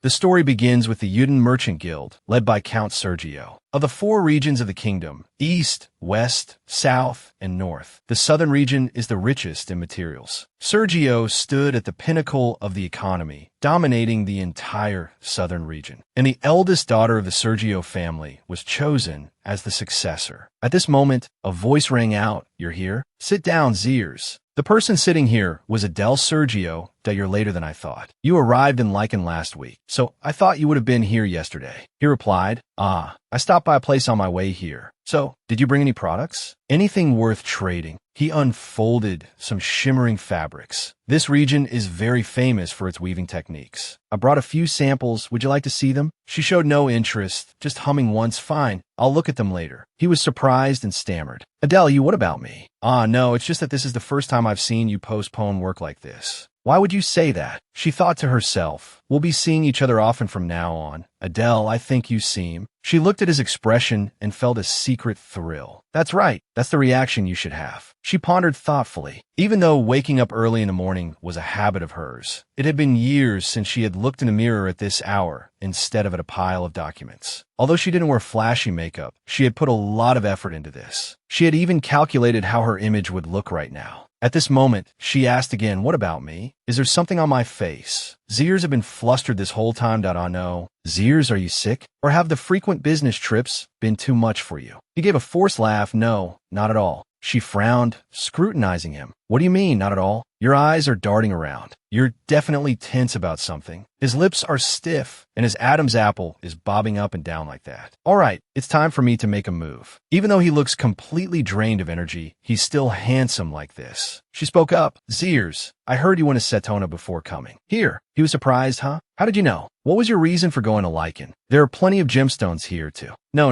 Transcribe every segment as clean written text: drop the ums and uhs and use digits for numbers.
The story begins with the Yuden Merchant Guild, led by Count Sergio. Of the 4 regions of the kingdom, East, West, South, and North, the southern region is the richest in materials. Sergio stood at the pinnacle of the economy, dominating the entire southern region. And the eldest daughter of the Sergio family was chosen as the successor. At this moment, a voice rang out, "You're here? Sit down, Zeers." The person sitting here was Adele Sergio. You're later than I thought. You arrived in Lycan last week, so I thought you would have been here yesterday. He replied, I stopped by a place on my way here. So, did you bring any products? Anything worth trading? He unfolded some shimmering fabrics. This region is very famous for its weaving techniques. I brought a few samples. Would you like to see them? She showed no interest, just humming once. Fine, I'll look at them later. He was surprised and stammered. Adele, what about me? No, it's just that this is the first time I've seen you postpone work like this. Why would you say that? She thought to herself. We'll be seeing each other often from now on. Adele, I think you seem. She looked at his expression and felt a secret thrill. That's right. That's the reaction you should have. She pondered thoughtfully. Even though waking up early in the morning was a habit of hers, it had been years since she had looked in a mirror at this hour instead of at a pile of documents. Although she didn't wear flashy makeup, she had put a lot of effort into this. She had even calculated how her image would look right now. At this moment, she asked again, what about me? Is there something on my face? Zeers have been flustered this whole time. I know. Zeers, are you sick? Or have the frequent business trips been too much for you? He gave a forced laugh. No, not at all. She frowned, scrutinizing him. What do you mean, not at all? Your eyes are darting around. You're definitely tense about something. His lips are stiff, and his Adam's apple is bobbing up and down like that. All right, it's time for me to make a move. Even though he looks completely drained of energy, he's still handsome like this. She spoke up. Zeers, I heard you went to Setona before coming. Here. He was surprised, huh? How did you know? What was your reason for going to Lycan? There are plenty of gemstones here, too. No,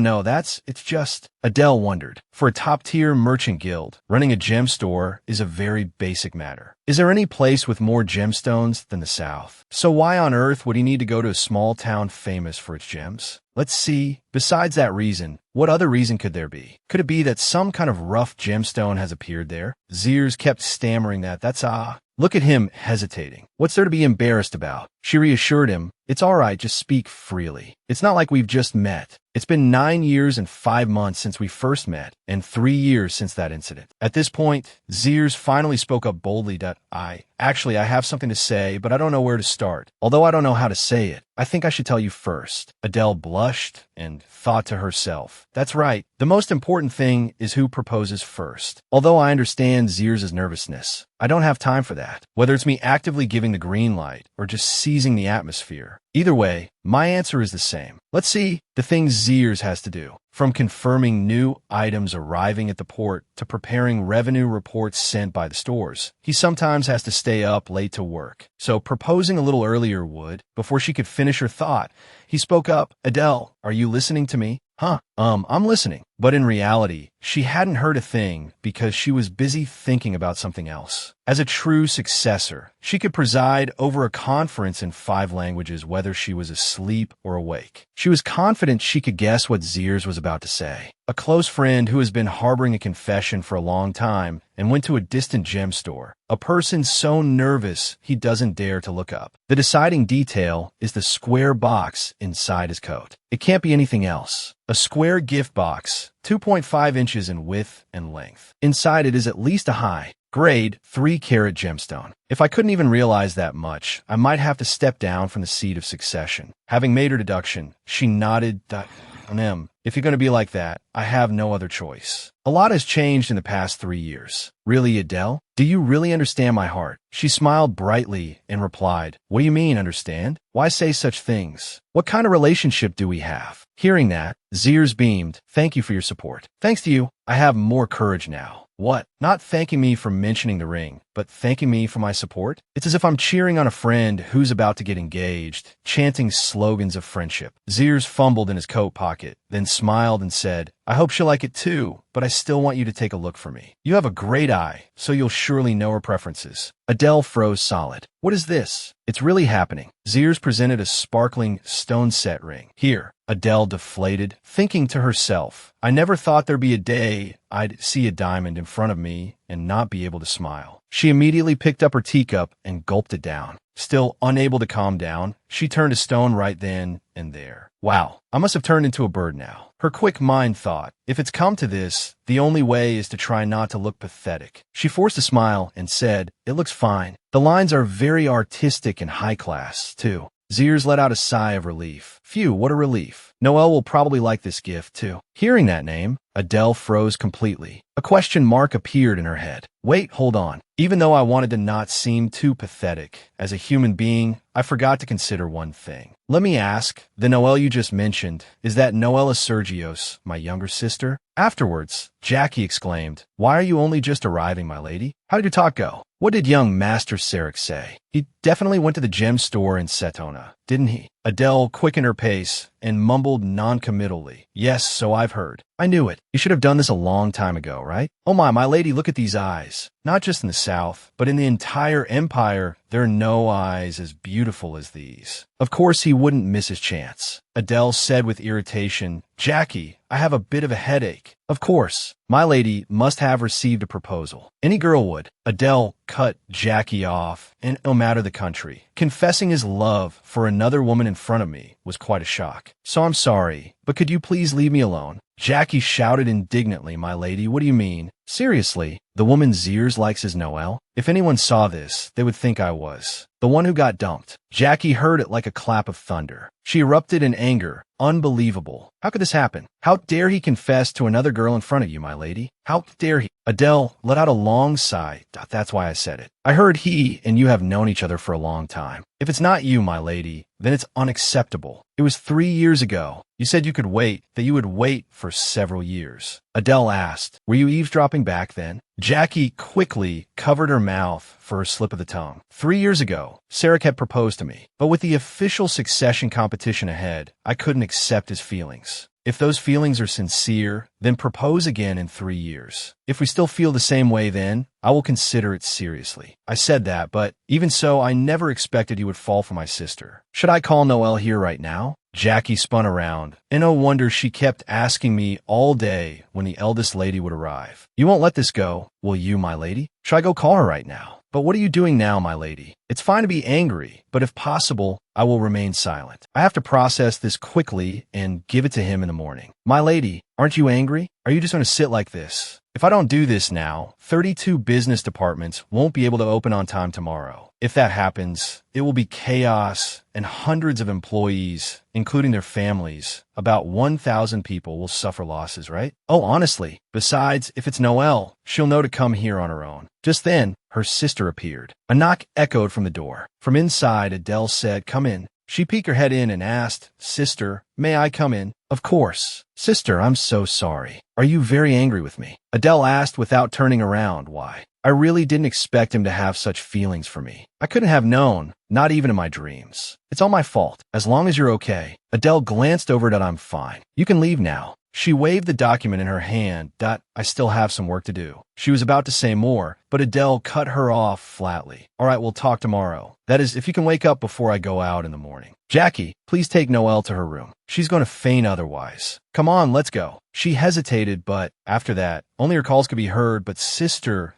it's just... Adele wondered. For a top-tier merchant guild, running a gem store is a very basic matter. Is there any place with more gemstones than the South? So why on earth would he need to go to a small town famous for its gems? Let's see. Besides that reason, what other reason could there be? Could it be that some kind of rough gemstone has appeared there? Zeers kept stammering that's Look at him hesitating. What's there to be embarrassed about? She reassured him. It's all right, just speak freely. It's not like we've just met. It's been 9 years and 5 months since we first met, and 3 years since that incident. At this point, Zeers finally spoke up boldly. I have something to say, but I don't know where to start. Although I don't know how to say it, I think I should tell you first. Adele blushed and thought to herself, that's right. The most important thing is who proposes first. Although I understand Zeers' nervousness, I don't have time for that. Whether it's me actively giving the green light or just seizing the atmosphere. Either way, my answer is the same. Let's see the things Zeers has to do. From confirming new items arriving at the port to preparing revenue reports sent by the stores, he sometimes has to stay up late to work. So proposing a little earlier would, before she could finish her thought, he spoke up. Adele, are you listening to me? I'm listening. But in reality, she hadn't heard a thing because she was busy thinking about something else. As a true successor, she could preside over a conference in 5 languages whether she was asleep or awake. She was confident she could guess what Zeers was about to say. A close friend who has been harboring a confession for a long time and went to a distant gem store. A person so nervous he doesn't dare to look up. The deciding detail is the square box inside his coat. It can't be anything else. A square gift box, 2.5 inches in width and length. Inside it is at least a high grade 3-carat gemstone. If I couldn't even realize that much, I might have to step down from the seat of succession. Having made her deduction, she nodded. If you're going to be like that, I have no other choice. A lot has changed in the past 3 years. Really, Adele? Do you really understand my heart? She smiled brightly and replied, what do you mean, understand? Why say such things? What kind of relationship do we have? Hearing that, Zeers beamed. Thank you for your support. Thanks to you, I have more courage now. What? Not thanking me for mentioning the ring, but thanking me for my support? It's as if I'm cheering on a friend who's about to get engaged, chanting slogans of friendship. Zeers fumbled in his coat pocket, then smiled and said, I hope she'll like it too, but I still want you to take a look for me. You have a great eye, so you'll surely know her preferences. Adele froze solid. What is this? It's really happening. Zeers presented a sparkling stone set ring. Here, Adele deflated, thinking to herself, I never thought there'd be a day I'd see a diamond in front of me and not be able to smile. She immediately picked up her teacup and gulped it down. Still unable to calm down, she turned to stone right then and there. Wow, I must have turned into a bird now. Her quick mind thought, if it's come to this, the only way is to try not to look pathetic. She forced a smile and said, it looks fine. The lines are very artistic and high class, too. Zeers let out a sigh of relief. Phew, what a relief. Noelle will probably like this gift, too. Hearing that name, Adele froze completely. A question mark appeared in her head. Wait, hold on. Even though I wanted to not seem too pathetic, as a human being, I forgot to consider one thing. Let me ask, the Noelle you just mentioned, is that Noella Sergios, my younger sister? Afterwards, Jackie exclaimed, why are you only just arriving, my lady? How did your talk go? What did young Master Sarek say? He definitely went to the gem store in Setona, didn't he? Adele quickened her pace and mumbled noncommittally, yes, so I've heard. I knew it. You should have done this a long time ago, right? Oh my lady, look at these eyes. Not just in the South, but in the entire empire, there are no eyes as beautiful as these. Of course he wouldn't miss his chance. Adele said with irritation, Jackie, I have a bit of a headache. Of course, my lady must have received a proposal. Any girl would. Adele cut Jackie off, and no matter the country. Confessing his love for another woman in front of me was quite a shock. So I'm sorry, but could you please leave me alone? Jackie shouted indignantly, my lady, what do you mean? Seriously, the woman Zeers likes his Noelle? If anyone saw this, they would think I was the one who got dumped. Jackie heard it like a clap of thunder. She erupted in anger. Unbelievable. How could this happen? How dare he confess to another girl in front of you, my lady? How dare he? Adele let out a long sigh. That's why I said it. I heard he and you have known each other for a long time. If it's not you, my lady, then it's unacceptable. It was 3 years ago. You said you could wait, that you would wait for several years. Adele asked, were you eavesdropping back then? Jackie quickly covered her mouth for a slip of the tongue. 3 years ago, Sarek had proposed to me, but with the official succession competition ahead, I couldn't accept his feelings. If those feelings are sincere, then propose again in 3 years. If we still feel the same way then, I will consider it seriously. I said that, but even so, I never expected you would fall for my sister. Should I call Noelle here right now? Jackie spun around, and no wonder she kept asking me all day when the eldest lady would arrive. You won't let this go, will you, my lady? Should I go call her right now? But what are you doing now, my lady? It's fine to be angry, but if possible, I will remain silent. I have to process this quickly and give it to him in the morning. My lady, aren't you angry? Are you just going to sit like this? If I don't do this now, 32 business departments won't be able to open on time tomorrow. If that happens, it will be chaos and hundreds of employees, including their families, about 1,000 people will suffer losses, right? Oh, honestly. Besides, if it's Noelle, she'll know to come here on her own. Just then, her sister appeared. A knock echoed from the door. From inside, Adele said, come in. She peeked her head in and asked, Sister, may I come in? Of course. Sister, I'm so sorry. Are you very angry with me? Adele asked without turning around. Why? I really didn't expect him to have such feelings for me. I couldn't have known, not even in my dreams. It's all my fault. As long as you're okay. Adele glanced over at I'm fine. You can leave now. She waved the document in her hand. I still have some work to do. She was about to say more, but Adele cut her off flatly. All right, we'll talk tomorrow. That is, if you can wake up before I go out in the morning. Jackie, please take Noelle to her room. She's going to faint otherwise. Come on, let's go. She hesitated, but after that, only her calls could be heard, but sister,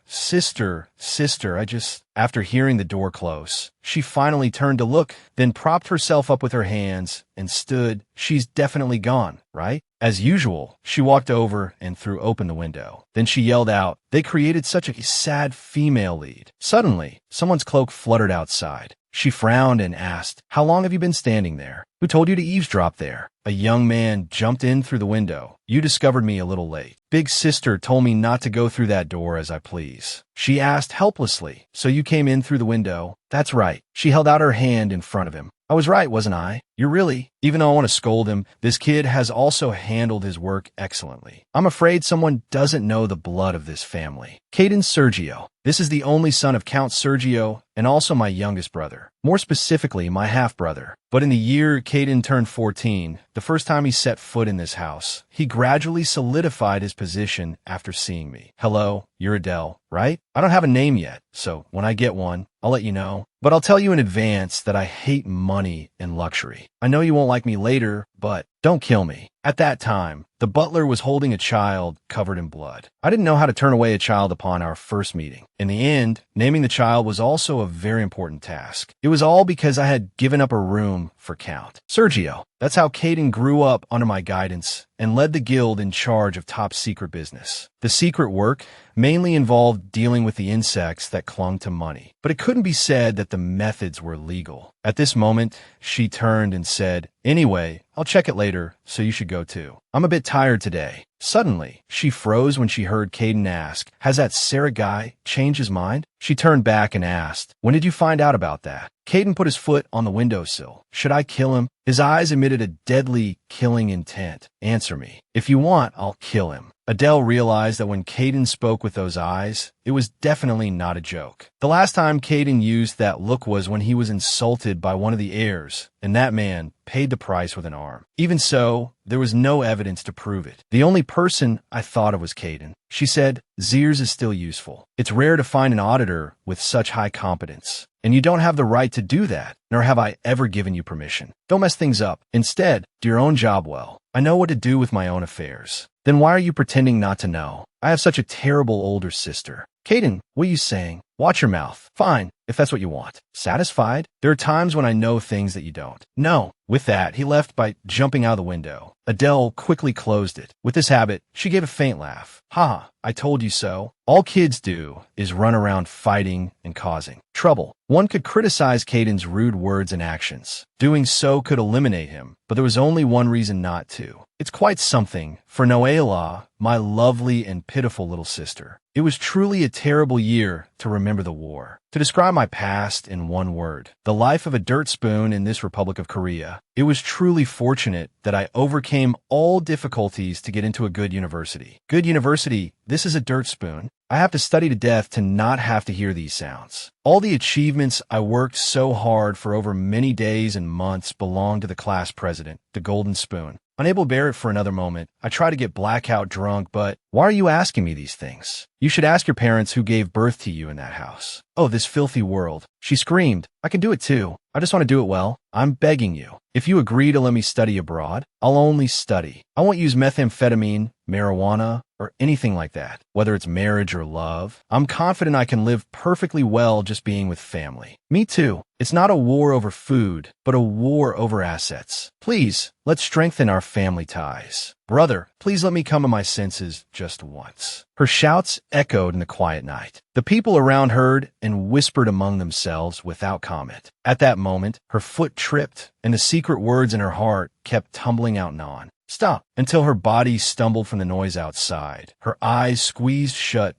After hearing the door close, she finally turned to look, then propped herself up with her hands and stood. She's definitely gone, right? As usual, she walked over and threw open the window. Then she yelled out, they created such a sad female lead. Suddenly, someone's cloak fluttered outside. She frowned and asked, how long have you been standing there? Who told you to eavesdrop there? A young man jumped in through the window. You discovered me a little late. Big sister told me not to go through that door as I please. She asked helplessly, so you came in through the window? That's right. She held out her hand in front of him. I was right, wasn't I? You're really, even though I want to scold him, this kid has also handled his work excellently. I'm afraid someone doesn't know the blood of this family. Caden Sergio. This is the only son of Count Sergio and also my youngest brother. More specifically, my half-brother. But in the year Caden turned 14, the first time he set foot in this house, he gradually solidified his position after seeing me. Hello, you're Adele, right? I don't have a name yet, so when I get one, I'll let you know. But I'll tell you in advance that I hate money and luxury. I know you won't like me later, but don't kill me. At that time, the butler was holding a child covered in blood. I didn't know how to turn away a child upon our first meeting. In the end, naming the child was also a very important task. It was all because I had given up a room for Count Sergio. That's how Caden grew up under my guidance and led the guild in charge of top secret business. The secret work mainly involved dealing with the insects that clung to money, but it couldn't be said that the methods were legal. At this moment, she turned and said, "Anyway, I'll check it later, so you should go too. I'm a bit tired today." Suddenly, she froze when she heard Caden ask, "Has that Sarah guy changed his mind?" She turned back and asked, "When did you find out about that?" Caden put his foot on the windowsill. "Should I kill him?" His eyes emitted a deadly, killing intent. "Answer me. If you want, I'll kill him." Adele realized that when Caden spoke with those eyes, it was definitely not a joke. The last time Caden used that look was when he was insulted by one of the heirs, and that man paid the price with an arm. Even so, there was no evidence to prove it. The only person I thought of was Caden. She said, "Zeers is still useful. It's rare to find an auditor with such high competence. And you don't have the right to do that, nor have I ever given you permission. Don't mess things up. Instead, do your own job well. I know what to do with my own affairs." "Then why are you pretending not to know? I have such a terrible older sister." "Caden, what are you saying? Watch your mouth." "Fine, if that's what you want." "Satisfied? There are times when I know things that you don't." "No." With that, he left by jumping out of the window. Adele quickly closed it. With this habit, she gave a faint laugh. "Ha, I told you so. All kids do is run around fighting and causing trouble." One could criticize Caden's rude words and actions. Doing so could eliminate him, but there was only one reason not to. It's quite something for Noela, my lovely and pitiful little sister. It was truly a terrible year to remember the war. To describe my past in one word, the life of a dirt spoon in this Republic of Korea, it was truly fortunate that I overcame all difficulties to get into a good university. Good university, this is a dirt spoon. I have to study to death to not have to hear these sounds. All the achievements I worked so hard for over many days and months belong to the class president, the golden spoon. Unable to bear it for another moment, I try to get blackout drunk, but why are you asking me these things? You should ask your parents who gave birth to you in that house. Oh, this filthy world. She screamed. I can do it too. I just want to do it well. I'm begging you. If you agree to let me study abroad, I'll only study. I won't use methamphetamine, marijuana, or anything like that, whether it's marriage or love. I'm confident I can live perfectly well just being with family. Me too. It's not a war over food, but a war over assets. Please, let's strengthen our family ties. Brother, please let me come to my senses just once. Her shouts echoed in the quiet night. The people around heard and whispered among themselves without comment. At that moment, her foot tripped, and the secret words in her heart kept tumbling out and on. Stop, until her body stumbled from the noise outside. Her eyes squeezed shut.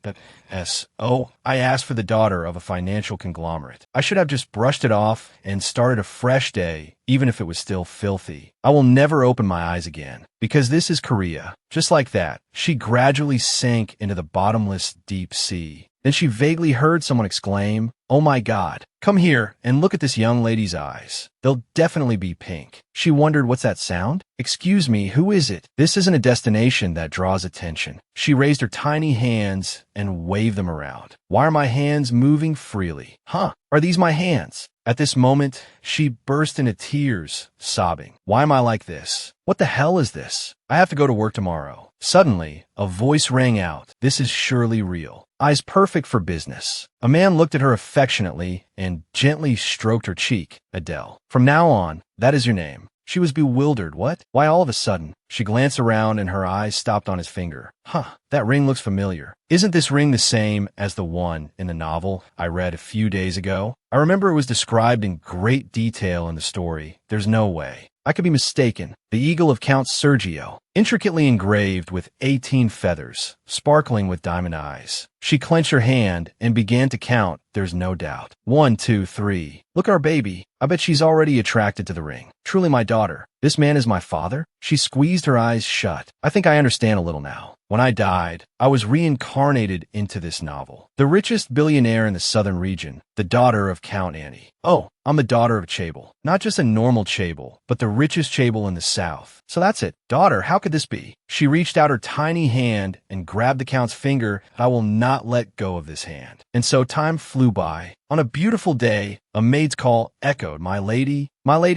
Oh, I asked for the daughter of a financial conglomerate. I should have just brushed it off and started a fresh day, even if it was still filthy. I will never open my eyes again, because this is Korea. Just like that, she gradually sank into the bottomless deep sea. Then she vaguely heard someone exclaim, "Oh my God, come here and look at this young lady's eyes. They'll definitely be pink." She wondered, what's that sound? "Excuse me, who is it?" This isn't a destination that draws attention. She raised her tiny hands and waved them around. Why are my hands moving freely? Huh, are these my hands? At this moment, she burst into tears, sobbing. Why am I like this? What the hell is this? I have to go to work tomorrow. Suddenly, a voice rang out. This is surely real. Eyes perfect for business. A man looked at her affectionately and gently stroked her cheek. Adele. From now on, that is your name. She was bewildered. What? Why all of a sudden? She glanced around and her eyes stopped on his finger. Huh, that ring looks familiar. Isn't this ring the same as the one in the novel I read a few days ago? I remember it was described in great detail in the story. There's no way. I could be mistaken. The eagle of Count Sergio, intricately engraved with 18 feathers, sparkling with diamond eyes. She clenched her hand and began to count, there's no doubt. 1, 2, 3. Look at our baby. I bet she's already attracted to the ring. Truly my daughter. This man is my father? She squeezed her eyes shut. I think I understand a little now. When I died, I was reincarnated into this novel. The richest billionaire in the southern region, the daughter of Count Annie. Oh, I'm the daughter of Chable. Not just a normal Chable, but the richest Chable in the south. So that's it. Daughter, how could this be? She reached out her tiny hand and grabbed the Count's finger. I will not let go of this hand. And so time flew by. On a beautiful day, a maid's call echoed, my lady,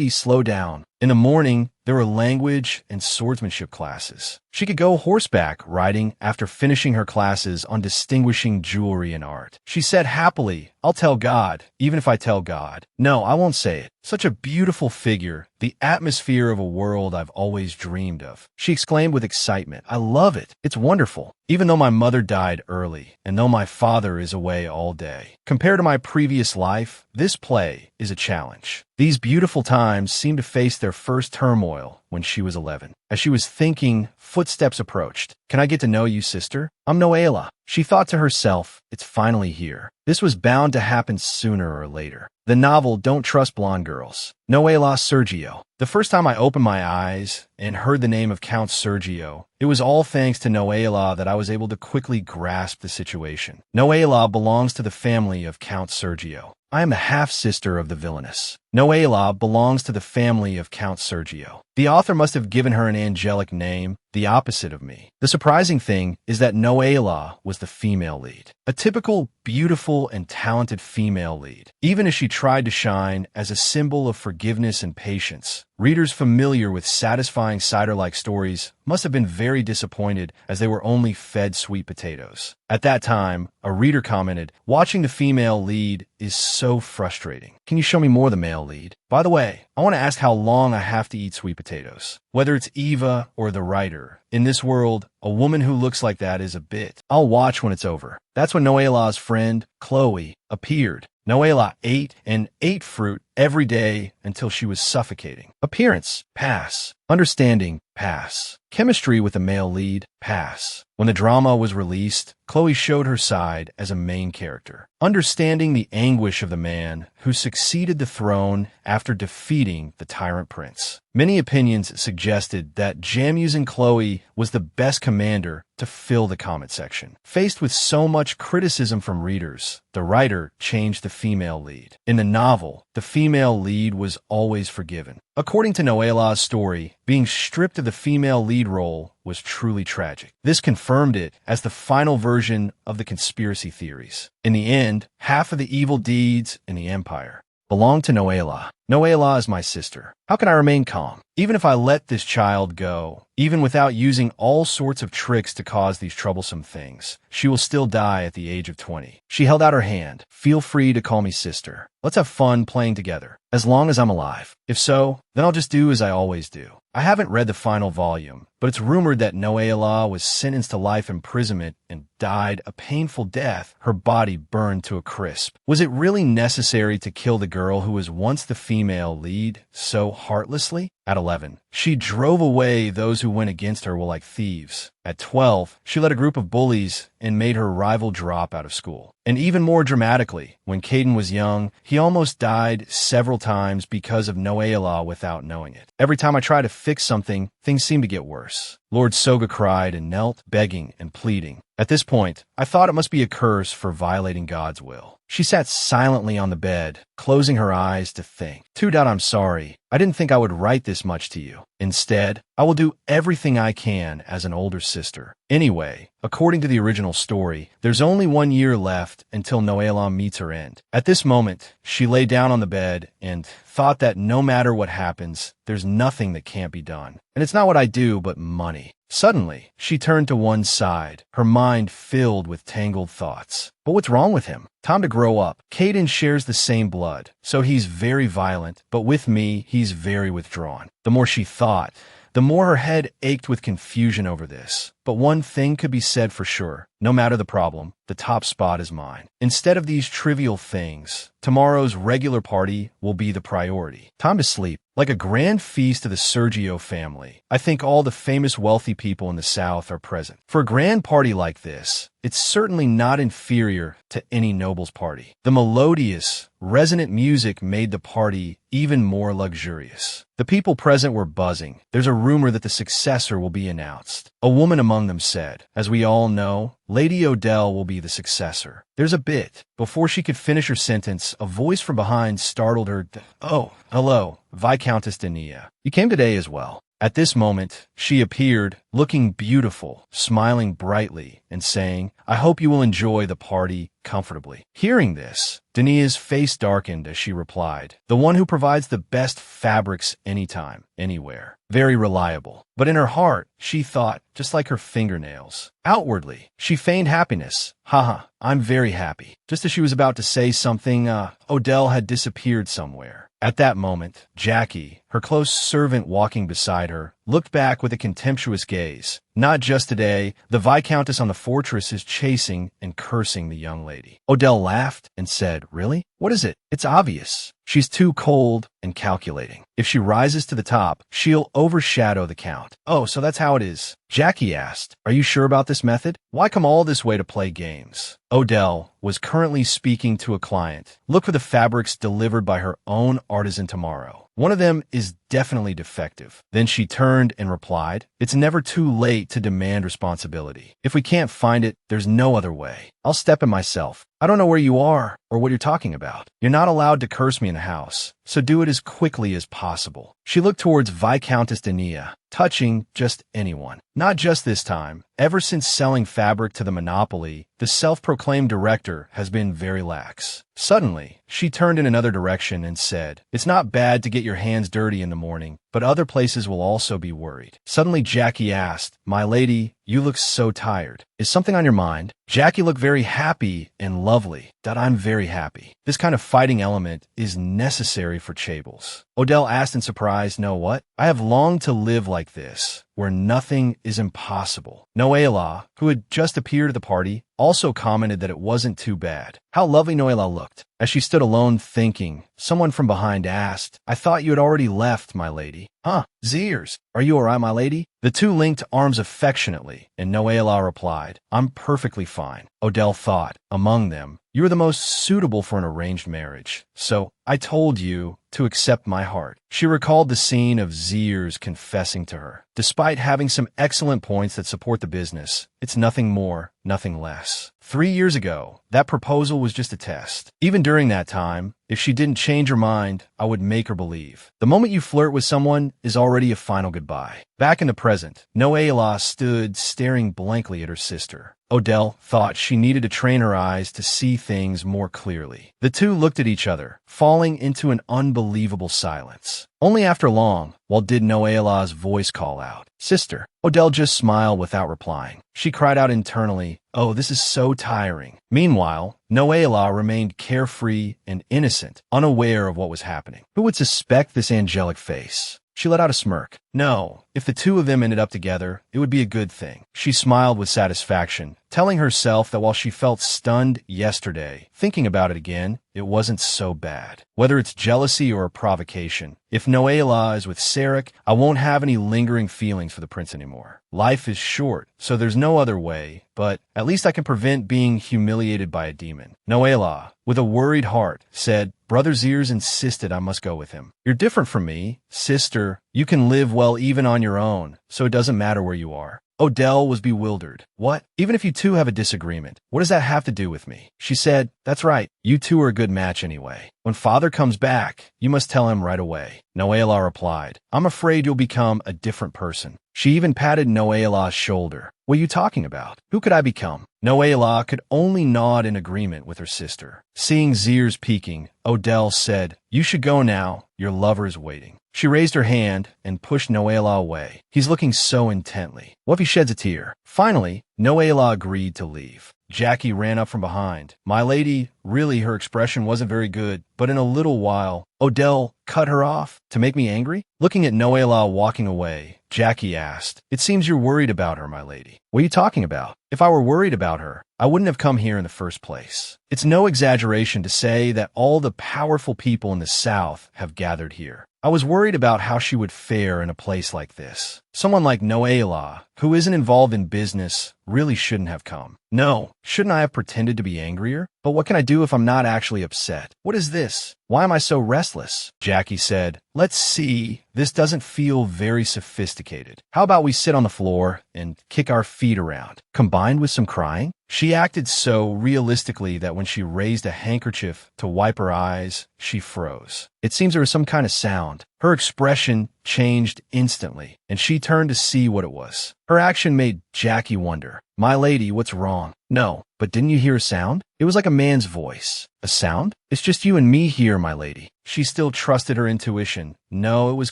slow down. In the morning, there were language and swordsmanship classes. She could go horseback riding after finishing her classes on distinguishing jewelry and art. She said happily, I'll tell God, even if I tell God. No, I won't say it. Such a beautiful figure, the atmosphere of a world I've always dreamed of. She exclaimed with excitement, I love it. It's wonderful. Even though my mother died early, and though my father is away all day. Compared to my previous life, this play is a challenge. These beautiful times seemed to face their first turmoil when she was 11. As she was thinking, footsteps approached. Can I get to know you, sister? I'm Noela. She thought to herself, it's finally here. This was bound to happen sooner or later. The novel Don't Trust Blonde Girls. Noela Sergio. The first time I opened my eyes and heard the name of Count Sergio, it was all thanks to Noela that I was able to quickly grasp the situation. Noela belongs to the family of Count Sergio. I am the half-sister of the villainess. Noela belongs to the family of Count Sergio. The author must have given her an angelic name, the opposite of me. The surprising thing is that Noela was the female lead. A typical, beautiful, and talented female lead. Even as she tried to shine as a symbol of forgiveness and patience, readers familiar with satisfying cider-like stories must have been very disappointed as they were only fed sweet potatoes. At that time, a reader commented, watching the female lead is so frustrating. Can you show me more of the male lead? By the way, I want to ask how long I have to eat sweet potatoes. Whether it's Eva or the writer, in this world, a woman who looks like that is a bit. I'll watch when it's over. That's when Noela's friend, Chloe, appeared. Noela ate fruit every day until she was suffocating. Appearance, pass. Understanding, pass. Chemistry with the male lead, pass. When the drama was released, Chloe showed her side as a main character, understanding the anguish of the man who succeeded the throne after defeating the tyrant prince. Many opinions suggested that Jamusing Chloe was the best commander to fill the comment section. Faced with so much criticism from readers, the writer changed the female lead. In the novel, the female lead was always forgiven. According to Noela's story, being stripped of the female lead role was truly tragic. This confirmed it as the final version of the conspiracy theories. In the end, half of the evil deeds in the Empire belonged to Noela. Noela is my sister. How can I remain calm? Even if I let this child go, even without using all sorts of tricks to cause these troublesome things, she will still die at the age of 20. She held out her hand. Feel free to call me sister. Let's have fun playing together, as long as I'm alive. If so, then I'll just do as I always do. I haven't read the final volume, but it's rumored that Noela was sentenced to life imprisonment and died a painful death, her body burned to a crisp. Was it really necessary to kill the girl who was once the female lead so heartlessly? At 11, she drove away those who went against her like thieves. At 12, she led a group of bullies and made her rival drop out of school. And even more dramatically, when Caden was young, he almost died several times because of Noela without knowing it. Every time I try to fix something, things seem to get worse. Lord Soga cried and knelt, begging and pleading. At this point, I thought it must be a curse for violating God's will. She sat silently on the bed, closing her eyes to think. I'm sorry. I didn't think I would write this much to you. Instead, I will do everything I can as an older sister. Anyway, according to the original story, there's only 1 year left until Noela meets her end. At this moment, she lay down on the bed and thought that no matter what happens, there's nothing that can't be done. And it's not what I do, but money. Suddenly, she turned to one side, her mind filled with tangled thoughts. But what's wrong with him? Time to grow up. Caden shares the same blood, so he's very violent, but with me, he's very withdrawn. The more she thought, the more her head ached with confusion over this. But one thing could be said for sure. No matter the problem, the top spot is mine. Instead of these trivial things, tomorrow's regular party will be the priority. Time to sleep. Like a grand feast of the Sergio family, I think all the famous wealthy people in the South are present. For a grand party like this, it's certainly not inferior to any noble's party. The melodious, resonant music made the party even more luxurious. The people present were buzzing. There's a rumor that the successor will be announced. A woman among them said, as we all know, Lady Odell will be the successor. There's a bit. Before she could finish her sentence, a voice from behind startled her. Oh, hello, Viscountess Denia. You came today as well. At this moment, she appeared, looking beautiful, smiling brightly, and saying, I hope you will enjoy the party comfortably. Hearing this, Denia's face darkened as she replied, the one who provides the best fabrics anytime, anywhere. Very reliable. But in her heart, she thought, just like her fingernails. Outwardly, she feigned happiness. Haha, I'm very happy. Just as she was about to say something, Odell had disappeared somewhere. At that moment, Jackie, her close servant walking beside her, looked back with a contemptuous gaze. Not just today, the Viscountess on the fortress is chasing and cursing the young lady. Odell laughed and said, Really? What is it? It's obvious. She's too cold and calculating. If she rises to the top, she'll overshadow the count. Oh, so that's how it is. Jackie asked, Are you sure about this method? Why come all this way to play games? Odell was currently speaking to a client. Look for the fabrics delivered by her own artisan tomorrow. One of them is definitely defective. Then she turned and replied, It's never too late to demand responsibility. If we can't find it, there's no other way. I'll step in myself. I don't know where you are or what you're talking about. You're not allowed to curse me in the house, so do it as quickly as possible. She looked towards Viscountess Denia, touching just anyone. Not just this time. Ever since selling fabric to the monopoly, the self-proclaimed director has been very lax. Suddenly, she turned in another direction and said, It's not bad to get your hands dirty in the morning, but other places will also be worried. Suddenly, Jackie asked, My lady, you look so tired. Is something on your mind? Jackie looked very happy and lovely. I'm very happy. This kind of fighting element is necessary for Chables. Odell asked in surprise, No, what? I have longed to live like this, where nothing is impossible. Noela, who had just appeared at the party, also commented that it wasn't too bad. How lovely Noela looked. As she stood alone thinking, someone from behind asked, I thought you had already left, my lady. Huh, Zeers, are you all right, my lady? The two linked arms affectionately, and Noela replied, I'm perfectly fine. Odell thought, among them, you are the most suitable for an arranged marriage. So, I told you to accept my heart. She recalled the scene of Zeers confessing to her. Despite having some excellent points that support the business, it's nothing more, nothing less. 3 years ago, that proposal was just a test. Even during that time, if she didn't change her mind, I would make her believe. The moment you flirt with someone is already a final goodbye. Back in the present, Noela stood staring blankly at her sister. Odell thought she needed to train her eyes to see things more clearly. The two looked at each other, falling into an unbelievable silence. Only after long, did Noela's voice call out, Sister. Odell just smiled without replying. She cried out internally, Oh, this is so tiring. Meanwhile, Noela remained carefree and innocent, unaware of what was happening. Who would suspect this angelic face? She let out a smirk. No, if the two of them ended up together, it would be a good thing. She smiled with satisfaction, telling herself that while she felt stunned yesterday, thinking about it again, it wasn't so bad. Whether it's jealousy or a provocation, if Noela is with Sarek, I won't have any lingering feelings for the prince anymore. Life is short, so there's no other way, but at least I can prevent being humiliated by a demon. Noela, with a worried heart, said, Brother Zeers insisted I must go with him. You're different from me, sister. You can live well even on your own, so it doesn't matter where you are. Odell was bewildered. What? Even if you two have a disagreement, what does that have to do with me? She said, That's right. You two are a good match anyway. When father comes back, you must tell him right away. Noela replied, I'm afraid you'll become a different person. She even patted Noela's shoulder. What are you talking about? Who could I become? Noela could only nod in agreement with her sister. Seeing Zeers peeking, Odell said, You should go now. Your lover is waiting. She raised her hand and pushed Noela away. He's looking so intently. What if he sheds a tear? Finally, Noela agreed to leave. Jackie ran up from behind. My lady, really her expression wasn't very good, but in a little while, Odell cut her off to make me angry? Looking at Noela walking away, Jackie asked. It seems you're worried about her, my lady. What are you talking about? If I were worried about her, I wouldn't have come here in the first place. It's no exaggeration to say that all the powerful people in the South have gathered here. I was worried about how she would fare in a place like this. Someone like Noela, who isn't involved in business, really shouldn't have come. No, shouldn't I have pretended to be angrier? But what can I do if I'm not actually upset? What is this? Why am I so restless? Jackie said, let's see. This doesn't feel very sophisticated. How about we sit on the floor and kick our feet around, combined with some crying? She acted so realistically that when she raised a handkerchief to wipe her eyes, she froze. It seems there was some kind of sound. Her expression changed instantly, and she turned to see what it was. Her action made Jackie wonder, my lady, what's wrong? No, but didn't you hear a sound? It was like a man's voice. A sound? It's just you and me here, my lady. She still trusted her intuition. No, it was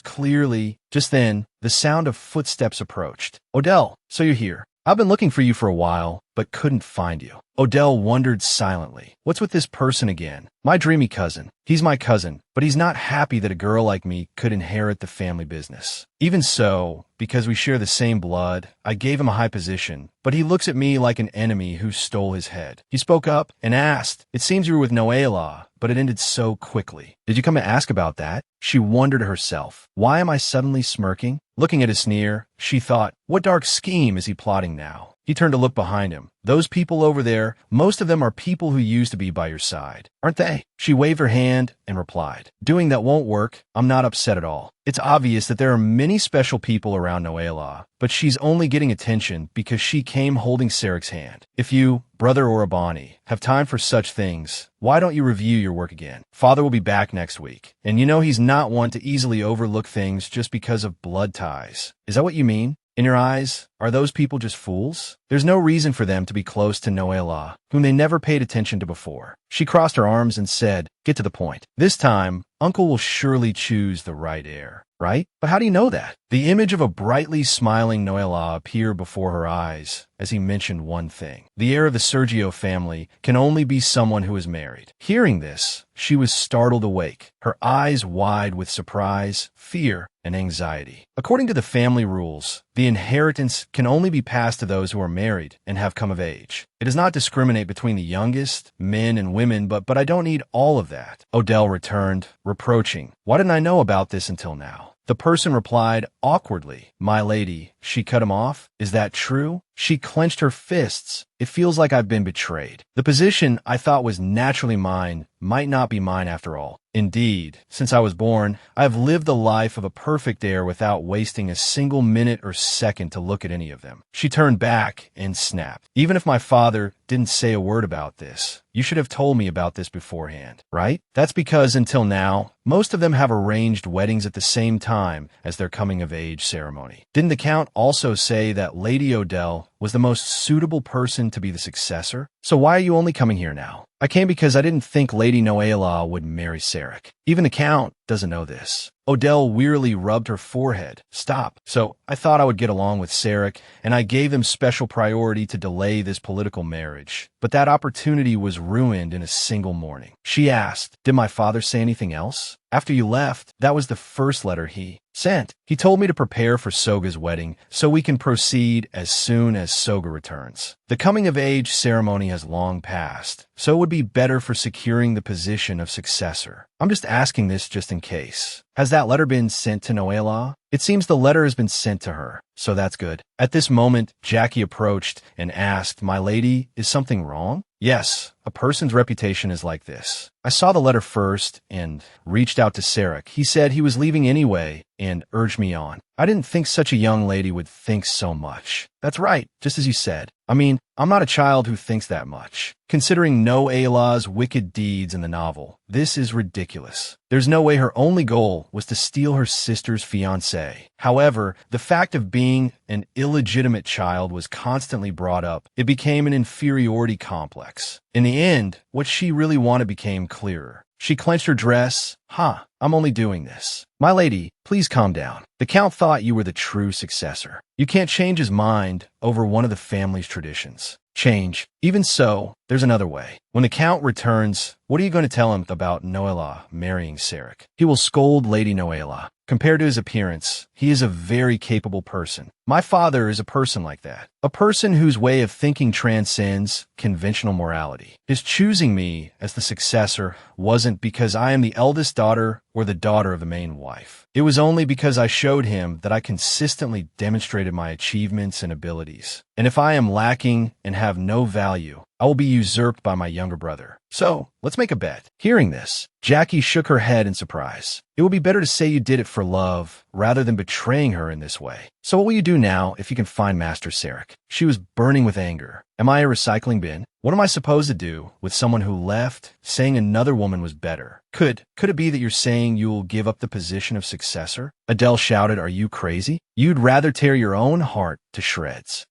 clearly. Just then, the sound of footsteps approached. Odell, so you're here. I've been looking for you for a while, but couldn't find you. Odell wondered silently. What's with this person again? My dreamy cousin. He's my cousin, but he's not happy that a girl like me could inherit the family business. Even so, because we share the same blood, I gave him a high position, but he looks at me like an enemy who stole his head. He spoke up and asked, it seems you were with Noela, but it ended so quickly. Did you come to ask about that? She wondered herself. Why am I suddenly smirking? Looking at his sneer, she thought, what dark scheme is he plotting now? He turned to look behind him. Those people over there, most of them are people who used to be by your side, aren't they? She waved her hand and replied, doing that won't work. I'm not upset at all. It's obvious that there are many special people around Noela, but she's only getting attention because she came holding Sarek's hand. If you, brother or Abani, have time for such things, why don't you review your work again? Father will be back next week, and you know he's not one to easily overlook things just because of blood ties. Is that what you mean? In your eyes, are those people just fools? There's no reason for them to be close to Noela, whom they never paid attention to before. She crossed her arms and said, get to the point. This time, Uncle will surely choose the right heir, right? But how do you know that? The image of a brightly smiling Noela appeared before her eyes as he mentioned one thing. The heir of the Sergio family can only be someone who is married. Hearing this, she was startled awake, her eyes wide with surprise, fear, and anxiety. According to the family rules, the inheritance can only be passed to those who are married and have come of age. It does not discriminate between the youngest, men and women, but I don't need all of that. Odell returned, reproaching, why didn't I know about this until now? The person replied awkwardly, my lady. She cut him off. Is that true? She clenched her fists. It feels like I've been betrayed. The position I thought was naturally mine might not be mine after all. Indeed, since I was born, I have lived the life of a perfect heir without wasting a single minute or second to look at any of them. She turned back and snapped. Even if my father didn't say a word about this, you should have told me about this beforehand, right? That's because until now, most of them have arranged weddings at the same time as their coming-of-age ceremony. Didn't the Count also say that Lady Odell was the most suitable person to be the successor? So why are you only coming here now? I came because I didn't think Lady Noela would marry Sarek. Even the Count doesn't know this. Odell wearily rubbed her forehead. Stop. So I thought I would get along with Sarek, and I gave them special priority to delay this political marriage. But that opportunity was ruined in a single morning. She asked, did my father say anything else? After you left, that was the first letter he sent. He told me to prepare for Soga's wedding so we can proceed as soon as Soga returns. The coming-of-age ceremony has long passed, so it would be better for securing the position of successor. I'm just asking this just in case. Has that letter been sent to Noela? It seems the letter has been sent to her, so that's good. At this moment, Jackie approached and asked, my lady, is something wrong? Yes, a person's reputation is like this. I saw the letter first and reached out to Sarek. He said he was leaving anyway and urged me on. I didn't think such a young lady would think so much. That's right, just as you said. I mean, I'm not a child who thinks that much. Considering Noela's wicked deeds in the novel, this is ridiculous. There's no way her only goal was to steal her sister's fiancé. However, the fact of being an illegitimate child was constantly brought up. It became an inferiority complex. In the end, what she really wanted became clearer. She clenched her dress. I'm only doing this. My lady, please calm down. The Count thought you were the true successor. You can't change his mind over one of the family's traditions. Change. Even so, there's another way. When the Count returns, what are you going to tell him about Noela marrying Sarek? He will scold Lady Noela. Compared to his appearance, he is a very capable person. My father is a person like that. A person whose way of thinking transcends conventional morality. His choosing me as the successor wasn't because I am the eldest daughter or the daughter of the main wife. It was only because I showed him that I consistently demonstrated my achievements and abilities. And if I am lacking and have no value, I will be usurped by my younger brother. So, let's make a bet. Hearing this, Jackie shook her head in surprise. It would be better to say you did it for love rather than betraying her in this way. So what will you do now if you can find Master Sarek? She was burning with anger. Am I a recycling bin? What am I supposed to do with someone who left, saying another woman was better? Could it be that you're saying you will give up the position of successor? Adele shouted, are you crazy? You'd rather tear your own heart to shreds.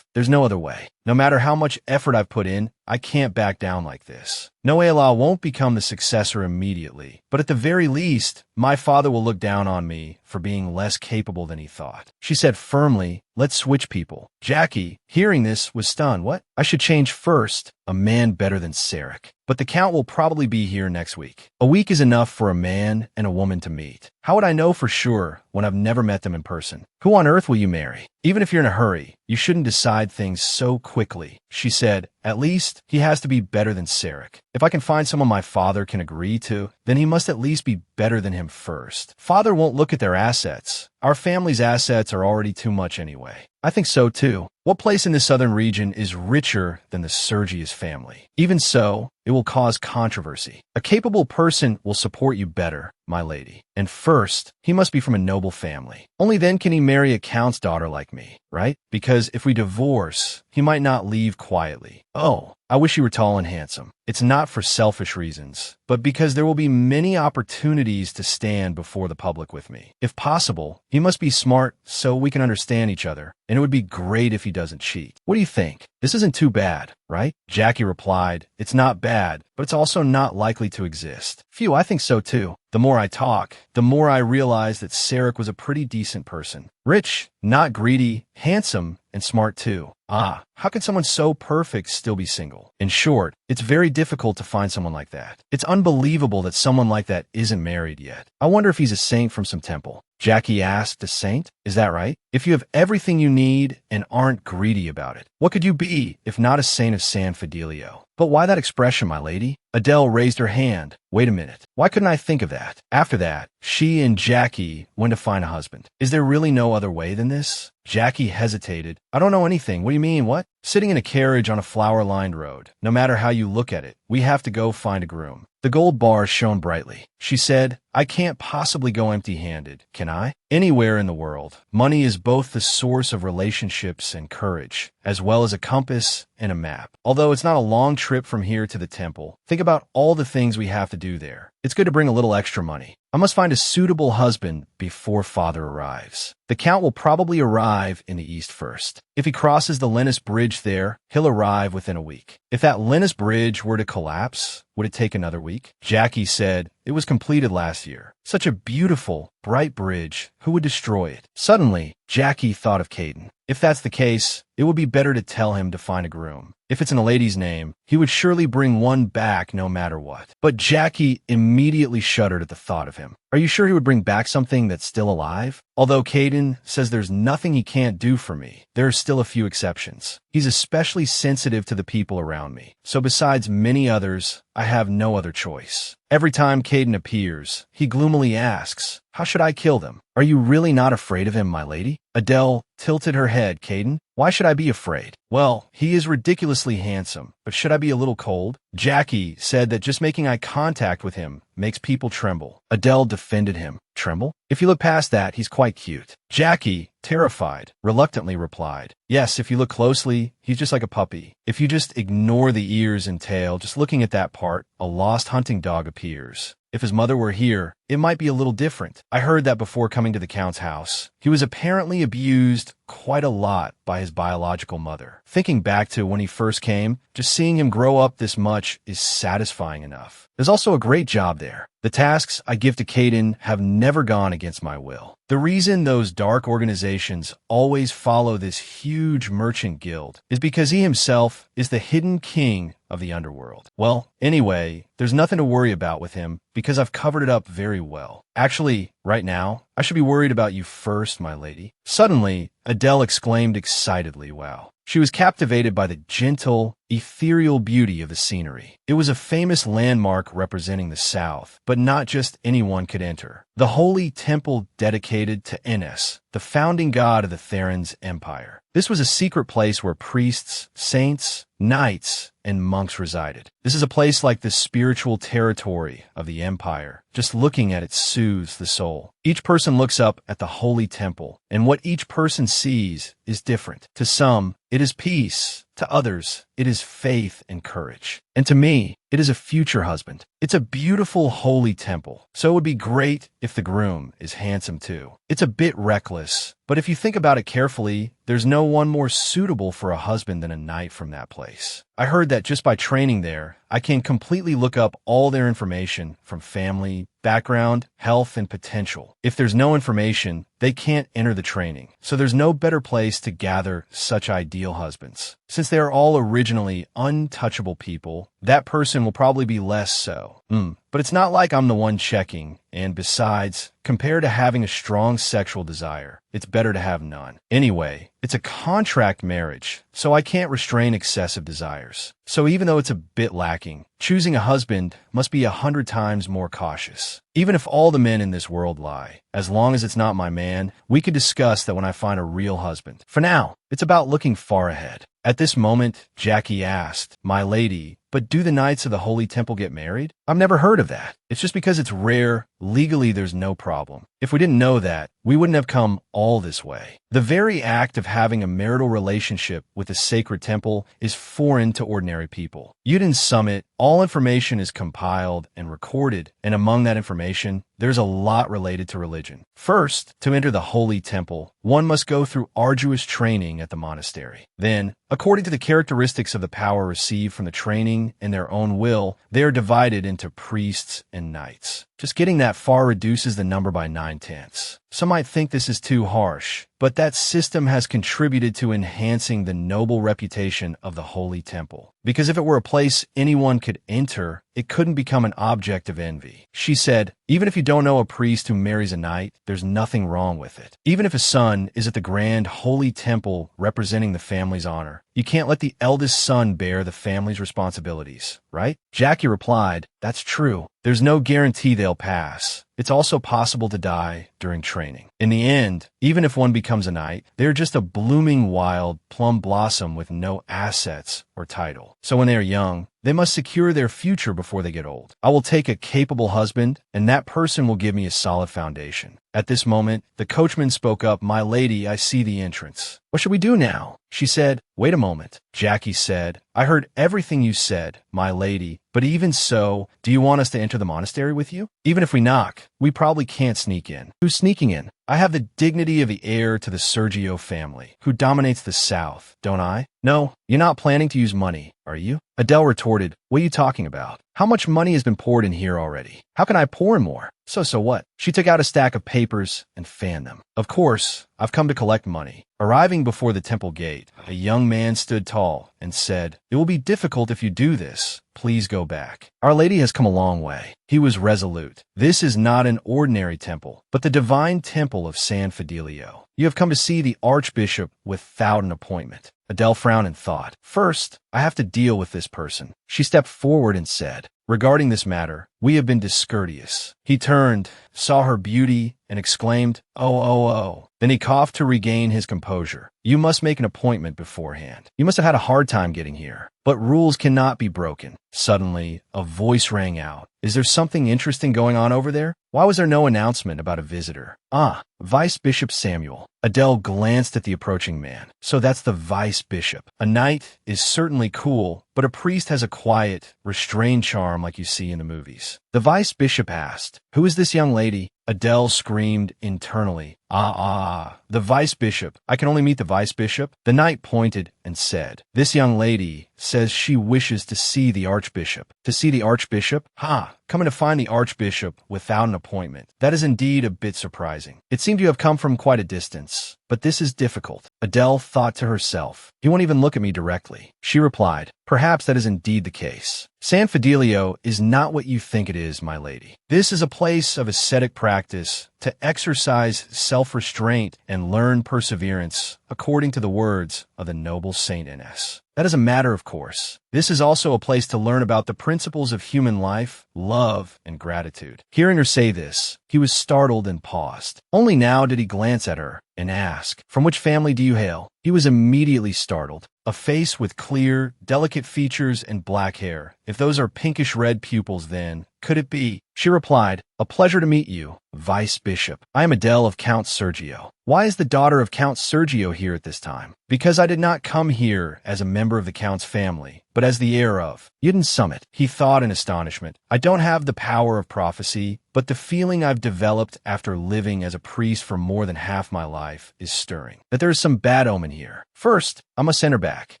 There's no other way. No matter how much effort I've put in, I can't back down like this. Noela won't become the successor immediately, but at the very least, my father will look down on me for being less capable than he thought. She said firmly, let's switch people. Jackie, hearing this, was stunned. What? I should change first. A man better than Sarek. But the Count will probably be here next week. A week is enough for a man and a woman to meet. How would I know for sure when I've never met them in person? Who on earth will you marry? Even if you're in a hurry, you shouldn't decide things so quickly. She said, at least he has to be better than Sarek. If I can find someone my father can agree to, then he must at least be better than him first. Father won't look at their assets. Our family's assets are already too much anyway. I think so too. What place in the southern region is richer than the Sergius family? Even so, it will cause controversy. A capable person will support you better, my lady. And first, he must be from a noble family. Only then can he marry a count's daughter like me, right? Because if we divorce, he might not leave quietly. Oh, I wish you were tall and handsome. It's not for selfish reasons, but because there will be many opportunities to stand before the public with me. If possible, he must be smart so we can understand each other, and it would be great if he doesn't cheat. What do you think? This isn't too bad, right? Jackie replied, it's not bad, but it's also not likely to exist. Phew, I think so too. The more I talk, the more I realize that Sarek was a pretty decent person. Rich, not greedy, handsome, and smart too. How can someone so perfect still be single? In short, it's very difficult to find someone like that. It's unbelievable that someone like that isn't married yet. I wonder if he's a saint from some temple. Jackie asked, a saint? Is that right? If you have everything you need and aren't greedy about it, what could you be if not a saint of San Fidelio? But why that expression, my lady? Adele raised her hand. Wait a minute. Why couldn't I think of that? After that, she and Jackie went to find a husband. Is there really no other way than this? Jackie hesitated. I don't know anything. What do you mean, what? Sitting in a carriage on a flower-lined road. No matter how you look at it, we have to go find a groom. The gold bars shone brightly. She said, I can't possibly go empty-handed, can I? Anywhere in the world, money is both the source of relationships and courage, as well as a compass and a map. Although it's not a long trip from here to the temple, think about all the things we have to do there. It's good to bring a little extra money. I must find a suitable husband before father arrives. The Count will probably arrive in the east first. If he crosses the Linus Bridge there, he'll arrive within a week. If that Linus Bridge were to collapse, would it take another week? Jackie said, it was completed last year. Such a beautiful, bright bridge. Who would destroy it? Suddenly, Jackie thought of Caden. If that's the case, it would be better to tell him to find a groom. If it's in a lady's name, he would surely bring one back no matter what. But Jackie immediately shuddered at the thought of him. Are you sure he would bring back something that's still alive? Although Caden says there's nothing he can't do for me, there are still a few exceptions. He's especially sensitive to the people around me. So besides many others, I have no other choice. Every time Caden appears, he gloomily asks, how should I kill them? Are you really not afraid of him, my lady? Adele tilted her head. Caden, why should I be afraid? Well, he is ridiculously handsome, but should I be a little cold? Jackie said that just making eye contact with him makes people tremble. Adele defended him. Tremble? If you look past that, he's quite cute. Jackie, terrified, reluctantly replied, yes, if you look closely, he's just like a puppy. If you just ignore the ears and tail, just looking at that part, a lost hunting dog appears. If his mother were here, it might be a little different. I heard that before coming to the Count's house. He was apparently abused quite a lot by his biological mother. Thinking back to when he first came, just seeing him grow up this much is satisfying enough. There's also a great job there. The tasks I give to Caden have never gone against my will. The reason those dark organizations always follow this huge merchant guild is because he himself is the hidden king of the underworld. Well, anyway, there's nothing to worry about with him because I've covered it up very very well. Actually, right now, I should be worried about you first, my lady. Suddenly, Adele exclaimed excitedly, wow. She was captivated by the gentle, ethereal beauty of the scenery. It was a famous landmark representing the South, but not just anyone could enter. The holy temple dedicated to Enes, the founding god of the Theron's empire. This was a secret place where priests, saints, knights, and monks resided. This is a place like the spiritual territory of the empire. Just looking at it soothes the soul. Each person looks up at the holy temple, and what each person sees is different. To some, it is peace. To others, it is faith and courage. And to me, it is a future husband. It's a beautiful holy temple, so it would be great if the groom is handsome too. It's a bit reckless, but if you think about it carefully, there's no one more suitable for a husband than a knight from that place. I heard that just by training there, I can completely look up all their information from family, background, health, and potential. If there's no information, they can't enter the training. So there's no better place to gather such ideal husbands. Since they are all originally untouchable people, that person will probably be less so. But it's not like I'm the one checking, and besides, compared to having a strong sexual desire, it's better to have none. Anyway, it's a contract marriage, so I can't restrain excessive desires. So even though it's a bit lacking, choosing a husband must be 100 times more cautious. Even if all the men in this world lie, as long as it's not my man, we could discuss that when I find a real husband. For now, it's about looking far ahead. At this moment, Jackie asked, "My lady, but do the Knights of the Holy Temple get married?" I've never heard of that. It's just because it's rare, legally there's no problem. If we didn't know that, we wouldn't have come all this way. The very act of having a marital relationship with a sacred temple is foreign to ordinary people. Yudin Summit, all information is compiled and recorded, and among that information, there's a lot related to religion. First, to enter the holy temple, one must go through arduous training at the monastery. Then, according to the characteristics of the power received from the training and their own will, they are divided into priests and knights. Just getting that far reduces the number by 9/10. Some might think this is too harsh, but that system has contributed to enhancing the noble reputation of the Holy Temple. Because if it were a place anyone could enter, it couldn't become an object of envy. She said, even if you don't know a priest who marries a knight, there's nothing wrong with it. Even if a son is at the grand Holy Temple representing the family's honor, you can't let the eldest son bear the family's responsibilities, right? Jackie replied, "That's true. There's no guarantee they'll pass. It's also possible to die during training. In the end, even if one becomes a knight, they're just a blooming wild plum blossom with no assets or title. So when they are young, they must secure their future before they get old. I will take a capable husband, and that person will give me a solid foundation." At this moment, the coachman spoke up, "My lady, I see the entrance. What should we do now?" She said, "Wait a moment." Jackie said, "I heard everything you said, my lady, but even so, do you want us to enter the monastery with you? Even if we knock, we probably can't sneak in." "Who's sneaking in?" "I have the dignity of the heir to the Sergio family, who dominates the South, don't I?" "No, you're not planning to use money, are you?" Adele retorted, "What are you talking about? How much money has been poured in here already? How can I pour in more?" So what?" She took out a stack of papers and fanned them. "Of course, I've come to collect money." Arriving before the temple gate, a young man stood tall and said, "It will be difficult if you do this. Please go back. Our Lady has come a long way." He was resolute. "This is not an ordinary temple, but the divine temple of San Fidelio. You have come to see the Archbishop without an appointment." Adele frowned and thought, "First, I have to deal with this person." She stepped forward and said, "Regarding this matter, we have been discourteous." He turned, saw her beauty, and exclaimed, "Oh." Then he coughed to regain his composure. "You must make an appointment beforehand. You must have had a hard time getting here. But rules cannot be broken." Suddenly, a voice rang out. "Is there something interesting going on over there? Why was there no announcement about a visitor?" "Ah, Vice Bishop Samuel." Adele glanced at the approaching man. "So that's the Vice Bishop. A knight is certainly cool, but a priest has a quiet, restrained charm like you see in the movies." The Vice Bishop asked, "Who is this young lady?" Adele screamed internally, the Vice Bishop. I can only meet the Vice Bishop." The knight pointed and said, "This young lady says she wishes to see the Archbishop." "To see the Archbishop? Ha! coming to find the archbishop without an appointment. That is indeed a bit surprising. It seemed you have come from quite a distance. But this is difficult. Adele thought to herself. He won't even look at me directly. She replied, perhaps that is indeed the case. San Fidelio is not what you think it is, my lady. This is a place of ascetic practice to exercise self-restraint and learn perseverance, according to the words of the noble Saint Ines. That is a matter of course. This is also a place to learn about the principles of human life, love, and gratitude. Hearing her say this, he was startled and paused. Only now did he glance at her and ask, from which family do you hail? He was immediately startled. A face with clear, delicate features and black hair. If those are pinkish-red pupils, then could it be? She replied, a pleasure to meet you, Vice Bishop. I am Adele of Count Sergio. Why is the daughter of Count Sergio here at this time? Because I did not come here as a member of the Count's family, but as the heir of Yidden Summit. He thought in astonishment. I don't have the power of prophecy, but the feeling I've developed after living as a priest for more than half my life is stirring. That there is some bad omen here. First, I must send her back.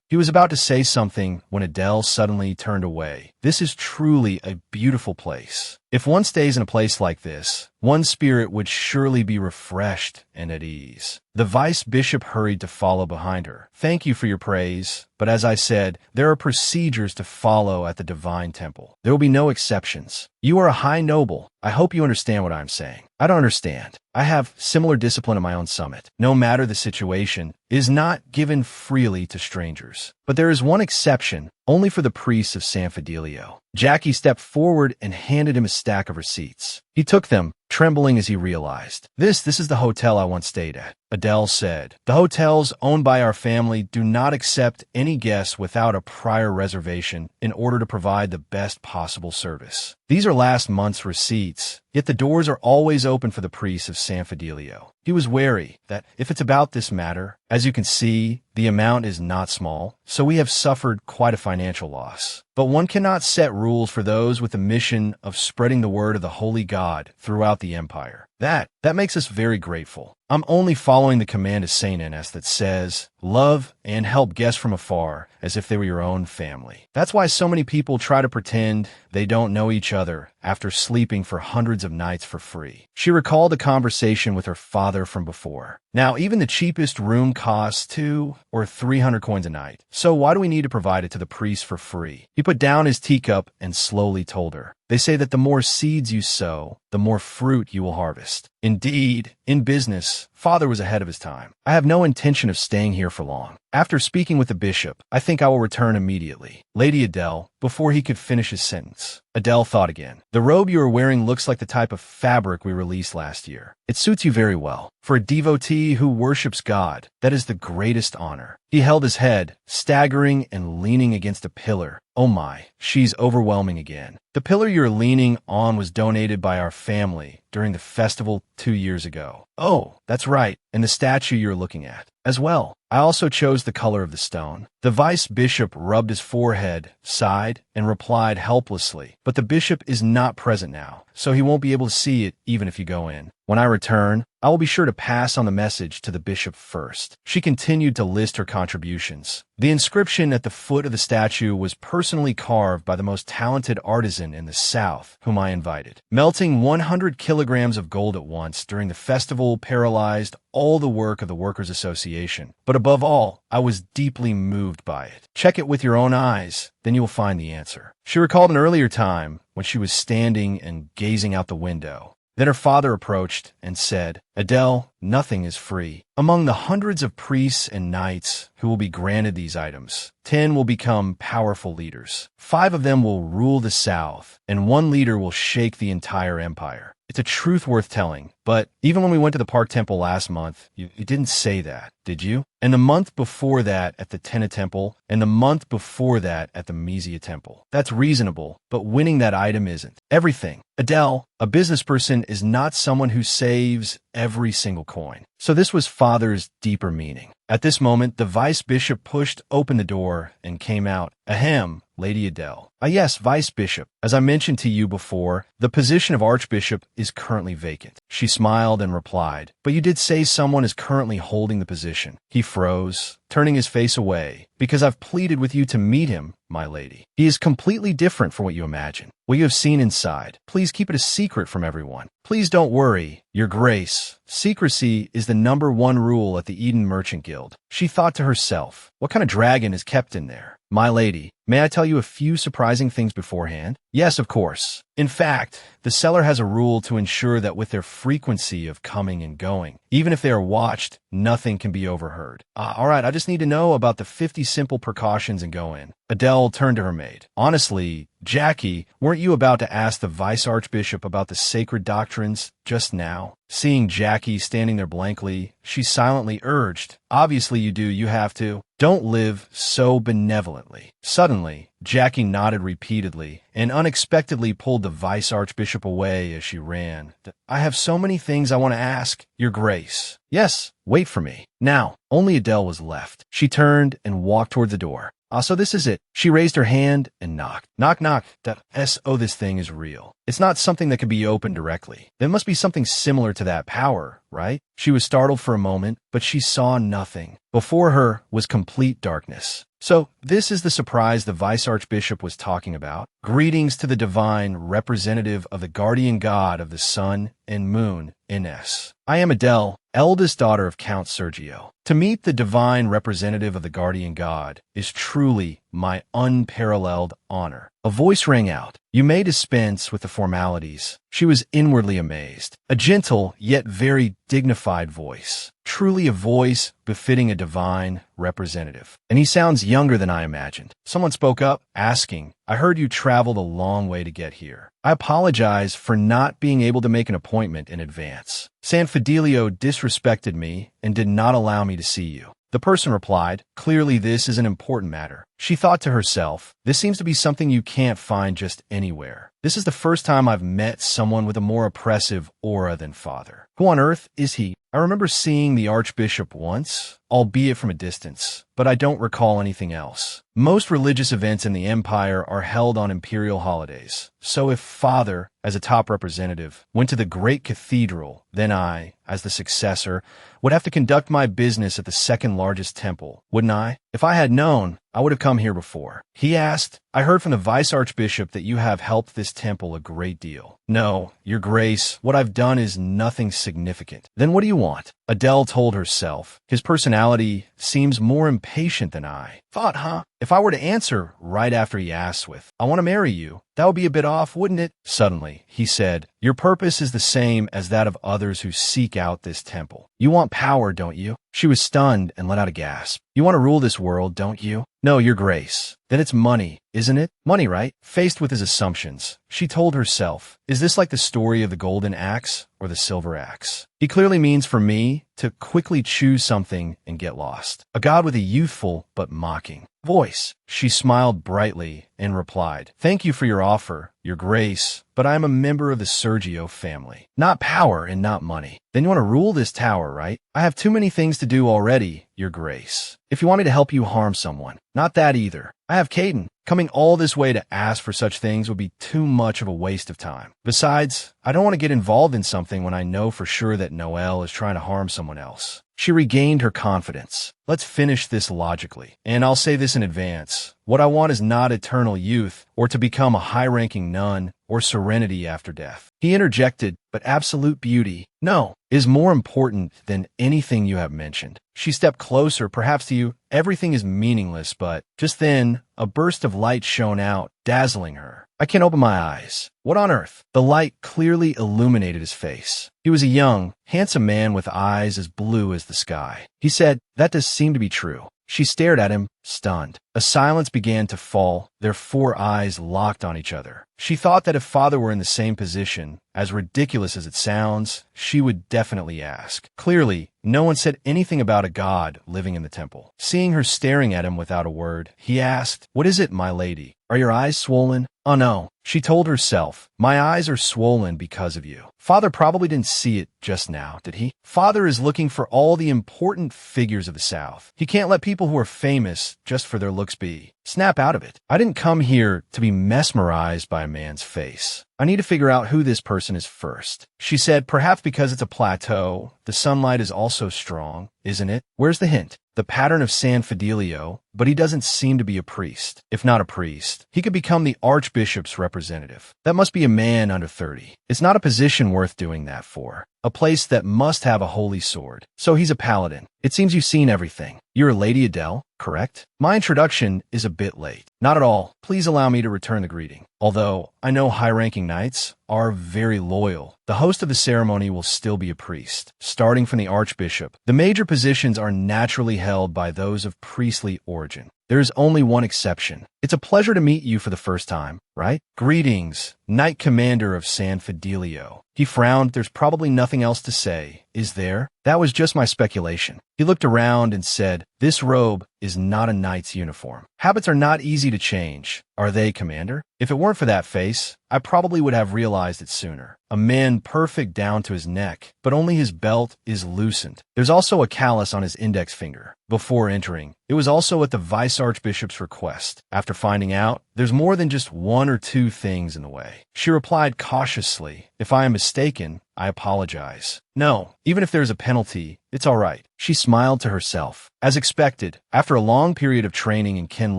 He was about to say something when Adele suddenly turned away. This is truly a beautiful place. If one stays in a place like this, one's spirit would surely be refreshed and at ease. The vice bishop hurried to follow behind her. Thank you for your praise, but as I said, there are procedures to follow at the divine temple. There will be no exceptions. You are a high noble. I hope you understand what I'm saying. I don't understand. I have similar discipline at my own summit. No matter the situation, is not given freely to strangers. But there is one exception, only for the priests of San Fidelio. Jackie stepped forward and handed him a stack of receipts. He took them, trembling as he realized. This is the hotel I once stayed at. Adele said, the hotels owned by our family do not accept any guests without a prior reservation in order to provide the best possible service. These are last month's receipts, yet the doors are always open for the priests of San Fidelio. He was wary that if it's about this matter, as you can see, the amount is not small, so we have suffered quite a financial loss. But one cannot set rules for those with the mission of spreading the word of the Holy God throughout the empire. That makes us very grateful. I'm only following the command of Saint Ines that says, love and help guests from afar as if they were your own family. That's why so many people try to pretend they don't know each other after sleeping for hundreds of nights for free. She recalled a conversation with her father from before. Now, even the cheapest room costs 200 or 300 coins a night. So why do we need to provide it to the priest for free? He put down his teacup and slowly told her. They say that the more seeds you sow, the more fruit you will harvest. Indeed, in business, father was ahead of his time. I have no intention of staying here for long. After speaking with the bishop, I think I will return immediately. Lady Adele, before he could finish his sentence. Adele thought again. The robe you are wearing looks like the type of fabric we released last year. It suits you very well. For a devotee who worships God, that is the greatest honor. He held his head, staggering and leaning against a pillar. Oh my, she's overwhelming again. The pillar you're leaning on was donated by our family during the festival 2 years ago. Oh, that's right, and the statue you're looking at as well. I also chose the color of the stone. The vice bishop rubbed his forehead, sighed, and replied helplessly, but the bishop is not present now, so he won't be able to see it even if you go in. When I return, I will be sure to pass on the message to the bishop first. She continued to list her contributions. The inscription at the foot of the statue was personally carved by the most talented artisan in the South, whom I invited. Melting 100 kilograms of gold at once during the festival paralyzed all the work of the Workers' Association. But above all, I was deeply moved by it. Check it with your own eyes, then you will find the answer. She recalled an earlier time when she was standing and gazing out the window. Then her father approached and said, Adele, nothing is free. Among the hundreds of priests and knights who will be granted these items, 10 will become powerful leaders. 5 of them will rule the South, and 1 leader will shake the entire empire. It's a truth worth telling, but even when we went to the Park Temple last month, you didn't say that, did you? And the month before that at the Tena Temple, and the month before that at the Mysia Temple. That's reasonable, but winning that item isn't. Everything. Adele, a business person, is not someone who saves every single coin. So this was father's deeper meaning. At this moment, the vice bishop pushed open the door and came out. Ahem, Lady Adele. Ah yes, Vice Bishop. As I mentioned to you before, the position of Archbishop is currently vacant. She smiled and replied, but you did say someone is currently holding the position. He froze, turning his face away, because I've pleaded with you to meet him, my lady. He is completely different from what you imagine. What you have seen inside, please keep it a secret from everyone. Please don't worry, Your Grace. Secrecy is the #1 rule at the Eden Merchant Guild. She thought to herself, what kind of dragon is kept in there? My lady, may I tell you a few surprising things beforehand? Yes, of course. In fact, the seller has a rule to ensure that with their frequency of coming and going, even if they are watched, nothing can be overheard. All right, I just need to know about the 50 simple precautions and go in. Adele turned to her maid. Honestly, Jackie, weren't you about to ask the Vice Archbishop about the sacred doctrines just now? Seeing Jackie standing there blankly, she silently urged, obviously you do, you have to. Don't live so benevolently. Suddenly, Jackie nodded repeatedly and unexpectedly pulled the Vice Archbishop away as she ran. I have so many things I want to ask, Your Grace. Yes, wait for me. Now, only Adele was left. She turned and walked toward the door. So this is it. She raised her hand and knocked. Knock, knock. This thing is real. It's not something that can be opened directly. There must be something similar to that power, right? She was startled for a moment, but she saw nothing. Before her was complete darkness. So, this is the surprise the Vice Archbishop was talking about. Greetings to the divine representative of the guardian god of the sun and moon, Ines. I am Adele, eldest daughter of Count Sergio. To meet the divine representative of the guardian god is truly my unparalleled honor. A voice rang out. You may dispense with the formalities. She was inwardly amazed. A gentle, yet very dignified voice. Truly a voice befitting a divine representative. And he sounds younger than I imagined. Someone spoke up, asking, I heard you traveled a long way to get here. I apologize for not being able to make an appointment in advance. San Fidelio disrespected me and did not allow me to see you. The person replied, clearly this is an important matter. She thought to herself, this seems to be something you can't find just anywhere. This is the first time I've met someone with a more oppressive aura than Father. Who on earth is he? I remember seeing the Archbishop once, albeit from a distance, but I don't recall anything else. Most religious events in the Empire are held on imperial holidays, so if Father, as a top representative, went to the great cathedral, then I, as the successor, would have to conduct my business at the second largest temple, wouldn't I? If I had known, I would have come here before. He asked, I heard from the Vice Archbishop that you have helped this temple a great deal. No, Your Grace, what I've done is nothing significant. Then what do you want? Adele told herself. His personality seems more impatient than I. Thought, huh? If I were to answer right after he asks with, I want to marry you, that would be a bit off, wouldn't it? Suddenly, he said, your purpose is the same as that of others who seek out this temple. You want power, don't you? She was stunned and let out a gasp. You want to rule this world, don't you? No, Your Grace. Then it's money, isn't it? Money, right? Faced with his assumptions, she told herself, is this like the story of the golden axe or the silver axe? He clearly means for me to quickly choose something and get lost. A god with a youthful but mocking voice. She smiled brightly and replied, thank you for your offer, Your Grace, but I am a member of the Sergio family. Not power and not money. Then you want to rule this tower, right? I have too many things to do already, Your Grace. If you want me to help you harm someone, not that either. I have Caden. Coming all this way to ask for such things would be too much of a waste of time. Besides, I don't want to get involved in something when I know for sure that Noelle is trying to harm someone else. She regained her confidence. Let's finish this logically. And I'll say this in advance. What I want is not eternal youth, or to become a high-ranking nun, or serenity after death. He interjected, but absolute beauty, no, is more important than anything you have mentioned. She stepped closer, perhaps to you. Everything is meaningless, but just then, a burst of light shone out, dazzling her. I can't open my eyes. What on earth? The light clearly illuminated his face. He was a young, handsome man with eyes as blue as the sky. He said, that does seem to be true. She stared at him, stunned. A silence began to fall, their 4 eyes locked on each other. She thought that if Father were in the same position, as ridiculous as it sounds, she would definitely ask. Clearly, no one said anything about a god living in the temple. Seeing her staring at him without a word, he asked, what is it, my lady? Are your eyes swollen? Oh no, she told herself, my eyes are swollen because of you. Father probably didn't see it just now, did he? Father is looking for all the important figures of the South. He can't let people who are famous just for their looks be. Snap out of it. I didn't come here to be mesmerized by a man's face. I need to figure out who this person is first. She said, perhaps because it's a plateau, the sunlight is also strong, isn't it? Where's the hint? The pattern of San Fidelio, but he doesn't seem to be a priest. If not a priest, he could become the archbishop's representative. That must be a man under 30. It's not a position worth doing that for. A place that must have a holy sword. So he's a paladin. It seems you've seen everything. You're Lady Adele, correct? My introduction is a bit late. Not at all. Please allow me to return the greeting. Although I know high-ranking knights are very loyal, the host of the ceremony will still be a priest. Starting from the archbishop, the major positions are naturally held by those of priestly origin. There is only one exception. It's a pleasure to meet you for the first time, right? Greetings, Knight Commander of San Fidelio. He frowned. There's probably nothing else to say, is there? That was just my speculation. He looked around and said, this robe is not a knight's uniform. Habits are not easy to change, are they, Commander? If it weren't for that face, I probably would have realized it sooner. A man perfect down to his neck, but only his belt is loosened. There's also a callus on his index finger. Before entering, it was also at the Vice-Archbishop's request. After finding out, there's more than just one or two things in the way. She replied cautiously, if I am mistaken, I apologize. No, even if there's a penalty, it's all right. She smiled to herself. As expected, after a long period of training in Ken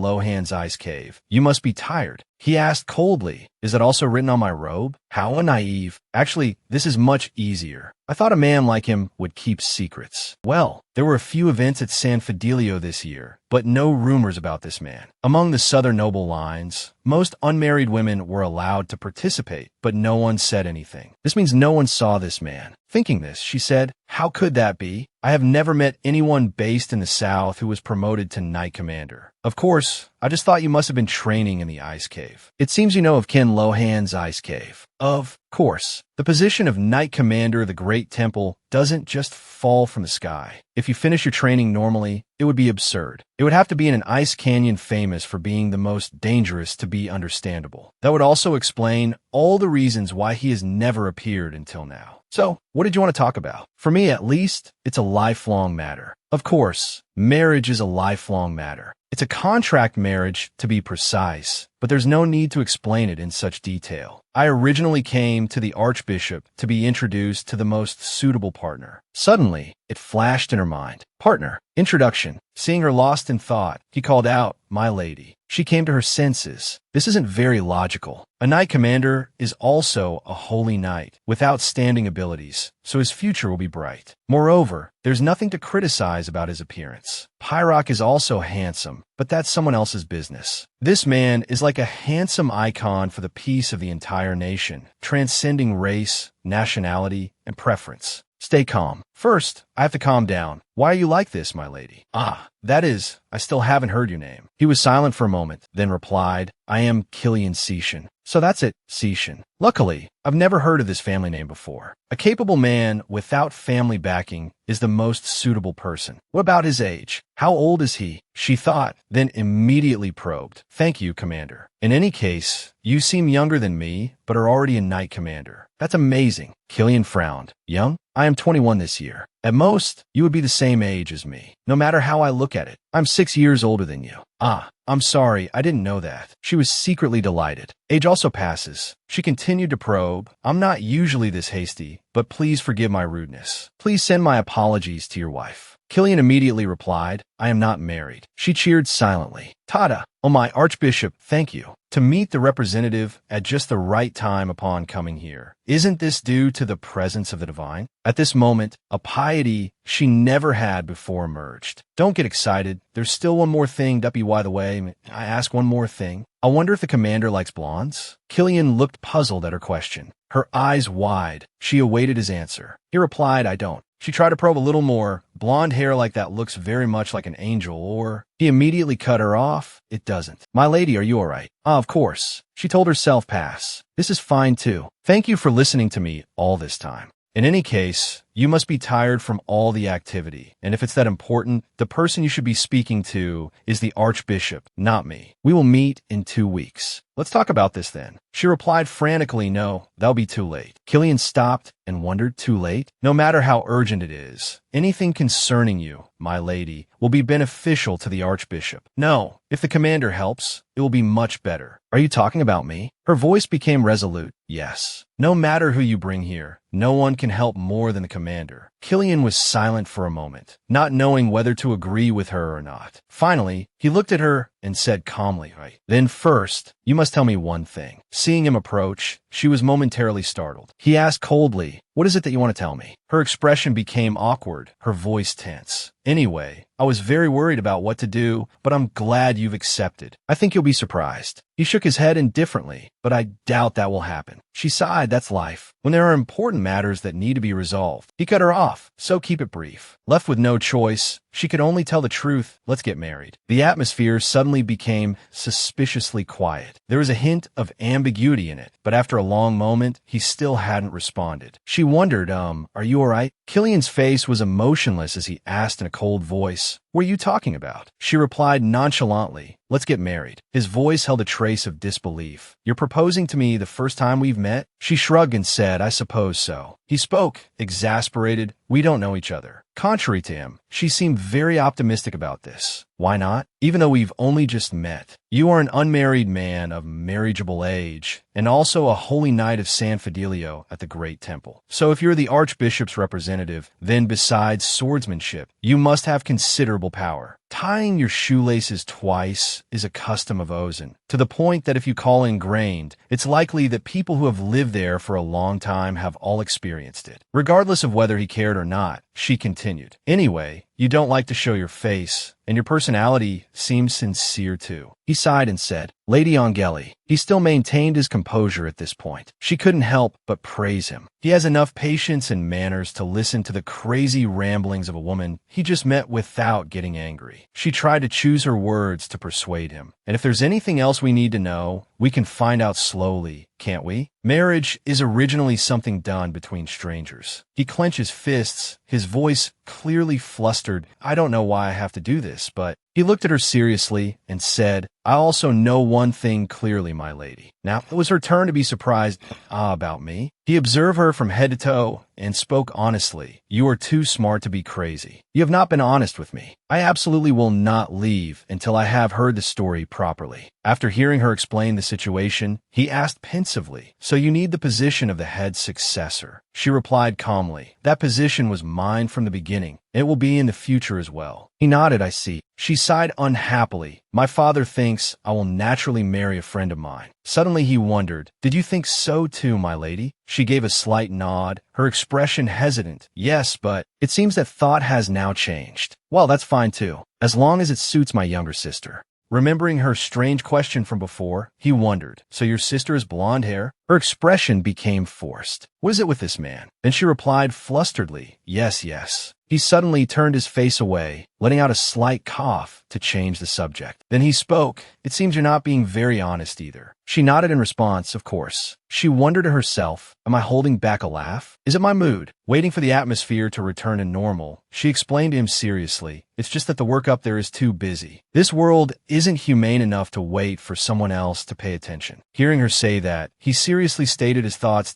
Lohan's ice cave, you must be tired. He asked coldly, is that also written on my robe? How naive. Actually, this is much easier. I thought a man like him would keep secrets. Well, there were a few events at San Fidelio this year, but no rumors about this man. Among the southern noble lines, most unmarried women were allowed to participate, but no one said anything. This means no one saw this man. Thinking this, she said, how could that be? I have never met anyone based in the South who was promoted to Knight Commander. Of course, I just thought you must have been training in the ice cave. It seems you know of Ken Lohan's ice cave. Of course. The position of Knight Commander of the Great Temple doesn't just fall from the sky. If you finish your training normally, it would be absurd. It would have to be in an ice canyon famous for being the most dangerous to be understandable. That would also explain all the reasons why he has never appeared until now. So, what did you want to talk about? For me, at least, it's a lifelong matter. Of course, marriage is a lifelong matter. It's a contract marriage, to be precise, but there's no need to explain it in such detail. I originally came to the Archbishop to be introduced to the most suitable partner. Suddenly, it flashed in her mind. Partner. Introduction. Seeing her lost in thought, he called out, my lady. She came to her senses. This isn't very logical. A Knight Commander is also a holy knight with outstanding abilities, so his future will be bright. Moreover, there's nothing to criticize about his appearance. Pyrock is also handsome, but that's someone else's business. This man is like a handsome icon for the peace of the entire nation, transcending race, nationality, and preference. Stay calm. First, I have to calm down. Why are you like this, my lady? Ah, that is, I still haven't heard your name. He was silent for a moment, then replied, I am Killian Seishan. So that's it, Seishan. Luckily, I've never heard of this family name before. A capable man without family backing is the most suitable person. What about his age? How old is he? She thought, then immediately probed. Thank you, Commander. In any case, you seem younger than me, but are already a Knight Commander. That's amazing. Killian frowned. Young? I am 21 this year. At most, you would be the same age as me. No matter how I look at it, I'm 6 years older than you. Ah, I'm sorry, I didn't know that. She was secretly delighted. Age also passes. She continued to probe. I'm not usually this hasty, but please forgive my rudeness. Please send my apologies to your wife. Killian immediately replied, I am not married. She cheered silently. Tada! Oh, my Archbishop, thank you. To meet the representative at just the right time upon coming here. Isn't this due to the presence of the divine? At this moment, a piety she never had before emerged. Don't get excited. There's still one more thing. By the way, I ask one more thing. I wonder if the commander likes blondes? Killian looked puzzled at her question. Her eyes wide. She awaited his answer. He replied, I don't. She tried to probe a little more. Blonde hair like that looks very much like an angel, or... He immediately cut her off. It doesn't. My lady, are you all right? Ah, of course. She told herself pass. This is fine too. Thank you for listening to me all this time. In any case, You must be tired from all the activity, and if it's that important, the person you should be speaking to is the Archbishop, not me. We will meet in 2 weeks. Let's talk about this then. She replied frantically, no, that'll be too late. Killian stopped and wondered, too late? No matter how urgent it is, anything concerning you, my lady, will be beneficial to the Archbishop. No, if the commander helps, it will be much better. Are you talking about me? Her voice became resolute. Yes. No matter who you bring here, no one can help more than the commander. Killian was silent for a moment, not knowing whether to agree with her or not. Finally, he looked at her and said calmly, right, then first, you must tell me one thing. Seeing him approach, she was momentarily startled. He asked coldly, what is it that you want to tell me? Her expression became awkward, her voice tense. Anyway, I was very worried about what to do, but I'm glad you've accepted. I think you'll be surprised. He shook his head indifferently, but I doubt that will happen. She sighed, that's life. When there are important matters that need to be resolved. He cut her off, so keep it brief. Left with no choice, she could only tell the truth. Let's get married. The atmosphere suddenly became suspiciously quiet. There was a hint of ambiguity in it, but after a long moment, he still hadn't responded. She wondered, are you all right? Killian's face was emotionless as he asked in a cold voice, what are you talking about? She replied nonchalantly, let's get married. His voice held a trace of disbelief. You're proposing to me the first time we've met? She shrugged and said, I suppose so. He spoke, exasperated, we don't know each other. Contrary to him, she seemed very optimistic about this. Why not? Even though we've only just met. You are an unmarried man of marriageable age, and also a holy knight of San Fidelio at the Great Temple. So if you're the Archbishop's representative, then besides swordsmanship, you must have considerable power. Tying your shoelaces twice is a custom of Ozen, to the point that if you call ingrained, it's likely that people who have lived there for a long time have all experienced it. Regardless of whether he cared or not, she continued. Anyway, you don't like to show your face, and your personality seems sincere too. He sighed and said, Lady Angeli. He still maintained his composure at this point. She couldn't help but praise him. He has enough patience and manners to listen to the crazy ramblings of a woman he just met without getting angry. She tried to choose her words to persuade him. And if there's anything else we need to know, we can find out slowly, can't we? Marriage is originally something done between strangers. He clenched his fists, his voice clearly flustered. I don't know why I have to do this, but he looked at her seriously and said, I also know one thing clearly, my lady. Now, it was her turn to be surprised about me. He observed her from head to toe and spoke honestly. You are too smart to be crazy. You have not been honest with me. I absolutely will not leave until I have heard the story properly. After hearing her explain the situation, he asked pensively, so you need the position of the head successor? She replied calmly, that position was mine from the beginning. It will be in the future as well. He nodded, I see. She sighed unhappily. My father thinks I will naturally marry a friend of mine. Suddenly he wondered, did you think so too, my lady? She gave a slight nod, her expression hesitant. Yes, but it seems that thought has now changed. Well, that's fine too, as long as it suits my younger sister. Remembering her strange question from before, he wondered, so your sister has blonde hair? Her expression became forced. What is it with this man? Then she replied flusteredly, yes, yes. He suddenly turned his face away, letting out a slight cough to change the subject. Then he spoke. It seems you're not being very honest either. She nodded in response, of course. She wondered to herself, am I holding back a laugh? Is it my mood? Waiting for the atmosphere to return to normal, she explained to him seriously, it's just that the work up there is too busy. This world isn't humane enough to wait for someone else to pay attention. Hearing her say that, he seriously stated his thoughts.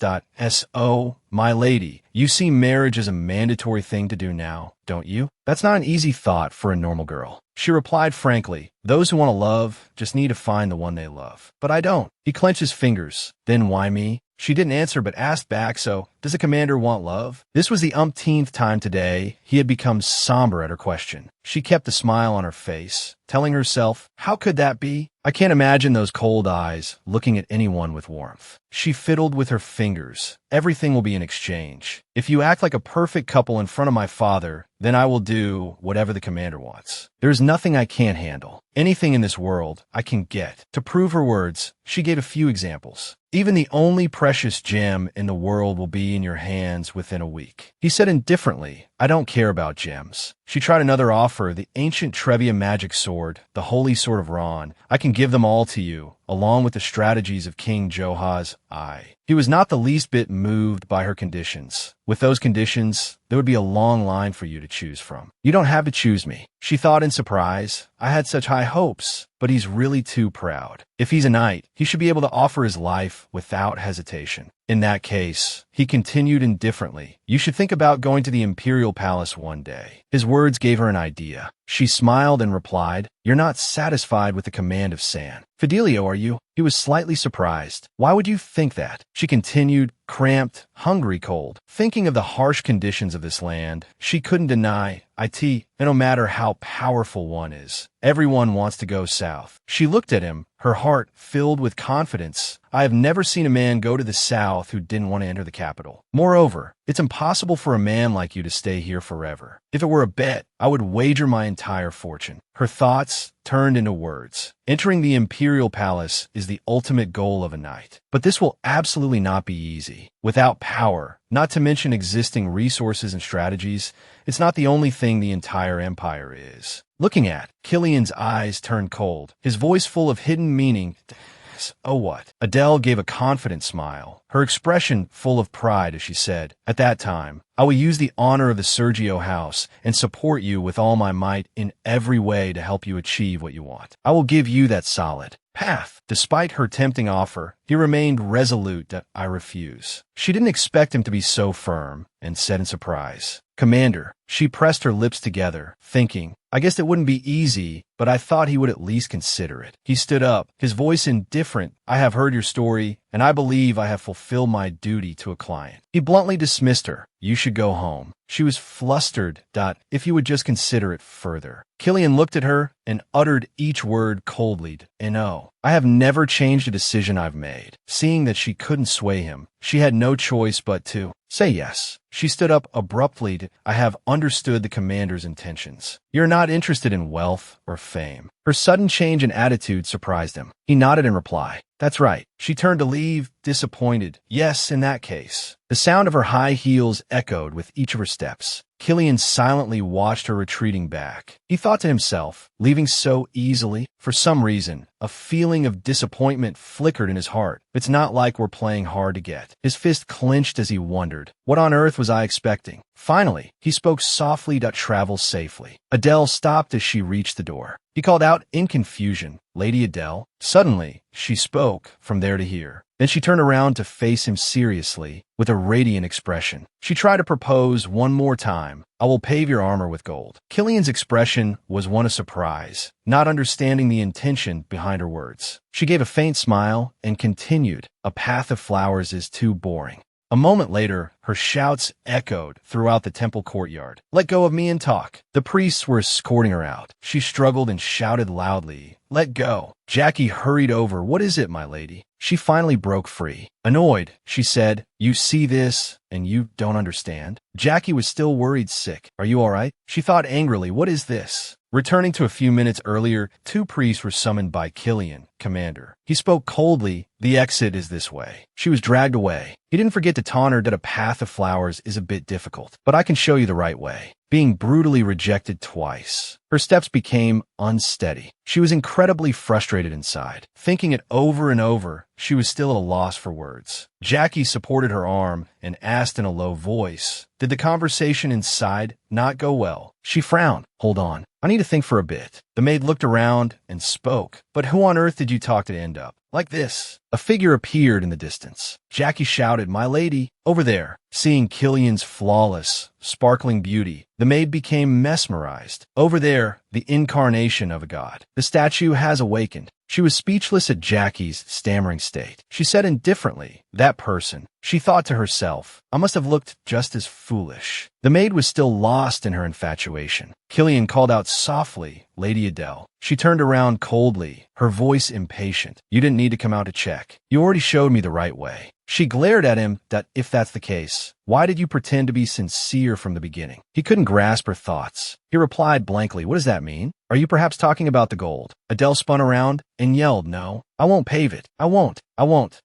So, my lady, you see marriage as a mandatory thing to do now, don't you? That's not an easy thought for a normal girl. She replied frankly, those who want to love just need to find the one they love. But I don't. He clenched his fingers. Then why me? She didn't answer but asked back, so, does the commander want love? This was the umpteenth time today he had become somber at her question. She kept a smile on her face, telling herself, how could that be? I can't imagine those cold eyes looking at anyone with warmth. She fiddled with her fingers. Everything will be in exchange. If you act like a perfect couple in front of my father, then I will do whatever the commander wants. There's nothing I can't handle. Anything in this world I can get. To prove her words, she gave a few examples. Even the only precious gem in the world will be in your hands within a week. He said indifferently, I don't care about gems. She tried another offer, the ancient Trevia magic sword, the holy sword of Ron. I can give them all to you, along with the strategies of King Johaz I. He was not the least bit moved by her conditions. With those conditions, there would be a long line for you to choose from. You don't have to choose me, she thought in surprise. I had such high hopes, but he's really too proud. If he's a knight, he should be able to offer his life without hesitation. In that case, he continued indifferently, you should think about going to the imperial palace one day. His words gave her an idea. She smiled and replied, you're not satisfied with the command of San Fidelio, are you? He was slightly surprised. Why would you think that? She continued, cramped, hungry, cold. Thinking of the harsh conditions of this land, she couldn't deny and no matter how powerful one is, everyone wants to go south. She looked at him, her heart filled with confidence. I have never seen a man go to the south who didn't want to enter the capital. Moreover, it's impossible for a man like you to stay here forever. If it were a bet, I would wager my entire fortune. Her thoughts turned into words. Entering the imperial palace is the ultimate goal of a knight. But this will absolutely not be easy. Without power, not to mention existing resources and strategies, it's not the only thing the entire empire is. Looking at, Killian's eyes turned cold, his voice full of hidden meaning. Oh, what? Adele gave a confident smile, her expression full of pride as she said, at that time, I will use the honor of the Sergio house and support you with all my might in every way to help you achieve what you want. I will give you that solid path. Despite her tempting offer, he remained resolute that I refuse. She didn't expect him to be so firm and said in surprise, Commander. She pressed her lips together, thinking, I guess it wouldn't be easy, but I thought he would at least consider it. He stood up, his voice indifferent. I have heard your story, and I believe I have fulfilled my duty to a client. He bluntly dismissed her. You should go home. She was flustered. If you would just consider it further. Killian looked at her and uttered each word coldly. No, I have never changed a decision I've made. Seeing that she couldn't sway him, she had no choice but to say yes. She stood up abruptly. I have understood the commander's intentions. You're not interested in wealth or fame. Her sudden change in attitude surprised him. He nodded in reply. That's right. She turned to leave, disappointed. Yes, in that case. The sound of her high heels echoed with each of her steps. Killian silently watched her retreating back. He thought to himself, leaving so easily? For some reason, a feeling of disappointment flickered in his heart. It's not like we're playing hard to get. His fist clenched as he wondered, what on earth was I expecting? Finally, he spoke softly to travel safely. Adele stopped as she reached the door. He called out in confusion, Lady Adele. Suddenly, she spoke from there to here. Then she turned around to face him seriously, with a radiant expression. She tried to propose one more time. I will pave your armor with gold. Killian's expression was one of surprise, not understanding the intention behind her words. She gave a faint smile and continued, a path of flowers is too boring. A moment later, her shouts echoed throughout the temple courtyard. Let go of me and talk. The priests were escorting her out. She struggled and shouted loudly, let go. Jackie hurried over. What is it, my lady? She finally broke free. Annoyed, she said, you see this, and you don't understand? Jackie was still worried sick. Are you all right? She thought angrily, what is this? Returning to a few minutes earlier, 2 priests were summoned by Killian, Commander. He spoke coldly, the exit is this way. She was dragged away. He didn't forget to taunt her that a path of flowers is a bit difficult, but I can show you the right way. Being brutally rejected twice. Her steps became unsteady. She was incredibly frustrated inside. Thinking it over and over, she was still at a loss for words. Jackie supported her arm and asked in a low voice, did the conversation inside not go well? She frowned. Hold on. I need to think for a bit. The maid looked around and spoke. But who on earth did you talk to end up? Like this. A figure appeared in the distance. Jackie shouted, my lady, over there. Seeing Killian's flawless, sparkling beauty, the maid became mesmerized. Over there, the incarnation of a god. The statue has awakened. She was speechless at Jackie's stammering state. She said indifferently, that person. She thought to herself, I must have looked just as foolish. The maid was still lost in her infatuation. Killian called out softly, Lady Adele. She turned around coldly, her voice impatient. You didn't need to come out to check. You already showed me the right way. She glared at him that if that's the case, why did you pretend to be sincere from the beginning? He couldn't grasp her thoughts. He replied blankly, what does that mean? Are you perhaps talking about the gold? Adele spun around and yelled, no, I won't pave it. I won't.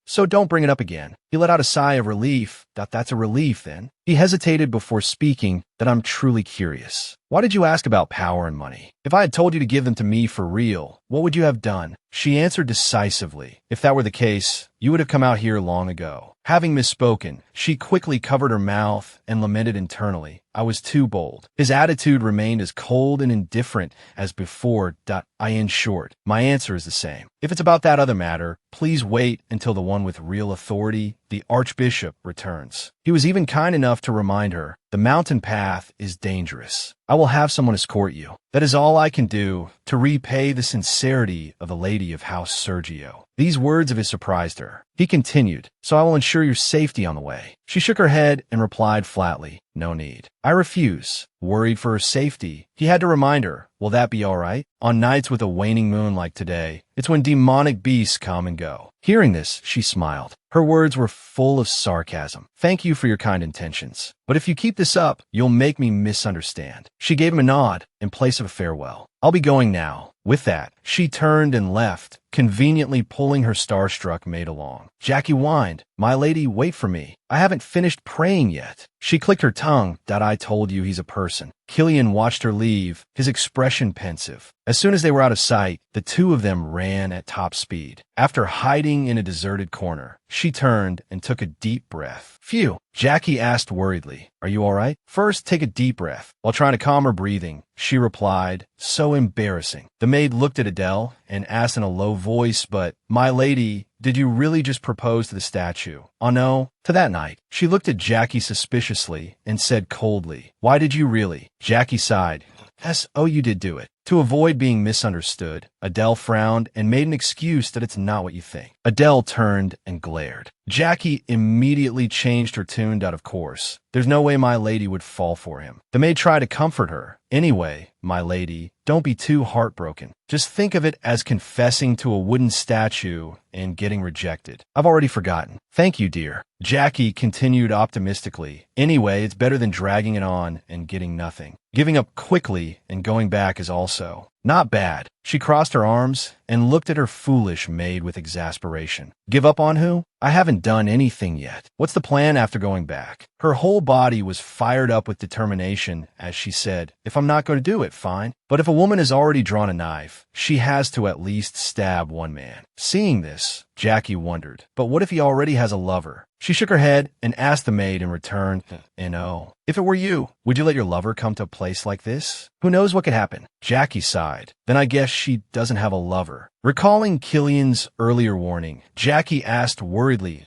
So don't bring it up again. He let out a sigh of relief. That's a relief then. He hesitated before speaking. That I'm truly curious. Why did you ask about power and money? If I had told you to give them to me for real, what would you have done? She answered decisively. If that were the case, you would have come out here long ago. Having misspoken, she quickly covered her mouth and lamented internally. I was too bold. His attitude remained as cold and indifferent as before. In short, my answer is the same. If it's about that other matter, please wait until the one with real authority, the Archbishop, returns. He was even kind enough to remind her, the mountain path is dangerous. I will have someone escort you. That is all I can do to repay the sincerity of the lady of House Sergio. These words of his surprised her. He continued, so I will ensure your safety on the way. She shook her head and replied flatly, no need. I refuse. Worried for her safety, he had to remind her, will that be all right? On nights with a waning moon like today, it's when demonic beasts come and go. Hearing this, she smiled. Her words were full of sarcasm. Thank you for your kind intentions. But if you keep this up, you'll make me misunderstand. She gave him a nod in place of a farewell. I'll be going now. With that, she turned and left, conveniently pulling her starstruck maid along. Jackie whined, my lady, wait for me. I haven't finished praying yet. She clicked her tongue. That I told you he's a person. Killian watched her leave, his expression pensive. As soon as they were out of sight, the two of them ran at top speed. After hiding in a deserted corner, she turned and took a deep breath. Phew, Jackie asked worriedly, are you all right? First, take a deep breath. While trying to calm her breathing, she replied, so embarrassing. The maid looked at Adele and asked in a low voice, but, my lady, did you really just propose to the statue? Oh no, to that night. She looked at Jackie suspiciously and said coldly, why did you really? Jackie sighed. Yes, oh, you did do it. To avoid being misunderstood, Adele frowned and made an excuse that it's not what you think. Adele turned and glared. Jackie immediately changed her tune. Of course, there's no way my lady would fall for him. The maid tried to comfort her. Anyway, my lady, don't be too heartbroken. Just think of it as confessing to a wooden statue and getting rejected. I've already forgotten. Thank you, dear. Jackie continued optimistically. Anyway, it's better than dragging it on and getting nothing. Giving up quickly and going back is also not bad. She crossed her arms and looked at her foolish maid with exasperation. Give up on who? I haven't done anything yet. What's the plan after going back? Her whole body was fired up with determination as she said, if I'm not going to do it, fine. But if a woman has already drawn a knife, she has to at least stab one man. Seeing this, Jackie wondered, but what if he already has a lover? She shook her head and asked the maid in return, N.O. If it were you, would you let your lover come to a place like this? Who knows what could happen? Jackie sighed. Then I guess she doesn't have a lover. Recalling Killian's earlier warning, Jackie asked worriedly,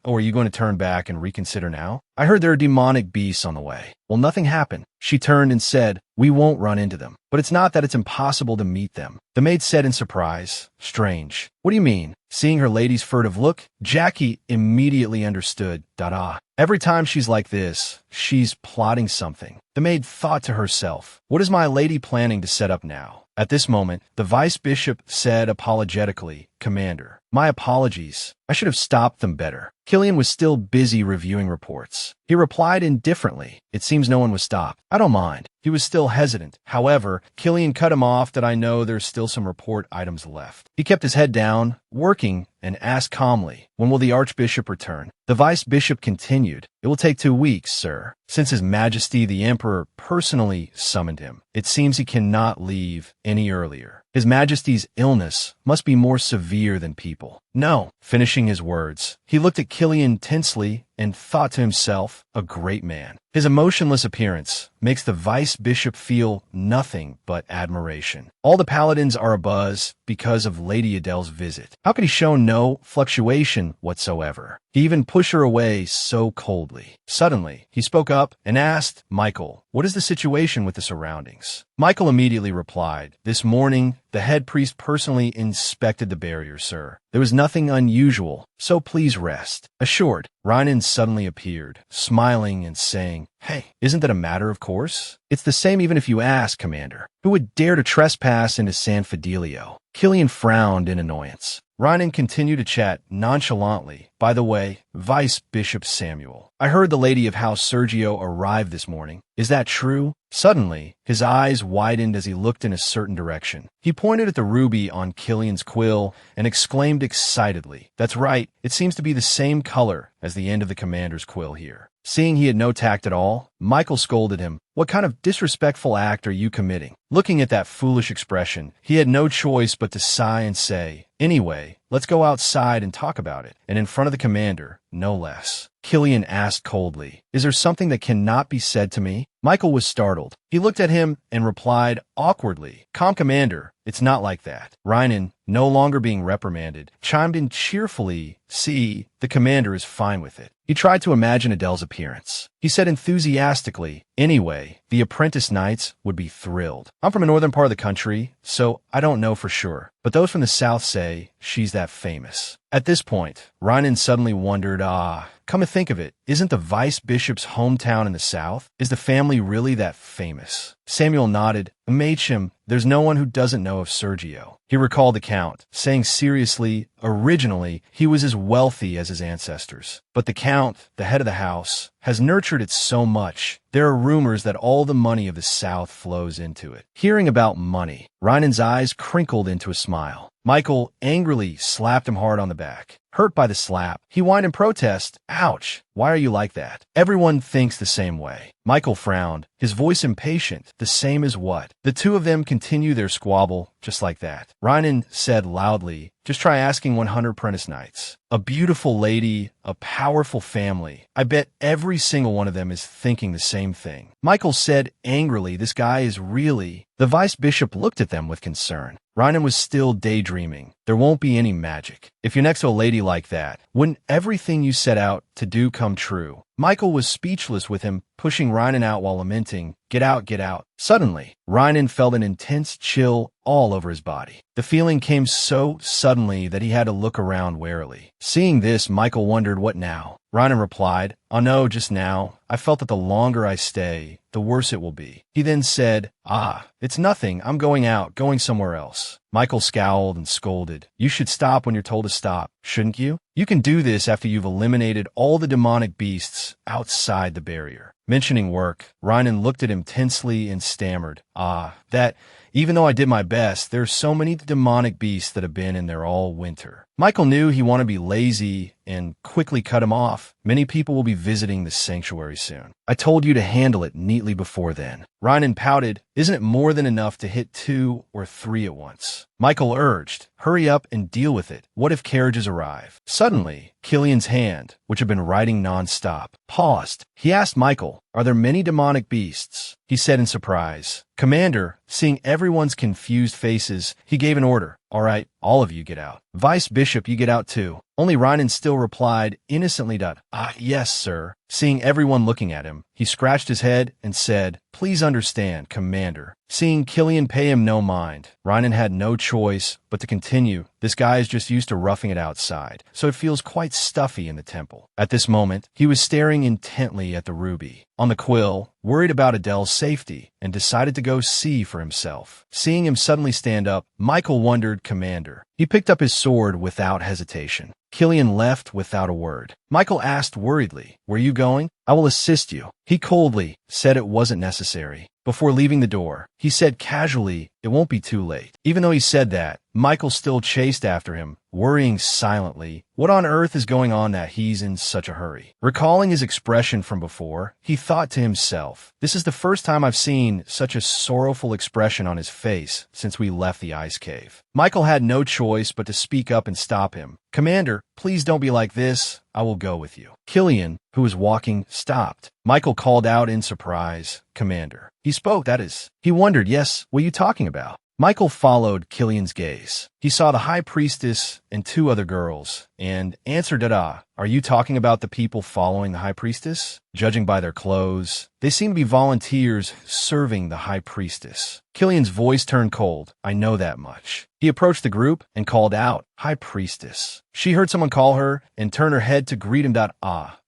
"Oh, are you going to turn back and reconsider now? I heard there are demonic beasts on the way." Well, nothing happened. She turned and said, "We won't run into them. But it's not that it's impossible to meet them." The maid said in surprise, "Strange. What do you mean?" Seeing her lady's furtive look, Jackie immediately understood. Every time she's like this, she's plotting something. The maid thought to herself, what is my lady planning to set up now? At this moment, the vice bishop said apologetically, "Commander, my apologies. I should have stopped them better." Killian was still busy reviewing reports. He replied indifferently, "It seems no one was stopped. I don't mind." He was still hesitant. However, Killian cut him off that I know there's still some report items left. He kept his head down, working, and asked calmly, "When will the Archbishop return?" The Vice Bishop continued, "It will take 2 weeks, sir, since His Majesty the Emperor personally summoned him. It seems he cannot leave any earlier. His Majesty's illness must be more severe than people." No. Finishing his words, he looked at Killian tensely and thought to himself, a great man. His emotionless appearance makes the vice bishop feel nothing but admiration. All the paladins are abuzz because of Lady Adele's visit. How could he show no fluctuation whatsoever? He even pushed her away so coldly. Suddenly, he spoke up and asked, "Michael, what is the situation with the surroundings?" Michael immediately replied, "This morning, the head priest personally inspected the barrier, sir. There was nothing unusual, so please rest." Assured, Rynan suddenly appeared, smiling and saying, "Hey, isn't that a matter of course? It's the same even if you ask, Commander. Who would dare to trespass into San Fidelio?" Killian frowned in annoyance. Rynan continued to chat nonchalantly. By the way, Vice Bishop Samuel, I heard the lady of House Sergio arrived this morning. Is that true? Suddenly, his eyes widened as he looked in a certain direction. He pointed at the ruby on Killian's quill and exclaimed excitedly, "That's right, it seems to be the same color as the end of the commander's quill here." Seeing he had no tact at all, Michael scolded him. "What kind of disrespectful act are you committing?" Looking at that foolish expression, he had no choice but to sigh and say, "Anyway, let's go outside and talk about it, and in front of the commander, no less." Killian asked coldly, "Is there something that cannot be said to me?" Michael was startled. He looked at him and replied awkwardly, Commander, it's not like that." Rynan, no longer being reprimanded, chimed in cheerfully, "See, the commander is fine with it." He tried to imagine Adele's appearance. He said enthusiastically, "Anyway, the apprentice knights would be thrilled. I'm from a northern part of the country, so I don't know for sure, but those from the south say she's that famous." At this point, Rynan suddenly wondered, come to think of it, isn't the vice bishop's hometown in the south? Is the family really that famous? Samuel nodded. "Machem, there's no one who doesn't know of Sergio." He recalled the count, saying seriously, originally, he was as wealthy as his ancestors. But the count, the head of the house, has nurtured it so much. There are rumors that all the money of the south flows into it. Hearing about money, Rynan's eyes crinkled into a smile. Michael angrily slapped him hard on the back. Hurt by the slap, he whined in protest, "Ouch, why are you like that? Everyone thinks the same way." Michael frowned, his voice impatient. "The same as what?" The two of them continue their squabble just like that. Rynan said loudly, "Just try asking 100 apprentice knights. A beautiful lady, a powerful family. I bet every single one of them is thinking the same thing." Michael said angrily, "This guy is really..." The vice bishop looked at them with concern. Rynan was still daydreaming. There won't be any magic. If you're next to a lady like that, wouldn't everything you set out to do come true? Michael was speechless with him, pushing Rynan out while lamenting, "Get out, get out." Suddenly, Rynan felt an intense chill all over his body. The feeling came so suddenly that he had to look around warily. Seeing this, Michael wondered, "What now?" Rynan replied, "Oh no, just now. I felt that the longer I stay, the worse it will be." He then said, "It's nothing. I'm going out, going somewhere else." Michael scowled and scolded. "You should stop when you're told to stop, shouldn't you? You can do this after you've eliminated all the demonic beasts outside the barrier." Mentioning work, Rynan looked at him tensely and stammered, that, even though I did my best, there are so many demonic beasts that have been in there all winter." Michael knew he wanted to be lazy and quickly cut him off. "Many people will be visiting the sanctuary soon. I told you to handle it neatly before then." Rynan pouted, "Isn't it more than enough to hit 2 or 3 at once?" Michael urged, "Hurry up and deal with it. What if carriages arrive?" Suddenly, Killian's hand, which had been writing non-stop, paused. He asked Michael, "Are there many demonic beasts?" He said in surprise. "Commander," seeing everyone's confused faces, he gave an order. "All right, all of you get out. Vice Bishop, you get out too." Only Rynan still replied innocently, "Yes, sir." Seeing everyone looking at him, he scratched his head and said, "Please understand, Commander." Seeing Killian pay him no mind, Rynan had no choice but to continue. This guy is just used to roughing it outside, so it feels quite stuffy in the temple. At this moment, he was staring intently at the ruby on the quill, worried about Adele's safety, and decided to go see for himself. Seeing him suddenly stand up, Michael wondered, "Commander." He picked up his sword without hesitation. Killian left without a word. Michael asked worriedly, "Where are you going?" "I will assist you." He coldly said it wasn't necessary. Before leaving the door, he said casually, "It won't be too late." Even though he said that, Michael still chased after him, worrying silently. What on earth is going on that he's in such a hurry? Recalling his expression from before, he thought to himself, "This is the first time I've seen such a sorrowful expression on his face since we left the ice cave." Michael had no choice but to speak up and stop him. "Commander, please don't be like this. I will go with you." Killian, who was walking, stopped. Michael called out in surprise, "Commander." He spoke, that is. He wondered, "Yes, what are you talking about?" Michael followed Killian's gaze. He saw the high priestess and 2 other girls, and answered, "Are you talking about the people following the high priestess? Judging by their clothes, they seem to be volunteers serving the high priestess." Killian's voice turned cold. "I know that much." He approached the group and called out, "High priestess." She heard someone call her and turned her head to greet him.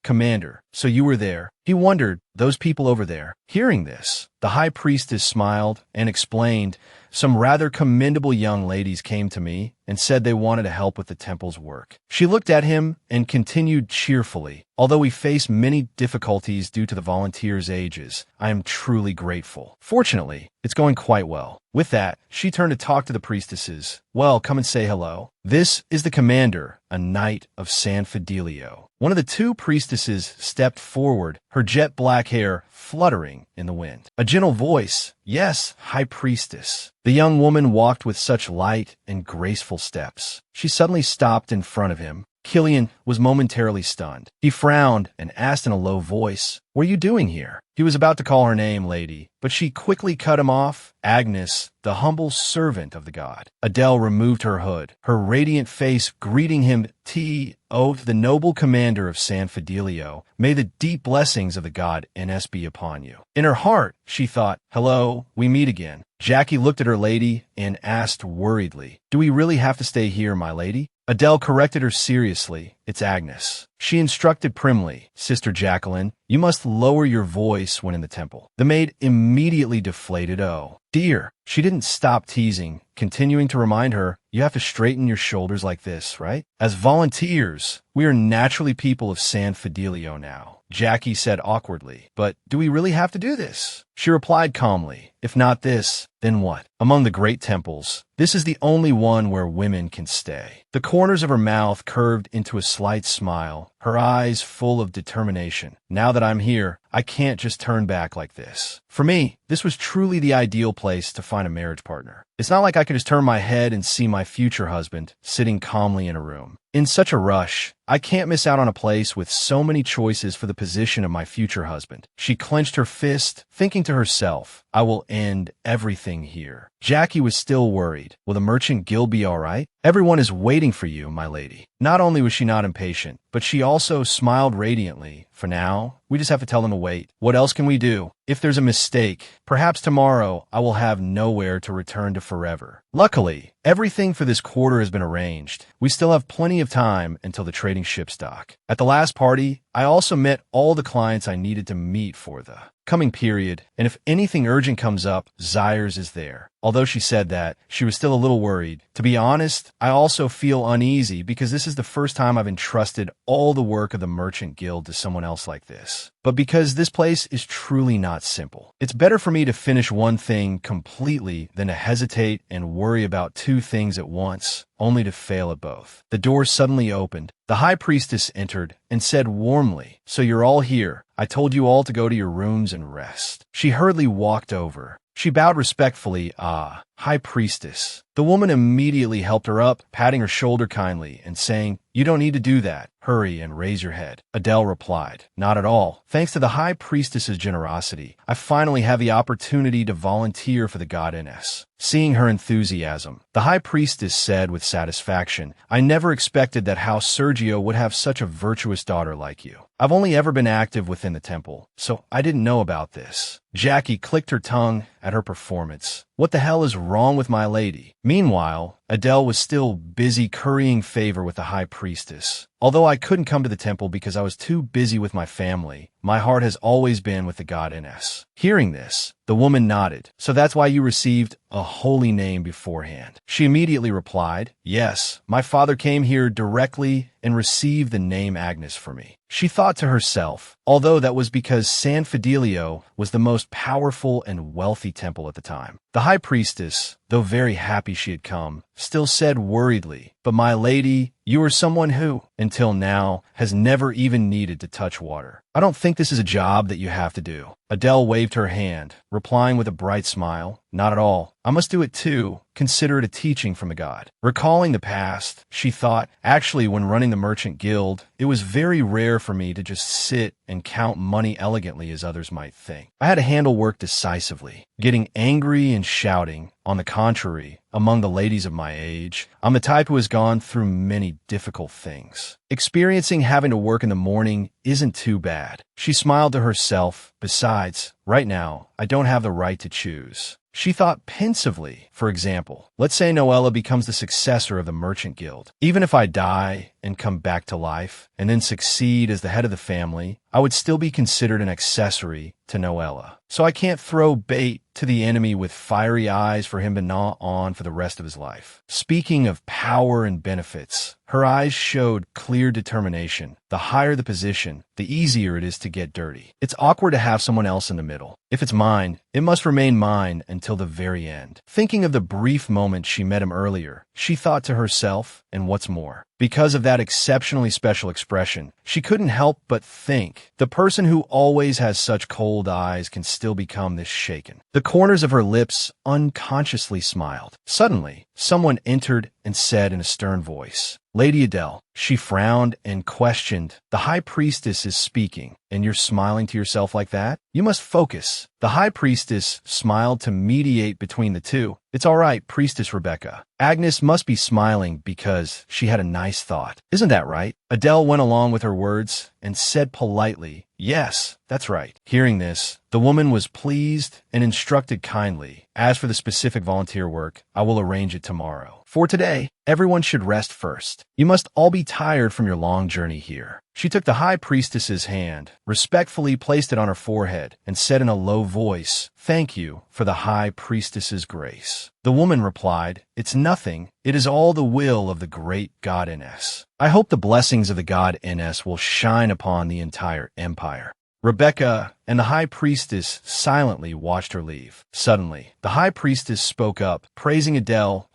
Commander, so you were there." He wondered, those people over there. Hearing this, the high priestess smiled and explained, some rather commendable young ladies came to me and said they wanted to help with the temple's work. She looked at him and continued cheerfully, although we face many difficulties due to the volunteers' ages, I am truly grateful. Fortunately, it's going quite well. With that, she turned to talk to the priestesses. Well, come and say hello. This is the commander, a knight of San Fidelio. One of the two priestesses stepped forward, her jet black hair fluttering in the wind. A gentle voice, yes, High Priestess. The young woman walked with such light and graceful steps. She suddenly stopped in front of him. Killian was momentarily stunned. He frowned and asked in a low voice, "What are you doing here?" He was about to call her name, lady, but she quickly cut him off. Agnes, the humble servant of the god. Adele removed her hood, her radiant face greeting him. T.O. the noble commander of San Fidelio, may the deep blessings of the god Ns be upon you. In her heart, she thought, hello, we meet again. Jackie looked at her lady and asked worriedly, do we really have to stay here, my lady? Adele corrected her seriously. It's Agnes. She instructed primly, Sister Jacqueline, you must lower your voice when in the temple. The maid immediately deflated. Oh, dear. She didn't stop teasing, continuing to remind her, you have to straighten your shoulders like this, right? As volunteers, we are naturally people of San Fidelio now. Jackie said awkwardly, but do we really have to do this? She replied calmly, if not this, then what? Among the great temples, this is the only one where women can stay. The corners of her mouth curved into a slight smile, her eyes full of determination. Now that I'm here, I can't just turn back like this. For me, this was truly the ideal place to find a marriage partner. It's not like I could just turn my head and see my future husband sitting calmly in a room. In such a rush, I can't miss out on a place with so many choices for the position of my future husband. She clenched her fist, thinking to herself, I will end everything here. Jackie was still worried. Will the merchant guild be all right? Everyone is waiting for you, my lady. Not only was she not impatient, but she also smiled radiantly. For now, we just have to tell them to wait. What else can we do? If there's a mistake, perhaps tomorrow I will have nowhere to return to forever. Luckily, everything for this quarter has been arranged. We still have plenty of time until the trading ships dock. At the last party, I also met all the clients I needed to meet for the coming period, and if anything urgent comes up, Zyres is there. Although she said that, she was still a little worried. To be honest, I also feel uneasy because this is the first time I've entrusted all the work of the Merchant Guild to someone else like this. But because this place is truly not simple. It's better for me to finish one thing completely than to hesitate and worry about two things at once, only to fail at both. The door suddenly opened. The High Priestess entered and said warmly, so you're all here. I told you all to go to your rooms and rest. She hurriedly walked over. She bowed respectfully. Ah, High Priestess. The woman immediately helped her up, patting her shoulder kindly and saying, you don't need to do that. Hurry and raise your head. Adele replied, not at all. Thanks to the High Priestess's generosity, I finally have the opportunity to volunteer for the goddess. Seeing her enthusiasm, the High Priestess said with satisfaction, I never expected that House Sergio would have such a virtuous daughter like you. I've only ever been active within the temple, so I didn't know about this. Jackie clicked her tongue at her performance. What the hell is wrong with my lady? Meanwhile, Adele was still busy currying favor with the High Priestess. Although I couldn't come to the temple because I was too busy with my family, my heart has always been with the goddess. Hearing this, the woman nodded. So that's why you received a holy name beforehand. She immediately replied, yes, my father came here directly and received the name Agnes for me. She thought to herself, although that was because San Fidelio was the most powerful and wealthy temple at the time. The High Priestess, though very happy she had come, still said worriedly, but my lady, you are someone who, until now, has never even needed to touch water. I don't think this is a job that you have to do. Adele waved her hand, replying with a bright smile, not at all. I must do it too. Consider it a teaching from the god. Recalling the past, she thought, actually when running the Merchant Guild, it was very rare for me to just sit and count money elegantly as others might think. I had to handle work decisively, getting angry and shouting. On the contrary, among the ladies of my age, I'm the type who has gone through many difficult things. Experiencing having to work in the morning isn't too bad. She smiled to herself. Besides, right now, I don't have the right to choose. She thought pensively. For example, let's say Noella becomes the successor of the Merchant Guild. Even if I die, and come back to life, and then succeed as the head of the family, I would still be considered an accessory to Noella. So I can't throw bait to the enemy with fiery eyes for him to gnaw on for the rest of his life. Speaking of power and benefits, her eyes showed clear determination. The higher the position, the easier it is to get dirty. It's awkward to have someone else in the middle. If it's mine, it must remain mine until the very end. Thinking of the brief moment she met him earlier, she thought to herself, and what's more, because of that exceptionally special expression, she couldn't help but think, the person who always has such cold eyes can still become this shaken. The corners of her lips unconsciously smiled. Suddenly, someone entered and said in a stern voice, "Lady Adele." She frowned and questioned, "The High Priestess is speaking, and you're smiling to yourself like that? You must focus." The High Priestess smiled to mediate between the two. "It's all right, Priestess Rebecca. Agnes must be smiling because she had a nice thought. Isn't that right?" Adele went along with her words and said politely, "Yes, that's right." Hearing this, the woman was pleased and instructed kindly, "As for the specific volunteer work, I will arrange it tomorrow. For today, everyone should rest first. You must all be tired from your long journey here." She took the High Priestess's hand, respectfully placed it on her forehead, and said in a low voice, "Thank you for the High Priestess's grace." The woman replied, "It's nothing. It is all the will of the great Godiness. I hope the blessings of the Godiness will shine upon the entire empire." Rebecca and the High Priestess silently watched her leave. Suddenly, the High Priestess spoke up, praising Adele.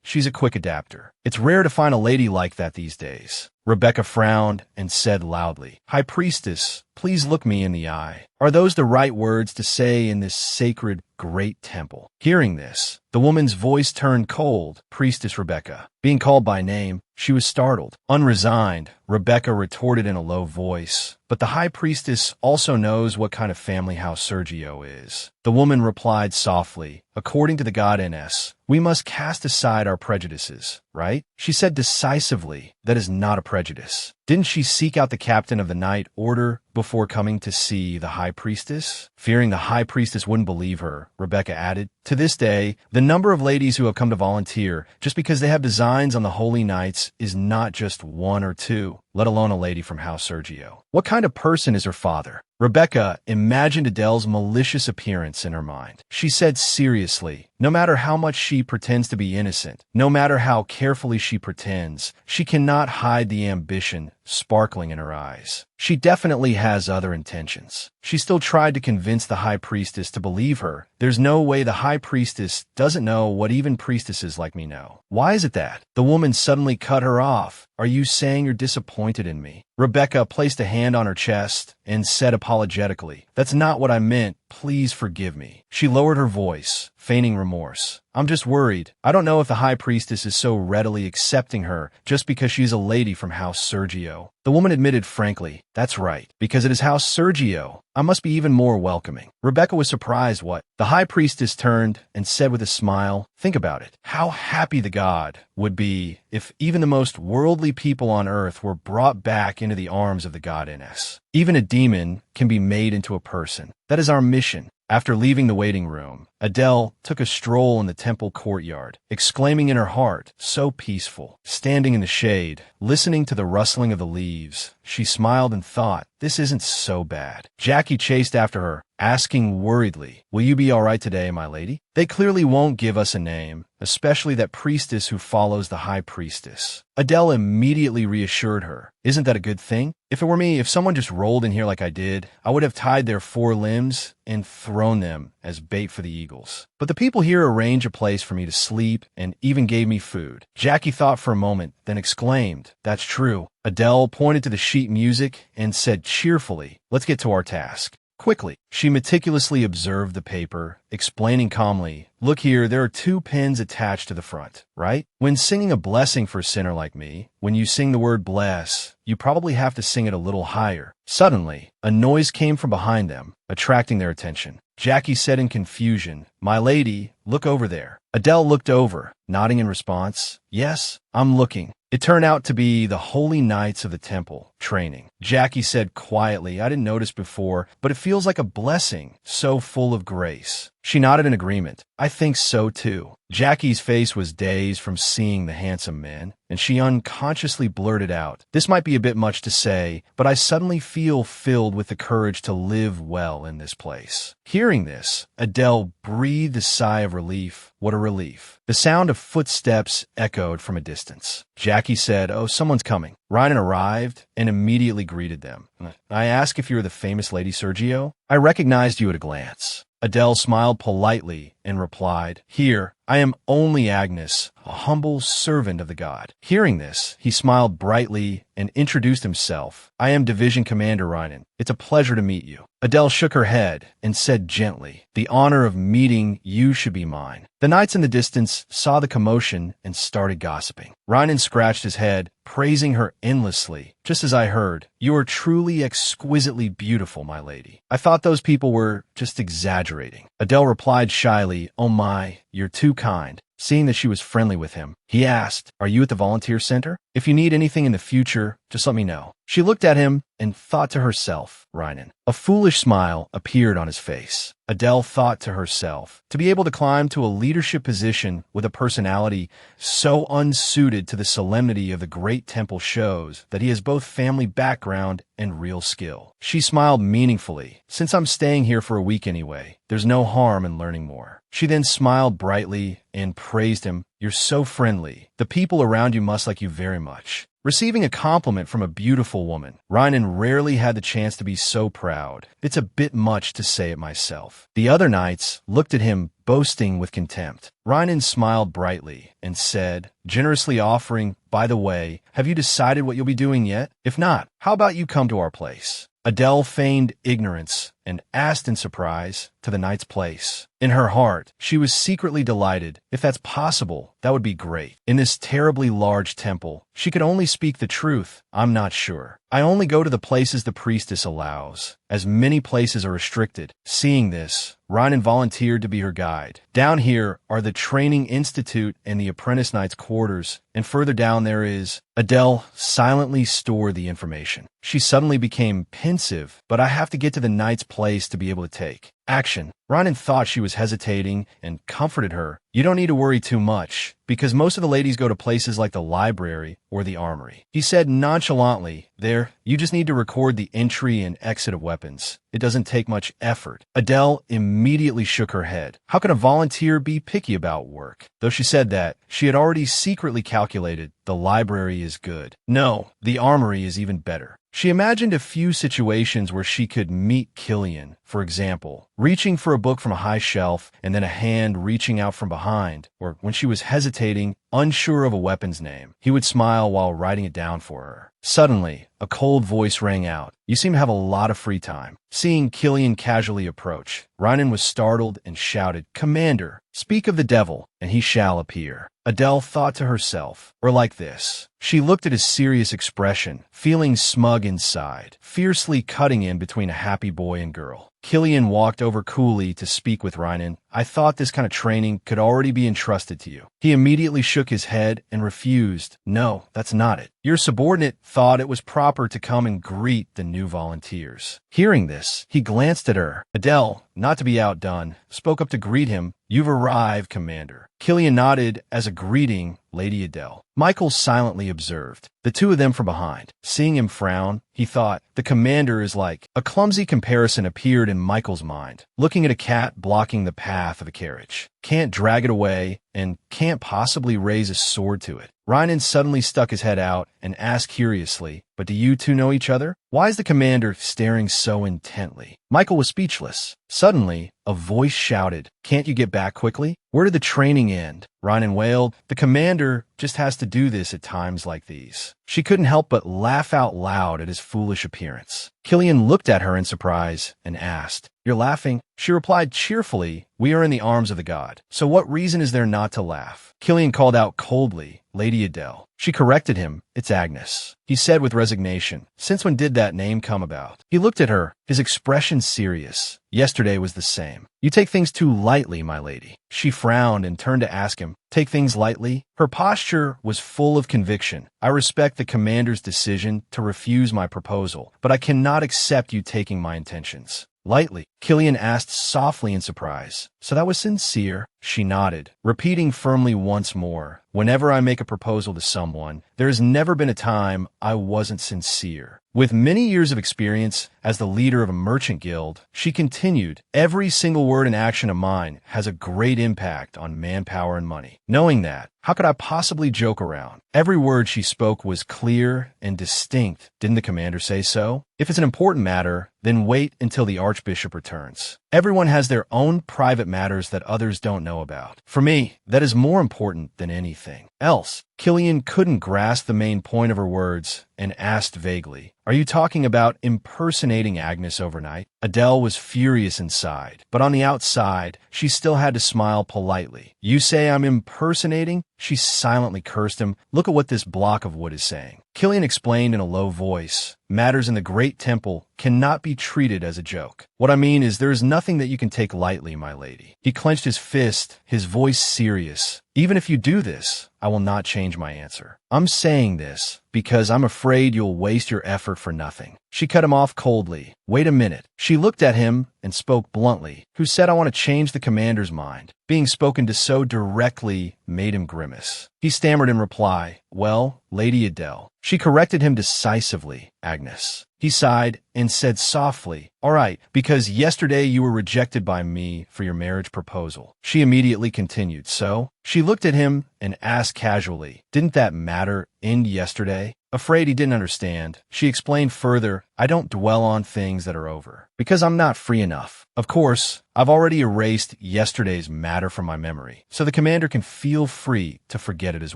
She's a quick adapter. It's rare to find a lady like that these days." Rebecca frowned and said loudly, "High Priestess, please look me in the eye. Are those the right words to say in this sacred great temple?" Hearing this, the woman's voice turned cold. "Priestess Rebecca." Being called by name, she was startled. Unresigned, Rebecca retorted in a low voice, "But the High Priestess also knows what kind of family house Sergio is." The woman replied softly, "According to the Godiness, we must cast aside our prejudices, right?" She said decisively, "That is not a prejudice. Didn't she seek out the captain of the Night Order before coming to see the High Priestess?" Fearing the High Priestess wouldn't believe her, Rebecca added, "To this day, the number of ladies who have come to volunteer just because they have designs on the holy nights is not just one or two, let alone a lady from House Sergio. What kind of person is her father?" Rebecca imagined Adele's malicious appearance in her mind. She said seriously, "No matter how much she pretends to be innocent, no matter how carefully she pretends, she cannot hide the ambition sparkling in her eyes. She definitely has other intentions." She still tried to convince the High Priestess to believe her. "There's no way the High Priestess doesn't know what even priestesses like me know." "Why is it that?" The woman suddenly cut her off. "Are you saying you're disappointed in me?" Rebecca placed a hand on her chest and said apologetically, "That's not what I meant. Please forgive me." She lowered her voice, feigning remorse. "I'm just worried. I don't know if the High Priestess is so readily accepting her just because she's a lady from House Sergio." The woman admitted frankly, "That's right. Because it is House Sergio, I must be even more welcoming." Rebecca was surprised what the High Priestess turned and said with a smile, "Think about it. How happy the god would be if even the most worldly people on earth were brought back into the arms of the Godiness. Even a demon can be made into a person. That is our mission." After leaving the waiting room, Adele took a stroll in the temple courtyard, exclaiming in her heart, "So peaceful." Standing in the shade, listening to the rustling of the leaves, she smiled and thought, "This isn't so bad." Jackie chased after her, asking worriedly, "Will you be all right today, my lady? They clearly won't give us a name, especially that priestess who follows the High Priestess." Adele immediately reassured her, "Isn't that a good thing? If it were me, if someone just rolled in here like I did, I would have tied their 4 limbs and thrown them as bait for the eagles. But the people here arranged a place for me to sleep and even gave me food." Jackie thought for a moment, then exclaimed, "That's true." Adele pointed to the sheet music and said cheerfully, "Let's get to our task." Quickly, she meticulously observed the paper, explaining calmly, "Look here, there are 2 pins attached to the front, right? When singing a blessing for a sinner like me, when you sing the word bless, you probably have to sing it a little higher." Suddenly, a noise came from behind them, attracting their attention. Jackie said in confusion, "My lady, look over there." Adele looked over, nodding in response, "Yes, I'm looking." It turned out to be the Holy Knights of the Temple training. Jackie said quietly, "I didn't notice before, but it feels like a blessing, so full of grace." She nodded in agreement. I think so too. Jackie's face was dazed from seeing the handsome man, and she unconsciously blurted out, this might be a bit much to say, but I suddenly feel filled with the courage to live well in this place. Hearing this, Adele breathed a sigh of relief. What a relief. The sound of footsteps echoed from a distance. Jackie said, oh, someone's coming. Ryan arrived and immediately greeted them. I asked if you were the famous Lady Sergio. I recognized you at a glance. Adele smiled politely and replied, here, I am only Agnes, a humble servant of the god. Hearing this, he smiled brightly and introduced himself. I am Division Commander Ryan. It's a pleasure to meet you. Adele shook her head and said gently, the honor of meeting you should be mine. The knights in the distance saw the commotion and started gossiping. Ryan scratched his head, praising her endlessly. Just as I heard, you are truly exquisitely beautiful, my lady. I thought those people were just exaggerating. Adele replied shyly, oh my, you're too kind. Seeing that she was friendly with him, he asked, are you at the volunteer center? If you need anything in the future, just let me know. She looked at him and thought to herself, Ryan. A foolish smile appeared on his face. Adele thought to herself, to be able to climb to a leadership position with a personality so unsuited to the solemnity of the great temple shows that he has both family background and real skill. She smiled meaningfully. Since I'm staying here for a week anyway, there's no harm in learning more. She then smiled brightly and praised him. You're so friendly. The people around you must like you very much. Receiving a compliment from a beautiful woman, Ryan rarely had the chance to be so proud. It's a bit much to say it myself. The other knights looked at him, boasting with contempt. Ryan smiled brightly and said, generously offering, by the way, have you decided what you'll be doing yet? If not, how about you come to our place? Adele feigned ignorance and asked in surprise to the knight's place. In her heart, she was secretly delighted. If that's possible, that would be great. In this terribly large temple, she could only speak the truth. I'm not sure. I only go to the places the priestess allows, as many places are restricted. Seeing this, Ryan volunteered to be her guide. Down here are the Training Institute and the Apprentice Knight's quarters, and further down there is... Adele silently stored the information. She suddenly became pensive, but I have to get to the knight's place to be able to take action. Ryan thought she was hesitating and comforted her. You don't need to worry too much, because most of the ladies go to places like the library or the armory. He said nonchalantly, there, you just need to record the entry and exit of weapons. It doesn't take much effort. Adele immediately shook her head. How can a volunteer be picky about work? Though she said that, she had already secretly calculated the library is good. No, the armory is even better. She imagined a few situations where she could meet Killian, for example, reaching for a book from a high shelf and then a hand reaching out from behind, or when she was hesitating, unsure of a weapon's name. He would smile while writing it down for her. Suddenly, a cold voice rang out. You seem to have a lot of free time. Seeing Killian casually approach, Ryan was startled and shouted, Commander, speak of the devil, and he shall appear. Adele thought to herself, or like this. She looked at his serious expression, feeling smug inside, fiercely cutting in between a happy boy and girl. Killian walked over coolly to speak with Ryan. I thought this kind of training could already be entrusted to you. He immediately shook his head and refused. No, that's not it. Your subordinate thought it was proper to come and greet the new volunteers. Hearing this, he glanced at her. Adele, not to be outdone, spoke up to greet him. You've arrived, Commander. Killian nodded as a greeting, Lady Adele. Michael silently observed, the two of them from behind. Seeing him frown, he thought, the commander is like... A clumsy comparison appeared in Michael's mind, looking at a cat blocking the path of a carriage. Can't drag it away, and can't possibly raise a sword to it. Ryan suddenly stuck his head out and asked curiously, but do you two know each other? Why is the commander staring so intently? Michael was speechless. Suddenly, a voice shouted, can't you get back quickly? Where did the training end? Ryan wailed, the commander just has to do this at times like these. She couldn't help but laugh out loud at his foolish appearance. Killian looked at her in surprise and asked, you're laughing? She replied cheerfully, we are in the arms of the god, so what reason is there not to laugh? Killian called out coldly, Lady Adele. She corrected him, it's Agnes. He said with resignation, since when did that name come about? He looked at her, his expression serious. Yesterday was the same. You take things too lightly, my lady. She frowned and turned to ask him, take things lightly? Her posture was full of conviction. I respect the commander's decision to refuse my proposal, but I cannot accept you taking my intentions. Lightly, Killian asked softly in surprise. So that was sincere? She nodded, repeating firmly once more. Whenever I make a proposal to someone, there has never been a time I wasn't sincere. With many years of experience as the leader of a merchant guild, she continued, every single word and action of mine has a great impact on manpower and money. Knowing that, how could I possibly joke around? Every word she spoke was clear and distinct. Didn't the commander say so? If it's an important matter, then wait until the archbishop returns. Everyone has their own private matters that others don't know about. For me, that is more important than anything else. Killian couldn't grasp the main point of her words and asked vaguely, are you talking about impersonating Agnes overnight? Adele was furious inside, but on the outside, she still had to smile politely. You say I'm impersonating? She silently cursed him. Look at what this block of wood is saying. Killian explained in a low voice, matters in the Great Temple cannot be treated as a joke. What I mean is there is nothing that you can take lightly, my lady. He clenched his fist, his voice serious. Even if you do this, I will not change my answer. I'm saying this because I'm afraid you'll waste your effort for nothing. She cut him off coldly. Wait a minute. She looked at him and spoke bluntly. Who said I want to change the commander's mind? Being spoken to so directly made him grimace. He stammered in reply, well, Lady Adele. She corrected him decisively, Agnes. He sighed and said softly, all right, because yesterday you were rejected by me for your marriage proposal. She immediately continued, so? She looked at him and asked casually, didn't that matter end yesterday? Afraid he didn't understand, she explained further, I don't dwell on things that are over, because I'm not free enough. Of course, I've already erased yesterday's matter from my memory, so the commander can feel free to forget it as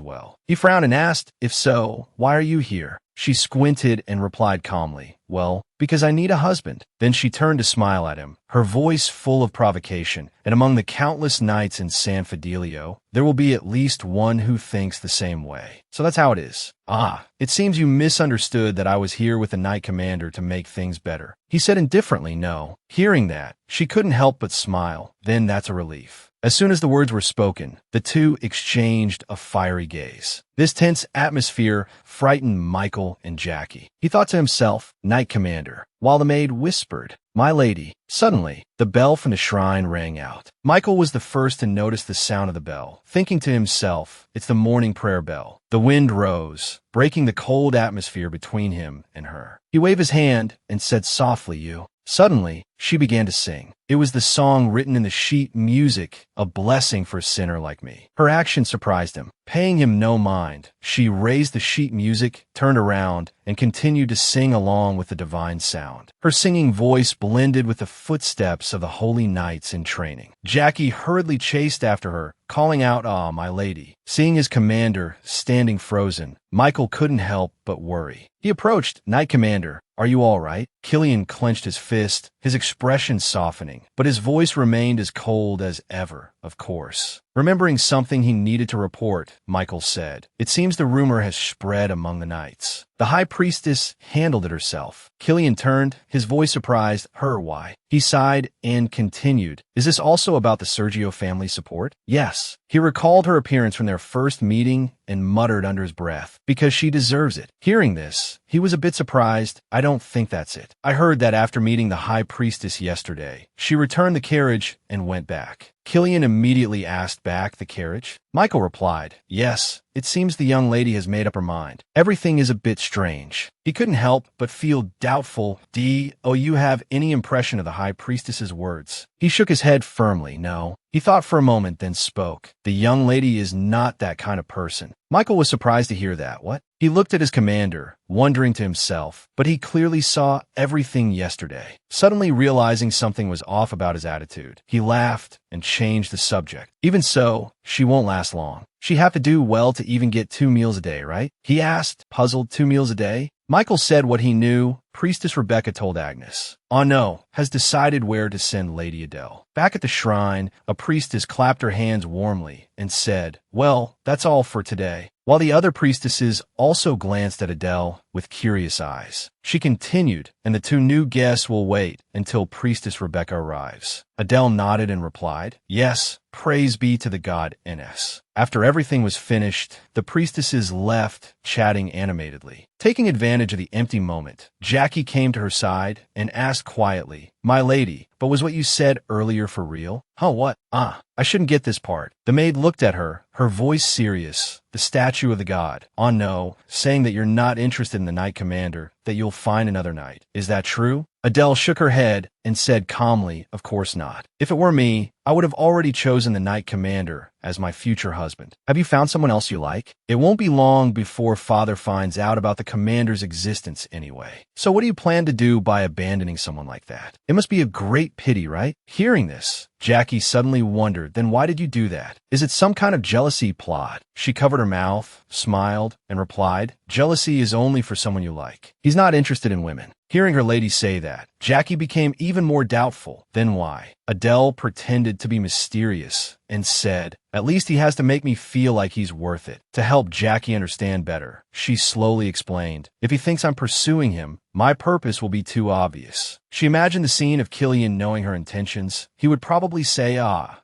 well. He frowned and asked, if so, why are you here? She squinted and replied calmly, well, because I need a husband. Then she turned to smile at him, her voice full of provocation, and among the countless knights in San Fidelio, there will be at least one who thinks the same way. So that's how it is. Ah, it seems you misunderstood that I was here with the knight commander to make things better. He said indifferently, no. Hearing that, she couldn't help but smile. Then that's a relief. As soon as the words were spoken, the two exchanged a fiery gaze. This tense atmosphere frightened Michael and Jackie. He thought to himself, Knight Commander, while the maid whispered, my lady. Suddenly, the bell from the shrine rang out. Michael was the first to notice the sound of the bell, thinking to himself, it's the morning prayer bell. The wind rose, breaking the cold atmosphere between him and her. He waved his hand and said softly, you. Suddenly, she began to sing. It was the song written in the sheet music, a blessing for a sinner like me. Her action surprised him. Paying him no mind, she raised the sheet music, turned around, and continued to sing along with the divine sound. Her singing voice blended with the footsteps of the holy knights in training. Jackie hurriedly chased after her, calling out, ah, my lady. Seeing his commander standing frozen, Michael couldn't help but worry. He approached, Knight Commander, are you all right? Killian clenched his fist, his expression softening, but his voice remained as cold as ever, of course. Remembering something he needed to report, Michael said, it seems the rumor has spread among the knights. The high priestess handled it herself. Killian turned, his voice surprised her why. He sighed and continued, is this also about the Sergio family support? Yes. He recalled her appearance from their first meeting and muttered under his breath, because she deserves it. Hearing this, he was a bit surprised. I don't think that's it. I heard that after meeting the high priestess yesterday, she returned the carriage and went back. Killian immediately asked back the carriage. Michael replied, yes, it seems the young lady has made up her mind. Everything is a bit strange. He couldn't help but feel doubtful. Do you have any impression of the high priestess's words? He shook his head firmly, no. He thought for a moment, then spoke. The young lady is not that kind of person. Michael was surprised to hear that. What? He looked at his commander, wondering to himself, but he clearly saw everything yesterday. Suddenly realizing something was off about his attitude, he laughed and changed the subject. Even so, she won't last long. She have to do well to even get 2 meals a day, right? He asked, puzzled, 2 meals a day? Michael said what he knew. Priestess Rebecca told Agnes. Oh no, has decided where to send Lady Adele. Back at the shrine, a priestess clapped her hands warmly and said, well, that's all for today. While the other priestesses also glanced at Adele with curious eyes. She continued, and the two new guests will wait until Priestess Rebecca arrives. Adele nodded and replied, yes, praise be to the god Ns. After everything was finished, the priestesses left, chatting animatedly. Taking advantage of the empty moment, Jackie came to her side and asked quietly, my lady, but was what you said earlier for real? Huh, what? I shouldn't get this part. The maid looked at her, her voice serious. The statue of the god. Oh no, saying that you're not interested in the knight commander, that you'll find another knight. Is that true? Adele shook her head and said calmly, of course not. If it were me, I would have already chosen the knight commander as my future husband. Have you found someone else you like? It won't be long before father finds out about the commander's existence anyway. So what do you plan to do by abandoning someone like that? It must be a great pity, right? Hearing this, Jackie suddenly wondered, then why did you do that? Is it some kind of jealousy plot? She covered her mouth, smiled, and replied, jealousy is only for someone you like. He's not interested in women. Hearing her lady say that, Jackie became even more doubtful. Then why? Adele pretended to be mysterious and said, at least he has to make me feel like he's worth it. To help Jackie understand better, she slowly explained, if he thinks I'm pursuing him, my purpose will be too obvious. She imagined the scene of Killian knowing her intentions. He would probably say,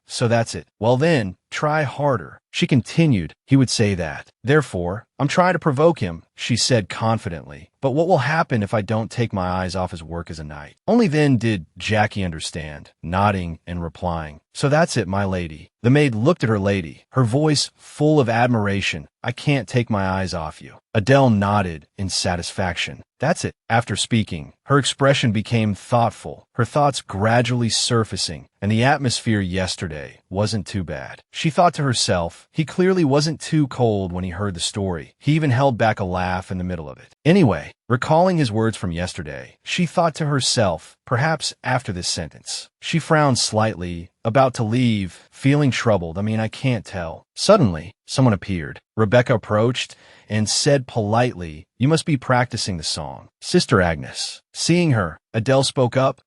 so that's it. Well then, try harder. She continued, he would say that. Therefore, I'm trying to provoke him, she said confidently. But what will happen if I don't take my eyes off his work as a knight? Only then did Jackie understand, nodding and replying, so that's it, my lady. The maid looked at her lady, her voice full of admiration. I can't take my eyes off you. Adele nodded in satisfaction. That's it. After speaking, her expression became thoughtful, her thoughts gradually surfacing, and the atmosphere yesterday wasn't too bad. She thought to herself, he clearly wasn't too cold when he heard the story. He even held back a laugh in the middle of it. Anyway, recalling his words from yesterday, she thought to herself, perhaps after this sentence. She frowned slightly, about to leave, feeling troubled. I can't tell. Suddenly, someone appeared. Rebecca approached and said politely, you must be practicing the song. Sister Agnes. Seeing her, Adele spoke up,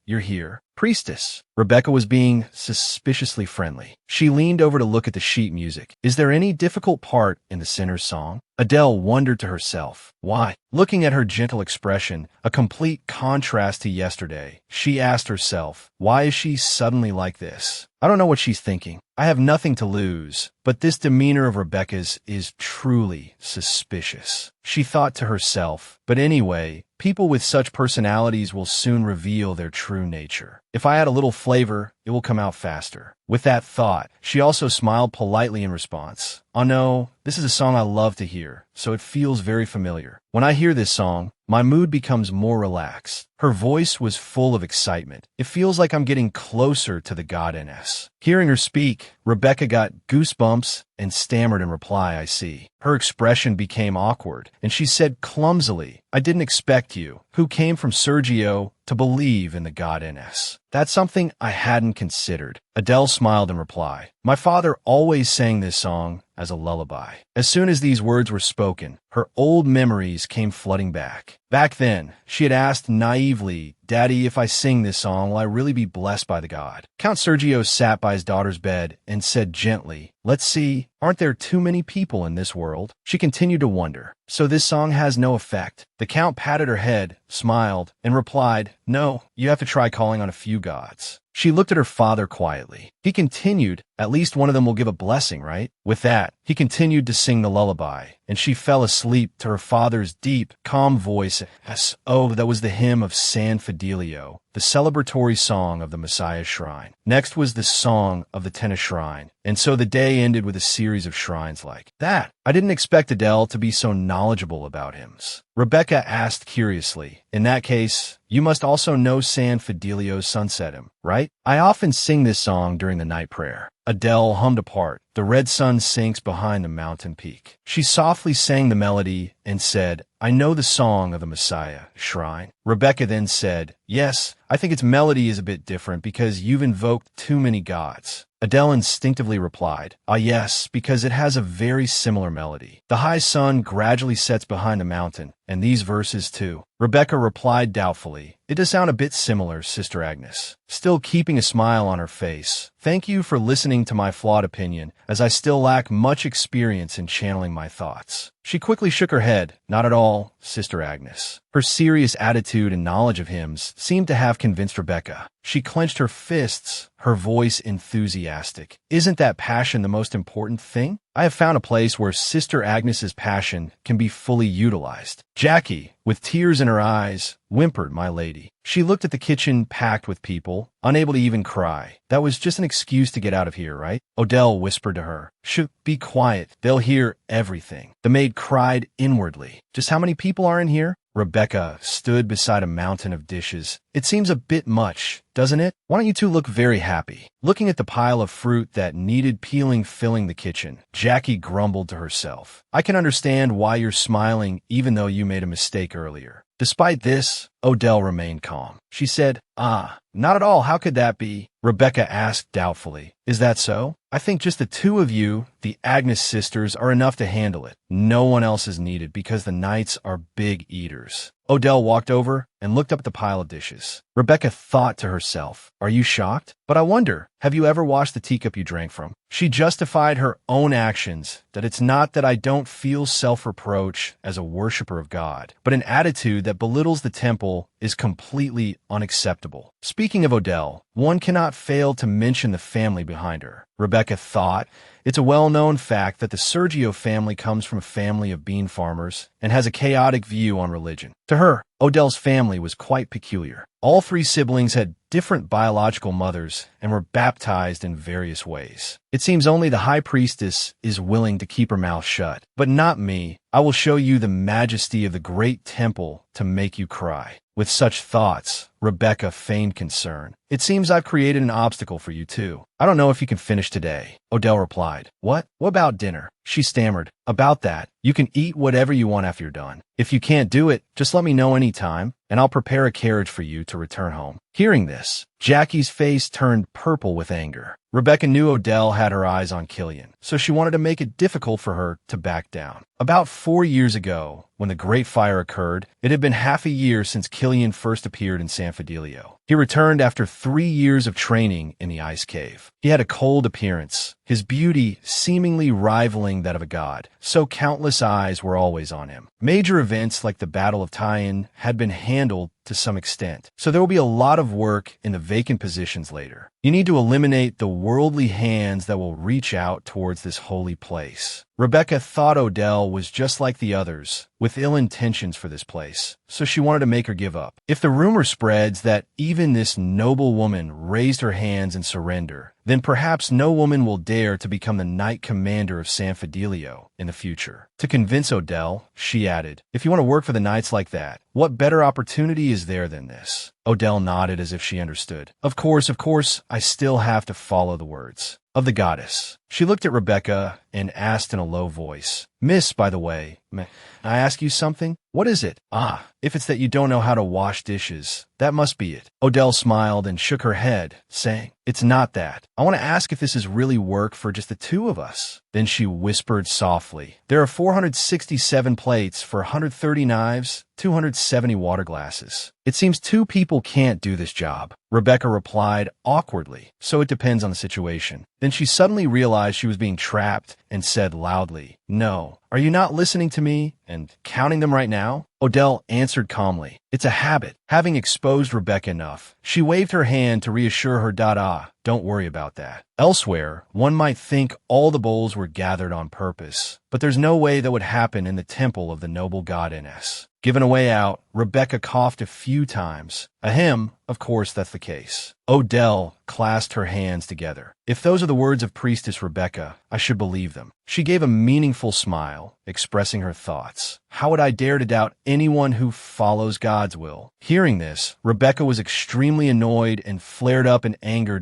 you're here. Priestess. Rebecca was being suspiciously friendly. She leaned over to look at the sheet music. Is there any difficult part in the sinner's song? Adele wondered to herself. Why? Looking at her gentle expression, a complete contrast to yesterday, she asked herself, why is she suddenly like this? I don't know what she's thinking. I have nothing to lose, but this demeanor of Rebecca's is truly suspicious. She thought to herself, but anyway, people with such personalities will soon reveal their true nature. If I add a little flavor, it will come out faster. With that thought, she also smiled politely in response. Oh no, this is a song I love to hear, so it feels very familiar. When I hear this song, my mood becomes more relaxed. Her voice was full of excitement. It feels like I'm getting closer to the god Ns. Hearing her speak, Rebecca got goosebumps and stammered in reply, I see. Her expression became awkward, and she said clumsily, I didn't expect you, who came from Sergio, to believe in the god Ns. That's something I hadn't considered. Adele smiled in reply. My father always sang this song as a lullaby. As soon as these words were spoken, her old memories came flooding back. Back then, she had asked naively, Daddy, if I sing this song, will I really be blessed by the god? Count Sergio sat by his daughter's bed and said gently, let's see, aren't there too many people in this world? She continued to wonder. So this song has no effect. The Count patted her head, smiled, and replied, no, you have to try calling on a few gods. She looked at her father quietly. He continued, at least one of them will give a blessing, right? With that, he continued to sing the lullaby, and she fell asleep to her father's deep, calm voice. That was the hymn of San Fidelio, the celebratory song of the Messiah's shrine. Next was the song of the tennis shrine, and so the day ended with a series of shrines like that. I didn't expect Adele to be so knowledgeable about hymns. Rebecca asked curiously, in that case, you must also know San Fidelio's sunset hymn, right? I often sing this song during the night prayer. Adele hummed a part. The red sun sinks behind the mountain peak. She softly sang the melody and said, I know the song of the Messiah, shrine. Rebecca then said, yes, I think its melody is a bit different because you've invoked too many gods. Adele instinctively replied, yes, because it has a very similar melody. The high sun gradually sets behind the mountain, and these verses too. Rebecca replied doubtfully, it does sound a bit similar, Sister Agnes. Still keeping a smile on her face. Thank you for listening to my flawed opinion. as I still lack much experience in channeling my thoughts. She quickly shook her head. Not at all, Sister Agnes. Her serious attitude and knowledge of hymns seemed to have convinced Rebecca. She clenched her fists, her voice enthusiastic. Isn't that passion the most important thing? I have found a place where Sister Agnes's passion can be fully utilized. Jackie, with tears in her eyes, whimpered my lady. She looked at the kitchen packed with people, unable to even cry. That was just an excuse to get out of here, right? Odell whispered to her. Shh, be quiet. They'll hear everything. The maid cried inwardly. Just how many people are in here? Rebecca stood beside a mountain of dishes. It seems a bit much, doesn't it? Why don't you two look very happy? Looking at the pile of fruit that needed peeling filling the kitchen, Jackie grumbled to herself. I can understand why you're smiling even though you made a mistake earlier. Despite this, Odell remained calm. She said, not at all. How could that be? Rebecca asked doubtfully. Is that so? I think just the two of you, the Agnes sisters, are enough to handle it. No one else is needed because the Knights are big eaters. Odell walked over and looked up at the pile of dishes. Rebecca thought to herself, are you shocked? But I wonder, have you ever washed the teacup you drank from? She justified her own actions, that it's not that I don't feel self-reproach as a worshiper of God, but an attitude that belittles the temple is completely unacceptable. Speaking of Odell, one cannot fail to mention the family behind her. Rebecca thought, it's a well-known fact that the Sergio family comes from a family of bean farmers and has a chaotic view on religion. To her, Odell's family was quite peculiar. All three siblings had different biological mothers and were baptized in various ways. It seems only the high priestess is willing to keep her mouth shut. But not me. I will show you the majesty of the great temple to make you cry. With such thoughts, Rebecca feigned concern. It seems I've created an obstacle for you too. I don't know if you can finish today. Odell replied. What? What about dinner? She stammered. About that. You can eat whatever you want after you're done. If you can't do it, just let me know anytime, and I'll prepare a carriage for you to return home. Hearing this, Jackie's face turned purple with anger. Rebecca knew Odell had her eyes on Killian, so she wanted to make it difficult for her to back down. About 4 years ago, when the Great Fire occurred, it had been half a year since Killian first appeared in San Fidelio. He returned after 3 years of training in the ice cave. He had a cold appearance, his beauty seemingly rivaling that of a god, so countless eyes were always on him. Major events like the Battle of Tyen had been handled to some extent, so there will be a lot of work in the vacant positions later. You need to eliminate the worldly hands that will reach out towards this holy place. Rebecca thought Odell was just like the others, with ill intentions for this place, so she wanted to make her give up. If the rumor spreads that even this noble woman raised her hands in surrender, then perhaps no woman will dare to become the knight commander of San Fidelio in the future. To convince Odell, she added, if you want to work for the Knights like that, what better opportunity is there than this? Odell nodded as if she understood. Of course, I still have to follow the words of the goddess. She looked at Rebecca and asked in a low voice, Miss, by the way, may I ask you something? What is it? If it's that you don't know how to wash dishes, that must be it. Odell smiled and shook her head, saying, it's not that. I want to ask if this is really work for just the two of us. Then she whispered softly, there are 467 plates for 130 knives, 270 water glasses. It seems 2 people can't do this job. Rebecca replied awkwardly, so it depends on the situation. Then she suddenly realized she was being trapped and said loudly, no, are you not listening to me and counting them right now? Odell answered calmly, it's a habit. Having exposed Rebecca enough, she waved her hand to reassure her don't worry about that. Elsewhere, one might think all the bowls were gathered on purpose, but there's no way that would happen in the temple of the noble god Ns. Given a way out, Rebecca coughed a few times. Ahem, of course that's the case. Odell clasped her hands together. If those are the words of Priestess Rebecca, I should believe them. She gave a meaningful smile, expressing her thoughts. How would I dare to doubt anyone who follows God's will? Hearing this, Rebecca was extremely annoyed and flared up in anger.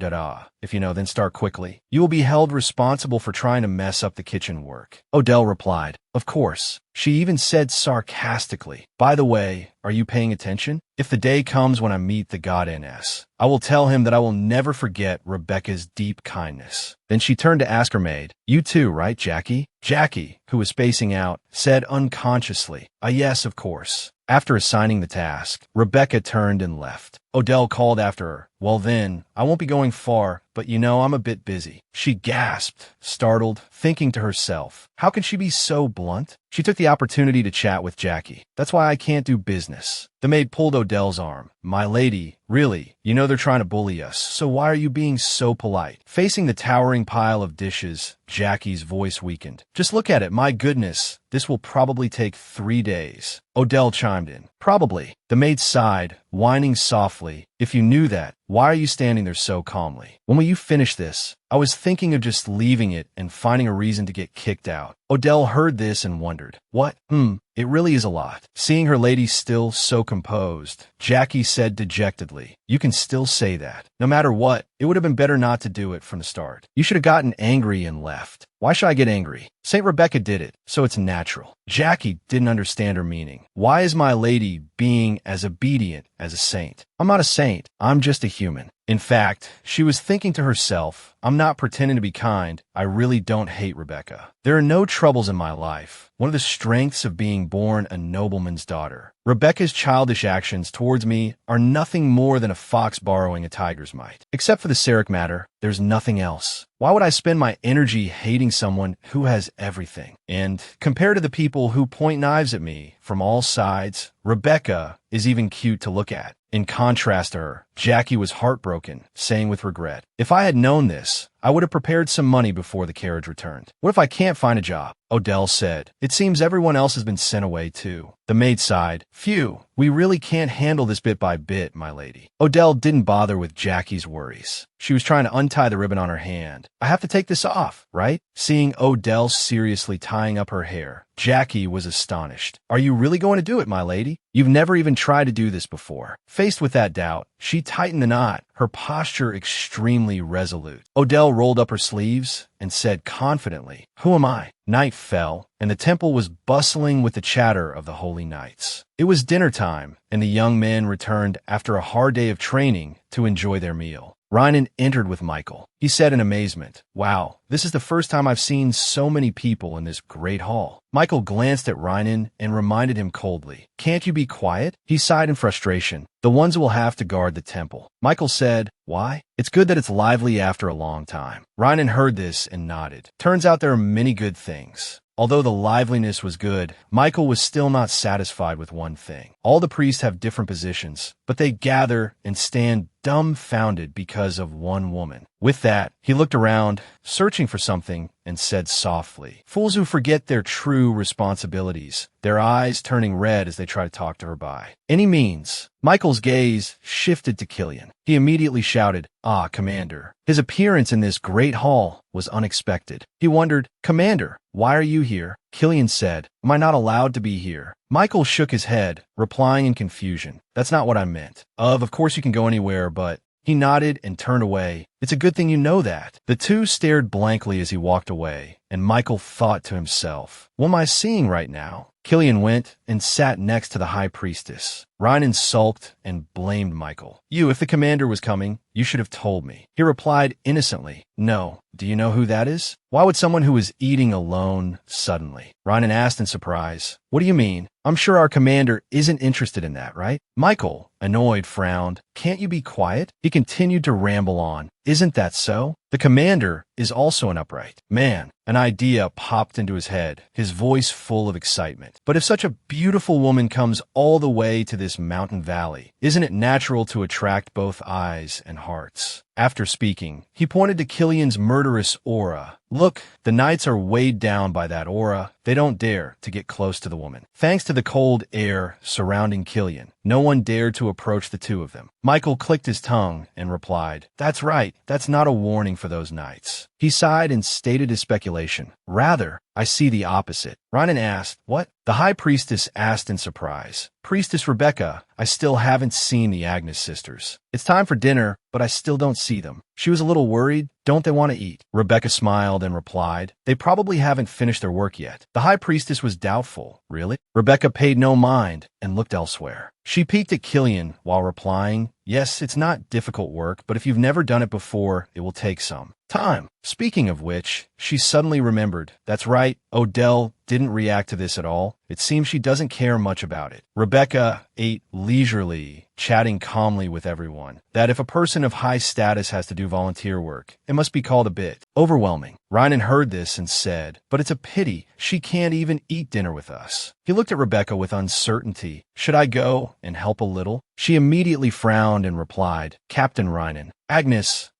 If you know, then start quickly. You will be held responsible for trying to mess up the kitchen work. Odell replied, of course. She even said sarcastically, by the way, are you paying attention? If the day comes when I meet the god Ns, I will tell him that I will never forget Rebecca's deep kindness. Then she turned to ask her maid, you too, right, Jackie? Jackie, who was spacing out, said unconsciously, yes, of course. After assigning the task, Rebecca turned and left. Odell called after her. Well then, I won't be going far, but you know I'm a bit busy. She gasped, startled, thinking to herself, how can she be so blunt? She took the opportunity to chat with Jackie. That's why I can't do business. The maid pulled Odell's arm. My lady, really, you know they're trying to bully us, so why are you being so polite? Facing the towering pile of dishes, Jackie's voice weakened. Just look at it, my goodness. This will probably take 3 days. Odell chimed in. Probably. The maid sighed, whining softly. If you knew that, why are you standing there so calmly? When will you finish this? I was thinking of just leaving it and finding a reason to get kicked out. Odell heard this and wondered. What? It really is a lot. Seeing her lady still so composed, Jackie said dejectedly, you can still say that. No matter what, it would have been better not to do it from the start. You should have gotten angry and left. Why should I get angry? St. Rebecca did it, so it's natural. Jackie didn't understand her meaning. Why is my lady being as obedient as a saint? I'm not a saint. I'm just a human. In fact, she was thinking to herself, I'm not pretending to be kind. I really don't hate Rebecca. There are no troubles in my life. One of the strengths of being born a nobleman's daughter. Rebecca's childish actions towards me are nothing more than a fox borrowing a tiger's mite. Except for the Sarek matter, there's nothing else. Why would I spend my energy hating someone who has everything? And compared to the people who point knives at me from all sides, Rebecca is even cute to look at. In contrast to her, Jackie was heartbroken, saying with regret, if I had known this, I would have prepared some money before the carriage returned. What if I can't find a job? Odell said. It seems everyone else has been sent away too. The maid sighed. Phew, we really can't handle this bit by bit, my lady. Odell didn't bother with Jackie's worries. She was trying to untie the ribbon on her hand. I have to take this off, right? Seeing Odell seriously tying up her hair, Jackie was astonished. Are you really going to do it, my lady? You've never even tried to do this before. Faced with that doubt, she tightened the knot, her posture extremely resolute. Odell rolled up her sleeves and said confidently, who am I? Night fell, and the temple was bustling with the chatter of the holy knights. It was dinner time, and the young men returned after a hard day of training to enjoy their meal. Rynan entered with Michael. He said in amazement, wow, this is the first time I've seen so many people in this great hall. Michael glanced at Rynan and reminded him coldly, can't you be quiet? He sighed in frustration. The ones who will have to guard the temple. Michael said, why? It's good that it's lively after a long time. Rynan heard this and nodded. Turns out there are many good things. Although the liveliness was good, Michael was still not satisfied with one thing. All the priests have different positions, but they gather and stand dumbfounded because of one woman. With that, he looked around, searching for something, and said softly, fools who forget their true responsibilities, their eyes turning red as they try to talk to her by any means. Michael's gaze shifted to Killian. He immediately shouted, ah, Commander. His appearance in this great hall was unexpected. He wondered, Commander, why are you here? Killian said, am I not allowed to be here? Michael shook his head, replying in confusion. That's not what I meant. Of course you can go anywhere, but... He nodded and turned away. It's a good thing you know that. The two stared blankly as he walked away, and Michael thought to himself, what am I seeing right now? Killian went and sat next to the high priestess. Rynan sulked and blamed Michael. If the commander was coming, you should have told me. He replied innocently, no. Do you know who that is? Why would someone who is eating alone suddenly? Rynan asked in surprise. What do you mean? I'm sure our commander isn't interested in that, right? Michael, annoyed, frowned. Can't you be quiet? He continued to ramble on. Isn't that so? The commander is also an upright man. An idea popped into his head, his voice full of excitement. But if such a beautiful woman comes all the way to this mountain valley, isn't it natural to attract both eyes and hearts? After speaking, he pointed to Killian's murderous aura. Look, the knights are weighed down by that aura. They don't dare to get close to the woman. Thanks to the cold air surrounding Killian, no one dared to approach the two of them. Michael clicked his tongue and replied, that's right, that's not a warning for those knights. He sighed and stated his speculation. Rather, I see the opposite. Rynan asked, what? The high priestess asked in surprise. Priestess Rebecca, I still haven't seen the Agnes sisters. It's time for dinner, but I still don't see them. She was a little worried. Don't they want to eat? Rebecca smiled and replied, they probably haven't finished their work yet. The high priestess was doubtful. Really? Rebecca paid no mind and looked elsewhere. She peeked at Killian while replying, yes, it's not difficult work, but if you've never done it before, it will take some time. Speaking of which, she suddenly remembered. That's right, Odell didn't react to this at all. It seems she doesn't care much about it. Rebecca ate leisurely, chatting calmly with everyone. That if a person of high status has to do volunteer work, it must be called a bit overwhelming. Ryan heard this and said, "But it's a pity she can't even eat dinner with us." He looked at Rebecca with uncertainty. "Should I go and help a little?" She immediately frowned and replied, "Captain Ryan, Agnes,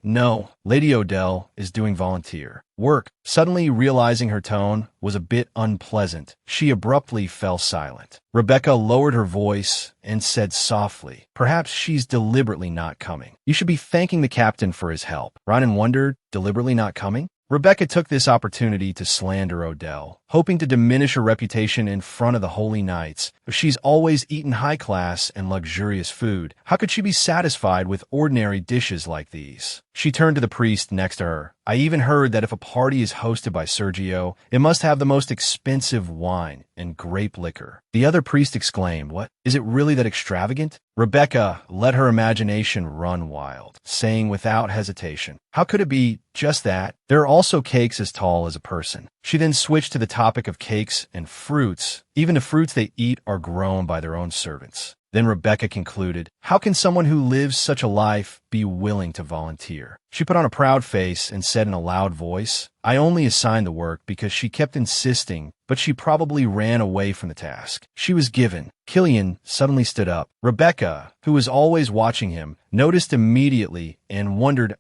no, Lady Odell is doing volunteer work." Suddenly realizing her tone was a bit unpleasant, she abruptly fell silent. Rebecca lowered her voice and said softly, "Perhaps she's deliberately not coming. You should be thanking the captain for his help." Ryan wondered, deliberately not coming? Rebecca took this opportunity to slander Odell, hoping to diminish her reputation in front of the holy knights. If she's always eaten high-class and luxurious food, how could she be satisfied with ordinary dishes like these? She turned to the priest next to her. "I even heard that if a party is hosted by Sergio, it must have the most expensive wine and grape liquor." The other priest exclaimed, "What? Is it really that extravagant?" Rebecca let her imagination run wild, saying without hesitation, "How could it be just that? There are also cakes as tall as a person." She then switched to the topic of cakes and fruits. Even the fruits they eat are grown by their own servants. Then Rebecca concluded, "How can someone who lives such a life be willing to volunteer?" She put on a proud face and said in a loud voice, "I only assigned the work because she kept insisting, but she probably ran away from the task she was given." Killian suddenly stood up. Rebecca, who was always watching him, noticed immediately and wondered,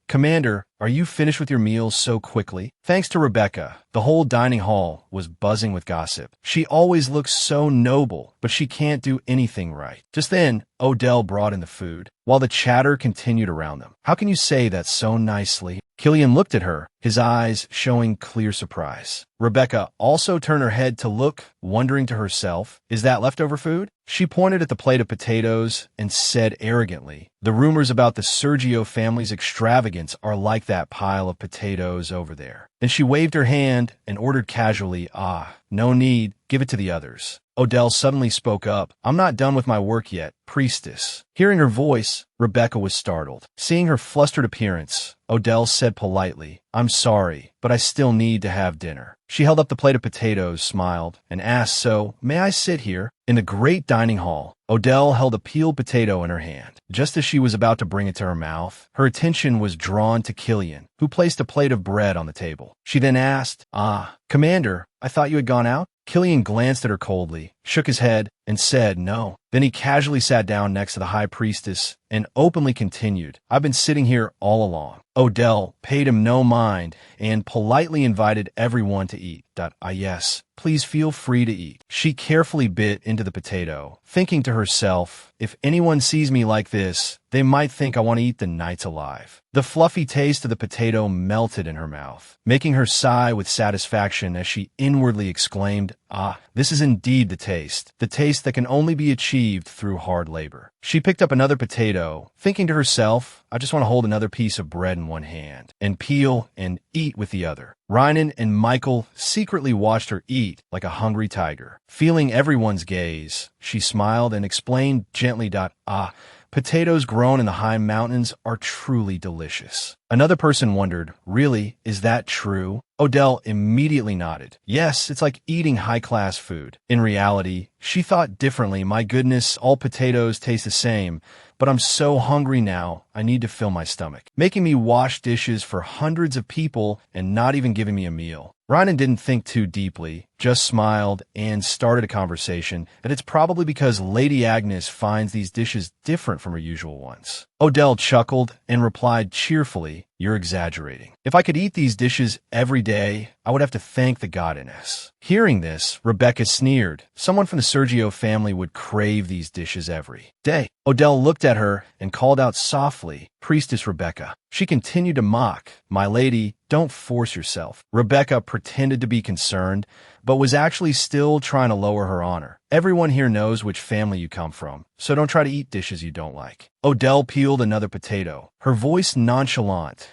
Commander, are you finished with your meals so quickly?" Thanks to Rebecca, the whole dining hall was buzzing with gossip. She always looks so noble, but she can't do anything right. Just then, Odell brought in the food, while the chatter continued around them. "How can you say that so nicely?" Killian looked at her, his eyes showing clear surprise. Rebecca also turned her head to look, wondering to herself, "Is that leftover food?" She pointed at the plate of potatoes and said arrogantly, "The rumors about the Sergio family's extravagance are like that pile of potatoes over there." Then she waved her hand and ordered casually, "No need, give it to the others." Odell suddenly spoke up, "I'm not done with my work yet, priestess." Hearing her voice, Rebecca was startled. Seeing her flustered appearance, Odell said politely, "I'm sorry, but I still need to have dinner." She held up the plate of potatoes, smiled, and asked, "So, may I sit here?" In the great dining hall, Odell held a peeled potato in her hand. Just as she was about to bring it to her mouth, her attention was drawn to Killian, who placed a plate of bread on the table. She then asked, Commander, I thought you had gone out?" Killian glanced at her coldly, shook his head, and said no. Then he casually sat down next to the high priestess and openly continued, "I've been sitting here all along." Odell paid him no mind and politely invited everyone to eat. Yes, please feel free to eat." She carefully bit into the potato, thinking to herself, "If anyone sees me like this, they might think I want to eat the knights alive." The fluffy taste of the potato melted in her mouth, making her sigh with satisfaction as she inwardly exclaimed, this is indeed the taste that can only be achieved through hard labor." She picked up another potato, thinking to herself, "I just want to hold another piece of bread in one hand and peel and eat with the other." Rynan and Michael secretly watched her eat like a hungry tiger. Feeling everyone's gaze, she smiled and explained gently, potatoes grown in the high mountains are truly delicious." Another person wondered, "Really, is that true?" Odell immediately nodded. "Yes, it's like eating high-class food." In reality, she thought differently. "My goodness, all potatoes taste the same, but I'm so hungry now, I need to fill my stomach. Making me wash dishes for hundreds of people and not even giving me a meal." Rynan didn't think too deeply, just smiled and started a conversation that it's probably because Lady Agnes finds these dishes different from her usual ones. Odell chuckled and replied cheerfully, "You're exaggerating. If I could eat these dishes every day, I would have to thank the goddess." Hearing this, Rebecca sneered. Someone from the Sergio family would crave these dishes every day. Odell looked at her and called out softly, "Priestess Rebecca." She continued to mock, "My lady, don't force yourself." Rebecca pretended to be concerned, but was actually still trying to lower her honor. "Everyone here knows which family you come from, so don't try to eat dishes you don't like." Odell peeled another potato, her voice nonchalant.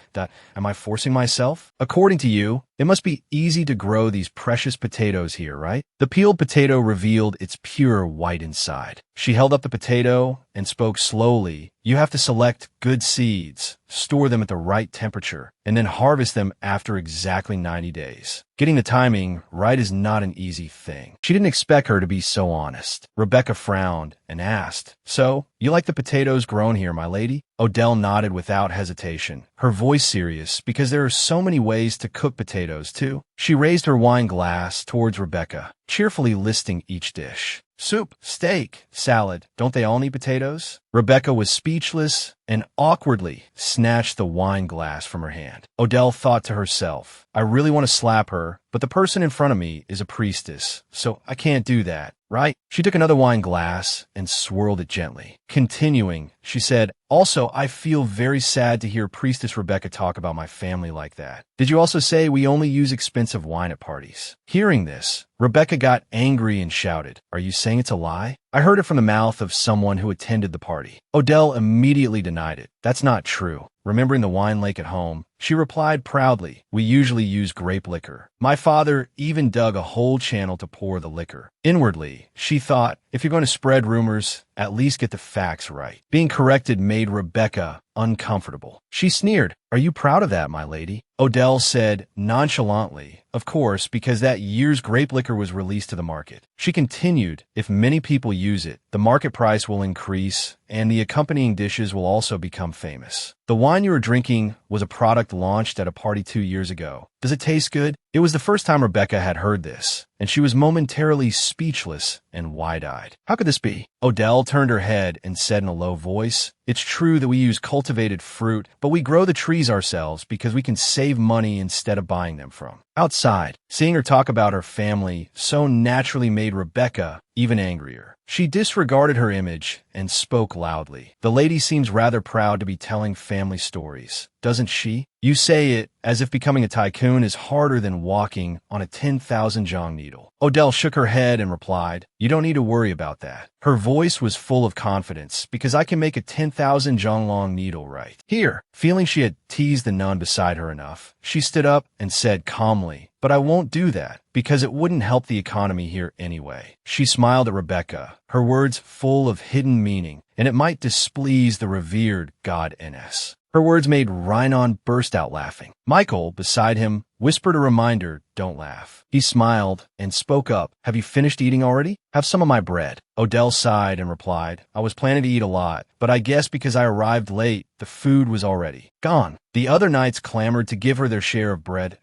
Am I forcing myself? According to you, it must be easy to grow these precious potatoes here, right? The peeled potato revealed its pure white inside. She held up the potato and spoke slowly. "You have to select good seeds, store them at the right temperature, and then harvest them after exactly 90 days. Getting the timing right is not an easy thing." She didn't expect her to be so so honest. Rebecca frowned and asked, "So, you like the potatoes grown here, my lady?" Odell nodded without hesitation, her voice serious because there are so many ways to cook potatoes, too. She raised her wine glass towards Rebecca, cheerfully listing each dish. "Soup, steak, salad. Don't they all need potatoes?" Rebecca was speechless and awkwardly snatched the wine glass from her hand. Odell thought to herself, "I really want to slap her, but the person in front of me is a priestess, so I can't do that, right?" She took another wine glass and swirled it gently. Continuing, she said, "Also, I feel very sad to hear Priestess Rebecca talk about my family like that. Did you also say we only use expensive wine at parties?" Hearing this, Rebecca got angry and shouted, "Are you saying it's a lie? I heard it from the mouth of someone who attended the party." Odell immediately denied it. "That's not true." Remembering the wine lake at home, she replied proudly, "We usually use grape liquor. My father even dug a whole channel to pour the liquor." Inwardly, she thought, if you're going to spread rumors, at least get the facts right. Being corrected made Rebecca uncomfortable. She sneered, "Are you proud of that, my lady?" Odell said nonchalantly, "Of course, because that year's grape liquor was released to the market." She continued, "If many people use it, the market price will increase, and the accompanying dishes will also become famous. The wine you are drinking was a product launched at a party 2 years ago. Does it taste good?" It was the first time Rebecca had heard this, and she was momentarily speechless and wide-eyed. How could this be? Odell turned her head and said in a low voice, "It's true that we use cultivated fruit, but we grow the trees ourselves because we can save money instead of buying them from outside." Seeing her talk about her family so naturally made Rebecca even angrier. She disregarded her image and spoke loudly. "The lady seems rather proud to be telling family stories, doesn't she? You say it as if becoming a tycoon is harder than walking on a 10,000 jong needle." Odell shook her head and replied, "You don't need to worry about that." Her voice was full of confidence, "because I can make a 10,000 jong long needle right here." Feeling she had teased the nun beside her enough, she stood up and said calmly, "But I won't do that, because it wouldn't help the economy here anyway." She smiled at Rebecca, her words full of hidden meaning, and it might displease the revered God Ns. Her words made Rhinon burst out laughing. Michael, beside him, whispered a reminder, "Don't laugh." He smiled and spoke up, "Have you finished eating already? Have some of my bread." Odell sighed and replied, "I was planning to eat a lot, but I guess because I arrived late, the food was already gone." The other knights clamored to give her their share of bread.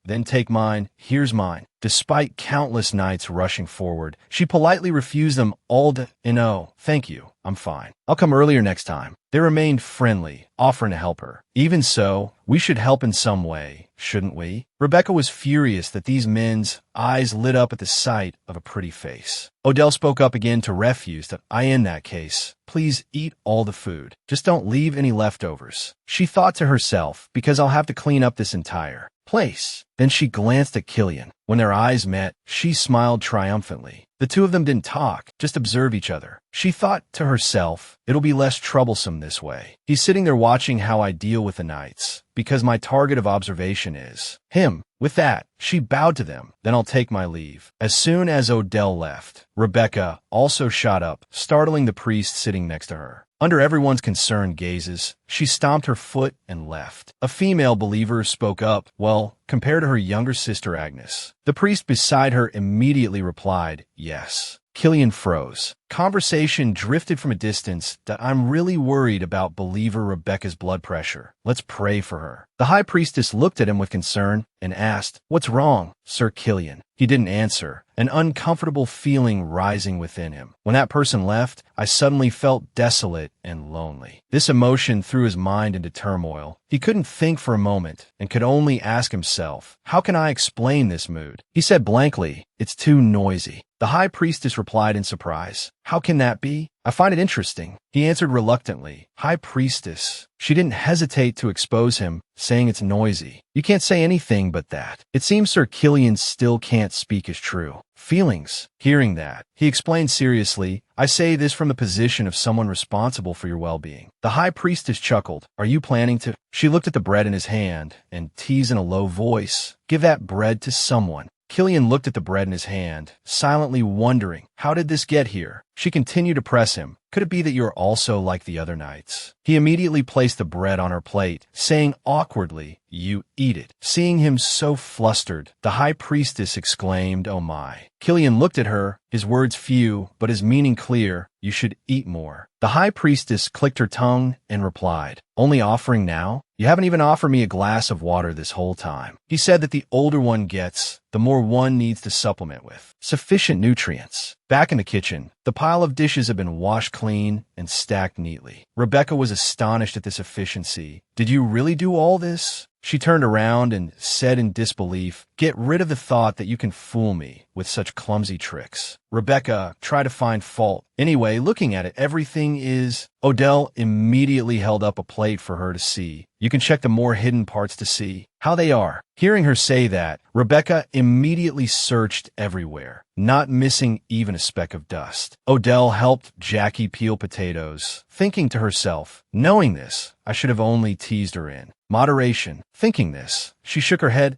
"Then take mine, here's mine." Despite countless knights rushing forward, she politely refused them all "No, thank you, I'm fine. I'll come earlier next time." They remained friendly, offering to help her. "Even so, we should help in some way, shouldn't we?" Rebecca was furious that these men's eyes lit up at the sight of a pretty face. Odell spoke up again to refuse that in that case, please eat all the food. Just don't leave any leftovers. She thought to herself, because I'll have to clean up this entire place. Then she glanced at Killian. When their eyes met, she smiled triumphantly. The two of them didn't talk, just observe each other. She thought to herself, it'll be less troublesome this way. He's sitting there watching how I deal with the knights, because my target of observation is him. With that, she bowed to them. Then I'll take my leave. As soon as Odell left, Rebecca also shot up, startling the priest sitting next to her. Under everyone's concerned gazes, she stomped her foot and left. A female believer spoke up, well, compared to her younger sister Agnes. The priest beside her immediately replied, yes. Killian froze. Conversation drifted from a distance that I'm really worried about believer Rebecca's blood pressure. Let's pray for her. The high priestess looked at him with concern and asked, what's wrong, Sir Killian? He didn't answer, an uncomfortable feeling rising within him. When that person left, I suddenly felt desolate and lonely. This emotion threw his mind into turmoil. He couldn't think for a moment and could only ask himself, how can I explain this mood? He said blankly, it's too noisy. The high priestess replied in surprise, how can that be? I find it interesting. He answered reluctantly, High Priestess. She didn't hesitate to expose him, saying it's noisy. You can't say anything but that. It seems Sir Killian still can't speak as true. Feelings. Hearing that, he explained seriously, I say this from the position of someone responsible for your well-being. The High Priestess chuckled. Are you planning to? She looked at the bread in his hand and teased in a low voice, give that bread to someone. Killian looked at the bread in his hand, silently wondering, how did this get here? She continued to press him. Could it be that you're also like the other knights? He immediately placed the bread on her plate, saying awkwardly, "You eat it." Seeing him so flustered, the high priestess exclaimed, "Oh my." Killian looked at her, his words few, but his meaning clear. "You should eat more." The high priestess clicked her tongue and replied, "Only offering now? You haven't even offered me a glass of water this whole time." He said that the older one gets, the more one needs to supplement with sufficient nutrients. Back in the kitchen, the pile of dishes had been washed clean and stacked neatly. Rebecca was astonished at this efficiency. "Did you really do all this?" She turned around and said in disbelief, "Get rid of the thought that you can fool me with such clumsy tricks." Rebecca tried to find fault. "Anyway, looking at it, everything is—" Odell immediately held up a plate for her to see. "You can check the more hidden parts to see how they are." Hearing her say that, Rebecca immediately searched everywhere, not missing even a speck of dust. Odell helped Jackie peel potatoes, thinking to herself, "Knowing this, I should have only teased her in moderation." Thinking this, she shook her head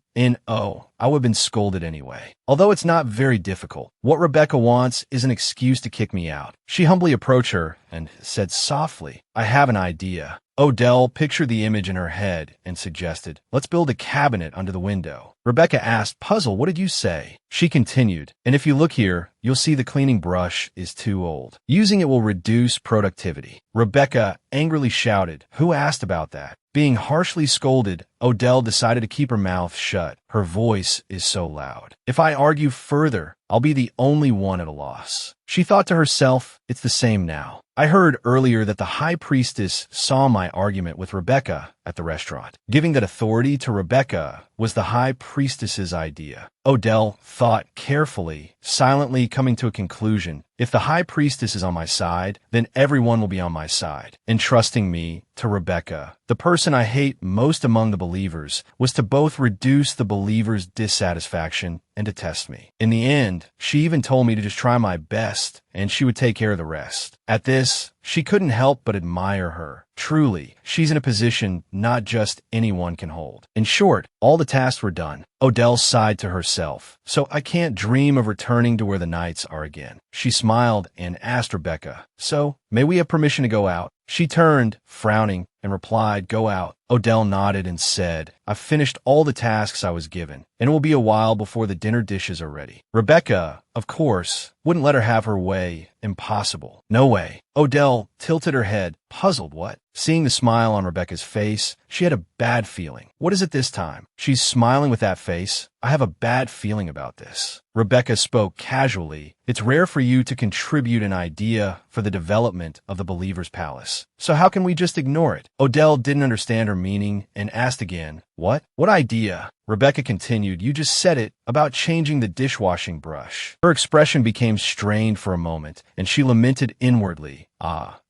I would have been scolded anyway. Although it's not very difficult, what Rebecca wants is an excuse to kick me out. She humbly approached her and said softly, "I have an idea." Odell pictured the image in her head and suggested, "Let's build a cabinet under the window." Rebecca asked, puzzled, "What did you say?" She continued, "And if you look here, you'll see the cleaning brush is too old. Using it will reduce productivity." Rebecca angrily shouted, "Who asked about that?" Being harshly scolded, Odell decided to keep her mouth shut. Her voice is so loud. "If I argue further, I'll be the only one at a loss." She thought to herself, "It's the same now. I heard earlier that the high priestess saw my argument with Rebecca at the restaurant. Giving that authority to Rebecca was the high priestess's idea." Odell thought carefully, silently coming to a conclusion. "If the high priestess is on my side, then everyone will be on my side." Entrusting me to Rebecca, the person I hate most among the believers, was to both reduce the believers' dissatisfaction and to test me. In the end, she even told me to just try my best, and she would take care of the rest. At this, she couldn't help but admire her. Truly, she's in a position not just anyone can hold. In short, all the tasks were done. Odell sighed to herself. "So I can't dream of returning to where the knights are again." She smiled and asked Rebecca, "So, may we have permission to go out?" She turned, frowning, and replied, "Go out." Odell nodded and said, "I've finished all the tasks I was given, and it will be a while before the dinner dishes are ready." Rebecca, of course, wouldn't let her have her way. Impossible. No way. Odell tilted her head, puzzled. What? Seeing the smile on Rebecca's face, she had a bad feeling. What is it this time? She's smiling with that face. I have a bad feeling about this. Rebecca spoke casually. It's rare for you to contribute an idea for the development of the believer's palace. So how can we just ignore it? Odell didn't understand her meaning and asked again, What? What idea? Rebecca continued, You just said it, about changing the dishwashing brush. Her expression became strained for a moment, and she lamented inwardly.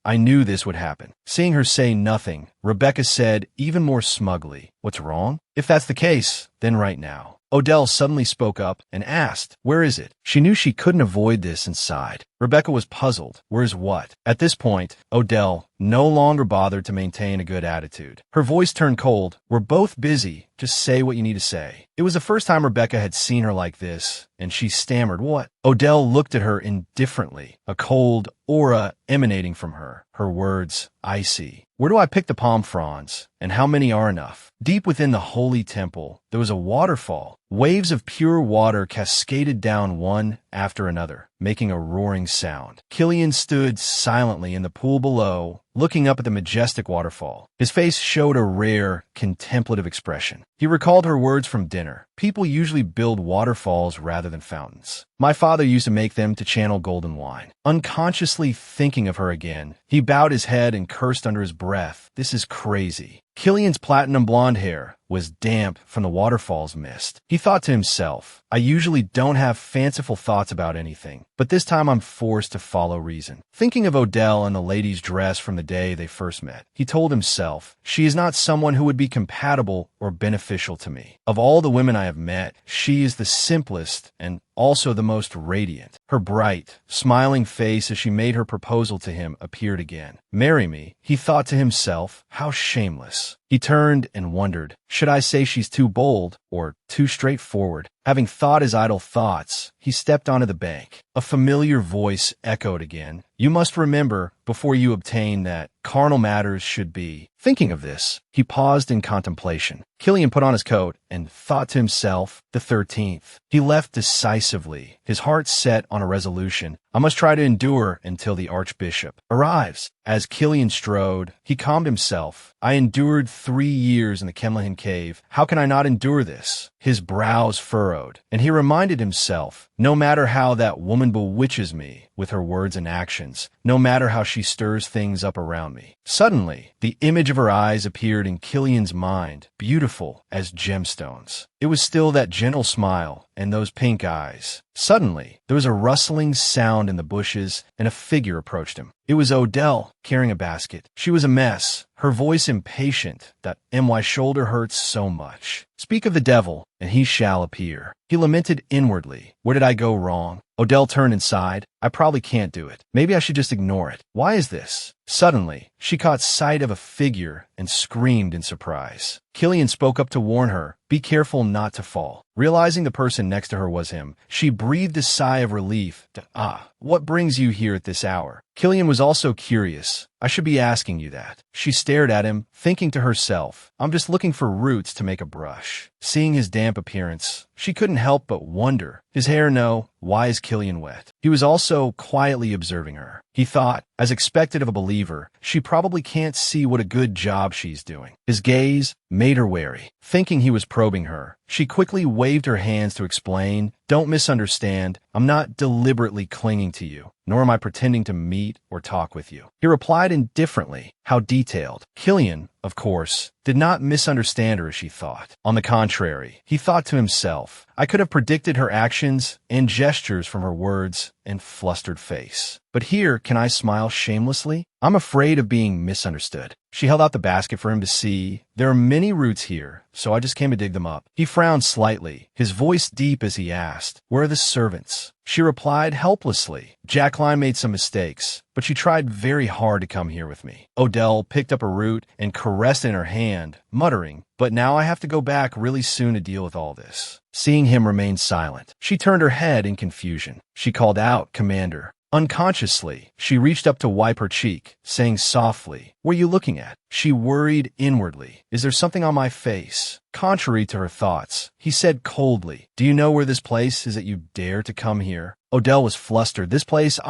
I knew this would happen. Seeing her say nothing, Rebecca said even more smugly, What's wrong? If that's the case, then right now. Odell suddenly spoke up and asked, Where is it? She knew she couldn't avoid this and sighed. Rebecca was puzzled. Where's what? At this point, Odell no longer bothered to maintain a good attitude. Her voice turned cold. We're both busy. Just say what you need to say. It was the first time Rebecca had seen her like this, and she stammered, What? Odell looked at her indifferently, a cold aura emanating from her. Her words, I see. Where do I pick the palm fronds? And how many are enough? Deep within the holy temple, there was a waterfall. Waves of pure water cascaded down one after another, making a roaring sound. Killian stood silently in the pool below, looking up at the majestic waterfall. His face showed a rare, contemplative expression. He recalled her words from dinner. People usually build waterfalls rather than fountains. My father used to make them to channel golden wine. Unconsciously thinking of her again, he bowed his head and cursed under his breath. This is crazy. Killian's platinum blonde hair was damp from the waterfall's mist. He thought to himself, I usually don't have fanciful thoughts about anything, but this time I'm forced to follow reason. Thinking of Odell and the lady's dress from the day they first met, he told himself, she is not someone who would be compatible or beneficial to me. Of all the women I have met, she is the simplest and also the most radiant. Her bright, smiling face as she made her proposal to him appeared again. "Marry me," he thought to himself. How shameless. He turned and wondered, should I say she's too bold or too straightforward? Having thought his idle thoughts, he stepped onto the bank. A familiar voice echoed again. "You must remember, before you obtain that, carnal matters should be." Thinking of this, he paused in contemplation. Killian put on his coat and thought to himself, the 13th. He left decisively, his heart set on a resolution. I must try to endure until the Archbishop arrives. As Killian strode, he calmed himself. I endured 3 years in the Kemlahan cave. How can I not endure this? His brows furrowed, and he reminded himself, no matter how that woman bewitches me with her words and actions, no matter how she stirs things up around me. Suddenly, the image of her eyes appeared in Killian's mind, beautiful as gemstones. It was still that gentle smile and those pink eyes. Suddenly, there was a rustling sound in the bushes, and a figure approached him. It was Odell, carrying a basket. She was a mess, her voice impatient. That my shoulder hurts so much. Speak of the devil, and he shall appear. He lamented inwardly. Where did I go wrong? Odell turned and sighed. I probably can't do it. Maybe I should just ignore it. Why is this? Suddenly, she caught sight of a figure and screamed in surprise. Killian spoke up to warn her, be careful not to fall. Realizing the person next to her was him, she breathed a sigh of relief. What brings you here at this hour? Killian was also curious. I should be asking you that. She stared at him, thinking to herself, I'm just looking for roots to make a brush. Seeing his damp appearance, she couldn't help but wonder. His hair, no. Why is Killian wet? He was also quietly observing her. He thought, as expected of a believer, she probably can't see what a good job she's doing. His gaze made her wary. Thinking he was probing her, she quickly waved her hands to explain, don't misunderstand, I'm not deliberately clinging to you, nor am I pretending to meet or talk with you. He replied indifferently. How detailed. Killian, of course, did not misunderstand her as she thought. On the contrary, he thought to himself, I could have predicted her actions and gestures from her words and flustered face. But here, can I smile shamelessly? I'm afraid of being misunderstood. She held out the basket for him to see. There are many roots here, so I just came to dig them up. He frowned slightly, his voice deep as he asked, where are the servants? She replied helplessly, Jacqueline made some mistakes, but she tried very hard to come here with me. Odell picked up a root and caressed it in her hand, muttering, but now I have to go back really soon to deal with all this. Seeing him remain silent, she turned her head in confusion. She called out, Commander. Unconsciously, she reached up to wipe her cheek, saying softly, what are you looking at? She worried inwardly. Is there something on my face? Contrary to her thoughts, he said coldly, do you know where this place is that you dare to come here? Odell was flustered. This place,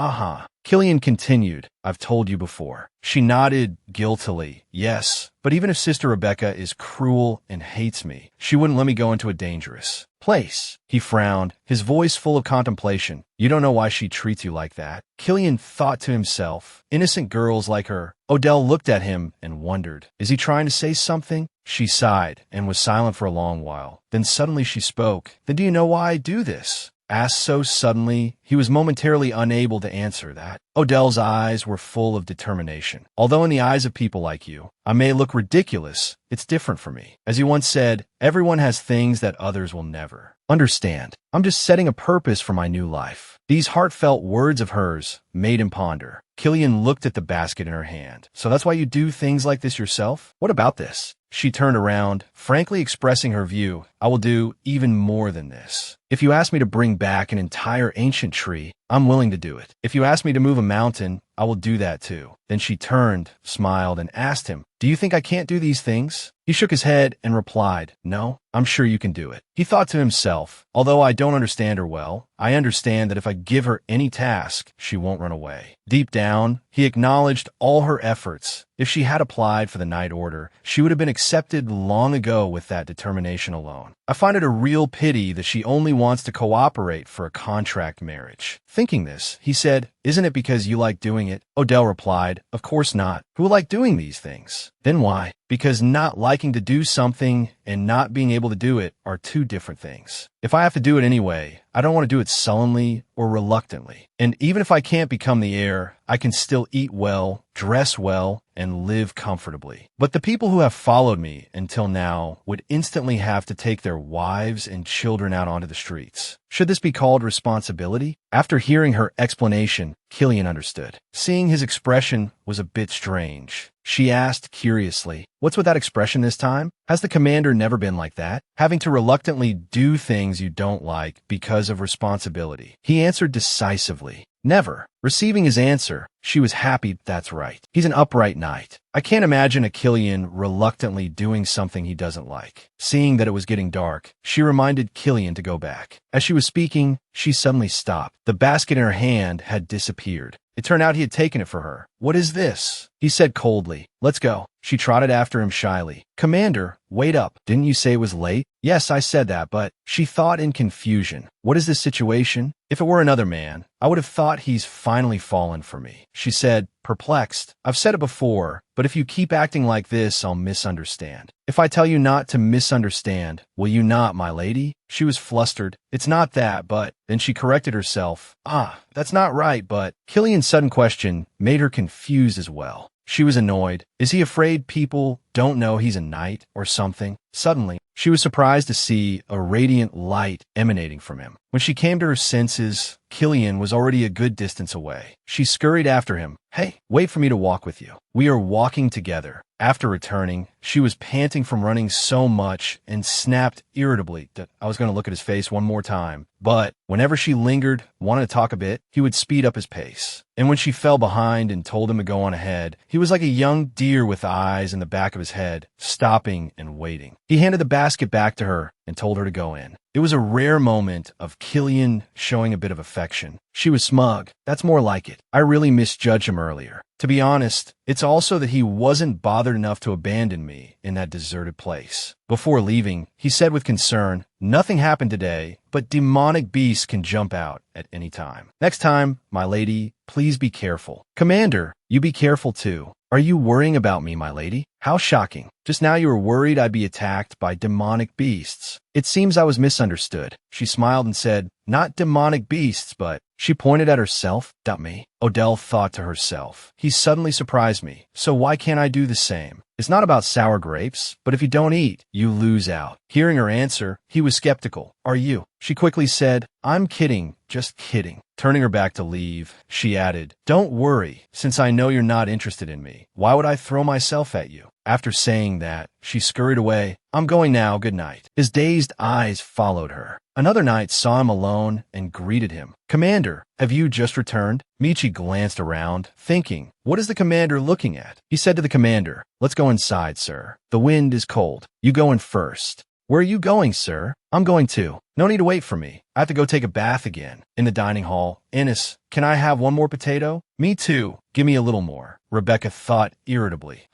Killian continued, I've told you before. She nodded guiltily. Yes, but even if Sister Rebecca is cruel and hates me, she wouldn't let me go into a dangerous place. He frowned, his voice full of contemplation. You don't know why she treats you like that. Killian thought to himself, innocent girls like her. Odell looked at him and wondered, is he trying to say something? She sighed and was silent for a long while. Then suddenly she spoke. Then do you know why I do this? Asked so suddenly, he was momentarily unable to answer that. Odell's eyes were full of determination. Although in the eyes of people like you, I may look ridiculous, it's different for me. As he once said, everyone has things that others will never understand. I'm just setting a purpose for my new life. These heartfelt words of hers made him ponder. Killian looked at the basket in her hand. So that's why you do things like this yourself? What about this? She turned around, frankly expressing her view. I will do even more than this. If you ask me to bring back an entire ancient tree, I'm willing to do it. If you ask me to move a mountain, I will do that too. Then she turned, smiled, and asked him, do you think I can't do these things? He shook his head and replied, no, I'm sure you can do it. He thought to himself, although I don't understand her well, I understand that if I give her any task, she won't run away. Deep down, he acknowledged all her efforts. If she had applied for the Knight Order, she would have been accepted long ago with that determination alone. I find it a real pity that she only wants to cooperate for a contract marriage. Thinking this, he said, isn't it because you like doing it? Odell replied, of course not. Who like doing these things? Then why? Because not liking to do something and not being able to do it are two different things. If I have to do it anyway, I don't want to do it sullenly or reluctantly. And even if I can't become the heir, I can still eat well, dress well, and live comfortably. But the people who have followed me until now would instantly have to take their wives and children out onto the streets. Should this be called responsibility? After hearing her explanation, Killian understood. Seeing his expression was a bit strange. She asked curiously, "What's with that expression this time? Has the commander never been like that? Having to reluctantly do things you don't like because of responsibility?" He answered decisively, "Never." Receiving his answer, she was happy. That's right. He's an upright knight. I can't imagine a Killian reluctantly doing something he doesn't like. Seeing that it was getting dark, she reminded Killian to go back. As she was speaking, she suddenly stopped. The basket in her hand had disappeared. It turned out he had taken it for her. "What is this?" he said coldly. "Let's go." She trotted after him shyly. "Commander, wait up. Didn't you say it was late?" "Yes, I said that, but—" She thought in confusion. "What is this situation? If it were another man, I would have thought he's finally fallen for me," she said, perplexed. "I've said it before, but if you keep acting like this, I'll misunderstand." "If I tell you not to misunderstand, will you not, my lady?" She was flustered. "It's not that, but—" Then she corrected herself. That's not right, but—" Killian's sudden question made her confused as well. She was annoyed. Is he afraid people don't know he's a knight or something? Suddenly, she was surprised to see a radiant light emanating from him. When she came to her senses, Killian was already a good distance away. She scurried after him. "Hey, wait for me to walk with you. We are walking together." After returning, she was panting from running so much and snapped irritably that I was going to look at his face one more time. But whenever she lingered, wanted to talk a bit, he would speed up his pace. And when she fell behind and told him to go on ahead, he was like a young deer with eyes in the back of his head, stopping and waiting. He handed the basket back to her and told her to go in. It was a rare moment of Killian showing a bit of affection. She was smug. "That's more like it. I really misjudged him earlier. To be honest, it's also that he wasn't bothered enough to abandon me in that deserted place." Before leaving, he said with concern, "Nothing happened today, but demonic beasts can jump out at any time. Next time, my lady, please be careful." "Commander, you be careful too. Are you worrying about me, my lady? How shocking. Just now you were worried I'd be attacked by demonic beasts." "It seems I was misunderstood." She smiled and said, "Not demonic beasts, but—" She pointed at herself. "Dump me." Odell thought to herself. He suddenly surprised me, so why can't I do the same? It's not about sour grapes, but if you don't eat, you lose out. Hearing her answer, he was skeptical. "Are you?" She quickly said, "I'm kidding, just kidding." Turning her back to leave, she added, "Don't worry, since I know you're not interested in me. Why would I throw myself at you?" After saying that, she scurried away. "I'm going now, good night." His dazed eyes followed her. Another knight saw him alone and greeted him. "Commander, have you just returned?" Michi glanced around, thinking, what is the commander looking at? He said to the commander, "Let's go inside, sir. The wind is cold. You go in first." "Where are you going, sir?" "I'm going too." "No need to wait for me. I have to go take a bath again." In the dining hall, Ennis, "Can I have one more potato?" "Me too. Give me a little more." Rebecca thought irritably,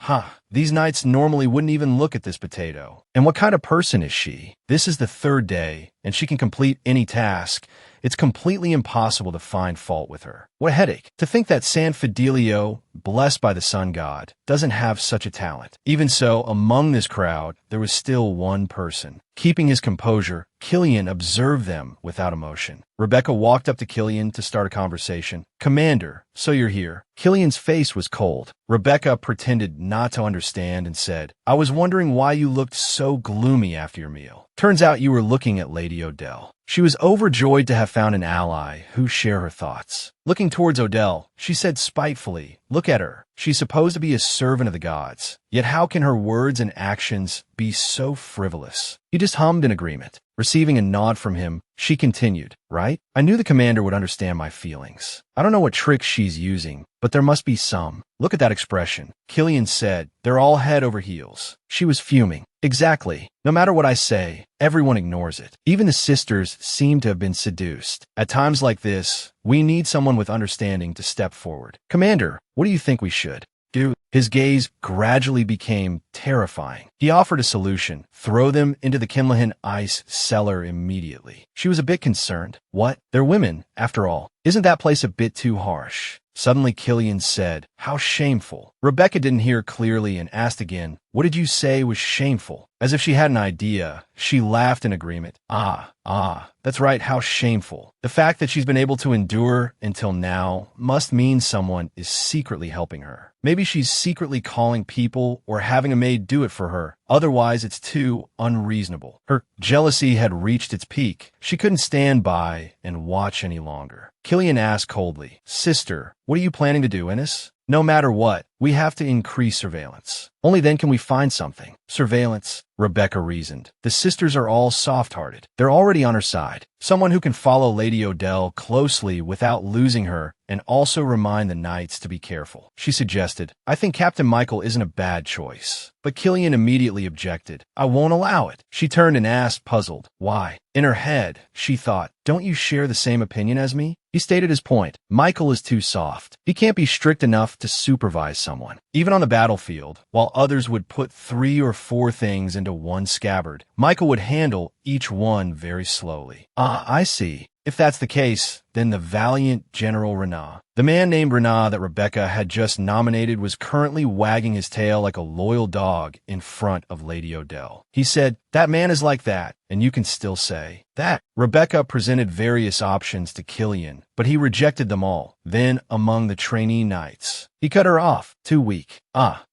these knights normally wouldn't even look at this potato. And what kind of person is she? This is the third day, and she can complete any task. It's completely impossible to find fault with her. What a headache. To think that San Fidelio, blessed by the sun god, doesn't have such a talent. Even so, among this crowd, there was still one person. Keeping his composure, Killian observed them without emotion. Rebecca walked up to Killian to start a conversation. "Commander, so you're here." Killian's face was cold. Rebecca pretended not to understand and said, "I was wondering why you looked so gloomy after your meal. Turns out you were looking at Lady Odell." She was overjoyed to have found an ally who shared her thoughts. Looking towards Odell, she said spitefully, "Look at her. She's supposed to be a servant of the gods. Yet how can her words and actions be so frivolous?" He just hummed in agreement. Receiving a nod from him, she continued, "Right? I knew the commander would understand my feelings. I don't know what tricks she's using, but there must be some. Look at that expression." Killian said, "They're all head over heels." She was fuming. "Exactly. No matter what I say, everyone ignores it. Even the sisters seem to have been seduced. At times like this, we need someone with understanding to step forward. Commander, what do you think we should do?" His gaze gradually became terrifying. He offered a solution: throw them into the Kinlahan ice cellar immediately. She was a bit concerned. What? They're women, after all. Isn't that place a bit too harsh? Suddenly Killian said, "How shameful." Rebecca didn't hear clearly and asked again, "What did you say was shameful?" As if she had an idea, she laughed in agreement. That's right, how shameful. The fact that she's been able to endure until now must mean someone is secretly helping her. Maybe she's secretly calling people or having a maid do it for her. Otherwise, it's too unreasonable. Her jealousy had reached its peak. She couldn't stand by and watch any longer. Killian asked coldly, "Sister, what are you planning to do, Ennis?" "No matter what, we have to increase surveillance. Only then can we find something." "Surveillance," Rebecca reasoned. "The sisters are all soft-hearted. They're already on her side. Someone who can follow Lady Odell closely without losing her and also remind the knights to be careful." She suggested, "I think Captain Michael isn't a bad choice." But Killian immediately objected. "I won't allow it." She turned and asked, puzzled, "Why?" In her head, she thought, "Don't you share the same opinion as me?" He stated his point. Michael is too soft. He can't be strict enough to supervise someone. Even on the battlefield, while others would put 3 or 4 things into one scabbard, Michael would handle each one very slowly. I see. If that's the case, then the valiant General Renat. The man named Renat that Rebecca had just nominated was currently wagging his tail like a loyal dog in front of Lady Odell. He said, "That man is like that, and you can still say that." Rebecca presented various options to Killian, but he rejected them all. Then, among the trainee knights, he cut her off. "Too weak."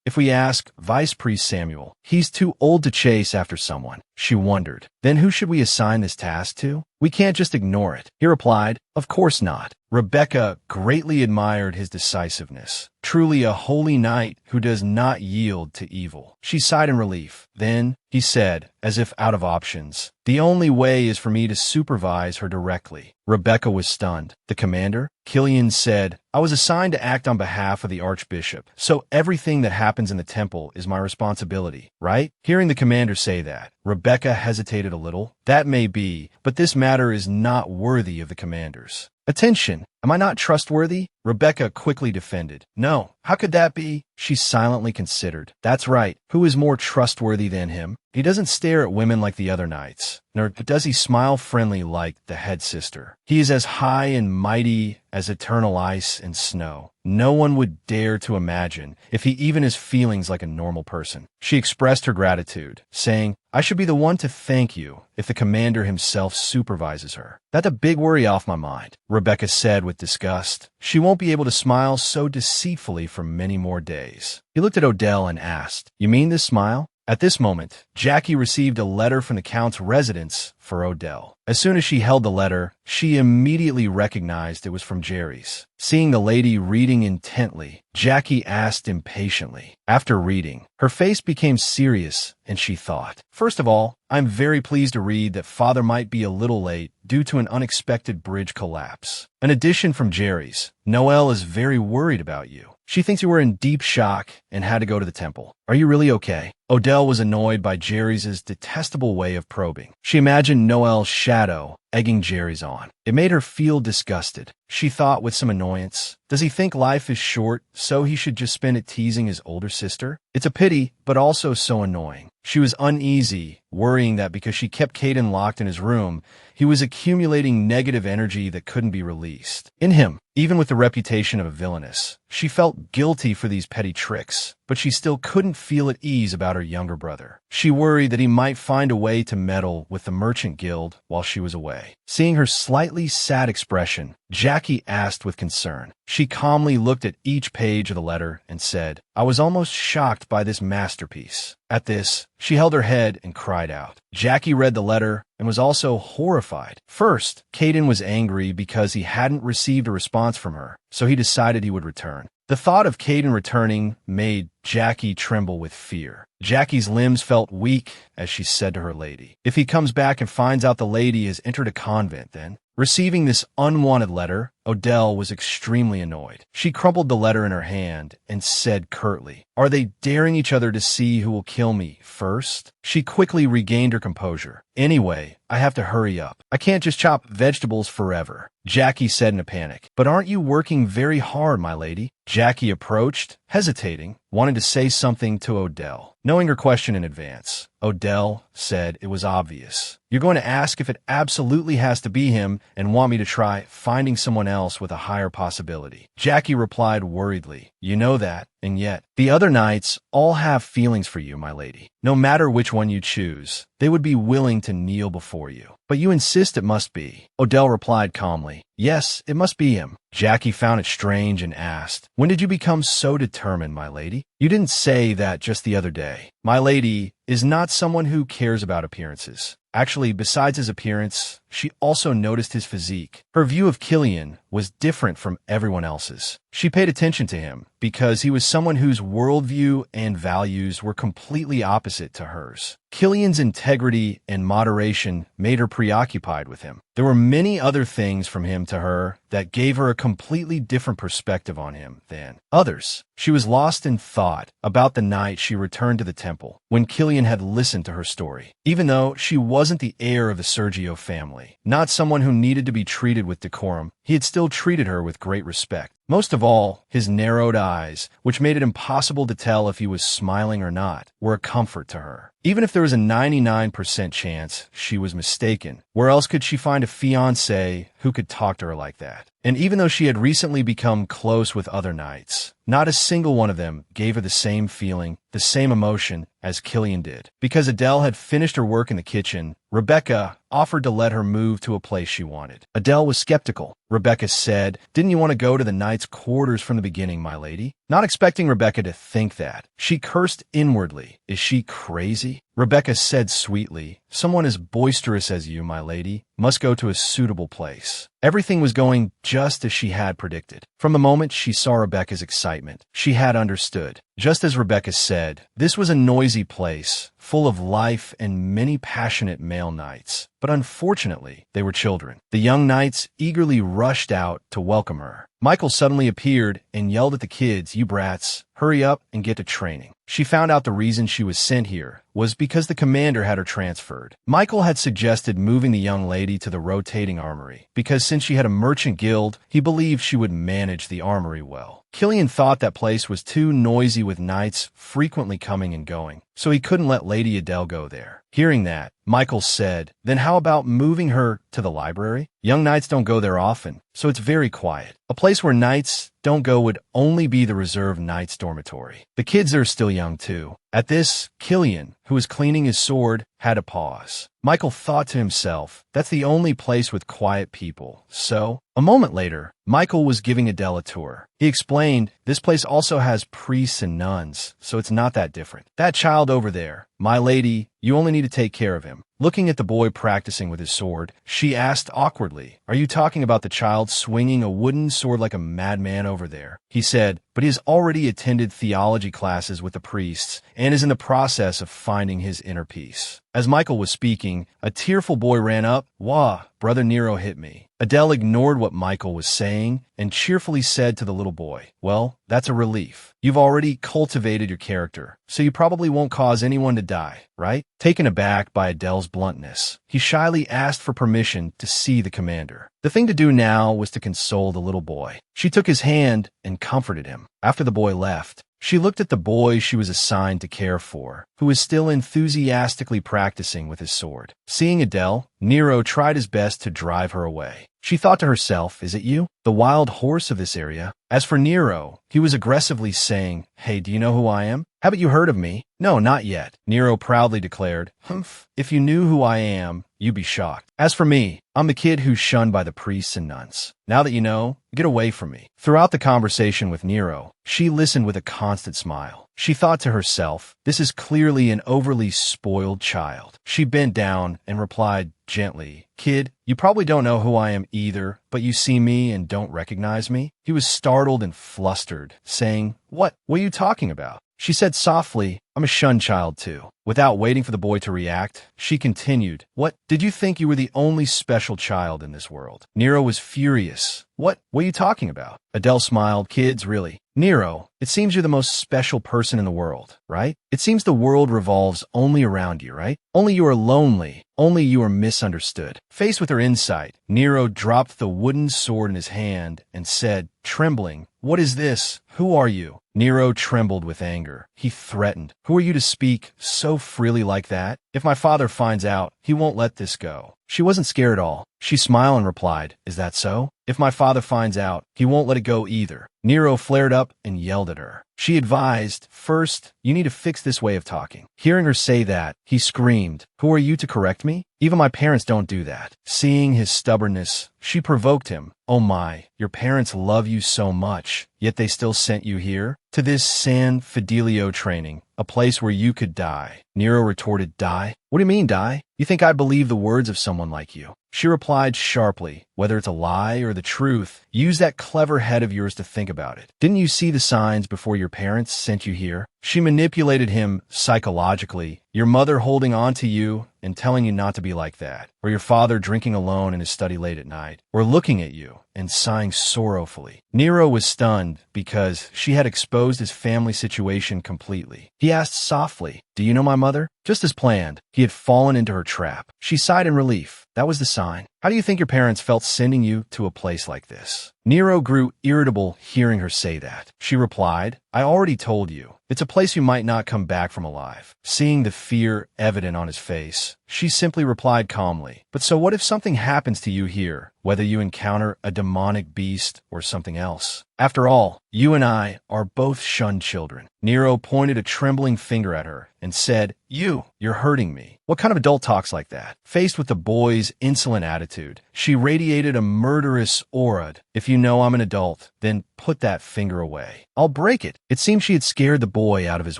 If we ask Vice Priest Samuel, he's too old to chase after someone." She wondered, "Then who should we assign this task to? We can't just ignore it." He replied, "Of course not." Rebecca greatly admired his decisiveness. Truly a holy knight who does not yield to evil. She sighed in relief. "Then," he said, as if out of options, "the only way is for me to supervise her directly." Rebecca was stunned. "The commander?" Killian said, "I was assigned to act on behalf of the Archbishop, so everything that happens in the temple is my responsibility, right?" Hearing the commander say that, Rebecca hesitated a little. "That may be, but this matter is not worthy of the commanders." "Attention! Am I not trustworthy?" Rebecca quickly defended. "No, how could that be?" She silently considered. "That's right. Who is more trustworthy than him? He doesn't stare at women like the other knights, nor does he smile friendly like the head sister. He is as high and mighty as eternal ice and snow. No one would dare to imagine if he even has feelings like a normal person." She expressed her gratitude, saying, "I should be the one to thank you if the commander himself supervises her. That's a big worry off my mind," Rebecca said with disgust. "She won't be able to smile so deceitfully for many more days." He looked at Odell and asked, "You mean this smile?" At this moment, Jackie received a letter from the Count's residence for Odell. As soon as she held the letter, she immediately recognized it was from Jerry's. Seeing the lady reading intently, Jackie asked impatiently. After reading, her face became serious, and she thought, "First of all, I'm very pleased to read that Father might be a little late due to an unexpected bridge collapse. An addition from Jerry's. Noelle is very worried about you. She thinks you were in deep shock and had to go to the temple. Are you really okay?" Odell was annoyed by Jerry's detestable way of probing. She imagined Noelle's shadow egging Jerry's on. It made her feel disgusted. She thought with some annoyance, "Does he think life is short, so he should just spend it teasing his older sister? It's a pity, but also so annoying." She was uneasy, worrying that because she kept Caden locked in his room, he was accumulating negative energy that couldn't be released. In him, even with the reputation of a villainess, she felt guilty for these petty tricks, but she still couldn't feel at ease about her younger brother. She worried that he might find a way to meddle with the Merchant Guild while she was away. Seeing her slightly sad expression, Jackie asked with concern. She calmly looked at each page of the letter and said, "I was almost shocked by this masterpiece." At this, she held her head and cried out. Jackie read the letter and was also horrified. First, Caden was angry because he hadn't received a response from her, so he decided he would return. The thought of Caden returning made Jackie tremble with fear. Jackie's limbs felt weak as she said to her lady, "If he comes back and finds out the lady has entered a convent, then..." Receiving this unwanted letter, Odell was extremely annoyed. She crumpled the letter in her hand and said curtly, "Are they daring each other to see who will kill me first?" She quickly regained her composure. "Anyway, I have to hurry up. I can't just chop vegetables forever," Jackie said in a panic. "But aren't you working very hard, my lady?" Jackie approached, hesitating, wanting to say something to Odell. Knowing her question in advance, Odell said it was obvious. You're going to ask if it absolutely has to be him and want me to try finding someone else with a higher possibility. Jackie replied worriedly, you know that, and yet, the other knights all have feelings for you, my lady. No matter which one you choose, they would be willing to kneel before you. But you insist it must be. Odell replied calmly, yes, it must be him. Jackie found it strange and asked, when did you become so determined, my lady? You didn't say that just the other day. My lady is not someone who cares about appearances. Actually, besides his appearance, she also noticed his physique. Her view of Killian was different from everyone else's. She paid attention to him because he was someone whose worldview and values were completely opposite to hers. Killian's integrity and moderation made her preoccupied with him. There were many other things from him to her that gave her a completely different perspective on him than others. She was lost in thought about the night she returned to the temple when Killian had listened to her story. Even though she wasn't the heir of the Sergio family, not someone who needed to be treated with decorum, he had still treated her with great respect. Most of all, his narrowed eyes, which made it impossible to tell if he was smiling or not, were a comfort to her. Even if there was a 99% chance she was mistaken, where else could she find a fiancé who could talk to her like that? And even though she had recently become close with other knights, not a single one of them gave her the same feeling, the same emotion as Killian did. Because Adele had finished her work in the kitchen, Rebecca offered to let her move to a place she wanted. Adele was skeptical. Rebecca said, didn't you want to go to the knight's quarters from the beginning, my lady? Not expecting Rebecca to think that, she cursed inwardly. Is she crazy? Rebecca said sweetly, someone as boisterous as you, my lady, must go to a suitable place. Everything was going just as she had predicted. From the moment she saw Rebecca's excitement, she had understood. Just as Rebecca said, this was a noisy place, full of life and many passionate male knights. But unfortunately, they were children. The young knights eagerly rushed out to welcome her. Michael suddenly appeared and yelled at the kids, you brats, hurry up and get to training. She found out the reason she was sent here was because the commander had her transferred. Michael had suggested moving the young lady to the rotating armory, because since she had a merchant guild, he believed she would manage the armory well. Killian thought that place was too noisy with knights frequently coming and going, so he couldn't let Lady Adele go there. Hearing that, Michael said, then how about moving her to the library? Young knights don't go there often, so it's very quiet. A place where knights don't go would only be the reserved knights' dormitory. The kids are still young too. At this, Killian, who was cleaning his sword, had to pause. Michael thought to himself, that's the only place with quiet people. So, a moment later, Michael was giving Adele a tour. He explained, this place also has priests and nuns, so it's not that different. That child over there, my lady, you only need to take care of him. Looking at the boy practicing with his sword, she asked awkwardly, are you talking about the child swinging a wooden sword like a madman over there? He said, but he has already attended theology classes with the priests and is in the process of finding his inner peace. As Michael was speaking, a tearful boy ran up. Wah, Brother Nero hit me. Adele ignored what Michael was saying and cheerfully said to the little boy, well, that's a relief. You've already cultivated your character, so you probably won't cause anyone to die, right? Taken aback by Adele's bluntness, he shyly asked for permission to see the commander. The thing to do now was to console the little boy. She took his hand and comforted him. After the boy left, she looked at the boy she was assigned to care for, who was still enthusiastically practicing with his sword. Seeing Adele, Nero tried his best to drive her away. She thought to herself, is it you? The wild horse of this area? As for Nero, he was aggressively saying, hey, do you know who I am? Haven't you heard of me? No, not yet, Nero proudly declared. Humph, if you knew who I am, you'd be shocked. As for me, I'm the kid who's shunned by the priests and nuns. Now that you know, get away from me. Throughout the conversation with Nero, she listened with a constant smile. She thought to herself, this is clearly an overly spoiled child. She bent down and replied gently, kid, you probably don't know who I am either, but you see me and don't recognize me? He was startled and flustered, saying, what are you talking about? She said softly, I'm a shunned child too. Without waiting for the boy to react, she continued, what, did you think you were the only special child in this world? Nero was furious. What are you talking about? Adele smiled, kids, really. Nero, it seems you're the most special person in the world, right? It seems the world revolves only around you, right? Only you are lonely. Only you are misunderstood. Faced with her insight, Nero dropped the wooden sword in his hand and said, trembling, "What is this? Who are you?" Nero trembled with anger. He threatened, "Who are you to speak so freely like that? If my father finds out, he won't let this go." She wasn't scared at all. She smiled and replied, "Is that so? If my father finds out, he won't let it go either." Nero flared up and yelled at her. She advised, "First, you need to fix this way of talking." Hearing her say that, he screamed, "Who are you to correct me? Even my parents don't do that." Seeing his stubbornness, she provoked him. "Oh my, your parents love you so much, yet they still sent you here? To this San Fidelio training, a place where you could die." Nero retorted, "Die? What do you mean, die? You think I believe the words of someone like you?" She replied sharply, "Whether it's a lie or the truth, use that clever head of yours to think about it. Didn't you see the signs before your parents sent you here?" She manipulated him psychologically. Your mother holding on to you and telling you not to be like that, or your father drinking alone in his study late at night, or looking at you and sighing sorrowfully. Nero was stunned because she had exposed his family situation completely. He asked softly, "Do you know my mother?" Just as planned, he had fallen into her trap. She sighed in relief. That was the sign. How do you think your parents felt sending you to a place like this? Nero grew irritable hearing her say that. She replied, "I already told you. It's a place you might not come back from alive." Seeing the fear evident on his face, she simply replied calmly, "But so what if something happens to you here, whether you encounter a demonic beast or something else? After all, you and I are both shunned children." Nero pointed a trembling finger at her and said, You're hurting me." What kind of adult talks like that? Faced with the boy's insolent attitude, she radiated a murderous aura. "If you know I'm an adult, then put that finger away. I'll break it." It seemed she had scared the boy out of his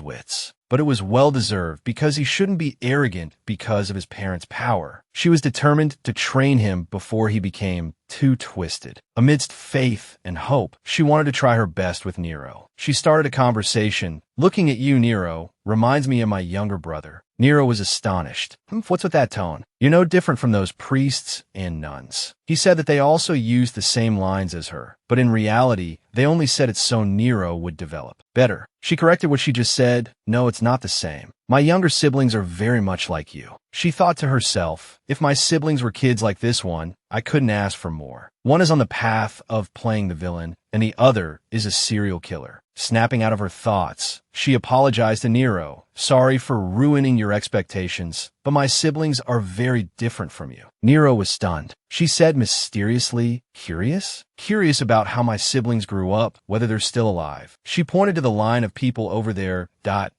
wits. But it was well-deserved because he shouldn't be arrogant because of his parents' power. She was determined to train him before he became too twisted. Amidst faith and hope, she wanted to try her best with Nero. She started a conversation. "Looking at you, Nero, reminds me of my younger brother." Nero was astonished. What's with that tone? You're no different from those priests and nuns." He said that they also used the same lines as her, but in reality, they only said it so Nero would develop better. She corrected what she just said. "No, it's not the same. My younger siblings are very much like you." She thought to herself, if my siblings were kids like this one, I couldn't ask for more. One is on the path of playing the villain, and the other is a serial killer. Snapping out of her thoughts, she apologized to Nero. "Sorry for ruining your expectations, but my siblings are very different from you." Nero was stunned. She said mysteriously, "Curious? Curious about how my siblings grew up, whether they're still alive." She pointed to the line of people over there.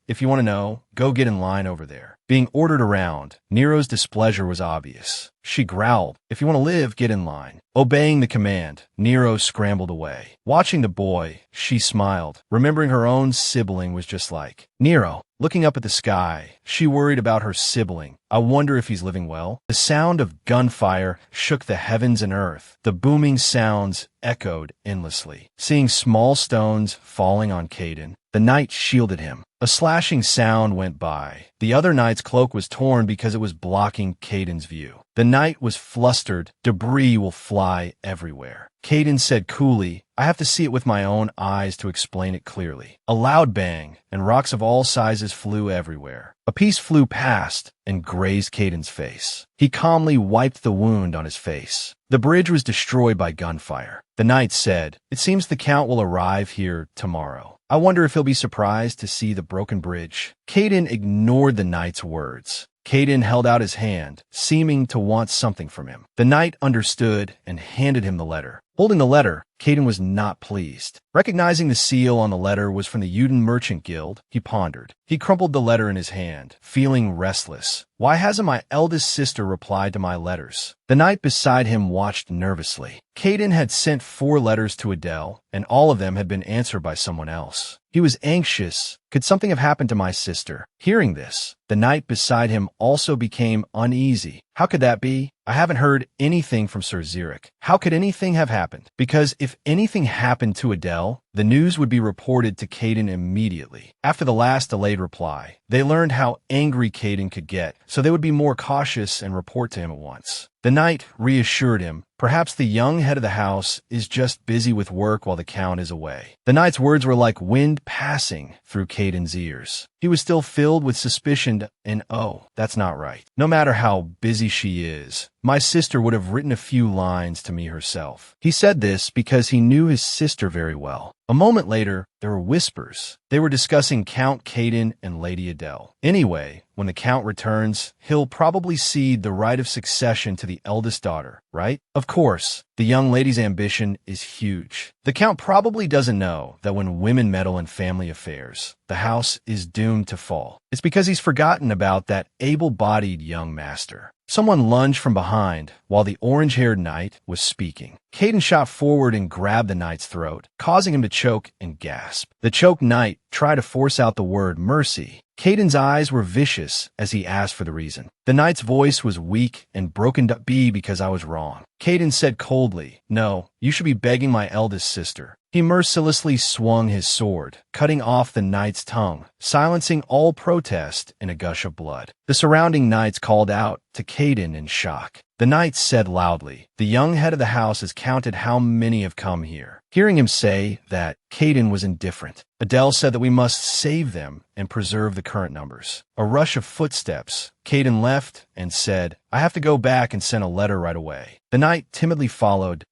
"If you want to know, go get in line over there." Being ordered around, Nero's displeasure was obvious. She growled, "If you want to live, get in line." Obeying the command, Nero scrambled away. Watching the boy, she smiled, remembering her own sibling was just like Nero. Looking up at the sky, she worried about her sibling. "I wonder if he's living well." The sound of gunfire shook the heavens and earth. The booming sounds echoed endlessly. Seeing small stones falling on Caden, the knight shielded him. A slashing sound went by. The other knight's cloak was torn because it was blocking Caden's view. The knight was flustered. Debris will fly everywhere. Caden said coolly, "I have to see it with my own eyes to explain it clearly." A loud bang, and rocks of all sizes flew everywhere. A piece flew past and grazed Caden's face. He calmly wiped the wound on his face. The bridge was destroyed by gunfire. The knight said, "It seems the Count will arrive here tomorrow. I wonder if he'll be surprised to see the broken bridge." Caden ignored the knight's words. Caden held out his hand, seeming to want something from him. The knight understood and handed him the letter. Holding the letter, Caden was not pleased. Recognizing the seal on the letter was from the Uden Merchant Guild, he pondered. He crumpled the letter in his hand, feeling restless. Why hasn't my eldest sister replied to my letters? The knight beside him watched nervously. Caden had sent 4 letters to Adele, and all of them had been answered by someone else. He was anxious. Could something have happened to my sister? Hearing this, the knight beside him also became uneasy. How could that be? I haven't heard anything from Sir Xeric. How could anything have happened? Because if anything happened to Adele, the news would be reported to Caden immediately. After the last delayed reply, they learned how angry Caden could get, so they would be more cautious and report to him at once. The knight reassured him. Perhaps the young head of the house is just busy with work while the count is away. The knight's words were like wind passing through Caden's ears. He was still filled with suspicion and, oh, that's not right. No matter how busy she is, my sister would have written a few lines to me herself. He said this because he knew his sister very well. A moment later, there were whispers. They were discussing Count Caden and Lady Adele. Anyway, when the Count returns, he'll probably cede the right of succession to the eldest daughter, right? Of course, the young lady's ambition is huge. The Count probably doesn't know that when women meddle in family affairs, the house is doomed to fall. It's because he's forgotten about that able-bodied young master. Someone lunged from behind while the orange-haired knight was speaking. Caden shot forward and grabbed the knight's throat, causing him to choke and gasp. The choked knight tried to force out the word mercy. Caden's eyes were vicious as he asked for the reason. The knight's voice was weak and broken to be because I was wrong. Caden said coldly, "No, you should be begging my eldest sister." He mercilessly swung his sword, cutting off the knight's tongue, silencing all protest in a gush of blood. The surrounding knights called out to Caden in shock. The knight said loudly, "The young head of the house has counted how many have come here." Hearing him say that, Caden was indifferent. Adele said that we must save them and preserve the current numbers. A rush of footsteps. Caden left and said, "I have to go back and send a letter right away." The knight timidly followed.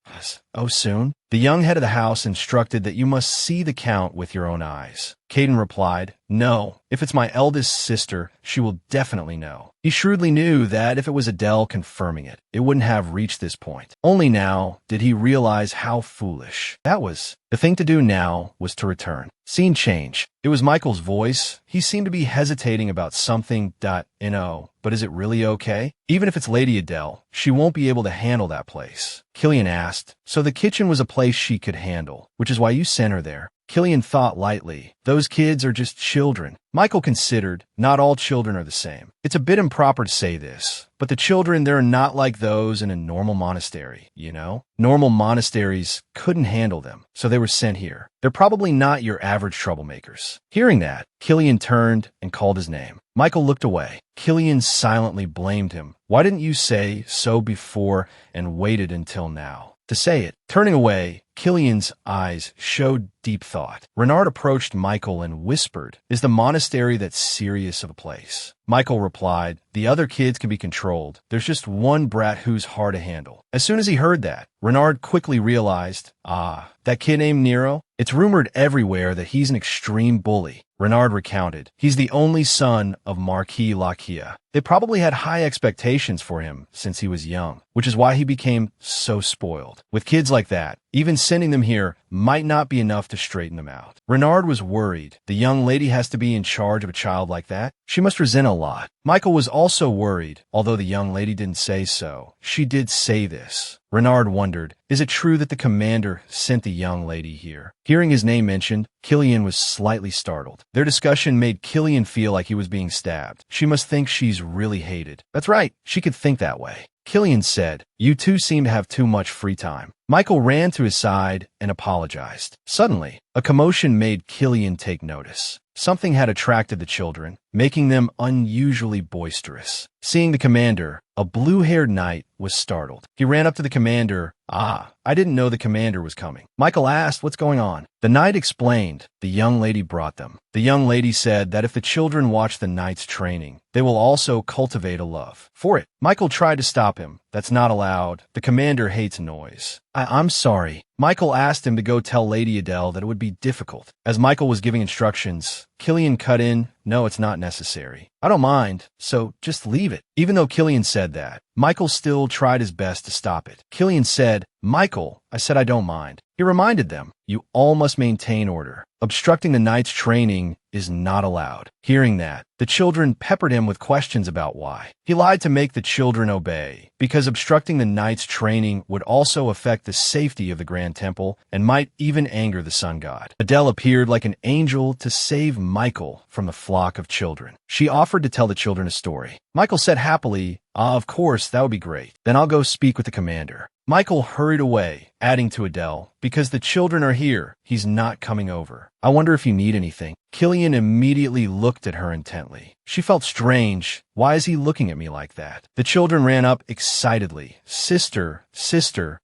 "Oh, soon?" The young head of the house instructed that you must see the Count with your own eyes. Caden replied, "No, if it's my eldest sister, she will definitely know." He shrewdly knew that if it was Adele confirming it, it wouldn't have reached this point. Only now did he realize how foolish that was. The thing to do now was to return. Scene change. It was Michael's voice. He seemed to be hesitating about something. But is it really okay? Even if it's Lady Adele, she won't be able to handle that place. Killian asked, "So the kitchen was a place she could handle, which is why you sent her there?" Killian thought lightly. Those kids are just children. Michael considered, not all children are the same. It's a bit improper to say this, but the children, they're not like those in a normal monastery, you know? Normal monasteries couldn't handle them, so they were sent here. They're probably not your average troublemakers. Hearing that, Killian turned and called his name. Michael looked away. Killian silently blamed him. Why didn't you say so before and waited until now to say it? Turning away, Killian's eyes showed deep thought. Renard approached Michael and whispered, "Is the monastery that serious of a place?" Michael replied, "The other kids can be controlled. There's just one brat who's hard to handle." As soon as he heard that, Renard quickly realized, that kid named Nero? It's rumored everywhere that he's an extreme bully. Renard recounted, "He's the only son of Marquis Lakia. They probably had high expectations for him since he was young, which is why he became so spoiled. With kids like that, even sending them here might not be enough to straighten them out." Renard was worried. The young lady has to be in charge of a child like that? She must resent a lot. Michael was also worried, although the young lady didn't say so. She did say this. Renard wondered, is it true that the commander sent the young lady here? Hearing his name mentioned, Killian was slightly startled. Their discussion made Killian feel like he was being stabbed. She must think she's really hated. That's right, she could think that way. Killian said, "You two seem to have too much free time." Michael ran to his side and apologized. Suddenly, a commotion made Killian take notice. Something had attracted the children, making them unusually boisterous. Seeing the commander, a blue-haired knight was startled. He ran up to the commander. I didn't know the commander was coming." Michael asked, "What's going on?" The knight explained. The young lady brought them. The young lady said that if the children watch the knight's training, they will also cultivate a love for it. Michael tried to stop him. "That's not allowed. The commander hates noise." I'm sorry. Michael asked him to go tell Lady Adele that it would be difficult. As Michael was giving instructions, Killian cut in, "No, it's not necessary. I don't mind, so just leave it." Even though Killian said that, Michael still tried his best to stop it. Killian said, "Michael, I said I don't mind." He reminded them, "You all must maintain order. Obstructing the knight's training is not allowed." Hearing that, the children peppered him with questions about why. He lied to make the children obey, because obstructing the knight's training would also affect the safety of the Grand Temple and might even anger the sun god. Adele appeared like an angel to save Michael from the flock of children. She offered to tell the children a story. Michael said happily, "Of course, that would be great. Then I'll go speak with the commander." Michael hurried away, adding to Adele, because the children are here, he's not coming over. I wonder if you need anything. Killian immediately looked at her intently. She felt strange. Why is he looking at me like that? The children ran up excitedly. Sister,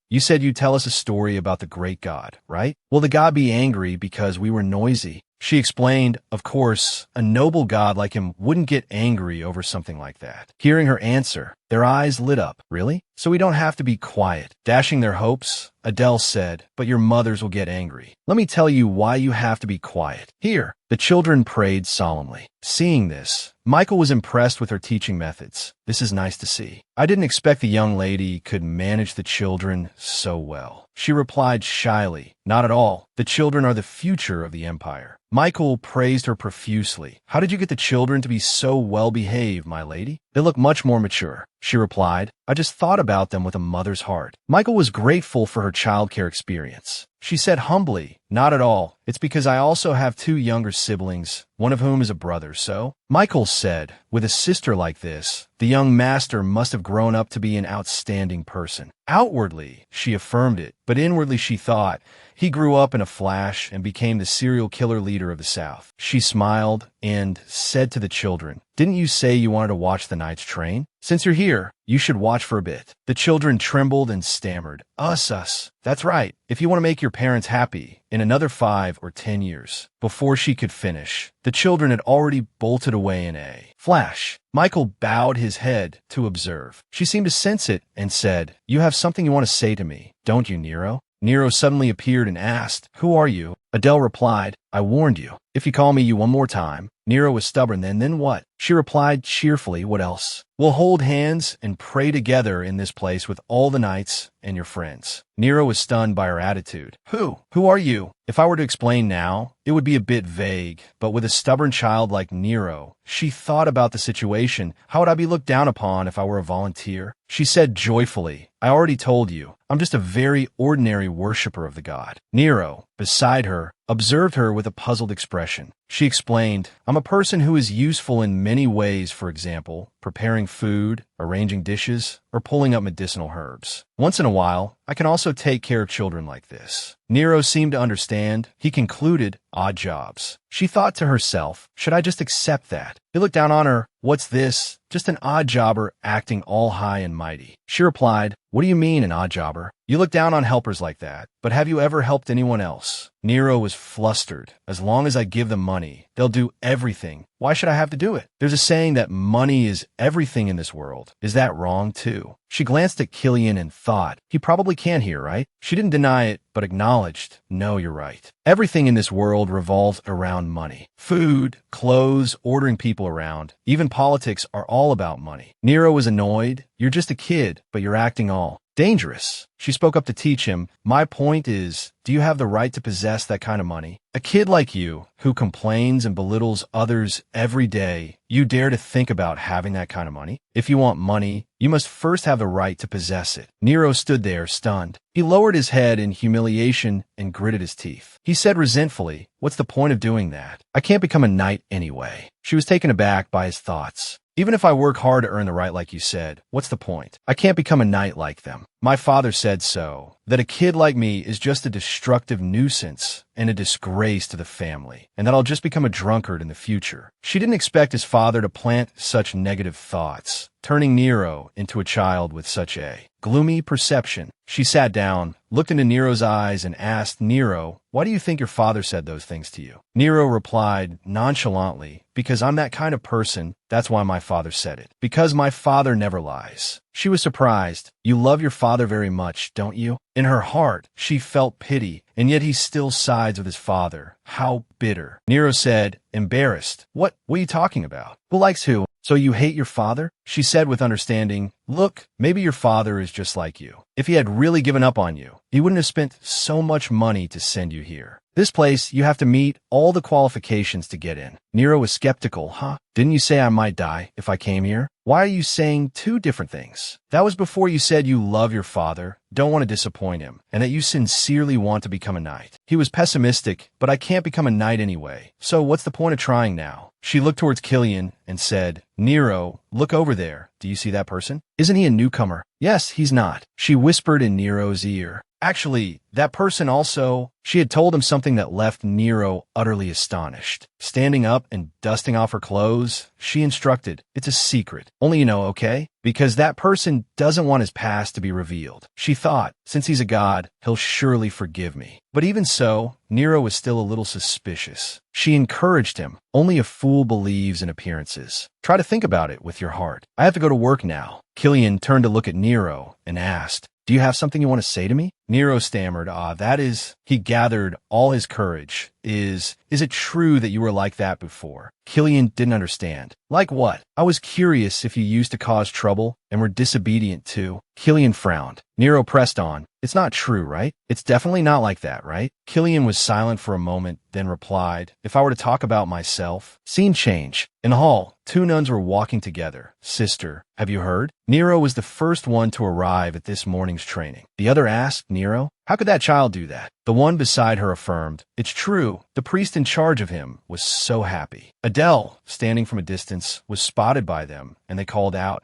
you said you'd tell us a story about the great God, right? Will the God be angry because we were noisy? She explained, of course, a noble god like him wouldn't get angry over something like that. Hearing her answer, their eyes lit up. Really? So we don't have to be quiet. Dashing their hopes, Adele said, but your mothers will get angry. Let me tell you why you have to be quiet. Here. The children prayed solemnly. Seeing this, Michael was impressed with her teaching methods. This is nice to see. I didn't expect the young lady could manage the children so well. She replied shyly, not at all. The children are the future of the empire. Michael praised her profusely. How did you get the children to be so well-behaved, my lady? They look much more mature. She replied, I just thought about them with a mother's heart. Michael was grateful for her childcare experience. She said humbly, not at all. It's because I also have 2 younger siblings, one of whom is a brother, so? Michael said, with a sister like this, the young master must have grown up to be an outstanding person. Outwardly, she affirmed it, but inwardly she thought, he grew up in a flash and became the serial killer leader of the South. She smiled and said to the children, didn't you say you wanted to watch the night's train? Since you're here, you should watch for a bit. The children trembled and stammered. Us. That's right. If you want to make your parents happy, in another 5 or 10 years. Before she could finish, the children had already bolted away in a flash. Michael bowed his head to observe. She seemed to sense it and said, you have something you want to say to me, don't you, Nero? Nero suddenly appeared and asked, who are you? Adele replied, I warned you. If you call me you one more time. Nero was stubborn then what? She replied cheerfully, what else? We'll hold hands and pray together in this place with all the knights and your friends. Nero was stunned by her attitude. Who are you? If I were to explain now, it would be a bit vague, but with a stubborn child like Nero, she thought about the situation. How would I be looked down upon if I were a volunteer? She said joyfully, I already told you, I'm just a very ordinary worshiper of the god. Nero, beside her, observed her with a puzzled expression. She explained, I'm a person who is useful in many ways, for example, preparing food, arranging dishes, or pulling up medicinal herbs. Once in a while, I can also take care of children like this. Nero seemed to understand. He concluded, odd jobs. She thought to herself, should I just accept that? He looked down on her. What's this? Just an odd jobber acting all high and mighty. She replied, what do you mean an odd jobber? You look down on helpers like that, but have you ever helped anyone else? Nero was flustered. As long as I give them money, they'll do everything. Why should I have to do it? There's a saying that money is everything in this world. Is that wrong too? She glanced at Killian and thought, he probably can't hear, right? She didn't deny it, but acknowledged, no, you're right. Everything in this world revolves around money. Food, clothes, ordering people around, even politics are all about money. Nero was annoyed. You're just a kid, but you're acting all dangerous. She spoke up to teach him. My point is, do you have the right to possess that kind of money? A kid like you, who complains and belittles others every day, you dare to think about having that kind of money? If you want money, you must first have the right to possess it. Nero stood there, stunned. He lowered his head in humiliation and gritted his teeth. He said resentfully, what's the point of doing that? I can't become a knight anyway. She was taken aback by his thoughts. Even if I work hard to earn the right like you said, what's the point? I can't become a knight like them. My father said so, that a kid like me is just a destructive nuisance and a disgrace to the family, and that I'll just become a drunkard in the future. She didn't expect his father to plant such negative thoughts, turning Nero into a child with such a gloomy perception. She sat down, looked into Nero's eyes, and asked Nero, why do you think your father said those things to you? Nero replied nonchalantly, because I'm that kind of person, that's why my father said it. Because my father never lies. She was surprised. You love your father very much, don't you? In her heart, she felt pity, and yet he still sides with his father. How bitter. Nero said, embarrassed. What are you talking about? Who likes who? So you hate your father? She said with understanding, look, maybe your father is just like you. If he had really given up on you, he wouldn't have spent so much money to send you here. This place, you have to meet all the qualifications to get in. Nero was skeptical. Didn't you say I might die if I came here? Why are you saying two different things? That was before you said you love your father, don't want to disappoint him, and that you sincerely want to become a knight. He was pessimistic, but I can't become a knight anyway, so what's the point of trying now? She looked towards Killian and said, Nero, look over there. Do you see that person? Isn't he a newcomer? Yes, he's not. She whispered in Nero's ear. Actually, that person also... She had told him something that left Nero utterly astonished. Standing up and dusting off her clothes, she instructed, it's a secret. Only you know, okay? Because that person doesn't want his past to be revealed. She thought, since he's a god, he'll surely forgive me. But even so, Nero was still a little suspicious. She encouraged him. Only a fool believes in appearances. Try to think about it with your heart. I have to go to work now. Killian turned to look at Nero and asked, do you have something you want to say to me? Nero stammered, that is... He gathered all his courage. Is it true that you were like that before? Killian didn't understand. Like what? I was curious if you used to cause trouble and were disobedient too. Killian frowned. Nero pressed on. It's not true, right? It's definitely not like that, right? Killian was silent for a moment, then replied, if I were to talk about myself... Scene change. In the hall, two nuns were walking together. Sister, have you heard? Nero was the first one to arrive at this morning's training. The other asked Nero, how could that child do that? The one beside her affirmed, it's true. The priest in charge of him was so happy. Adele, standing from a distance, was spotted by them, and they called out,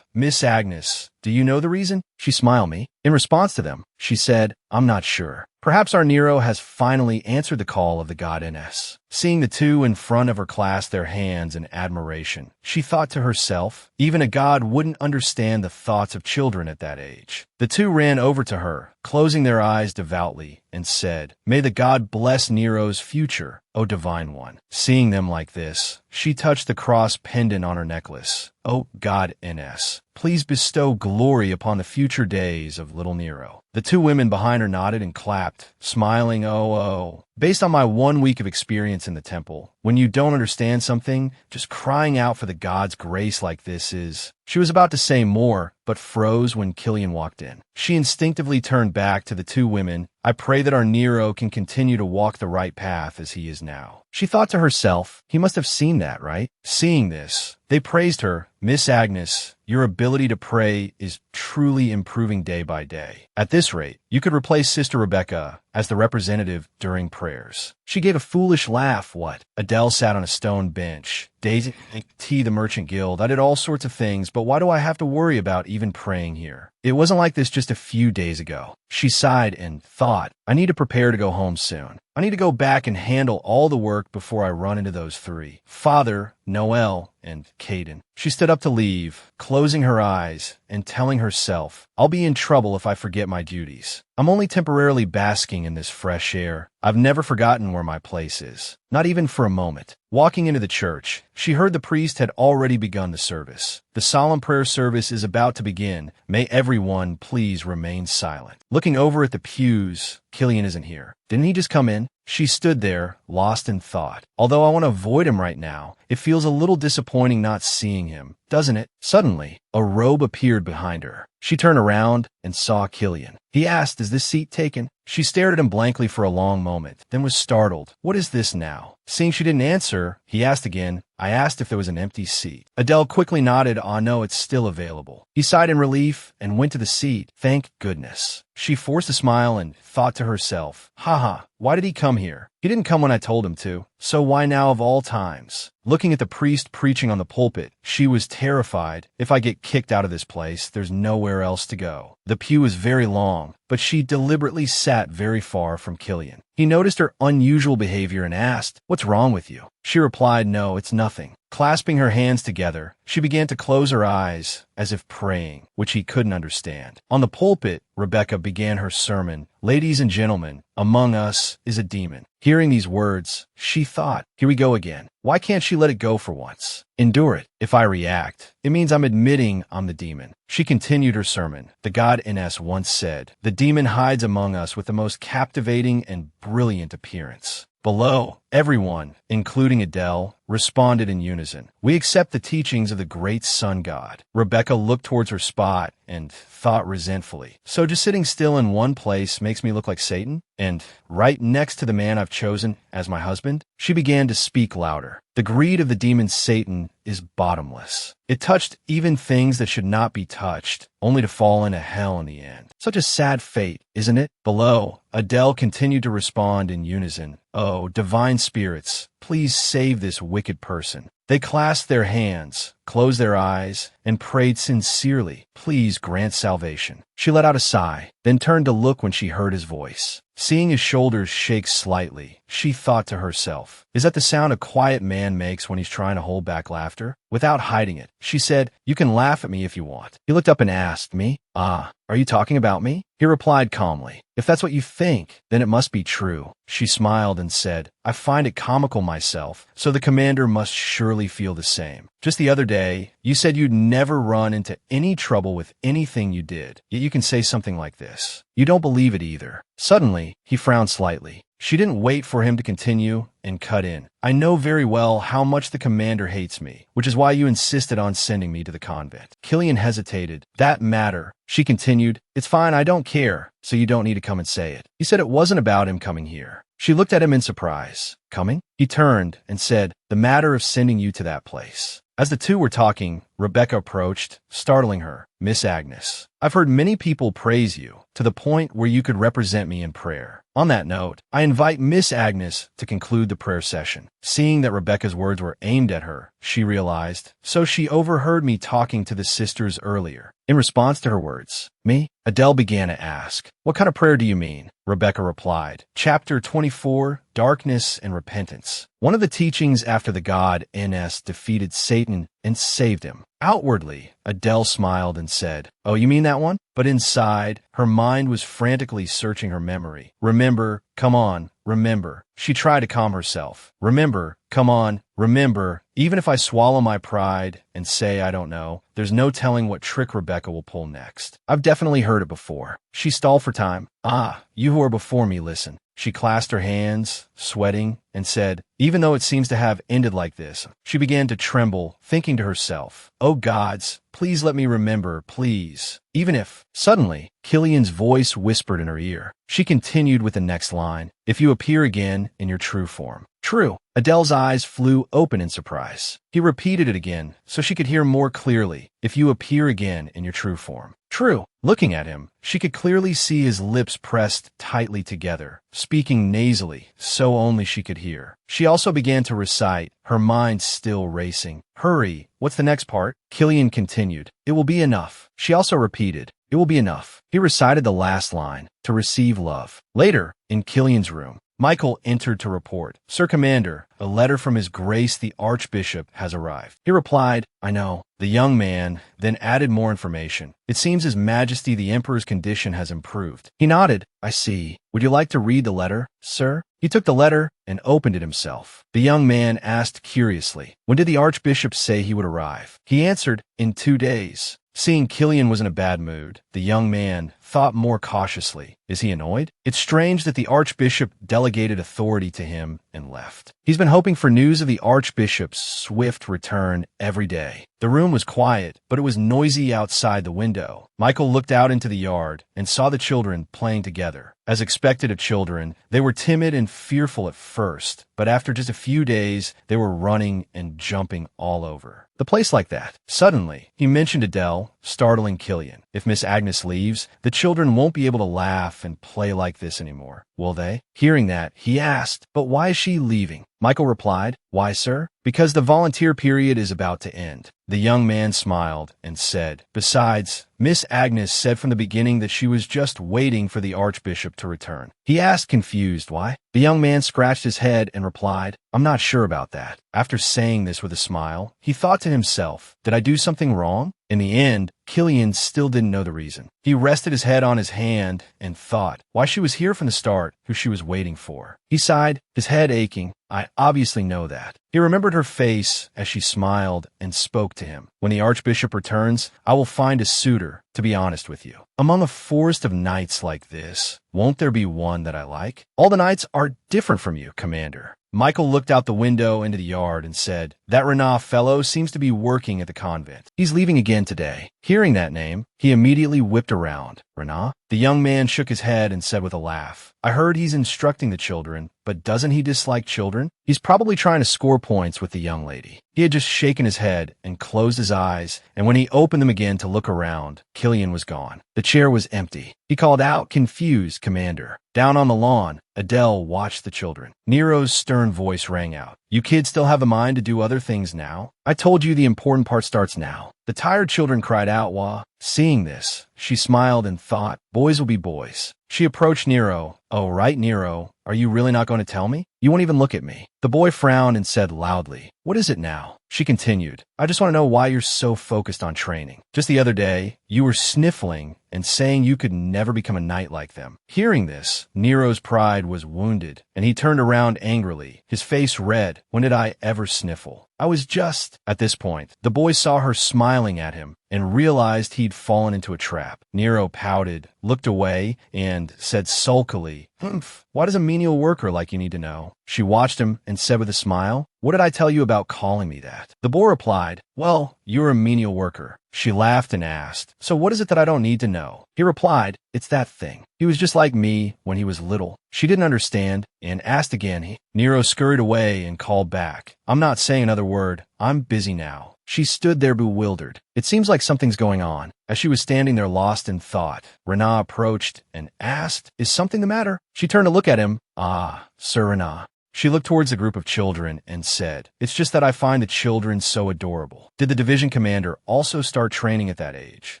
Miss Agnes, do you know the reason? She smiled me. In response to them, she said, I'm not sure. Perhaps our Nero has finally answered the call of the godess. Seeing the two in front of her clasp their hands in admiration, she thought to herself, even a god wouldn't understand the thoughts of children at that age. The two ran over to her, closing their eyes devoutly, and said, may the god bless Nero's future, O divine one. Seeing them like this, she touched the cross pendant on her necklace. O godess, please bestow glory upon the future days of little Nero. The two women behind her nodded and clapped, smiling, oh. Based on my 1 week of experience in the temple, when you don't understand something, just crying out for the god's grace like this is... She was about to say more, but froze when Killian walked in. She instinctively turned back to the two women. I pray that our Nero can continue to walk the right path as he is now. She thought to herself, he must have seen that, right? Seeing this, they praised her. Miss Agnes, your ability to pray is truly improving day by day. At this rate, you could replace Sister Rebecca as the representative during prayers. She gave a foolish laugh. What? Adele sat on a stone bench. Daisy, the merchant guild. I did all sorts of things, but why do I have to worry about even praying here? It wasn't like this just a few days ago. She sighed and thought, I need to prepare to go home soon. I need to go back and handle all the work before I run into those three. Father, Noel, and Caden. She stood up to leave, closing her eyes and telling herself, I'll be in trouble if I forget my duties. I'm only temporarily basking in this fresh air. I've never forgotten where my place is. Not even for a moment. Walking into the church, she heard the priest had already begun the service. The solemn prayer service is about to begin. May everyone please remain silent. Looking over at the pews, Killian isn't here. Didn't he just come in? She stood there, lost in thought. Although I want to avoid him right now, it feels a little disappointing not seeing him, doesn't it? Suddenly, a robe appeared behind her. She turned around and saw Killian. He asked, is this seat taken? She stared at him blankly for a long moment, then was startled. What is this now? Seeing she didn't answer, he asked again. I asked if there was an empty seat. Adele quickly nodded. No, it's still available. He sighed in relief and went to the seat. Thank goodness. She forced a smile and thought to herself, haha, why did he come here? He didn't come when I told him to. So why now of all times? Looking at the priest preaching on the pulpit, she was terrified. If I get kicked out of this place, there's nowhere else to go. The pew was very long, but she deliberately sat very far from Killian. He noticed her unusual behavior and asked, what's wrong with you? She replied, no, it's nothing. Clasping her hands together, she began to close her eyes as if praying, which he couldn't understand. On the pulpit, Rebecca began her sermon. Ladies and gentlemen, among us is a demon. Hearing these words, she thought, here we go again. Why can't she let it go for once? Endure it. If I react, it means I'm admitting I'm the demon. She continued her sermon. The godess once said, the demon hides among us with the most captivating and brilliant appearance. Below, Everyone, including Adele, responded in unison. We accept the teachings of the great sun god. Rebecca looked towards her spot and thought resentfully. So just sitting still in one place makes me look like Satan? And right next to the man I've chosen as my husband? She began to speak louder. The greed of the demon Satan is bottomless. It touched even things that should not be touched, only to fall into hell in the end. Such a sad fate, isn't it? Below, Adele continued to respond in unison. Oh, divine spirits, please save this wicked person. They clasped their hands, closed their eyes, and prayed sincerely, please grant salvation. She let out a sigh, then turned to look when she heard his voice. Seeing his shoulders shake slightly, she thought to herself, is that the sound a quiet man makes when he's trying to hold back laughter? Without hiding it, she said, you can laugh at me if you want. He looked up and asked, me? Ah, are you talking about me? He replied calmly, if that's what you think, then it must be true. She smiled and said, I find it comical myself, so the commander must surely feel the same. Just the other day, you said you'd never run into any trouble with anything you did, yet you can say something like this. You don't believe it either. Suddenly, he frowned slightly. She didn't wait for him to continue and cut in. I know very well how much the commander hates me, which is why you insisted on sending me to the convent. Killian hesitated. That matter. She continued, it's fine, I don't care, so you don't need to come and say it. He said it wasn't about him coming here. She looked at him in surprise. Coming? He turned and said, the matter of sending you to that place. As the two were talking, Rebecca approached, startling her. Miss Agnes, I've heard many people praise you, to the point where you could represent me in prayer. On that note, I invite Miss Agnes to conclude the prayer session. Seeing that Rebecca's words were aimed at her, she realized, so she overheard me talking to the sisters earlier. In response to her words, me? Adele began to ask, what kind of prayer do you mean? Rebecca replied, Chapter 24, Darkness and Repentance. One of the teachings after the god Ns defeated Satan and saved him. Outwardly, Adele smiled and said, oh, you mean that one? But inside, her mind was frantically searching her memory. Remember, come on, remember. She tried to calm herself. Remember, come on, remember. Even if I swallow my pride and say I don't know, there's no telling what trick Rebecca will pull next. I've definitely heard it before. She stalled for time. Ah, you who are before me, listen. She clasped her hands, sweating, and said, even though it seems to have ended like this, she began to tremble, thinking to herself, oh gods, please let me remember, please. Even if, suddenly, Killian's voice whispered in her ear. She continued with the next line, if you appear again in your true form. True. Adele's eyes flew open in surprise. He repeated it again, so she could hear more clearly, if you appear again in your true form. True. Looking at him, she could clearly see his lips pressed tightly together, speaking nasally, so only she could hear. She also began to recite, her mind still racing. Hurry, what's the next part? Killian continued, it will be enough. She also repeated, it will be enough. He recited the last line, to receive love. Later, in Killian's room, Michael entered to report, Sir Commander, a letter from His Grace the Archbishop has arrived. He replied, I know. The young man then added more information. It seems His Majesty the Emperor's condition has improved. He nodded. I see. Would you like to read the letter, sir? He took the letter and opened it himself. The young man asked curiously, when did the Archbishop say he would arrive? He answered, in 2 days. Seeing Killian was in a bad mood, the young man thought more cautiously. Is he annoyed? It's strange that the Archbishop delegated authority to him and left. He's been hoping for news of the Archbishop's swift return every day. The room was quiet, but it was noisy outside the window. Michael looked out into the yard and saw the children playing together. As expected of children, they were timid and fearful at first, but after just a few days, they were running and jumping all over the place like that. Suddenly, he mentioned Adele, startling Killian. If Miss Agnes leaves, the children won't be able to laugh and play like this anymore, will they? Hearing that, he asked, but why is she leaving? Michael replied, why, sir? Because the volunteer period is about to end. The young man smiled and said, besides, Miss Agnes said from the beginning that she was just waiting for the Archbishop to return. He asked, confused, why? The young man scratched his head and replied, I'm not sure about that. After saying this with a smile, he thought to himself, did I do something wrong? In the end, Killian still didn't know the reason. He rested his head on his hand and thought why she was here from the start, who she was waiting for. He sighed, his head aching. I obviously know that. He remembered her face as she smiled and spoke to him. When the Archbishop returns, I will find a suitor, to be honest with you. Among a forest of knights like this, won't there be one that I like? All the knights are different from you, Commander. Michael looked out the window into the yard and said, "That Renat fellow seems to be working at the convent. He's leaving again today." Hearing that name, he immediately whipped around. Renat? The young man shook his head and said with a laugh, "I heard he's instructing the children, but doesn't he dislike children? He's probably trying to score points with the young lady." He had just shaken his head and closed his eyes, and when he opened them again to look around, Killian was gone. The chair was empty. He called out, confused, "Commander." Down on the lawn, Adele watched the children. Nero's stern voice rang out. "You kids still have a mind to do other things now? I told you the important part starts now." The tired children cried out while, seeing this, she smiled and thought, boys will be boys. She approached Nero. "Oh, right, Nero. Are you really not going to tell me? You won't even look at me." The boy frowned and said loudly, "What is it now?" She continued, "I just want to know why you're so focused on training. Just the other day, you were sniffling and saying you could never become a knight like them." Hearing this, Nero's pride was wounded, and he turned around angrily, his face red. "When did I ever sniffle? I was just—" At this point, the boy saw her smiling at him and realized he'd fallen into a trap. Nero pouted, looked away, and said sulkily, "Humph, why does a menial worker like you need to know?" She watched him and said with a smile, "What did I tell you about calling me that?" The boy replied, "Well, you're a menial worker." She laughed and asked, "So what is it that I don't need to know?" He replied, "It's that thing. He was just like me when he was little." She didn't understand and asked again. Nero scurried away and called back, "I'm not saying another word. I'm busy now." She stood there bewildered. It seems like something's going on. As she was standing there lost in thought, Renat approached and asked, "Is something the matter?" She turned to look at him. "Ah, Sir Renat." She looked towards the group of children and said, "It's just that I find the children so adorable." Did the division commander also start training at that age?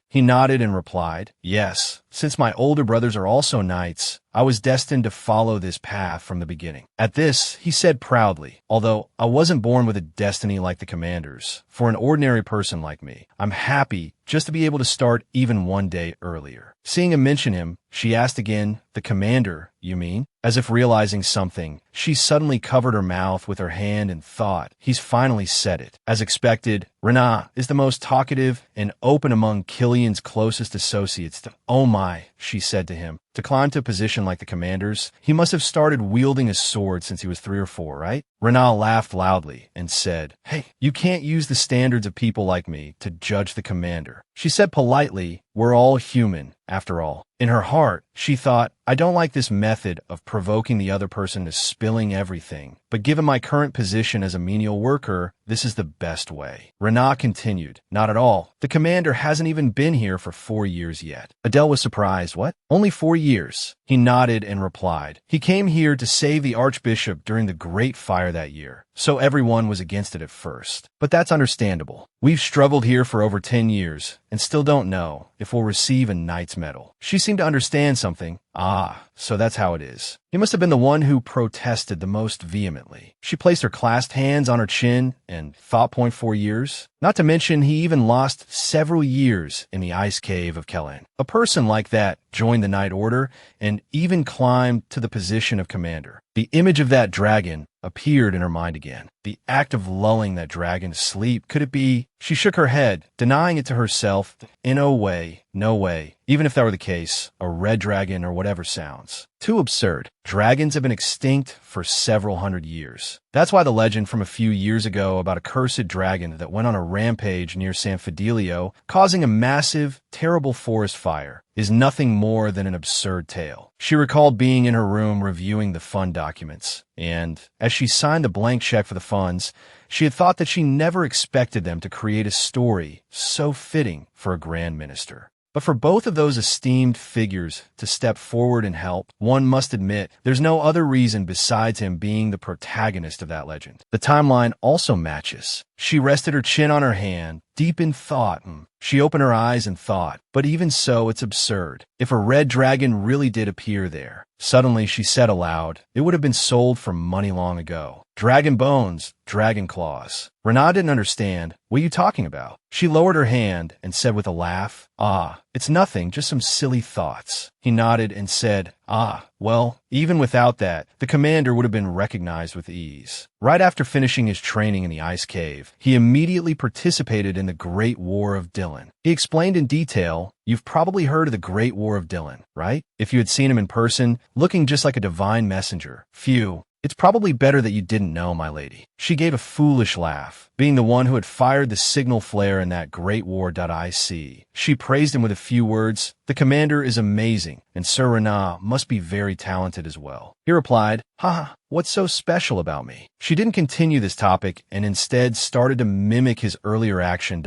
He nodded and replied, "Yes. Since my older brothers are also knights, I was destined to follow this path from the beginning." At this, he said proudly, "Although I wasn't born with a destiny like the commanders, for an ordinary person like me, I'm happy just to be able to start even one day earlier." Seeing him mention him, she asked again, "The commander, you mean?" As if realizing something, she suddenly covered her mouth with her hand and thought, "He's finally said it." As expected, Renat is the most talkative and open among Killian's closest associates. "Oh my," she said to him, "to climb to a position like the commander's, he must have started wielding a sword since he was 3 or 4, right?" Renat laughed loudly and said, "Hey, you can't use the standards of people like me to judge the commander." She said politely, "We're all human, after all." In her heart, she thought, "I don't like this method of provoking the other person to spilling everything, but given my current position as a menial worker, this is the best way." Renat continued, "Not at all. The commander hasn't even been here for 4 years yet." Adele was surprised. "What? Only 4 years?" He nodded and replied, "He came here to save the archbishop during the Great Fire that year, so everyone was against it at first. But that's understandable. We've struggled here for over 10 years and still don't know if we'll receive a knight's medal." She seemed to understand something. "Ah, so that's how it is." He must have been the one who protested the most vehemently. She placed her clasped hands on her chin and thought, 4 years? Not to mention he even lost several years in the ice cave of Kellen. A person like that joined the Knight Order and even climbed to the position of commander. The image of that dragon appeared in her mind again. The act of lulling that dragon to sleep, could it be? She shook her head, denying it to herself. In no way, no way. Even if that were the case, a red dragon or whatever sounds too absurd. Dragons have been extinct for several hundred years. That's why the legend from a few years ago about a cursed dragon that went on a rampage near San Fidelio, causing a massive, terrible forest fire, is nothing more than an absurd tale. She recalled being in her room reviewing the fund documents, and as she signed the blank check for the funds, she had thought that she never expected them to create a story so fitting for a grand minister. But for both of those esteemed figures to step forward and help, one must admit there's no other reason besides him being the protagonist of that legend. The timeline also matches. She rested her chin on her hand, deep in thought. She opened her eyes and thought, but even so, it's absurd. If a red dragon really did appear there, suddenly she said aloud, it would have been sold for money long ago. Dragon bones, dragon claws. Renat didn't understand. What are you talking about? She lowered her hand and said with a laugh, "Ah, it's nothing, just some silly thoughts." He nodded and said, "Ah, well, even without that, the commander would have been recognized with ease." Right after finishing his training in the ice cave, he immediately participated in the Great War of Dylan. He explained in detail, "You've probably heard of the Great War of Dylan, right? If you had seen him in person, looking just like a divine messenger. Phew. It's probably better that you didn't know, my lady." She gave a foolish laugh, being the one who had fired the signal flare in that Great War.ic. She praised him with a few words. "The commander is amazing, and Sir Renat must be very talented as well." He replied, "Haha, what's so special about me?" She didn't continue this topic and instead started to mimic his earlier action.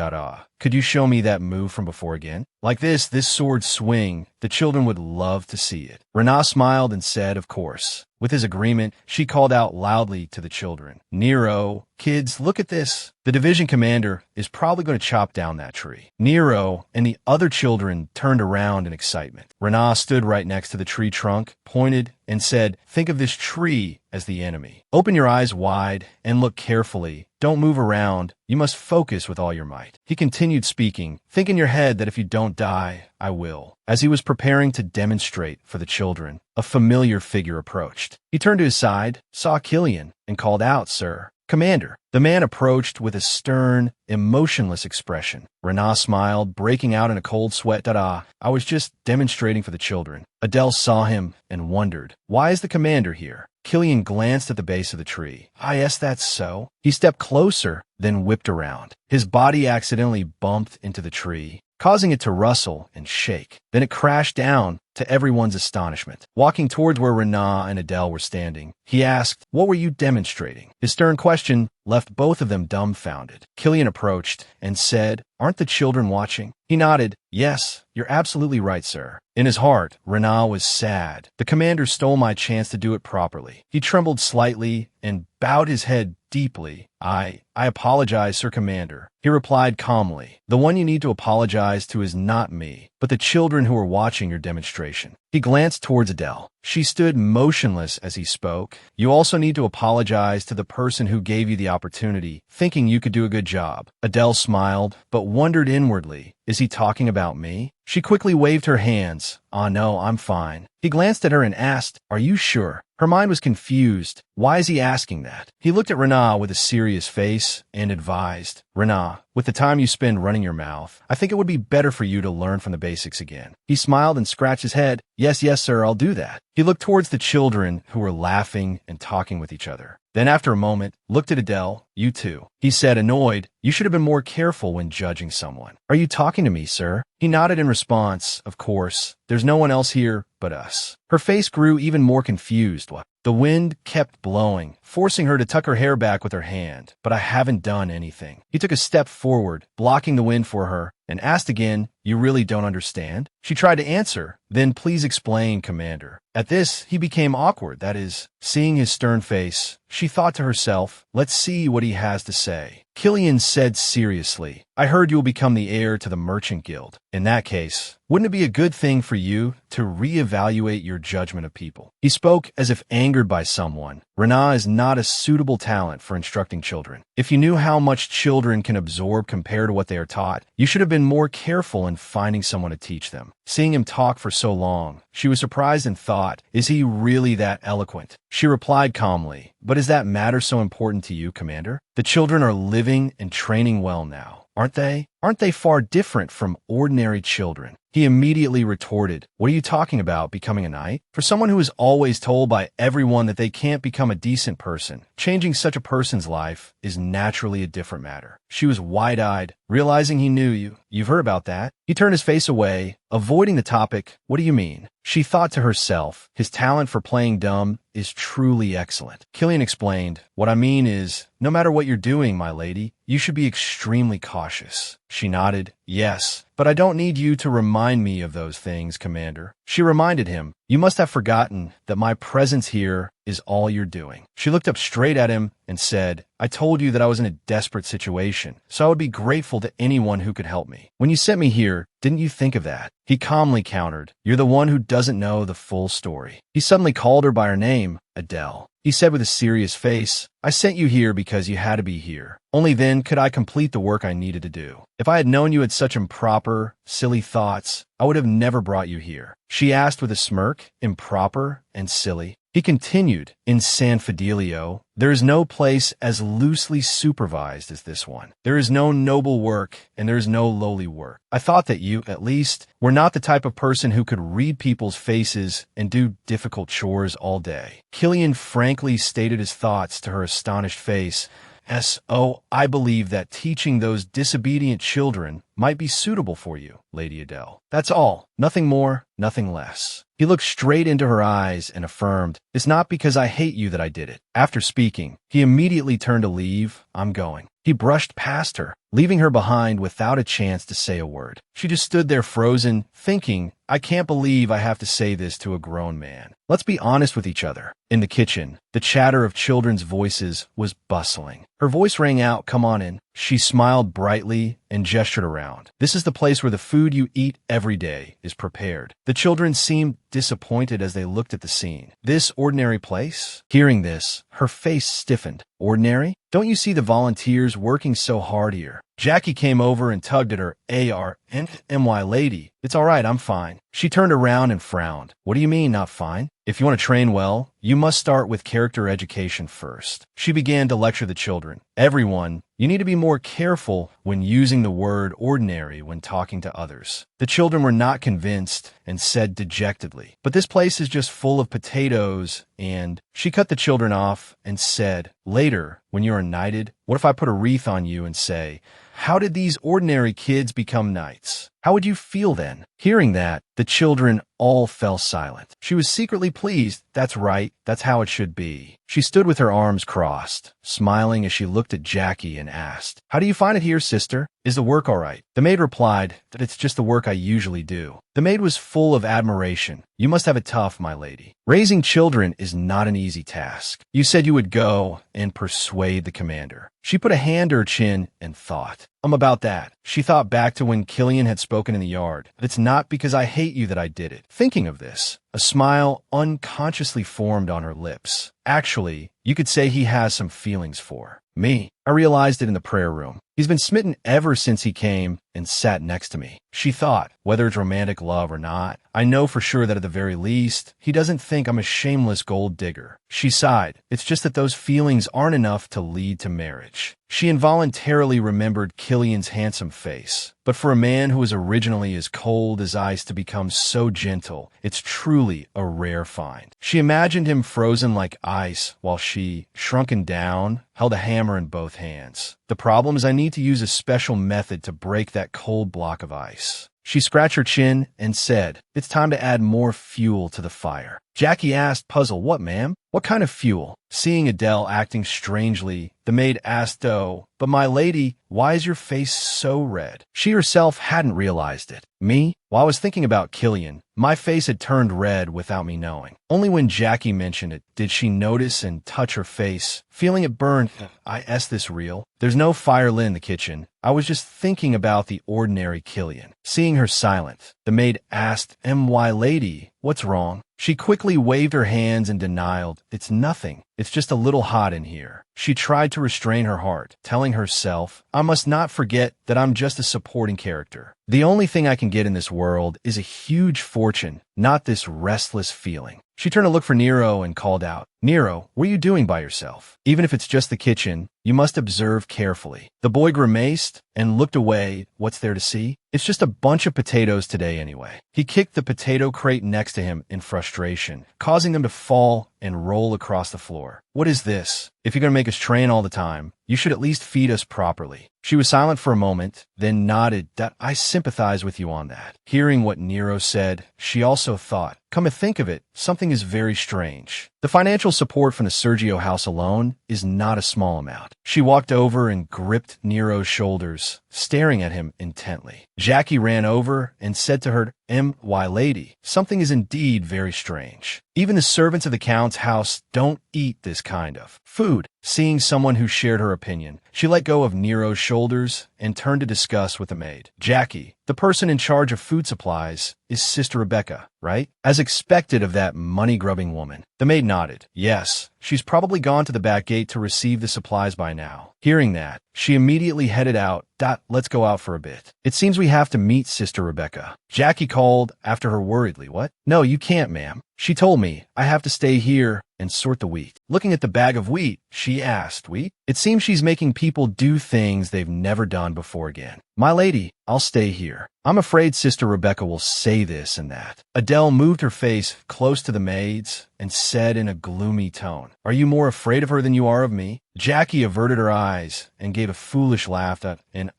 "Could you show me that move from before again? Like this sword swing. The children would love to see it." Renat smiled and said, "Of course." With his agreement, she called out loudly to the children, "Nero, kids, look at this. The division commander is probably going to chop down that tree." Nero and the other children turned around in excitement. Renat stood right next to the tree trunk, pointed, and said, "Think of this tree as the enemy. Open your eyes wide and look carefully. Don't move around. You must focus with all your might." He continued speaking, "Think in your head that if you don't die, I will." As he was preparing to demonstrate for the children, a familiar figure approached. He turned to his side, saw Killian, and called out, "Sir, Commander." The man approached with a stern, emotionless expression. Renat smiled, breaking out in a cold sweat. "I was just demonstrating for the children." Adele saw him and wondered, "Why is the commander here?" Killian glanced at the base of the tree. Yes, that's so." He stepped closer, then whipped around. His body accidentally bumped into the tree, causing it to rustle and shake. Then it crashed down, to everyone's astonishment. Walking towards where Renat and Adele were standing, he asked, "What were you demonstrating?" His stern question left both of them dumbfounded. Killian approached and said, "Aren't the children watching?" He nodded. "Yes, you're absolutely right, sir." In his heart, Renat was sad. The commander stole my chance to do it properly. He trembled slightly and bowed his head deeply. I apologize, Sir Commander." He replied calmly, "The one you need to apologize to is not me, but the children who are watching your demonstration." He glanced towards Adele. She stood motionless as he spoke. "You also need to apologize to the person who gave you the opportunity, thinking you could do a good job." Adele smiled, but wondered inwardly, "Is he talking about me?" She quickly waved her hands. No, I'm fine." He glanced at her and asked, "Are you sure?" Her mind was confused. Why is he asking that? He looked at Renat with a serious face and advised, "Renat, with the time you spend running your mouth, I think it would be better for you to learn from the basics again." He smiled and scratched his head. Yes, sir, I'll do that." He looked towards the children who were laughing and talking with each other. Then after a moment, looked at Adele. "You too." He said, annoyed, "You should have been more careful when judging someone." "Are you talking to me, sir?" He nodded in response. "Of course. There's no one else here but us." Her face grew even more confused. The wind kept blowing, forcing her to tuck her hair back with her hand. "But I haven't done anything." He took a step forward, blocking the wind for her, and asked again, "You really don't understand?" She tried to answer, "Then please explain, Commander." At this, he became awkward. That is, seeing his stern face, she thought to herself, "Let's see what he has to say." Killian said seriously, "I heard you will become the heir to the Merchant Guild. In that case, wouldn't it be a good thing for you to reevaluate your judgment of people?" He spoke as if angered by someone. Renat is not a suitable talent for instructing children. If you knew how much children can absorb compared to what they are taught, you should have been more careful in finding someone to teach them. Seeing him talk for so long, she was surprised and thought, "Is he really that eloquent?" She replied calmly, "But is that matter so important to you, Commander? The children are living and training well now, aren't they? Aren't they far different from ordinary children?" He immediately retorted, "What are you talking about, becoming a knight? For someone who is always told by everyone that they can't become a decent person, changing such a person's life is naturally a different matter." She was wide-eyed, realizing he knew you. "You've heard about that?" He turned his face away, avoiding the topic. "What do you mean?" She thought to herself, his talent for playing dumb is truly excellent. Killian explained, "What I mean is, no matter what you're doing, my lady, you should be extremely cautious." She nodded. "Yes, but I don't need you to remind me of those things, Commander." She reminded him, "You must have forgotten that my presence here is all you're doing." She looked up straight at him and said, "I told you that I was in a desperate situation, so I would be grateful to anyone who could help me. When you sent me here, didn't you think of that?" He calmly countered, "You're the one who doesn't know the full story." He suddenly called her by her name, Adele. he said with a serious face. I sent you here because you had to be here. Only then could I complete the work I needed to do. If I had known you had such improper, silly thoughts, I would have never brought you here. She asked with a smirk. Improper and silly. He continued, in San Fidelio, there is no place as loosely supervised as this one. There is no noble work, and there is no lowly work. I thought that you, at least, were not the type of person who could read people's faces and do difficult chores all day. Killian frankly stated his thoughts to her astonished face. S.O. I believe that teaching those disobedient children might be suitable for you, Lady Adele. That's all. Nothing more, nothing less. He looked straight into her eyes and affirmed, It's not because I hate you that I did it. After speaking, he immediately turned to leave. I'm going. He brushed past her, leaving her behind without a chance to say a word. She just stood there frozen, thinking, I can't believe I have to say this to a grown man. Let's be honest with each other. In the kitchen, the chatter of children's voices was bustling. Her voice rang out, Come on in. She smiled brightly and gestured around. This is the place where the food you eat every day is prepared. The children seemed disappointed as they looked at the scene. This ordinary place? Hearing this, her face stiffened. Ordinary? Don't you see the volunteers working so hard here? Jackie came over and tugged at her AR&MY lady. It's all right, I'm fine. She turned around and frowned. What do you mean, not fine? If you want to train well, you must start with character education first. She began to lecture the children. Everyone, you need to be more careful when using the word ordinary when talking to others. The children were not convinced and said dejectedly, But this place is just full of potatoes and... She cut the children off and said, Later, when you are knighted, what if I put a wreath on you and say, How did these ordinary kids become knights? How would you feel then? Hearing that, the children all fell silent. She was secretly pleased. That's right. That's how it should be. She stood with her arms crossed, smiling as she looked at Jackie and asked, How do you find it here, sister? Is the work all right? The maid replied that it's just the work I usually do. The maid was full of admiration. You must have it tough, my lady. Raising children is not an easy task. You said you would go and persuade the commander. She put a hand to her chin and thought. About that. She thought back to when Killian had spoken in the yard. It's not because I hate you that I did it. Thinking of this, a smile unconsciously formed on her lips. Actually, you could say he has some feelings for me. I realized it in the prayer room. He's been smitten ever since he came and sat next to me. She thought, whether it's romantic love or not, I know for sure that at the very least, he doesn't think I'm a shameless gold digger. She sighed. It's just that those feelings aren't enough to lead to marriage. She involuntarily remembered Killian's handsome face. But for a man who was originally as cold as ice to become so gentle, it's truly a rare find. She imagined him frozen like ice while she, shrunken down, held a hammer in both hands. The problem is I need to use a special method to break that cold block of ice. She scratched her chin and said, It's time to add more fuel to the fire. Jackie asked, puzzled, What, ma'am? What kind of fuel? Seeing Adele acting strangely, the maid asked, Oh, but my lady, why is your face so red? She herself hadn't realized it. Me? While I was thinking about Killian, my face had turned red without me knowing. Only when Jackie mentioned it did she notice and touch her face, feeling it burn. Is this real? There's no fire lit in the kitchen. I was just thinking about the ordinary Killian. Seeing her silent, the maid asked, My lady, what's wrong? She quickly waved her hands in denial. It's nothing. It's just a little hot in here. She tried to restrain her heart, telling herself, I must not forget that I'm just a supporting character. The only thing I can get in this world is a huge fortune, not this restless feeling. She turned to look for Nero and called out, Nero, what are you doing by yourself? Even if it's just the kitchen, you must observe carefully. The boy grimaced and looked away. What's there to see? It's just a bunch of potatoes today anyway. He kicked the potato crate next to him in frustration, causing them to fall and roll across the floor. What is this? If you're going to make us train all the time, you should at least feed us properly. She was silent for a moment, then nodded. I sympathize with you on that. Hearing what Nero said, she also thought, come to think of it, something is very strange. The financial support from the Sergio house alone is not a small amount. She walked over and gripped Nero's shoulders, staring at him intently. Jackie ran over and said to her, "My lady, something is indeed very strange. Even the servants of the Count's house don't eat this kind of food." Seeing someone who shared her opinion, she let go of Nero's shoulders and turned to discuss with the maid. "Jackie, the person in charge of food supplies is Sister Rebecca, right?" As expected of that money-grubbing woman. The maid nodded. "Yes, she's probably gone to the back gate to receive the supplies by now." Hearing that, she immediately headed out. "Let's go out for a bit. It seems we have to meet Sister Rebecca." Jackie called after her worriedly. "What? No, you can't, ma'am. She told me I have to stay here and sort the wheat." Looking at the bag of wheat, she asked, "Wheat?" It seems she's making people do things they've never done before again. "My lady, I'll stay here. I'm afraid Sister Rebecca will say this and that." Adele moved her face close to the maid's and said in a gloomy tone, "Are you more afraid of her than you are of me?" Jackie averted her eyes and gave a foolish laugh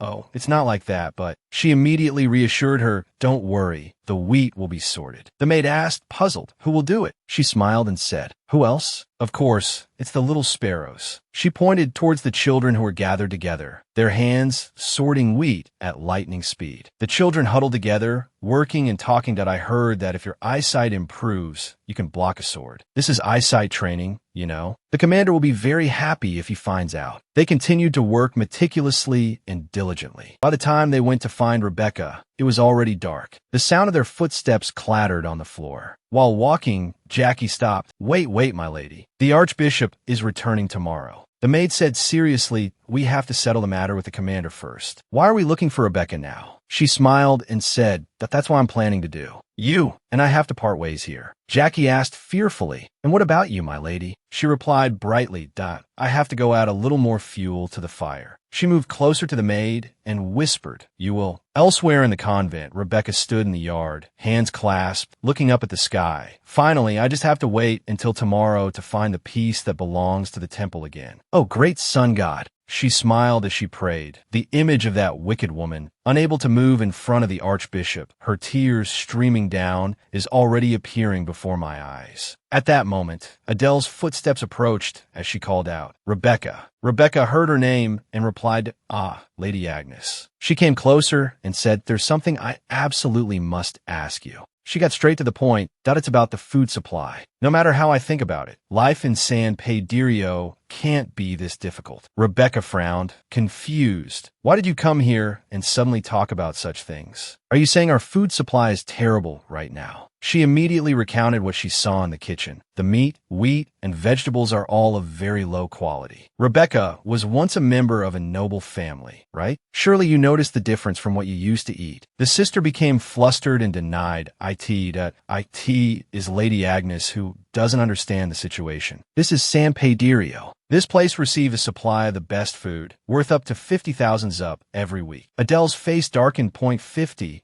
"Oh, it's not like that," but she immediately reassured her, "Don't worry, the wheat will be sorted." The maid asked, puzzled, "Who will do it?" She smiled and said, "Who else? Of course, it's the little sparrows." She pointed towards the children who were gathered together, their hands sorting wheat at lightning speed. The children huddled together, working and talking. "I heard that if your eyesight improves, you can block a sword. This is eyesight training, you know. The commander will be very happy if he finds out." They continued to work meticulously and diligently. By the time they went to find Rebecca, it was already dark. The sound of their footsteps clattered on the floor. While walking, Jackie stopped. Wait, my lady. The Archbishop is returning tomorrow." The maid said seriously, "We have to settle the matter with the commander first. Why are we looking for Rebecca now?" She smiled and said, "That's what I'm planning to do. You and I have to part ways here." Jackie asked fearfully, "And what about you, my lady?" She replied brightly, "I have to go add a little more fuel to the fire." She moved closer to the maid and whispered, "You will." Elsewhere in the convent, Rebecca stood in the yard, hands clasped, looking up at the sky. "Finally, I just have to wait until tomorrow to find the peace that belongs to the temple again. Oh, great sun god." She smiled as she prayed. The image of that wicked woman, unable to move in front of the archbishop, her tears streaming down, is already appearing before my eyes. At that moment, Adele's footsteps approached as she called out, "Rebecca." Rebecca heard her name and replied, Lady Agnes." She came closer and said, "There's something I absolutely must ask you." She got straight to the point. It's about the food supply. No matter how I think about it, life in San Pedro can't be this difficult. Rebecca frowned, confused. "Why did you come here and suddenly talk about such things? Are you saying our food supply is terrible right now?" She immediately recounted what she saw in the kitchen. The meat, wheat, and vegetables are all of very low quality. Rebecca was once a member of a noble family, right? Surely you noticed the difference from what you used to eat. The sister became flustered and denied. It is Lady Agnes who doesn't understand the situation. This is San Pedro. This place receives a supply of the best food, worth up to 50,000 zup every week. Adele's face darkened. 50,000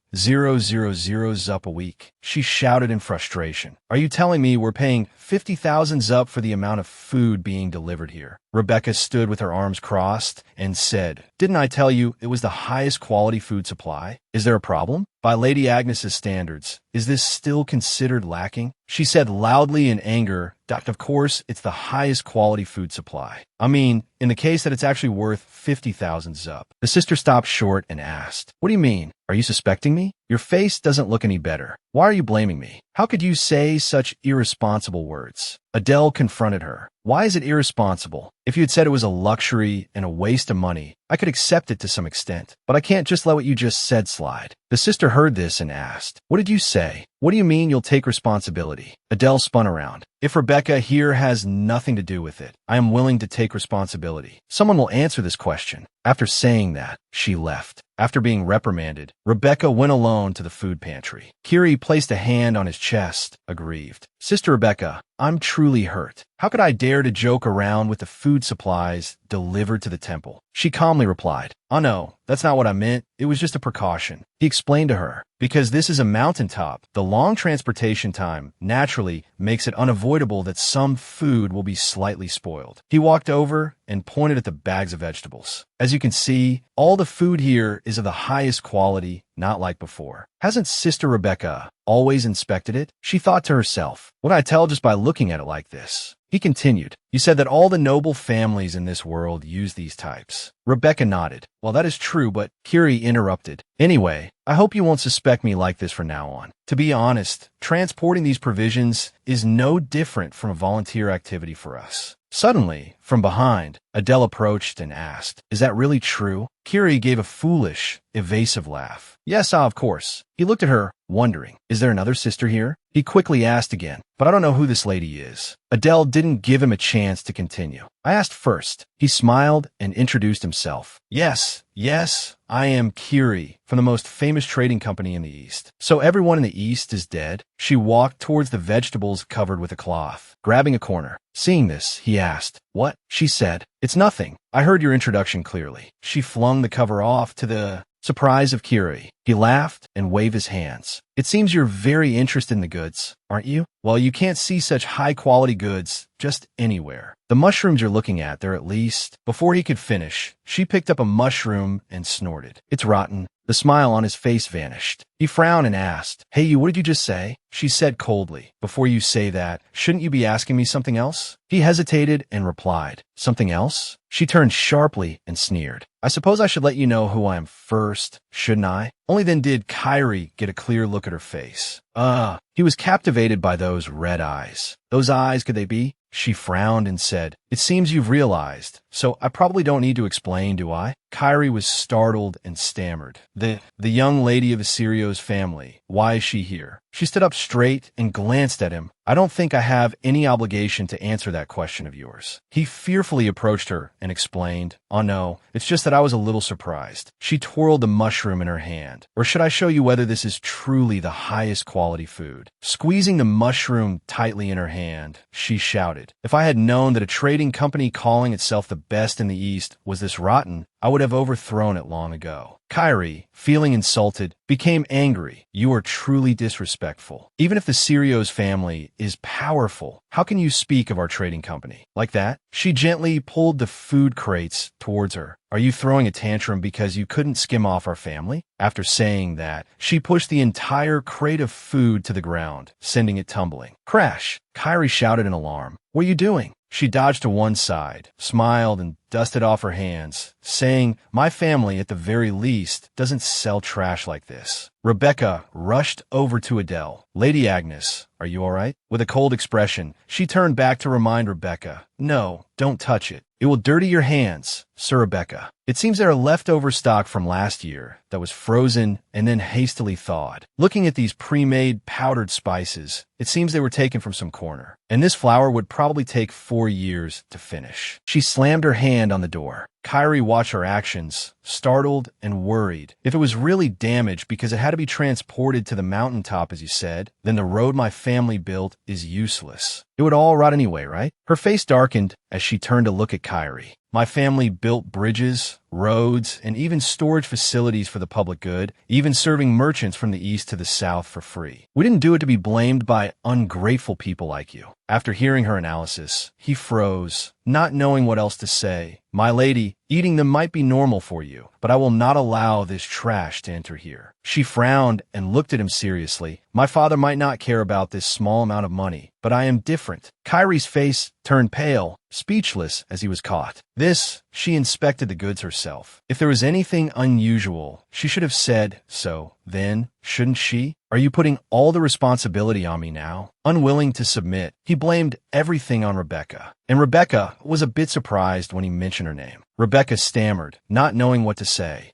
zup a week. She shouted in frustration. "Are you telling me we're paying 50,000 zup for the amount of food being delivered here?" Rebecca stood with her arms crossed and said, "Didn't I tell you it was the highest quality food supply? Is there a problem? By Lady Agnes's standards, is this still considered lacking?" She said loudly in anger, "Of course, it's the highest quality food supply. I mean, in the case that it's actually worth 50,000 zup." The sister stopped short and asked, "What do you mean? Are you suspecting me? Your face doesn't look any better. Why are you blaming me? How could you say such irresponsible words?" Adele confronted her. "Why is it irresponsible? If you had said it was a luxury and a waste of money, I could accept it to some extent, but I can't just let what you just said slide." The sister heard this and asked, "What did you say? What do you mean you'll take responsibility?" Adele spun around. "If Rebecca here has nothing to do with it, I am willing to take responsibility. Someone will answer this question." After saying that, she left. After being reprimanded, Rebecca went alone to the food pantry. Kiri placed a hand on his chest, aggrieved. "Sister Rebecca, I'm truly hurt. How could I dare to joke around with the food supplies delivered to the temple?" She calmly replied, "Oh no, that's not what I meant. It was just a precaution." He explained to her, "Because this is a mountaintop, the long transportation time naturally makes it unavoidable that some food will be slightly spoiled." He walked over and pointed at the bags of vegetables. "As you can see, all the food here is of the highest quality, not like before. Hasn't Sister Rebecca always inspected it?" She thought to herself, "What I tell just by looking at it like this?" He continued, "You said that all the noble families in this world use these types." Rebecca nodded. "Well, that is true, but," Curie interrupted. "Anyway, I hope you won't suspect me like this from now on. To be honest, transporting these provisions is no different from a volunteer activity for us." Suddenly, from behind, Adele approached and asked, "Is that really true?" Curie gave a foolish, evasive laugh. "Yes, of course." He looked at her, wondering, "Is there another sister here?" He quickly asked again, "But I don't know who this lady is." Adele didn't give him a chance to continue. "I asked first." He smiled and introduced himself. Yes, I am Curie, from the most famous trading company in the East." "So everyone in the East is dead?" She walked towards the vegetables covered with a cloth, grabbing a corner. Seeing this, he asked, "What?" She said, "It's nothing. I heard your introduction clearly." She flung the cover off to the surprise of Curie. He laughed and waved his hands. "It seems you're very interested in the goods, aren't you? Well, you can't see such high-quality goods just anywhere. The mushrooms you're looking at, they're at least—" Before he could finish, she picked up a mushroom and snorted. "It's rotten." The smile on his face vanished. He frowned and asked, "Hey, you, what did you just say?" She said coldly, "Before you say that, shouldn't you be asking me something else?" He hesitated and replied, "Something else?" She turned sharply and sneered. "I suppose I should let you know who I am first, shouldn't I?" Only then did Kyrie get a clear look at her face. He was captivated by those red eyes. Those eyes, could they be? She frowned and said, "It seems you've realized, so I probably don't need to explain, do I?" Kyrie was startled and stammered. The young lady of Asirio's family. Why is she here?" She stood up straight and glanced at him. "I don't think I have any obligation to answer that question of yours." He fearfully approached her and explained, "Oh no, it's just that I was a little surprised." She twirled the mushroom in her hand. "Or should I show you whether this is truly the highest quality food?" Squeezing the mushroom tightly in her hand, she shouted, "If I had known that a trading company calling itself the best in the East was this rotten, I would have overthrown it long ago." Kyrie, feeling insulted, became angry. "You are truly disrespectful. Even if the Sirio's family is powerful, how can you speak of our trading company like that?" She gently pulled the food crates towards her. "Are you throwing a tantrum because you couldn't skim off our family?" After saying that, she pushed the entire crate of food to the ground, sending it tumbling. Crash! Kyrie shouted in alarm. "What are you doing?" She dodged to one side, smiled, and dusted off her hands, saying, "My family, at the very least, doesn't sell trash like this." Rebecca rushed over to Adele. "Lady Agnes, are you all right?" With a cold expression, she turned back to remind Rebecca, "No, don't touch it. It will dirty your hands, Sir Rebecca. It seems there are leftover stock from last year that was frozen and then hastily thawed. Looking at these pre-made powdered spices, it seems they were taken from some corner. And this flour would probably take 4 years to finish." She slammed her hand on the door. Kyrie watched her actions, startled and worried. "If it was really damaged because it had to be transported to the mountaintop, as you said, then the road my family built is useless. It would all rot anyway, right?" Her face darkened as she turned to look at Kyrie. "My family built bridges, roads, and even storage facilities for the public good, even serving merchants from the east to the south for free. We didn't do it to be blamed by ungrateful people like you." After hearing her analysis, he froze, not knowing what else to say. "My lady, eating them might be normal for you, but I will not allow this trash to enter here." She frowned and looked at him seriously. "My father might not care about this small amount of money, but I am different." Kyrie's face turned pale, speechless as he was caught. She inspected the goods herself. If there was anything unusual, she should have said so then, shouldn't she? "Are you putting all the responsibility on me now?" Unwilling to submit, he blamed everything on Rebecca. And Rebecca was a bit surprised when he mentioned her name. Rebecca stammered, not knowing what to say.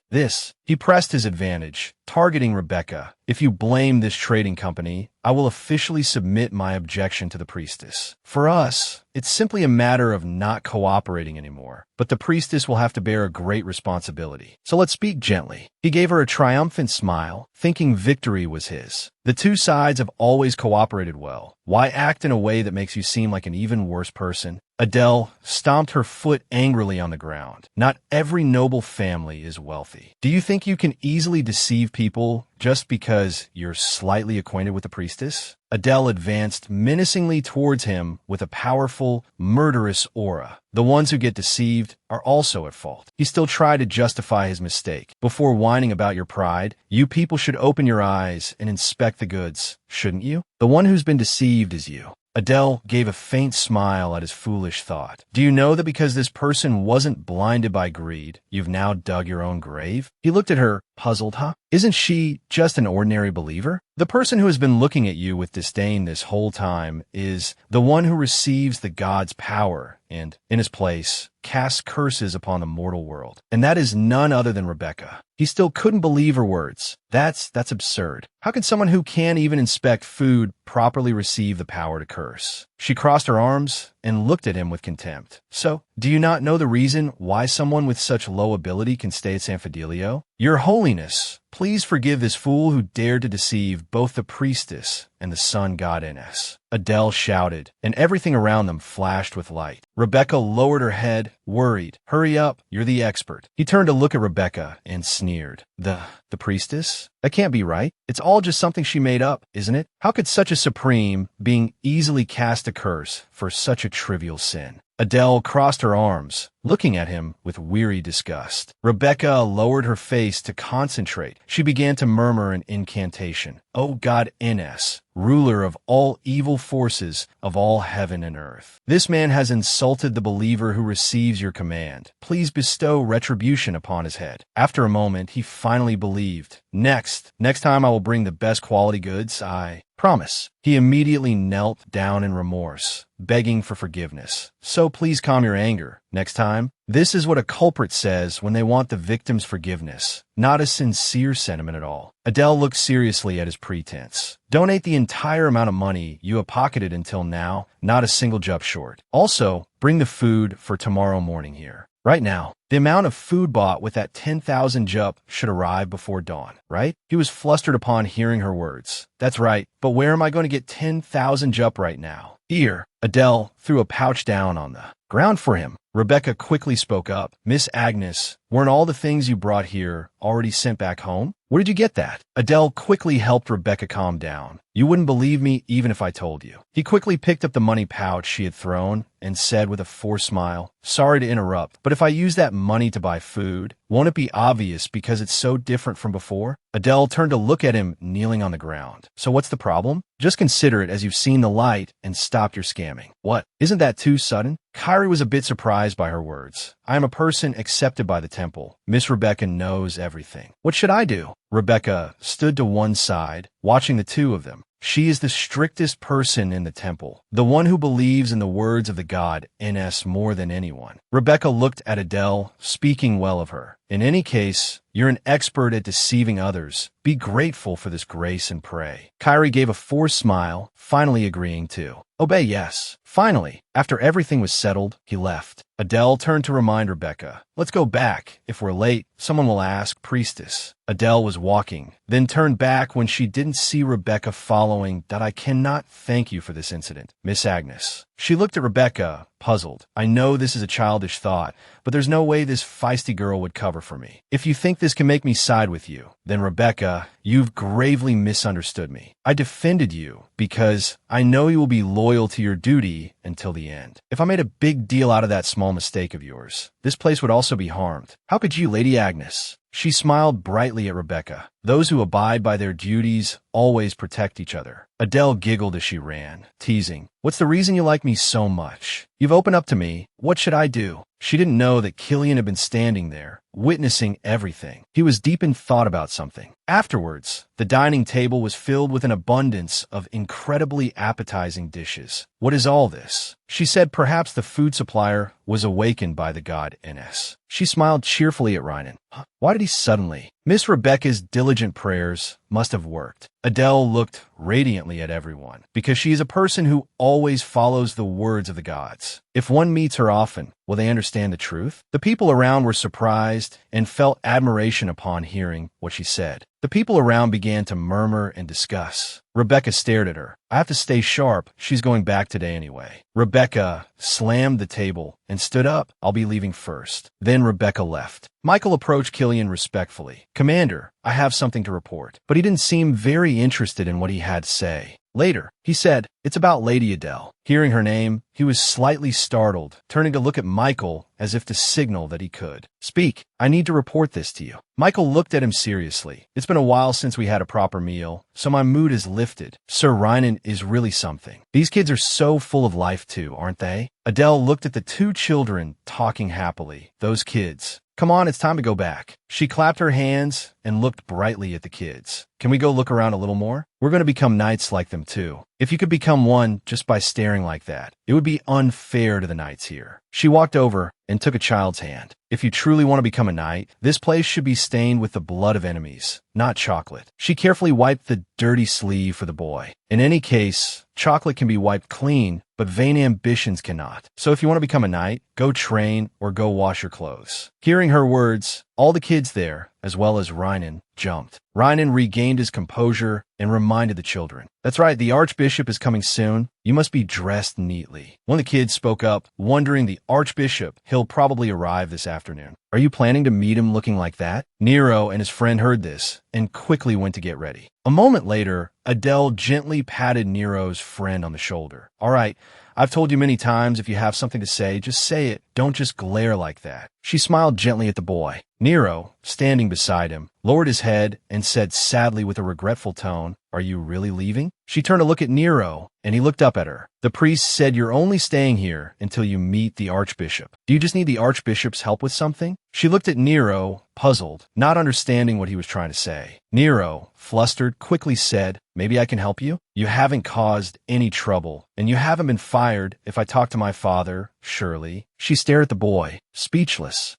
He pressed his advantage, targeting Rebecca. "If you blame this trading company, I will officially submit my objection to the priestess. For us, it's simply a matter of not cooperating anymore, but the priestess will have to bear a great responsibility. So let's speak gently." He gave her a triumphant smile, thinking victory was his. "The two sides have always cooperated well. Why act in a way that makes you seem like an even worse person?" Adele stomped her foot angrily on the ground. "Not every noble family is wealthy. Do you think you can easily deceive people just because you're slightly acquainted with the priestess?" Adele advanced menacingly towards him with a powerful, murderous aura. "The ones who get deceived are also at fault." He still tried to justify his mistake. "Before whining about your pride, you people should open your eyes and inspect the goods, shouldn't you? The one who's been deceived is you." Adele gave a faint smile at his foolish thought. Do you know that because this person wasn't blinded by greed, you've now dug your own grave? He looked at her, puzzled, huh? Isn't she just an ordinary believer? The person who has been looking at you with disdain this whole time is the one who receives the god's power and, in his place, casts curses upon the mortal world. And that is none other than Rebecca. He still couldn't believe her words. That's absurd. How can someone who can't even inspect food properly receive the power to curse? She crossed her arms and looked at him with contempt. So, do you not know the reason why someone with such low ability can stay at San Fidelio? Your Holiness, please forgive this fool who dared to deceive both the priestess and the sun god Ines. Adele shouted, and everything around them flashed with light. Rebecca lowered her head, worried. Hurry up, you're the expert. He turned to look at Rebecca and sneered. The priestess? That can't be right. It's all just something she made up, isn't it? How could such a supreme being easily cast a curse for such a trivial sin? Adele crossed her arms, looking at him with weary disgust. Rebecca lowered her face to concentrate. She began to murmur an incantation. O God Ines, ruler of all evil forces of all heaven and earth. This man has insulted the believer who receives your command. Please bestow retribution upon his head. After a moment, he finally believed. Next time I will bring the best quality goods, I promise. He immediately knelt down in remorse, begging for forgiveness. So please calm your anger. Next time, this is what a culprit says when they want the victim's forgiveness. Not a sincere sentiment at all. Adele looked seriously at his pretense. Donate the entire amount of money you have pocketed until now, not a single jup short. Also, bring the food for tomorrow morning here. Right now, the amount of food bought with that 10,000 jup should arrive before dawn, right? He was flustered upon hearing her words. That's right, but where am I going to get 10,000 jup right now? Here, Adele threw a pouch down on the ground for him. Rebecca quickly spoke up. Miss Agnes, weren't all the things you brought here already sent back home? Where did you get that? Adele quickly helped Rebecca calm down. You wouldn't believe me even if I told you. He quickly picked up the money pouch she had thrown and said with a forced smile, sorry to interrupt, but if I use that money to buy food, won't it be obvious because it's so different from before? Adele turned to look at him kneeling on the ground. So what's the problem? Just consider it as you've seen the light and stopped your scamming. What? Isn't that too sudden? Kyrie was a bit surprised by her words. I am a person accepted by the temple. Miss Rebecca knows everything. What should I do? Rebecca stood to one side, watching the two of them. She is the strictest person in the temple, the one who believes in the words of the god Ines more than anyone. Rebecca looked at Adele, speaking well of her. In any case, you're an expert at deceiving others. Be grateful for this grace and pray. Kyrie gave a forced smile, finally agreeing to obey. Yes. Finally, after everything was settled, he left. Adele turned to remind Rebecca, let's go back. If we're late, someone will ask, priestess. Adele was walking, then turned back when she didn't see Rebecca following. That I cannot thank you for this incident, Miss Agnes. She looked at Rebecca, puzzled. I know this is a childish thought, but there's no way this feisty girl would cover for me. If you think this can make me side with you, then Rebecca, you've gravely misunderstood me. I defended you because I know you will be loyal to your duty until the end. If I made a big deal out of that small mistake of yours, this place would also be harmed. How could you, Lady Agnes? She smiled brightly at Rebecca. Those who abide by their duties always protect each other. Adele giggled as she ran, teasing, what's the reason you like me so much? You've opened up to me. What should I do? She didn't know that Killian had been standing there, witnessing everything. He was deep in thought about something. Afterwards, the dining table was filled with an abundance of incredibly appetizing dishes. What is all this? She said perhaps the food supplier was awakened by the god Ines. She smiled cheerfully at Rynan. Why did he suddenly? Miss Rebecca's diligent prayers must have worked. Adele looked radiantly at everyone, because she is a person who always follows the words of the gods. If one meets her often, will they understand the truth? The people around were surprised and felt admiration upon hearing what she said. The people around began to murmur and discuss. Rebecca stared at her. I have to stay sharp. She's going back today anyway. Rebecca slammed the table and stood up. I'll be leaving first. Then Rebecca left. Michael approached Killian respectfully. Commander, I have something to report. But he didn't seem very interested in what he had to say. Later, He said, "It's about Lady Adele." Hearing her name, he was slightly startled, turning to look at Michael as if to signal that he could. "Speak. I need to report this to you." Michael looked at him seriously. "It's been a while since we had a proper meal, so my mood is lifted. Sir Rynan is really something. These kids are so full of life too, aren't they?" Adele looked at the two children talking happily. "Those kids. Come on, it's time to go back." She clapped her hands and looked brightly at the kids. "Can we go look around a little more? We're going to become knights like them too. If you could become one just by staring like that, it would be unfair to the knights here." She walked over and took a child's hand. "If you truly want to become a knight, this place should be stained with the blood of enemies, not chocolate." She carefully wiped the dirty sleeve for the boy. "In any case, chocolate can be wiped clean, but vain ambitions cannot. So if you want to become a knight, go train or go wash your clothes." Hearing her words, all the kids there, as well as Rynan, jumped. Rynan regained his composure and reminded the children, "That's right, the Archbishop is coming soon. You must be dressed neatly." One of the kids spoke up, wondering, "The Archbishop, he'll probably arrive this afternoon. Are you planning to meet him looking like that?" Nero and his friend heard this and quickly went to get ready. A moment later, Adele gently patted Nero's friend on the shoulder. "All right, I've told you many times if you have something to say, just say it. Don't just glare like that." She smiled gently at the boy. Nero, standing beside him, lowered his head and said sadly with a regretful tone, "Are you really leaving?" She turned to look at Nero, and he looked up at her. "The priest said you're only staying here until you meet the Archbishop. Do you just need the Archbishop's help with something?" She looked at Nero, puzzled, not understanding what he was trying to say. Nero, flustered, quickly said, "Maybe I can help you? You haven't caused any trouble, and you haven't been fired if I talk to my father, surely." She stared at the boy, speechless.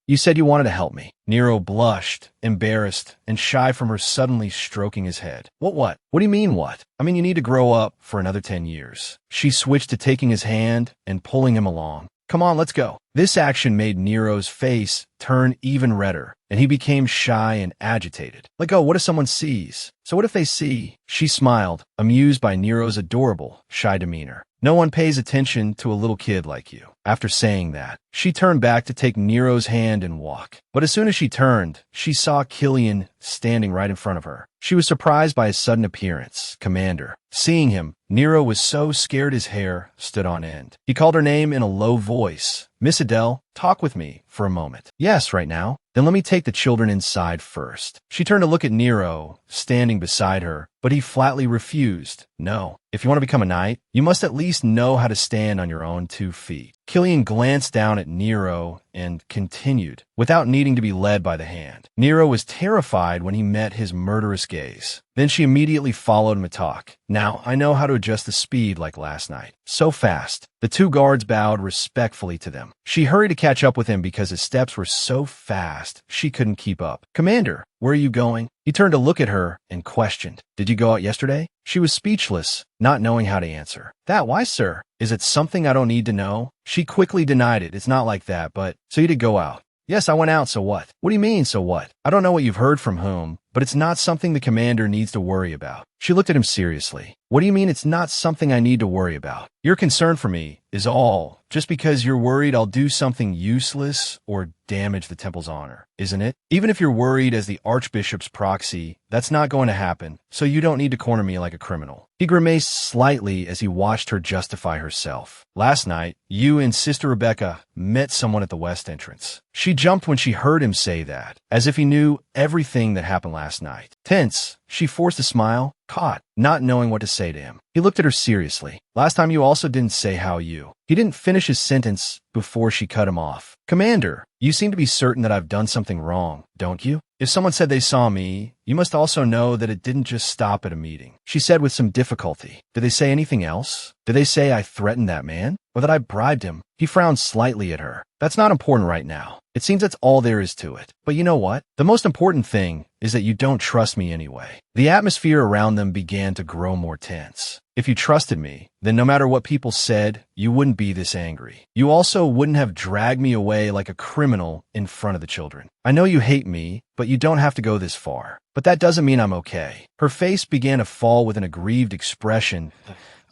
You said you wanted to help me." Nero blushed, embarrassed, and shy from her suddenly stroking his head. What? What do you mean what? I mean you need to grow up for another 10 years. She switched to taking his hand and pulling him along. "Come on, let's go." This action made Nero's face turn even redder, and he became shy and agitated. "Let go, what if someone sees?" "So what if they see?" She smiled, amused by Nero's adorable, shy demeanor. "No one pays attention to a little kid like you." After saying that, she turned back to take Nero's hand and walk. But as soon as she turned, she saw Killian standing right in front of her. She was surprised by his sudden appearance, Commander. Seeing him, Nero was so scared his hair stood on end. He called her name in a low voice. "Miss Adele, talk with me for a moment." "Yes, right now." "Then let me take the children inside first." She turned to look at Nero, standing beside her, but he flatly refused. "No. If you want to become a knight, you must at least know how to stand on your own 2 feet. Killian glanced down at Nero and continued, without needing to be led by the hand. Nero was terrified when he met his murderous gaze. Then she immediately followed him to talk. "Now, I know how to adjust the speed like last night. So fast." The 2 guards bowed respectfully to them. She hurried to catch up with him because his steps were so fast she couldn't keep up. "Commander, where are you going?" He turned to look at her and questioned, "Did you go out yesterday?" She was speechless, not knowing how to answer. Why, sir? Is it something I don't need to know?" She quickly denied it. "It's not like that, but..." "So you did go out?" "Yes, I went out, so what?" "What do you mean, so what?" "I don't know what you've heard from whom, but it's not something the commander needs to worry about." She looked at him seriously. "What do you mean it's not something I need to worry about? Your concern for me is all just because you're worried I'll do something useless or damage the temple's honor, isn't it? Even if you're worried as the Archbishop's proxy, that's not going to happen, so you don't need to corner me like a criminal." He grimaced slightly as he watched her justify herself. "Last night, you and Sister Rebecca met someone at the west entrance." She jumped when she heard him say that, as if he knew everything that happened last night. Tense, she forced a smile, caught, not knowing what to say to him. He looked at her seriously. "Last time you also didn't say how you..." He didn't finish his sentence before she cut him off. "Commander, you seem to be certain that I've done something wrong, don't you? If someone said they saw me, you must also know that it didn't just stop at a meeting." She said with some difficulty. "Did they say anything else? Did they say I threatened that man? Or that I bribed him?" He frowned slightly at her. "That's not important right now. It seems that's all there is to it. But you know what? The most important thing is that you don't trust me anyway." The atmosphere around them began to grow more tense. "If you trusted me, then no matter what people said, you wouldn't be this angry. You also wouldn't have dragged me away like a criminal in front of the children. I know you hate me, but you don't have to go this far. But that doesn't mean I'm okay." Her face began to fall with an aggrieved expression.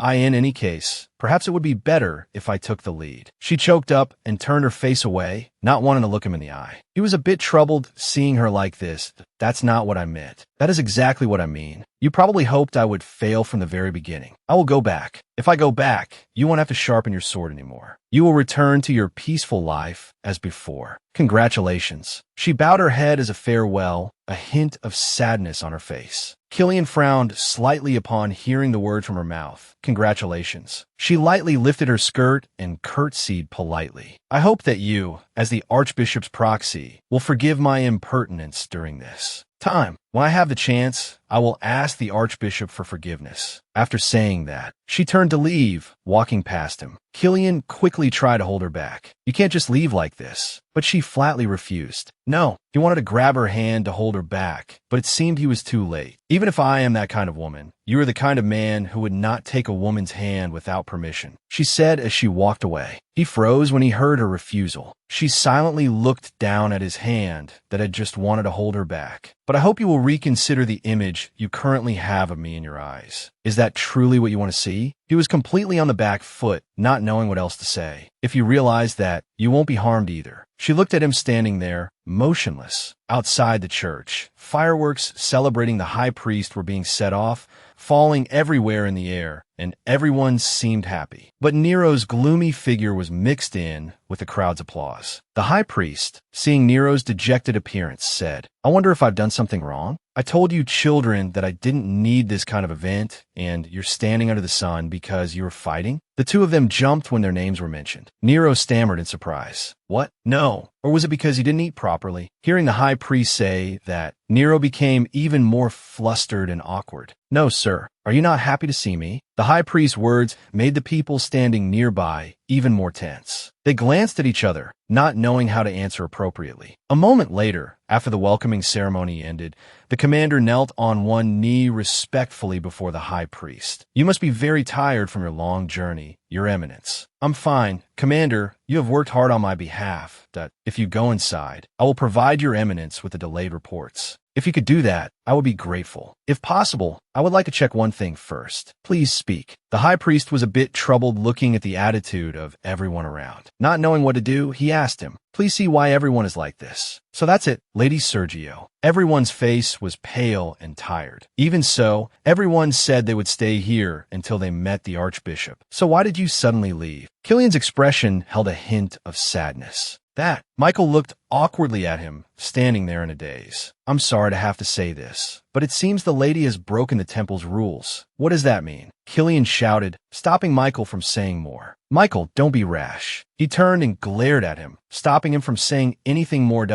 In any case, Perhaps it would be better if I took the lead. She choked up and turned her face away, not wanting to look him in the eye. He was a bit troubled seeing her like this. That's not what I meant. That is exactly what I mean. You probably hoped I would fail from the very beginning. I will go back. If I go back, you won't have to sharpen your sword anymore. You will return to your peaceful life as before. Congratulations. She bowed her head as a farewell, a hint of sadness on her face. Killian frowned slightly upon hearing the word from her mouth. Congratulations. She lightly lifted her skirt and curtsied politely. I hope that you, as the Archbishop's proxy, will forgive my impertinence during this time. When I have the chance, I will ask the Archbishop for forgiveness. After saying that, she turned to leave, walking past him. Killian quickly tried to hold her back. You can't just leave like this. But she flatly refused. No, he wanted to grab her hand to hold her back, but it seemed he was too late. Even if I am that kind of woman, you are the kind of man who would not take a woman's hand without permission, she said as she walked away. He froze when he heard her refusal. She silently looked down at his hand that had just wanted to hold her back. But I hope you will reconsider the image you currently have of me in your eyes. Is that truly what you want to see? He was completely on the back foot, not knowing what else to say. If you realize that, you won't be harmed either. She looked at him standing there, motionless, outside the church. Fireworks celebrating the high priest were being set off, falling everywhere in the air, and everyone seemed happy. But Nero's gloomy figure was mixed in with the crowd's applause. The high priest, seeing Nero's dejected appearance, said, I wonder if I've done something wrong? I told you children that I didn't need this kind of event, and you're standing under the sun because you were fighting? The two of them jumped when their names were mentioned. Nero stammered in surprise. What? No. Or was it because he didn't eat properly? Hearing the high priest say that, Nero became even more flustered and awkward. No, sir. Are you not happy to see me? The high priest's words made the people standing nearby even more tense. They glanced at each other, not knowing how to answer appropriately. A moment later, after the welcoming ceremony ended, the commander knelt on one knee respectfully before the high priest. You must be very tired from your long journey, Your Eminence. I'm fine. Commander, you have worked hard on my behalf. If you go inside, I will provide Your Eminence with the delayed reports. If you could do that, I would be grateful. If possible, I would like to check one thing first. Please speak. The high priest was a bit troubled looking at the attitude of everyone around. Not knowing what to do, he asked him, Please see why everyone is like this. So that's it, Lady Sergio. Everyone's face was pale and tired. Even so, everyone said they would stay here until they met the Archbishop. So why did you suddenly leave? Killian's expression held a hint of sadness. That. Michael looked awkwardly at him, standing there in a daze. I'm sorry to have to say this, but it seems the lady has broken the temple's rules. What does that mean? Killian shouted, stopping Michael from saying more. Michael, don't be rash. He turned and glared at him, stopping him from saying anything more.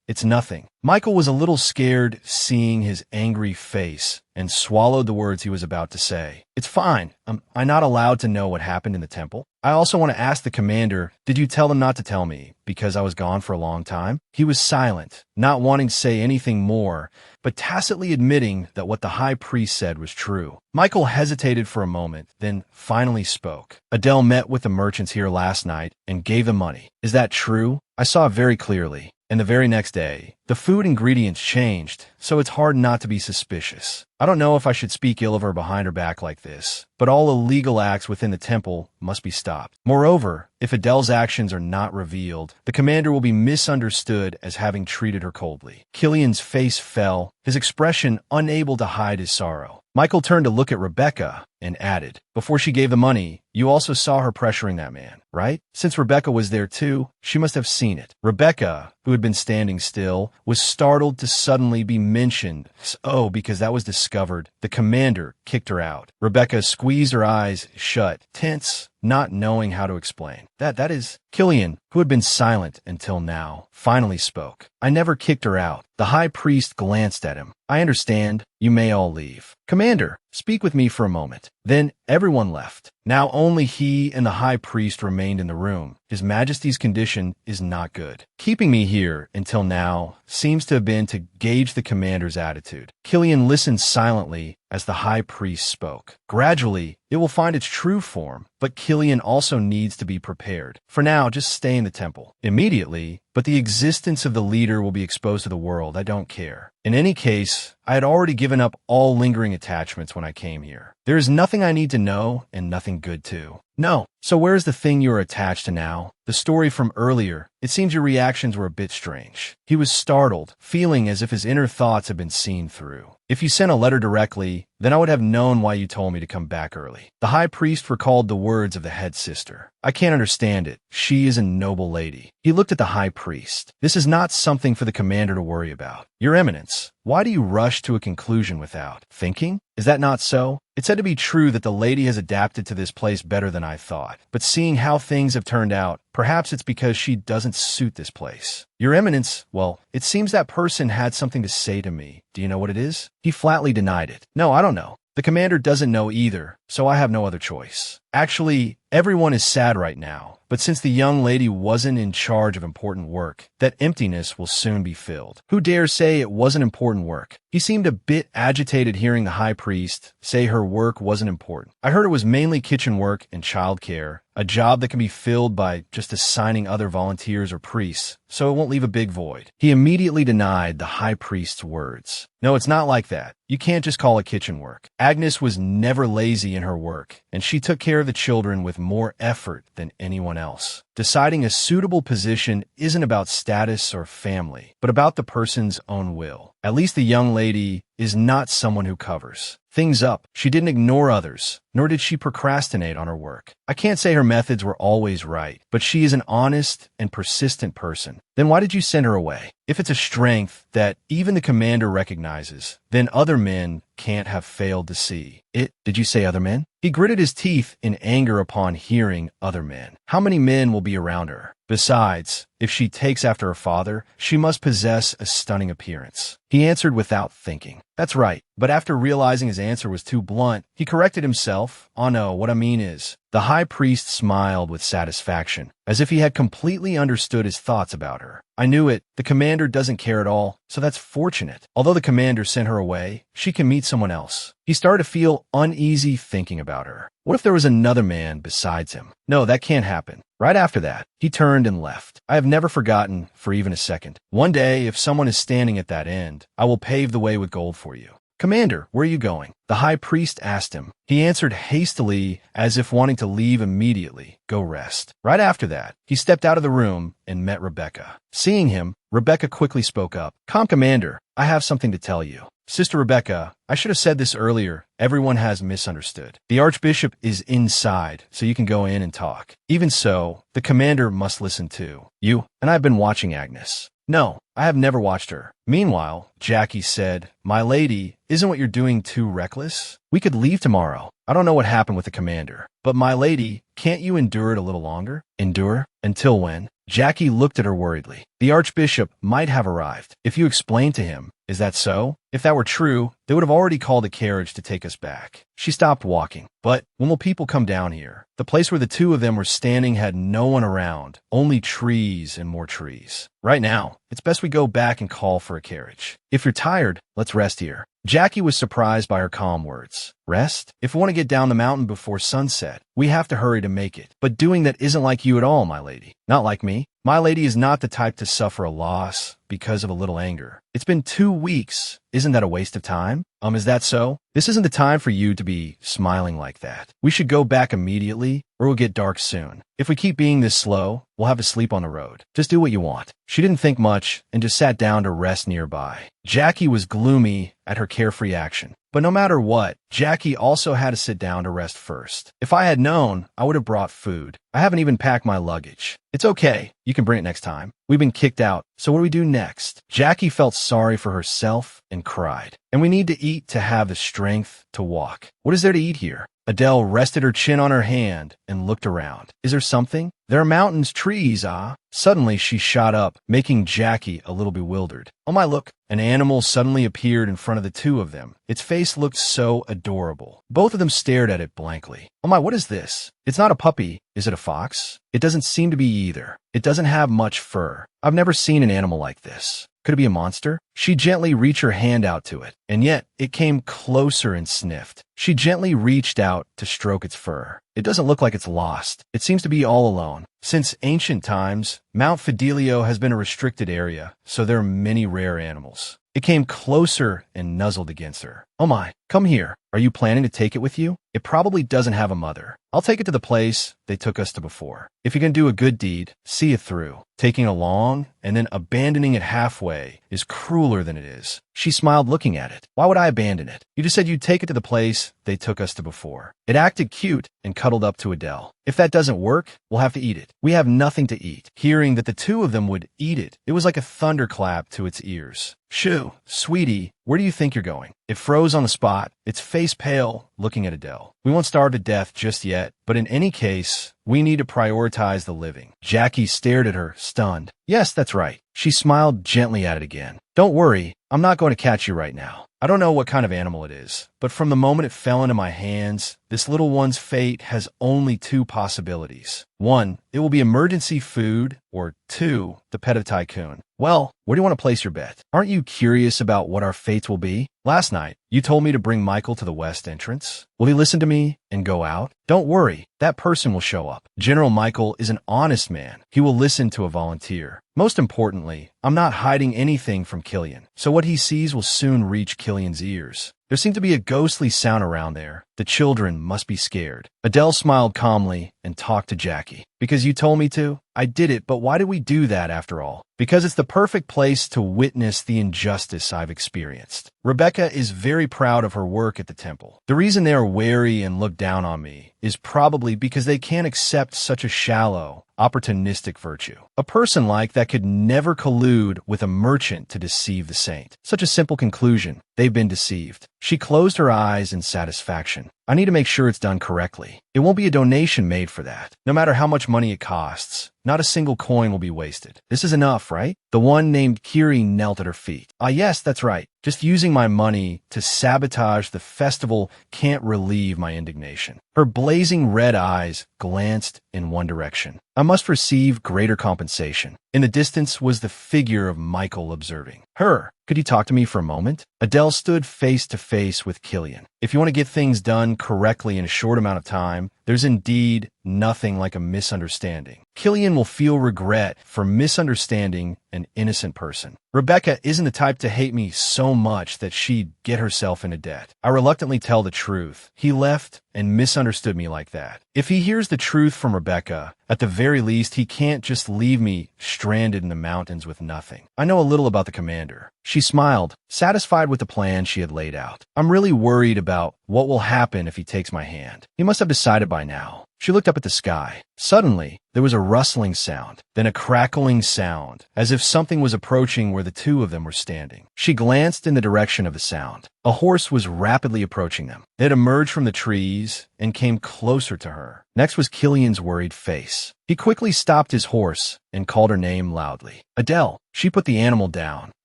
It's nothing. Michael was a little scared seeing his angry face and swallowed the words he was about to say. It's fine. I'm not allowed to know what happened in the temple. I also want to ask the commander, did you tell them not to tell me because I was gone for a long time? He was silent, not wanting to say anything more, but tacitly admitting that what the high priest said was true. Michael hesitated for a moment, then finally spoke. Adele met with the merchants here last night and gave them money. Is that true? I saw it very clearly. And the very next day, the food ingredients changed, so it's hard not to be suspicious. I don't know if I should speak ill of her behind her back like this, but all illegal acts within the temple must be stopped. Moreover, if Adele's actions are not revealed, the commander will be misunderstood as having treated her coldly. Killian's face fell, his expression unable to hide his sorrow. Michael turned to look at Rebecca and added, before she gave the money, you also saw her pressuring that man, right? Since Rebecca was there too, she must have seen it. Rebecca, who had been standing still, was startled to suddenly be mentioned. Oh, because that was discovered, the commander kicked her out. Rebecca squeezed her eyes shut, tense, not knowing how to explain. That is... Killian, who had been silent until now, finally spoke. I never kicked her out. The high priest glanced at him. I understand. You may all leave. Commander, speak with me for a moment. Then everyone left. Now only he and the high priest remained in the room. His Majesty's condition is not good. Keeping me here until now seems to have been to gauge the commander's attitude. Killian listened silently as the high priest spoke. Gradually, it will find its true form, but Killian also needs to be prepared. For now, just stay in the temple. Immediately, but the existence of the leader will be exposed to the world. I don't care. In any case, I had already given up all lingering attachments when I came here. There is nothing I need to know and nothing good too. No. So where's the thing you're attached to now? The story from earlier. It seems your reactions were a bit strange. He was startled, feeling as if his inner thoughts had been seen through. If you sent a letter directly, then I would have known why you told me to come back early. The high priest recalled the words of the head sister. I can't understand it. She is a noble lady. He looked at the high priest. This is not something for the commander to worry about. Your Eminence, why do you rush to a conclusion without thinking? Is that not so? It's said to be true that the lady has adapted to this place better than I thought. But seeing how things have turned out, perhaps it's because she doesn't suit this place. Your Eminence, well, it seems that person had something to say to me. Do you know what it is? He flatly denied it. No, I don't know. The commander doesn't know either, so I have no other choice. Actually, everyone is sad right now, but since the young lady wasn't in charge of important work, that emptiness will soon be filled. Who dares say it wasn't important work? He seemed a bit agitated hearing the high priest say her work wasn't important. I heard it was mainly kitchen work and childcare, a job that can be filled by just assigning other volunteers or priests, so it won't leave a big void. He immediately denied the high priest's words. No, it's not like that. You can't just call it kitchen work. Agnes was never lazy in her work, and she took care of the children with more effort than anyone else. Deciding a suitable position isn't about status or family, but about the person's own will. At least the young lady is not someone who covers things up. She didn't ignore others, nor did she procrastinate on her work. I can't say her methods were always right, but she is an honest and persistent person. Then why did you send her away? If it's a strength that even the commander recognizes, then other men can't have failed to see it. Did you say other men? He gritted his teeth in anger upon hearing other men. How many men will be around her? Besides, if she takes after her father, she must possess a stunning appearance. He answered without thinking. That's right, but after realizing his answer was too blunt, he corrected himself. Oh no, what I mean is, the high priest smiled with satisfaction, as if he had completely understood his thoughts about her. I knew it. The commander doesn't care at all, so that's fortunate. Although the commander sent her away, she can meet someone else. He started to feel uneasy thinking about her. What if there was another man besides him? No, that can't happen. Right after that, he turned and left. I have never forgotten for even a second. One day, if someone is standing at that end, I will pave the way with gold for you. Commander, where are you going? The high priest asked him. He answered hastily, as if wanting to leave immediately. Go rest. Right after that, he stepped out of the room and met Rebecca. Seeing him, Rebecca quickly spoke up. Commander, I have something to tell you. Sister Rebecca, I should have said this earlier. Everyone has misunderstood. The Archbishop is inside, so you can go in and talk. Even so, the commander must listen too. You and I have been watching Agnes. No, I have never watched her. Meanwhile, Jackie said, My lady, isn't what you're doing too reckless? We could leave tomorrow. I don't know what happened with the commander, but my lady, can't you endure it a little longer? Endure? Until when? Jackie looked at her worriedly. The Archbishop might have arrived. If you explained to him, is that so? If that were true, they would have already called a carriage to take us back. She stopped walking. But when will people come down here? The place where the two of them were standing had no one around, only trees and more trees. Right now, it's best we go back and call for a carriage. If you're tired, let's rest here. Jackie was surprised by her calm words. Rest? If we want to get down the mountain before sunset, we have to hurry to make it. But doing that isn't like you at all, my lady. Not like me. My lady is not the type to suffer a loss because of a little anger. It's been 2 weeks. Isn't that a waste of time? Is that so? This isn't the time for you to be smiling like that. We should go back immediately, or it'll get dark soon. If we keep being this slow, we'll have to sleep on the road. Just do what you want. She didn't think much and just sat down to rest nearby. Jackie was gloomy at her carefree action. But no matter what, Jackie also had to sit down to rest first. If I had known, I would have brought food. I haven't even packed my luggage. It's okay. You can bring it next time. We've been kicked out, so what do we do next? Jackie felt sorry for herself and cried. And we need to eat to have the strength to walk. What is there to eat here? Adele rested her chin on her hand and looked around. Is there something? There are mountains, trees, ah. Suddenly she shot up, making Jackie a little bewildered. Oh my, look. An animal suddenly appeared in front of the two of them. Its face looked so adorable. Both of them stared at it blankly. Oh my, what is this? It's not a puppy. Is it a fox? It doesn't seem to be either. It doesn't have much fur. I've never seen an animal like this. Could it be a monster? She gently reached her hand out to it, and yet it came closer and sniffed. She gently reached out to stroke its fur. It doesn't look like it's lost. It seems to be all alone. Since ancient times, Mount Fidelio has been a restricted area, so there are many rare animals. It came closer and nuzzled against her. Oh my, come here. Are you planning to take it with you? It probably doesn't have a mother. I'll take it to the place they took us to before. If you can do a good deed, see it through. Taking it along and then abandoning it halfway is crueler than it is. She smiled looking at it. Why would I abandon it? You just said you'd take it to the place they took us to before. It acted cute and cuddled up to Adele. If that doesn't work, we'll have to eat it. We have nothing to eat. Hearing that the two of them would eat it, it was like a thunderclap to its ears. Shoo, sweetie, where do you think you're going? It froze on the spot, its face pale, looking at Adele. We won't starve to death just yet, but in any case, we need to prioritize the living. Jackie stared at her, stunned. Yes, that's right. She smiled gently at it again. Don't worry, I'm not going to catch you right now. I don't know what kind of animal it is, but from the moment it fell into my hands, this little one's fate has only two possibilities. One, it will be emergency food, or two, the pet of Tycoon. Well, where do you want to place your bet? Aren't you curious about what our fates will be? Last night, you told me to bring Michael to the west entrance. Will he listen to me and go out? Don't worry, that person will show up. General Michael is an honest man. He will listen to a volunteer. Most importantly, I'm not hiding anything from Killian, so what he sees will soon reach Killian's ears. There seemed to be a ghostly sound around there. The children must be scared. Adele smiled calmly and talked to Jackie. Because you told me to? I did it, but why did we do that after all? Because it's the perfect place to witness the injustice I've experienced. Rebecca is very proud of her work at the temple. The reason they are wary and look down on me is probably because they can't accept such a shallow, opportunistic virtue. A person like that could never collude with a merchant to deceive the saint. Such a simple conclusion. They've been deceived. She closed her eyes in satisfaction. I need to make sure it's done correctly. It won't be a donation made for that. No matter how much money it costs, not a single coin will be wasted. This is enough, right? The one named Kiri knelt at her feet. Ah, yes, that's right. Just using my money to sabotage the festival can't relieve my indignation. Her blazing red eyes glanced in one direction. I must receive greater compensation. In the distance was the figure of Michael observing. Her. Could you talk to me for a moment? Adele stood face to face with Killian. If you want to get things done correctly in a short amount of time, there's indeed nothing like a misunderstanding. Killian will feel regret for misunderstanding an innocent person. Rebecca isn't the type to hate me so much that she'd get herself into debt. I reluctantly tell the truth. He left and misunderstood me like that. If he hears the truth from Rebecca, at the very least, he can't just leave me stranded in the mountains with nothing. I know a little about the commander. She smiled, satisfied with the plan she had laid out. I'm really worried about what will happen if he takes my hand. He must have decided by now. She looked up at the sky. Suddenly, there was a rustling sound, then a crackling sound, as if something was approaching where the two of them were standing. She glanced in the direction of the sound. A horse was rapidly approaching them. It had emerged from the trees and came closer to her. Next was Killian's worried face. He quickly stopped his horse and called her name loudly. Adele. She put the animal down.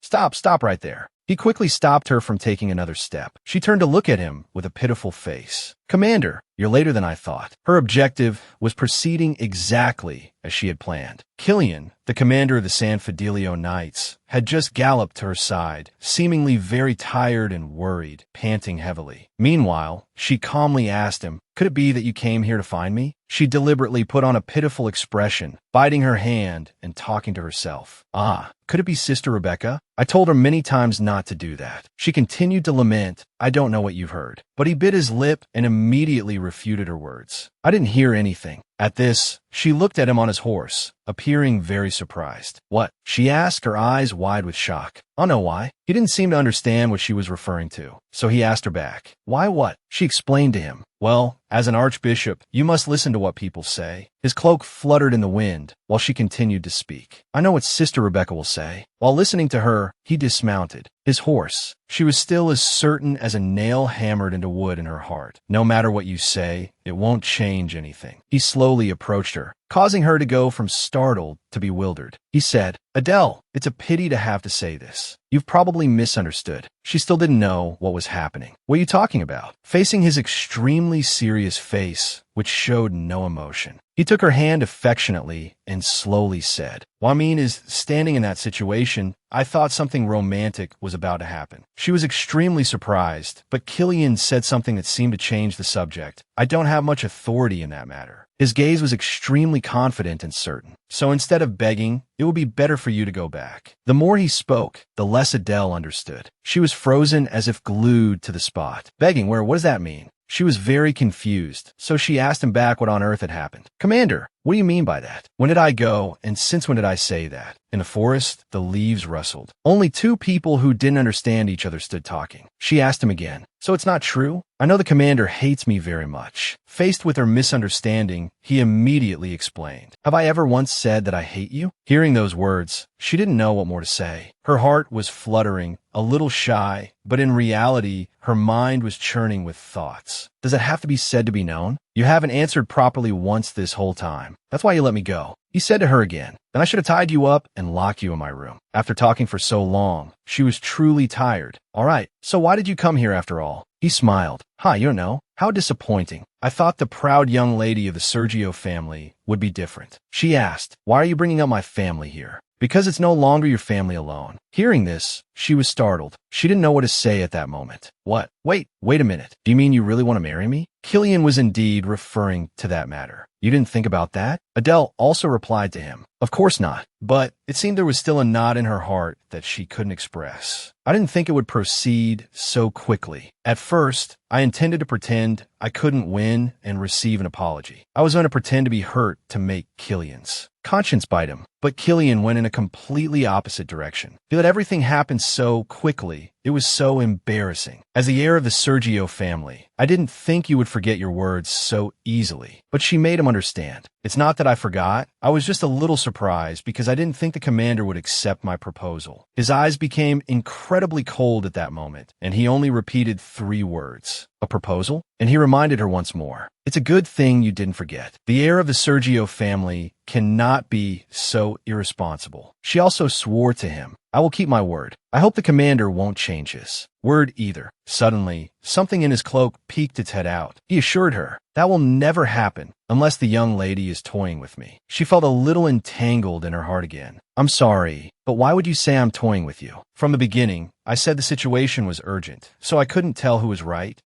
Stop right there. He quickly stopped her from taking another step. She turned to look at him with a pitiful face. Commander, you're later than I thought. Her objective was proceeding exactly as she had planned. Killian, the commander of the San Fidelio Knights, had just galloped to her side, seemingly very tired and worried, panting heavily. Meanwhile, she calmly asked him, "Could it be that you came here to find me?" She deliberately put on a pitiful expression, biting her hand and talking to herself. Ah, could it be Sister Rebecca? I told her many times not to do that. She continued to lament, "I don't know what you've heard." But he bit his lip and immediately refuted her words. I didn't hear anything. At this, she looked at him on his horse, appearing very surprised. What? She asked, her eyes wide with shock. I know why. He didn't seem to understand what she was referring to, so he asked her back. Why what? She explained to him. Well, as an archbishop, you must listen to what people say. His cloak fluttered in the wind while she continued to speak. I know what Sister Rebecca will say. While listening to her, he dismounted. His horse. She was still as certain as a nail hammered into wood in her heart. No matter what you say, it won't change anything. He slowly approached her, causing her to go from startled to bewildered. He said, Adele, it's a pity to have to say this. You've probably misunderstood. She still didn't know what was happening. What are you talking about? Facing his extremely serious face, which showed no emotion, he took her hand affectionately and slowly said, What I mean is, standing in that situation, I thought something romantic was about to happen. She was extremely surprised, but Killian said something that seemed to change the subject. I don't have much authority in that matter. His gaze was extremely confident and certain. So instead of begging, it would be better for you to go back. The more he spoke, the less Adele understood. She was frozen as if glued to the spot. Begging where? What does that mean? She was very confused, so she asked him back what on earth had happened. Commander, what do you mean by that? When did I go, and since when did I say that? In the forest, the leaves rustled. Only two people who didn't understand each other stood talking. She asked him again. So it's not true? I know the commander hates me very much. Faced with her misunderstanding, he immediately explained. Have I ever once said that I hate you? Hearing those words, she didn't know what more to say. Her heart was fluttering, a little shy, but in reality, her mind was churning with thoughts. Does it have to be said to be known? You haven't answered properly once this whole time. That's why you let me go. He said to her again. Then I should have tied you up and locked you in my room. After talking for so long, she was truly tired. All right, so why did you come here after all? He smiled. You don't know. How disappointing. I thought the proud young lady of the Sergio family would be different. She asked, why are you bringing up my family here? Because it's no longer your family alone. Hearing this, she was startled. She didn't know what to say at that moment. What? Wait a minute. Do you mean you really want to marry me? Killian was indeed referring to that matter. You didn't think about that? Adele also replied to him. Of course not. But it seemed there was still a knot in her heart that she couldn't express. I didn't think it would proceed so quickly. At first, I intended to pretend I couldn't win and receive an apology. I was going to pretend to be hurt to make Killian's conscience bite him. But Killian went in a completely opposite direction. He let everything happen so quickly. It was so embarrassing. As the heir of the Sergio family, I didn't think you would forget your words so easily. But she made him understand. It's not that I forgot. I was just a little surprised because I didn't think the commander would accept my proposal. His eyes became incredibly cold at that moment, and he only repeated 3 words. A proposal? And he reminded her once more. It's a good thing you didn't forget. The heir of the Sergio family cannot be so irresponsible. She also swore to him. I will keep my word. I hope the commander won't change his word either. Suddenly, something in his cloak peeked its head out. He assured her, that will never happen unless the young lady is toying with me. She felt a little entangled in her heart again. I'm sorry, but why would you say I'm toying with you? From the beginning, I said the situation was urgent, so I couldn't tell who was right?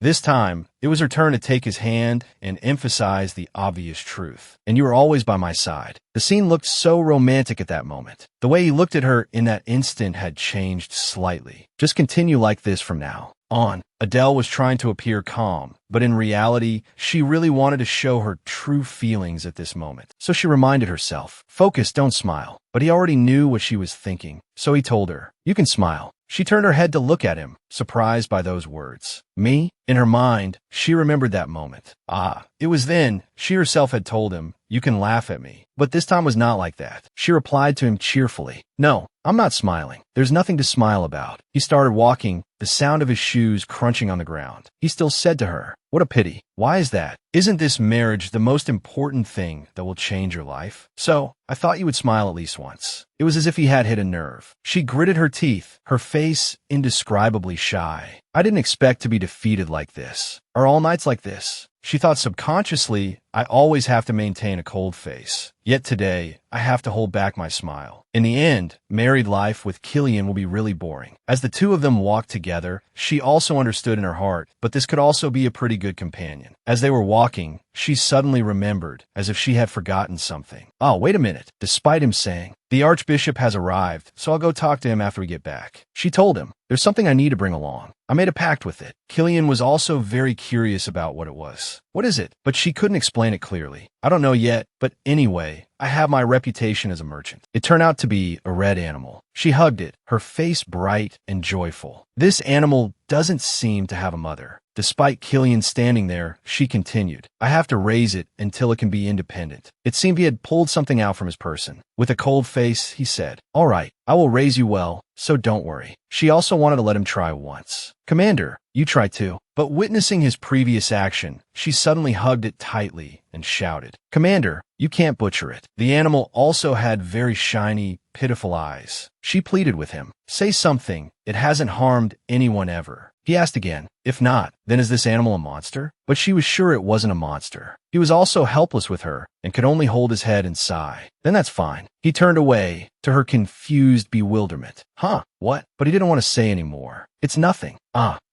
This time, it was her turn to take his hand and emphasize the obvious truth. And you were always by my side. The scene looked so romantic at that moment. The way he looked at her in that instant had changed slightly. Just continue like this from now on. Adele was trying to appear calm, but in reality, she really wanted to show her true feelings at this moment. So she reminded herself, focus, don't smile. But he already knew what she was thinking, so he told her, you can smile. She turned her head to look at him, surprised by those words. Me? In her mind, she remembered that moment. It was then she herself had told him, you can laugh at me. But this time was not like that. She replied to him cheerfully, no, I'm not smiling. There's nothing to smile about. He started walking, the sound of his shoes crunching on the ground. He still said to her, what a pity. Why is that? Isn't this marriage the most important thing that will change your life? So, I thought you would smile at least once. It was as if he had hit a nerve. She gritted her teeth, her face indescribably shy. I didn't expect to be defeated like this. Are all nights like this? She thought subconsciously, I always have to maintain a cold face. Yet today, I have to hold back my smile. In the end, married life with Killian will be really boring. As the two of them walked together, she also understood in her heart, but this could also be a pretty good companion. As they were walking, she suddenly remembered, as if she had forgotten something. Oh, wait a minute. Despite him saying, the Archbishop has arrived, so I'll go talk to him after we get back. She told him, there's something I need to bring along. I made a pact with it. Killian was also very curious about what it was. What is it? But she couldn't explain it clearly. I don't know yet, but anyway, I have my reputation as a merchant. It turned out to be a red animal. She hugged it, her face bright and joyful. This animal doesn't seem to have a mother. Despite Killian standing there, she continued, I have to raise it until it can be independent. It seemed he had pulled something out from his person. With a cold face, he said, all right, I will raise you well, so don't worry. She also wanted to let him try once. Commander, you try too. But witnessing his previous action, she suddenly hugged it tightly and shouted, Commander, you can't butcher it. The animal also had very shiny, pitiful eyes. She pleaded with him, say something. It hasn't harmed anyone ever. He asked again. If not, then is this animal a monster? But she was sure it wasn't a monster. He was also helpless with her and could only hold his head and sigh. Then that's fine. He turned away to her confused bewilderment. Huh, what? But he didn't want to say any more. It's nothing.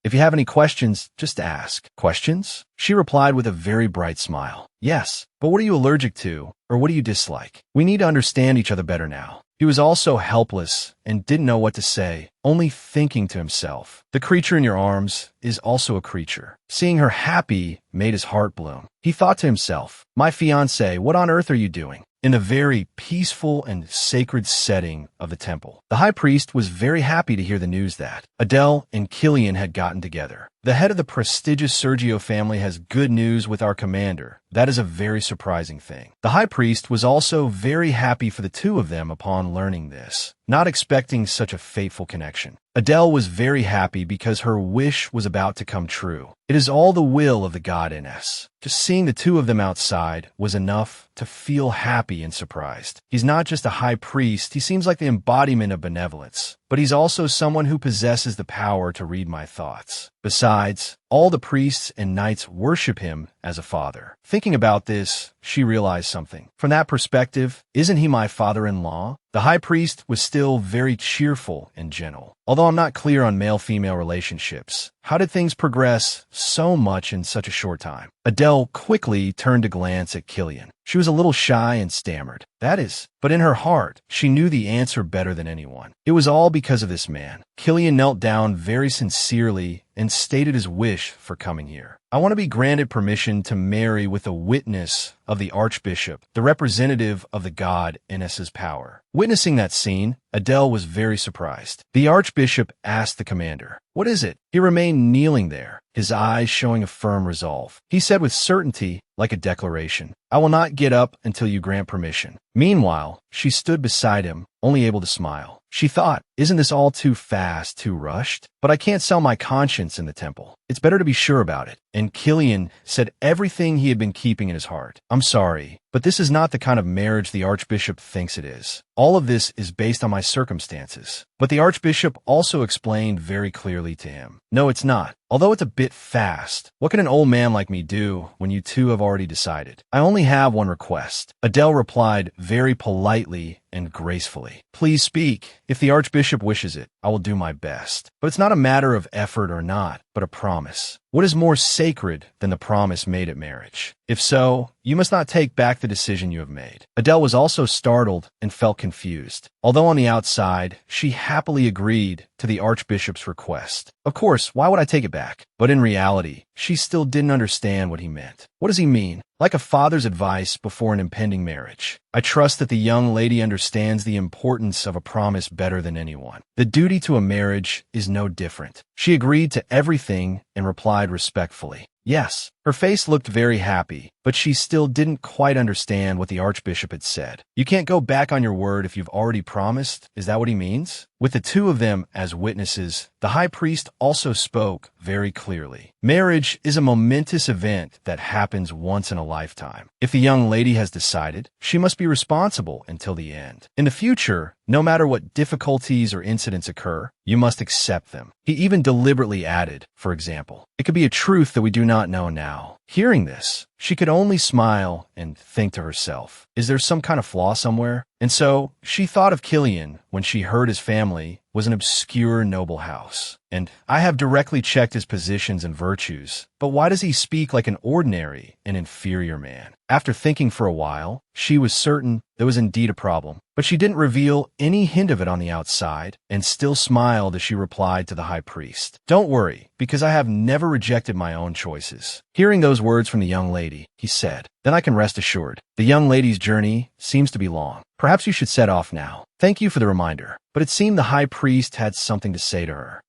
If you have any questions, just ask. Questions? She replied with a very bright smile. Yes, but what are you allergic to, or what do you dislike? We need to understand each other better now. He was also helpless and didn't know what to say, only thinking to himself. The creature in your arms is also a creature. Seeing her happy made his heart bloom. He thought to himself, my fiancé, what on earth are you doing? In the very peaceful and sacred setting of the temple. The high priest was very happy to hear the news that Adele and Killian had gotten together. The head of the prestigious Sergio family has good news with our commander. That is a very surprising thing. The high priest was also very happy for the two of them upon learning this, not expecting such a fateful connection. Adele was very happy because her wish was about to come true. It is all the will of the God in us. Just seeing the two of them outside was enough to feel happy and surprised. He's not just a high priest, he seems like the embodiment of benevolence, but he's also someone who possesses the power to read my thoughts. Besides, all the priests and knights worship him as a father. Thinking about this, she realized something. From that perspective, isn't he my father-in-law? The high priest was still very cheerful and gentle. Although I'm not clear on male-female relationships, how did things progress so much in such a short time? Adele quickly turned to glance at Killian. She was a little shy and stammered. That is, but in her heart, she knew the answer better than anyone. It was all because of this man. Killian knelt down very sincerely and stated his wish for coming here. I want to be granted permission to marry with a witness of the Archbishop, the representative of the God in Essa's power. Witnessing that scene, Adele was very surprised. The Archbishop asked the commander, "What is it?" He remained kneeling there, his eyes showing a firm resolve. He said with certainty, like a declaration, "I will not get up until you grant permission." Meanwhile, she stood beside him, only able to smile. She thought, isn't this all too fast, too rushed? But I can't sell my conscience in the temple. It's better to be sure about it. And Killian said everything he had been keeping in his heart. I'm sorry, but this is not the kind of marriage the Archbishop thinks it is. All of this is based on my circumstances. But the Archbishop also explained very clearly to him, no, it's not. Although it's a bit fast, what can an old man like me do when you two have already decided? I only have one request. Adele replied very politely and gracefully. Please speak. If the Archbishop wishes it, I will do my best. But it's not a matter of effort or not, but a promise. What is more sacred than the promise made at marriage? If so, you must not take back the decision you have made. Adele was also startled and felt confused. Although on the outside, she happily agreed to the Archbishop's request. Of course, why would I take it back? But in reality, she still didn't understand what he meant. What does he mean? Like a father's advice before an impending marriage. I trust that the young lady understands the importance of a promise better than anyone. The duty to a marriage is no different. She agreed to everything and replied respectfully, yes. Her face looked very happy, but she still didn't quite understand what the Archbishop had said. You can't go back on your word if you've already promised? Is that what he means? With the two of them as witnesses, the high priest also spoke very clearly. Marriage is a momentous event that happens once in a lifetime. If the young lady has decided, she must be responsible until the end. In the future, no matter what difficulties or incidents occur, you must accept them. He even deliberately added, for example, it could be a truth that we do not know now. Hearing this, she could only smile and think to herself, is there some kind of flaw somewhere? And so she thought of Killian when she heard his family was an obscure noble house. And I have directly checked his positions and virtues, but why does he speak like an ordinary and inferior man? After thinking for a while, she was certain there was indeed a problem, but she didn't reveal any hint of it on the outside and still smiled as she replied to the high priest, don't worry, because I have never rejected my own choices. Hearing those words from the young lady, he said, then I can rest assured. The young lady's journey seems to be long. Perhaps you should set off now. Thank you for the reminder. But it seemed the high priest had something to say to her.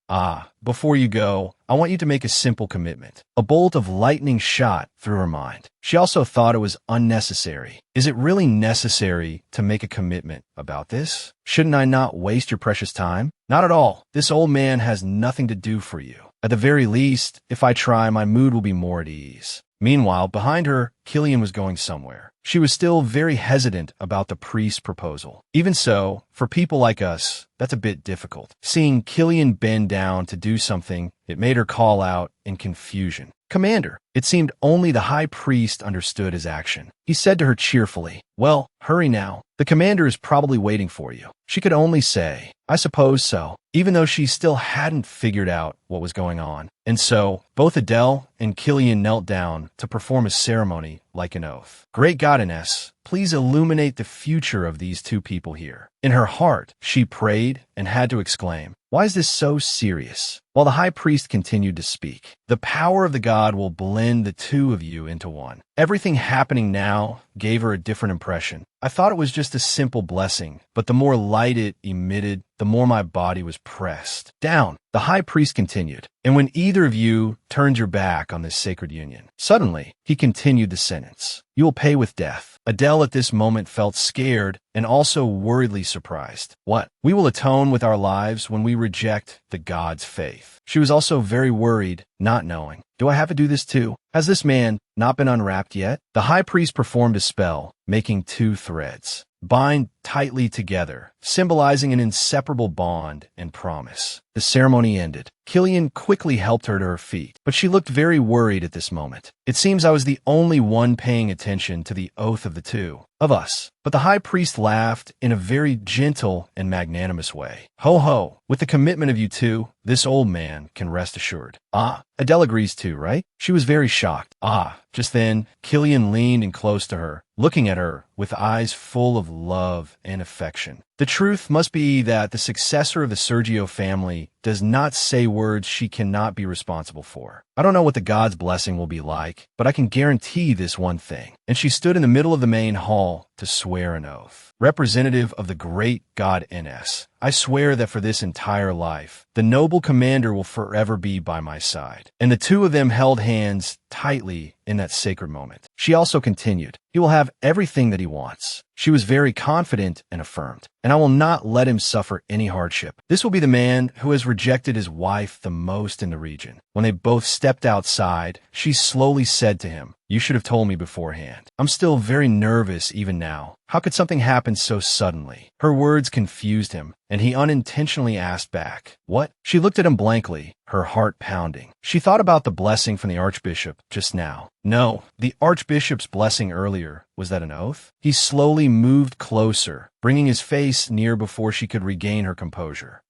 Before you go, I want you to make a simple commitment. A bolt of lightning shot through her mind. She also thought it was unnecessary. Is it really necessary to make a commitment about this? Shouldn't I not waste your precious time? Not at all. This old man has nothing to do for you. At the very least, if I try, my mood will be more at ease. Meanwhile, behind her, Killian was going somewhere. She was still very hesitant about the priest's proposal. Even so, for people like us, that's a bit difficult. Seeing Killian bend down to do something, it made her call out in confusion, "Commander!" It seemed only the high priest understood his action. He said to her cheerfully, "Well, hurry now. The commander is probably waiting for you." She could only say, "I suppose so," even though she still hadn't figured out what was going on. And so, both Adele and Killian knelt down to perform a ceremony like an oath. "Great Godiness, please illuminate the future of these two people here." In her heart, she prayed and had to exclaim, "Why is this so serious?" While the high priest continued to speak, "The power of the god will blend the two of you into one." Everything happening now gave her a different impression. I thought it was just a simple blessing, but the more light it emitted, the more my body was pressed down. The high priest continued, "And when either of you turns your back on this sacred union," suddenly, he continued the sentence, "you will pay with death." Adele at this moment felt scared and also worriedly surprised. "What? We will atone with our lives when we reject the god's faith." She was also very worried, not knowing, "Do I have to do this too? Has this man not been unwrapped yet?" The high priest performed a spell, making two threads bind tightly together, symbolizing an inseparable bond and promise. The ceremony ended. Killian quickly helped her to her feet, but she looked very worried at this moment. It seems I was the only one paying attention to the oath of the two of us. But the high priest laughed in a very gentle and magnanimous way. "Ho ho, with the commitment of you two, this old man can rest assured." "Ah, Adele agrees too, right?" She was very shocked. "Ah." Just then, Killian leaned in close to her, looking at her with eyes full of love and affection. The truth must be that the successor of the Sergio family does not say words she cannot be responsible for. I don't know what the god's blessing will be like, but I can guarantee this one thing. And she stood in the middle of the main hall to swear an oath. "Representative of the great god Ns, I swear that for this entire life, the noble commander will forever be by my side." And the two of them held hands tightly in that sacred moment. She also continued, "He will have everything that he wants." She was very confident and affirmed, "And I will not let him suffer any hardship. This will be the man who has rejected his wife the most in the region." When they both stepped outside, she slowly said to him, "You should have told me beforehand. I'm still very nervous even now. How could something happen so suddenly?" Her words confused him, and he unintentionally asked back, "What?" She looked at him blankly, her heart pounding. She thought about the blessing from the archbishop just now. No, the archbishop's blessing earlier. Was that an oath? He slowly moved closer, bringing his face near before she could regain her composure.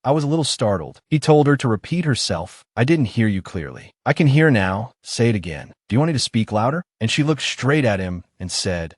I was a little startled." He told her to repeat herself. "I didn't hear you clearly." "I can hear now. Say it again." "Do you want me to speak louder?" And she looked straight at him and said,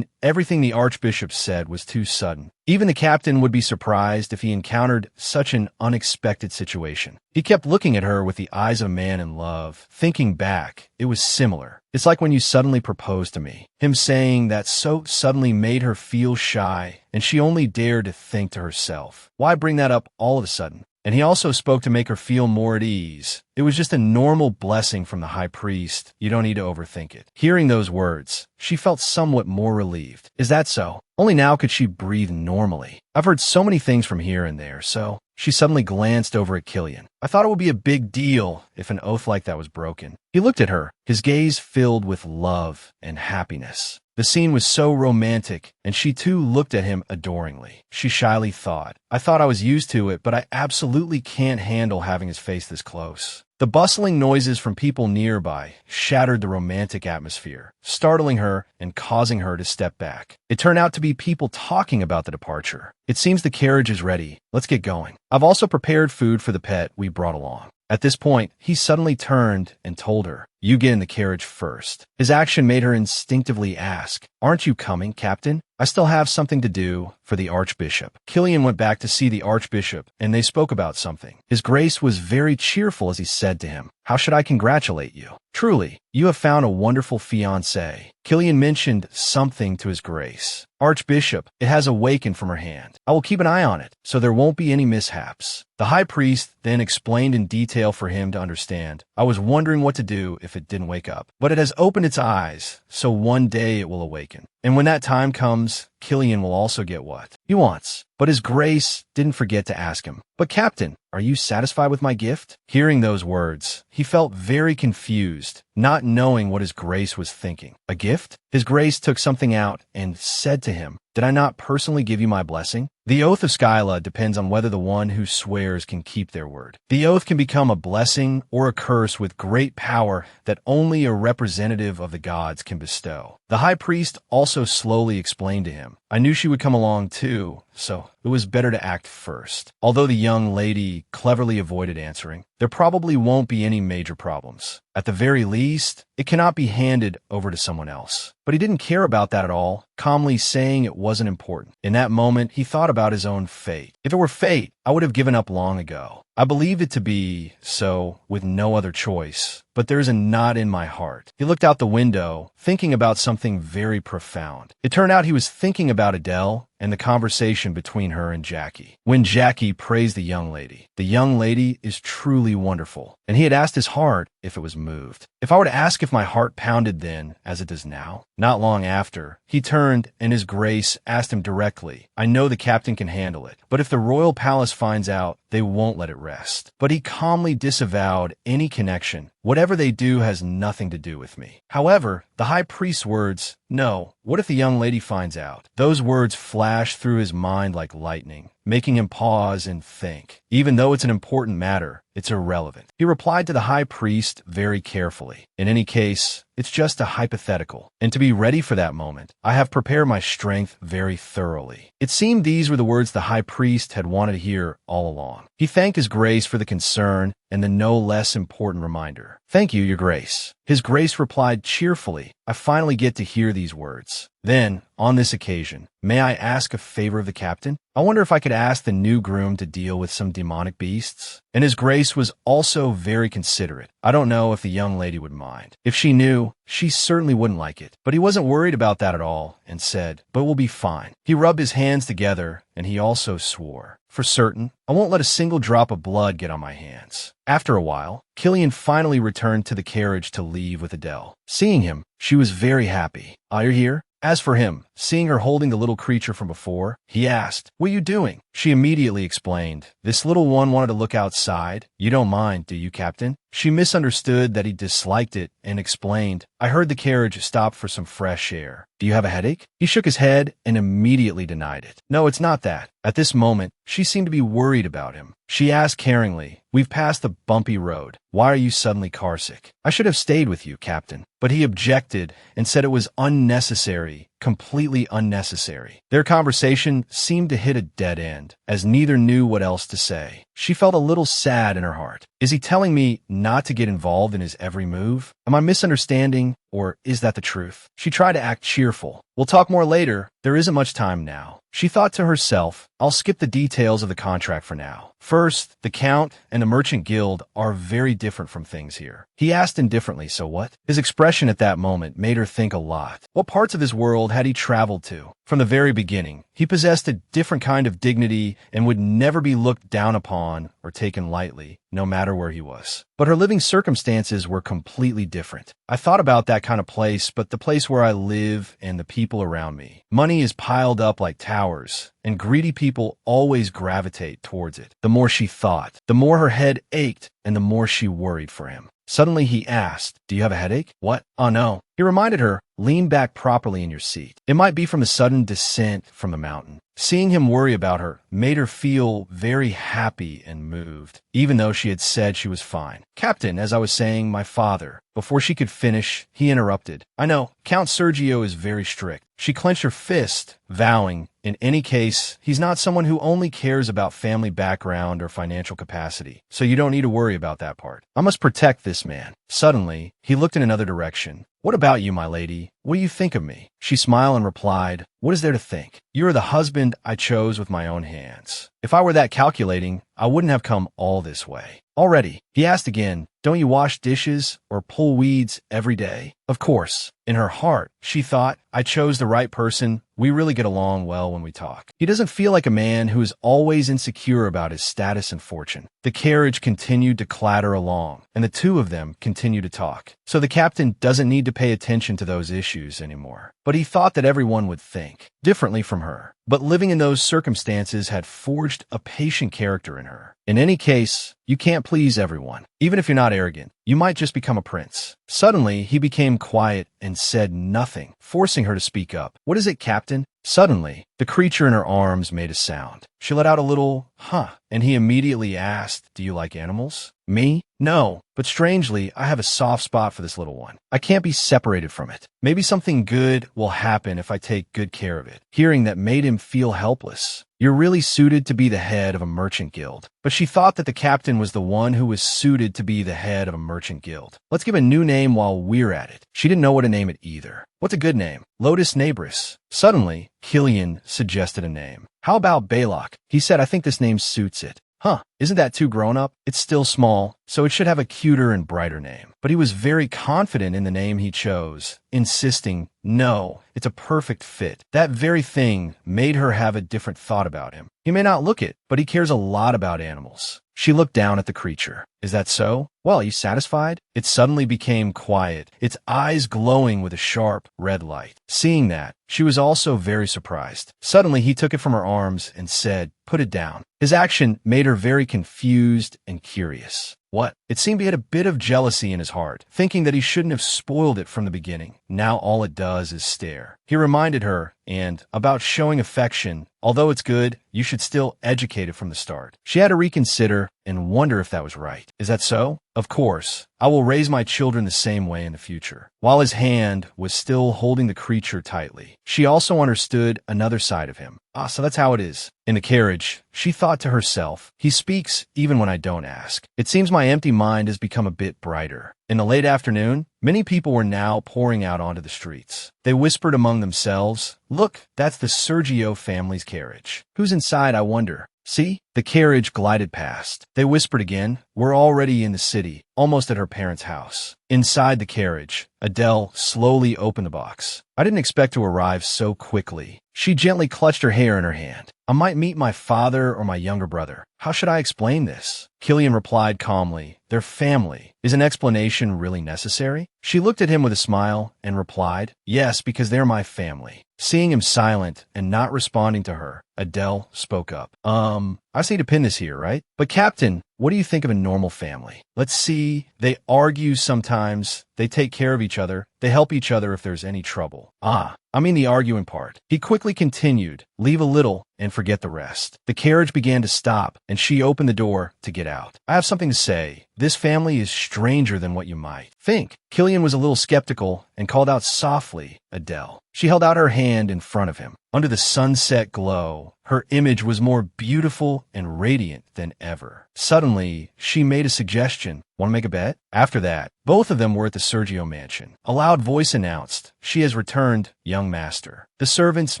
Everything the archbishop said was too sudden. Even the captain would be surprised if he encountered such an unexpected situation." He kept looking at her with the eyes of a man in love. Thinking back, it was similar. "It's like when you suddenly proposed to me." Him saying that so suddenly made her feel shy, and she only dared to think to herself, why bring that up all of a sudden? And he also spoke to make her feel more at ease. It was just a normal blessing from the high priest. You don't need to overthink it. Hearing those words, she felt somewhat more relieved. Is that so? Only now could she breathe normally. I've heard so many things from here and there, so... She suddenly glanced over at Killian. "I thought it would be a big deal if an oath like that was broken." He looked at her, his gaze filled with love and happiness. The scene was so romantic, and she too looked at him adoringly. She shyly thought, "I thought I was used to it, but I absolutely can't handle having his face this close." The bustling noises from people nearby shattered the romantic atmosphere, startling her and causing her to step back. It turned out to be people talking about the departure. "It seems the carriage is ready. Let's get going. I've also prepared food for the pet we brought along." At this point, he suddenly turned and told her, "You get in the carriage first." His action made her instinctively ask, "Aren't you coming, Captain? I still have something to do for the Archbishop." Killian went back to see the Archbishop, and they spoke about something. His Grace was very cheerful as he said to him, "How should I congratulate you? Truly, you have found a wonderful fiancé." Killian mentioned something to his Grace. "Archbishop, it has awakened from her hand. I will keep an eye on it, so there won't be any mishaps." The high priest then explained in detail for him to understand. "I was wondering what to do if it didn't wake up, but it has opened its eyes, so one day it will awaken. And when that time comes, Killian will also get what? he wants. But his grace didn't forget to ask him, "But Captain, are you satisfied with my gift?" Hearing those words, he felt very confused, not knowing what his grace was thinking. A gift? His grace took something out and said to him, "Did I not personally give you my blessing?" The oath of Skyla depends on whether the one who swears can keep their word. The oath can become a blessing or a curse with great power that only a representative of the gods can bestow. The high priest also slowly explained to him, "I knew she would come along too, so it was better to act first." Although the young lady cleverly avoided answering, there probably won't be any major problems. At the very least, it cannot be handed over to someone else. But he didn't care about that at all, calmly saying it wasn't important. In that moment, he thought about his own fate. If it were fate, I would have given up long ago. I believed it to be so with no other choice, but there's a knot in my heart. He looked out the window, thinking about something very profound. It turned out he was thinking about Adele and the conversation between her and Jackie. When Jackie praised the young lady is truly wonderful, and he had asked his heart if it was moved. If I were to ask if my heart pounded then, as it does now? Not long after, he turned and his grace asked him directly, "I know the captain can handle it, but if the royal palace finds out, they won't let it rest." But he calmly disavowed any connection. "Whatever they do has nothing to do with me." However, the high priest's words, "No, what if the young lady finds out?" Those words flashed through his mind like lightning, making him pause and think. Even though it's an important matter, it's irrelevant. He replied to the high priest very carefully. "In any case, it's just a hypothetical, and to be ready for that moment, I have prepared my strength very thoroughly." It seemed these were the words the high priest had wanted to hear all along. He thanked his grace for the concern and the no less important reminder. "Thank you, your grace." His grace replied cheerfully, "I finally get to hear these words. Then, on this occasion, may I ask a favor of the captain? I wonder if I could ask the new groom to deal with some demonic beasts?" And his grace was also very considerate. I don't know if the young lady would mind. If she knew, she certainly wouldn't like it. But he wasn't worried about that at all and said, "But we'll be fine." He rubbed his hands together and he also swore, "For certain, I won't let a single drop of blood get on my hands." After a while, Killian finally returned to the carriage to leave with Adele. Seeing him, she was very happy. "Ah, you're here?" As for him, seeing her holding the little creature from before, he asked, "What are you doing?" She immediately explained, "This little one wanted to look outside. You don't mind, do you, Captain?" She misunderstood that he disliked it and explained, "I heard the carriage stop for some fresh air. Do you have a headache?" He shook his head and immediately denied it. "No, it's not that." At this moment, she seemed to be worried about him. She asked caringly, "We've passed the bumpy road. Why are you suddenly carsick?" "I should have stayed with you, Captain." But he objected and said it was unnecessary, completely unnecessary. Their conversation seemed to hit a dead end, as neither knew what else to say. She felt a little sad in her heart. Is he telling me not to get involved in his every move? Am I misunderstanding, or is that the truth? She tried to act cheerful. "We'll talk more later. There isn't much time now." She thought to herself, "I'll skip the details of the contract for now. First, the Count and the Merchant Guild are very different from things here." He asked indifferently, "So what?" His expression at that moment made her think a lot. What parts of his world had he traveled to? From the very beginning, he possessed a different kind of dignity and would never be looked down upon or taken lightly, no matter where he was. But her living circumstances were completely different. "I thought about that kind of place, but the place where I live and the people around me. Money is piled up like towers, and greedy people always gravitate towards it." The more she thought, the more her head ached, and the more she worried for him. Suddenly he asked, "Do you have a headache?" "What? Oh no." He reminded her, "Lean back properly in your seat. It might be from the sudden descent from the mountain." Seeing him worry about her made her feel very happy and moved, even though she had said she was fine. "Captain, as I was saying, my father." Before she could finish, he interrupted. "I know, Count Sergio is very strict." She clenched her fist, vowing, in any case, he's not someone who only cares about family background or financial capacity, so you don't need to worry about that part. I must protect this man. Suddenly, he looked in another direction. "What about you, my lady? What do you think of me?" She smiled and replied, "What is there to think? You are the husband I chose with my own hands. If I were that calculating, I wouldn't have come all this way." Already, he asked again, "Don't you wash dishes or pull weeds every day?" Of course. In her heart, she thought, "I chose the right person. We really get along well when we talk." He doesn't feel like a man who is always insecure about his status and fortune. The carriage continued to clatter along, and the two of them continued to talk. So the captain doesn't need to pay attention to those issues anymore. But but he thought that everyone would think differently from her. But living in those circumstances had forged a patient character in her. In any case, you can't please everyone. Even if you're not arrogant, you might just become a prince. Suddenly, he became quiet and said nothing, forcing her to speak up. "What is it, Captain?" Suddenly, the creature in her arms made a sound. She let out a little, "Huh," and he immediately asked, "Do you like animals?" "Me? No, but strangely, I have a soft spot for this little one. I can't be separated from it. Maybe something good will happen if I take good care of it." Hearing that made him feel helpless. "You're really suited to be the head of a merchant guild." But she thought that the captain was the one who was suited to be the head of a merchant guild. "Let's give a new name while we're at it." She didn't know what to name it either. "What's a good name?" "Lotus Nabris." Suddenly, Killian suggested a name. "How about Balak?" He said, "I think this name suits it." "Huh, isn't that too grown up? It's still small, so it should have a cuter and brighter name." But he was very confident in the name he chose, insisting, "No, it's a perfect fit." That very thing made her have a different thought about him. He may not look it, but he cares a lot about animals. She looked down at the creature. "Is that so? Well, are you satisfied?" It suddenly became quiet, its eyes glowing with a sharp, red light. Seeing that, she was also very surprised. Suddenly, he took it from her arms and said, "Put it down." His action made her very confused and curious. What? It seemed he had a bit of jealousy in his heart, thinking that he shouldn't have spoiled it from the beginning. Now all it does is stare. He reminded her, and about showing affection, although it's good, you should still educate it from the start. She had to reconsider and wonder if that was right. "Is that so?" "Of course. I will raise my children the same way in the future." While his hand was still holding the creature tightly, she also understood another side of him. So that's how it is. In the carriage, she thought to herself, "He speaks even when I don't ask." It seems my empty mind has become a bit brighter. In the late afternoon, many people were now pouring out onto the streets. They whispered among themselves, "Look, that's the Sergio family's carriage. Who's inside, I wonder?" "See?" The carriage glided past. They whispered again, "We're already in the city, almost at her parents' house." Inside the carriage, Adele slowly opened the box. "I didn't expect to arrive so quickly." She gently clutched her hair in her hand. "I might meet my father or my younger brother. How should I explain this?" Killian replied calmly, "Their family. Is an explanation really necessary?" She looked at him with a smile and replied, "Yes, because they're my family." Seeing him silent and not responding to her, Adele spoke up. I just need to pin this here, right? But Captain, what do you think of a normal family? Let's see. They argue sometimes. They take care of each other. They help each other if there's any trouble. I mean the arguing part." He quickly continued, "Leave a little and forget the rest." The carriage began to stop, and she opened the door to get out. "I have something to say. This family is stranger than what you might think." Killian was a little skeptical and called out softly, "Adele." She held out her hand in front of him. Under the sunset glow, her image was more beautiful and radiant than ever. Suddenly, she made a suggestion. "Want to make a bet?" After that, both of them were at the Sergio mansion. A loud voice announced, "She has returned, young master." The servants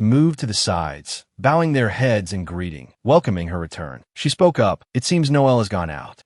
moved to the sides, bowing their heads in greeting, welcoming her return. She spoke up, "It seems Noel has gone out."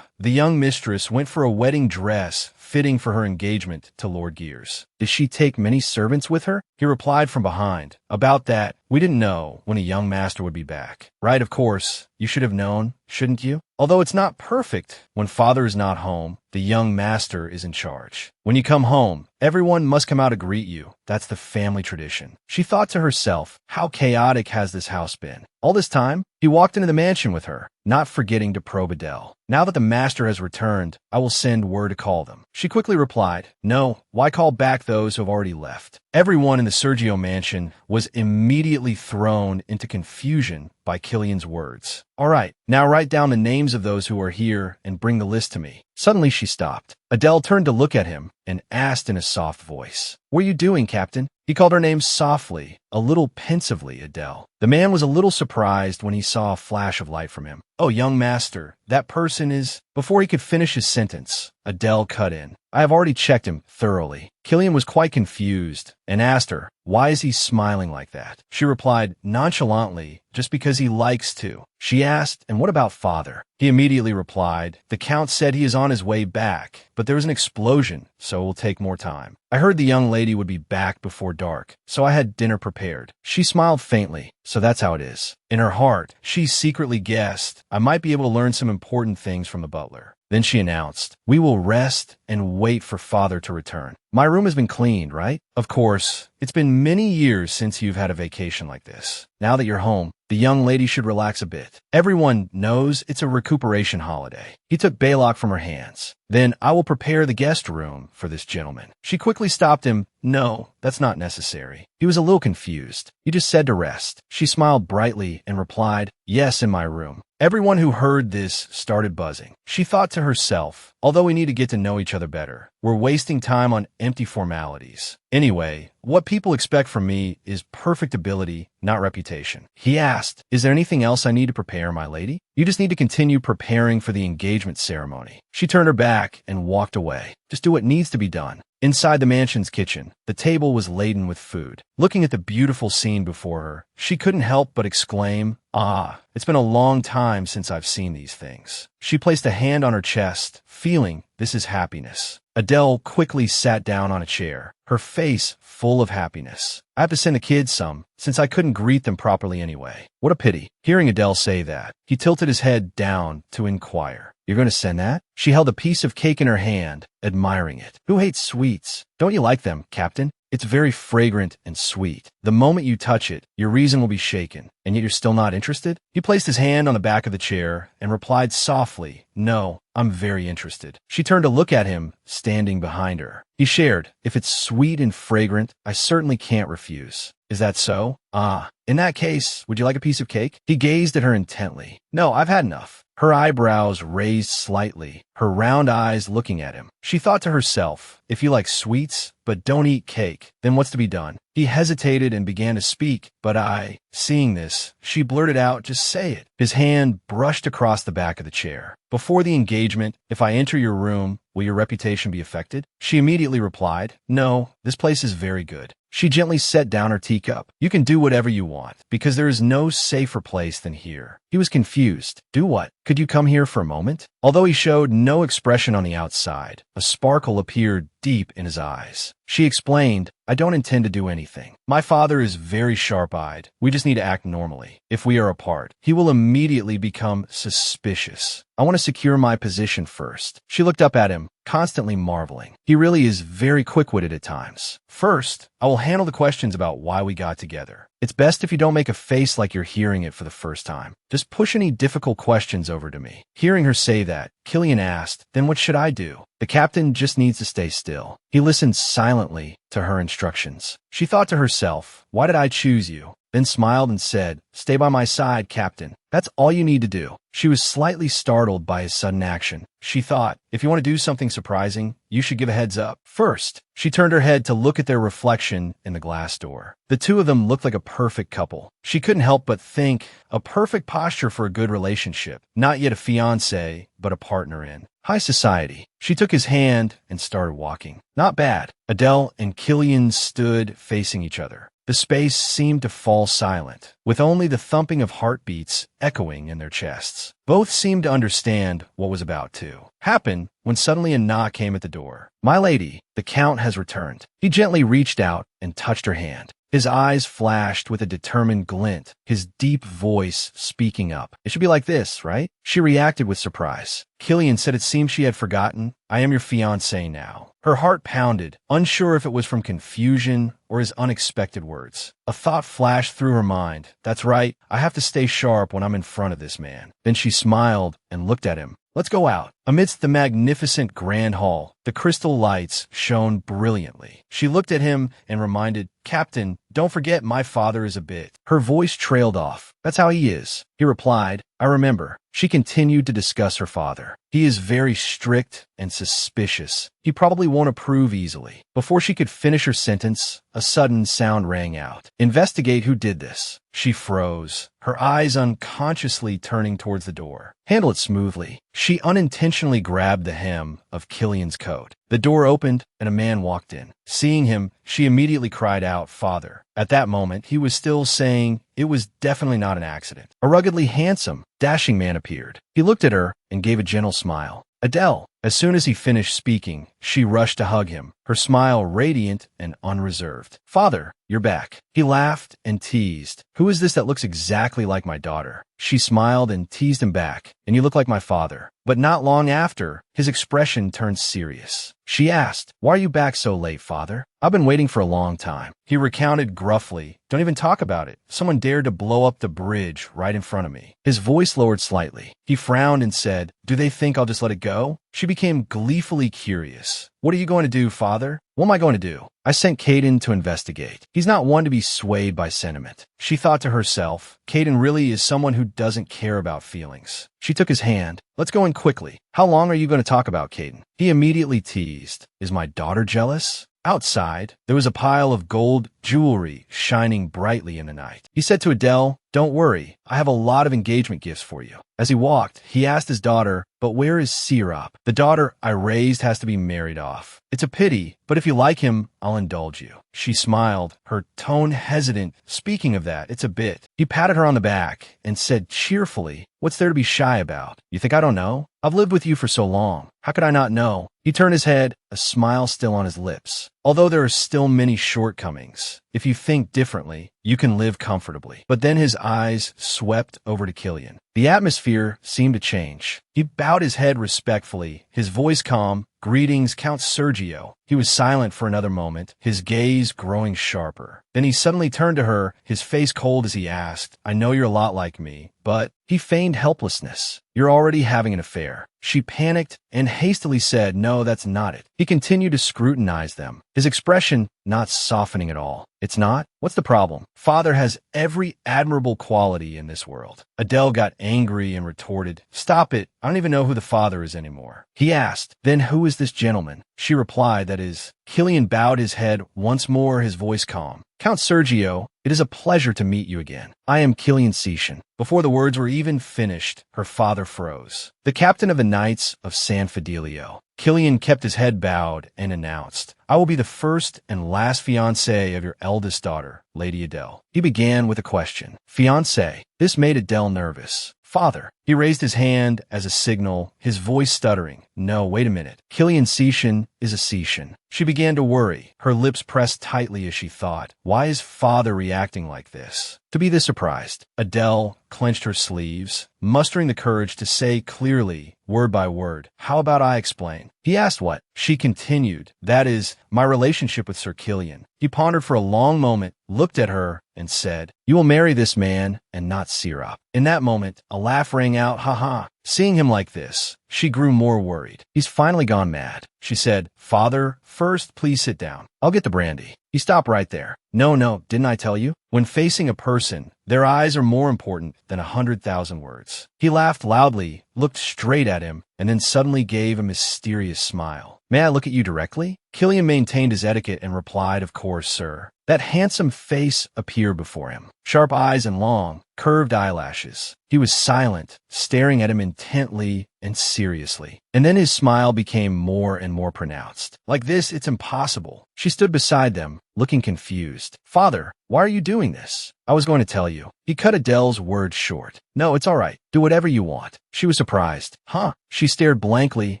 The young mistress went for a wedding dress fitting for her engagement to Lord Gears. "Did she take many servants with her?" He replied from behind, "About that, we didn't know when a young master would be back." "Right, of course. You should have known, shouldn't you? Although it's not perfect, when father is not home, the young master is in charge. When you come home, everyone must come out to greet you. That's the family tradition." She thought to herself, how chaotic has this house been? All this time, he walked into the mansion with her, not forgetting to probe Adele. "Now that the master has returned, I will send word to call them." She quickly replied, "No, why call back those who have already left?" Everyone in the Sergio mansion was immediately thrown into confusion by Killian's words. "All right, now write down the names of those who are here and bring the list to me." Suddenly she stopped. Adele turned to look at him and asked in a soft voice, "What are you doing, Captain?" He called her name softly, a little pensively, Adele. The man was a little surprised when he saw a flash of light from him. "Oh, young master, that person is—" Before he could finish his sentence, Adele cut in. "I have already checked him thoroughly." Killian was quite confused and asked her, "Why is he smiling like that?" She replied nonchalantly, "Just because he likes to." She asked, "And what about father?" He immediately replied, "The count said he is on his way back, but there was an explosion, so it will take more time. I heard the young lady would be back before dark, so I had dinner prepared." She smiled faintly. "So that's how it is." In her heart, she secretly guessed, I might be able to learn some important things from the butler. Then she announced, "We will rest and wait for father to return. My room has been cleaned, right? Of course, it's been many years since you've had a vacation like this. Now that you're home, the young lady should relax a bit. Everyone knows it's a recuperation holiday." He took Balok from her hands. "Then I will prepare the guest room for this gentleman." She quickly stopped him. "No, that's not necessary." He was a little confused. "You just said to rest." She smiled brightly and replied, "Yes, in my room." Everyone who heard this started buzzing. She thought to herself, although we need to get to know each other better, we're wasting time on empty formalities. Anyway, what people expect from me is perfect ability, not reputation. He asked, "Is there anything else I need to prepare, my lady?" "You just need to continue preparing for the engagement ceremony." She turned her back and walked away. "Just do what needs to be done." Inside the mansion's kitchen, the table was laden with food. Looking at the beautiful scene before her, she couldn't help but exclaim, "Ah, it's been a long time since I've seen these things." She placed a hand on her chest, feeling this is happiness. Adele quickly sat down on a chair, her face full of happiness. "I have to send the kids some, since I couldn't greet them properly anyway." "What a pity." Hearing Adele say that, he tilted his head down to inquire, "You're going to send that?" She held a piece of cake in her hand, admiring it. "Who hates sweets? Don't you like them, Captain? It's very fragrant and sweet. The moment you touch it, your reason will be shaken, and yet you're still not interested?" He placed his hand on the back of the chair and replied softly, "No, I'm very interested." She turned to look at him, standing behind her. He shared, "If it's sweet and fragrant, I certainly can't refuse." "Is that so? Ah, in that case, would you like a piece of cake?" He gazed at her intently. "No, I've had enough." Her eyebrows raised slightly, her round eyes looking at him. She thought to herself, if you like sweets, but don't eat cake, then what's to be done? He hesitated and began to speak, but seeing this, she blurted out, "Just say it." His hand brushed across the back of the chair. "Before the engagement, if I enter your room, will your reputation be affected?" She immediately replied, "No, this place is very good." She gently set down her teacup. "You can do whatever you want, because there is no safer place than here." He was confused. "Do what? Could you come here for a moment?" Although he showed no expression on the outside, a sparkle appeared deep in his eyes. She explained, "I don't intend to do anything. My father is very sharp-eyed. We just need to act normally. If we are apart, he will immediately become suspicious. I want to secure my position first." She looked up at him, constantly marveling. He really is very quick-witted at times. "First, I will handle the questions about why we got together. It's best if you don't make a face like you're hearing it for the first time. Just push any difficult questions over to me." Hearing her say that, Killian asked, "Then what should I do?" The captain just needs to stay still. He listened silently to her instructions. She thought to herself, "Why did I choose you?" Then smiled and said, "Stay by my side, Captain. That's all you need to do." She was slightly startled by his sudden action. She thought, if you want to do something surprising, you should give a heads up. First, she turned her head to look at their reflection in the glass door. The two of them looked like a perfect couple. She couldn't help but think, a perfect posture for a good relationship. Not yet a fiancé, but a partner in high society. She took his hand and started walking. Not bad. Adele and Killian stood facing each other. The space seemed to fall silent, with only the thumping of heartbeats echoing in their chests. Both seemed to understand what was about to happen when suddenly a knock came at the door. "My lady, the Count has returned." He gently reached out and touched her hand. His eyes flashed with a determined glint, his deep voice speaking up. "It should be like this, right?" She reacted with surprise. Killian said it seemed she had forgotten. "I am your fiancé now." Her heart pounded, unsure if it was from confusion or his unexpected words. A thought flashed through her mind. "That's right, I have to stay sharp when I'm in front of this man." Then she smiled and looked at him. "Let's go out." Amidst the magnificent grand hall, the crystal lights shone brilliantly. She looked at him and reminded, "Captain, don't forget my father is a bit." Her voice trailed off. "That's how he is." He replied, "I remember." She continued to discuss her father. "He is very strict and suspicious. He probably won't approve easily." Before she could finish her sentence, a sudden sound rang out. "Investigate who did this." She froze, her eyes unconsciously turning towards the door. "Handle it smoothly." She unintentionally grabbed the hem of Killian's coat. The door opened and a man walked in. Seeing him, she immediately cried out, "Father." At that moment, he was still saying it was definitely not an accident. A ruggedly handsome, dashing man appeared. He looked at her and gave a gentle smile. "Adele." As soon as he finished speaking, she rushed to hug him, her smile radiant and unreserved. "Father, you're back." He laughed and teased. "Who is this that looks exactly like my daughter?" She smiled and teased him back. "And you look like my father." But not long after, his expression turned serious. She asked, "Why are you back so late, father?" "I've been waiting for a long time." He recounted gruffly. "Don't even talk about it. Someone dared to blow up the bridge right in front of me." His voice lowered slightly. He frowned and said, "Do they think I'll just let it go?" She became gleefully curious. "What are you going to do, father?" "What am I going to do? I sent Caden to investigate. He's not one to be swayed by sentiment." She thought to herself, Caden really is someone who doesn't care about feelings. She took his hand. "Let's go in quickly. How long are you going to talk about, Caden?" He immediately teased, "Is my daughter jealous?" Outside, there was a pile of gold jewelry shining brightly in the night. He said to Adele, "Don't worry, I have a lot of engagement gifts for you." As he walked, he asked his daughter, "But where is Sirop? The daughter I raised has to be married off. It's a pity, but if you like him, I'll indulge you." She smiled, her tone hesitant. "Speaking of that, it's a bit." He patted her on the back and said cheerfully, "What's there to be shy about? You think I don't know? I've lived with you for so long. How could I not know?" He turned his head, a smile still on his lips. "Although there are still many shortcomings, if you think differently, you can live comfortably." But then his eyes swept over to Killian. The atmosphere seemed to change. He bowed his head respectfully, his voice calm. "Greetings, Count Sergio." He was silent for another moment, his gaze growing sharper. Then he suddenly turned to her, his face cold as he asked, "I know you're a lot like me, but—" He feigned helplessness. "You're already having an affair." She panicked and hastily said, "No, that's not it." He continued to scrutinize them, his expression not softening at all. "It's not? What's the problem? Father has every admirable quality in this world." Adele got angry and retorted, "Stop it. I don't even know who the father is anymore." He asked, "Then who is this gentleman?" She replied, "That is—" Killian bowed his head once more, his voice calm. "Count Sergio, it is a pleasure to meet you again. I am Killian Sishan." Before the words were even finished, her father froze. "The captain of the Knights of San Fidelio." Killian kept his head bowed and announced, "I will be the first and last fiancé of your eldest daughter, Lady Adele." He began with a question. "Fiancé?" This made Adele nervous. "Father." He raised his hand as a signal, his voice stuttering. "No, wait a minute. Killian Sishan is a Sishan." She began to worry, her lips pressed tightly as she thought, why is father reacting like this? To be this surprised, Adele clenched her sleeves, mustering the courage to say clearly, word by word, "How about I explain?" He asked what? She continued, "That is, my relationship with Sir Killian." He pondered for a long moment, looked at her, and said, "You will marry this man and not Sirop." In that moment, a laugh rang out, "Ha ha." Seeing him like this, she grew more worried. "He's finally gone mad." She said, "Father, first please sit down. I'll get the brandy." He stopped right there. No, didn't I tell you? When facing a person, their eyes are more important than 100,000 words." He laughed loudly, looked straight at him, and then suddenly gave a mysterious smile. "May I look at you directly?" Killian maintained his etiquette and replied, "Of course, sir." That handsome face appeared before him, sharp eyes and long, curved eyelashes. He was silent, staring at him intently and seriously. And then his smile became more and more pronounced. "Like this, it's impossible." She stood beside them, looking confused. "Father, why are you doing this?" "I was going to tell you." He cut Adele's words short. "No, it's all right. Do whatever you want." She was surprised. "Huh?" She stared blankly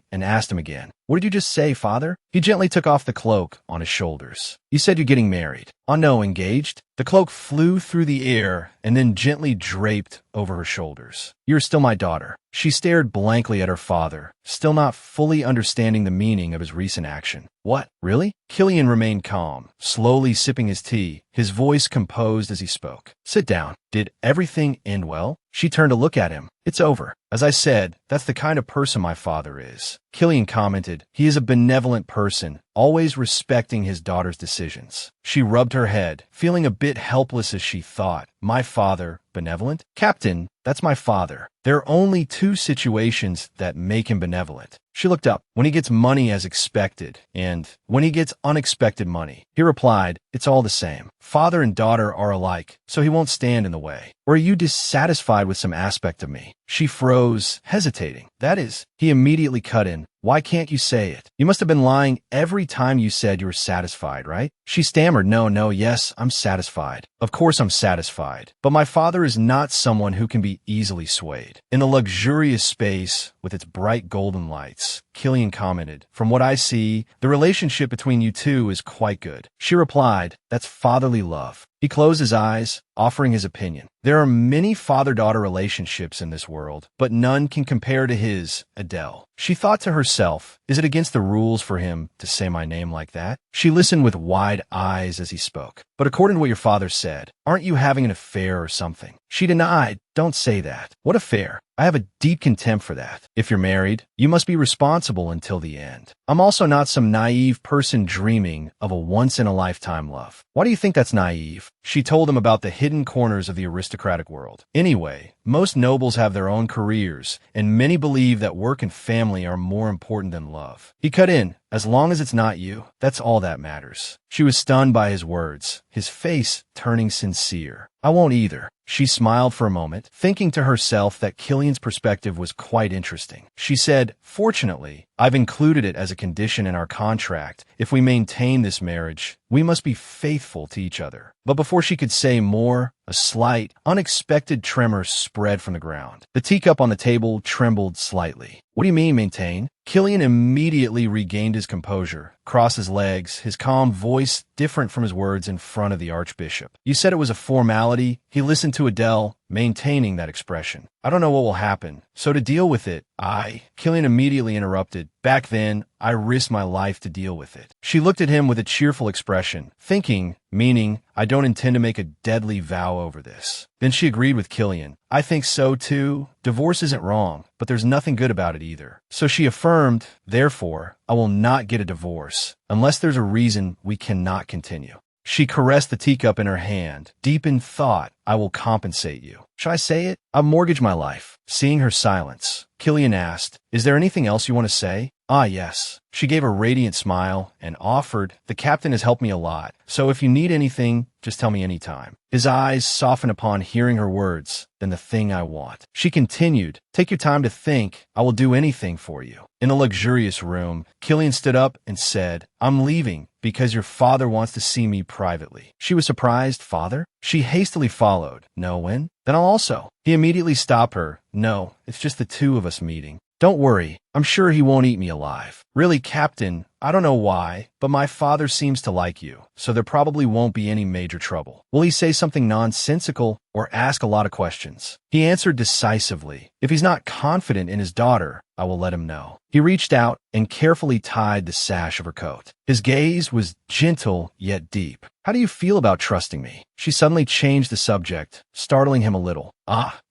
and asked him again, "What did you just say, father?" He gently took off the cloak on his shoulders. "You said you're getting married." "Oh no, engaged." The cloak flew through the air and then gently draped over her shoulders. "You're still my daughter." She stared blankly at her father, still not fully understanding the meaning of his recent action. "What? Really?" Killian remained calm, slowly sipping his tea, his voice composed as he spoke. "Sit down. Did everything end well?" She turned to look at him. "It's over. As I said, that's the kind of person my father is." Killian commented, "He is a benevolent person, always respecting his daughter's decisions." She rubbed her head, feeling a bit helpless as she thought, "My father, benevolent? Captain, that's my father. There are only two situations that make him benevolent." She looked up. "When he gets money as expected, and when he gets unexpected money." He replied, "It's all the same. Father and daughter are alike, so he won't stand in the way." "Or are you dissatisfied with some aspect of me?" She froze, hesitating. "That is." He immediately cut in, "Why can't you say it? You must have been lying every time you said you were satisfied, right?" She stammered, No, yes, I'm satisfied. Of course I'm satisfied. But my father is not someone who can be be easily swayed. In the luxurious space with its bright golden lights, Killian commented, "From what I see, the relationship between you two is quite good." She replied, "That's fatherly love." He closed his eyes, offering his opinion. "There are many father-daughter relationships in this world, but none can compare to his, Adele." She thought to herself, is it against the rules for him to say my name like that? She listened with wide eyes as he spoke. "But according to what your father said, aren't you having an affair or something?" She denied, "Don't say that. What affair? I have a deep contempt for that. If you're married, you must be responsible until the end. I'm also not some naive person dreaming of a once-in-a-lifetime love." "Why do you think that's naive?" She told him about the hidden corners of the aristocratic world. "Anyway, most nobles have their own careers, and many believe that work and family are more important than love." He cut in, "As long as it's not you, that's all that matters." She was stunned by his words, his face turning sincere. "I won't either." She smiled for a moment, thinking to herself that Killian's perspective was quite interesting. She said, "Fortunately, I've included it as a condition in our contract. If we maintain this marriage, we must be faithful to each other." But before she could say more, a slight, unexpected tremor spread from the ground. The teacup on the table trembled slightly. "What do you mean, maintain?" Killian immediately regained his composure, crossed his legs, his calm voice different from his words in front of the archbishop. "You said it was a formality." He listened to Adele, maintaining that expression. "I don't know what will happen, so to deal with it, Killian immediately interrupted. "Back then, I risked my life to deal with it." She looked at him with a cheerful expression, thinking, meaning, "I don't intend to make a deadly vow over this." Then she agreed with Killian. "I think so too. Divorce isn't wrong, but there's nothing good about it either." So she affirmed, "Therefore, I will not get a divorce, unless there's a reason we cannot continue." She caressed the teacup in her hand, deep in thought. "I will compensate you." Should I say it? I'll mortgage my life. Seeing her silence, Killian asked, "Is there anything else you want to say?" "Ah, yes." She gave a radiant smile and offered, "The captain has helped me a lot, so if you need anything, just tell me anytime." His eyes softened upon hearing her words, "Then the thing I want." She continued, "Take your time to think. I will do anything for you." In the luxurious room, Killian stood up and said, "I'm leaving because your father wants to see me privately." She was surprised. "Father?" She hastily followed, "No, when? Then I'll also." He immediately stopped her. "No, it's just the two of us meeting. Don't worry, I'm sure he won't eat me alive." "Really, Captain, I don't know why, but my father seems to like you, so there probably won't be any major trouble." "Will he say something nonsensical or ask a lot of questions?" He answered decisively, "If he's not confident in his daughter, I will let him know." He reached out and carefully tied the sash of her coat. His gaze was gentle yet deep. "How do you feel about trusting me?" She suddenly changed the subject, startling him a little.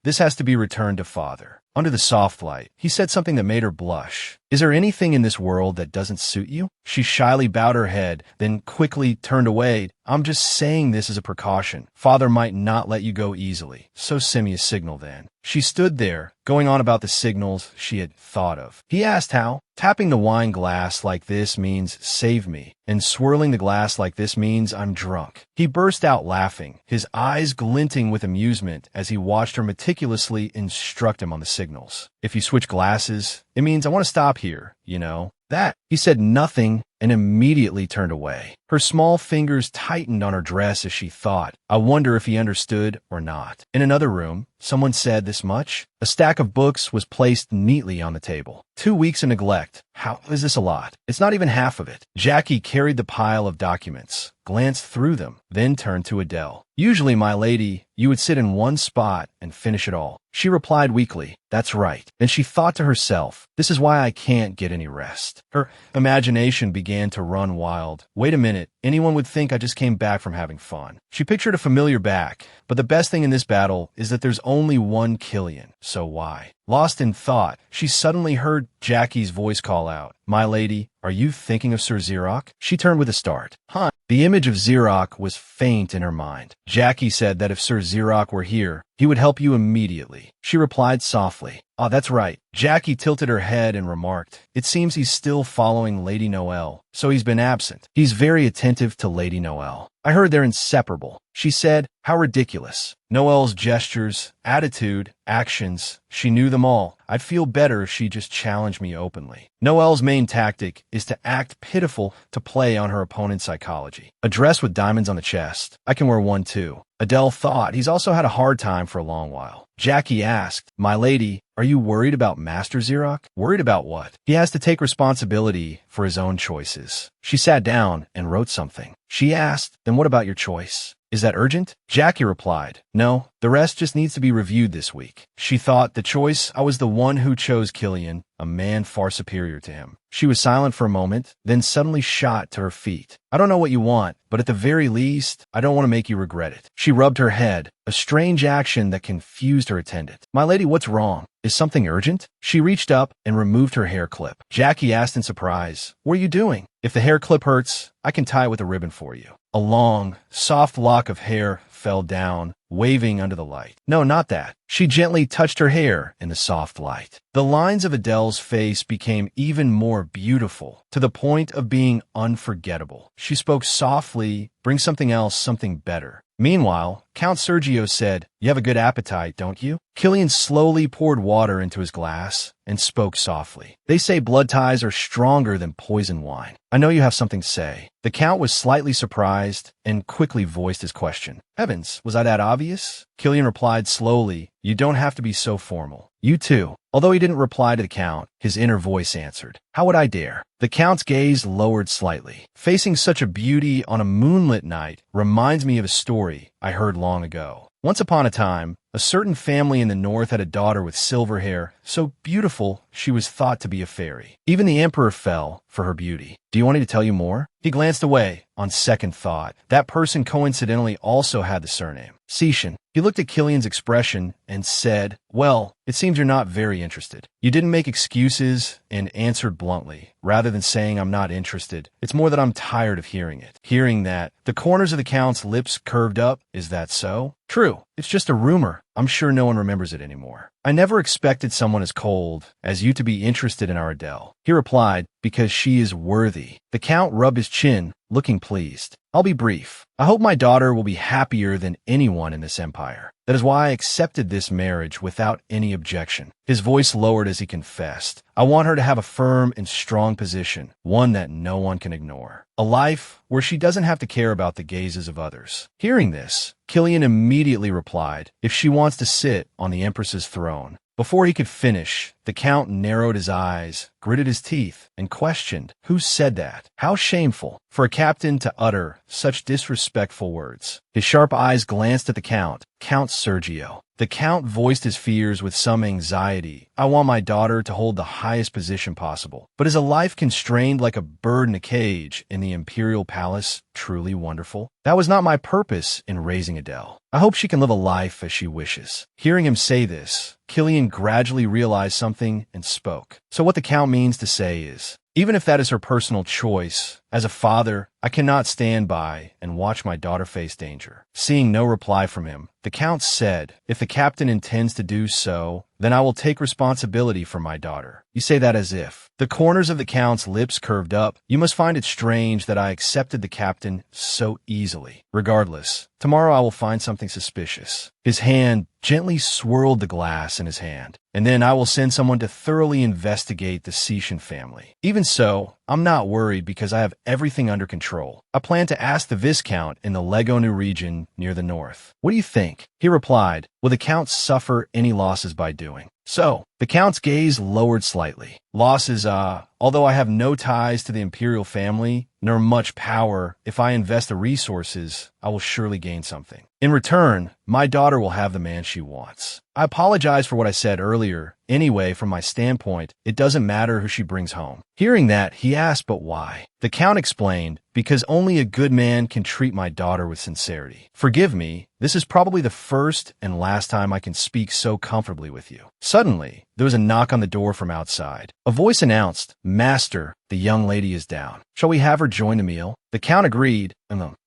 This has to be returned to father." Under the soft light, he said something that made her blush. "Is there anything in this world that doesn't suit you?" She shyly bowed her head, then quickly turned away. "I'm just saying this as a precaution. Father might not let you go easily, so send me a signal then." She stood there, going on about the signals she had thought of. He asked how. "Tapping the wine glass like this means save me, and swirling the glass like this means I'm drunk." He burst out laughing, his eyes glinting with amusement as he watched her meticulously instruct him on the signals. "If you switch glasses, it means I want to stop here, you know." "That." He said nothing and immediately turned away. Her small fingers tightened on her dress as she thought, "I wonder if he understood or not." In another room, someone said, "This much?" A stack of books was placed neatly on the table. 2 weeks of neglect. How is this a lot? It's not even half of it. Jackie carried the pile of documents, glanced through them, then turned to Adele. "Usually, my lady, you would sit in one spot and finish it all." She replied weakly, "That's right." Then she thought to herself, "This is why I can't get any rest." Her imagination began to run wild. "Wait a minute, anyone would think I just came back from having fun." She pictured a familiar back, but the best thing in this battle is that there's only one Killian, so why? Lost in thought, she suddenly heard Jackie's voice call out, "My lady, are you thinking of Sir Xerox?" She turned with a start. "Huh?" The image of Xerox was faint in her mind. Jackie said that if Sir Xerox were here, he would help you immediately. She replied softly, "Ah, that's right." Jackie tilted her head and remarked, "It seems he's still following Lady Noelle, so he's been absent. He's very attentive to Lady Noelle. I heard they're inseparable." She said, "How ridiculous." Noelle's gestures, attitude, actions, she knew them all. I'd feel better if she just challenged me openly. Noelle's main tactic is to act pitiful to play on her opponent's psychology. A dress with diamonds on the chest. I can wear one too. Adele thought he's also had a hard time for a long while. Jackie asked, "My lady, are you worried about Master Xerox?" Worried about what? He has to take responsibility for his own choices. She sat down and wrote something. She asked, "Then what about your choice? Is that urgent?" Jackie replied, "No, the rest just needs to be reviewed this week." She thought the choice, I was the one who chose Killian, a man far superior to him. She was silent for a moment, then suddenly shot to her feet. "I don't know what you want, but at the very least, I don't want to make you regret it." She rubbed her head, a strange action that confused her attendant. "My lady, what's wrong? Is something urgent?" She reached up and removed her hair clip. Jackie asked in surprise, "What are you doing?" "If the hair clip hurts, I can tie it with a ribbon for you." A long, soft lock of hair fell down, waving under the light. "No, not that." She gently touched her hair in the soft light. The lines of Adele's face became even more beautiful, to the point of being unforgettable. She spoke softly, "Bring something else, something better." Meanwhile, Count Sergio said, "You have a good appetite, don't you?" Killian slowly poured water into his glass and spoke softly. "They say blood ties are stronger than poison wine. I know you have something to say." The Count was slightly surprised and quickly voiced his question. "Heavens, was I that obvious?" Killian replied slowly, "You don't have to be so formal." "You too." Although he didn't reply to the Count, his inner voice answered, "How would I dare?" The Count's gaze lowered slightly. "Facing such a beauty on a moonlit night reminds me of a story I heard long ago. Once upon a time, a certain family in the north had a daughter with silver hair, so beautiful she was thought to be a fairy. Even the emperor fell for her beauty. Do you want me to tell you more?" He glanced away. On second thought, that person coincidentally also had the surname Sishin. He looked at Killian's expression and said, "Well, it seems you're not very interested." You didn't make excuses and answered bluntly, rather than saying I'm not interested. "It's more that I'm tired of hearing it." Hearing that, the corners of the Count's lips curved up. "Is that so?" "True. It's just a rumor. I'm sure no one remembers it anymore." "I never expected someone as cold as you to be interested in our Adele." He replied, "Because she is worthy." The Count rubbed his chin, looking pleased. "I'll be brief. I hope my daughter will be happier than anyone in this empire. That is why I accepted this marriage without any objection." His voice lowered as he confessed, "I want her to have a firm and strong position, one that no one can ignore. A life where she doesn't have to care about the gazes of others." Hearing this, Killian immediately replied, "If she wants to sit on the Empress's throne." Before he could finish, the Count narrowed his eyes, gritted his teeth, and questioned, "Who said that? How shameful for a captain to utter such disrespectful words." His sharp eyes glanced at the Count, Count Sergio. The Count voiced his fears with some anxiety. "I want my daughter to hold the highest position possible. But is a life constrained like a bird in a cage in the imperial palace truly wonderful? That was not my purpose in raising Adele. I hope she can live a life as she wishes." Hearing him say this, Killian gradually realized something and spoke. "So what the Count means to say is, even if that is her personal choice, as a father, I cannot stand by and watch my daughter face danger." Seeing no reply from him, the Count said, "If the captain intends to do so, then I will take responsibility for my daughter." "You say that as if." The corners of the Count's lips curved up. "You must find it strange that I accepted the captain so easily. Regardless, tomorrow I will find something suspicious." His hand gently swirled the glass in his hand. "And then I will send someone to thoroughly investigate the Sishin family. Even so, I'm not worried because I have everything under control. I plan to ask the Viscount in the Legonu region near the north. What do you think?" He replied, "Will the Count suffer any losses by doing so?" The Count's gaze lowered slightly. "Losses, although I have no ties to the imperial family, nor much power, if I invest the resources, I will surely gain something. In return, my daughter will have the man she wants. I apologize for what I said earlier. Anyway, from my standpoint, it doesn't matter who she brings home." Hearing that, he asked, "But why?" The Count explained, "Because only a good man can treat my daughter with sincerity. Forgive me, this is probably the first and last time I can speak so comfortably with you." Suddenly, there was a knock on the door from outside. A voice announced, "Master, the young lady is down. Shall we have her join the meal?" The Count agreed.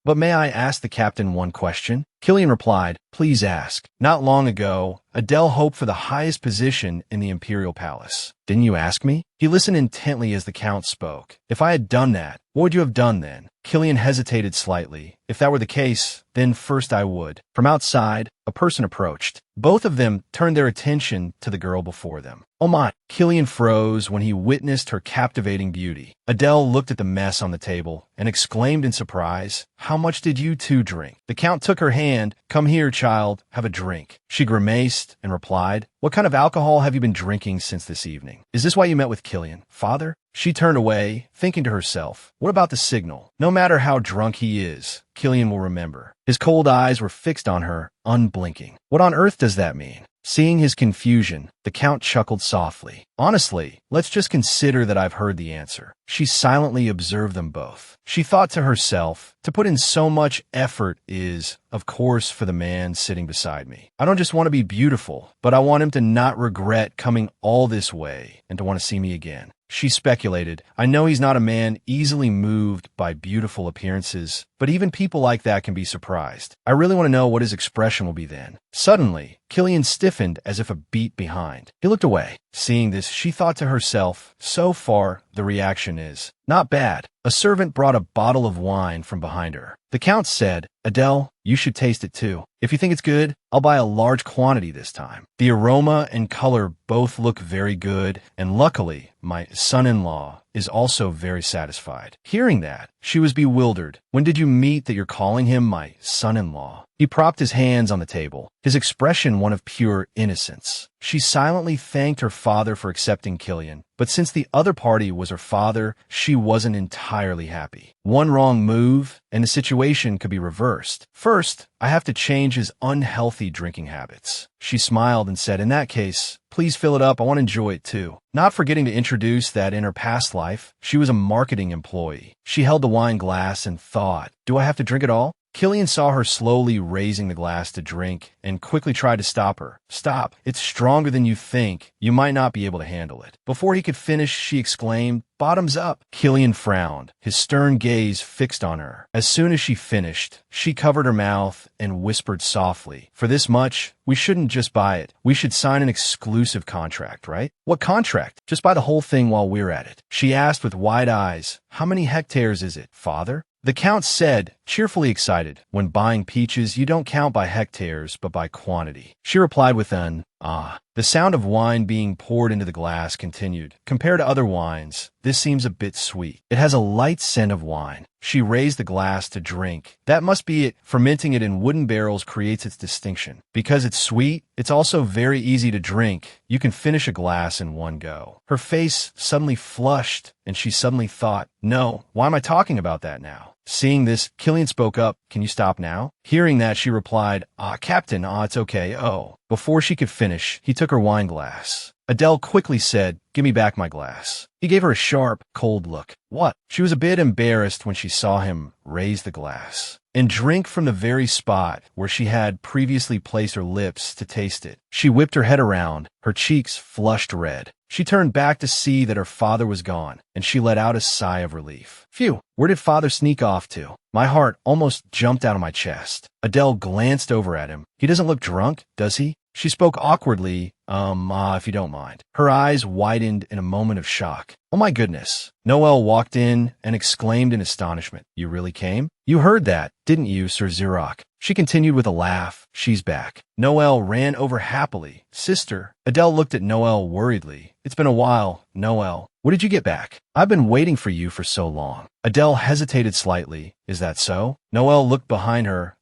"But may I ask the captain one question?" Killian replied, "Please ask." "Not long ago, Adele hoped for the highest position in the imperial palace. Didn't you ask me?" He listened intently as the Count spoke. "If I had done that, what would you have done then?" Killian hesitated slightly, If that were the case, then first I would. From outside, a person approached. Both of them turned their attention to the girl before them. Oh my! Killian froze when he witnessed her captivating beauty. Adele looked at the mess on the table and exclaimed in surprise, "How much did you two drink?" The Count took her hand. "Come here, child, have a drink." She grimaced and replied, "What kind of alcohol have you been drinking since this evening? Is this why you met with Killian, father?" She turned away, thinking to herself, what about the signal? No matter how drunk he is, Killian will remember. His cold eyes were fixed on her, unblinking. What on earth does that mean? Seeing his confusion, the Count chuckled softly. Honestly, let's just consider that I've heard the answer. She silently observed them both. She thought to herself, to put in so much effort is, of course, for the man sitting beside me. I don't just want to be beautiful, but I want him to not regret coming all this way and to want to see me again. She speculated, I know he's not a man easily moved by beautiful appearances, but even people like that can be surprised. I really want to know what his expression will be then. Suddenly, Killian stiffened as if a beat behind. He looked away. Seeing this, she thought to herself, so far, the reaction is not bad. A servant brought a bottle of wine from behind her. The Count said, Adele, you should taste it too. If you think it's good, I'll buy a large quantity this time. The aroma and color both look very good, and luckily, my son-in-law is also very satisfied. Hearing that, she was bewildered. When did you meet that you're calling him my son-in-law? He propped his hands on the table, his expression one of pure innocence. She silently thanked her father for accepting Killian, but since the other party was her father, she wasn't entirely happy. One wrong move, and the situation could be reversed. First, I have to change his unhealthy drinking habits. She smiled and said, in that case, please fill it up. I want to enjoy it too. Not forgetting to introduce that in her past life, she was a marketing employee. She held the wine glass and thought, do I have to drink it all? Killian saw her slowly raising the glass to drink and quickly tried to stop her. Stop. It's stronger than you think. You might not be able to handle it. Before he could finish, she exclaimed, bottoms up. Killian frowned, his stern gaze fixed on her. As soon as she finished, she covered her mouth and whispered softly, for this much, we shouldn't just buy it. We should sign an exclusive contract, right? What contract? Just buy the whole thing while we're at it. She asked with wide eyes, how many hectares is it, father? The Count said, cheerfully excited, when buying peaches, you don't count by hectares, but by quantity. She replied with an, ah. The sound of wine being poured into the glass continued. Compared to other wines, this seems a bit sweet. It has a light scent of wine. She raised the glass to drink. That must be it. Fermenting it in wooden barrels creates its distinction. Because it's sweet, it's also very easy to drink. You can finish a glass in one go. Her face suddenly flushed, and she suddenly thought, no, why am I talking about that now? Seeing this, Killian spoke up, can you stop now? Hearing that, she replied, Captain, it's okay, oh. Before she could finish, he took her wine glass. Adele quickly said, give me back my glass. He gave her a sharp, cold look. What? She was a bit embarrassed when she saw him raise the glass and drink from the very spot where she had previously placed her lips to taste it. She whipped her head around, her cheeks flushed red. She turned back to see that her father was gone, and she let out a sigh of relief. Phew, where did father sneak off to? My heart almost jumped out of my chest. Adele glanced over at him. He doesn't look drunk, does he? She spoke awkwardly, if you don't mind. Her eyes widened in a moment of shock. Oh my goodness. Noel walked in and exclaimed in astonishment. You really came? You heard that, didn't you, Sir Xerox? She continued with a laugh. She's back. Noel ran over happily. Sister. Adele looked at Noel worriedly. It's been a while, Noel. What did you get back? I've been waiting for you for so long. Adele hesitated slightly. Is that so? Noel looked behind her.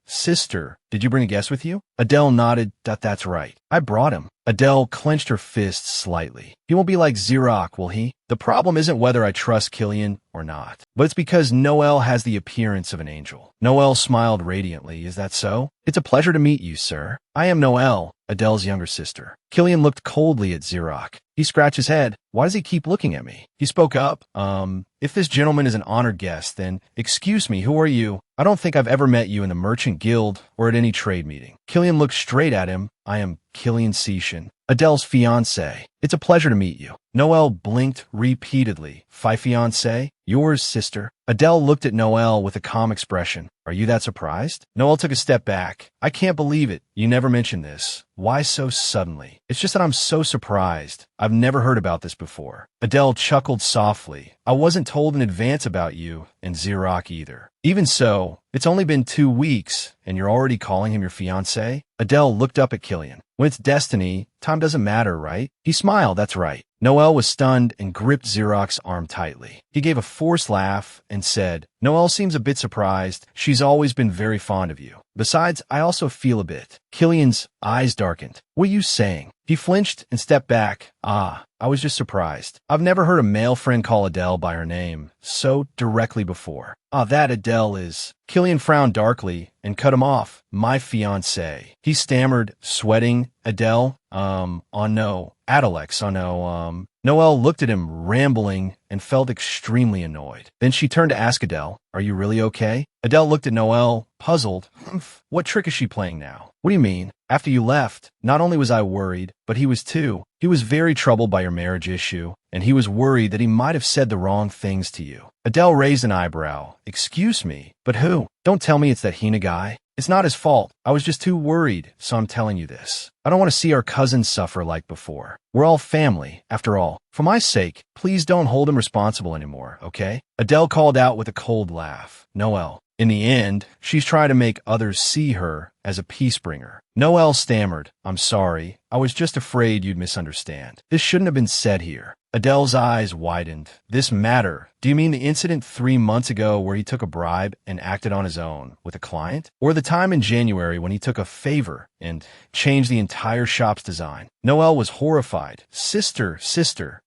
Sister, did you bring a guest with you? Adele nodded. That's right. I brought him. Adele clenched her fists slightly. He won't be like Xerox, will he? The problem isn't whether I trust Killian or not, but it's because Noel has the appearance of an angel. Noel smiled radiantly. Is that so? It's a pleasure to meet you, sir. I am Noel, Adele's younger sister. Killian looked coldly at Xerox. He scratched his head. Why does he keep looking at me? He spoke up. If this gentleman is an honored guest, then, excuse me, who are you? I don't think I've ever met you in the Merchant Guild or at any trade meeting. Killian looked straight at him. I am Killian Seashan, Adele's fiancé. It's a pleasure to meet you. Noel blinked repeatedly. Fiancé? Yours, sister. Adele looked at Noelle with a calm expression. Are you that surprised? Noelle took a step back. I can't believe it. You never mentioned this. Why so suddenly? It's just that I'm so surprised. I've never heard about this before. Adele chuckled softly. I wasn't told in advance about you, and Xerox either. Even so, it's only been 2 weeks, and you're already calling him your fiancé? Adele looked up at Killian. When it's destiny, time doesn't matter, right? He smiled, that's right. Noelle was stunned and gripped Xerox's arm tightly. He gave a forced laugh and said, Noelle seems a bit surprised. She's always been very fond of you. Besides, I also feel a bit. Killian's eyes darkened. What are you saying? He flinched and stepped back. I was just surprised. I've never heard a male friend call Adele by her name so directly before. That Adele is... Killian frowned darkly and cut him off. My fiancé. He stammered, sweating. Adele? No. Adelex, no. Noelle looked at him, rambling, and felt extremely annoyed. Then she turned to ask Adele, are you really okay? Adele looked at Noelle, puzzled. What trick is she playing now? What do you mean? After you left, not only was I worried, but he was too. He was very troubled by your marriage issue, and he was worried that he might have said the wrong things to you. Adele raised an eyebrow. Excuse me, but who? Don't tell me it's that Hina guy. It's not his fault. I was just too worried, so I'm telling you this. I don't want to see our cousins suffer like before. We're all family, after all. For my sake, please don't hold him responsible anymore, okay? Adele called out with a cold laugh. Noelle. In the end, she's trying to make others see her as a peace-bringer. Noelle stammered, I'm sorry. I was just afraid you'd misunderstand. This shouldn't have been said here. Adele's eyes widened. This matter? Do you mean the incident 3 months ago where he took a bribe and acted on his own with a client? Or the time in January when he took a favor and changed the entire shop's design? Noelle was horrified. Sister.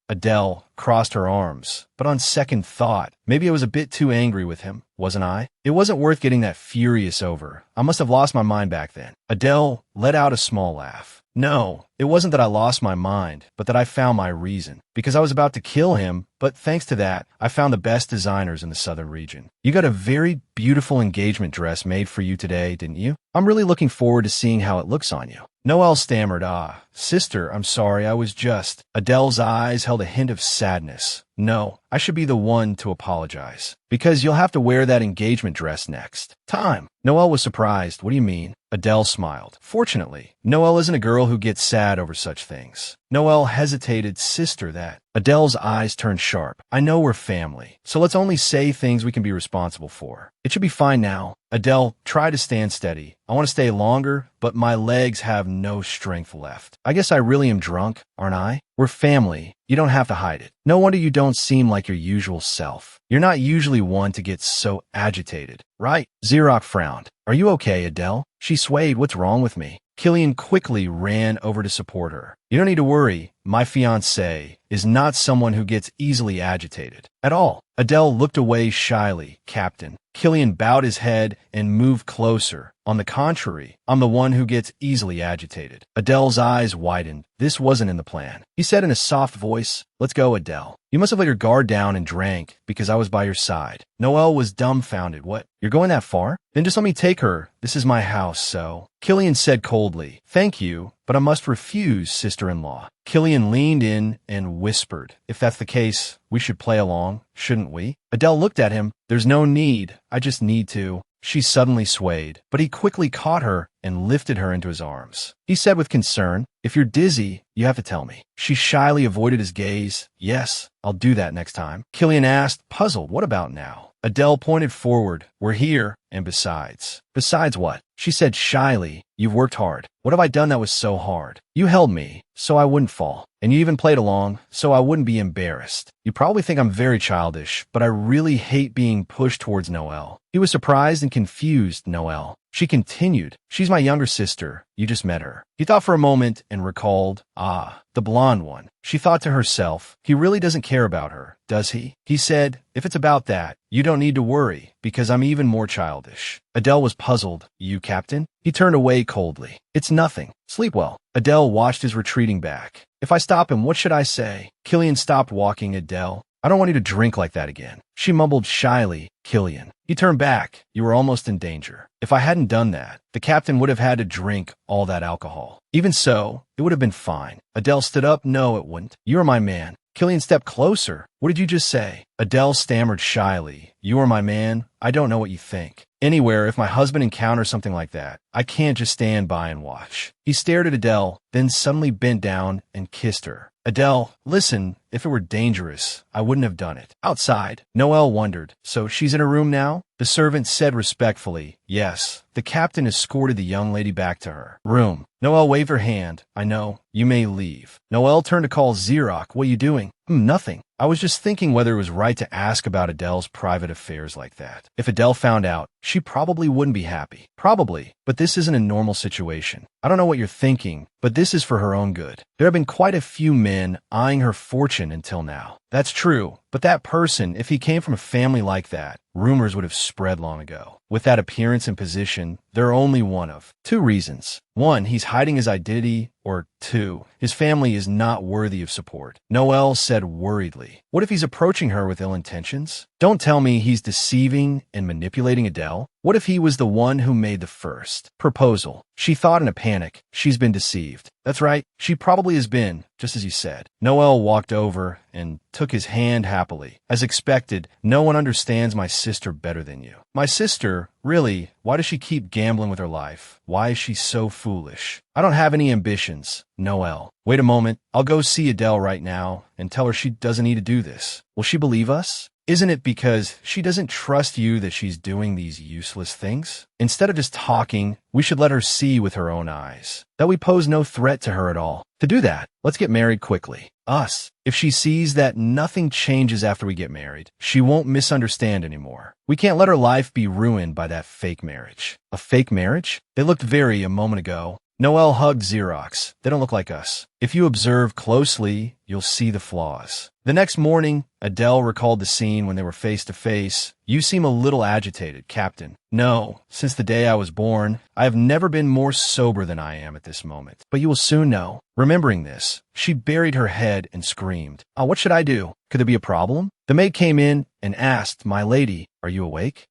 Adele crossed her arms. But on second thought, maybe I was a bit too angry with him, wasn't I? It wasn't worth getting that furious over. I must have lost my mind back then. Adele let out a small laugh. No, it wasn't that I lost my mind, but that I found my reason. Because I was about to kill him, but thanks to that, I found the best designers in the southern region. You got a very beautiful engagement dress made for you today, didn't you? I'm really looking forward to seeing how it looks on you. Noelle stammered, sister, I'm sorry, I was just... Adele's eyes held a hint of sadness. No, I should be the one to apologize. Because you'll have to wear that engagement dress next time. Noelle was surprised. What do you mean? Adele smiled. Fortunately, Noelle isn't a girl who gets sad over such things. Noelle hesitated. Sister, that. Adele's eyes turned sharp. I know we're family, so let's only say things we can be responsible for. It should be fine now. Adele, try to stand steady. I want to stay longer, but my legs have no strength left. I guess I really am drunk, aren't I? We're family. You don't have to hide it. No wonder you don't seem like your usual self. You're not usually one to get so agitated, right? Xerox frowned. Are you okay, Adele? She swayed. What's wrong with me? Killian quickly ran over to support her. You don't need to worry. My fiancé is not someone who gets easily agitated. At all. Adele looked away shyly. Captain. Killian bowed his head and moved closer. On the contrary, I'm the one who gets easily agitated. Adele's eyes widened. This wasn't in the plan. He said in a soft voice, let's go, Adele. You must have let your guard down and drank because I was by your side. Noelle was dumbfounded. What? You're going that far? Then just let me take her. This is my house, so... Killian said coldly, thank you, but I must refuse, sister-in-law. Killian leaned in and whispered, if that's the case, we should play along, shouldn't we? Adele looked at him. There's no need. I just need to. She suddenly swayed, but he quickly caught her and lifted her into his arms. He said with concern, if you're dizzy, you have to tell me. She shyly avoided his gaze. Yes, I'll do that next time. Killian asked, puzzled, what about now? Adele pointed forward. We're here, and besides. Besides what? She said shyly, you've worked hard. What have I done that was so hard? You held me, so I wouldn't fall. And you even played along, so I wouldn't be embarrassed. You probably think I'm very childish, but I really hate being pushed towards Noelle. He was surprised and confused. Noelle. She continued, she's my younger sister. You just met her. He thought for a moment and recalled, the blonde one. She thought to herself, he really doesn't care about her, does he? He said, if it's about that, you don't need to worry, because I'm even more childish. Adele was puzzled. You, Captain? He turned away coldly. It's nothing. Sleep well. Adele watched his retreating back. If I stop him, what should I say? Killian stopped walking. Adele, I don't want you to drink like that again. She mumbled shyly. Killian. He turned back. You were almost in danger. If I hadn't done that, the captain would have had to drink all that alcohol. Even so, it would have been fine. Adele stood up. No, it wouldn't. You're my man. Killian stepped closer. What did you just say? Adele stammered shyly. You are my man. I don't know what you think. Anywhere, if my husband encounters something like that, I can't just stand by and watch. He stared at Adele, then suddenly bent down and kissed her. Adele, listen, if it were dangerous, I wouldn't have done it. Outside, Noelle wondered. So she's in her room now? The servant said respectfully, yes. The captain escorted the young lady back to her room. Noelle waved her hand. I know. You may leave. Noelle turned to call Xerox. What are you doing? Nothing. I was just thinking whether it was right to ask about Adele's private affairs like that. If Adele found out, she probably wouldn't be happy. Probably. But this isn't a normal situation. I don't know what you're thinking, but this is for her own good. There have been quite a few men eyeing her fortune until now. That's true. But that person, if he came from a family like that, rumors would have spread long ago. With that appearance and position, there are only one of two reasons. One, he's hiding his identity, or two, his family is not worthy of support. Noelle said worriedly. What if he's approaching her with ill intentions? Don't tell me he's deceiving and manipulating Adele. What if he was the one who made the first proposal? She thought in a panic. She's been deceived. That's right. She probably has been, just as you said. Noelle walked over and took his hand happily. As expected, no one understands my sister better than you. My sister? Really? Why does she keep gambling with her life? Why is she so foolish? I don't have any ambitions. Noelle. Wait a moment. I'll go see Adele right now and tell her she doesn't need to do this. Will she believe us? Isn't it because she doesn't trust you that she's doing these useless things? Instead of just talking, we should let her see with her own eyes that we pose no threat to her at all. To do that, let's get married quickly. Us. If she sees that nothing changes after we get married, she won't misunderstand anymore. We can't let her life be ruined by that fake marriage. A fake marriage? They looked very a moment ago. Noelle hugged Xerox. They don't look like us. If you observe closely, you'll see the flaws. The next morning, Adele recalled the scene when they were face to face. You seem a little agitated, Captain. No, since the day I was born, I have never been more sober than I am at this moment. But you will soon know. Remembering this, she buried her head and screamed. Oh, what should I do? Could there be a problem? The maid came in and asked, My lady, are you awake?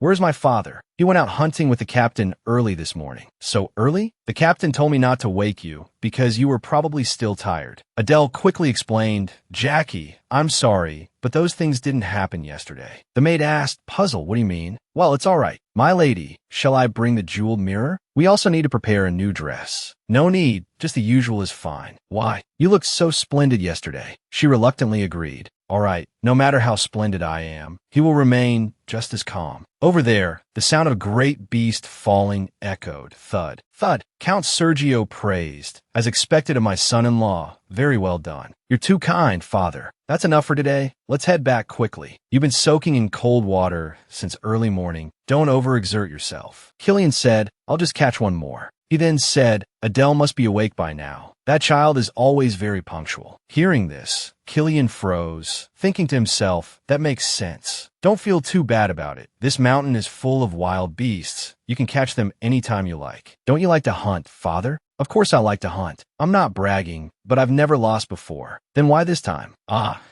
Where's my father? He went out hunting with the captain early this morning. So early? The captain told me not to wake you because you were probably still tired. Adele quickly explained, Jackie, I'm sorry, but those things didn't happen yesterday. The maid asked, puzzled, what do you mean? Well, it's all right. My lady, shall I bring the jeweled mirror? We also need to prepare a new dress. No need, just the usual is fine. Why? You looked so splendid yesterday. She reluctantly agreed. All right, no matter how splendid I am, he will remain just as calm. Over there, the sound of a great beast falling echoed. Thud. Thud. Count Sergio praised. As expected of my son-in-law. Very well done. You're too kind, father. That's enough for today. Let's head back quickly. You've been soaking in cold water since early morning. Don't overexert yourself. Killian said, I'll just catch one more. He then said, Adele must be awake by now. That child is always very punctual. Hearing this, Killian froze, thinking to himself, that makes sense. Don't feel too bad about it. This mountain is full of wild beasts. You can catch them anytime you like. Don't you like to hunt, father? Of course I like to hunt. I'm not bragging, but I've never lost before. Then why this time?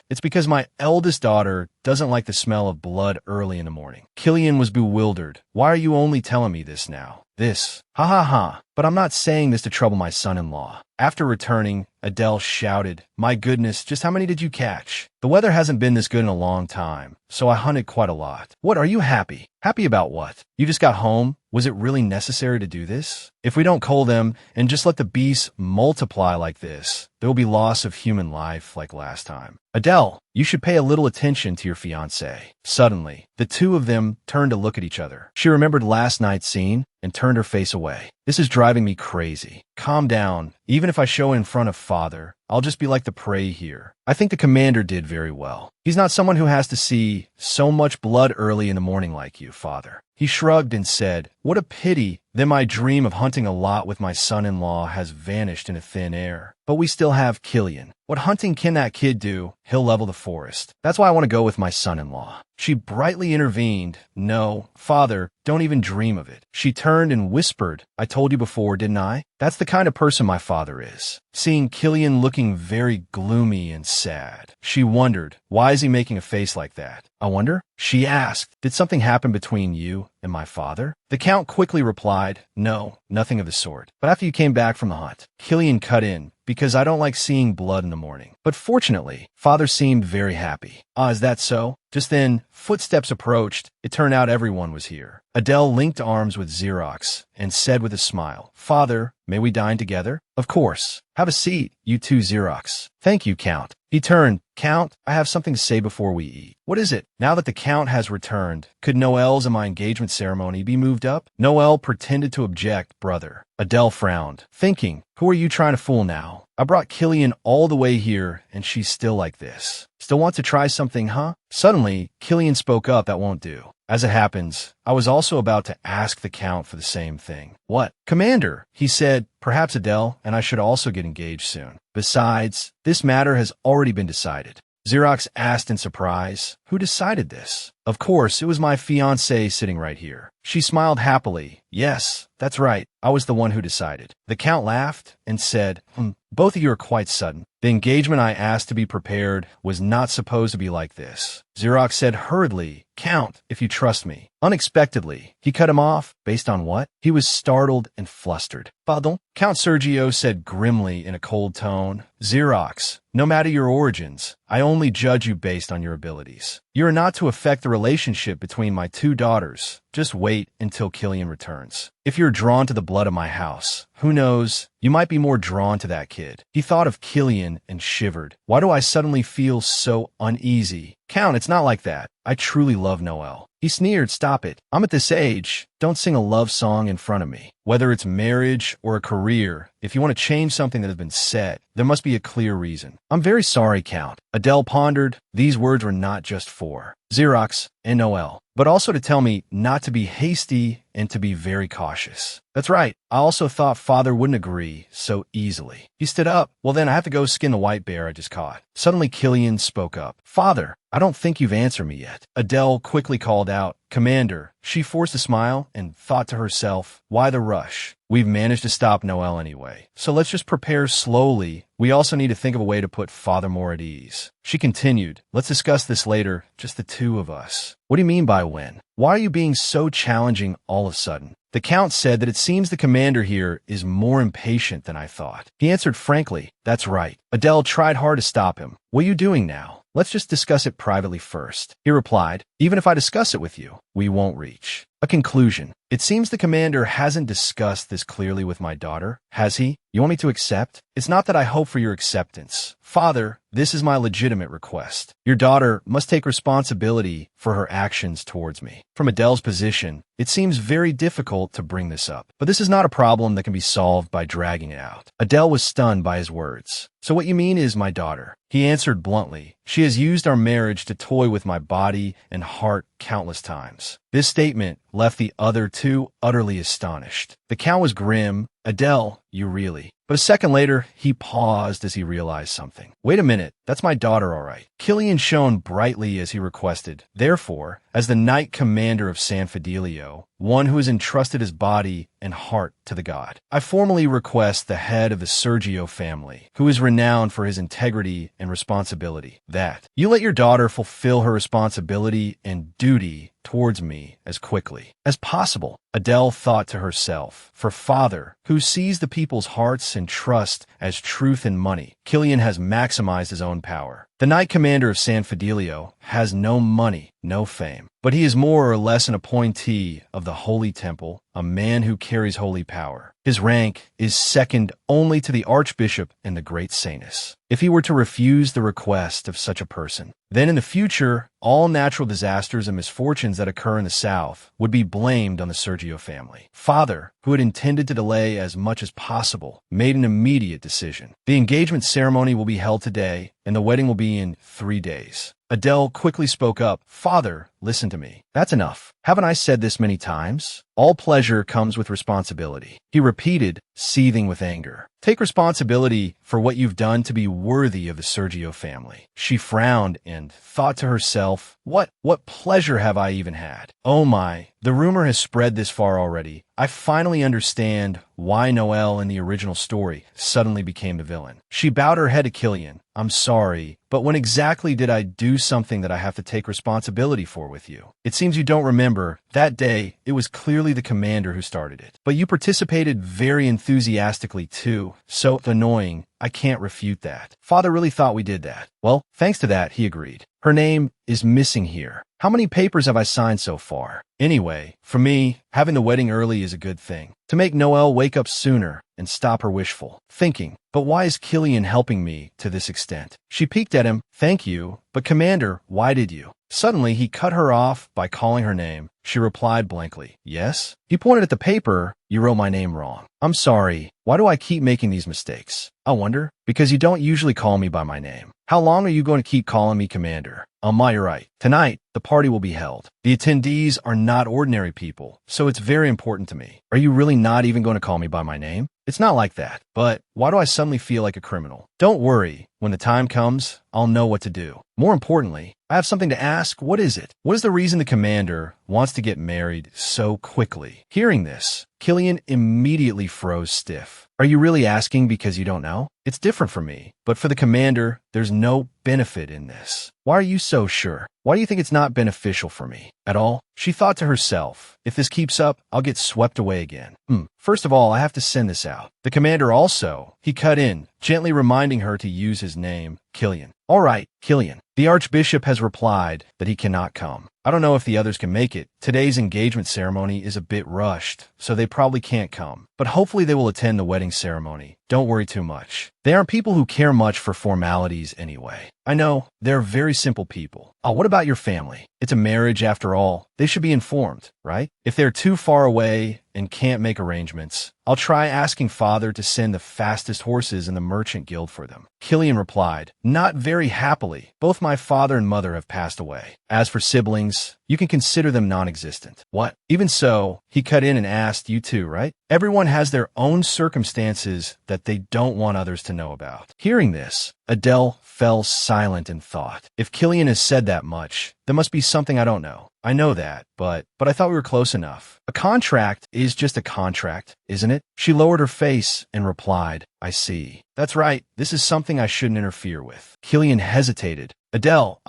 It's because my eldest daughter doesn't like the smell of blood early in the morning. Killian was bewildered. Why are you only telling me this now? This. Ha ha ha. But I'm not saying this to trouble my son-in-law. After returning, Adele shouted, My goodness, just how many did you catch? The weather hasn't been this good in a long time, so I hunted quite a lot. What, are you happy? Happy about what? You just got home? Was it really necessary to do this? If we don't cull them and just let the beasts multiply like this, there will be loss of human life like last time. Adele, you should pay a little attention to your fiancé. Suddenly, the two of them turned to look at each other. She remembered last night's scene and turned her face away. This is driving me crazy. Calm down. Even if I show in front of father, I'll just be like the prey here. I think the commander did very well. He's not someone who has to see so much blood early in the morning like you, father. He shrugged and said, What a pity. Then my dream of hunting a lot with my son-in-law has vanished into thin air. But we still have Killian. What hunting can that kid do? He'll level the forest. That's why I want to go with my son-in-law. She brightly intervened. No, father, don't even dream of it. She turned and whispered, I told you before, didn't I? That's the kind of person my father is. Seeing Killian looking very gloomy and sad, she wondered, why is he making a face like that? I wonder. She asked, "Did something happen between you and my father?" The Count quickly replied, "No, nothing of the sort. But after you came back from the hunt," Killian cut in, "because I don't like seeing blood in the morning." But fortunately, father seemed very happy. "Ah, is that so?" Just then, footsteps approached. It turned out everyone was here. Adele linked arms with Xerox and said with a smile, "Father, may we dine together?" "Of course. Have a seat, you too, Xerox." "Thank you, Count." He turned. "Count, I have something to say before we eat." "What is it?" Now that the Count has returned, could Noel's and my engagement ceremony be moved up? Noel pretended to object, "Brother." Adele frowned, thinking, "Who are you trying to fool now? I brought Killian all the way here, and she's still like this. Still want to try something, huh?" Suddenly, Killian spoke up, "That won't do." As it happens, I was also about to ask the Count for the same thing. "What?" "Commander," he said, "perhaps Adele and I should also get engaged soon. Besides, this matter has already been decided." Xerox asked in surprise, "Who decided this?" "Of course, it was my fiancée sitting right here." She smiled happily. "Yes, that's right. I was the one who decided." The Count laughed and said, "Both of you are quite sudden. The engagement I asked to be prepared was not supposed to be like this." Xerox said hurriedly, "Count, if you trust me." Unexpectedly, he cut him off. Based on what? He was startled and flustered. "Pardon?" Count Sergio said grimly in a cold tone. "Xerox, no matter your origins, I only judge you based on your abilities. You are not to affect the relationship between my two daughters. Just wait until Killian returns. If you're drawn to the blood of my house, who knows, you might be more drawn to that kid." He thought of Killian and shivered. "Why do I suddenly feel so uneasy?" "Count, it's not like that. I truly love Noel." He sneered, "Stop it. I'm at this age. Don't sing a love song in front of me. Whether it's marriage or a career, if you want to change something that has been set, there must be a clear reason." "I'm very sorry, Count." Adele pondered. These words were not just for Xerox and Noel, but also to tell me not to be hasty and to be very cautious. "That's right. I also thought father wouldn't agree so easily." He stood up. "Well then, I have to go skin the white bear I just caught." Suddenly Killian spoke up. "Father, I don't think you've answered me yet." Adele quickly called out, "Commander." She forced a smile and thought to herself, "Why the rush? We've managed to stop Noel anyway. So let's just prepare slowly. We also need to think of a way to put father more at ease." She continued, "Let's discuss this later, just the two of us." "What do you mean by when? Why are you being so challenging all of a sudden?" The Count said that it seems the commander here is more impatient than I thought. He answered frankly, "That's right." Adele tried hard to stop him. "What are you doing now? Let's just discuss it privately first." He replied, "Even if I discuss it with you, we won't reach a conclusion." "It seems the commander hasn't discussed this clearly with my daughter, has he? You want me to accept?" "It's not that I hope for your acceptance. Father, this is my legitimate request. Your daughter must take responsibility for her actions towards me." From Adele's position, it seems very difficult to bring this up, but this is not a problem that can be solved by dragging it out. Adele was stunned by his words. "So what you mean is my daughter?" He answered bluntly, "She has used our marriage to toy with my body and heart countless times." This statement left the other two utterly astonished. The Count was grim. "Adele, you really..." But a second later, he paused as he realized something. "Wait a minute, that's my daughter, all right." Killian shone brightly as he requested. "Therefore, as the Knight Commander of San Fidelio, one who has entrusted his body and heart to the god, I formally request the head of the Sergio family, who is renowned for his integrity and responsibility, that you let your daughter fulfill her responsibility and duty towards me as quickly as possible." Adele thought to herself, for father, who sees the people's hearts and trust as truth and money, Killian has maximized his own power. The Knight Commander of San Fidelio has no money, no fame, but he is more or less an appointee of the Holy Temple, a man who carries holy power. His rank is second only to the Archbishop and the Great Saintess. If he were to refuse the request of such a person, then in the future, all natural disasters and misfortunes that occur in the South would be blamed on the Sergio family. Father, who had intended to delay as much as possible, made an immediate decision. The engagement ceremony will be held today, and the wedding will be in 3 days. Adele quickly spoke up. "Father, listen to me. That's enough. Haven't I said this many times? All pleasure comes with responsibility." He repeated, seething with anger. "Take responsibility for what you've done to be worthy of the Sergio family." She frowned and thought to herself, What pleasure have I even had? Oh my, the rumor has spread this far already. I finally understand why Noel in the original story suddenly became the villain." She bowed her head to Killian. I'm sorry, but when exactly did I do something that I have to take responsibility for with you? It seems you don't remember. That day, it was clearly the commander who started it. But you participated very enthusiastically too. So annoying. I can't refute that. Father really thought we did that. Well, thanks to that, he agreed. Her name is missing here. How many papers have I signed so far? Anyway, for me, having the wedding early is a good thing. To make Noelle wake up sooner and stop her wishful thinking. But why is Killian helping me to this extent? She peeked at him. Thank you, but Commander, why did you? Suddenly, he cut her off by calling her name. She replied blankly, yes? He pointed at the paper. You wrote my name wrong. I'm sorry. Why do I keep making these mistakes? I wonder. Because you don't usually call me by my name. How long are you going to keep calling me Commander? You're right. Tonight, the party will be held. The attendees are not ordinary people, so it's very important to me. Are you really not even going to call me by my name? It's not like that. But why do I suddenly feel like a criminal? Don't worry. When the time comes, I'll know what to do. More importantly, I have something to ask. What is it? What is the reason the commander wants to get married so quickly? Hearing this, Killian immediately froze stiff. Are you really asking because you don't know? It's different for me, but for the commander, there's no benefit in this. Why are you so sure? Why do you think it's not beneficial for me at all? She thought to herself, if this keeps up, I'll get swept away again. First of all, I have to send this out. The commander also, he cut in, gently reminding her to use his name, Killian. All right, Killian. The Archbishop has replied that he cannot come. I don't know if the others can make it. Today's engagement ceremony is a bit rushed, so they probably can't come. But hopefully they will attend the wedding ceremony. Don't worry too much. They aren't people who care much for formalities anyway. I know, they're very simple people. Oh, what about your family? It's a marriage after all. They should be informed, right? If they're too far away and can't make arrangements, I'll try asking Father to send the fastest horses in the Merchant Guild for them. Killian replied, not very happily. Both my father and mother have passed away. As for siblings, you can consider them non-existent. What? Even so, he cut in and asked, you too, right? Everyone has their own circumstances that they don't want others to know about. Hearing this, Adele fell silent in thought. If Killian has said that much, there must be something I don't know. I know that, but I thought we were close enough. A contract is just a contract, isn't it? She lowered her face and replied, I see. That's right. This is something I shouldn't interfere with. Killian hesitated. Adele,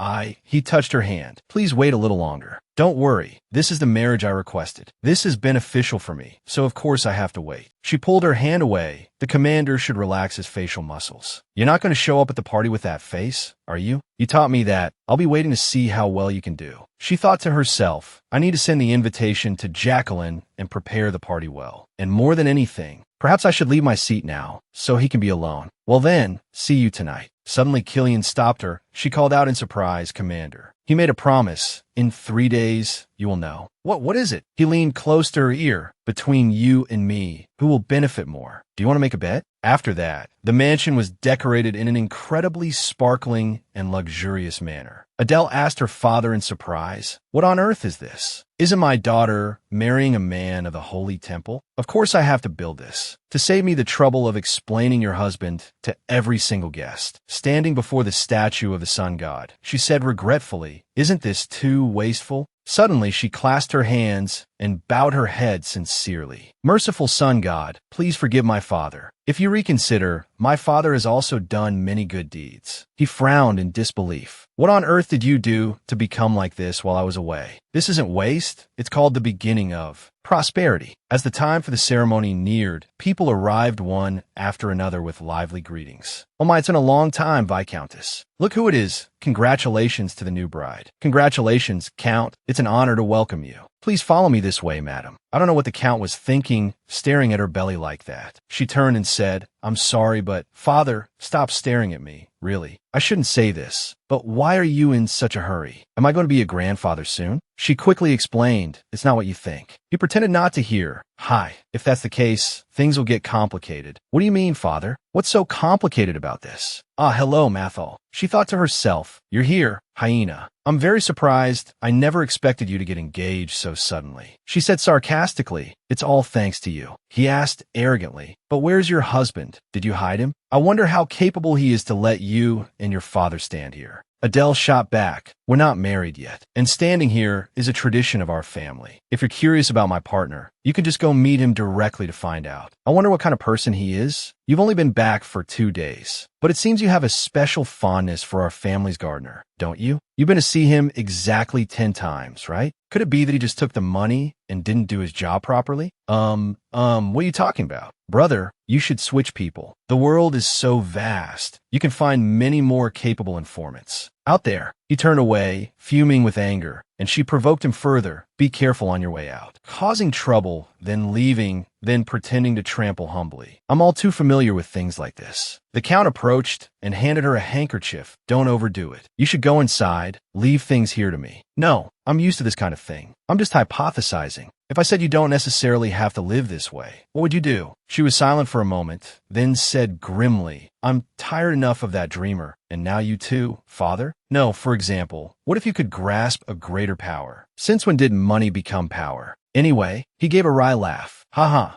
he touched her hand. Please wait a little longer. Don't worry. This is the marriage I requested. This is beneficial for me, so of course I have to wait. She pulled her hand away. The commander should relax his facial muscles. You're not going to show up at the party with that face, are you? You taught me that. I'll be waiting to see how well you can do. She thought to herself, I need to send the invitation to Jacqueline and prepare the party well. And more than anything, perhaps I should leave my seat now, so he can be alone. Well then, see you tonight. Suddenly Killian stopped her. She called out in surprise, Commander. He made a promise. In 3 days, you will know. What is it? He leaned close to her ear. Between you and me, who will benefit more? Do you want to make a bet? After that, the mansion was decorated in an incredibly sparkling and luxurious manner. Adele asked her father in surprise, what on earth is this? Isn't my daughter marrying a man of the Holy Temple? Of course I have to build this. To save me the trouble of explaining your husband to every single guest. Standing before the statue of the sun god, she said regretfully, isn't this too wasteful? Suddenly, she clasped her hands and bowed her head sincerely. Merciful sun god, please forgive my father. If you reconsider, my father has also done many good deeds. He frowned in disbelief. What on earth did you do to become like this while I was away? This isn't waste. It's called the beginning of prosperity. As the time for the ceremony neared, people arrived one after another with lively greetings. Oh my, it's been a long time, Viscountess. Look who it is. Congratulations to the new bride. Congratulations, Count. It's an honor to welcome you. Please follow me this way, madam. I don't know what the Count was thinking, staring at her belly like that. She turned and said, I'm sorry, but Father, stop staring at me. Really, I shouldn't say this, but why are you in such a hurry? Am I going to be a grandfather soon? She quickly explained, it's not what you think. He pretended not to hear. Hi, if that's the case, things will get complicated. What do you mean, Father? What's so complicated about this? Hello, Mathal. She thought to herself, you're here, hyena. I'm very surprised. I never expected you to get engaged so suddenly. She said sarcastically, it's all thanks to you. He asked arrogantly, but where's your husband? Did you hide him? I wonder how capable he is to let you and your father stand here. Adele shot back. We're not married yet, and standing here is a tradition of our family. If you're curious about my partner, You can just go meet him directly to find out. I wonder what kind of person he is. You've only been back for 2 days, but it seems you have a special fondness for our family's gardener, don't you? You've been to see him exactly 10 times, right? Could it be that he just took the money and didn't do his job properly? What are you talking about? Brother, you should switch people. The world is so vast. You can find many more capable informants out there. He turned away, fuming with anger, and she provoked him further. Be careful on your way out. Causing trouble, then leaving, then pretending to trample humbly. I'm all too familiar with things like this. The Count approached and handed her a handkerchief. Don't overdo it. You should go inside. Leave things here to me. No, I'm used to this kind of thing. I'm just hypothesizing. If I said you don't necessarily have to live this way, what would you do? She was silent for a moment, then said grimly, I'm tired enough of that dreamer. And now you too, father? No, for example, what if you could grasp a greater power? Since when did money become power? Anyway, he gave a wry laugh. Haha,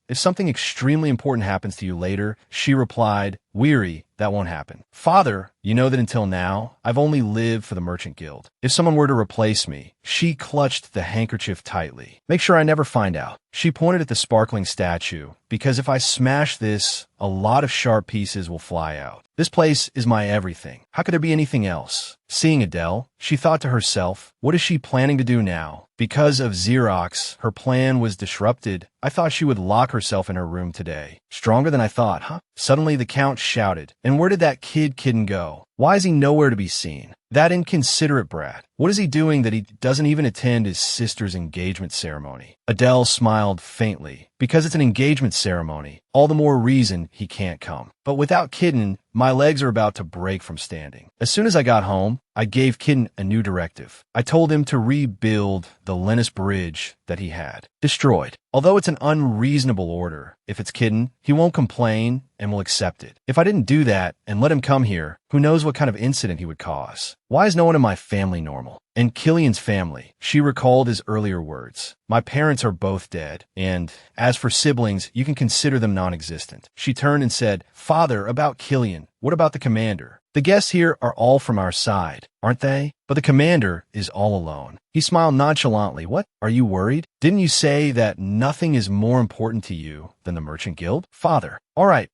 if something extremely important happens to you later, she replied, weary, that won't happen. Father, you know that until now, I've only lived for the Merchant Guild. If someone were to replace me, she clutched the handkerchief tightly. Make sure I never find out. She pointed at the sparkling statue, because if I smash this, a lot of sharp pieces will fly out. This place is my everything. How could there be anything else? Seeing Adele, she thought to herself, what is she planning to do now? Because of Xerox, her plan was disrupted. I thought she would lock herself in her room today. Stronger than I thought, huh? Suddenly the Count shouted, and where did that kidden go? Why is he nowhere to be seen? That inconsiderate brat. What is he doing that he doesn't even attend his sister's engagement ceremony? Adele smiled faintly. Because it's an engagement ceremony, all the more reason he can't come. But without Kitten, my legs are about to break from standing. As soon as I got home, I gave Kitten a new directive. I told him to rebuild the Lennis Bridge that he had destroyed. Although it's an unreasonable order, if it's Kitten, he won't complain and will accept it. If I didn't do that and let him come here, who knows what kind of incident he would cause? Why is no one in my family normal? And Killian's family, she recalled his earlier words. My parents are both dead, and as for siblings, you can consider them non-existent. She turned and said, Father, about Killian, what about the commander? The guests here are all from our side, aren't they? But the commander is all alone. He smiled nonchalantly. What? Are you worried? Didn't you say that nothing is more important to you than the Merchant Guild? Father, all right,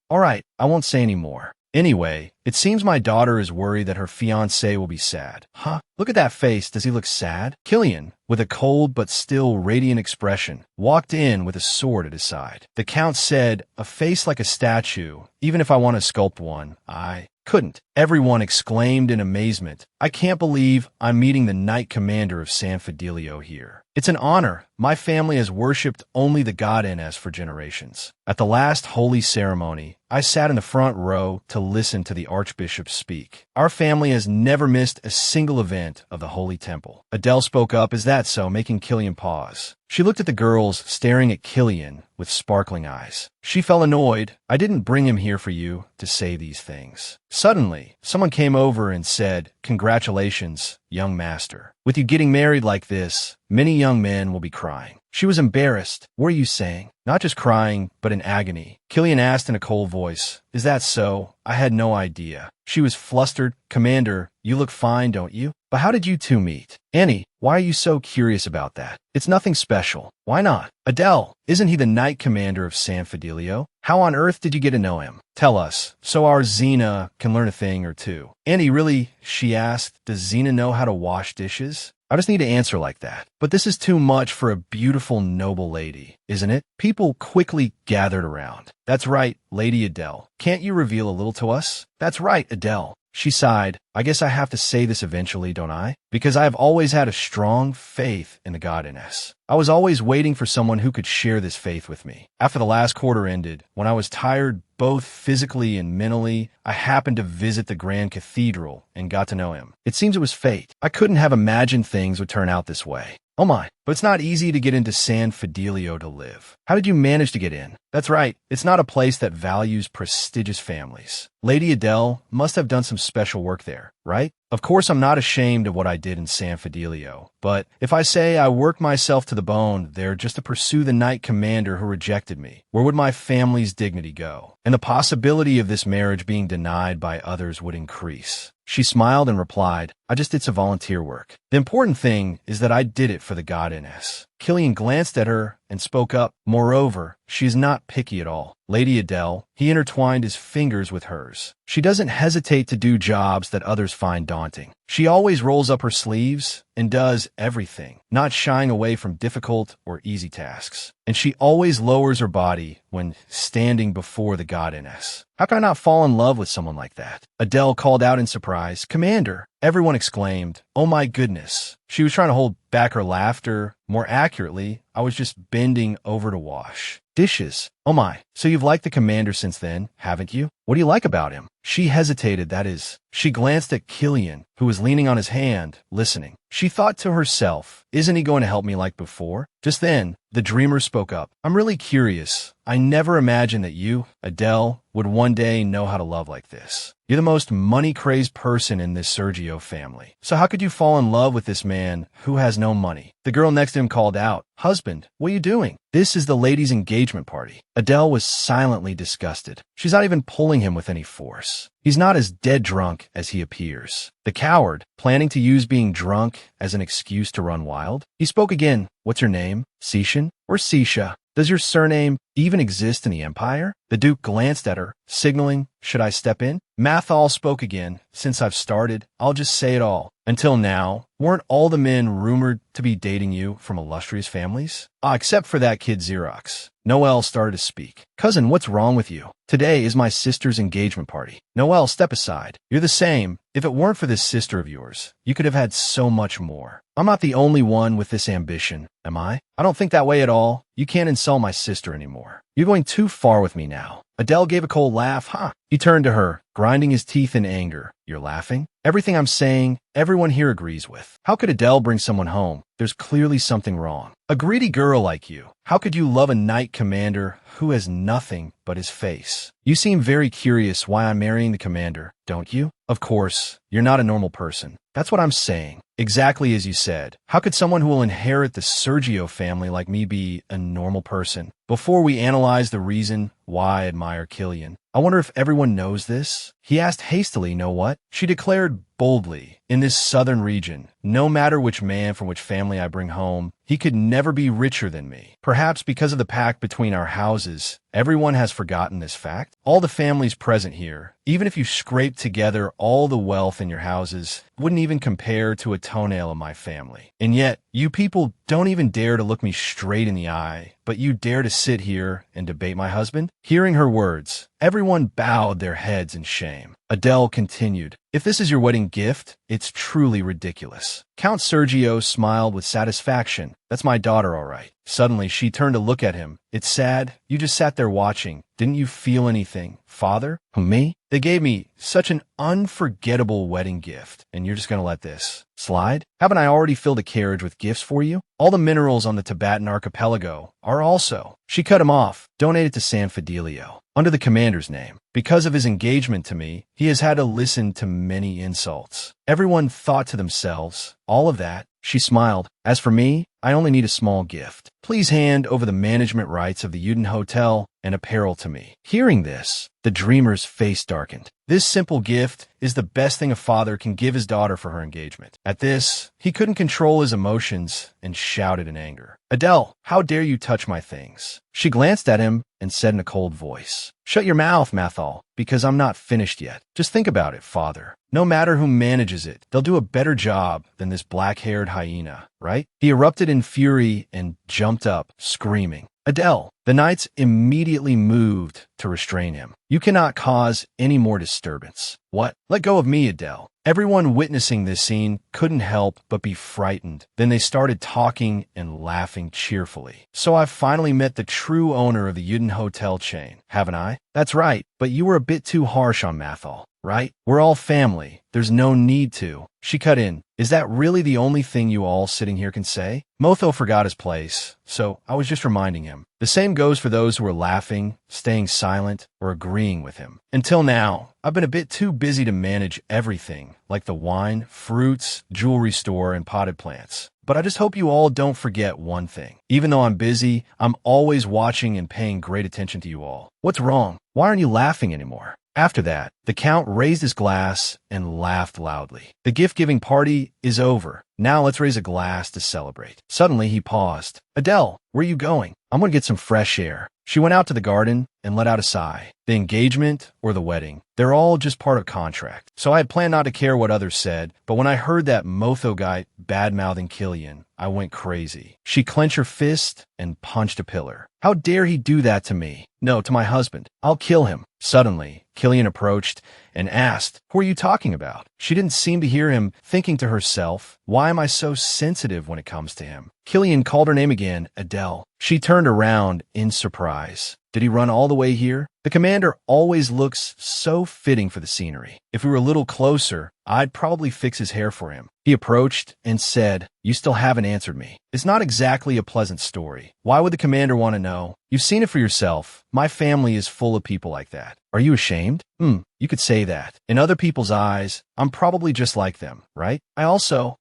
I won't say any more. Anyway, it seems my daughter is worried that her fiancé will be sad. Huh? Look at that face. Does he look sad? Killian, with a cold but still radiant expression, walked in with a sword at his side. The Count said, a face like a statue. Even if I want to sculpt one, I couldn't. Everyone exclaimed in amazement. I can't believe I'm meeting the Knight Commander of San Fidelio here. It's an honor. My family has worshipped only the god Ns for generations. At the last holy ceremony, I sat in the front row to listen to the Archbishop speak. Our family has never missed a single event of the Holy Temple. Adele spoke up, is that so, making Killian pause. She looked at the girls, staring at Killian with sparkling eyes. She felt annoyed. I didn't bring him here for you to say these things. Suddenly, someone came over and said, congratulations, young master. With you getting married like this, many young men will be crying. She was embarrassed. What are you saying? Not just crying, but in agony. Killian asked in a cold voice, is that so? I had no idea. She was flustered. Commander, you look fine, don't you? But how did you two meet? Annie, why are you so curious about that? It's nothing special. Why not? Adele, isn't he the Knight Commander of San Fidelio? How on earth did you get to know him? Tell us, so our Xena can learn a thing or two. Annie, really, she asked, does Xena know how to wash dishes? I just need to answer like that. But this is too much for a beautiful, noble lady, isn't it? People quickly gathered around. That's right, Lady Adele. Can't you reveal a little to us? That's right, Adele. She sighed. I guess I have to say this eventually, don't I? Because I have always had a strong faith in the god Ns. I was always waiting for someone who could share this faith with me. After the last quarter ended, when I was tired both physically and mentally, I happened to visit the Grand Cathedral and got to know him. It seems it was fate. I couldn't have imagined things would turn out this way. Oh my, but it's not easy to get into San Fidelio to live. How did you manage to get in? That's right, it's not a place that values prestigious families. Lady Adele must have done some special work there, right? Of course, I'm not ashamed of what I did in San Fidelio, but if I say I worked myself to the bone there just to pursue the Knight Commander who rejected me, where would my family's dignity go? And the possibility of this marriage being denied by others would increase. She smiled and replied, I just did some volunteer work. The important thing is that I did it for the goddess. Killian glanced at her and spoke up. Moreover, she is not picky at all. Lady Adele, he intertwined his fingers with hers. She doesn't hesitate to do jobs that others find daunting. She always rolls up her sleeves and does everything, not shying away from difficult or easy tasks. And she always lowers her body when standing before the goddess. How can I not fall in love with someone like that? Adele called out in surprise, Commander. Everyone exclaimed, oh my goodness. She was trying to hold back her laughter. More accurately, I was just bending over to wash dishes. Oh my, so you've liked the commander since then, haven't you? What do you like about him? She hesitated, that is. She glanced at Killian, who was leaning on his hand, listening. She thought to herself, isn't he going to help me like before? Just then, the dreamer spoke up. I'm really curious. I never imagined that you, Adele, would one day know how to love like this. You're the most money-crazed person in this Sergio family. So how could you fall in love with this man who has no money? The girl next to him called out, Husband, what are you doing? This is the lady's engagement party. Adele was silently disgusted. She's not even pulling him with any force. He's not as dead drunk as he appears. The coward, planning to use being drunk as an excuse to run wild. He spoke again. What's your name? Sishan or Sisha? Does your surname even exist in the Empire? The Duke glanced at her, signaling, should I step in? Mathal spoke again. Since I've started, I'll just say it all. Until now, weren't all the men rumored to be dating you from illustrious families? Except for that kid Xerox. Noelle started to speak. Cousin, what's wrong with you? Today is my sister's engagement party. Noelle, step aside. You're the same. If it weren't for this sister of yours, you could have had so much more. I'm not the only one with this ambition, am I? I don't think that way at all. You can't insult my sister anymore. You're going too far with me now. Adele gave a cold laugh. He turned to her, grinding his teeth in anger. You're laughing? Everything I'm saying, everyone here agrees with. How could Adele bring someone home? There's clearly something wrong. A greedy girl like you. How could you love a knight commander who has nothing but his face? You seem very curious why I'm marrying the commander, don't you? Of course, you're not a normal person. That's what I'm saying. Exactly as you said. How could someone who will inherit the Sergio family like me be a normal person? Before we analyze the reason why I admire Killian, I wonder if everyone knows this? He asked hastily, know what? She declared boldly, in this southern region, no matter which man from which family I bring home, he could never be richer than me. Perhaps because of the pact between our houses, everyone has forgotten this fact. All the families present here, even if you scrape together all the wealth in your houses, wouldn't even compare to a toenail of my family. And yet, you people don't even dare to look me straight in the eye, but you dare to sit here and debate my husband? Hearing her words, everyone bowed their heads in shame. Adele continued, if this is your wedding gift, it's truly ridiculous. Count Sergio smiled with satisfaction. That's my daughter, all right. Suddenly, she turned to look at him. It's sad. You just sat there watching. Didn't you feel anything? Father? Who, me? They gave me such an unforgettable wedding gift, and you're just going to let this slide? Haven't I already filled a carriage with gifts for you? All the minerals on the Tibetan archipelago are also. She cut him off, donated to San Fidelio, under the commander's name. Because of his engagement to me, he has had to listen to many insults. Everyone thought to themselves, all of that. She smiled. As for me, I only need a small gift. Please hand over the management rights of the Uden Hotel and apparel to me. Hearing this, the dreamer's face darkened. This simple gift is the best thing a father can give his daughter for her engagement. At this, he couldn't control his emotions and shouted in anger. Adele, how dare you touch my things? She glanced at him and said in a cold voice, shut your mouth, Mathal, because I'm not finished yet. Just think about it, father. No matter who manages it, they'll do a better job than this black-haired hyena, right? He erupted in fury and jumped up, screaming. Adele, the knights immediately moved to restrain him. You cannot cause any more disturbance. What? Let go of me, Adele. Everyone witnessing this scene couldn't help but be frightened. Then they started talking and laughing cheerfully. So I've finally met the true owner of the Uden Hotel chain, haven't I? That's right, but you were a bit too harsh on Mathal, right? We're all family. There's no need to. She cut in. Is that really the only thing you all sitting here can say? Motho forgot his place, so I was just reminding him. The same goes for those who are laughing, staying silent, or agreeing with him. Until now, I've been a bit too busy to manage everything, like the wine, fruits, jewelry store, and potted plants. But I just hope you all don't forget one thing. Even though I'm busy, I'm always watching and paying great attention to you all. What's wrong? Why aren't you laughing anymore? After that, the Count raised his glass and laughed loudly. The gift-giving party is over. Now let's raise a glass to celebrate. Suddenly he paused. Adele, where are you going? I'm going to get some fresh air. She went out to the garden and let out a sigh. The engagement or the wedding, they're all just part of contract. So I had planned not to care what others said, but when I heard that Motho guy bad-mouthing Killian, I went crazy. She clenched her fist and punched a pillar. How dare he do that to me? No, to my husband. I'll kill him. Suddenly, Killian approached and asked, who are you talking about? She didn't seem to hear him, thinking to herself, why am I so sensitive when it comes to him? Killian called her name again, Adele. She turned around in surprise. Did he run all the way here? The commander always looks so fitting for the scenery. If we were a little closer, I'd probably fix his hair for him. He approached and said, you still haven't answered me. It's not exactly a pleasant story. Why would the commander want to know? You've seen it for yourself. My family is full of people like that. Are you ashamed? You could say that. In other people's eyes, I'm probably just like them, right?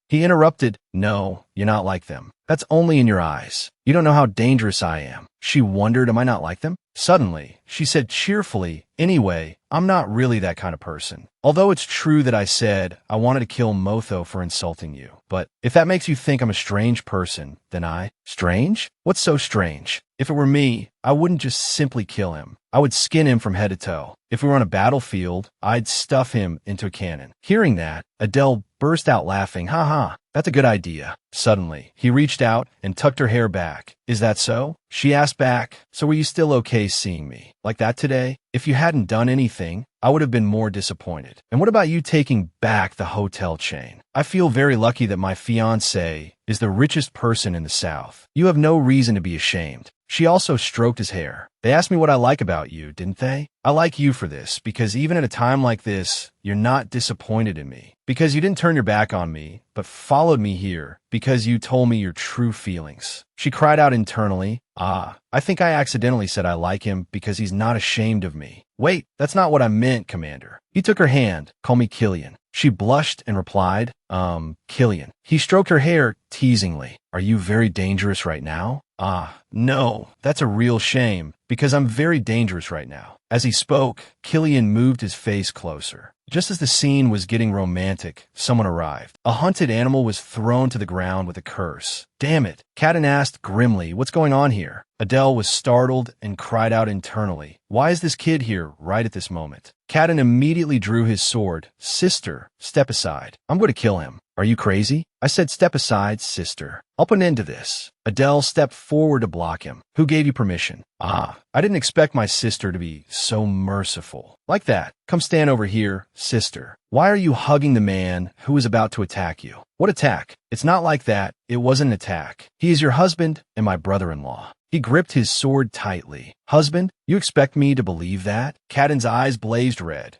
He interrupted, no, you're not like them. That's only in your eyes. You don't know how dangerous I am. She wondered, am I not like them? Suddenly, she said cheerfully, anyway, I'm not really that kind of person. Although it's true that I said I wanted to kill Motho for insulting you. But if that makes you think I'm a strange person, then Strange? What's so strange? If it were me, I wouldn't just simply kill him. I would skin him from head to toe. If we were on a battlefield, I'd stuff him into a cannon. Hearing that, Adele burst out laughing. Ha ha, that's a good idea. Suddenly, he reached out and tucked her hair back. Is that so? She asked back, so were you still okay seeing me like that today? If you hadn't done anything, I would have been more disappointed. And what about you taking back the hotel chain? I feel very lucky that my fiancé is the richest person in the South. You have no reason to be ashamed. She also stroked his hair. They asked me what I like about you, didn't they? I like you for this, because even at a time like this, you're not disappointed in me. Because you didn't turn your back on me, but followed me here, because you told me your true feelings. She cried out internally, I think I accidentally said I like him because he's not ashamed of me. Wait, that's not what I meant, Commander. He took her hand. Call me Killian. She blushed and replied, Killian. He stroked her hair teasingly. Are you very dangerous right now? No, that's a real shame, because I'm very dangerous right now. As he spoke, Killian moved his face closer. Just as the scene was getting romantic, someone arrived. A hunted animal was thrown to the ground with a curse. Damn it, Cadden asked grimly, what's going on here? Adele was startled and cried out internally, why is this kid here right at this moment? Cadden immediately drew his sword. Sister, step aside. I'm going to kill him. Are you crazy? I said step aside, sister. I'll put an end to this. Adele stepped forward to block him. Who gave you permission? I didn't expect my sister to be so merciful. Like that. Come stand over here, sister. Why are you hugging the man who is about to attack you? What attack? It's not like that. It wasn't an attack. He is your husband and my brother-in-law. He gripped his sword tightly. Husband, you expect me to believe that? Cadden's eyes blazed red.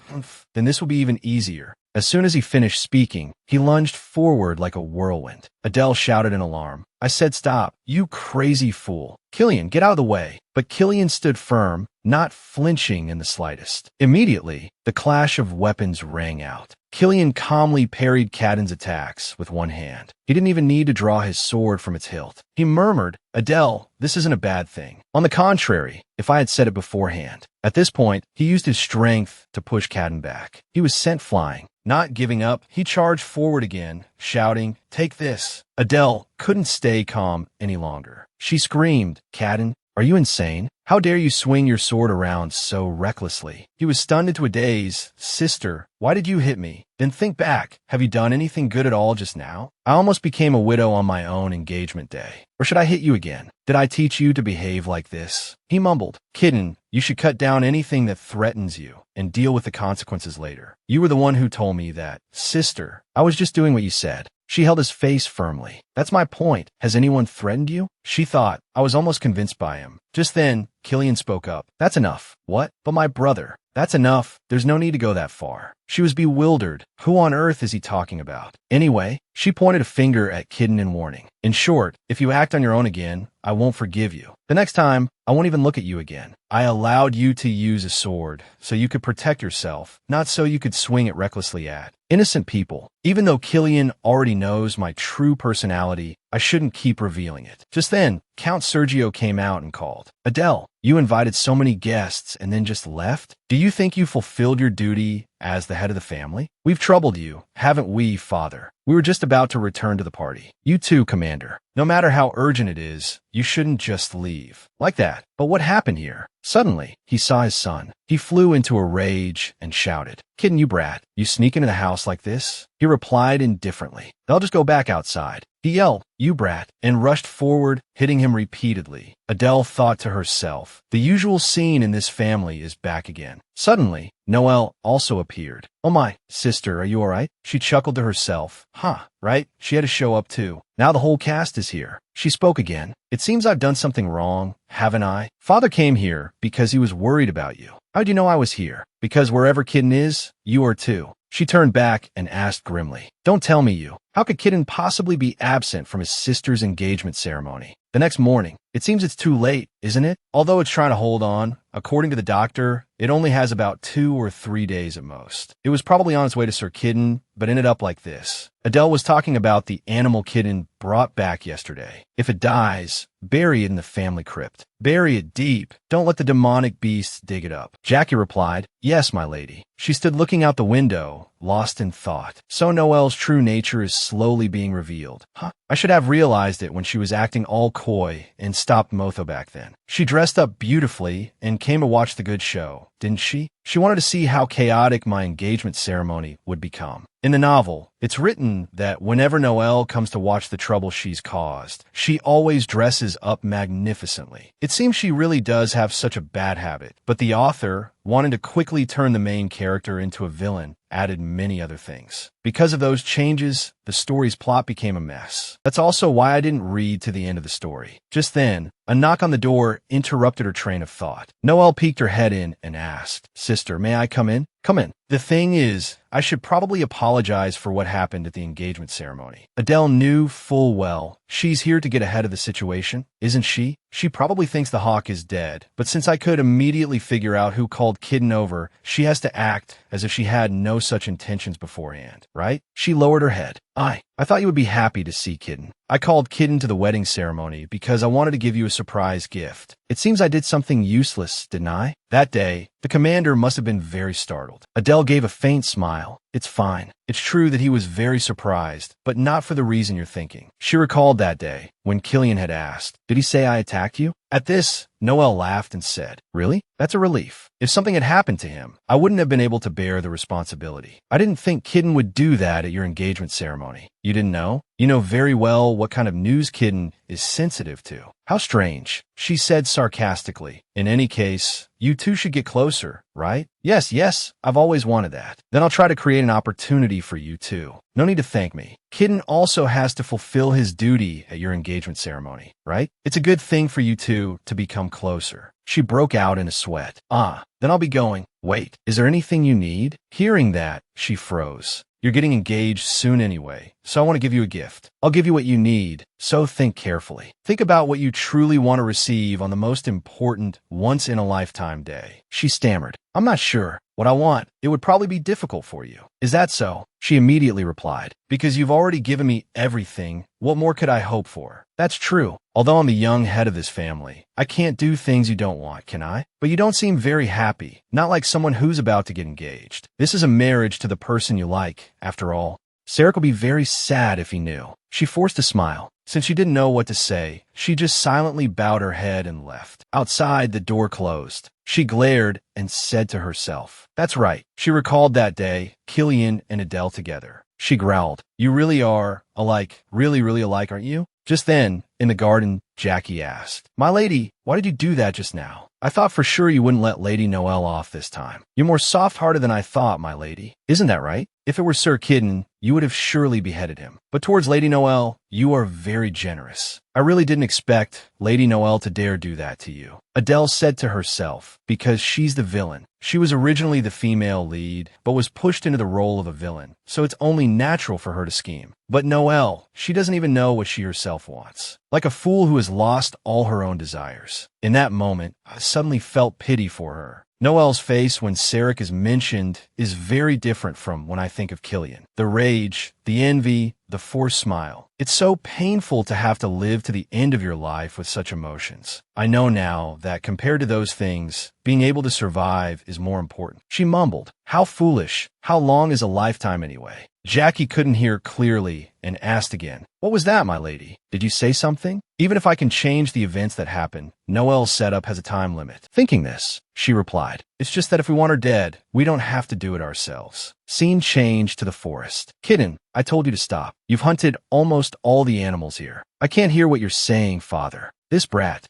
Then this will be even easier. As soon as he finished speaking, he lunged forward like a whirlwind. Adele shouted in alarm. I said stop, you crazy fool. Killian, get out of the way. But Killian stood firm, not flinching in the slightest. Immediately, the clash of weapons rang out. Killian calmly parried Cadden's attacks with one hand. He didn't even need to draw his sword from its hilt. He murmured, Adele, this isn't a bad thing. On the contrary, if I had said it beforehand. At this point, he used his strength to push Cadden back. He was sent flying. Not giving up, he charged forward again, shouting, take this. Adele couldn't stay calm any longer. She screamed, Cadden, are you insane? How dare you swing your sword around so recklessly? He was stunned into a daze. Sister, why did you hit me? Then think back. Have you done anything good at all just now? I almost became a widow on my own engagement day. Or should I hit you again? Did I teach you to behave like this? He mumbled, Kitten, you should cut down anything that threatens you and deal with the consequences later. You were the one who told me that. Sister, I was just doing what you said. She held his face firmly. That's my point. Has anyone threatened you? She thought. I was almost convinced by him. Just then, Killian spoke up. That's enough. What? But my brother. That's enough. There's no need to go that far. She was bewildered. Who on earth is he talking about? Anyway, she pointed a finger at Kitten in warning. In short, if you act on your own again, I won't forgive you. The next time, I won't even look at you again. I allowed you to use a sword so you could protect yourself, not so you could swing it recklessly at innocent people. Even though Killian already knows my true personality, I shouldn't keep revealing it. Just then, Count Sergio came out and called. Adele, you invited so many guests and then just left? Do you think you fulfilled your duty as the head of the family? We've troubled you, haven't we, father? We were just about to return to the party. You too, Commander. No matter how urgent it is, you shouldn't just leave. Like that. But what happened here? Suddenly, he saw his son. He flew into a rage and shouted, Kitten, you brat, you sneak into the house like this? He replied indifferently, I'll just go back outside. He yelled, you brat, and rushed forward, hitting him repeatedly. Adele thought to herself, the usual scene in this family is back again. Suddenly, Noelle also appeared. Oh my, sister, are you all right? She chuckled to herself. Huh, right? She had to show up too. Now the whole cast is here. She spoke again. It seems I've done something wrong, haven't I? Father came here because he was worried about you. How'd you know I was here? Because wherever Kitten is, you are too. She turned back and asked grimly, Don't tell me you. How could Kitten possibly be absent from his sister's engagement ceremony? The next morning, it seems it's too late, isn't it? Although it's trying to hold on, according to the doctor, it only has about 2 or 3 days at most. It was probably on its way to Sir Kitten, but ended up like this. Adele was talking about the animal Kitten brought back yesterday. If it dies, bury it in the family crypt. Bury it deep. Don't let the demonic beasts dig it up. Jackie replied, Yes, my lady. She stood looking out the window, lost in thought. So Noelle's true nature is slowly being revealed. I should have realized it when she was acting all coy and stopped Motho back then. She dressed up beautifully and came to watch the good show, didn't she? She wanted to see how chaotic my engagement ceremony would become. In the novel, it's written that whenever Noelle comes to watch the trouble she's caused, she always dresses up magnificently. It seems she really does have such a bad habit, but the author, wanting to quickly turn the main character into a villain, added many other things. Because of those changes, the story's plot became a mess. That's also why I didn't read to the end of the story. Just then, a knock on the door interrupted her train of thought. Noelle peeked her head in and asked, Sister, may I come in? Come in. The thing is, I should probably apologize for what happened at the engagement ceremony. Adele knew full well she's here to get ahead of the situation, isn't she? She probably thinks the hawk is dead, but since I could immediately figure out who called Kitten over, she has to act as if she had no such intentions beforehand, right? She lowered her head. I thought you would be happy to see Kitten. I called Kitten to the wedding ceremony because I wanted to give you a surprise gift. It seems I did something useless, didn't I? That day, the commander must have been very startled. Adele gave a faint smile. It's fine. It's true that he was very surprised, but not for the reason you're thinking. She recalled that day when Killian had asked, Did he say I attacked you? At this, Noelle laughed and said, Really? That's a relief. If something had happened to him, I wouldn't have been able to bear the responsibility. I didn't think Kitten would do that at your engagement ceremony. You didn't know? You know very well what kind of news Kitten is sensitive to. How strange, she said sarcastically. In any case, you two should get closer, right? Yes, I've always wanted that. Then I'll try to create an opportunity for you too. No need to thank me. Kitten also has to fulfill his duty at your engagement ceremony, right? It's a good thing for you two to become closer. She broke out in a sweat. Then I'll be going. Wait, is there anything you need? Hearing that, she froze. You're getting engaged soon anyway, so I want to give you a gift. I'll give you what you need, so think carefully. Think about what you truly want to receive on the most important, once-in-a-lifetime day. She stammered. I'm not sure. What I want, it would probably be difficult for you. Is that so? She immediately replied. Because you've already given me everything, what more could I hope for? That's true. Although I'm the young head of this family, I can't do things you don't want, can I? But you don't seem very happy, not like someone who's about to get engaged. This is a marriage to the person you like, after all. Sarek would be very sad if he knew. She forced a smile. Since she didn't know what to say, she just silently bowed her head and left. Outside, the door closed. She glared and said to herself, That's right. She recalled that day, Killian and Adele together. She growled, You really are alike, really alike, aren't you? Just then, in the garden, Jackie asked, My lady, why did you do that just now? I thought for sure you wouldn't let Lady Noelle off this time. You're more soft-hearted than I thought, my lady. Isn't that right? If it were Sir Kidden, you would have surely beheaded him. But towards Lady Noelle, you are very generous. I really didn't expect Lady Noelle to dare do that to you. Adele said to herself, because she's the villain. She was originally the female lead, but was pushed into the role of a villain, so it's only natural for her to scheme. But Noelle, she doesn't even know what she herself wants. Like a fool who has lost all her own desires. In that moment, I suddenly felt pity for her. Noelle's face when Sarek is mentioned is very different from when I think of Killian. The rage, the envy, the forced smile. It's so painful to have to live to the end of your life with such emotions. I know now that compared to those things, being able to survive is more important. She mumbled, "How foolish. How long is a lifetime anyway?" Jackie couldn't hear clearly and asked again, "What was that, my lady? Did you say something?" Even if I can change the events that happen, Noelle's setup has a time limit. Thinking this, she replied, "It's just that if we want her dead, we don't have to do it ourselves." Scene changed to the forest. Kidden, I told you to stop. You've hunted almost all the animals here. I can't hear what you're saying, father. This brat.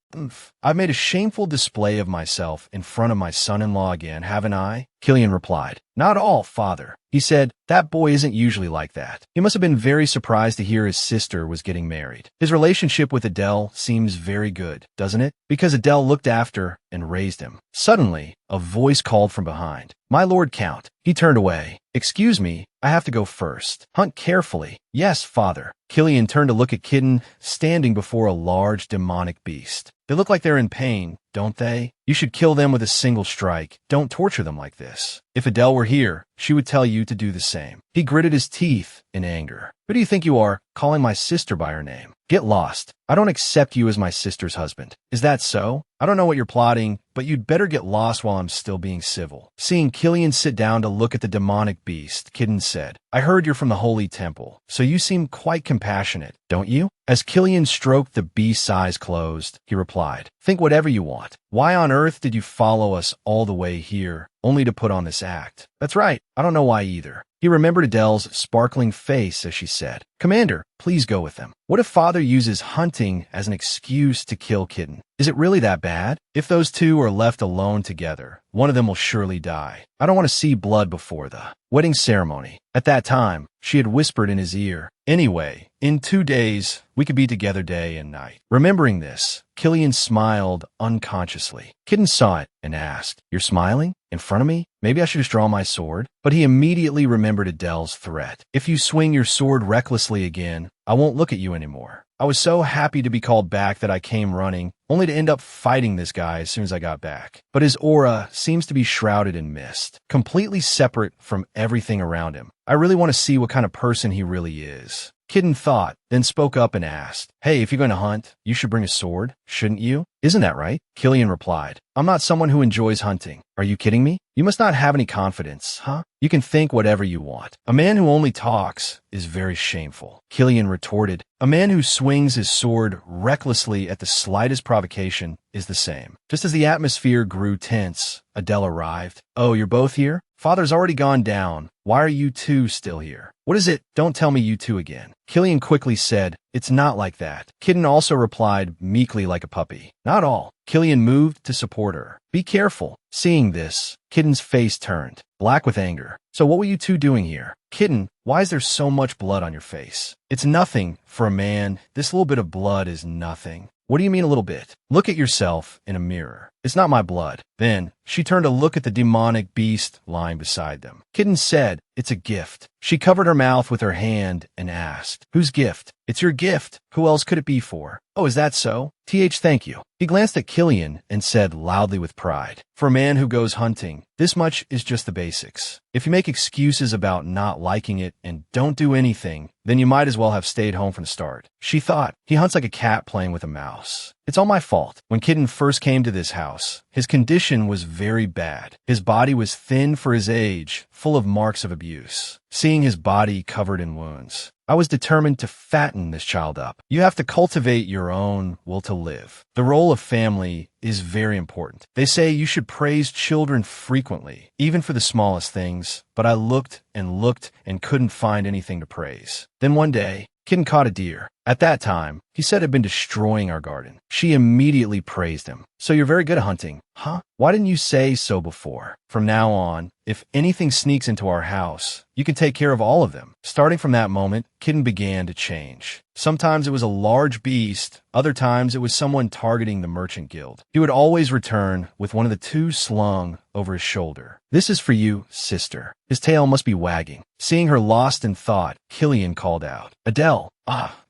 I've made a shameful display of myself in front of my son-in-law again, haven't I? Killian replied. Not all, father. He said, that boy isn't usually like that. He must have been very surprised to hear his sister was getting married. His relationship with Adele seems very good, doesn't it? Because Adele looked after and raised him. Suddenly, a voice called from behind. My lord Count. He turned away. Excuse me, I have to go first. Hunt carefully. Yes, father. Killian turned to look at Kidden, standing before a large demonic beast. They look like they're in pain, don't they? You should kill them with a single strike. Don't torture them like this. If Adele were here, she would tell you to do the same. He gritted his teeth in anger. Who do you think you are, calling my sister by her name? Get lost. I don't accept you as my sister's husband. Is that so? I don't know what you're plotting, but you'd better get lost while I'm still being civil. Seeing Killian sit down to look at the demonic beast, Kidden said, I heard you're from the Holy Temple, so you seem quite compassionate, don't you? As Killian stroked the beast's eyes closed, he replied, think whatever you want. Why on earth did you follow us all the way here, only to put on this act? That's right, I don't know why either. He remembered Adele's sparkling face as she said, Commander, please go with them. What if father uses hunting as an excuse to kill Kidden? Is it really that bad? If those two are left alone together, one of them will surely die. I don't want to see blood before the wedding ceremony. At that time, she had whispered in his ear, anyway, in 2 days, we could be together day and night. Remembering this, Killian smiled unconsciously. Kidden saw it and asked, You're smiling? In front of me? Maybe I should just draw my sword? But he immediately remembered Adele's threat. If you swing your sword recklessly again, I won't look at you anymore. I was so happy to be called back that I came running, only to end up fighting this guy as soon as I got back. But his aura seems to be shrouded in mist, completely separate from everything around him. I really want to see what kind of person he really is. Kidden thought, then spoke up and asked, Hey, if you're going to hunt, you should bring a sword, shouldn't you? Isn't that right? Killian replied, I'm not someone who enjoys hunting. Are you kidding me? You must not have any confidence, huh? You can think whatever you want. A man who only talks is very shameful. Killian retorted, a man who swings his sword recklessly at the slightest provocation is the same. Just as the atmosphere grew tense, Adele arrived. Oh, you're both here? Father's already gone down. Why are you two still here? What is it? Don't tell me you two again. Killian quickly said, It's not like that. Kidden also replied meekly like a puppy. Not all. Killian moved to support her. Be careful. Seeing this, Kidden's face turned, black with anger. So what were you two doing here? Kidden, why is there so much blood on your face? It's nothing. For a man, this little bit of blood is nothing. What do you mean a little bit? Look at yourself in a mirror. It's not my blood. Then, she turned to look at the demonic beast lying beside them. Kidden said, It's a gift. She covered her mouth with her hand and asked, Whose gift? It's your gift. Who else could it be for? Oh, is that so? Thank you. He glanced at Killian and said loudly with pride, For a man who goes hunting, this much is just the basics. If you make excuses about not liking it and don't do anything, then you might as well have stayed home from the start. She thought, he hunts like a cat playing with a mouse. It's all my fault. When Kidden first came to this house, his condition was very bad. His body was thin for his age, full of marks of abuse. Seeing his body covered in wounds, I was determined to fatten this child up. You have to cultivate your own will to live. The role of family is very important. They say you should praise children frequently, even for the smallest things, but I looked and couldn't find anything to praise. Then one day, Kidden caught a deer. At that time, he said had been destroying our garden. She immediately praised him. So you're very good at hunting, huh? Why didn't you say so before? From now on, if anything sneaks into our house, you can take care of all of them. Starting from that moment, Kitten began to change. Sometimes it was a large beast, other times it was someone targeting the merchant guild. He would always return with one of the two slung over his shoulder. This is for you, sister. His tail must be wagging. Seeing her lost in thought, Killian called out, Adele,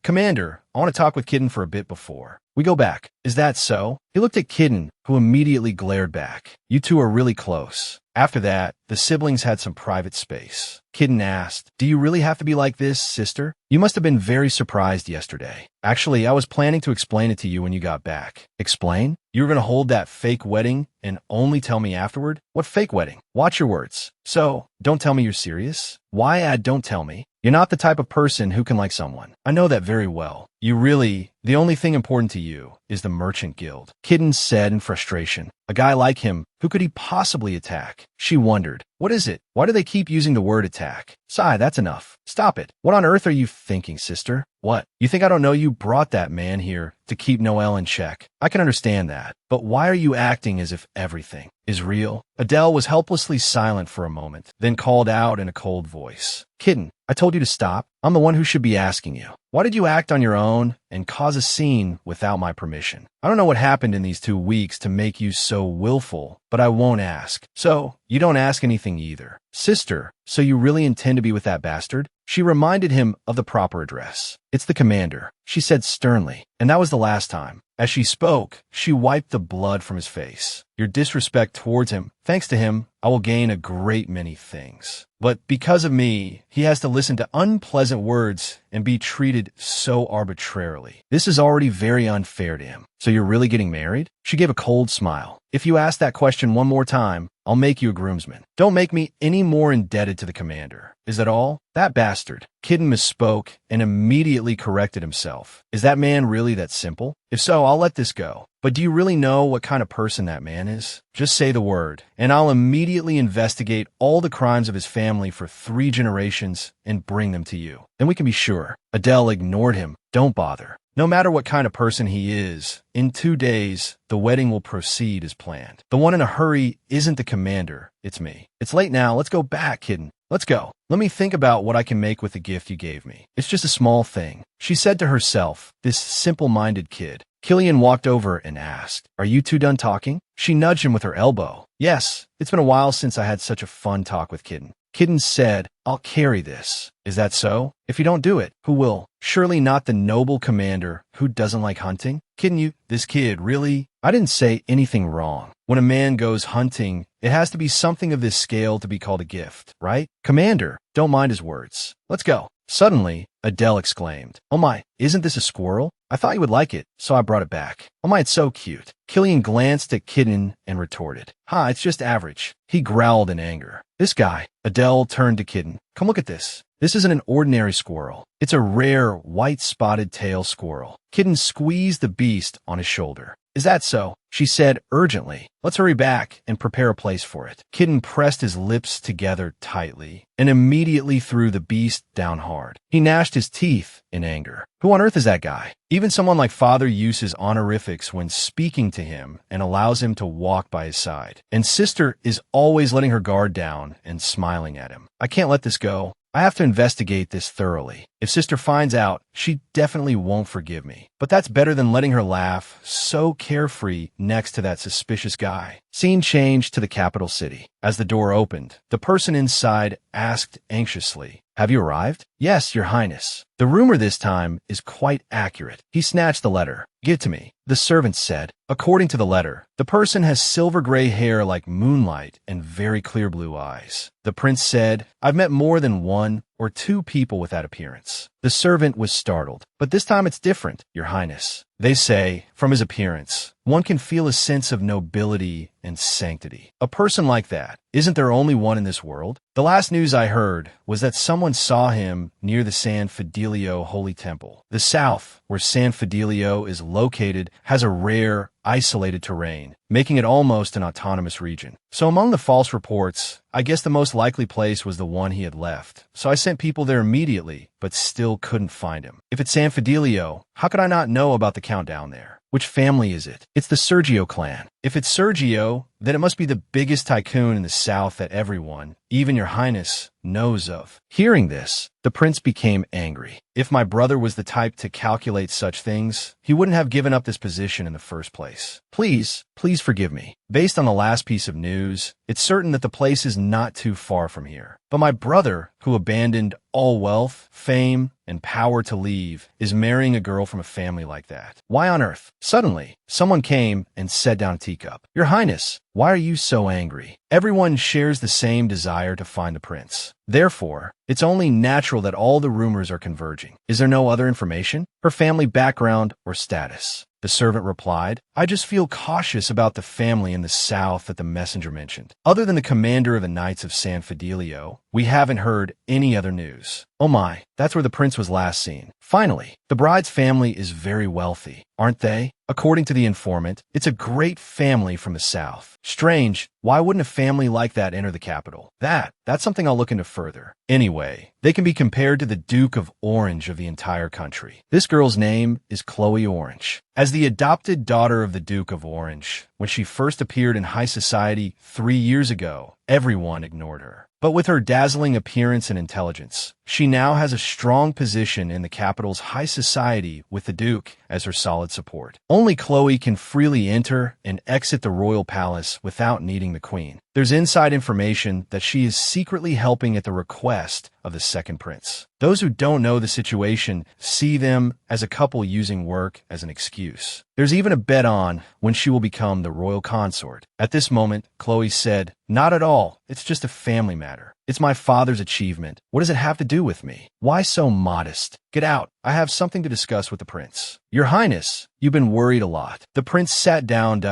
Commander, I want to talk with Kitten for a bit before we go back. Is that so? He looked at Kitten, who immediately glared back. You two are really close. After that, the siblings had some private space. Kitten asked, do you really have to be like this, sister? You must have been very surprised yesterday. Actually, I was planning to explain it to you when you got back. Explain? You were going to hold that fake wedding and only tell me afterward? What fake wedding? Watch your words. So, don't tell me you're serious? Why add don't tell me? You're not the type of person who can like someone. I know that very well. The only thing important to you is the merchant guild. Kitten said in frustration. A guy like him, who could he possibly attack? She wondered. What is it? Why do they keep using the word attack? Sigh, that's enough. Stop it. What on earth are you thinking, sister? What? You think I don't know you brought that man here to keep Noelle in check? I can understand that. But why are you acting as if everything is real? Adele was helplessly silent for a moment, then called out in a cold voice. Kitten, I told you to stop. I'm the one who should be asking you. Why did you act on your own and cause a scene without my permission? I don't know what happened in these 2 weeks to make you so willful, but I won't ask. So, you don't ask anything either. Sister, so you really intend to be with that bastard? She reminded him of the proper address. It's the commander, she said sternly, and that was the last time. As she spoke, she wiped the blood from his face. Your disrespect towards him, thanks to him, I will gain a great many things. But because of me, he has to listen to unpleasant words and be treated so arbitrarily. This is already very unfair to him. So you're really getting married? She gave a cold smile. If you ask that question one more time, I'll make you a groomsman. Don't make me any more indebted to the commander. Is that all? That bastard. Kitten misspoke and immediately corrected himself. Is that man really that simple? If so, I'll let this go. But do you really know what kind of person that man is? Just say the word, and I'll immediately investigate all the crimes of his family for 3 generations and bring them to you. Then we can be sure. Adele ignored him. Don't bother. No matter what kind of person he is, in 2 days, the wedding will proceed as planned. The one in a hurry isn't the commander, it's me. It's late now, let's go back, Kitten. Let's go. Let me think about what I can make with the gift you gave me. It's just a small thing. She said to herself, this simple-minded kid. Killian walked over and asked, are you two done talking? She nudged him with her elbow. Yes, it's been a while since I had such a fun talk with Kitten. Kitten said, I'll carry this. Is that so? If you don't do it, who will? Surely not the noble commander who doesn't like hunting? Kitten, this kid, really? I didn't say anything wrong. When a man goes hunting, it has to be something of this scale to be called a gift, right? Commander, don't mind his words. Let's go. Suddenly, Adele exclaimed, oh my, isn't this a squirrel? I thought you would like it, so I brought it back. Oh my, it's so cute. Killian glanced at Kitten and retorted, ha, it's just average. He growled in anger. This guy. Adele turned to Kitten. Come look at this. This isn't an ordinary squirrel. It's a rare, white-spotted tail squirrel. Kitten squeezed the beast on his shoulder. Is that so? She said urgently. Let's hurry back and prepare a place for it. Kitten pressed his lips together tightly and immediately threw the beast down hard. He gnashed his teeth in anger. Who on earth is that guy? Even someone like Father uses honorifics when speaking to him and allows him to walk by his side. And Sister is always letting her guard down and smiling at him. I can't let this go. I have to investigate this thoroughly. If Sister finds out, she definitely won't forgive me. But that's better than letting her laugh so carefree next to that suspicious guy. Scene changed to the capital city. As the door opened, the person inside asked anxiously, have you arrived? Yes, Your Highness. The rumor this time is quite accurate. He snatched the letter. Give it to me. The servant said. According to the letter, the person has silver-gray hair like moonlight and very clear blue eyes. The prince said, I've met more than 1 or 2 people with that appearance. The servant was startled. But this time it's different, Your Highness. They say, from his appearance, one can feel a sense of nobility and sanctity. A person like that, isn't there only one in this world? The last news I heard was that someone saw him near the San Fidelio Holy Temple. The south, where San Fidelio is located, has a rare, isolated terrain, making it almost an autonomous region. So among the false reports, I guess the most likely place was the one he had left. So I sent people there immediately, but still couldn't find him. If it's San Fidelio, how could I not know about the countdown there? Which family is it? It's the Sergio clan. If it's Sergio, then it must be the biggest tycoon in the south that everyone, even your highness, knows of. Hearing this, the prince became angry. If my brother was the type to calculate such things, he wouldn't have given up this position in the first place. Please forgive me. Based on the last piece of news, it's certain that the place is not too far from here. But my brother, who abandoned all wealth, fame, and power to leave, is marrying a girl from a family like that. Why on earth? Suddenly, someone came and set down a teacup. Your Highness, why are you so angry? Everyone shares the same desire to find the prince. Therefore, it's only natural that all the rumors are converging. Is there no other information? Her family background or status? The servant replied, I just feel cautious about the family in the south that the messenger mentioned. Other than the commander of the Knights of San Fidelio, we haven't heard any other news. Oh my, that's where the prince was last seen. Finally, the bride's family is very wealthy, aren't they? According to the informant, it's a great family from the south. Strange, why wouldn't a family like that enter the capital? That's something I'll look into further. Anyway, they can be compared to the Duke of Orange of the entire country. This girl's name is Chloe Orange. As the adopted daughter of the Duke of Orange, when she first appeared in high society 3 years ago, everyone ignored her. But with her dazzling appearance and intelligence, she now has a strong position in the capital's high society with the Duke as her solid support. Only Chloe can freely enter and exit the royal palace without needing the queen. There's inside information that she is secretly helping at the request of the second prince. Those who don't know the situation see them as a couple using work as an excuse. There's even a bet on when she will become the royal consort. At this moment, Chloe said, Not at all. It's just a family matter. It's my father's achievement. What does it have to do with me? Why so modest? Get out. I have something to discuss with the prince. Your Highness, you've been worried a lot. The prince sat down.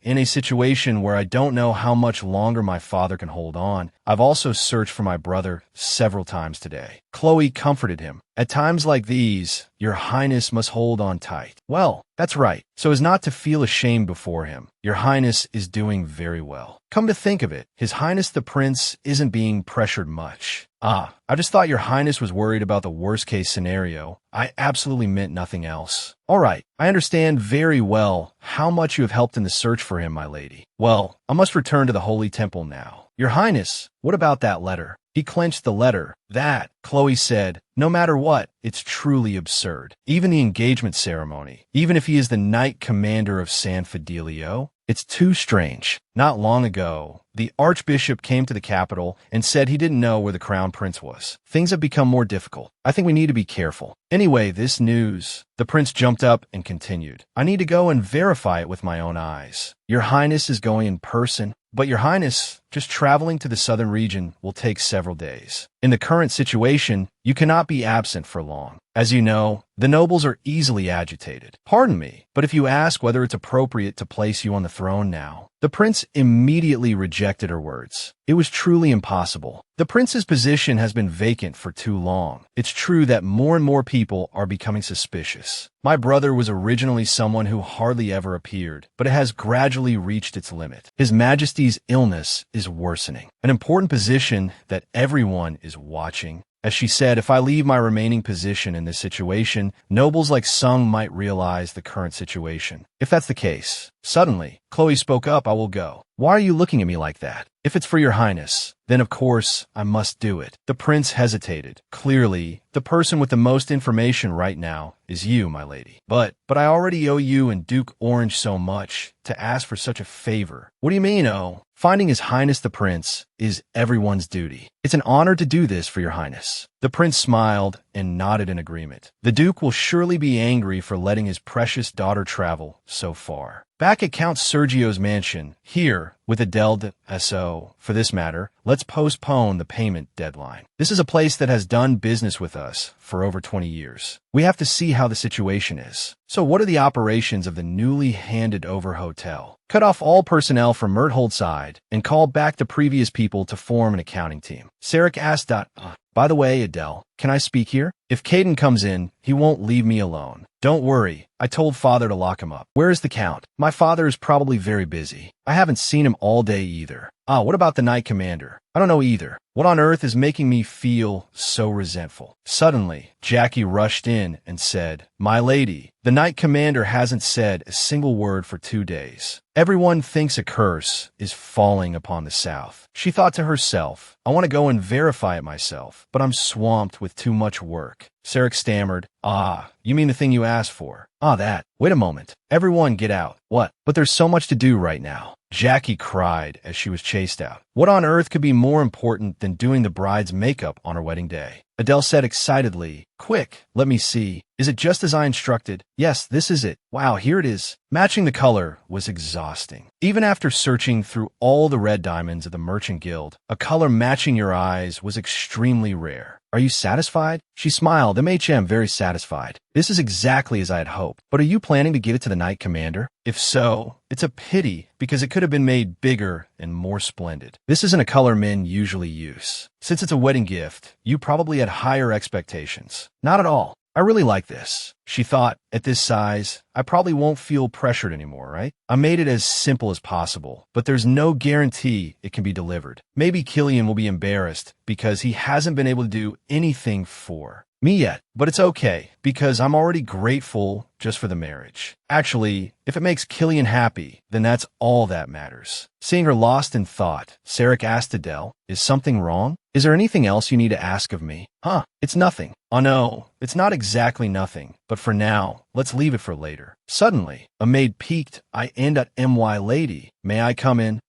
In a situation where I don't know how much longer my father can hold on. I've also searched for my brother several times today. Chloe comforted him. At times like these, your Highness must hold on tight. Well, that's right. So as not to feel ashamed before him. Your Highness is doing very well. Come to think of it, His Highness the Prince isn't being pressured much. I just thought your Highness was worried about the worst-case scenario. I absolutely meant nothing else. All right, I understand very well how much you have helped in the search for him, my lady. Well, I must return to the Holy Temple now. Your Highness, what about that letter? He clenched the letter. That, Chloe said, no matter what, it's truly absurd. Even the engagement ceremony, even if he is the Knight Commander of San Fidelio, it's too strange. Not long ago, the Archbishop came to the capital and said he didn't know where the Crown Prince was. Things have become more difficult. I think we need to be careful. Anyway, this news. The prince jumped up and continued. I need to go and verify it with my own eyes. Your Highness is going in person. But your Highness, just traveling to the southern region will take several days. In the current situation, you cannot be absent for long. As you know, the nobles are easily agitated. Pardon me, but if you ask whether it's appropriate to place you on the throne now, the prince immediately rejected her words. It was truly impossible. The prince's position has been vacant for too long. It's true that more and more people are becoming suspicious. My brother was originally someone who hardly ever appeared, but it has gradually reached its limit. His Majesty's illness is worsening. An important position that everyone is watching. As she said, if I leave my remaining position in this situation, nobles like Sung might realize the current situation. If that's the case, suddenly, Chloe spoke up, I will go. Why are you looking at me like that? If it's for your Highness, then of course I must do it. The prince hesitated. Clearly, the person with the most information right now is you, my lady. But I already owe you and Duke Orange so much to ask for such a favor. What do you mean, oh? Finding His Highness the Prince is everyone's duty. It's an honor to do this for your Highness. The prince smiled and nodded in agreement. The Duke will surely be angry for letting his precious daughter travel so far. Back at Count Sergio's mansion, here, with Adele S.O., for this matter, let's postpone the payment deadline. This is a place that has done business with us for over 20 years. We have to see how the situation is. So what are the operations of the newly handed over hotel? Cut off all personnel from Myrthold's side and call back the previous people to form an accounting team. Sarek asked, by the way, Adele, can I speak here? If Caden comes in, he won't leave me alone. Don't worry, I told father to lock him up. Where is the count? My father is probably very busy. I haven't seen him all day either. Ah, what about the Knight Commander? I don't know either. What on earth is making me feel so resentful? Suddenly, Jackie rushed in and said, My lady, the Knight Commander hasn't said a single word for 2 days. Everyone thinks a curse is falling upon the South. She thought to herself, I want to go and verify it myself, but I'm swamped with too much work. Sarek stammered, Ah, you mean the thing you asked for? Ah, that. Wait a moment. Everyone get out. What? But there's so much to do right now. Jackie cried as she was chased out. What on earth could be more important than doing the bride's makeup on her wedding day? Adele said excitedly, Quick, let me see. Is it just as I instructed? Yes, this is it. Wow, here it is. Matching the color was exhausting. Even after searching through all the red diamonds of the Merchant Guild, a color matching your eyes was extremely rare. Are you satisfied? She smiled. MHM, very satisfied. This is exactly as I had hoped. But are you planning to give it to the Knight Commander? If so, it's a pity because it could have been made bigger and more splendid. This isn't a color men usually use. Since it's a wedding gift, you probably had higher expectations. Not at all. I really like this. She thought, at this size, I probably won't feel pressured anymore, right? I made it as simple as possible, but there's no guarantee it can be delivered. Maybe Killian will be embarrassed because he hasn't been able to do anything for me yet, but it's okay because I'm already grateful just for the marriage. Actually, if it makes Killian happy, then that's all that matters. Seeing her lost in thought, Sarek asked Adele, Is something wrong? Is there anything else you need to ask of me? Huh, it's nothing. Oh no, it's not exactly nothing, but for now, let's leave it for later. Suddenly, a maid peeked, I end at MY lady. May I come in?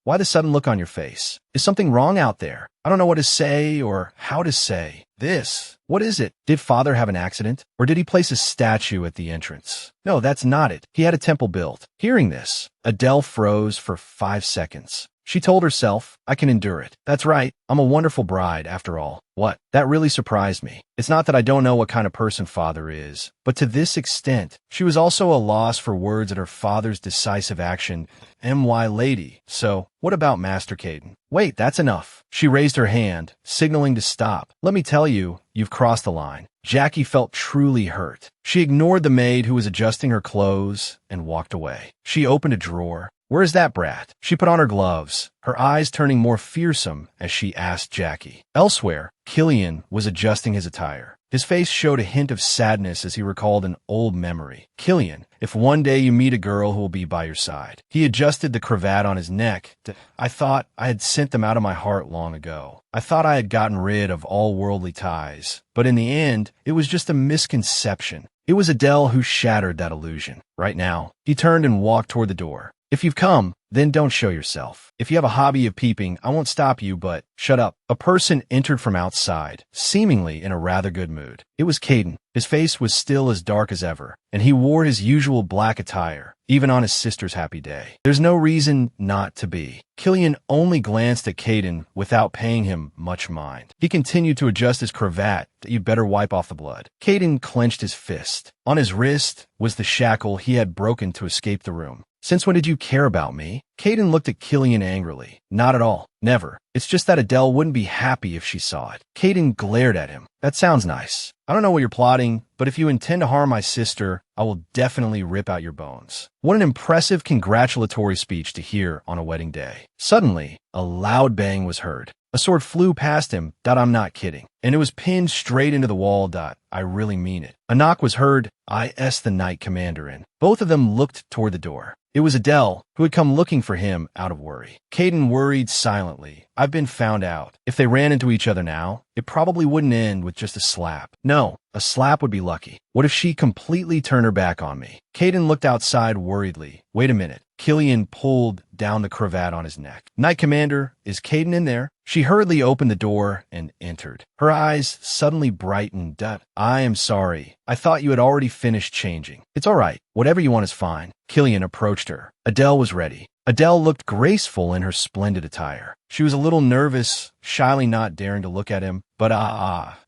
Why the sudden look on your face? Is something wrong out there? I don't know what to say or how to say this. What is it? Did father have an accident? Or did he place a statue at the entrance? No, that's not it. He had a temple built. Hearing this, Adele froze for 5 seconds. She told herself, I can endure it. That's right. I'm a wonderful bride, after all. What? That really surprised me. It's not that I don't know what kind of person father is, but to this extent, she was also a loss for words at her father's decisive action, MY lady. So, what about Master Caden? Wait, that's enough. She raised her hand, signaling to stop. Let me tell you, you've crossed the line. Jackie felt truly hurt. She ignored the maid who was adjusting her clothes and walked away. She opened a drawer. Where's that brat? She put on her gloves, her eyes turning more fearsome as she asked Jackie. Elsewhere, Killian was adjusting his attire. His face showed a hint of sadness as he recalled an old memory. Killian, if one day you meet a girl who will be by your side. He adjusted the cravat on his neck. I thought I had sent them out of my heart long ago. I thought I had gotten rid of all worldly ties. But in the end, it was just a misconception. It was Adele who shattered that illusion. Right now, he turned and walked toward the door. If you've come, then don't show yourself. If you have a hobby of peeping, I won't stop you, but shut up. A person entered from outside, seemingly in a rather good mood. It was Caden. His face was still as dark as ever, and he wore his usual black attire, even on his sister's happy day. There's no reason not to be. Killian only glanced at Caden without paying him much mind. He continued to adjust his cravat that you'd better wipe off the blood. Caden clenched his fist. On his wrist was the shackle he had broken to escape the room. Since when did you care about me? Caden looked at Killian angrily. Not at all. Never. It's just that Adele wouldn't be happy if she saw it. Caden glared at him. That sounds nice. I don't know what you're plotting, but if you intend to harm my sister, I will definitely rip out your bones. What an impressive congratulatory speech to hear on a wedding day. Suddenly, a loud bang was heard. A sword flew past him. I'm not kidding. And it was pinned straight into the wall. I really mean it. A knock was heard. I asked the Knight Commander in. Both of them looked toward the door. It was Adele, who had come looking for him out of worry. Caden worried silently. I've been found out. If they ran into each other now, it probably wouldn't end with just a slap. No, a slap would be lucky. What if she completely turned her back on me? Caden looked outside worriedly. Wait a minute. Killian pulled down the cravat on his neck. Knight Commander, is Caden in there? She hurriedly opened the door and entered. Her eyes suddenly brightened. I am sorry. I thought you had already finished changing. It's all right. Whatever you want is fine. Killian approached her. Adele was ready. Adele looked graceful in her splendid attire. She was a little nervous, shyly not daring to look at him. But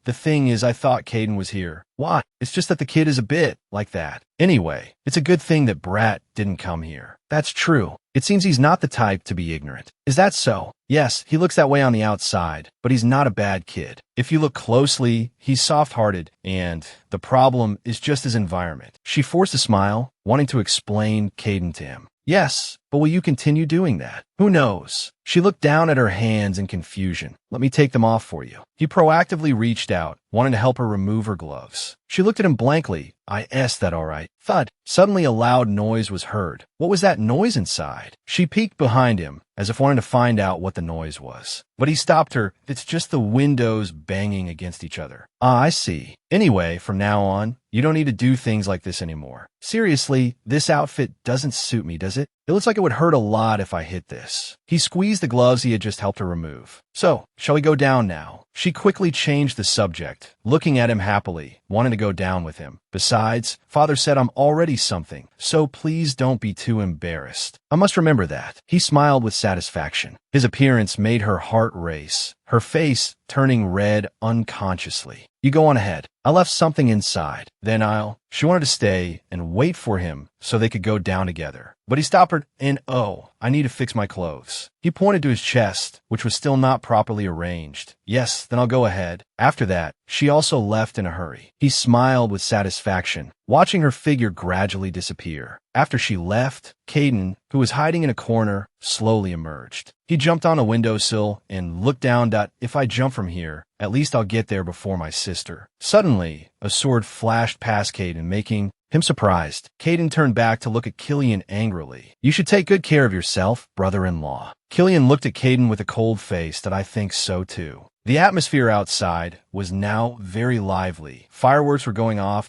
the thing is, I thought Caden was here. Why? It's just that the kid is a bit like that. Anyway, it's a good thing that Brat didn't come here. That's true. It seems he's not the type to be ignorant. Is that so? Yes, he looks that way on the outside, but he's not a bad kid. If you look closely, he's soft-hearted, and the problem is just his environment. She forced a smile, wanting to explain Caden to him. Yes, but will you continue doing that? Who knows? She looked down at her hands in confusion. Let me take them off for you. He proactively reached out, wanting to help her remove her gloves. She looked at him blankly. That all right? Thud. Suddenly a loud noise was heard. What was that noise inside? She peeked behind him, as if wanting to find out what the noise was. But he stopped her. It's just the windows banging against each other. I see. Anyway, from now on, you don't need to do things like this anymore. Seriously, this outfit doesn't suit me, does it? It looks like it would hurt a lot if I hit this. He squeezed the gloves he had just helped her remove. So, shall we go down now? She quickly changed the subject, looking at him happily, wanting to go down with him. Besides, Father said I'm already something, so please don't be too embarrassed. I must remember that. He smiled with satisfaction. His appearance made her heart race, her face turning red unconsciously. You go on ahead. I left something inside. Then She wanted to stay and wait for him so they could go down together. But he stopped her and, I need to fix my clothes. He pointed to his chest, which was still not properly arranged. Yes, then I'll go ahead. After that, she also left in a hurry. He smiled with satisfaction, watching her figure gradually disappear. After she left, Caden, who was hiding in a corner, slowly emerged. He jumped on a windowsill and looked down. If I jump from here, at least I'll get there before my sister. Suddenly, a sword flashed past Caden, making him surprised. Caden turned back to look at Killian angrily. You should take good care of yourself, brother-in-law. Killian looked at Caden with a cold face. I think so too. The atmosphere outside was now very lively. Fireworks were going off.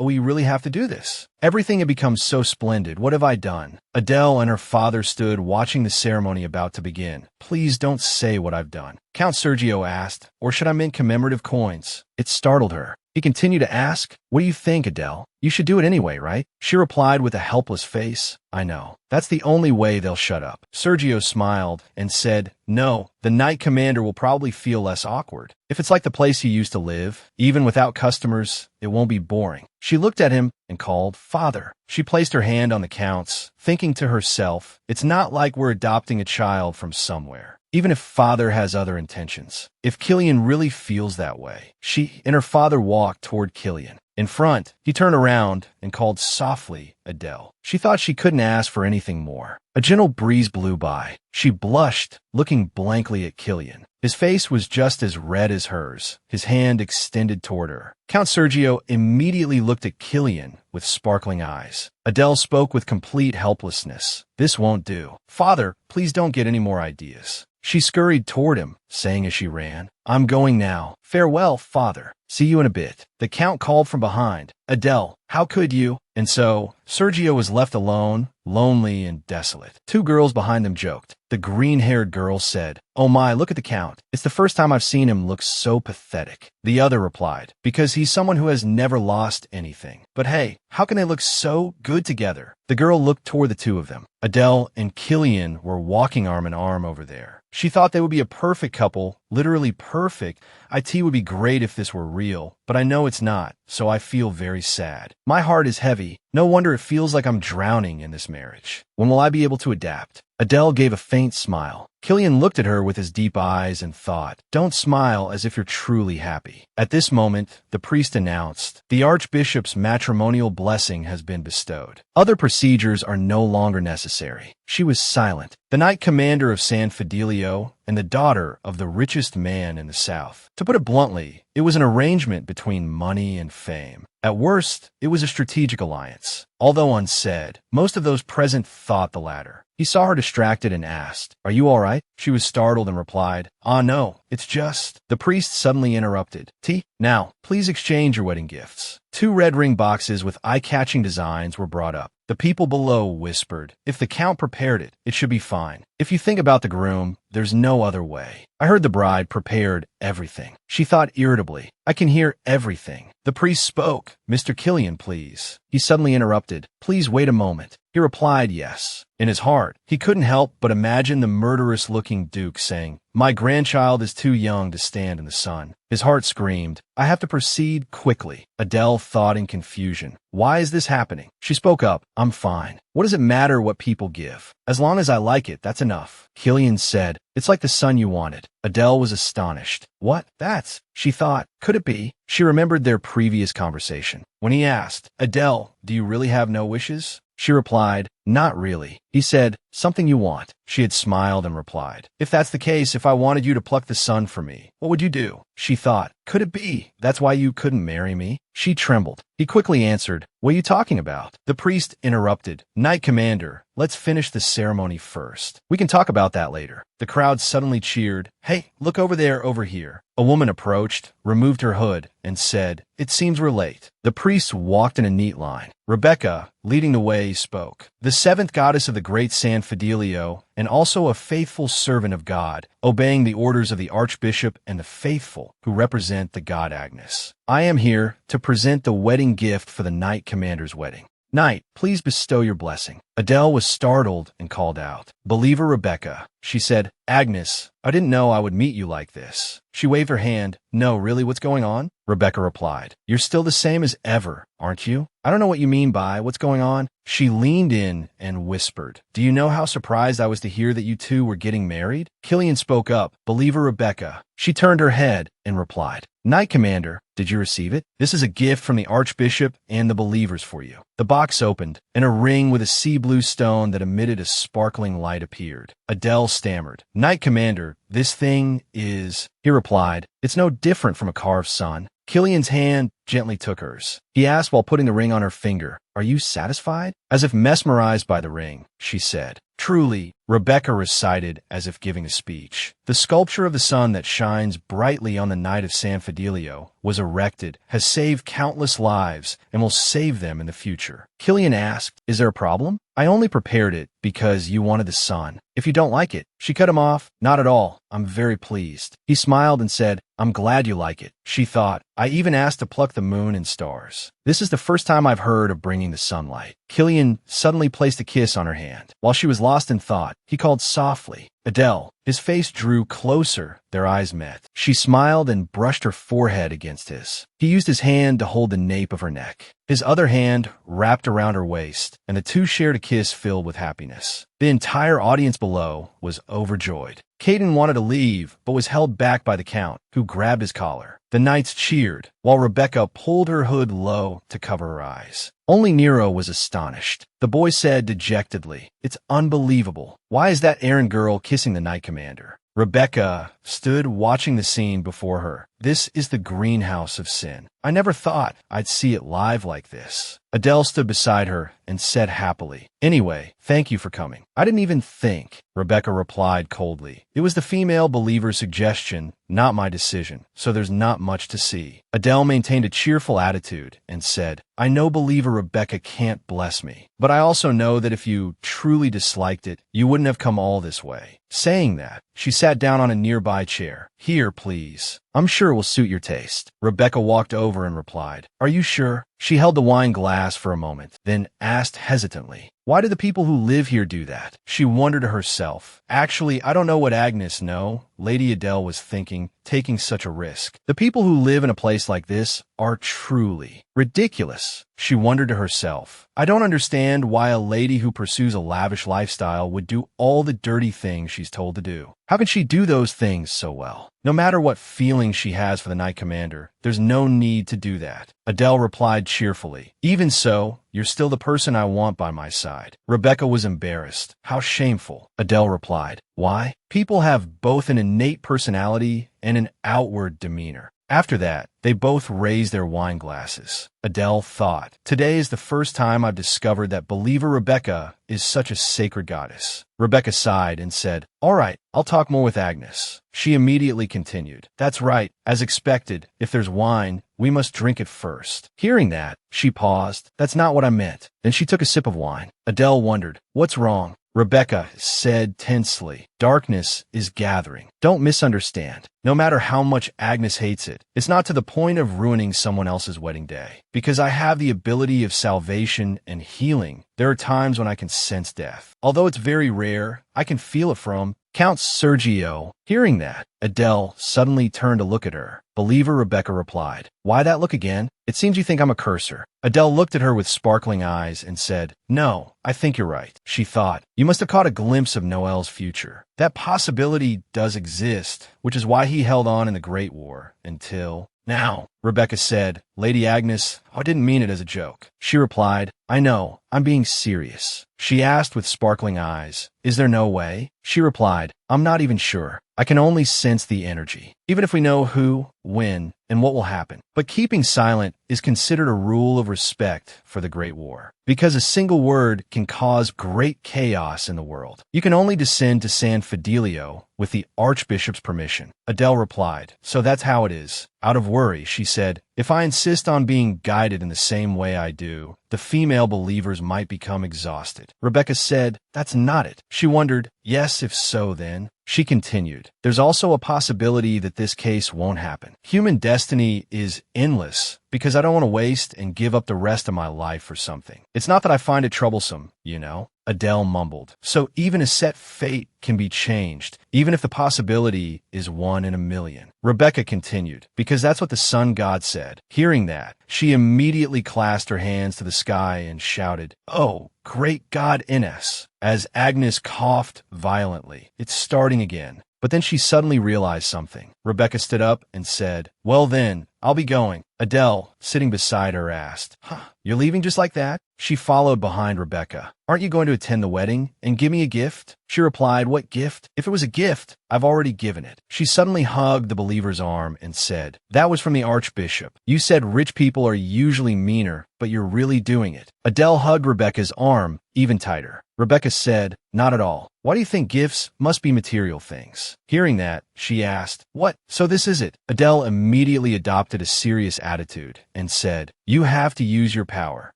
We really have to do this. Everything had become so splendid. What have I done? Adele and her father stood watching the ceremony about to begin. Please don't say what I've done, Count Sergio asked, or should I mint commemorative coins? It startled her. He continued to ask, What do you think, Adele? You should do it anyway, right? She replied with a helpless face, I know. That's the only way they'll shut up. Sergio smiled and said, No, the Knight Commander will probably feel less awkward. If it's like the place you used to live, even without customers, it won't be boring. She looked at him and called, Father. She placed her hand on the Count's, thinking to herself, It's not like we're adopting a child from somewhere. Even if Father has other intentions. If Killian really feels that way. She and her father walked toward Killian. In front, he turned around and called softly, Adele. She thought she couldn't ask for anything more. A gentle breeze blew by. She blushed, looking blankly at Killian. His face was just as red as hers, his hand extended toward her. Count Sergio immediately looked at Killian with sparkling eyes. Adele spoke with complete helplessness. This won't do. Father, please don't get any more ideas. She scurried toward him, saying as she ran, I'm going now. Farewell, Father. See you in a bit. The Count called from behind. Adele, how could you? And so, Sergio was left alone, lonely and desolate. Two girls behind them joked. The green-haired girl said, Oh my, look at the Count. It's the first time I've seen him look so pathetic. The other replied, Because he's someone who has never lost anything. But hey, how can they look so good together? The girl looked toward the two of them. Adele and Killian were walking arm in arm over there. She thought they would be a perfect couple, literally perfect. It would be great if this were real, but I know it's not, so I feel very sad. My heart is heavy. No wonder it feels like I'm drowning in this marriage. When will I be able to adapt? Adele gave a faint smile. Killian looked at her with his deep eyes and thought, Don't smile as if you're truly happy. At this moment, the priest announced, The Archbishop's matrimonial blessing has been bestowed. Other procedures are no longer necessary. She was silent. The Knight Commander of San Fidelio and the daughter of the richest man in the South. To put it bluntly, it was an arrangement between money and fame. At worst, it was a strategic alliance. Although unsaid, most of those present thought the latter. He saw her distracted and asked, Are you all right? She was startled and replied, No, it's just... The priest suddenly interrupted. Now, please exchange your wedding gifts. 2 red ring boxes with eye-catching designs were brought up. The people below whispered, If the Count prepared it, it should be fine. If you think about the groom, there's no other way. I heard the bride prepared everything. She thought irritably. I can hear everything. The priest spoke. Mr. Killian, please. He suddenly interrupted. Please wait a moment. He replied yes. In his heart, he couldn't help but imagine the murderous-looking Duke saying, my grandchild is too young to stand in the sun. His heart screamed, I have to proceed quickly. Adele thought in confusion. Why is this happening? She spoke up. I'm fine. What does it matter what people give? As long as I like it, that's enough. Killian said, it's like the son you wanted. Adele was astonished. What? That's... She thought, could it be? She remembered their previous conversation. When he asked, Adele, do you really have no wishes? She replied, not really. He said, something you want. She had smiled and replied, if that's the case, if I wanted you to pluck the sun for me, what would you do? She thought, could it be? That's why you couldn't marry me? She trembled. He quickly answered, what are you talking about? The priest interrupted, Knight Commander, let's finish the ceremony first. We can talk about that later. The crowd suddenly cheered, hey, look over there, over here. A woman approached, removed her hood, and said, it seems we're late. The priests walked in a neat line. Rebecca, leading the way, spoke. The seventh goddess of the great San Fidelio, and also a faithful servant of God, obeying the orders of the archbishop and the faithful who represent the god Agnes. I am here to present the wedding gift for the Knight Commander's wedding. Knight, please bestow your blessing. Adele was startled and called out, Believer Rebecca. She said, Agnes, I didn't know I would meet you like this. She waved her hand. No, really, what's going on? Rebecca replied, you're still the same as ever, aren't you? I don't know what you mean by what's going on. She leaned in and whispered, do you know how surprised I was to hear that you two were getting married? Killian spoke up, Believer Rebecca. She turned her head and replied, Knight Commander, did you receive it? This is a gift from the Archbishop and the believers for you. The box opened, and a ring with a sea blue stone that emitted a sparkling light appeared. Adele stammered, Knight Commander, this thing is... He replied, it's no different from a carved sun. Killian's hand gently took hers. He asked while putting the ring on her finger, are you satisfied? As if mesmerized by the ring, she said, truly, Rebecca recited as if giving a speech. The sculpture of the sun that shines brightly on the night of San Fidelio was erected, has saved countless lives, and will save them in the future. Killian asked, is there a problem? I only prepared it because you wanted the sun. If you don't like it, she cut him off. Not at all. I'm very pleased. He smiled and said, I'm glad you like it. She thought, I even asked to pluck the moon and stars. This is the first time I've heard of bringing the sunlight. Killian suddenly placed a kiss on her hand. While she was lost in thought, he called softly, Adele. His face drew closer. Their eyes met. She smiled and brushed her forehead against his. He used his hand to hold the nape of her neck. His other hand wrapped around her waist, and the two shared a kiss filled with happiness. The entire audience below was overjoyed. Caden wanted to leave, but was held back by the Count, who grabbed his collar. The knights cheered, while Rebecca pulled her hood low to cover her eyes. Only Nero was astonished. The boy said dejectedly, it's unbelievable. Why is that errand girl kissing the Knight Commander? Rebecca stood watching the scene before her. This is the greenhouse of sin. I never thought I'd see it live like this. Adele stood beside her and said happily, anyway, thank you for coming. I didn't even think, Rebecca replied coldly. It was the female believer's suggestion, not my decision, so there's not much to see. Adele maintained a cheerful attitude and said, I know believer Rebecca can't bless me, but I also know that if you truly disliked it, you wouldn't have come all this way. Saying that, she sat down on a nearby chair. Here, please. I'm sure it will suit your taste. Rebecca walked over and replied, are you sure? She held the wine glass for a moment, then asked hesitantly, why do the people who live here do that? She wondered to herself. Actually, I don't know what Agnes know. Lady Adele was thinking, taking such a risk. The people who live in a place like this are truly ridiculous. She wondered to herself, I don't understand why a lady who pursues a lavish lifestyle would do all the dirty things she's told to do. How can she do those things so well? No matter what feelings she has for the Knight Commander, there's no need to do that. Adele replied cheerfully, even so, you're still the person I want by my side. Rebecca was embarrassed. How shameful. Adele replied, why? People have both an innate personality and an outward demeanor. After that, they both raised their wine glasses. Adele thought, today is the first time I've discovered that believer Rebecca is such a sacred goddess. Rebecca sighed and said, all right, I'll talk more with Agnes. She immediately continued, that's right, as expected, if there's wine, we must drink it first. Hearing that, she paused, that's not what I meant. Then she took a sip of wine. Adele wondered, what's wrong? Rebecca said tensely. Darkness is gathering. Don't misunderstand. No matter how much Agnes hates it, it's not to the point of ruining someone else's wedding day. Because I have the ability of salvation and healing, there are times when I can sense death. Although it's very rare, I can feel it from Count Sergio. Hearing that, Adele suddenly turned to look at her. Believer, Rebecca replied. Why that look again? It seems you think I'm a cursor. Adele looked at her with sparkling eyes and said, No, I think you're right. She thought, you must have caught a glimpse of Noel's future. That possibility does exist, which is why he held on in the Great War until now. Rebecca said, Lady Agnes, I didn't mean it as a joke. She replied, I know, I'm being serious. She asked with sparkling eyes, Is there no way? She replied, I'm not even sure. I can only sense the energy, even if we know who, when, and what will happen. But keeping silent is considered a rule of respect for the Great War, because a single word can cause great chaos in the world. You can only descend to San Fidelio with the Archbishop's permission. Adele replied, So that's how it is. Out of worry, she said, If I insist on being guided in the same way I do, the female believers might become exhausted. Rebecca said, That's not it. She wondered, Yes, if so then. She continued, There's also a possibility that this case won't happen. Human destiny is endless because I don't want to waste and give up the rest of my life for something. It's not that I find it troublesome, you know. Adele mumbled. So even a set fate can be changed, even if the possibility is 1 in a million. Rebecca continued, because that's what the sun god said. Hearing that, she immediately clasped her hands to the sky and shouted, Oh, great God Ines! As Agnes coughed violently. It's starting again. But then she suddenly realized something. Rebecca stood up and said, Well then, I'll be going. Adele, sitting beside her, asked, You're leaving just like that? She followed behind Rebecca. Aren't you going to attend the wedding and give me a gift? She replied, What gift? If it was a gift, I've already given it. She suddenly hugged the believer's arm and said, That was from the Archbishop. You said rich people are usually meaner, but you're really doing it. Adele hugged Rebecca's arm even tighter. Rebecca said, Not at all. Why do you think gifts must be material things? Hearing that, she asked, What? So this is it? Adele immediately adopted a serious attitude and said, You have to use your power.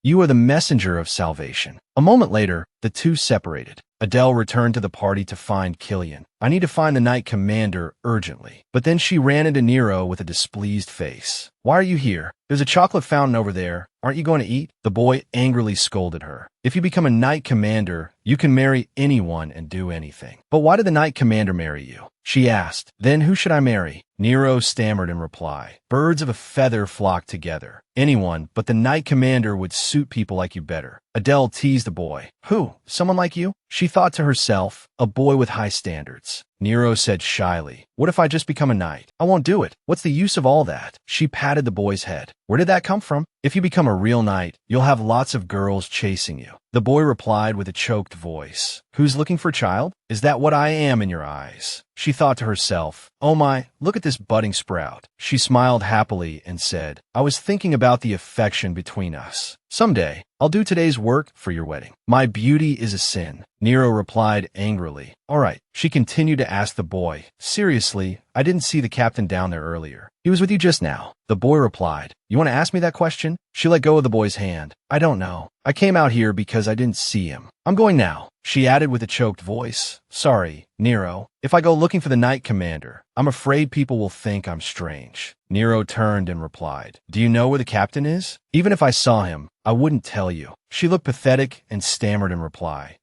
You are the messenger of salvation. A moment later, the two separated. Adele returned to the party to find Killian. I need to find the Knight Commander urgently. But then she ran into Nero with a displeased face. Why are you here? There's a chocolate fountain over there. Aren't you going to eat? The boy angrily scolded her. If you become a Knight Commander, you can marry anyone and do anything. But why did the Knight Commander marry you? She asked. Then who should I marry? Nero stammered in reply. Birds of a feather flock together. Anyone, but the Knight Commander would suit people like you better. Adele teased the boy. Who? Someone like you? She thought to herself, a boy with high standards. Nero said shyly, What if I just become a knight? I won't do it. What's the use of all that? She patted the boy's head. Where did that come from? If you become a real knight, you'll have lots of girls chasing you. The boy replied with a choked voice. Who's looking for a child? Is that what I am in your eyes? She thought to herself, Oh my, look at this budding sprout. She smiled happily and said, I was thinking about the affection between us. Someday, I'll do today's work for your wedding. My beauty is a sin. Nero replied angrily. All right. She continued to ask the boy, Seriously, I didn't see the captain down there earlier. He was with you just now. The boy replied, You want to ask me that question? She let go of the boy's hand. I don't know. I came out here because I didn't see him. I'm going now. She added with a choked voice, Sorry, Nero. If I go looking for the Knight Commander, I'm afraid people will think I'm strange. Nero turned and replied, Do you know where the captain is? Even if I saw him, I wouldn't tell you. She looked pathetic and stammered in reply.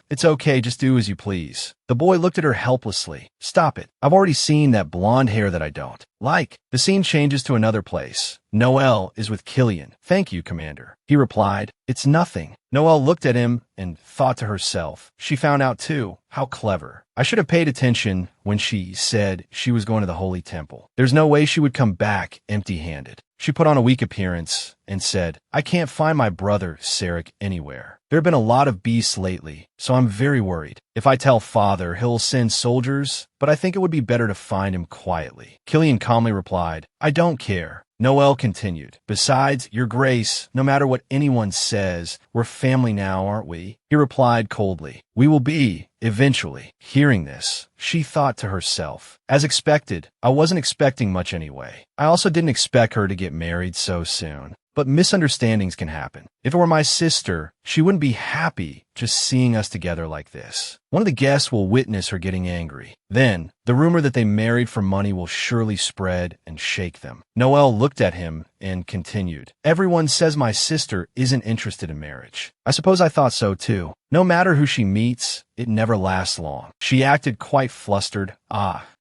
It's okay, just do as you please. The boy looked at her helplessly. Stop it. I've already seen that blonde hair that I don't like. The scene changes to another place. Noel is with Killian. Thank you, Commander. He replied, It's nothing. Noel looked at him and thought to herself. She found out too. How clever. I should have paid attention when she said she was going to the Holy Temple. There's no way she would come back empty-handed. She put on a weak appearance and said, I can't find my brother, Sarek, anywhere. There have been a lot of beasts lately, so I'm very worried. If I tell father, he'll send soldiers, but I think it would be better to find him quietly. Killian calmly replied, I don't care. Noel continued, Besides, Your Grace, no matter what anyone says, we're family now, aren't we? He replied coldly, We will be, eventually. Hearing this, she thought to herself, As expected, I wasn't expecting much anyway. I also didn't expect her to get married so soon. but misunderstandings can happen. If it were my sister, she wouldn't be happy just seeing us together like this. One of the guests will witness her getting angry. Then, the rumor that they married for money will surely spread and shake them. Noel looked at him and continued, "Everyone says my sister isn't interested in marriage. I suppose I thought so too. No matter who she meets, it never lasts long." She acted quite flustered.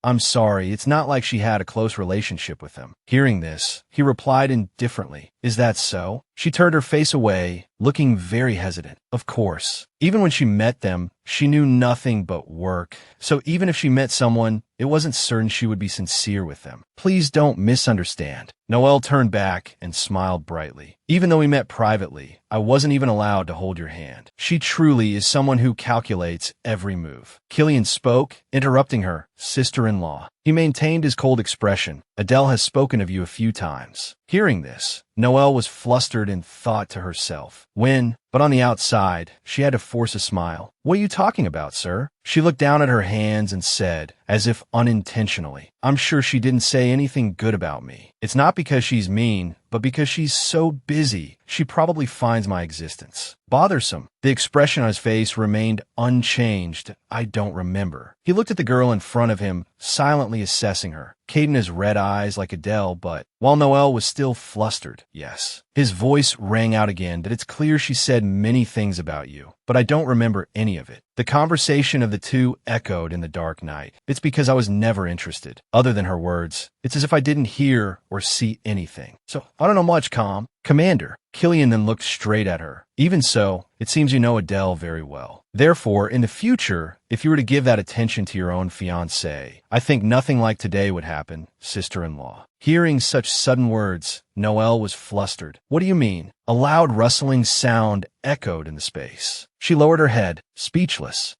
I'm sorry, it's not like she had a close relationship with him. Hearing this, he replied indifferently, "Is that so?" She turned her face away, looking very hesitant. Of course. Even when she met them, she knew nothing but work. So even if she met someone, it wasn't certain she would be sincere with them. Please don't misunderstand. Noel turned back and smiled brightly. Even though we met privately, I wasn't even allowed to hold your hand. She truly is someone who calculates every move. Killian spoke, interrupting her, sister-in-law. He maintained his cold expression. Adele has spoken of you a few times. Hearing this, Noel was flustered and thought to herself, but on the outside, she had to force a smile. What are you talking about, sir? She looked down at her hands and said, as if unintentionally, I'm sure she didn't say anything good about me. It's not because she's mean, but because she's so busy, she probably finds my existence bothersome. The expression on his face remained unchanged. I don't remember. He looked at the girl in front of him, silently assessing her. Caden has red eyes like Adele, but while Noel was still flustered, yes. His voice rang out again that it's clear she said many things about you, but I don't remember any of it. The conversation of the two echoed in the dark night. It's because I was never interested. Other than her words, it's as if I didn't hear or see anything. So, I don't know much, Commander. Killian then looked straight at her. Even so, it seems you know Adele very well. Therefore, in the future, if you were to give that attention to your own fiancée, I think nothing like today would happen, sister-in-law. Hearing such sudden words, Noel was flustered. What do you mean? A loud rustling sound echoed in the space. She lowered her head, speechless.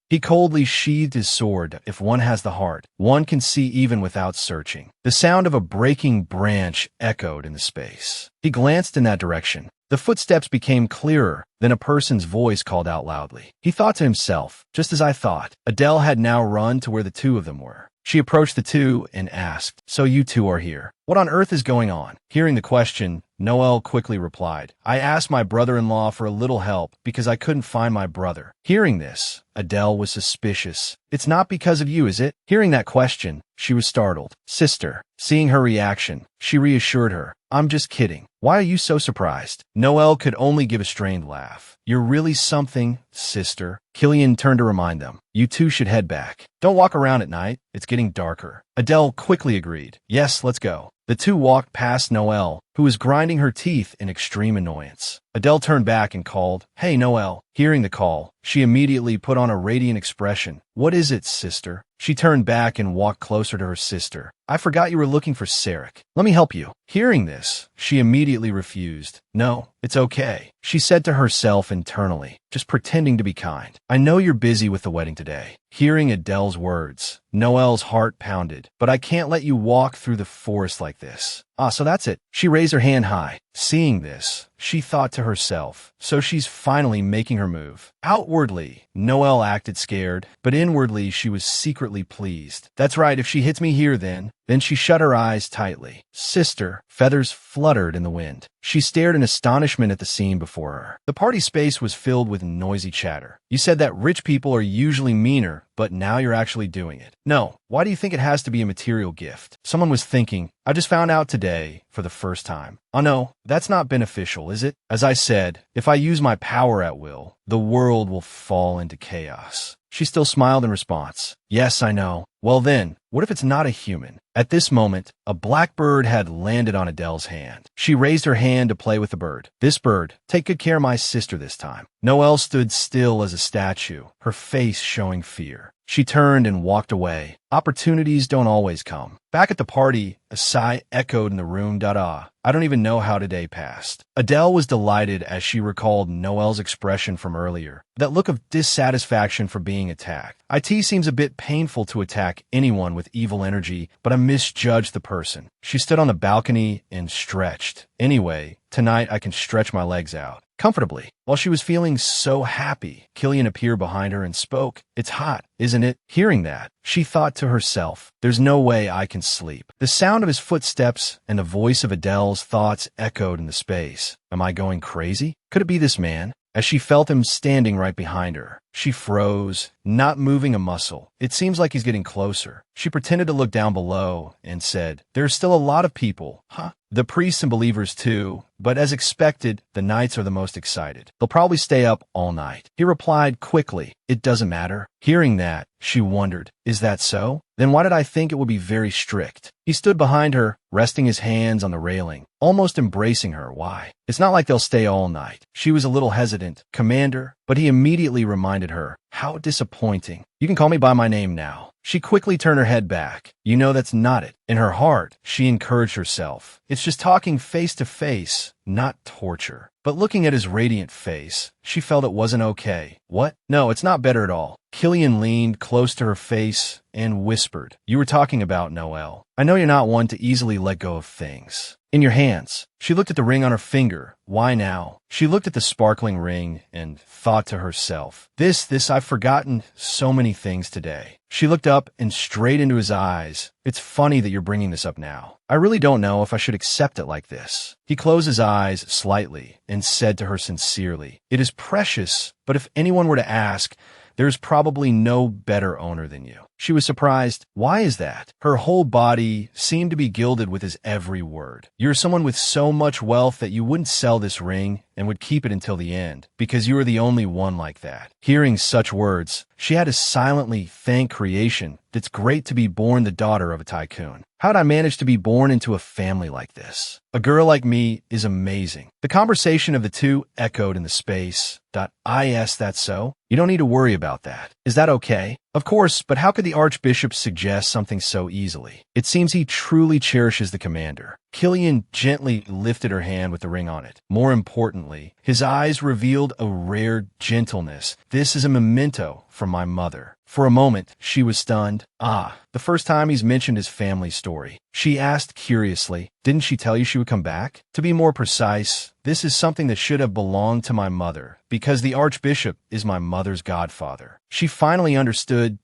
He coldly sheathed his sword. If one has the heart, one can see even without searching. The sound of a breaking branch echoed in the space. He glanced in that direction. The footsteps became clearer, then a person's voice called out loudly. He thought to himself, just as I thought. Adele had now run to where the two of them were. She approached the two and asked, "So you two are here? What on earth is going on?" Hearing the question, Noel quickly replied, "I asked my brother-in-law for a little help because I couldn't find my brother." Hearing this, Adele was suspicious. "It's not because of you, is it?" Hearing that question, she was startled. "Sister." Seeing her reaction, she reassured her, "I'm just kidding. Why are you so surprised?" Noel could only give a strained laugh. "You're really something, sister." Killian turned to remind them, "You two should head back. Don't walk around at night. It's getting darker." Adele quickly agreed. "Yes, let's go." The two walked past Noel, who was grinding her teeth in extreme annoyance. Adele turned back and called, "Hey, Noel." Hearing the call, she immediately put on a radiant expression. "What is it, sister?" She turned back and walked closer to her sister. "I forgot you were looking for Sarek. Let me help you." Hearing this, she immediately refused. "No, it's okay," she said to herself internally, just pretending to be kind. "I know you're busy with the wedding today." Hearing Adele's words, Noel's heart pounded. "But I can't let you walk through the forest like this." So that's it. She raised her hand high. Seeing this, she thought to herself, so she's finally making her move. Outwardly, Noel acted scared, but inwardly she was secretly pleased. "That's right, if she hits me here then." Then she shut her eyes tightly. "Sister." Feathers fluttered in the wind. She stared in astonishment at the scene before her. The party space was filled with noisy chatter. "You said that rich people are usually meaner, but now you're actually doing it." "No. Why do you think it has to be a material gift?" Someone was thinking, "I just found out today for the first time." "Oh no, that's not beneficial, is it? As I said, if I use my power at will, the world will fall into chaos." She still smiled in response. "Yes, I know." "Well then, what if it's not a human?" At this moment, a blackbird had landed on Adele's hand. She raised her hand to play with the bird. "This bird, take good care of my sister this time." Noel stood still as a statue, her face showing fear. She turned and walked away. Opportunities don't always come. Back at the party, a sigh echoed in the room. I don't even know how today passed. Adele was delighted as she recalled Noel's expression from earlier. That look of dissatisfaction for being attacked. It seems a bit painful to attack anyone with evil energy, but I misjudged the person. She stood on the balcony and stretched. Anyway, tonight I can stretch my legs out. comfortably. While she was feeling so happy, Killian appeared behind her and spoke. "It's hot, isn't it?" Hearing that, she thought to herself, "There's no way I can sleep." The sound of his footsteps and the voice of Adele's thoughts echoed in the space. Am I going crazy? Could it be this man? As she felt him standing right behind her, she froze, not moving a muscle. It seems like he's getting closer. She pretended to look down below and said, "There's still a lot of people, huh? The priests and believers too, but as expected, the knights are the most excited. They'll probably stay up all night." He replied quickly, "It doesn't matter." Hearing that, she wondered, "Is that so? Then why did I think it would be very strict?" He stood behind her, resting his hands on the railing, almost embracing her. Why? It's not like they'll stay all night. She was a little hesitant. "Commander," but he immediately reminded her, "How disappointing. You can call me by my name now." She quickly turned her head back. You know that's not it. In her heart, she encouraged herself. It's just talking face to face, not torture. But looking at his radiant face, she felt it wasn't okay. "What? No, it's not better at all." Killian leaned close to her face and whispered, "You were talking about Noel. I know you're not one to easily let go of things. In your hands." She looked at the ring on her finger. Why now? She looked at the sparkling ring and thought to herself, This, I've forgotten so many things today." She looked up and straight into his eyes. "It's funny that you're bringing this up now. I really don't know if I should accept it like this." He closed his eyes slightly and said to her sincerely, "It is precious, but if anyone were to ask, there's probably no better owner than you." She was surprised. Why is that? Her whole body seemed to be gilded with his every word. "You're someone with so much wealth that you wouldn't sell this ring and would keep it until the end, because you are the only one like that." Hearing such words, she had to silently thank creation. It's great to be born the daughter of a tycoon. How'd I manage to be born into a family like this? A girl like me is amazing. The conversation of the two echoed in the space. "Is that so? You don't need to worry about that. Is that okay?" Of course, but how could the Archbishop suggest something so easily? It seems he truly cherishes the commander. Killian gently lifted her hand with the ring on it. More importantly, his eyes revealed a rare gentleness. "This is a memento from my mother." For a moment, she was stunned. The first time he's mentioned his family story. She asked curiously, "Didn't she tell you she would come back?" To be more precise, "This is something that should have belonged to my mother, because the Archbishop is my mother's godfather." She finally understood.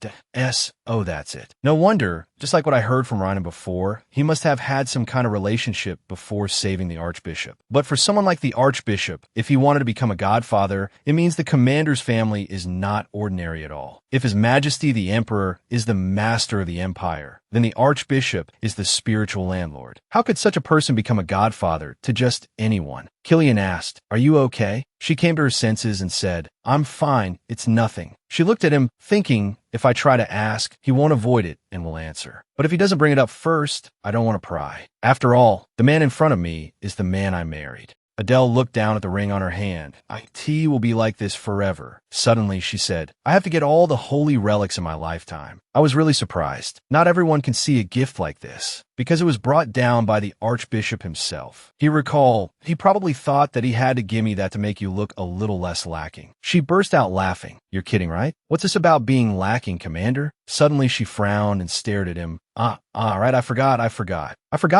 Oh, that's it. No wonder, just like what I heard from Ryan before, he must have had some kind of relationship before saving the Archbishop. But for someone like the Archbishop, if he wanted to become a godfather, it means the commander's family is not ordinary at all. If His Majesty the Emperor is the master of the empire, then the Archbishop is the spiritual landlord. How could such a person become a godfather to just anyone? Killian asked, "Are you okay?" She came to her senses and said, "I'm fine, it's nothing." She looked at him, thinking, if I try to ask, he won't avoid it and will answer. But if he doesn't bring it up first, I don't want to pry. After all, the man in front of me is the man I married. Adele looked down at the ring on her hand. "IT will be like this forever." Suddenly, she said, "I have to get all the holy relics in my lifetime." I was really surprised. Not everyone can see a gift like this, because it was brought down by the Archbishop himself. He probably thought that he had to give me that to make you look a little less lacking. She burst out laughing. "You're kidding, right? What's this about being lacking, Commander?" Suddenly she frowned and stared at him. Right, I forgot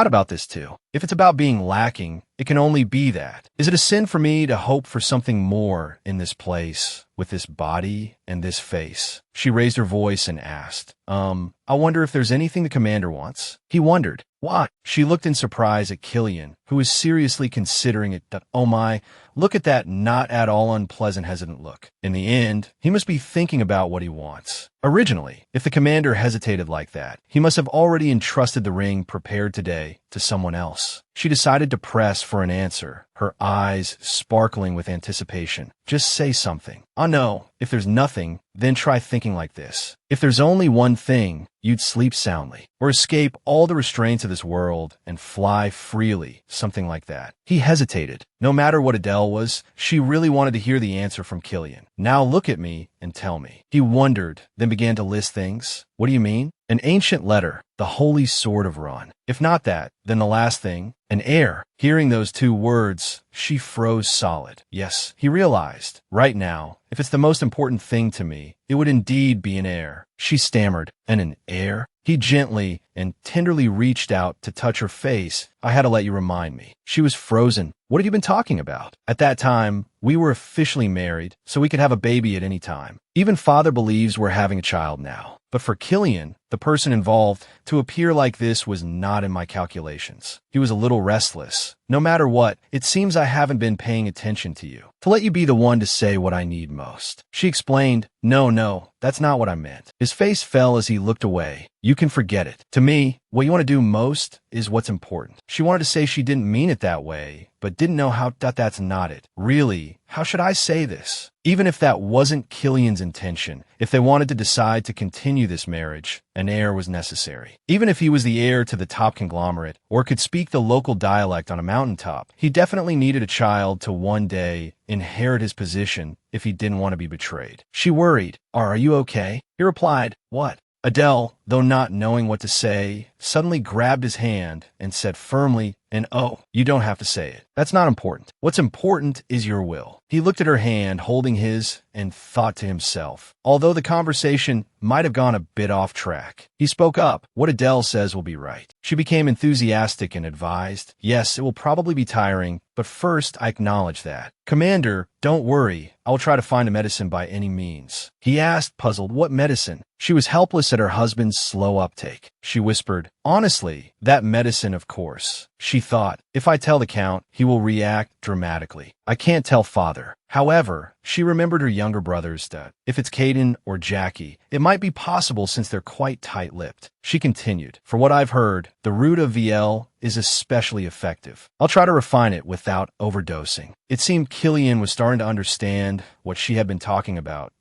about this too. If it's about being lacking, it can only be that. Is it a sin for me to hope for something more in this place, with this body and this face? She raised her voice and asked, I wonder if there's anything the commander wants." He wondered. "Why?" She looked in surprise at Killian, who was seriously considering it. Oh my, look at that not at all unpleasant hesitant look. In the end, he must be thinking about what he wants. Originally, if the commander hesitated like that, he must have already entrusted the ring prepared today to someone else. She decided to press for an answer, her eyes sparkling with anticipation. "Just say something." "Oh no, if there's nothing, then try thinking like this. If there's only one thing, you'd sleep soundly, or escape all the restraints of this world and fly freely," something like that. He hesitated. No matter what Adele was, she really wanted to hear the answer from Killian. "Now look at me and tell me." He wondered, then began to list things. "What do you mean?" "An ancient letter, the Holy Sword of Ron. If not that, then the last thing, an heir." Hearing those two words, she froze solid. Yes, he realized. Right now, if it's the most important thing to me, it would indeed be an heir. She stammered, "And an heir?" He gently and tenderly reached out to touch her face. I had to let you remind me. She was frozen. What have you been talking about? At that time, we were officially married, so we could have a baby at any time. Even father believes we're having a child now. But for Killian, the person involved, to appear like this was not in my calculations. He was a little restless. No matter what, it seems I haven't been paying attention to you. To let you be the one to say what I need most. She explained, No, that's not what I meant. His face fell as he looked away. You can forget it. To me, what you want to do most is what's important. She wanted to say she didn't mean it that way, but didn't know how that's not it. Really, how should I say this? Even if that wasn't Killian's intention, if they wanted to decide to continue this marriage, an heir was necessary. Even if he was the heir to the top conglomerate, or could speak the local dialect on a mountaintop, he definitely needed a child to one day inherit his position if he didn't want to be betrayed. She worried, Are you okay? He replied, What? Adele, though not knowing what to say, suddenly grabbed his hand and said firmly, And oh, you don't have to say it. That's not important. What's important is your will. He looked at her hand, holding his, and thought to himself. Although the conversation might have gone a bit off track, he spoke up. What Adele says will be right. She became enthusiastic and advised, Yes, it will probably be tiring, but first I acknowledge that. Commander, don't worry. I will try to find a medicine by any means. He asked, puzzled, What medicine? She was helpless at her husband's slow uptake. She whispered, Honestly, that medicine, of course. She thought, if I tell the Count, he will react dramatically. I can't tell father. However, she remembered her younger brothers that, if it's Caden or Jackie, it might be possible since they're quite tight-lipped. She continued, For what I've heard, the root of VL is especially effective. I'll try to refine it without overdosing. It seemed Killian was starting to understand what she had been talking about.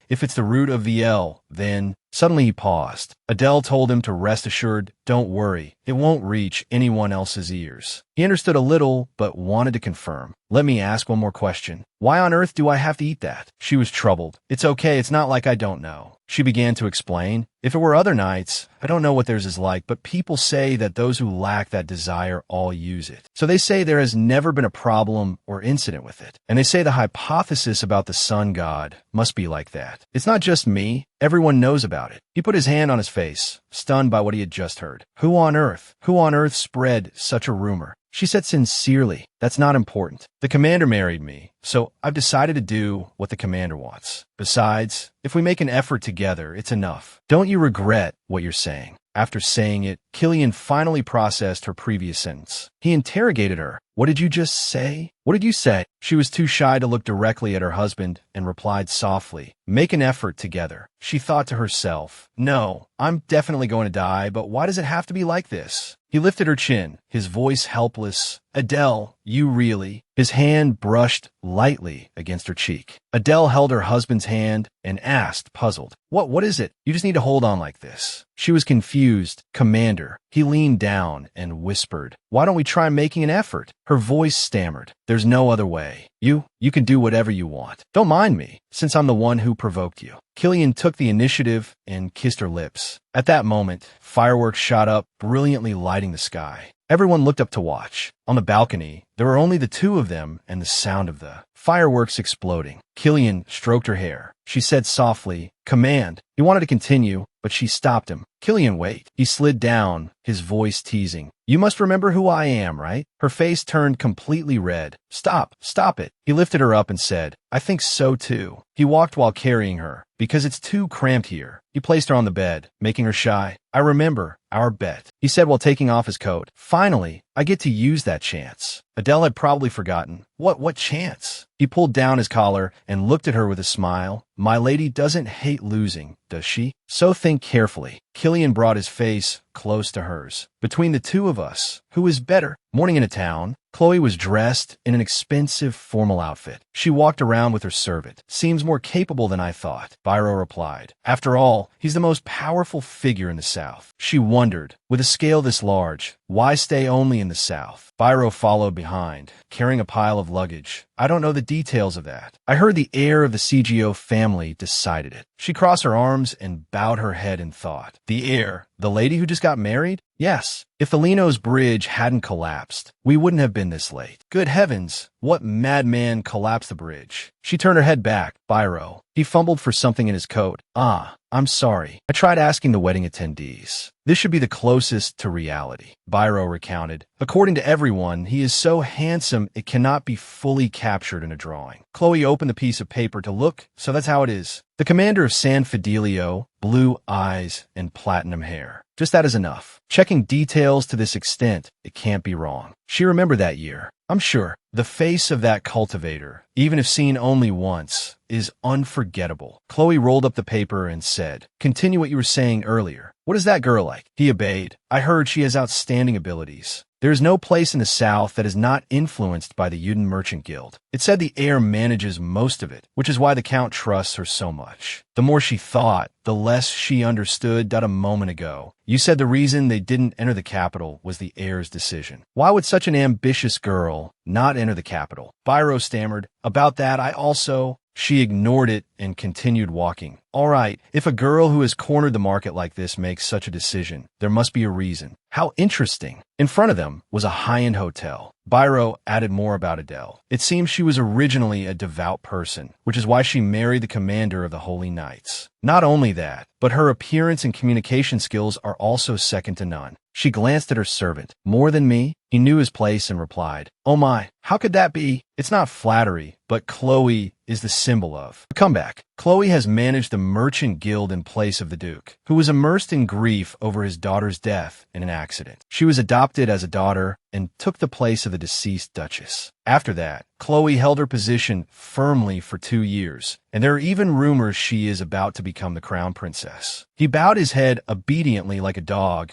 If it's the root of VL, then... Suddenly he paused. Adele told him to rest assured, Don't worry, it won't reach anyone else's ears. He understood a little, but wanted to confirm. Let me ask one more question. Why on earth do I have to eat that? She was troubled. It's okay, it's not like I don't know. She began to explain. If it were other nights, I don't know what theirs is like, but people say that those who lack that desire all use it. So they say there has never been a problem or incident with it. And they say the hypothesis about the sun god must be like that. It's not just me. Everyone knows about it. He put his hand on his face, stunned by what he had just heard. Who on earth spread such a rumor? She said sincerely, That's not important. The commander married me, so I've decided to do what the commander wants. Besides, if we make an effort together, it's enough. Don't you regret what you're saying? After saying it, Killian finally processed her previous sentence. He interrogated her. What did you just say? What did you say? She was too shy to look directly at her husband and replied softly, Make an effort together. She thought to herself, No, I'm definitely going to die, but why does it have to be like this? He lifted her chin, his voice helpless. Adele, you really? His hand brushed lightly against her cheek. Adele held her husband's hand and asked, puzzled, What is it? You just need to hold on like this. She was confused. Commander. He leaned down and whispered, Why don't we try making an effort? Her voice stammered. There's no other way. You can do whatever you want. Don't mind me, since I'm the one who provoked you. Killian took the initiative and kissed her lips. At that moment, fireworks shot up, brilliantly lighting the sky. Everyone looked up to watch. On the balcony, there were only the two of them and the sound of the fireworks exploding. Killian stroked her hair. She said softly, Command. He wanted to continue, but she stopped him. Killian, wait. He slid down, his voice teasing. You must remember who I am, right? Her face turned completely red. Stop it. He lifted her up and said, I think so too. He walked while carrying her. Because it's too cramped here. He placed her on the bed, making her shy. I remember our bet, he said while taking off his coat. Finally, I get to use that chance. Adele had probably forgotten. What chance? He pulled down his collar and looked at her with a smile. My lady doesn't hate losing, does she? So think carefully. Killian brought his face close to hers. Between the two of us, who is better? Morning in a town, Chloe was dressed in an expensive formal outfit. She walked around with her servant. Seems more capable than I thought, Byro replied. After all, he's the most powerful figure in the South. She wondered, with a scale this large, why stay only in the South? Byro followed behind, carrying a pile of luggage. I don't know the details of that. I heard the heir of the CGO family decided it. She crossed her arms and bowed her head in thought. The heir? The lady who just got married? Yes. If the Lino's bridge hadn't collapsed, we wouldn't have been this late. Good heavens, what madman collapsed the bridge? She turned her head back. Biro. He fumbled for something in his coat. I'm sorry. I tried asking the wedding attendees. This should be the closest to reality. Biro recounted. According to everyone, he is so handsome it cannot be fully captured in a drawing. Chloe opened the piece of paper to look, so that's how it is. The commander of San Fidelio, blue eyes and platinum hair. Just that is enough. Checking details to this extent, it can't be wrong. She remembered that year. I'm sure. The face of that cultivator, even if seen only once, is unforgettable. Chloe rolled up the paper and said, "Continue what you were saying earlier. What is that girl like?" He obeyed. "I heard she has outstanding abilities. There is no place in the South that is not influenced by the Uden Merchant Guild. It said the heir manages most of it, which is why the Count trusts her so much." The more she thought, the less she understood that a moment ago. You said the reason they didn't enter the capital was the heir's decision. Why would such an ambitious girl not enter the capital? Biro stammered. About that, I also... She ignored it and continued walking. All right, if a girl who has cornered the market like this makes such a decision, there must be a reason. How interesting. In front of them was a high-end hotel. Biro added more about Adele. It seems she was originally a devout person, which is why she married the commander of the Holy Knights. Not only that, but her appearance and communication skills are also second to none. She glanced at her servant. More than me? He knew his place and replied, "Oh my, how could that be? It's not flattery, but Chloe is the symbol of a comeback." Chloe has managed the merchant guild in place of the Duke, who was immersed in grief over his daughter's death in an accident. She was adopted as a daughter and took the place of the deceased Duchess. After that, Chloe held her position firmly for 2 years, and there are even rumors she is about to become the crown princess. He bowed his head obediently like a dog.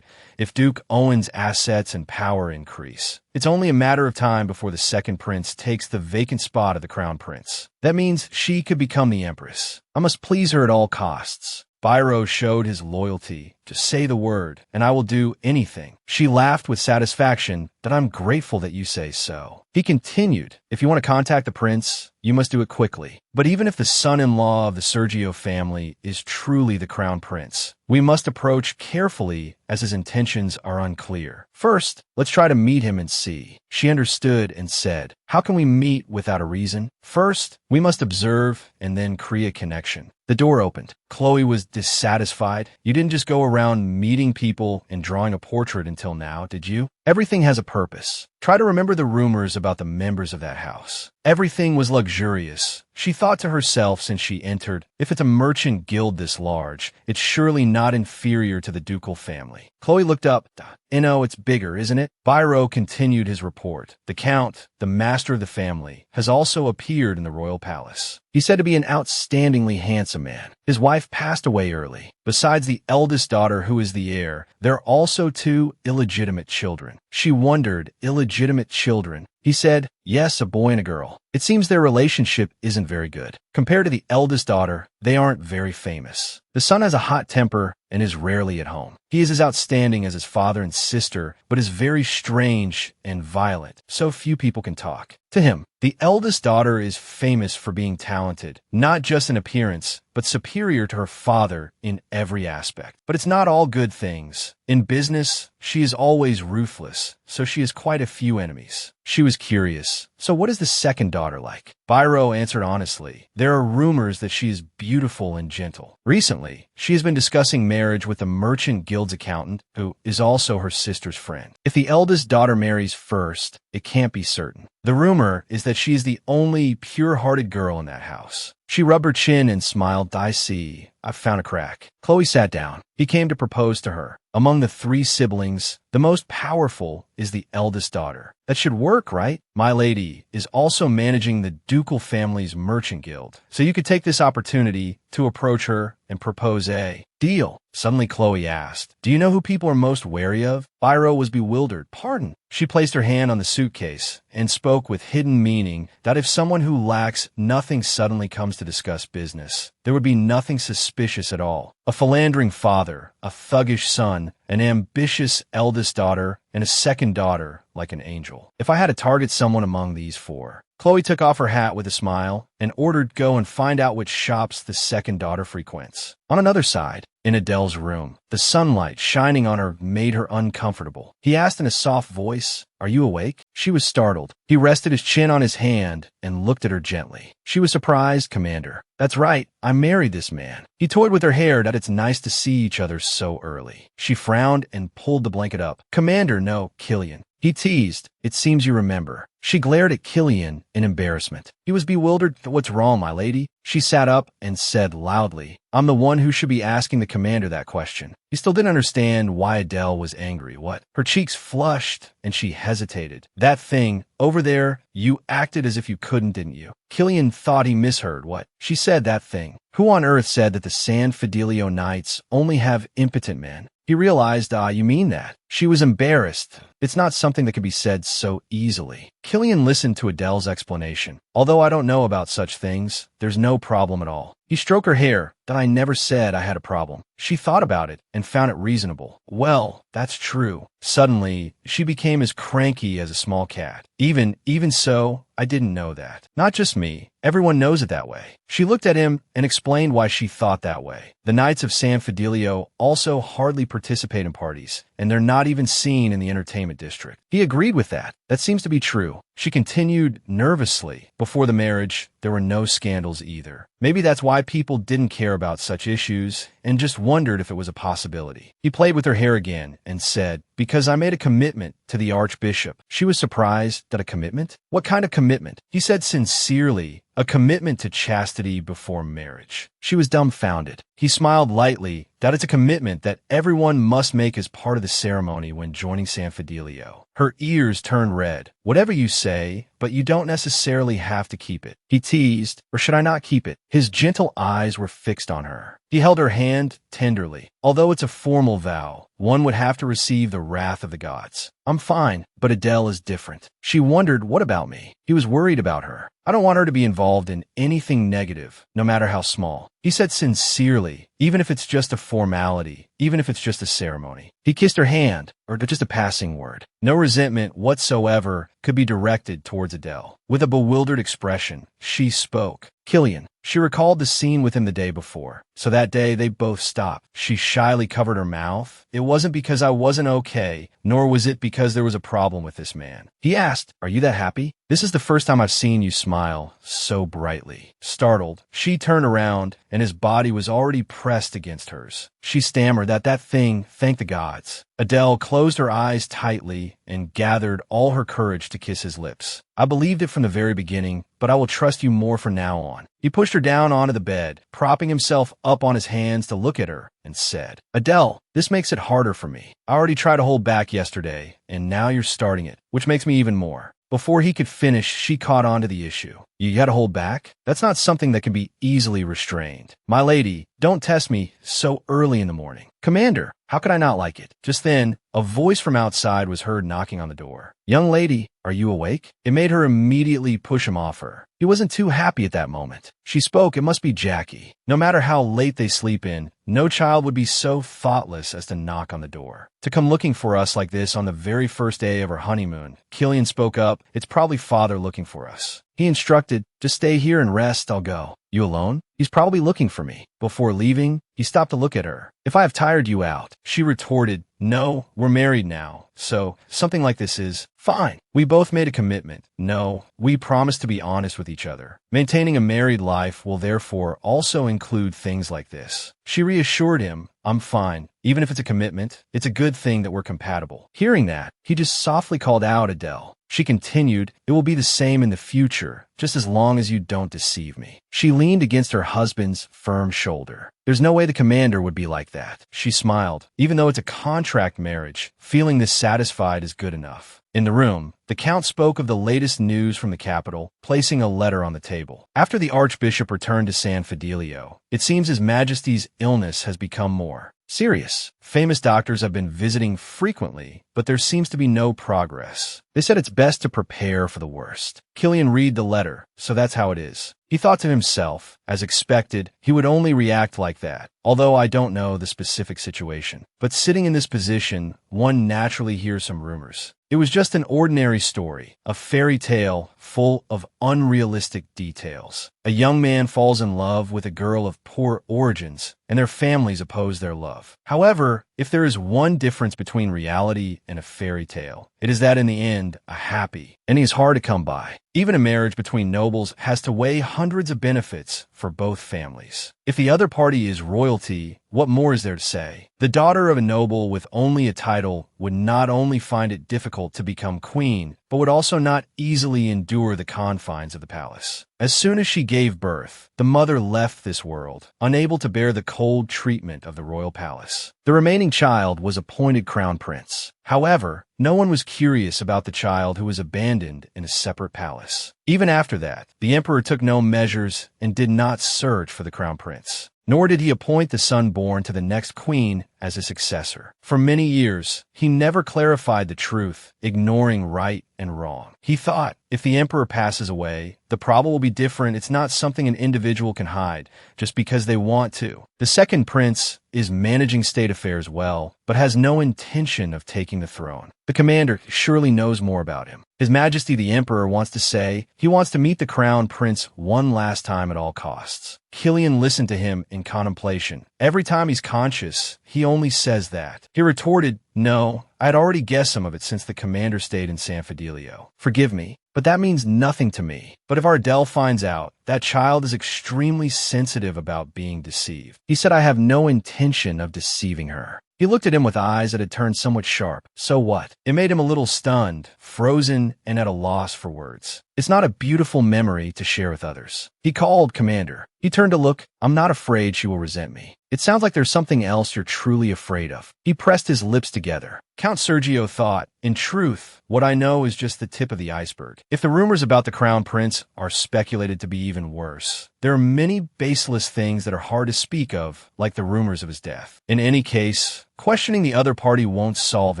If Duke Owen's assets and power increase, it's only a matter of time before the second prince takes the vacant spot of the crown prince. That means she could become the empress. I must please her at all costs. Biro showed his loyalty. Just say the word, and I will do anything. She laughed with satisfaction. That I'm grateful that you say so. He continued, if you want to contact the prince, you must do it quickly. But even if the son-in-law of the Sergio family is truly the crown prince, we must approach carefully as his intentions are unclear. First, let's try to meet him and see. She understood and said, how can we meet without a reason? First, we must observe and then create a connection. The door opened. Chloe was dissatisfied. You didn't just go around meeting people and drawing a portrait until now, did you? Everything has a purpose. Try to remember the rumors about the members of that house. Everything was luxurious. She thought to herself since she entered, if it's a merchant guild this large, it's surely not inferior to the ducal family. Chloe looked up. It's bigger, isn't it? Biro continued his report. The Count, the master of the family, has also appeared in the royal palace. He's said to be an outstandingly handsome man. His wife passed away early. Besides the eldest daughter who is the heir, there are also 2 illegitimate children. She wondered, illegitimate children? He said, yes, a boy and a girl. It seems their relationship isn't very good. Compared to the eldest daughter, they aren't very famous. The son has a hot temper and is rarely at home. He is as outstanding as his father and sister, but is very strange and violent. So few people can talk to him. The eldest daughter is famous for being talented, not just in appearance, but superior to her father in every aspect. But it's not all good things. In business, she is always ruthless, so she has quite a few enemies. She was curious. So what is the second daughter like? Biro answered honestly. There are rumors that she is beautiful and gentle. Recently, she has been discussing marriage with the merchant guild's accountant, who is also her sister's friend. If the eldest daughter marries first, it can't be certain. The rumor is that she is the only pure-hearted girl in that house. She rubbed her chin and smiled. I see. I've found a crack. Chloe sat down. He came to propose to her. Among the 3 siblings, the most powerful is the eldest daughter. That should work, right? My lady is also managing the ducal family's merchant guild, so you could take this opportunity to approach her and propose a deal. Suddenly Chloe asked, do you know who people are most wary of? Biro was bewildered. Pardon? She placed her hand on the suitcase and spoke with hidden meaning that if someone who lacks nothing suddenly comes to discuss business, there would be nothing suspicious at all. A philandering father, a thuggish son, an ambitious eldest daughter, and a second daughter like an angel. If I had to target someone among these 4, Chloe took off her hat with a smile and ordered go and find out which shops the second daughter frequents. On another side, in Adele's room. The sunlight shining on her made her uncomfortable. He asked in a soft voice, "Are you awake?" She was startled. He rested his chin on his hand and looked at her gently. She was surprised, "Commander." "That's right, I married this man." He toyed with her hair that it's nice to see each other so early. She frowned and pulled the blanket up. "Commander, no, Killian." He teased, "It seems you remember." She glared at Killian in embarrassment. He was bewildered. "What's wrong, my lady?" She sat up and said loudly, "I'm the one who should be asking the commander that question." He still didn't understand why Adele was angry. What? Her cheeks flushed and she hesitated. "That thing, over there, you acted as if you couldn't, didn't you?" Killian thought he misheard. "What?" She said, "That thing. Who on earth said that the San Fidelio Knights only have impotent men?" He realized, you mean that. She was embarrassed. It's not something that can be said so easily. Killian listened to Adele's explanation. "Although I don't know about such things, there's no problem at all." He stroked her hair. "That I never said I had a problem." She thought about it and found it reasonable. "Well, that's true." Suddenly, she became as cranky as a small cat. Even so, I didn't know that. Not just me. Everyone knows it that way." She looked at him and explained why she thought that way. "The Knights of San Fidelio also hardly participate in parties, and they're not even seen in the entertainment district." He agreed with that. "That seems to be true." She continued nervously. "Before the marriage, there were no scandals either. Maybe that's why people didn't care about such issues and just wondered if it was a possibility." He played with her hair again and said, "Because I made a commitment to the Archbishop." She was surprised. "That a commitment? What kind of commitment?" He said sincerely, "A commitment to chastity before marriage." She was dumbfounded. He smiled lightly. "That it's a commitment that everyone must make as part of the ceremony when joining San Fidelio." Her ears turned red. "Whatever you say, but you don't necessarily have to keep it." He teased, "Or should I not keep it?" His gentle eyes were fixed on her. He held her hand tenderly. "Although it's a formal vow, one would have to receive the wrath of the gods." "I'm fine, but Adele is different." She wondered, what about me? He was worried about her. "I don't want her to be involved in anything negative, no matter how small." He said sincerely, "Even if it's just a formality, even if it's just a ceremony." He kissed her hand, or just a passing word. No resentment whatsoever could be directed towards Adele. With a bewildered expression, she spoke. "Killian." She recalled the scene with him the day before. "So that day they both stopped." She shyly covered her mouth. "It wasn't because I wasn't okay, nor was it because there was a problem with this man." He asked, "Are you that happy?" "This is the first time I've seen you smile so brightly." Startled, she turned around, and his body was already pressed against hers. She stammered, that thing, thank the gods." Adele closed her eyes tightly and gathered all her courage to kiss his lips. "I believed it from the very beginning, but I will trust you more from now on." He pushed her down onto the bed, propping himself up on his hands to look at her, and said, "Adele, this makes it harder for me. I already tried to hold back yesterday, and now you're starting it, which makes me even more." Before he could finish, she caught on to the issue. "You gotta hold back? That's not something that can be easily restrained. My lady, don't test me so early in the morning." "Commander, how could I not like it?" Just then, a voice from outside was heard knocking on the door. "Young lady, are you awake?" It made her immediately push him off her. He wasn't too happy at that moment. She spoke, "It must be Jackie. No matter how late they sleep in, no child would be so thoughtless as to knock on the door. To come looking for us like this on the very first day of our honeymoon." Killian spoke up, "It's probably father looking for us." He instructed, "Just stay here and rest, I'll go." "You alone?" "He's probably looking for me." Before leaving, he stopped to look at her. "If I have tired you out," she retorted, "No, we're married now, so something like this is fine. We both made a commitment. No, we promised to be honest with each other. Maintaining a married life will therefore also include things like this." She reassured him, "I'm fine. Even if it's a commitment, it's a good thing that we're compatible." Hearing that, he just softly called out, "Adele." She continued, "It will be the same in the future, just as long as you don't deceive me." She leaned against her husband's firm shoulder. "There's no way the commander would be like that." She smiled. "Even though it's a contract marriage, feeling this satisfied is good enough." In the room, the Count spoke of the latest news from the capital, placing a letter on the table. After the Archbishop returned to San Fidelio, it seems His Majesty's illness has become more serious. Famous doctors have been visiting frequently, but there seems to be no progress. They said it's best to prepare for the worst. Killian read the letter, so that's how it is. He thought to himself, as expected, he would only react like that, although I don't know the specific situation. But sitting in this position, one naturally hears some rumors. It was just an ordinary story, a fairy tale full of unrealistic details. A young man falls in love with a girl of poor origins and their families oppose their love. However, if there is one difference between reality and a fairy tale, it is that in the end, a happy ending is hard to come by. Even a marriage between nobles has to weigh hundreds of benefits for both families. If the other party is royalty, what more is there to say? The daughter of a noble with only a title would not only find it difficult to become queen, but would also not easily endure the confines of the palace. As soon as she gave birth, the mother left this world, unable to bear the cold treatment of the royal palace. The remaining child was appointed crown prince. However, no one was curious about the child who was abandoned in a separate palace. Even after that, the emperor took no measures and did not search for the crown prince. Nor did he appoint the son born to the next queen as a successor. For many years, he never clarified the truth, ignoring right and wrong. He thought, if the emperor passes away, the problem will be different. It's not something an individual can hide just because they want to. The second prince is managing state affairs well, but has no intention of taking the throne. The commander surely knows more about him. His Majesty the Emperor wants to say he wants to meet the crown prince one last time at all costs. Killian listened to him in contemplation. Every time he's conscious, he only says that. He retorted, "No, I'd already guessed some of it since the commander stayed in San Fidelio. Forgive me, but that means nothing to me. But if Ardell finds out, that child is extremely sensitive about being deceived." He said, "I have no intention of deceiving her." He looked at him with eyes that had turned somewhat sharp. So what? It made him a little stunned, frozen, and at a loss for words. It's not a beautiful memory to share with others. He called Commander. He turned to look. "I'm not afraid she will resent me. It sounds like there's something else you're truly afraid of." He pressed his lips together. Count Sergio thought, "In truth, what I know is just the tip of the iceberg. If the rumors about the crown prince are speculated to be even worse, there are many baseless things that are hard to speak of, like the rumors of his death. In any case, questioning the other party won't solve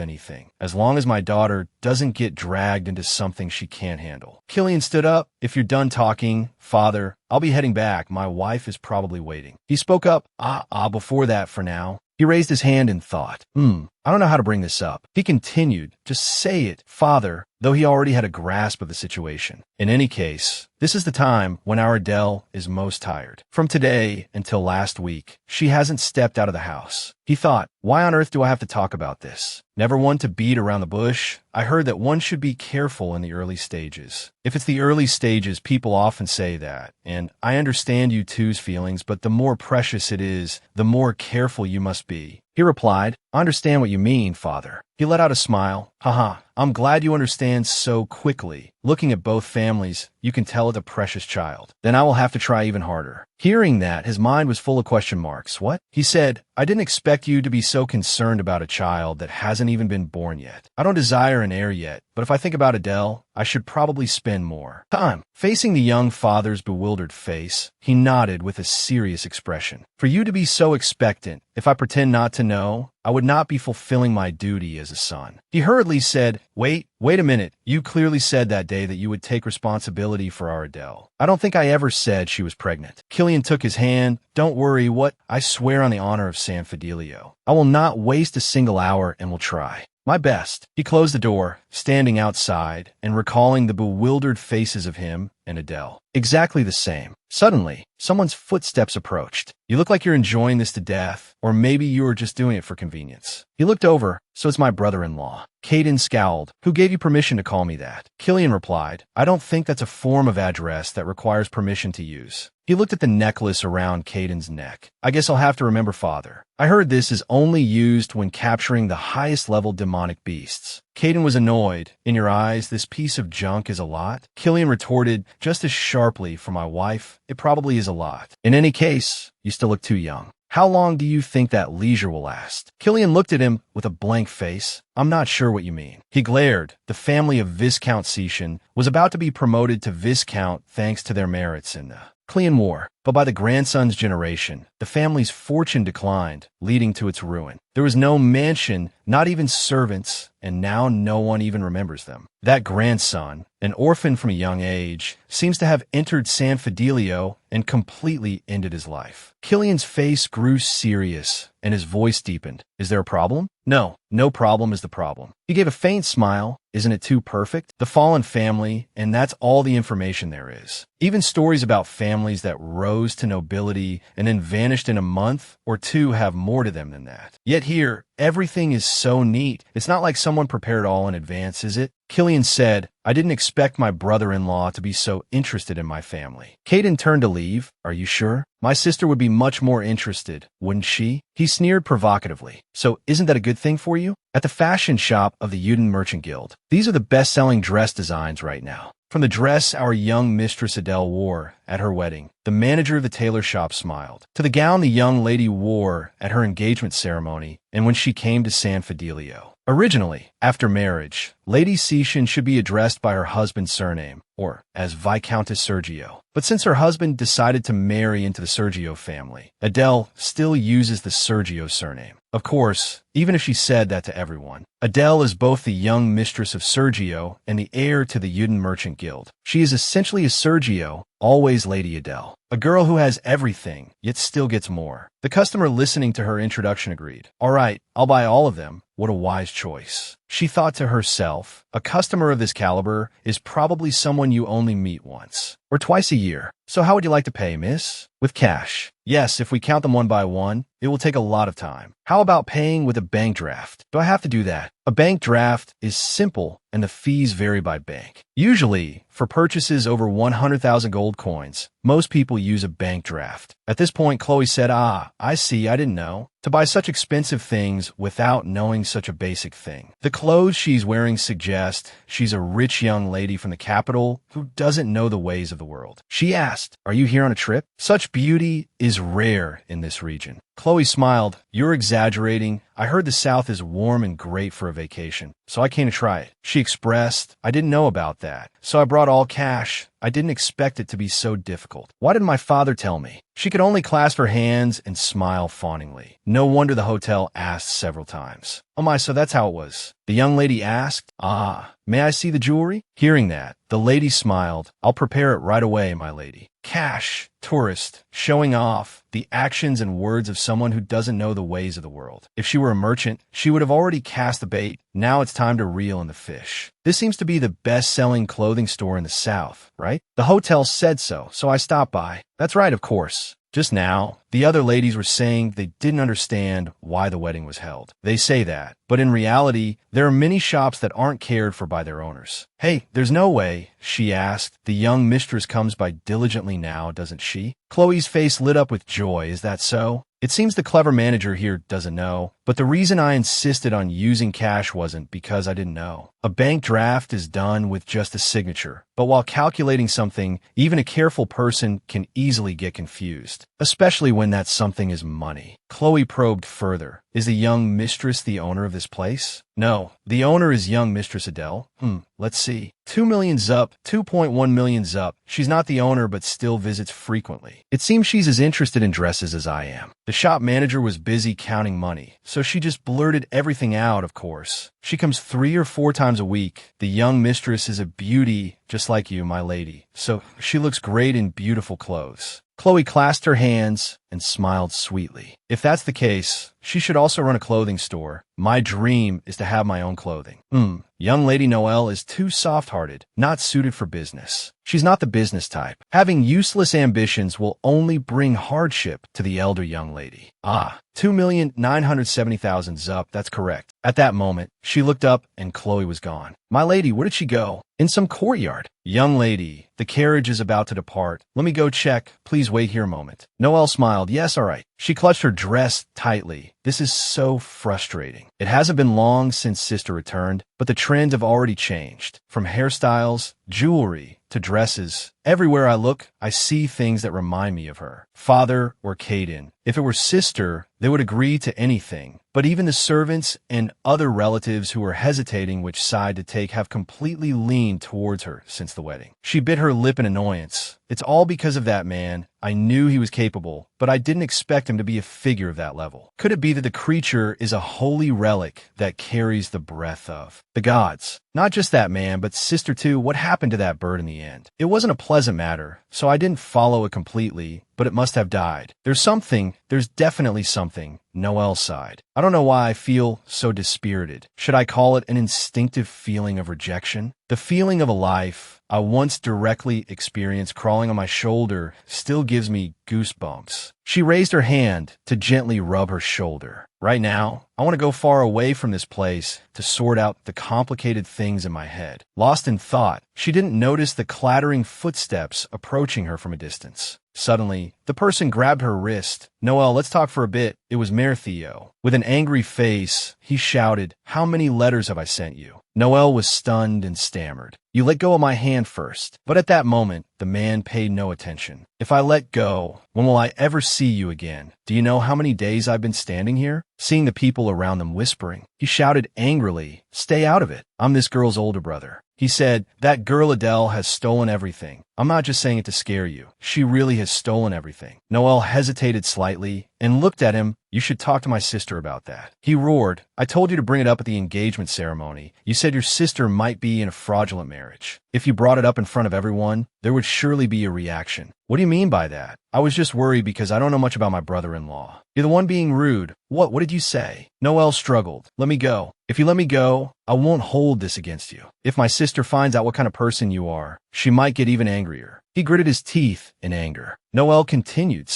anything, as long as my daughter doesn't get dragged into something she can't handle." Killian stood up. "If you're done talking, Father, I'll be heading back. My wife is probably waiting." He spoke up. Before that for now." He raised his hand in thought. I don't know how to bring this up." He continued, "Just say it, Father," though he already had a grasp of the situation. "In any case, this is the time when our Adele is most tired. From today until last week, she hasn't stepped out of the house." He thought, why on earth do I have to talk about this? Never one to beat around the bush. I heard that one should be careful in the early stages. If it's the early stages, people often say that, and I understand you two's feelings, but the more precious it is, the more careful you must be. He replied, "I understand what you mean, Father." He let out a smile. "Haha, I'm glad you understand so quickly. Looking at both families, you can tell it's a precious child. Then I will have to try even harder." Hearing that, his mind was full of question marks. "What?" He said, "I didn't expect you to be so concerned about a child that hasn't even been born yet. I don't desire an heir yet, but if I think about Adele, I should probably spend more time." Facing the young father's bewildered face, he nodded with a serious expression. "For you to be so expectant, if I pretend not to know, I would not be fulfilling my duty as a son." He hurriedly said, Wait a minute. You clearly said that day that you would take responsibility for our Adele." "I don't think I ever said she was pregnant." Killian took his hand. "Don't worry, what? I swear on the honor of San Fidelio. I will not waste a single hour and will try my best." He closed the door, standing outside and recalling the bewildered faces of him and Adele. Exactly the same. Suddenly, someone's footsteps approached. "You look like you're enjoying this to death, or maybe you were just doing it for convenience." He looked over. "So it's my brother-in-law." Caden scowled. "Who gave you permission to call me that?" Killian replied, "I don't think that's a form of address that requires permission to use." He looked at the necklace around Caden's neck. "I guess I'll have to remember, Father. I heard this is only used when capturing the highest level demonic beasts." Caden was annoyed. "In your eyes, this piece of junk is a lot?" Killian retorted just as sharply, "For my wife, it probably is a lot. In any case, you still look too young. How long do you think that leisure will last?" Killian looked at him with a blank face. "I'm not sure what you mean." He glared. The family of Viscount Cetian was about to be promoted to Viscount thanks to their merits in the Clean War, but by the grandson's generation, the family's fortune declined, leading to its ruin. There was no mansion, not even servants, and now no one even remembers them. That grandson, an orphan from a young age, seems to have entered San Fidelio and completely ended his life. Killian's face grew serious, and his voice deepened. "Is there a problem?" No problem is the problem." He gave a faint smile. Isn't it too perfect? The fallen family, and that's all the information there is. Even stories about families that rose to nobility and then vanished in a month or two have more to them than that. Yet here, everything is so neat. It's not like someone prepared it all in advance, is it? Killian said, I didn't expect my brother-in-law to be so interested in my family. Caden turned to leave. Are you sure? My sister would be much more interested, wouldn't she? He sneered provocatively. So isn't that a good thing for you? At the fashion shop of the Uden Merchant Guild, these are the best-selling dress designs right now. From the dress our young mistress Adele wore at her wedding, the manager of the tailor shop smiled, to the gown the young lady wore at her engagement ceremony and when she came to San Fidelio. Originally, after marriage, Lady Cetian should be addressed by her husband's surname, or as Viscountess Sergio. But since her husband decided to marry into the Sergio family, Adele still uses the Sergio surname. Of course, even if she said that to everyone, Adele is both the young mistress of Sergio and the heir to the Uden Merchant Guild. She is essentially a Sergio, always Lady Adele. A girl who has everything, yet still gets more. The customer listening to her introduction agreed. All right, I'll buy all of them. What a wise choice. She thought to herself, a customer of this caliber is probably someone you only meet once or twice a year. So how would you like to pay, miss? With cash. Yes, if we count them one by one, it will take a lot of time. How about paying with a bank draft? Do I have to do that? A bank draft is simple and the fees vary by bank. Usually, for purchases over 100,000 gold coins, most people use a bank draft. At this point, Chloe said, I see, I didn't know. To buy such expensive things without knowing such a basic thing. The clothes she's wearing suggest she's a rich young lady from the capital who doesn't know the ways of the world. She asked, are you here on a trip? Such beauty is rare in this region. Chloe smiled. You're exaggerating. I heard the South is warm and great for a vacation, so I came to try it. She expressed, I didn't know about that, so I brought all cash. I didn't expect it to be so difficult. Why didn't my father tell me? She could only clasp her hands and smile fawningly. No wonder the hotel asked several times. Oh my, so that's how it was. The young lady asked, may I see the jewelry? Hearing that, the lady smiled. I'll prepare it right away, my lady. Cash, tourist, showing off, the actions and words of someone who doesn't know the ways of the world. If she were a merchant, she would have already cast the bait. Now it's time to reel in the fish. This seems to be the best-selling clothing store in the South, right? The hotel said so I stopped by. That's right, of course. Just now, the other ladies were saying they didn't understand why the wedding was held. They say that, but in reality, there are many shops that aren't cared for by their owners. Hey, there's no way, she asked. The young mistress comes by diligently now, doesn't she? Chloe's face lit up with joy. Is that so? It seems the clever manager here doesn't know, but the reason I insisted on using cash wasn't because I didn't know. A bank draft is done with just a signature, but while calculating something, even a careful person can easily get confused, especially when that something is money. Chloe probed further. Is the young mistress the owner of this place? No, the owner is young Mistress Adele. Let's see. 2 million zup, 2.1 million zup. She's not the owner but still visits frequently. It seems she's as interested in dresses as I am. The shop manager was busy counting money, so she just blurted everything out, of course. She comes 3 or 4 times a week. The young mistress is a beauty, just like you, my lady. So she looks great in beautiful clothes. Chloe clasped her hands and smiled sweetly. If that's the case, she should also run a clothing store. My dream is to have my own clothing. Young Lady Noelle is too soft-hearted, not suited for business. She's not the business type. Having useless ambitions will only bring hardship to the elder young lady. 2,970,000 zup, that's correct. At that moment, she looked up and Chloe was gone. My lady, where did she go? In some courtyard. Young lady, the carriage is about to depart. Let me go check. Please wait here a moment. Noelle smiled. Yes, all right. She clutched her dress tightly. This is so frustrating. It hasn't been long since Sister returned, but the trends have already changed. From hairstyles, jewelry, to dresses. Everywhere I look, I see things that remind me of her. Father or Caden. If it were Sister, they would agree to anything. But even the servants and other relatives who were hesitating which side to take have completely leaned towards her since the wedding. She bit her lip in annoyance. It's all because of that man. I knew he was capable, but I didn't expect him to be a figure of that level. Could it be that the creature is a holy relic that carries the breath of the gods? Not just that man, but Sister too. What happened to that bird in the end? It wasn't a pleasant doesn't matter, so I didn't follow it completely, but it must have died. There's definitely something, Noelle sighed. I don't know why I feel so dispirited. Should I call it an instinctive feeling of rejection? The feeling of a life I once directly experienced crawling on my shoulder still gives me goosebumps. She raised her hand to gently rub her shoulder. Right now, I want to go far away from this place to sort out the complicated things in my head. Lost in thought, she didn't notice the clattering footsteps approaching her from a distance. Suddenly, the person grabbed her wrist. Noelle, let's talk for a bit. It was Mayor Theo. With an angry face, he shouted, how many letters have I sent you? Noelle was stunned and stammered. You let go of my hand first. But at that moment, the man paid no attention. If I let go, when will I ever see you again? Do you know how many days I've been standing here? Seeing the people around them whispering, he shouted angrily, stay out of it. I'm this girl's older brother. He said, that girl Adele has stolen everything. I'm not just saying it to scare you. She really has stolen everything. Noelle hesitated slightly and looked at him. You should talk to my sister about that. He roared, I told you to bring it up at the engagement ceremony. You said your sister might be in a fraudulent marriage. If you brought it up in front of everyone, there would surely be a reaction. What do you mean by that? I was just worried because I don't know much about my brother-in-law. You're the one being rude. What did you say? Noelle struggled. Let me go. If you let me go, I won't hold this against you. If my sister finds out what kind of person you are, she might get even angrier. He gritted his teeth in anger. Noelle continued,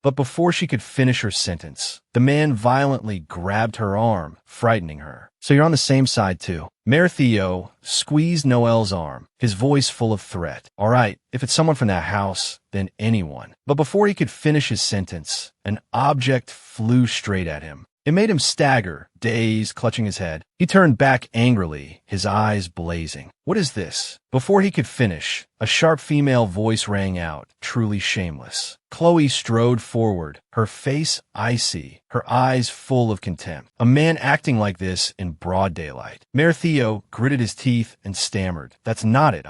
but before she could finish her sentence, the man violently grabbed her arm, frightening her. So you're on the same side too. Mayor Theo squeezed Noelle's arm, his voice full of threat. All right, if it's someone from that house, then anyone. But before he could finish his sentence, an object flew straight at him. It made him stagger, dazed, clutching his head. He turned back angrily, his eyes blazing. What is this? Before he could finish, a sharp female voice rang out, truly shameless. Chloe strode forward, her face icy, her eyes full of contempt. A man acting like this in broad daylight. Mayor Theo gritted his teeth and stammered. That's not it,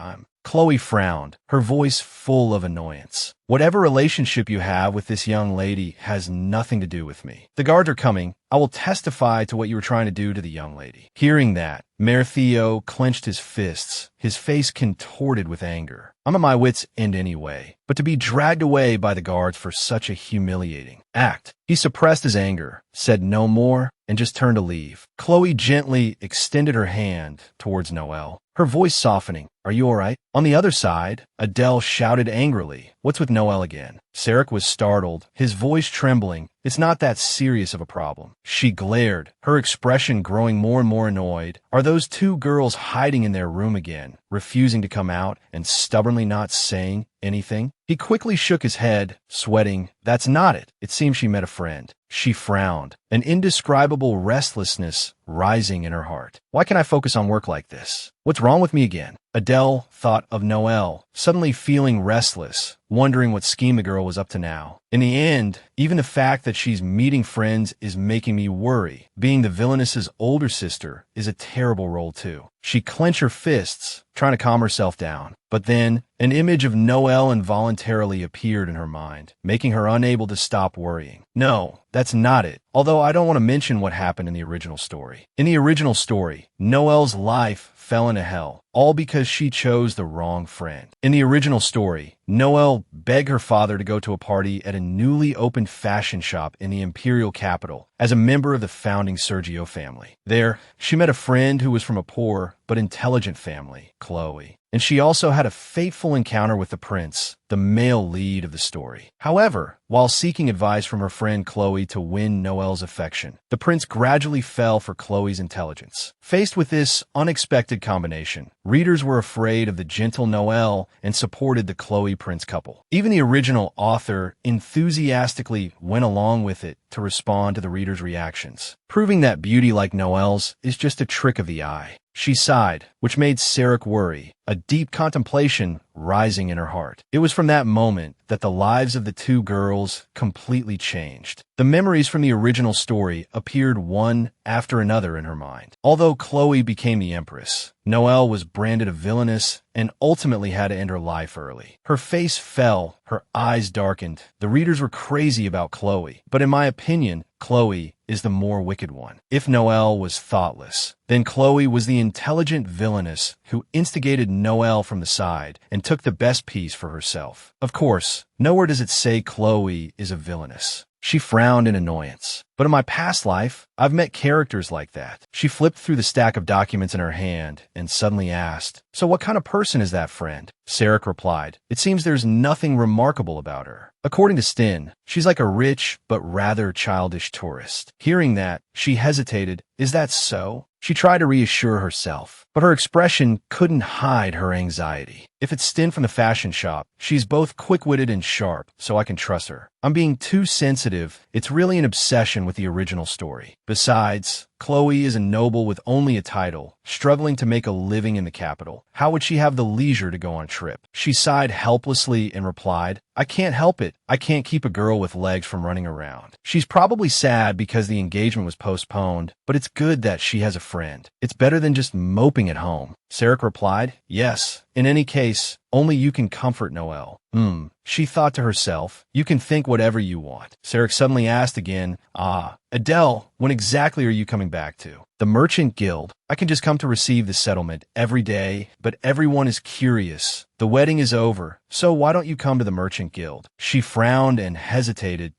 Chloe frowned, her voice full of annoyance. Whatever relationship you have with this young lady has nothing to do with me. The guards are coming. I will testify to what you were trying to do to the young lady. Hearing that, Mayor Theo clenched his fists, his face contorted with anger. I'm at my wits' end anyway, but to be dragged away by the guards for such a humiliating act. He suppressed his anger, said no more, and just turned to leave. Chloe gently extended her hand towards Noelle, her voice softening. Are you all right? On the other side, Adele shouted angrily. What's with Noelle again? Sarek was startled, his voice trembling. It's not that serious of a problem. She glared, her expression growing more and more annoyed. Are those two girls hiding in their room again, refusing to come out and stubbornly not saying anything? He quickly shook his head, sweating. That's not it. It seems she met a friend. She frowned, an indescribable restlessness rising in her heart. Why can't I focus on work like this? What's wrong with me again? Adele thought of Noelle, suddenly feeling restless, wondering what scheme the girl was up to now. In the end, even the fact that she's meeting friends is making me worry. Being the villainess's older sister is a terrible role too. She clenched her fists, trying to calm herself down. But then, an image of Noelle involuntarily appeared in her mind, making her unable to stop worrying. No, that's not it. Although I don't want to mention what happened in the original story. In the original story, Noelle's life fell into hell, all because she chose the wrong friend. In the original story, Noelle begged her father to go to a party at a newly opened fashion shop in the imperial capital as a member of the founding Sergio family. There, she met a friend who was from a poor but intelligent family, Chloe. And she also had a fateful encounter with the prince, the male lead of the story. However, while seeking advice from her friend Chloe to win Noelle's affection, the prince gradually fell for Chloe's intelligence. Faced with this unexpected combination, readers were afraid of the gentle Noelle and supported the Chloe-prince couple. Even the original author enthusiastically went along with it to respond to the readers' reactions, proving that beauty like Noelle's is just a trick of the eye. She sighed, which made Sarek worry, a deep contemplation rising in her heart. It was from that moment that the lives of the two girls completely changed. The memories from the original story appeared one after another in her mind. Although Chloe became the empress, Noelle was branded a villainess and ultimately had to end her life early. Her face fell, her eyes darkened. The readers were crazy about Chloe, but in my opinion, Chloe is the more wicked one. If Noelle was thoughtless, then Chloe was the intelligent villain villainess who instigated Noelle from the side and took the best piece for herself. Of course, nowhere does it say Chloe is a villainess. She frowned in annoyance. But in my past life, I've met characters like that. She flipped through the stack of documents in her hand and suddenly asked, "So what kind of person is that friend?" Sarek replied, "It seems there's nothing remarkable about her. According to Stin, she's like a rich but rather childish tourist." Hearing that, she hesitated. "Is that so?" She tried to reassure herself, but her expression couldn't hide her anxiety. "If it's Stin from the fashion shop, she's both quick-witted and sharp, so I can trust her. I'm being too sensitive. It's really an obsession with the original story. Besides, Chloe is a noble with only a title, struggling to make a living in the capital. How would she have the leisure to go on a trip?" She sighed helplessly and replied, "I can't help it. I can't keep a girl with legs from running around. She's probably sad because the engagement was postponed, but it's good that she has a friend. It's better than just moping at home." Sarek replied, "Yes. In any case, only you can comfort Noelle." She thought to herself, "You can think whatever you want." Sarek suddenly asked again, Adele, when exactly are you coming back to?" "The Merchant Guild. I can just come to receive the settlement every day, but everyone is curious. The wedding is over, so why don't you come to the Merchant Guild?" She frowned and hesitated.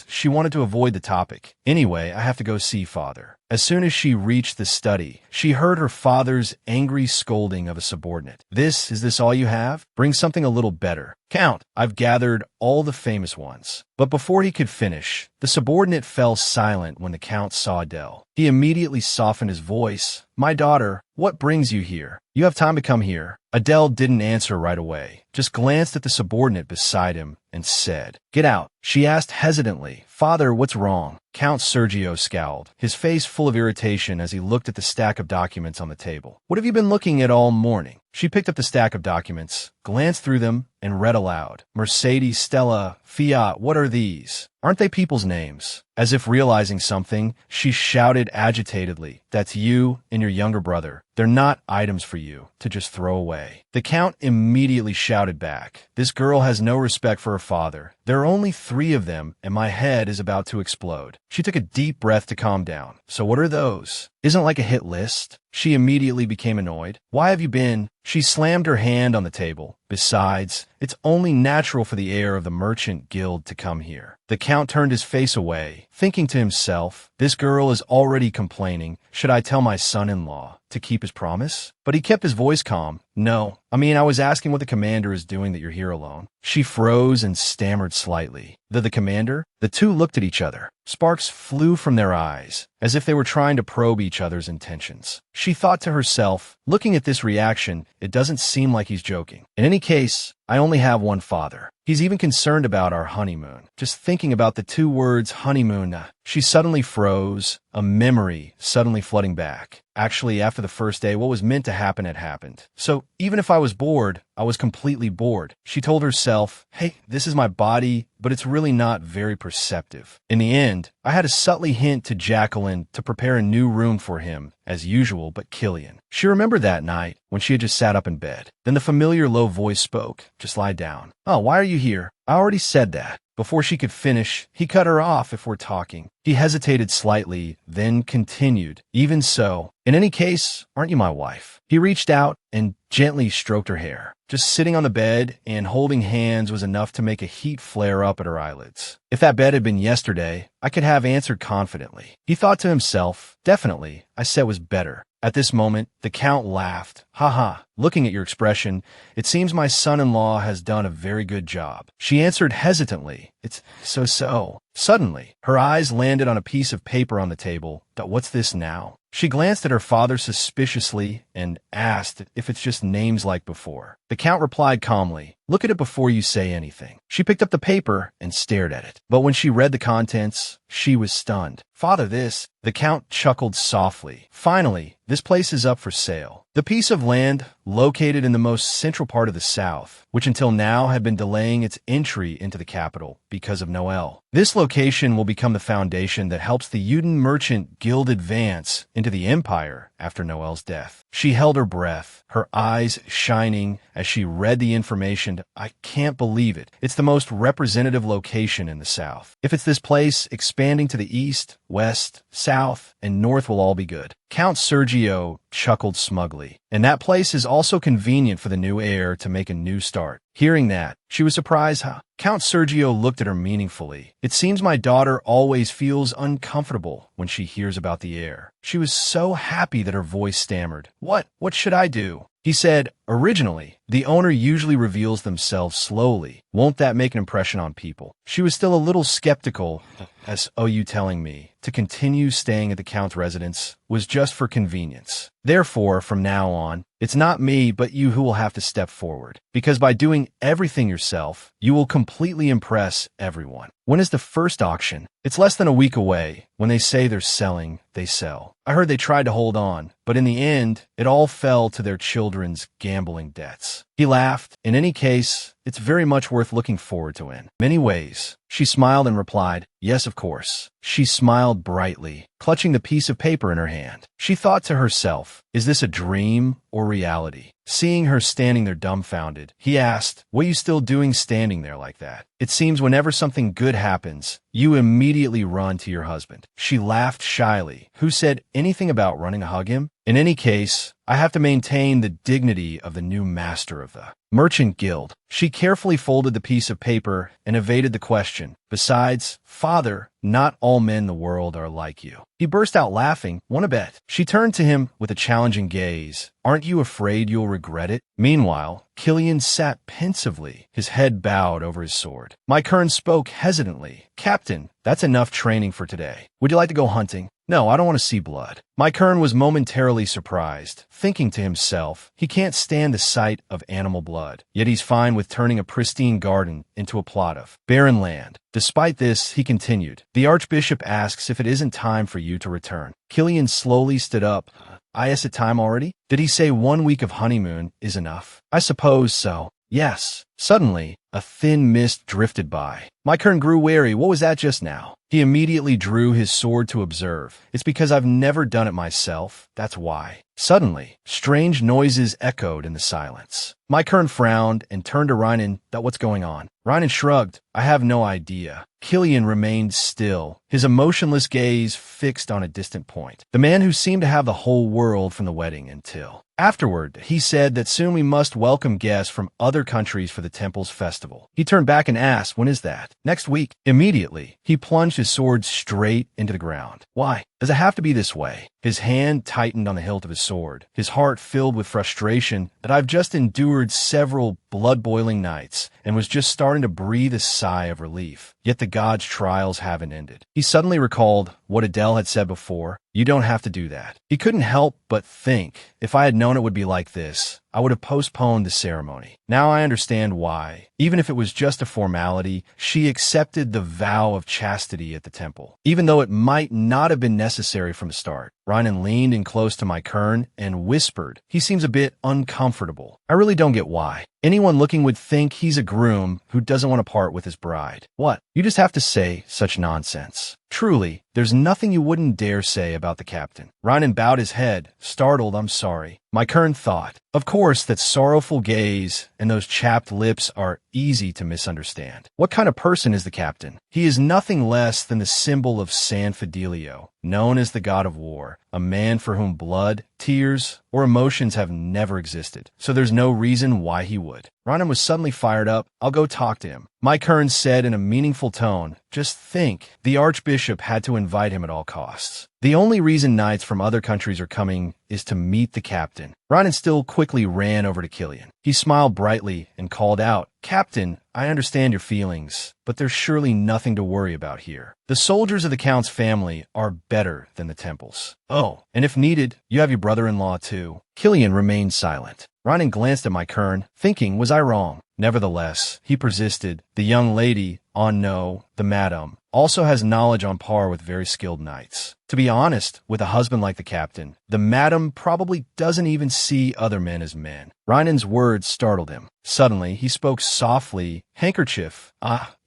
She wanted to avoid the topic. "Anyway, I have to go see father." As soon as she reached the study, she heard her father's angry scolding of a subordinate. Is this all you have? Bring something a little better." "Count, I've gathered all the famous ones." But before he could finish, the subordinate fell silent when the Count saw Adele. He immediately softened his voice. "My daughter, what brings you here? You have time to come here." Adele didn't answer right away, just glanced at the subordinate beside him and said, "Get out." She asked hesitantly, "Father, what's wrong?" Count Sergio scowled, his face full of irritation as he looked at the stack of documents on the table. "What have you been looking at all morning?" She picked up the stack of documents, glanced through them, and read aloud. "Mercedes, Stella, Fiat, what are these? Aren't they people's names?" As if realizing something, she shouted agitatedly, "That's you and your younger brother. They're not items for you to just throw away." The Count immediately shouted back, "This girl has no respect for her father. There are only 3 of them, and my head is about to explode." She took a deep breath to calm down. "So what are those? Isn't like a hit list?" She immediately became annoyed. "Why have you been?" She slammed her hand on the table. "Besides, it's only natural for the heir of the Merchant Guild to come here." The Count turned his face away, thinking to himself, "This girl is already complaining. Should I tell my son-in-law to keep his promise?" But he kept his voice calm. "No, I was asking what the commander is doing that you're here alone." She froze and stammered slightly. The commander?" The two looked at each other. Sparks flew from their eyes, as if they were trying to probe each other's intentions. She thought to herself, looking at this reaction, it doesn't seem like he's joking. In any case, I only have one father. He's even concerned about our honeymoon. Just thinking about the 2 words honeymoon, she suddenly froze, a memory suddenly flooding back. Actually, after the first day, what was meant to happen had happened. So even if I was bored, I was completely bored. She told herself, "Hey, this is my body, but it's really not very perceptive." In the end, I had to subtly hint to Jacqueline to prepare a new room for him, as usual, but Killian. She remembered that night when she had just sat up in bed. Then the familiar low voice spoke, "Just lie down." "Oh, why are you here?" "I already said that." Before she could finish, he cut her off. "If we're talking." He hesitated slightly, then continued, "Even so, in any case, aren't you my wife?" He reached out and gently stroked her hair. Just sitting on the bed and holding hands was enough to make a heat flare up at her eyelids. If that bed had been yesterday, I could have answered confidently. He thought to himself, "Definitely, I said was better." At this moment, the Count laughed. "Ha. Looking at your expression, it seems my son-in-law has done a very good job." She answered hesitantly, "It's so." Suddenly, her eyes landed on a piece of paper on the table. "What's this now?" She glanced at her father suspiciously and asked if it's just names like before. The Count replied calmly, "Look at it before you say anything." She picked up the paper and stared at it. But when she read the contents, she was stunned. "Father, this..." The Count chuckled softly. "Finally, this place is up for sale." The piece of land, located in the most central part of the South, which until now had been delaying its entry into the capital because of Noelle. This location will become the foundation that helps the Uden Merchant Guild advance into the Empire after Noelle's death. She held her breath, her eyes shining as she read the information. "I can't believe it. It's the most representative location in the South. If it's this place, expanding to the east, west, south, and north will all be good." Count Sergio chuckled smugly. And that place is also convenient for the new heir to make a new start. Hearing that, she was surprised how Count Sergio looked at her meaningfully. It seems my daughter always feels uncomfortable when she hears about the heir. She was so happy that her voice stammered. What should I do? He said, originally, the owner usually reveals themselves slowly. Won't that make an impression on people? She was still a little skeptical, as you telling me to continue staying at the Count's residence was just for convenience. Therefore, from now on, it's not me but you who will have to step forward. Because by doing everything yourself, you will completely impress everyone. When is the first auction? It's less than a week away. When they say they're selling, they sell. I heard they tried to hold on, but in the end, it all fell to their children's gambling debts. He laughed. In any case, it's very much worth looking forward to in many ways. She smiled and replied, yes, of course. She smiled brightly, clutching the piece of paper in her hand. She thought to herself, is this a dream or reality? Seeing her standing there dumbfounded, he asked, what are you still doing standing there like that? It seems whenever something good happens, you immediately run to your husband. She laughed shyly. Who said anything about running to hug him? In any case, I have to maintain the dignity of the new master of the Merchant Guild. She carefully folded the piece of paper and evaded the question. Besides, father, not all men in the world are like you. He burst out laughing. Wanna bet? She turned to him with a challenging gaze. Aren't you afraid you'll regret it? Meanwhile, Killian sat pensively, his head bowed over his sword. My Kern spoke hesitantly. Captain, that's enough training for today. Would you like to go hunting? No, I don't want to see blood. My Kern was momentarily surprised, thinking to himself, he can't stand the sight of animal blood, yet he's fine with turning a pristine garden into a plot of barren land. Despite this, he continued, the Archbishop asks if it isn't time for you to return. Killian slowly stood up. Is it time already? Did he say 1 week of honeymoon is enough? I suppose so. Yes. Suddenly, a thin mist drifted by. My Kern grew wary. What was that just now? He immediately drew his sword to observe. It's because I've never done it myself. That's why. Suddenly, strange noises echoed in the silence. My Kern frowned and turned to Reinen. What's going on? Reinen shrugged. I have no idea. Killian remained still, his emotionless gaze fixed on a distant point. The man who seemed to have the whole world from the wedding until. Afterward, he said that soon we must welcome guests from other countries for the temple's festival. He turned back and asked, when is that? Next week. Immediately, he plunged his sword straight into the ground. Why? Does it have to be this way? His hand tightened on the hilt of his sword, his heart filled with frustration that I've just endured several blood-boiling nights and was just starting to breathe a sigh of relief. Yet the god's trials haven't ended. He suddenly recalled what Adele had said before. You don't have to do that. He couldn't help but think, if I had known it would be like this, I would have postponed the ceremony. Now I understand why. Even if it was just a formality, she accepted the vow of chastity at the temple, even though it might not have been necessary from the start. Reinen leaned in close to my Kern and whispered, he seems a bit uncomfortable. I really don't get why. Anyone looking would think he's a groom who doesn't want to part with his bride. What? You just have to say such nonsense. Truly, there's nothing you wouldn't dare say about the captain. Reinen bowed his head, startled. I'm sorry. My Kern thought. Of course, that sorrowful gaze and those chapped lips are easy to misunderstand. What kind of person is the captain? He is nothing less than the symbol of San Fidelio, known as the god of war, a man for whom blood, tears, or emotions have never existed. So there's no reason why he would. Reinen was suddenly fired up. I'll go talk to him. My Kern said in a meaningful tone, just think, the Archbishop had to invite him at all costs. The only reason knights from other countries are coming is to meet the captain. Reinen still quickly ran over to Killian. He smiled brightly and called out, Captain, I understand your feelings, but there's surely nothing to worry about here. The soldiers of the Count's family are better than the temples. Oh, and if needed, you have your brother-in-law too. Killian remained silent. Reinen glanced at my Kern, thinking, was I wrong? Nevertheless, he persisted, the young lady, no, the madam, also has knowledge on par with very skilled knights. To be honest, with a husband like the captain, the madam probably doesn't even see other men as men. Reinen's words startled him. Suddenly, he spoke softly. Handkerchief.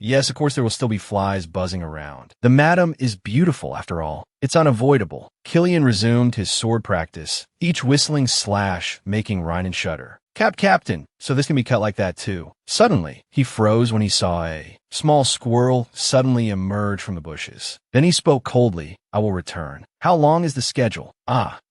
Yes, of course there will still be flies buzzing around. The madam is beautiful, after all. It's unavoidable. Killian resumed his sword practice, each whistling slash making Reinen shudder. Captain, so this can be cut like that too. Suddenly, he froze when he saw a small squirrel suddenly emerge from the bushes. Then he spoke coldly, I will return. How long is the schedule?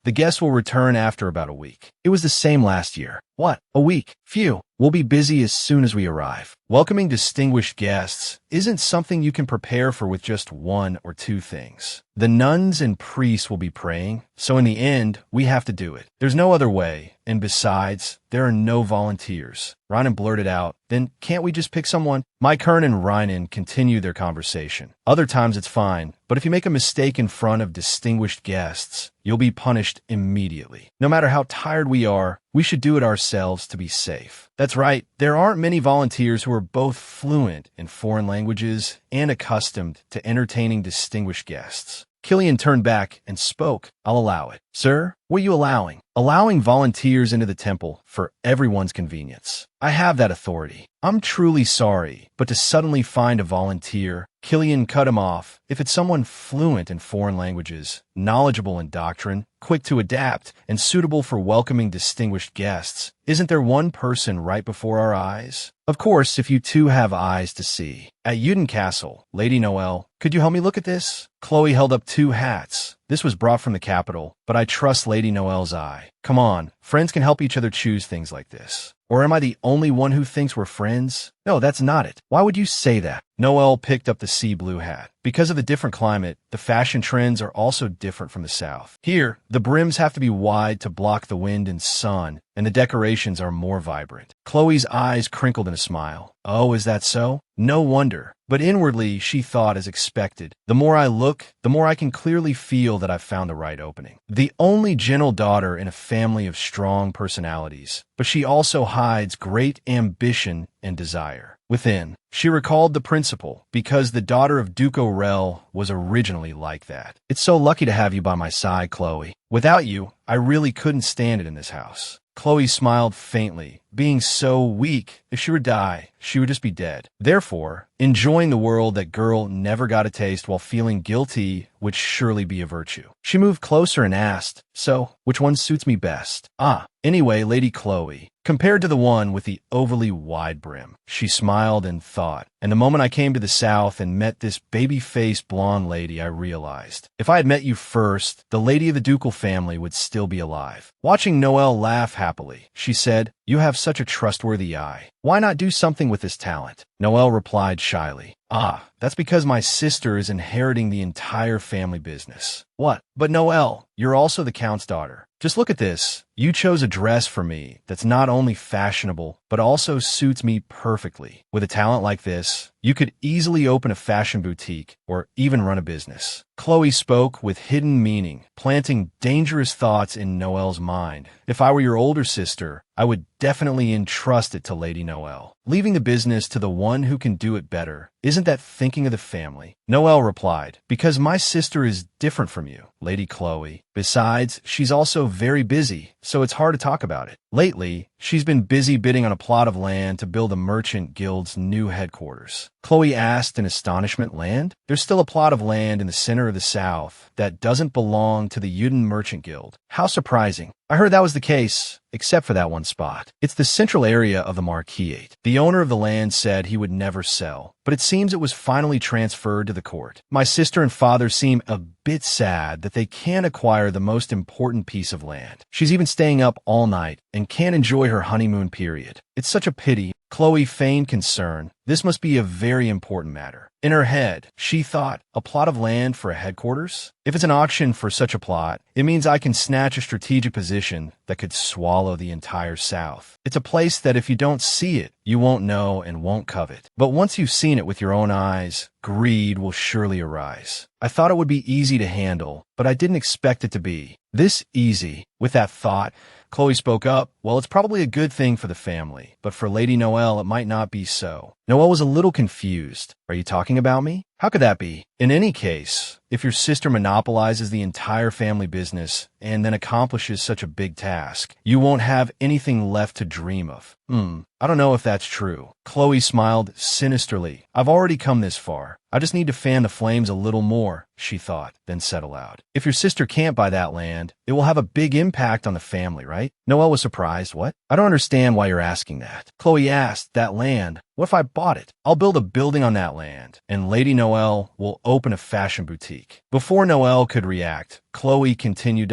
The guest will return after about a week. It was the same last year. What? A week? Phew. We'll be busy as soon as we arrive. Welcoming distinguished guests isn't something you can prepare for with just one or two things. The nuns and priests will be praying, so in the end, we have to do it. There's no other way, and besides, there are no volunteers. Reinen blurted out, then can't we just pick someone? Mike Hearn and Reinen continued their conversation. Other times it's fine, but if you make a mistake in front of distinguished guests, you'll be punished immediately. No matter how tired we are, we should do it ourselves to be safe. That's right, there aren't many volunteers who are both fluent in foreign languages and accustomed to entertaining distinguished guests. Killian turned back and spoke. I'll allow it. Sir, what are you allowing? Allowing volunteers into the temple for everyone's convenience. I have that authority. I'm truly sorry, but to suddenly find a volunteer, Killian cut him off. If it's someone fluent in foreign languages, knowledgeable in doctrine, quick to adapt, and suitable for welcoming distinguished guests, isn't there one person right before our eyes? Of course, if you two have eyes to see. At Uden Castle, Lady Noelle, could you help me look at this? Chloe held up two hats. This was brought from the capital, but I trust Lady Noelle's eye. Come on, friends can help each other choose things like this. Or am I the only one who thinks we're friends? No, that's not it. Why would you say that? Noelle picked up the sea blue hat. Because of the different climate, the fashion trends are also different from the south. Here, the brims have to be wide to block the wind and sun, and the decorations are more vibrant. Chloe's eyes crinkled in a smile. Oh, is that so? No wonder. But inwardly, she thought as expected. The more I look, the more I can clearly feel that I've found the right opening. The only gentle daughter in a family of strong personalities, but she also hides great ambition and desire. Within, she recalled the principle, because the daughter of Duke Orel was originally like that. It's so lucky to have you by my side, Chloe. Without you, I really couldn't stand it in this house. Chloe smiled faintly. Being so weak, if she would die, she would just be dead. Therefore, enjoying the world that girl never got a taste while feeling guilty would surely be a virtue. She moved closer and asked, so, which one suits me best? Anyway, Lady Chloe, compared to the one with the overly wide brim. She smiled and thought, and the moment I came to the south and met this baby-faced blonde lady, I realized, if I had met you first, the lady of the ducal family would still be alive. Watching Noelle laugh happily, she said, you have such a trustworthy eye. Why not do something with this talent? Noelle replied shyly, that's because my sister is inheriting the entire family business. What? But Noelle, you're also the Count's daughter. Just look at this. You chose a dress for me that's not only fashionable, but also suits me perfectly. With a talent like this, you could easily open a fashion boutique or even run a business. Chloe spoke with hidden meaning, planting dangerous thoughts in Noelle's mind. If I were your older sister, I would definitely entrust it to Lady Noelle. Leaving the business to the one who can do it better. Isn't that thinking of the family? Noelle replied, because my sister is different from you, Lady Chloe. Besides, she's also very busy, so it's hard to talk about it. Lately, she's been busy bidding on a plot of land to build the Merchant Guild's new headquarters. Chloe asked in astonishment, land? There's still a plot of land in the center of the south that doesn't belong to the Uden Merchant Guild. How surprising. I heard that was the case, except for that one spot. It's the central area of the Marquisate. The owner of the land said he would never sell, but it seems it was finally transferred to the court. My sister and father seem a bit sad that they can't acquire the most important piece of land. She's even staying up all night and can't enjoy her honeymoon period. It's such a pity. Chloe feigned concern. This must be a very important matter. In her head, she thought, a plot of land for a headquarters? If it's an auction for such a plot, it means I can snatch a strategic position that could swallow the entire South. It's a place that if you don't see it, you won't know and won't covet. But once you've seen it with your own eyes, greed will surely arise. I thought it would be easy to handle, but I didn't expect it to be this easy. With that thought, Chloe spoke up. Well, it's probably a good thing for the family, but for Lady Noelle, it might not be so. Noelle was a little confused. Are you talking about me? How could that be? In any case, if your sister monopolizes the entire family business and then accomplishes such a big task, you won't have anything left to dream of. I don't know if that's true. Chloe smiled sinisterly. I've already come this far. I just need to fan the flames a little more, she thought, then said aloud. If your sister can't buy that land, it will have a big impact on the family, right? Noelle was surprised. What? I don't understand why you're asking that. Chloe asked, that land? What if I bought it? I'll build a building on that land, and Lady Noelle will open a fashion boutique. Before Noelle could react, Chloe continued,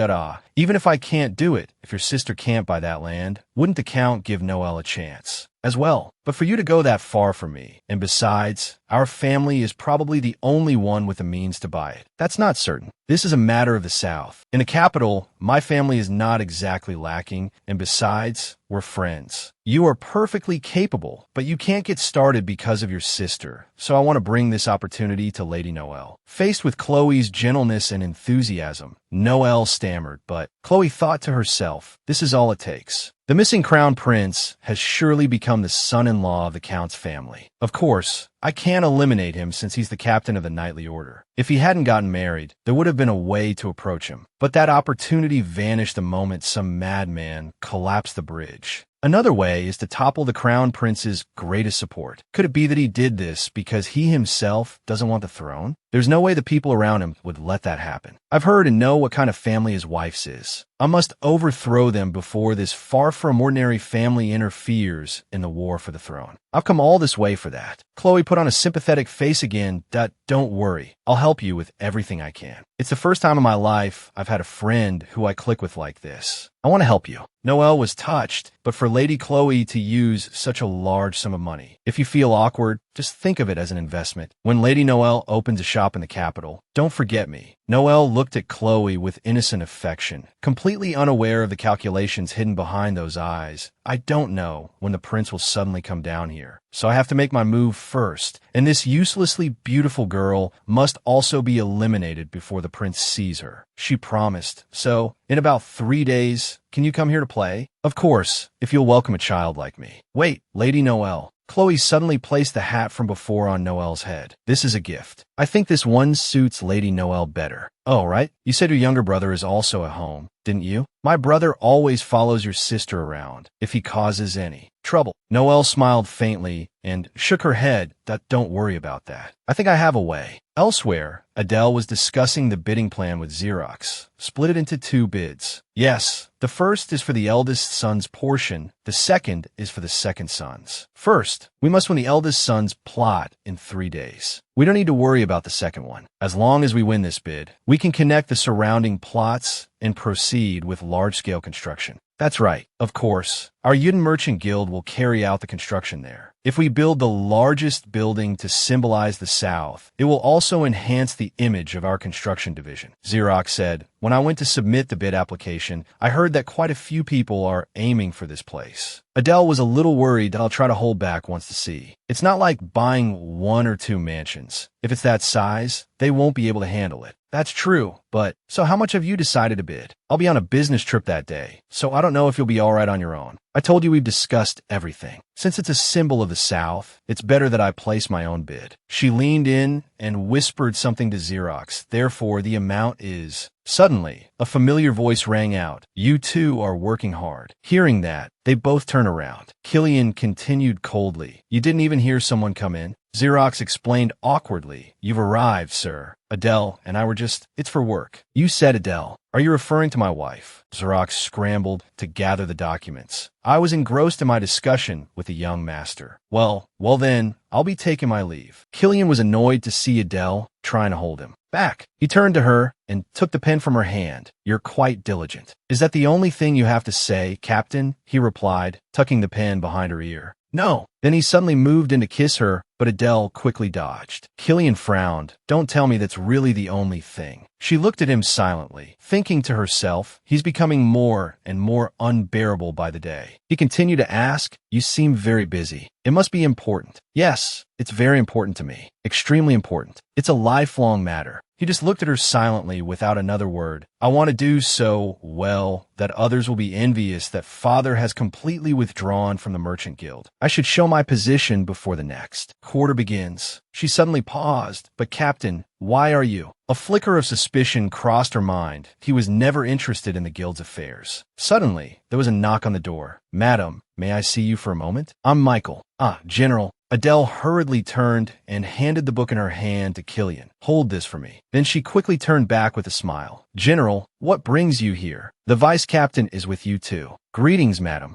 even if I can't do it, if your sister can't buy that land, wouldn't the Count give Noelle a chance as well? But for you to go that far for me, and besides, our family is probably the only one with the means to buy it. That's not certain. This is a matter of the South. In the capital, my family is not exactly lacking, and besides, we're friends. You are perfectly capable, but you can't get started because of your sister, so I want to bring this opportunity to Lady Noelle. Faced with Chloe's gentleness and enthusiasm, Noelle stammered, but Chloe thought to herself, this is all it takes. The missing crown prince has surely become the son-in-law of the Count's family. Of course, I can't eliminate him since he's the captain of the knightly order. If he hadn't gotten married, there would have been a way to approach him. But that opportunity vanished the moment some madman collapsed the bridge. Another way is to topple the crown prince's greatest support. Could it be that he did this because he himself doesn't want the throne? There's no way the people around him would let that happen. I've heard and know what kind of family his wife's is. I must overthrow them before this far from ordinary family interferes in the war for the throne. I've come all this way for that. Chloe put on a sympathetic face again. Don't worry. I'll help you with everything I can. It's the first time in my life I've had a friend who I click with like this. I want to help you. Noelle was touched, but for Lady Chloe to use such a large sum of money. If you feel awkward, just think of it as an investment. When Lady Noelle opens a shop in the capital, don't forget me. Noelle looked at Chloe with innocent affection, completely unaware of the calculations hidden behind those eyes. I don't know when the prince will suddenly come down here, so I have to make my move first, and this uselessly beautiful girl must also be eliminated before the prince sees her. She promised, so in about 3 days, can you come here to play? Of course, if you'll welcome a child like me. Wait, Lady Noelle. Chloe suddenly placed the hat from before on Noelle's head. This is a gift. I think this one suits Lady Noelle better. Oh, right? You said your younger brother is also at home, didn't you? My brother always follows your sister around, if he causes any trouble. Noelle smiled faintly and shook her head. Don't worry about that. I think I have a way. Elsewhere, Adele was discussing the bidding plan with Xerox. Split it into 2 bids. Yes, the first is for the eldest son's portion. The second is for the second son's. First, we must win the eldest son's plot in 3 days. We don't need to worry about the second one. As long as we win this bid, we can connect the surrounding plots and proceed with large-scale construction. That's right. Of course, our Yuden Merchant Guild will carry out the construction there. If we build the largest building to symbolize the South, it will also enhance the image of our construction division. Xerox said, when I went to submit the bid application, I heard that quite a few people are aiming for this place. Adele was a little worried that I'll try to hold back once to see. It's not like buying 1 or 2 mansions. If it's that size, they won't be able to handle it. That's true, but so how much have you decided to bid? I'll be on a business trip that day, so I don't know if you'll be all right on your own. I told you we've discussed everything. Since it's a symbol of the South, it's better that I place my own bid. She leaned in and whispered something to Xerox. Therefore, the amount is... Suddenly, a familiar voice rang out. You two are working hard. Hearing that, they both turned around. Killian continued coldly. You didn't even hear someone come in? Xerox explained awkwardly. You've arrived, sir. Adele and I were just... It's for work. You said Adele. Are you referring to my wife? Xerox scrambled to gather the documents. I was engrossed in my discussion with the young master. Well then, I'll be taking my leave. Killian was annoyed to see Adele trying to hold him back. He turned to her and took the pen from her hand. You're quite diligent. Is that the only thing you have to say, Captain? He replied, tucking the pen behind her ear. No. Then he suddenly moved in to kiss her, but Adele quickly dodged. Killian frowned. Don't tell me that's really the only thing. She looked at him silently, thinking to herself, he's becoming more and more unbearable by the day. He continued to ask, you seem very busy. It must be important. Yes, it's very important to me. Extremely important. It's a lifelong matter. He just looked at her silently without another word. I want to do so well that others will be envious that father has completely withdrawn from the Merchant Guild. I should show know my position before the next quarter begins. She suddenly paused. But Captain, why are you? A flicker of suspicion crossed her mind. He was never interested in the guild's affairs. Suddenly, there was a knock on the door. Madam, may I see you for a moment? I'm Michael. Ah, General. Adele hurriedly turned and handed the book in her hand to Killian. Hold this for me. Then she quickly turned back with a smile. General, what brings you here? The vice captain is with you too. Greetings, madam.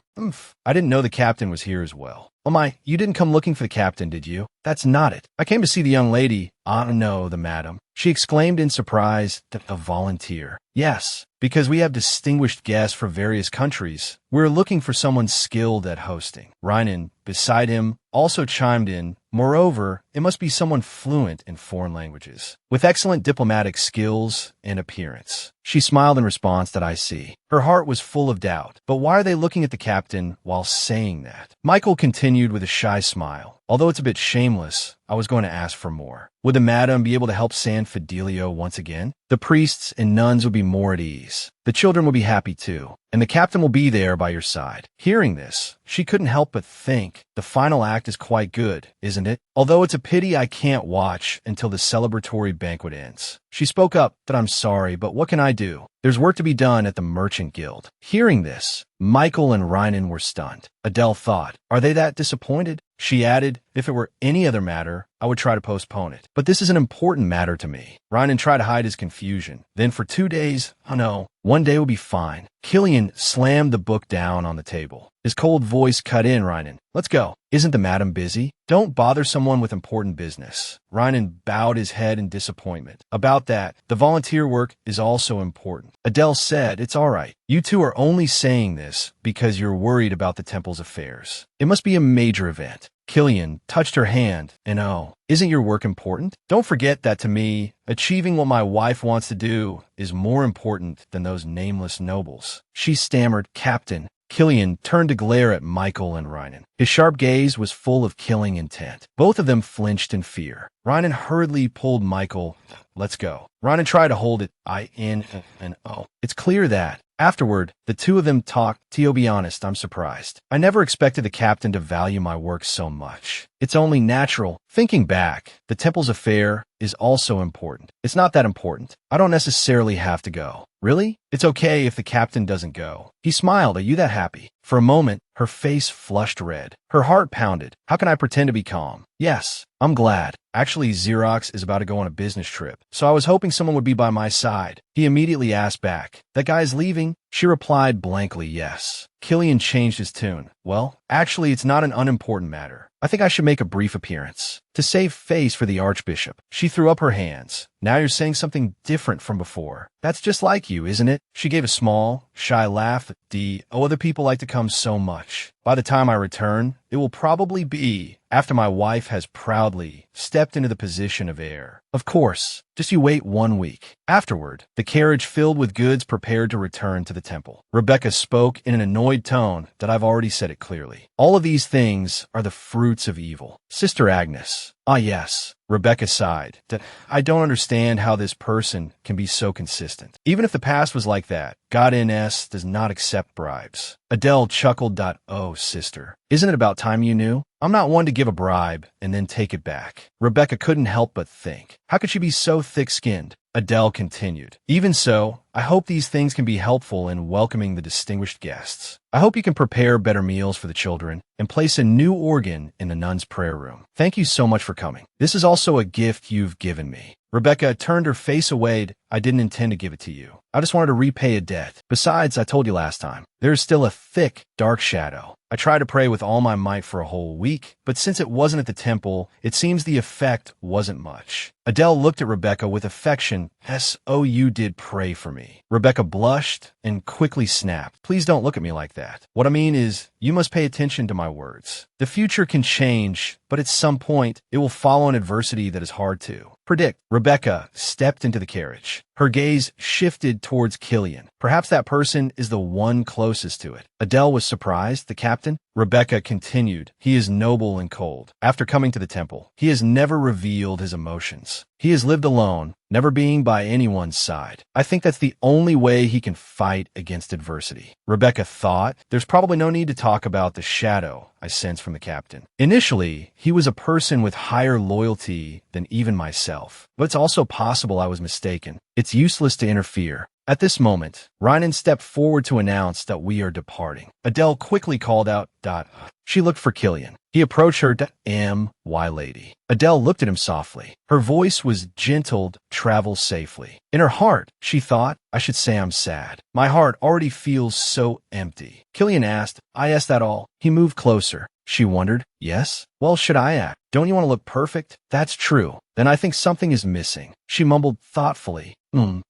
I didn't know the captain was here as well. Oh my, you didn't come looking for the captain, did you? That's not it. I came to see the young lady. Ah, no, the madam. She exclaimed in surprise. A volunteer. Yes, because we have distinguished guests from various countries. We're looking for someone skilled at hosting. Reinen, beside him, also chimed in. Moreover, it must be someone fluent in foreign languages, with excellent diplomatic skills and appearance. She smiled in response that I see. Her heart was full of doubt. But why are they looking at the captain while saying that? Michael continued with a shy smile. Although it's a bit shameless, I was going to ask for more. Would the madam be able to help San Fidelio once again? The priests and nuns would be more at ease. The children will be happy too, and the captain will be there by your side. Hearing this, she couldn't help but think, the final act is quite good, isn't it? Although it's a pity I can't watch until the celebratory banquet ends. She spoke up that I'm sorry, but what can I do? There's work to be done at the Merchant Guild. Hearing this, Michael and Reinen were stunned. Adele thought, are they that disappointed? She added, if it were any other matter, I would try to postpone it. But this is an important matter to me. Reinen tried to hide his confusion. Then for 2 days, oh no, one day will be fine. Killian slammed the book down on the table. His cold voice cut in. Reinen, let's go. Isn't the madam busy? Don't bother someone with important business. Reinen bowed his head in disappointment. About that, the volunteer work is also important. Adele said, it's all right. You two are only saying this because you're worried about the temple's affairs. It must be a major event. Killian touched her hand, and oh, isn't your work important? Don't forget that to me, achieving what my wife wants to do is more important than those nameless nobles. She stammered, Captain. Killian turned to glare at Michael and Reinen. His sharp gaze was full of killing intent. Both of them flinched in fear. Reinen hurriedly pulled Michael. Let's go. Reinen tried to hold it. I-N-N-O. It's clear that. Afterward, the two of them talked. To be honest, I'm surprised. I never expected the captain to value my work so much. It's only natural. Thinking back, the temple's affair is also important. It's not that important. I don't necessarily have to go. Really? It's okay if the captain doesn't go. He smiled. Are you that happy? For a moment, her face flushed red. Her heart pounded. How can I pretend to be calm? Yes, I'm glad. Actually, Xerox is about to go on a business trip, so I was hoping someone would be by my side. He immediately asked back, that guy's leaving? She replied blankly, yes. Killian changed his tune. Well, actually, it's not an unimportant matter. I think I should make a brief appearance. To save face for the Archbishop, she threw up her hands. Now you're saying something different from before. That's just like you, isn't it? She gave a small, shy laugh. Other people like to come so much. By the time I return, it will probably be after my wife has proudly stepped into the position of heir. Of course, just you wait 1 week. Afterward, the carriage filled with goods prepared to return to the temple. Rebecca spoke in an annoyed tone that I've already said it clearly. All of these things are the fruits of evil. Sister Agnes. Ah, yes. Rebecca sighed. I don't understand how this person can be so consistent. Even if the past was like that, God NS does not accept bribes. Adele chuckled. Oh, sister. Isn't it about time you knew? I'm not one to give a bribe and then take it back. Rebecca couldn't help but think. How could she be so thick-skinned? Adele continued. Even so, I hope these things can be helpful in welcoming the distinguished guests. I hope you can prepare better meals for the children and place a new organ in the nuns' prayer room. Thank you so much for coming. This is also a gift you've given me. Rebecca turned her face away. I didn't intend to give it to you. I just wanted to repay a debt. Besides, I told you last time, there is still a thick, dark shadow. I tried to pray with all my might for a whole week, but since it wasn't at the temple, it seems the effect wasn't much. Adele looked at Rebecca with affection. So you did pray for me. Rebecca blushed and quickly snapped. Please don't look at me like that. What I mean is, you must pay attention to my words. The future can change, but at some point, it will follow an adversity that is hard to predict. Rebecca stepped into the carriage. Her gaze shifted towards Killian. Perhaps that person is the one closest to it. Adele was surprised. The captain? Rebecca continued. He is noble and cold. After coming to the temple, he has never revealed his emotions. He has lived alone, never being by anyone's side. I think that's the only way he can fight against adversity. Rebecca thought, there's probably no need to talk about the shadow I sense from the captain. Initially, he was a person with higher loyalty than even myself. But it's also possible I was mistaken. It's useless to interfere. At this moment, Rynan stepped forward to announce that we are departing. Adele quickly called out, She looked for Killian. He approached her, "My lady." Adele looked at him softly. Her voice was gentled, "Travel safely." In her heart, she thought, I should say I'm sad. My heart already feels so empty. Killian asked, I asked that all. He moved closer. She wondered, yes? Well, should I act? Don't you want to look perfect? That's true. Then I think something is missing. She mumbled thoughtfully,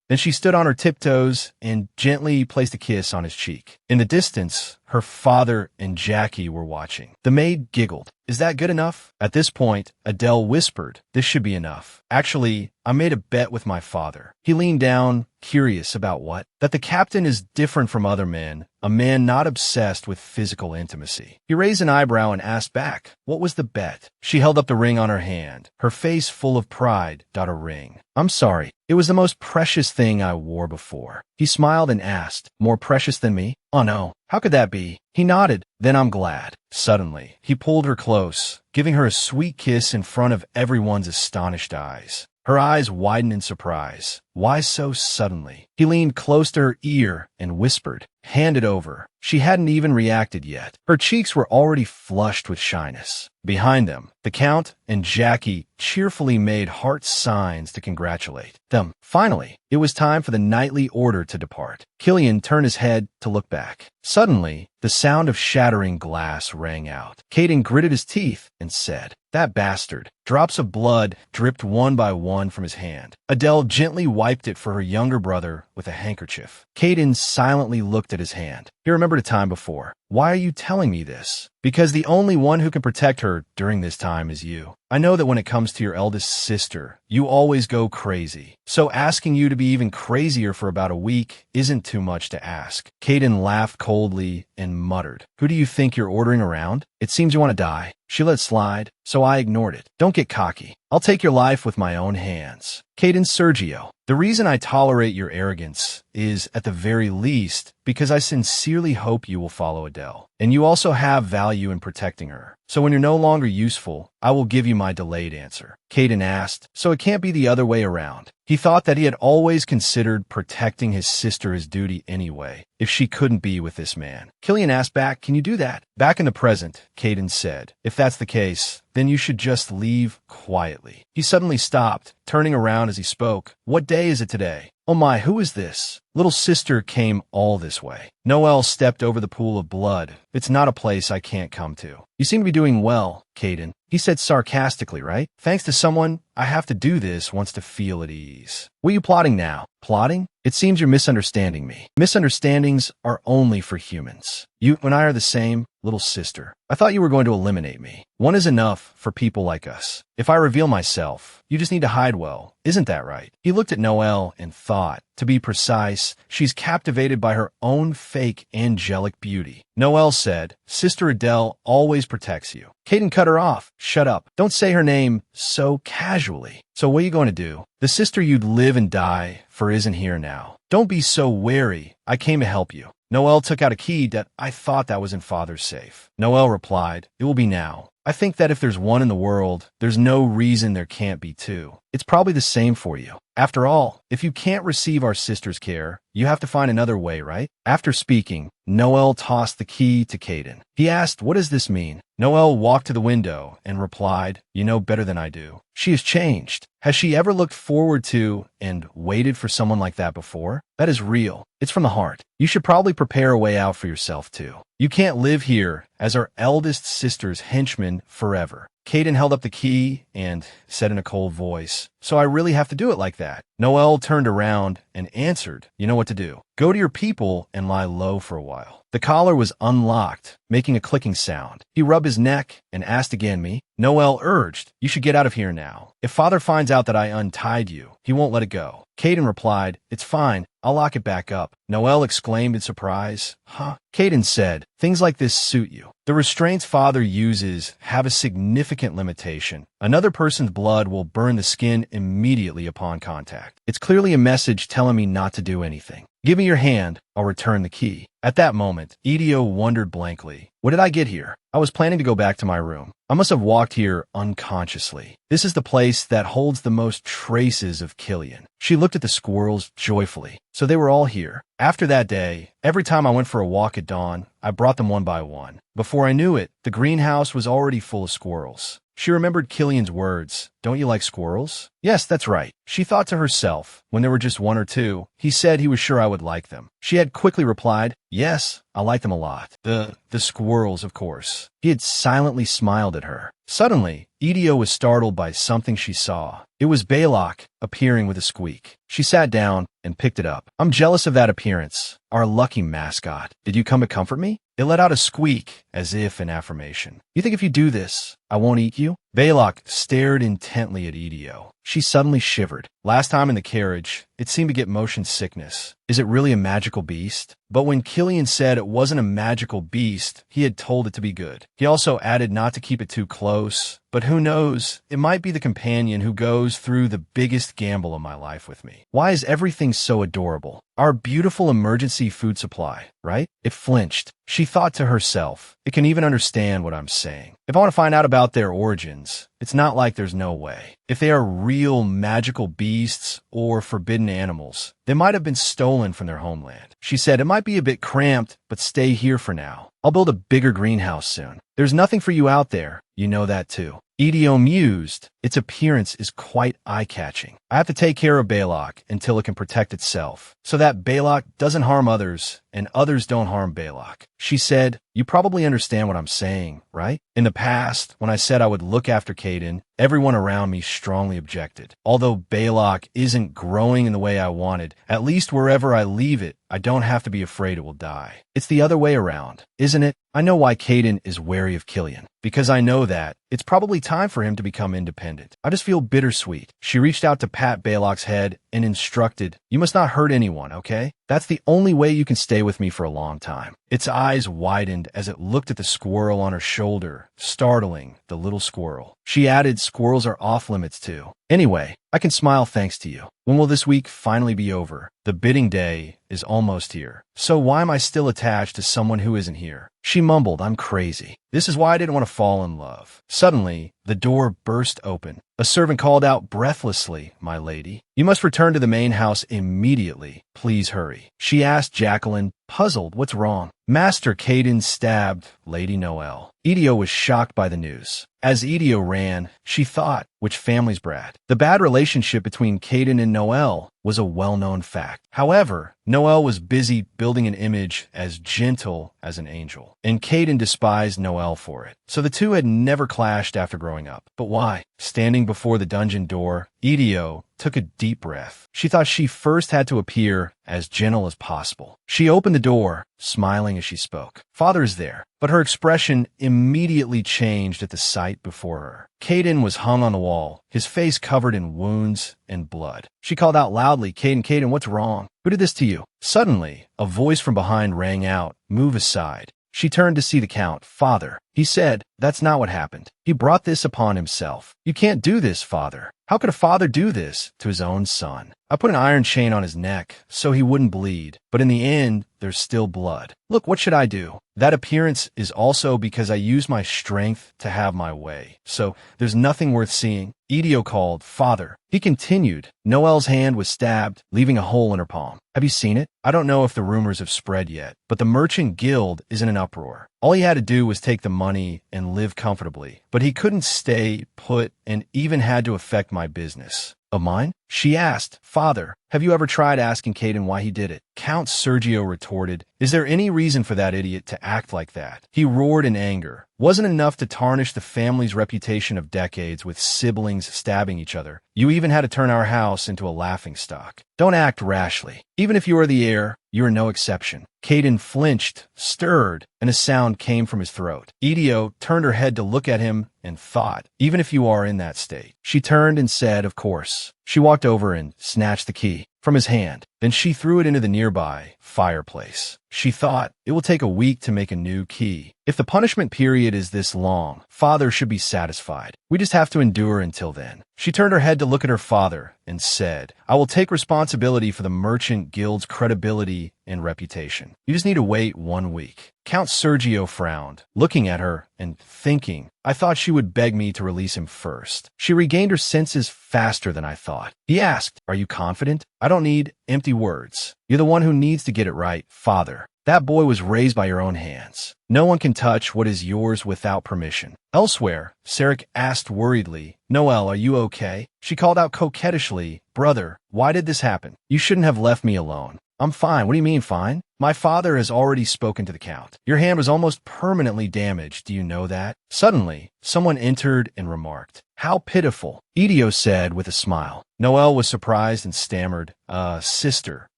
Then she stood on her tiptoes and gently placed a kiss on his cheek. In the distance, her father and Jackie were watching. The maid giggled. Is that good enough? At this point, Adele whispered, this should be enough. Actually, I made a bet with my father. He leaned down, curious about what? That the captain is different from other men, a man not obsessed with physical intimacy. He raised an eyebrow and asked back, what was the bet? She held up the ring on her hand, her face full of pride. A ring. I'm sorry. It was the most precious thing I wore before. He smiled and asked, more precious than me? Oh no. How could that be? He nodded. Then I'm glad. Suddenly, he pulled her close, giving her a sweet kiss in front of everyone's astonished eyes. Her eyes widened in surprise. Why so suddenly? He leaned close to her ear and whispered, hand it over. She hadn't even reacted yet. Her cheeks were already flushed with shyness. Behind them, the Count and Jackie cheerfully made heart signs to congratulate them. Finally, it was time for the nightly order to depart. Killian turned his head to look back. Suddenly, the sound of shattering glass rang out. Caden gritted his teeth and said, that bastard. Drops of blood dripped one by one from his hand. Adele gently wiped it for her younger brother with a handkerchief. Caden silently looked at his hand. He remembered a time before. Why are you telling me this? Because the only one who can protect her during this time is you. I know that when it comes to your eldest sister, you always go crazy. So asking you to be even crazier for about a week isn't too much to ask. Caden laughed coldly and muttered, who do you think you're ordering around? It seems you want to die. She let slide, so I ignored it. Don't get cocky. I'll take your life with my own hands. Caden Sergio, the reason I tolerate your arrogance is, at the very least, because I sincerely hope you will follow Adele. And you also have value in protecting her. So when you're no longer useful, I will give you my delayed answer. Caden asked, so it can't be the other way around. He thought that he had always considered protecting his sister his duty anyway, if she couldn't be with this man. Killian asked back, can you do that? Back in the present, Caden said, if that's the case, then you should just leave quietly. He suddenly stopped, turning around as he spoke. What day is it today? Oh my, who is this? Little sister came all this way. Noel stepped over the pool of blood. It's not a place I can't come to. You seem to be doing well, Caden. He said sarcastically, right? Thanks to someone, I have to do this once to feel at ease. What are you plotting now? Plotting? It seems you're misunderstanding me. Misunderstandings are only for humans. You and I are the same, little sister. I thought you were going to eliminate me. One is enough for people like us. If I reveal myself, you just need to hide well. Isn't that right? He looked at Noelle and thought, to be precise, she's captivated by her own fake angelic beauty. Noelle said, Sister Adele always protects you. Caden cut her off. Shut up. Don't say her name so casually. So what are you going to do? The sister you'd live and die for isn't here now. Don't be so wary. I came to help you. Noelle took out a key that I thought that was in Father's safe. Noelle replied, it will be now. I think that if there's one in the world, there's no reason there can't be two. It's probably the same for you. After all, if you can't receive our sister's care, you have to find another way, right? After speaking, Noelle tossed the key to Caden. He asked, what does this mean? Noelle walked to the window and replied, you know better than I do. She has changed. Has she ever looked forward to and waited for someone like that before? That is real. It's from the heart. You should probably prepare a way out for yourself too. You can't live here as our eldest sister's henchman forever. Caden held up the key and said in a cold voice, so I really have to do it like that? Noelle turned around and answered, you know what to do. Go to your people and lie low for a while. The collar was unlocked, making a clicking sound. He rubbed his neck and asked again me. Noelle urged, you should get out of here now. If Father finds out that I untied you, he he won't let it go. Caden replied, "It's fine. I'll lock it back up." Noelle exclaimed in surprise. "Huh?" Caden said, "Things like this suit you. The restraints father uses have a significant limitation. Another person's blood will burn the skin immediately upon contact. It's clearly a message telling me not to do anything. Give me your hand. I'll return the key." At that moment, Idio wondered blankly, "What did I get here? I was planning to go back to my room. I must have walked here unconsciously. This is the place that holds the most traces of Killian." She looked at the squirrels joyfully. So they were all here. After that day, every time I went for a walk at dawn, I brought them one by one. Before I knew it, the greenhouse was already full of squirrels. She remembered Killian's words, "Don't you like squirrels?" Yes, that's right. She thought to herself, when there were just one or two, he said he was sure I would like them. She had quickly replied, "Yes, I like them a lot. The squirrels, of course." He had silently smiled at her. Suddenly, Idio was startled by something she saw. It was Balok appearing with a squeak. She sat down and picked it up. "I'm jealous of that appearance. Our lucky mascot. Did you come to comfort me?" It let out a squeak, as if in affirmation. "You think if you do this, I won't eat you?" Balok stared intently at Idio. She suddenly shivered. Last time in the carriage, it seemed to get motion sickness. Is it really a magical beast? But when Killian said it wasn't a magical beast, he had told it to be good. He also added not to keep it too close. But who knows? It might be the companion who goes through the biggest gamble of my life with me. Why is everything so adorable? Our beautiful emergency food supply, right? It flinched. She thought to herself, it can even understand what I'm saying. If I want to find out about their origins, it's not like there's no way. If they are real magical beasts or forbidden animals, they might have been stolen from their homeland. She said, "It might be a bit cramped, but stay here for now. I'll build a bigger greenhouse soon. There's nothing for you out there. You know that too." Idio mused. Its appearance is quite eye-catching. I have to take care of Balok until it can protect itself, so that Balok doesn't harm others and others don't harm Balok. She said, "You probably understand what I'm saying, right? In the past, when I said I would look after Caden, everyone around me strongly objected. Although Balok isn't growing in the way I wanted, at least wherever I leave it, I don't have to be afraid it will die. It's the other way around, isn't it? I know why Caden is wary of Killian. Because I know that it's probably time for him to become independent. I just feel bittersweet." She reached out to pat Balok's head and instructed, "You must not hurt anyone, okay? That's the only way you can stay with me for a long time." Its eyes widened as it looked at the squirrel on her shoulder, startling the little squirrel. She added, "Squirrels are off limits too. Anyway, I can smile thanks to you. When will this week finally be over? The bidding day is almost here. So why am I still attached to someone who isn't here?" She mumbled, "I'm crazy. This is why I didn't want to fall in love." Suddenly, the door burst open. A servant called out breathlessly, "My lady, you must return to the main house immediately. Please hurry." She asked Jacqueline, puzzled, "What's wrong?" "Master Caden stabbed Lady Noelle." Idio was shocked by the news. As Idio ran, she thought, which family's brat? The bad relationship between Caden and Noelle was a well-known fact. However, Noelle was busy building an image as gentle as an angel, and Caden despised Noelle for it. So the two had never clashed after growing up. But why? Standing before the dungeon door, Idio took a deep breath. She thought she first had to appear as gentle as possible. She opened the door, smiling as she spoke. "Father is there." But her expression immediately changed at the sight before her. Caden was hung on the wall, his face covered in wounds and blood. She called out loudly, "Caden, Caden, what's wrong? Who did this to you?" Suddenly, a voice from behind rang out, "Move aside." She turned to see the Count. "Father," he said, "that's not what happened. He brought this upon himself. You can't do this, Father. How could a father do this to his own son? I put an iron chain on his neck so he wouldn't bleed, but in the end, there's still blood. Look, what should I do? That appearance is also because I use my strength to have my way. So there's nothing worth seeing." Idio called, "Father." He continued. Noelle's hand was stabbed, leaving a hole in her palm. "Have you seen it? I don't know if the rumors have spread yet, but the merchant guild is in an uproar. All he had to do was take the money and live comfortably, but he couldn't stay put and even had to affect my business." "Of mine?" She asked. "Father, have you ever tried asking Caden why he did it?" Count Sergio retorted, "Is there any reason for that idiot to act like that?" He roared in anger. "Wasn't enough to tarnish the family's reputation of decades with siblings stabbing each other. You even had to turn our house into a laughingstock. Don't act rashly. Even if you are the heir, you are no exception." Caden flinched, stirred, and a sound came from his throat. Idio turned her head to look at him and thought, "Even if you are in that state." She turned and said, "Of course." She walked over and snatched the key from his hand. Then she threw it into the nearby fireplace. She thought, it will take a week to make a new key. If the punishment period is this long, father should be satisfied. We just have to endure until then. She turned her head to look at her father and said, I will take responsibility for the Merchant Guild's credibility and reputation. You just need to wait 1 week. Count Sergio frowned, looking at her and thinking, I thought she would beg me to release him first. She regained her senses faster than I thought. He asked, are you confident? I don't need empty words. You're the one who needs to get it right, father. That boy was raised by your own hands. No one can touch what is yours without permission. Elsewhere, Sarek asked worriedly, Noelle, are you okay? She called out coquettishly, brother, why did this happen? You shouldn't have left me alone. I'm fine. What do you mean, fine? My father has already spoken to the Count. Your hand was almost permanently damaged. Do you know that? Suddenly, someone entered and remarked, how pitiful, Idio said with a smile. Noelle was surprised and stammered, sister,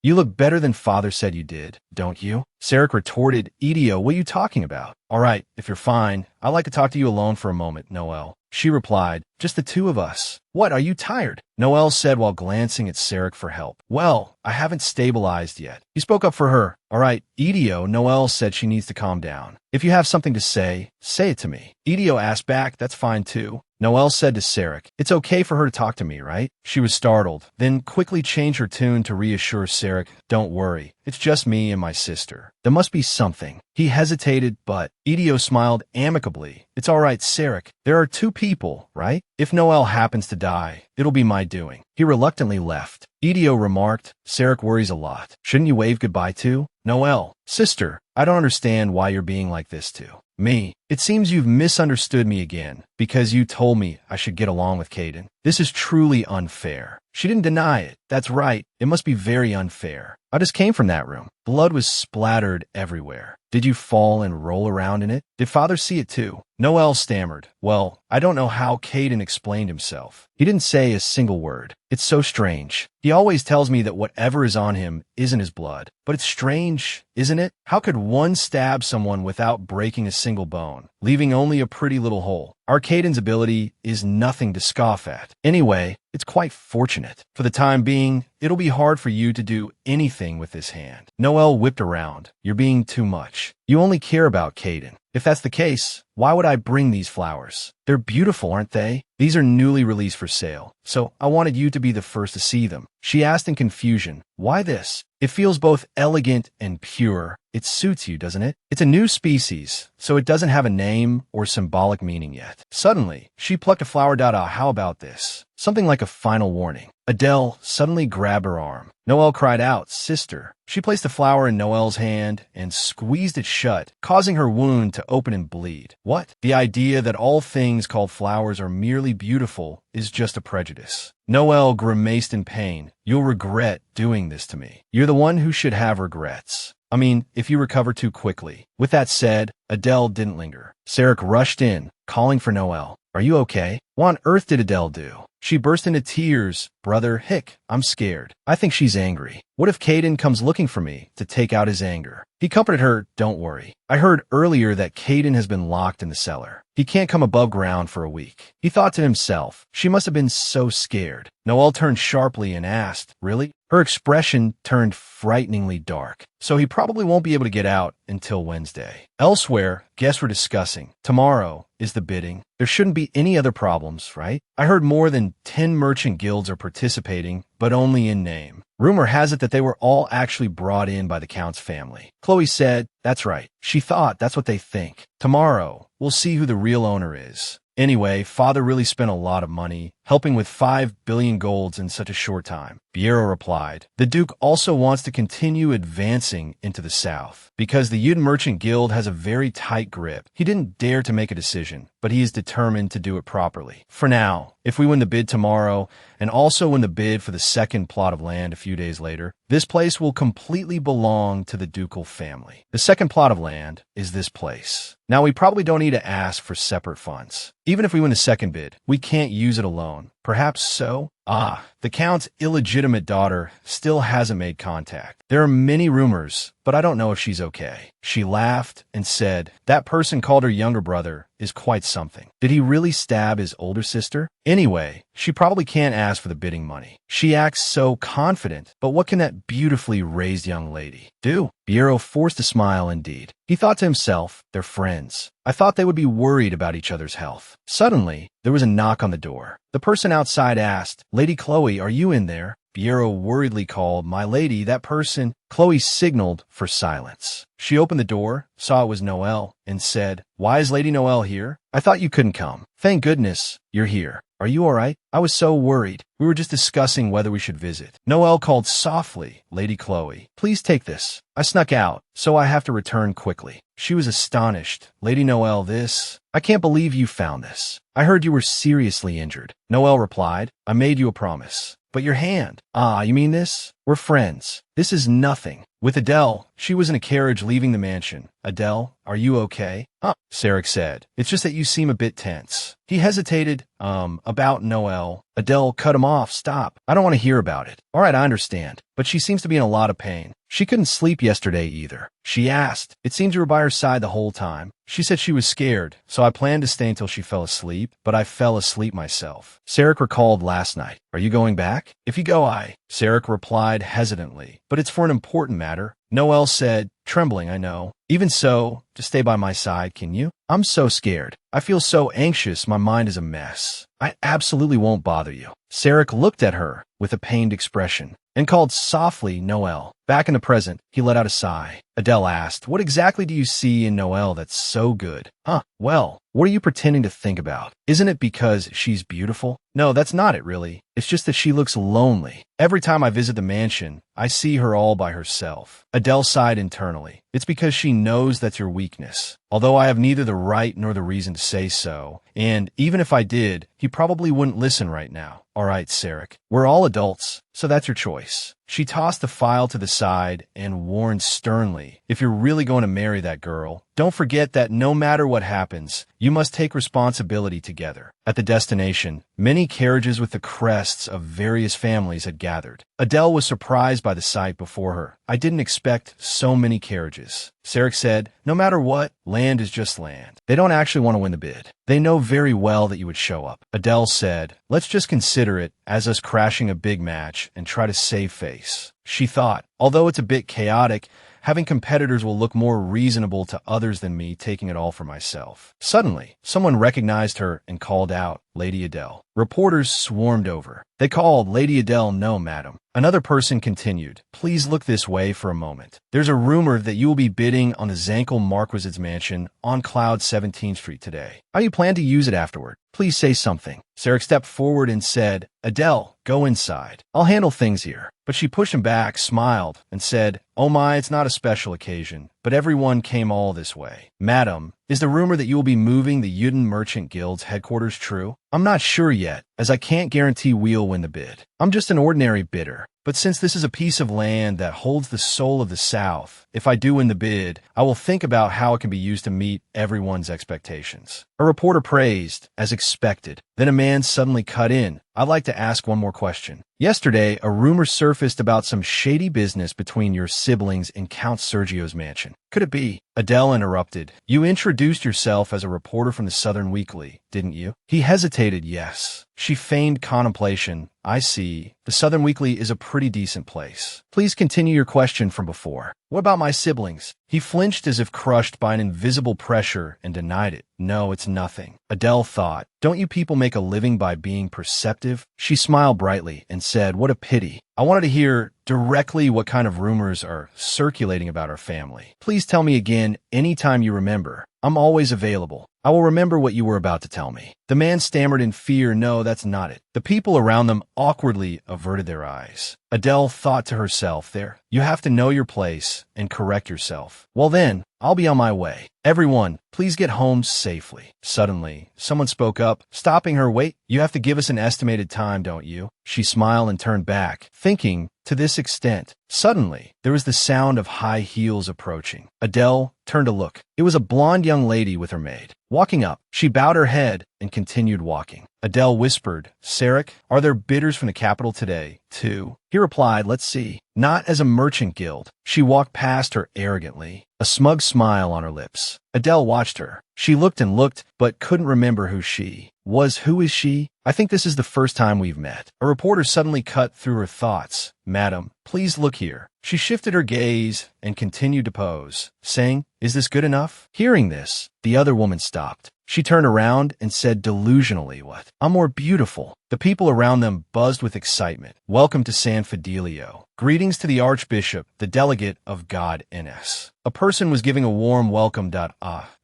you look better than father said you did, don't you? Sarek retorted, Idio, what are you talking about? All right, if you're fine, I'd like to talk to you alone for a moment, Noelle. She replied, just the two of us. What, are you tired? Noelle said while glancing at Sarek for help. Well, I haven't stabilized yet. He spoke up for her. All right, Idio, Noelle said she needs to calm down. If you have something to say it to me. Idio asked back, that's fine too. Noelle said to Sarek, it's okay for her to talk to me, right? She was startled, then quickly changed her tune to reassure Sarek, don't worry, it's just me and my sister. There must be something. He hesitated, but Idio smiled amicably. It's all right, Sarek. There are two people, right? If Noelle happens to die, it'll be my doing. He reluctantly left. Idio remarked, Sarek worries a lot. Shouldn't you wave goodbye to? Noelle, sister, I don't understand why you're being like this to me. It seems you've misunderstood me again, because you told me I should get along with Caden. This is truly unfair. She didn't deny it. That's right. It must be very unfair. I just came from that room. Blood was splattered everywhere. Did you fall and roll around in it? Did father see it too? Noelle stammered. Well, I don't know how Caden explained himself. He didn't say a single word. It's so strange. He always tells me that whatever is on him isn't his blood. But it's strange, isn't it? How could one stab someone without breaking a single bone, leaving only a pretty little hole? Our Caden's ability is nothing to scoff at. Anyway, it's quite fortunate. For the time being, it'll be hard for you to do anything with this hand. Noelle whipped around. You're being too much. You only care about Caden. If that's the case, why would I bring these flowers? They're beautiful, aren't they? These are newly released for sale, so I wanted you to be the first to see them. She asked in confusion, why this? It feels both elegant and pure. It suits you, doesn't it? It's a new species, so it doesn't have a name or symbolic meaning yet. Suddenly, she plucked a flower. How about this? Something like a final warning. Adele suddenly grabbed her arm. Noelle cried out, sister. She placed the flower in Noelle's hand and squeezed it shut, causing her wound to open and bleed. What? The idea that all things called flowers are merely beautiful is just a prejudice. Noelle grimaced in pain. You'll regret doing this to me. You're the one who should have regrets. I mean, if you recover too quickly. With that said, Adele didn't linger. Sarek rushed in, calling for Noelle. Are you okay? What on earth did Adele do? She burst into tears. Brother, hick, I'm scared. I think she's angry. What if Caden comes looking for me to take out his anger? He comforted her, don't worry. I heard earlier that Caden has been locked in the cellar. He can't come above ground for a week. He thought to himself, she must have been so scared. Noelle turned sharply and asked, really? Her expression turned frighteningly dark. So he probably won't be able to get out until Wednesday. Elsewhere, guests were discussing. Tomorrow is the bidding. There shouldn't be any other problems, right? I heard more than 10 merchant guilds are participating, but only in name. Rumor has it that they were all actually brought in by the Count's family. Chloe said, that's right. She thought that's what they think. Tomorrow, we'll see who the real owner is. Anyway, father really spent a lot of money, helping with 5 billion golds in such a short time. Biero replied, the Duke also wants to continue advancing into the south. Because the Yuden Merchant Guild has a very tight grip, he didn't dare to make a decision, but he is determined to do it properly. For now, if we win the bid tomorrow, and also win the bid for the second plot of land a few days later, this place will completely belong to the ducal family. The second plot of land is this place. Now, we probably don't need to ask for separate funds. Even if we win the second bid, we can't use it alone. Perhaps so? The Count's illegitimate daughter still hasn't made contact. There are many rumors, but I don't know if she's okay. She laughed and said, that person called her younger brother is quite something. Did he really stab his older sister? Anyway, she probably can't ask for the bidding money. She acts so confident, but what can that beautifully raised young lady do? Piero forced a smile indeed. He thought to himself, they're friends. I thought they would be worried about each other's health. Suddenly, there was a knock on the door. The person outside asked, Lady Chloe, are you in there? Piero worriedly called, my lady, that person. Chloe signaled for silence. She opened the door, saw it was Noel, and said, why is Lady Noel here? I thought you couldn't come. Thank goodness you're here. Are you all right? I was so worried. We were just discussing whether we should visit. Noel called softly, Lady Chloe, please take this. I snuck out, so I have to return quickly. She was astonished. Lady Noel, this... I can't believe you found this. I heard you were seriously injured. Noel replied, I made you a promise. But your hand. You mean this? We're friends. This is nothing. With Adele, she was in a carriage leaving the mansion. Adele, are you okay? Sarek said. It's just that you seem a bit tense. He hesitated, about Noel. Adele cut him off. Stop. I don't want to hear about it. All right, I understand. But she seems to be in a lot of pain. She couldn't sleep yesterday either. She asked. It seemed you were by her side the whole time. She said she was scared, so I planned to stay until she fell asleep, but I fell asleep myself. Sarek recalled last night. Are you going back? If you go, Sarek replied hesitantly. But it's for an important matter. Noel said, trembling, I know. Even so, just stay by my side, can you? I'm so scared. I feel so anxious, my mind is a mess. I absolutely won't bother you. Sarek looked at her with a pained expression and called softly, Noel. Back in the present, he let out a sigh. Adele asked, what exactly do you see in Noel that's so good? Well, what are you pretending to think about? Isn't it because she's beautiful? No, that's not it, really. It's just that she looks lonely. Every time I visit the mansion, I see her all by herself. Adele sighed internally. It's because she knows that's your weakness. Although I have neither the right nor the reason to say so, and even if I did, he probably wouldn't listen right now. All right, Sarek. We're all adults, so that's your choice. She tossed the file to the side and warned sternly, if you're really going to marry that girl, don't forget that no matter what happens, you must take responsibility together. At the destination, many carriages with the crests of various families had gathered. Adele was surprised by the sight before her. I didn't expect so many carriages. Sarek said, no matter what, land is just land. They don't actually want to win the bid. They know very well that you would show up. Adele said, let's just consider it as us crashing a big match and try to save face. She thought, although it's a bit chaotic, having competitors will look more reasonable to others than me taking it all for myself. Suddenly, someone recognized her and called out, Lady Adele. Reporters swarmed over. They called, Lady Adele, no, madam. Another person continued, please look this way for a moment. There's a rumor that you will be bidding on the Zankel Marquisade's mansion on Cloud 17th Street today. How do you plan to use it afterward? Please say something. Sarek stepped forward and said, Adele, go inside. I'll handle things here. But she pushed him back, smiled, and said, oh my, it's not a special occasion, but everyone came all this way. Madam, is the rumor that you will be moving the Yuden Merchant Guild's headquarters true? I'm not sure yet, as I can't guarantee we'll win the bid. I'm just an ordinary bidder. But since this is a piece of land that holds the soul of the South, if I do win the bid, I will think about how it can be used to meet everyone's expectations. A reporter praised, as expected. Then a man suddenly cut in. I'd like to ask one more question. Yesterday, a rumor surfaced about some shady business between your siblings in Count Sergio's mansion. Could it be? Adele interrupted. You introduced yourself as a reporter from the Southern Weekly, didn't you? He hesitated, yes. She feigned contemplation. I see. The Southern Weekly is a pretty decent place. Please continue your question from before. What about my siblings? He flinched as if crushed by an invisible pressure and denied it. No, it's nothing. Adele thought, don't you people make a living by being perceptive? She smiled brightly and said, what a pity. I wanted to hear directly what kind of rumors are circulating about our family. Please tell me again anytime you remember. I'm always available. I will remember what you were about to tell me. The man stammered in fear, no, that's not it. The people around them awkwardly averted their eyes. Adele thought to herself, there, you have to know your place and correct yourself. Well then, I'll be on my way. Everyone, please get home safely. Suddenly, someone spoke up, stopping her. Wait, you have to give us an estimated time, don't you? She smiled and turned back, thinking to this extent. Suddenly, there was the sound of high heels approaching. Adele turned to look. It was a blonde young lady with her maid. Walking up, she bowed her head and continued walking. Adele whispered, "Sarek, are there bidders from the capital today, too?" He replied, "Let's see. Not as a merchant guild." She walked past her arrogantly, a smug smile on her lips. Adele watched her. She looked and looked, but couldn't remember who she was. Who is she? I think this is the first time we've met. A reporter suddenly cut through her thoughts. "Madam, please look here." She shifted her gaze and continued to pose, saying, "Is this good enough?" Hearing this, the other woman stopped. She turned around and said delusionally, "What? I'm more beautiful." The people around them buzzed with excitement. "Welcome to San Fidelio. Greetings to the Archbishop, the delegate of God NS." A person was giving a warm welcome.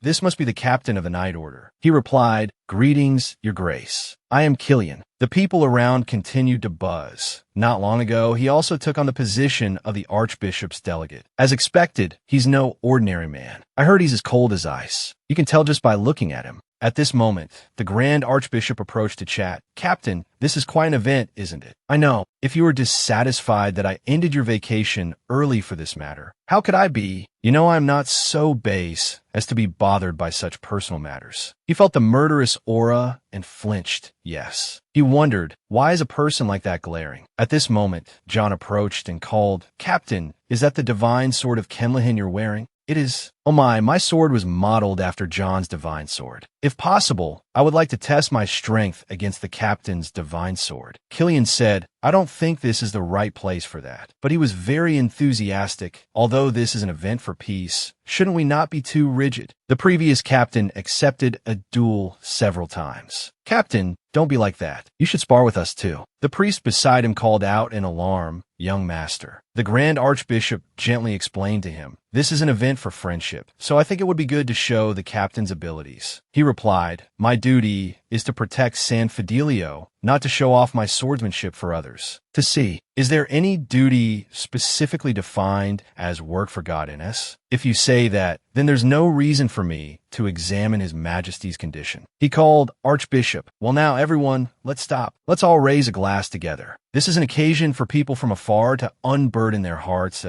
This must be the captain of the Night Order. He replied, "Greetings, Your Grace. I am Killian." The people around continued to buzz. Not long ago, he also took on the position of the Archbishop's delegate. As expected, he's no ordinary man. I heard he's as cold as ice. You can tell just by looking at him. At this moment, the Grand Archbishop approached to chat. "Captain, this is quite an event, isn't it? I know. If you were dissatisfied that I ended your vacation early for this matter, how could I be? You know I'm not so base as to be bothered by such personal matters." He felt the murderous aura and flinched. Yes. He wondered, why is a person like that glaring? At this moment, John approached and called, "Captain, is that the divine sword of Kemlahin you're wearing?" "It is." "Oh my sword was modeled after John's divine sword. If possible, I would like to test my strength against the captain's divine sword." Killian said, "I don't think this is the right place for that." But he was very enthusiastic. "Although this is an event for peace, shouldn't we not be too rigid?" The previous captain accepted a duel several times. "Captain, don't be like that. You should spar with us too." The priest beside him called out in alarm, "Young master." The Grand Archbishop gently explained to him, "This is an event for friendship, so I think it would be good to show the captain's abilities." He replied, "My duty is to protect San Fidelio, not to show off my swordsmanship for others to see. Is there any duty specifically defined as work for God in us? If you say that, then there's no reason for me to examine His Majesty's condition." He called, "Archbishop, well now everyone, let's stop. Let's all raise a glass together. This is an occasion for people from afar to unburden their hearts.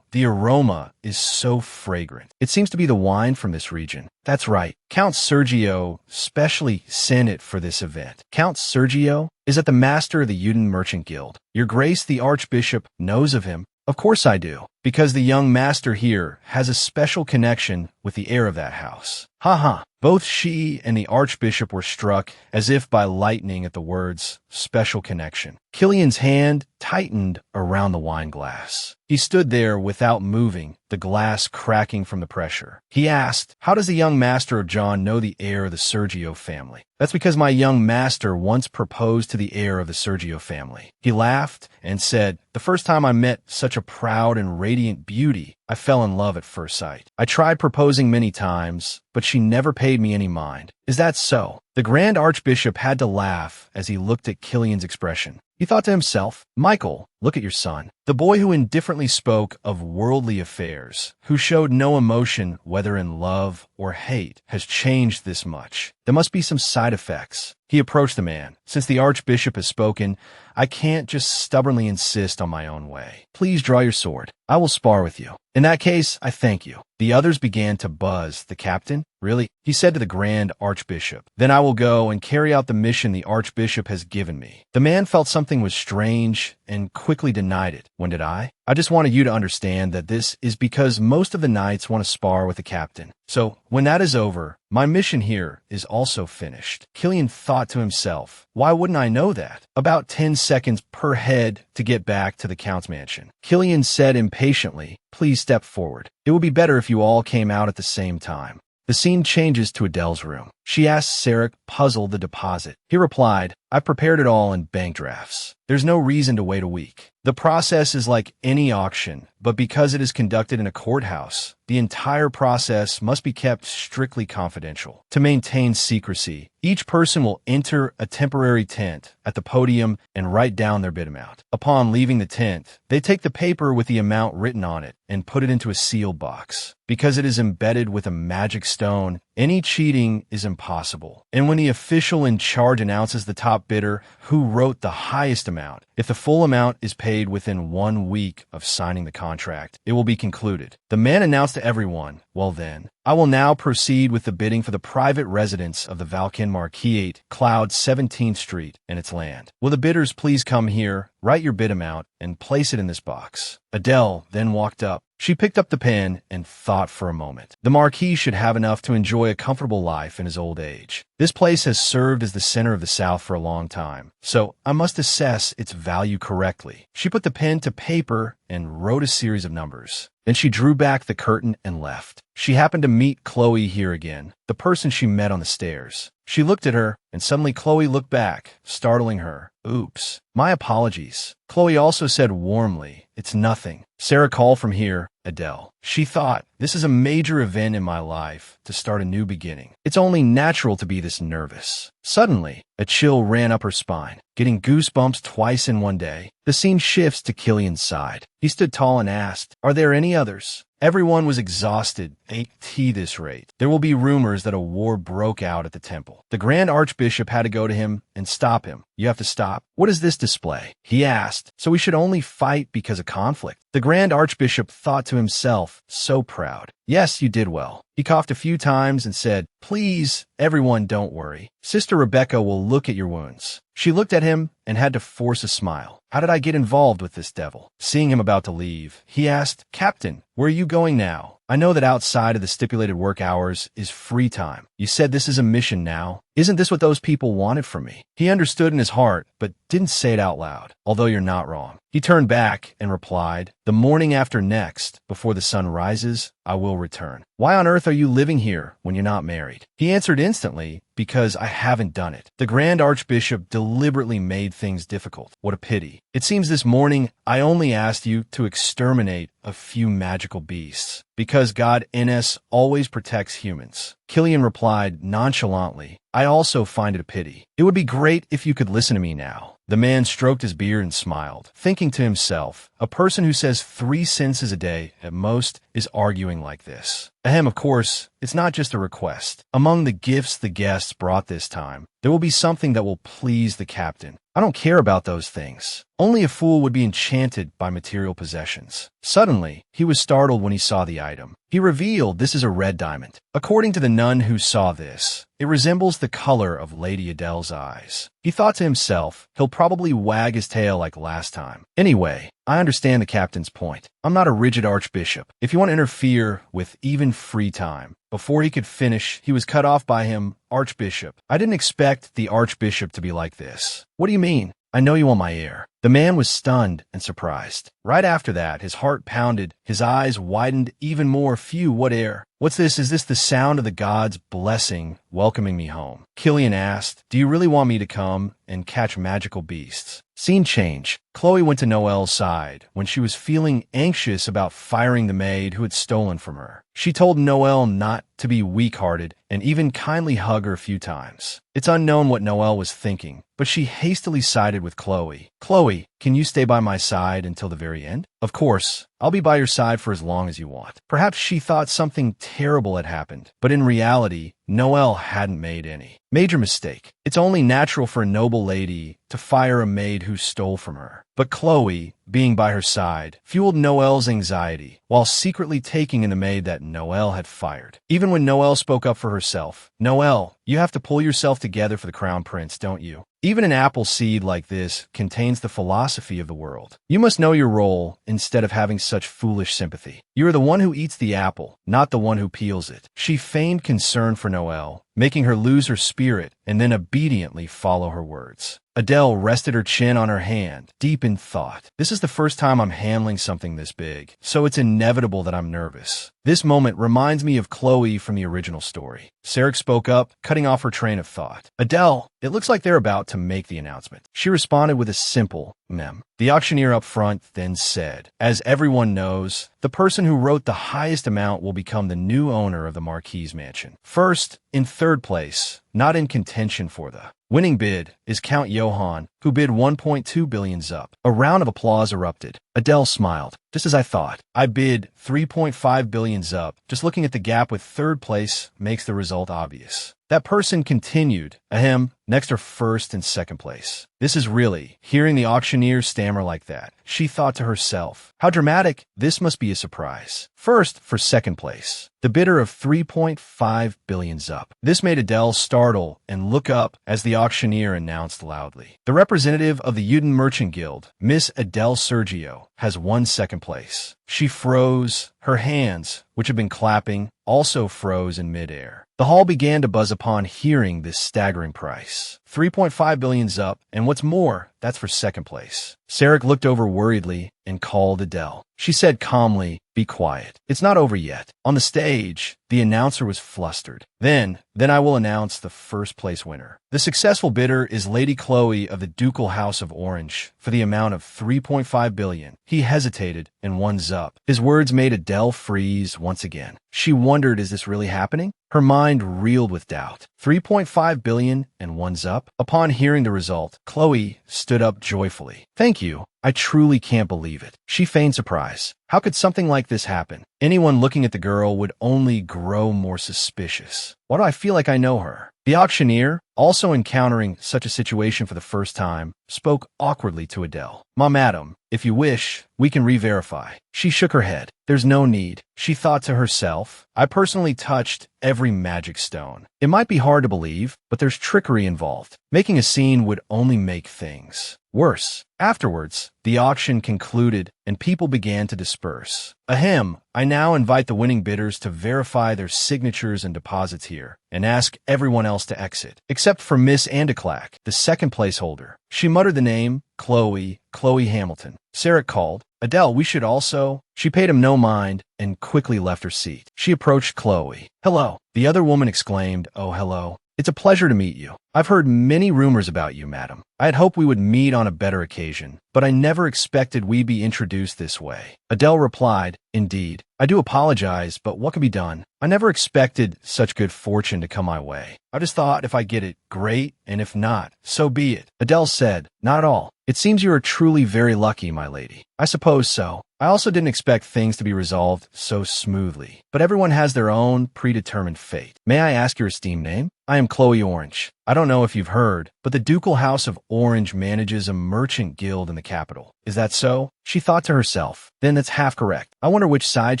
The aroma is so fragrant. It seems to be the wine from this region." "That's right. Count Sergio specially sent it for this event." "Count Sergio? Is that the master of the Uden Merchant Guild? Your Grace the Archbishop knows of him?" "Of course I do, because the young master here has a special connection with the heir of that house." "Ha ha." Both she and the Archbishop were struck as if by lightning at the words, "special connection." Killian's hand tightened around the wine glass. He stood there without moving, the glass cracking from the pressure. He asked, "How does the young master of John know the heir of the Sergio family?" "That's because my young master once proposed to the heir of the Sergio family." He laughed and said, "The first time I met such a proud and radiant beauty, I fell in love at first sight. I tried proposing many times, but she never paid me any mind." "Is that so?" The Grand Archbishop had to laugh as he looked at Killian's expression. He thought to himself, "Michael, look at your son." The boy who indifferently spoke of worldly affairs, who showed no emotion whether in love or hate, has changed this much. There must be some side effects. He approached the man. "Since the Archbishop has spoken, I can't just stubbornly insist on my own way. Please draw your sword. I will spar with you." "In that case, I thank you." The others began to buzz. "The captain? Really?" He said to the Grand Archbishop. "Then I will go and carry out the mission the Archbishop has given me." The man felt something was strange and quickly denied it. "When did I? I just wanted you to understand that this is because most of the knights want to spar with the captain. So, when that is over, my mission here is also finished." Killian thought to himself, "Why wouldn't I know that? About 10 seconds per head to get back to the Count's mansion." Killian said impatiently, "Please step forward. It would be better if you all came out at the same time." The scene changes to Adele's room. She asks Sarek, puzzled, the deposit. He replied, "I've prepared it all in bank drafts. There's no reason to wait a week. The process is like any auction, but because it is conducted in a courthouse, the entire process must be kept strictly confidential. To maintain secrecy, each person will enter a temporary tent at the podium and write down their bid amount. Upon leaving the tent, they take the paper with the amount written on it and put it into a sealed box. Because it is embedded with a magic stone, Any cheating is impossible. And when the official in charge announces the top bidder who wrote the highest amount, if the full amount is paid within 1 week of signing the contract, it will be concluded. The man announced to everyone, well then, I will now proceed with the bidding for the private residence of the Valken Marquis 8 Cloud 17th Street and its land. Will the bidders please come here, write your bid amount, and place it in this box? Adele then walked up. She picked up the pen and thought for a moment. The Marquis should have enough to enjoy a comfortable life in his old age. This place has served as the center of the South for a long time, so I must assess its value correctly. She put the pen to paper and wrote a series of numbers. Then she drew back the curtain and left. She happened to meet Chloe here again, the person she met on the stairs. She looked at her, and suddenly Chloe looked back, startling her. Oops. My apologies. Chloe also said warmly, it's nothing. Sarah, call from here, Adele. She thought, this is a major event in my life, to start a new beginning. It's only natural to be this nervous. Suddenly, a chill ran up her spine, getting goosebumps twice in one day. The scene shifts to Killian's side. He stood tall and asked, are there any others? Everyone was exhausted at this rate. There will be rumors that a war broke out at the temple. The Grand Archbishop had to go to him and stop him. You have to stop. What is this display? He asked. So we should only fight because of conflict. The Grand Archbishop thought to himself, so proud. Yes, you did well. He coughed a few times and said, please, everyone, don't worry. Sister Rebecca will look at your wounds. She looked at him and had to force a smile. How did I get involved with this devil? Seeing him about to leave, he asked, Captain, where are you going now? I know that outside of the stipulated work hours is free time. You said this is a mission now. Isn't this what those people wanted from me? He understood in his heart, but didn't say it out loud, although you're not wrong. He turned back and replied, the morning after next, before the sun rises, I will return. Why on earth are you living here when you're not married? He answered instantly, because I haven't done it. The Grand Archbishop deliberately made things difficult. What a pity. It seems this morning I only asked you to exterminate a few magical beasts, because God NS always protects humans. Killian replied nonchalantly, I also find it a pity. It would be great if you could listen to me now. The man stroked his beard and smiled, thinking to himself, a person who says 3 sentences a day at most is arguing like this. Ahem, of course, it's not just a request. Among the gifts the guests brought this time, there will be something that will please the captain. I don't care about those things. Only a fool would be enchanted by material possessions. Suddenly, he was startled when he saw the item. He revealed this is a red diamond. According to the nun who saw this, it resembles the color of Lady Adele's eyes. He thought to himself, he'll probably wag his tail like last time. Anyway, I understand the captain's point. I'm not a rigid archbishop. If you want to interfere with even free time. Before he could finish, he was cut off by him, Archbishop. I didn't expect the Archbishop to be like this. What do you mean? I know you want my ear. The man was stunned and surprised. Right after that, his heart pounded, his eyes widened even more. Phew, what air? What's this? Is this the sound of the gods' blessing welcoming me home? Killian asked, do you really want me to come and catch magical beasts? Scene change. Chloe went to Noelle's side when she was feeling anxious about firing the maid who had stolen from her. She told Noelle not to be weak-hearted and even kindly hug her a few times. It's unknown what Noelle was thinking, but she hastily sided with Chloe. Chloe, can you stay by my side until the very end? Of course. I'll be by your side for as long as you want. Perhaps she thought something terrible had happened, but in reality, Noelle hadn't made any major mistake. It's only natural for a noble lady to fire a maid who stole from her. But Chloe, being by her side, fueled Noelle's anxiety, while secretly taking in the maid that Noelle had fired. Even when Noelle spoke up for herself, Noelle, you have to pull yourself together for the crown prince, don't you? Even an apple seed like this contains the philosophy of the world. You must know your role instead of having such foolish sympathy. You are the one who eats the apple, not the one who peels it. She feigned concern for Noelle, making her lose her spirit and then obediently follow her words. Adele rested her chin on her hand, deep in thought. This is the first time I'm handling something this big, so it's inevitable that I'm nervous. This moment reminds me of Chloe from the original story. Sarah spoke up, cutting off her train of thought. Adele, it looks like they're about to make the announcement. She responded with a simple mem. The auctioneer up front then said, as everyone knows, the person who wrote the highest amount will become the new owner of the Marquis mansion. First, in third place, not in contention for the Winning bid is Count Johann, who bid 1.2 billion zup. A round of applause erupted. Adele smiled. Just as I thought. I bid 3.5 billion zup. Just looking at the gap with third place makes the result obvious. That person continued. Ahem. Next are first and second place. This is really, hearing the auctioneer stammer like that. She thought to herself, how dramatic, this must be a surprise. First, for second place, the bidder of 3.5 billion zup. This made Adele startle and look up as the auctioneer announced loudly. The representative of the Uden Merchant Guild, Miss Adele Sergio, has won second place. She froze. Her hands, which had been clapping, also froze in midair. The hall began to buzz upon hearing this staggering price. 3.5 billion zup, and what's more, that's for second place. Sarek looked over worriedly and called Adele. She said calmly, be quiet. It's not over yet. On the stage, the announcer was flustered. Then I will announce the first place winner. The successful bidder is Lady Chloe of the Ducal House of Orange for the amount of 3.5 billion. He hesitated and won zup. His words made Adele freeze once again. She wondered, is this really happening? Her mind reeled with doubt. 3.5 billion and one zup? Upon hearing the result, Chloe stood up joyfully. Thank you. I truly can't believe it. She feigned surprise. How could something like this happen? Anyone looking at the girl would only grow more suspicious. Why do I feel like I know her? The auctioneer, also encountering such a situation for the first time, spoke awkwardly to Adele. Madam, if you wish, we can re-verify. She shook her head. There's no need. She thought to herself, I personally touched every magic stone. It might be hard to believe, but there's trickery involved. Making a scene would only make things worse. Afterwards, the auction concluded and people began to disperse. Ahem, I now invite the winning bidders to verify their signatures and deposits here and ask everyone else to exit, except for Miss Andeclack, the second place holder. She muttered the name, Chloe Hamilton. Sarek called, Adele, we should also. She paid him no mind and quickly left her seat. She approached Chloe. Hello. The other woman exclaimed, oh, hello. It's a pleasure to meet you. I've heard many rumors about you, madam. I had hoped we would meet on a better occasion, but I never expected we'd be introduced this way. Adele replied, indeed. I do apologize, but what can be done? I never expected such good fortune to come my way. I just thought if I get it, great, and if not, so be it. Adele said, not at all. It seems you are truly very lucky, my lady. I suppose so. I also didn't expect things to be resolved so smoothly, but everyone has their own predetermined fate. May I ask your esteemed name? I am Chloe Orange. I don't know if you've heard, but the Ducal House of Orange manages a merchant guild in the capital. Is that so? She thought to herself. Then that's half correct. I wonder which side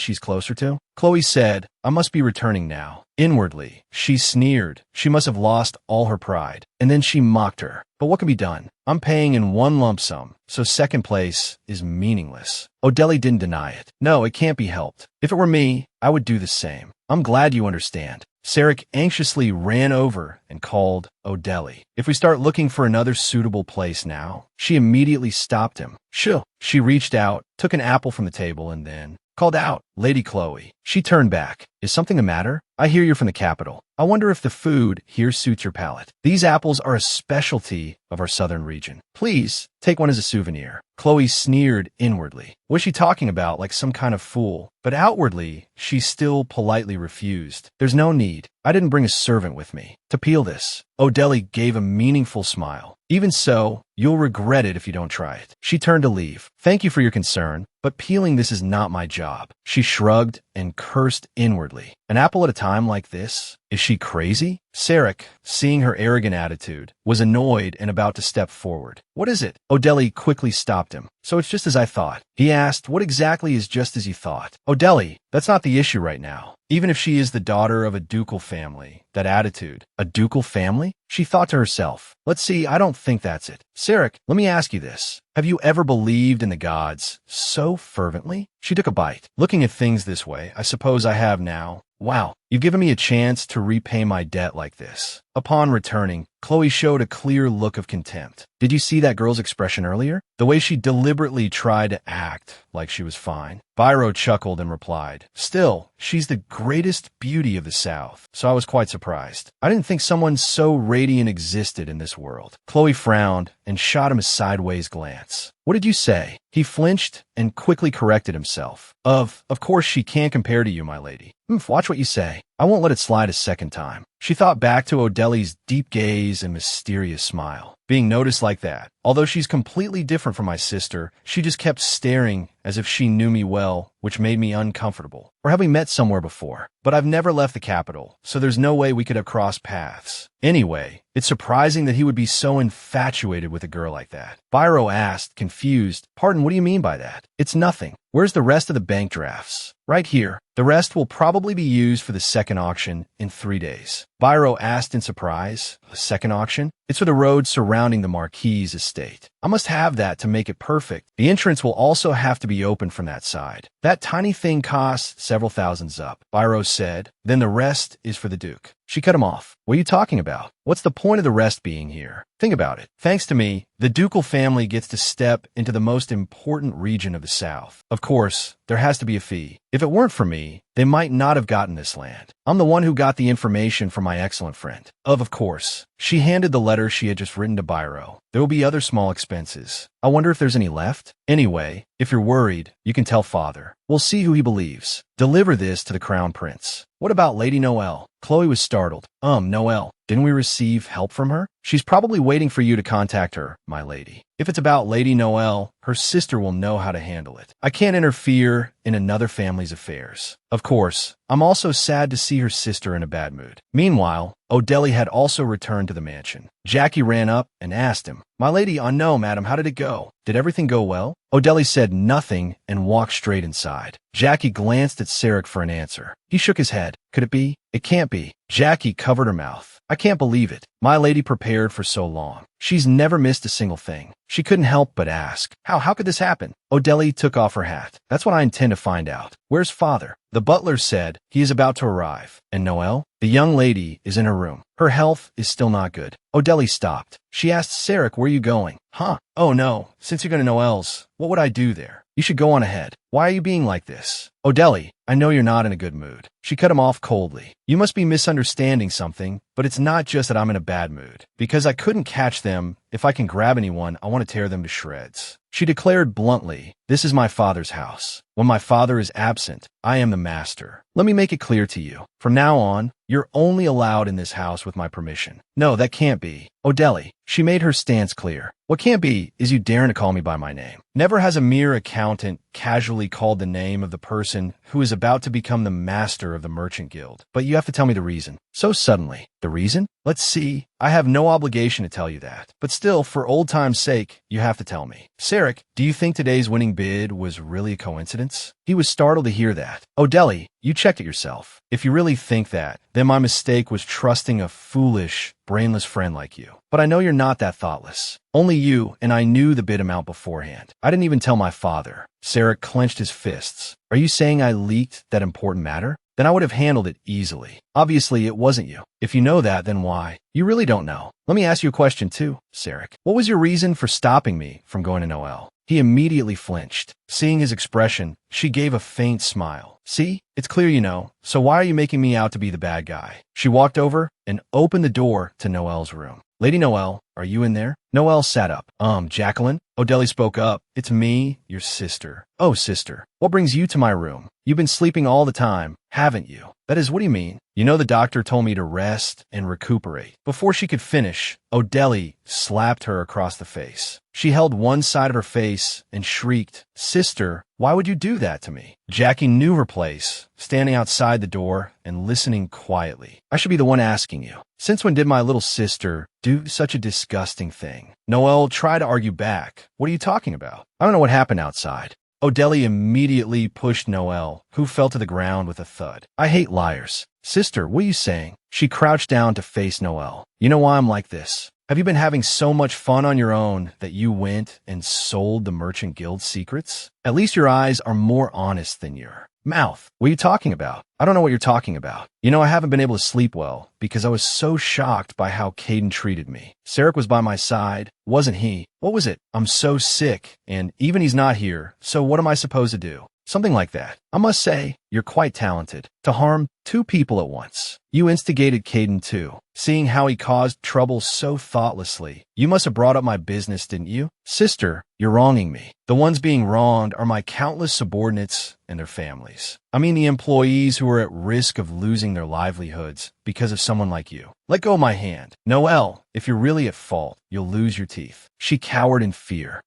she's closer to. Chloe said, I must be returning now. Inwardly, she sneered. She must have lost all her pride. And then she mocked her. But what can be done? I'm paying in one lump sum, so second place is meaningless. Odeli didn't deny it. No, it can't be helped. If it were me, I would do the same. I'm glad you understand. Sarek anxiously ran over and called Odeli. If we start looking for another suitable place now? She immediately stopped him. Shoo. She reached out, took an apple from the table, and then called out, Lady Chloe. She turned back. Is something the matter? I hear you're from the capital. I wonder if the food here suits your palate. These apples are a specialty of our southern region. Please, take one as a souvenir. Chloe sneered inwardly. What was she talking about, like some kind of fool? But outwardly, she still politely refused. There's no need. I didn't bring a servant with me to peel this. Odeli gave a meaningful smile. Even so, you'll regret it if you don't try it. She turned to leave. Thank you for your concern, but peeling this is not my job. She shrugged and cursed inwardly. An apple at a time like this? Is she crazy? Sarek, seeing her arrogant attitude, was annoyed and about to step forward. What is it? Odeli quickly stopped him. So it's just as I thought. He asked, what exactly is just as you thought? Odeli, that's not the issue right now. Even if she is the daughter of a ducal family, that attitude. A ducal family? She thought to herself. Let's see, I don't think that's it. Sarek, let me ask you this. Have you ever believed in the gods so fervently? She took a bite. Looking at things this way, I suppose I have now. Wow, you've given me a chance to repay my debt like this. Upon returning, Chloe showed a clear look of contempt. Did you see that girl's expression earlier? The way she deliberately tried to act like she was fine. Biro chuckled and replied, still, she's the greatest beauty of the South, so I was quite surprised. I didn't think someone so radiant existed in this world. Chloe frowned and shot him a sideways glance. What did you say? He flinched and quickly corrected himself. Of course she can't compare to you, my lady. Watch what you say. I won't let it slide a second time. She thought back to Odeli's deep gaze and mysterious smile. Being noticed like that, although she's completely different from my sister, she just kept staring as if she knew me well, which made me uncomfortable. Or have we met somewhere before? But I've never left the capital, so there's no way we could have crossed paths. Anyway, it's surprising that he would be so infatuated with a girl like that. Biro asked, confused, "Pardon, what do you mean by that?" "It's nothing. Where's the rest of the bank drafts?" "Right here. The rest will probably be used for the second auction in 3 days." Biro asked in surprise, "A second auction?" "It's for the road surrounding the Marquis' estate. I must have that to make it perfect. The entrance will also have to be open from that side. That tiny thing costs several thousands up," Biro said. "Then the rest is for the Duke." She cut him off. "What are you talking about? What's the point of the rest being here? Think about it. Thanks to me, the ducal family gets to step into the most important region of the South. Of course, there has to be a fee. If it weren't for me, they might not have gotten this land. I'm the one who got the information from my excellent friend. Of course." She handed the letter she had just written to Biro. "There will be other small expenses. I wonder if there's any left? Anyway, if you're worried, you can tell father. We'll see who he believes. Deliver this to the Crown Prince." "What about Lady Noelle?" Chloe was startled. Noelle, didn't we receive help from her?" "She's probably waiting for you to contact her, my lady. If it's about Lady Noelle, her sister will know how to handle it. I can't interfere in another family's affairs. Of course, I'm also sad to see her sister in a bad mood." Meanwhile, Odeli had also returned to the mansion. Jackie ran up and asked him, "My lady, no, madam, how did it go? Did everything go well?" Odeli said nothing and walked straight inside. Jackie glanced at Sarek for an answer. He shook his head. "Could it be? It can't be." Jackie covered her mouth. "I can't believe it. My lady prepared for so long. She's never missed a single thing." She couldn't help but ask, How could this happen?" Odeli took off her hat. "That's what I intend to find out. Where's father?" The butler said, "He is about to arrive." "And Noelle?" "The young lady is in her room. Her health is still not good." Odeli stopped. She asked Sarek, "Where are you going?" "Huh? Oh no, since you're going to Noelle's, what would I do there?" "You should go on ahead. Why are you being like this?" "Odeli, I know you're not in a good mood." She cut him off coldly. "You must be misunderstanding something, but it's not just that I'm in a bad mood. Because I couldn't catch them, if I can grab anyone, I want to tear them to shreds." She declared bluntly, "This is my father's house. When my father is absent, I am the master. Let me make it clear to you. From now on, you're only allowed in this house with my permission." "No, that can't be." "Odeli," she made her stance clear. "What can't be is you daring to call me by my name. Never has a mere accountant casually called the name of the person who is about to become the master of the merchant guild. But you have to tell me the reason. So suddenly. The reason? Let's see. I have no obligation to tell you that. But still, for old time's sake, you have to tell me. Sarek, do you think today's winning bid was really a coincidence?" He was startled to hear that. "Odeli, you checked it yourself. If you really think that, then my mistake was trusting a foolish, brainless friend like you. But I know you're not that thoughtless. Only you and I knew the bid amount beforehand. I didn't even tell my father." Sarek clenched his fists. "Are you saying I leaked that important matter? Then I would have handled it easily. Obviously, it wasn't you. If you know that, then why? You really don't know. Let me ask you a question too, Sarek. What was your reason for stopping me from going to Noelle?" He immediately flinched. Seeing his expression, she gave a faint smile. "See? It's clear you know. So why are you making me out to be the bad guy?" She walked over and opened the door to Noelle's room. "Lady Noelle, are you in there?" Noelle sat up. Jacqueline?" Odeli spoke up. "It's me, your sister." "Oh, sister. What brings you to my room? You've been sleeping all the time, haven't you?" "That is, what do you mean?" "You know the doctor told me to rest and recuperate." Before she could finish, Odeli slapped her across the face. She held one side of her face and shrieked, "Sister, why would you do that to me?" Jackie knew her place, standing outside the door and listening quietly. "I should be the one asking you. Since when did my little sister do such a disgusting thing?" Noelle tried to argue back. "What are you talking about? I don't know what happened outside." Odeli immediately pushed Noelle, who fell to the ground with a thud. "I hate liars. Sister, what are you saying?" She crouched down to face Noelle. "You know why I'm like this? Have you been having so much fun on your own that you went and sold the Merchant Guild secrets? At least your eyes are more honest than your mouth. What are you talking about?" "I don't know what you're talking about. You know, I haven't been able to sleep well because I was so shocked by how Caden treated me. Sarek was by my side, wasn't he? What was it? I'm so sick, and even he's not here, so what am I supposed to do?" "Something like that. I must say, you're quite talented. To harm two people at once. You instigated Caden too, seeing how he caused trouble so thoughtlessly. You must have brought up my business, didn't you? Sister, you're wronging me. The ones being wronged are my countless subordinates and their families. I mean the employees who are at risk of losing their livelihoods because of someone like you. Let go of my hand. Noelle, if you're really at fault, you'll lose your teeth. She cowered in fear.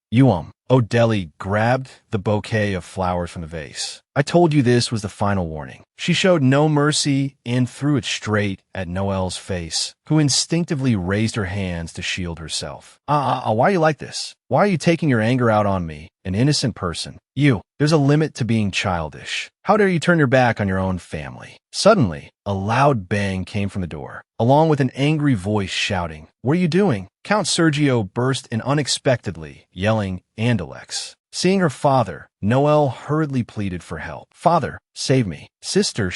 O'Delly grabbed the bouquet of flowers from the vase. I told you this was the final warning. She showed no mercy and threw it straight at Noelle's face, who instinctively raised her hands to shield herself. Why are you like this? Why are you taking your anger out on me, an innocent person? There's a limit to being childish. How dare you turn your back on your own family? Suddenly, a loud bang came from the door, along with an angry voice shouting, "What are you doing?" Count Sergio burst in unexpectedly, yelling, "Andalex." Seeing her father, Noelle hurriedly pleaded for help. "Father, save me." "Sister,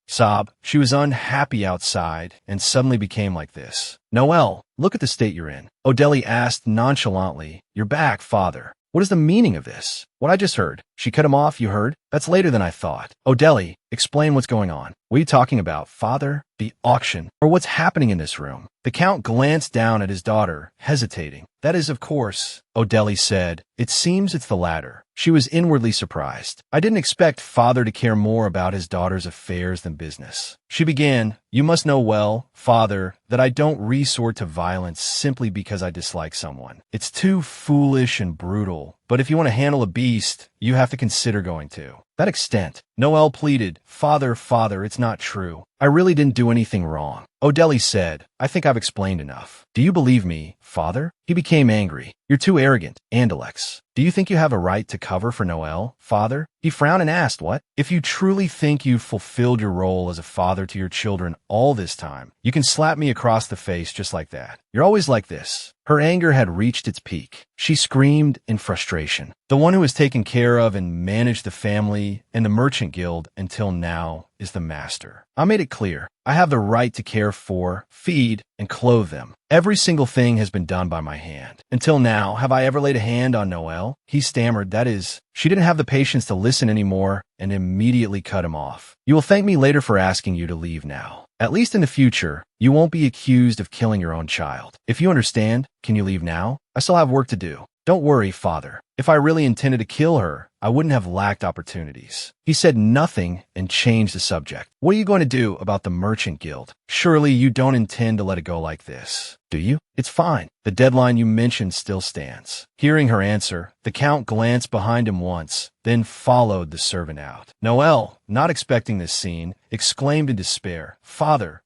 sob. She was unhappy outside and suddenly became like this. "Noelle, look at the state you're in." O'Delly asked nonchalantly, "You're back, father. What is the meaning of this?" "What I just heard." She cut him off. "You heard? That's later than I thought." "O'Delly, explain what's going on. What are you talking about, father? The auction? Or what's happening in this room?" The Count glanced down at his daughter, hesitating. "That is, of course," O'Delly said. "It seems it's the latter." She was inwardly surprised. "I didn't expect father to care more about his daughter's affairs than business." She began, "You must know well, father, that I don't resort to violence simply because I dislike someone. It's too foolish and brutal. But if you want to handle a beast, you have to consider going to that extent." Noelle pleaded, Father, it's not true. I really didn't do anything wrong." O'Delly said, "I think I've explained enough. Do you believe me, father?" He became angry. "You're too arrogant, Andalex. Do you think you have a right to cover for Noelle, father?" He frowned and asked, "What? If you truly think you've fulfilled your role as a father to your children all this time, you can slap me across the face just like that. You're always like this." Her anger had reached its peak. She screamed in frustration. The one who has taken care of and managed the family and the merchant guild until now is the master. I made it clear. I have the right to care for, feed, and clothe them. Every single thing has been done by my hand. Until now, have I ever laid a hand on Noelle? He stammered, that is. She didn't have the patience to listen anymore and immediately cut him off. "You will thank me later for asking you to leave now. At least in the future, you won't be accused of killing your own child. If you understand, can you leave now? I still have work to do." "Don't worry, father. If I really intended to kill her, I wouldn't have lacked opportunities." He said nothing and changed the subject. "What are you going to do about the merchant guild? Surely you don't intend to let it go like this, do you?" "It's fine. The deadline you mentioned still stands." Hearing her answer, the Count glanced behind him once, then followed the servant out. Noelle, not expecting this scene, exclaimed in despair, Father,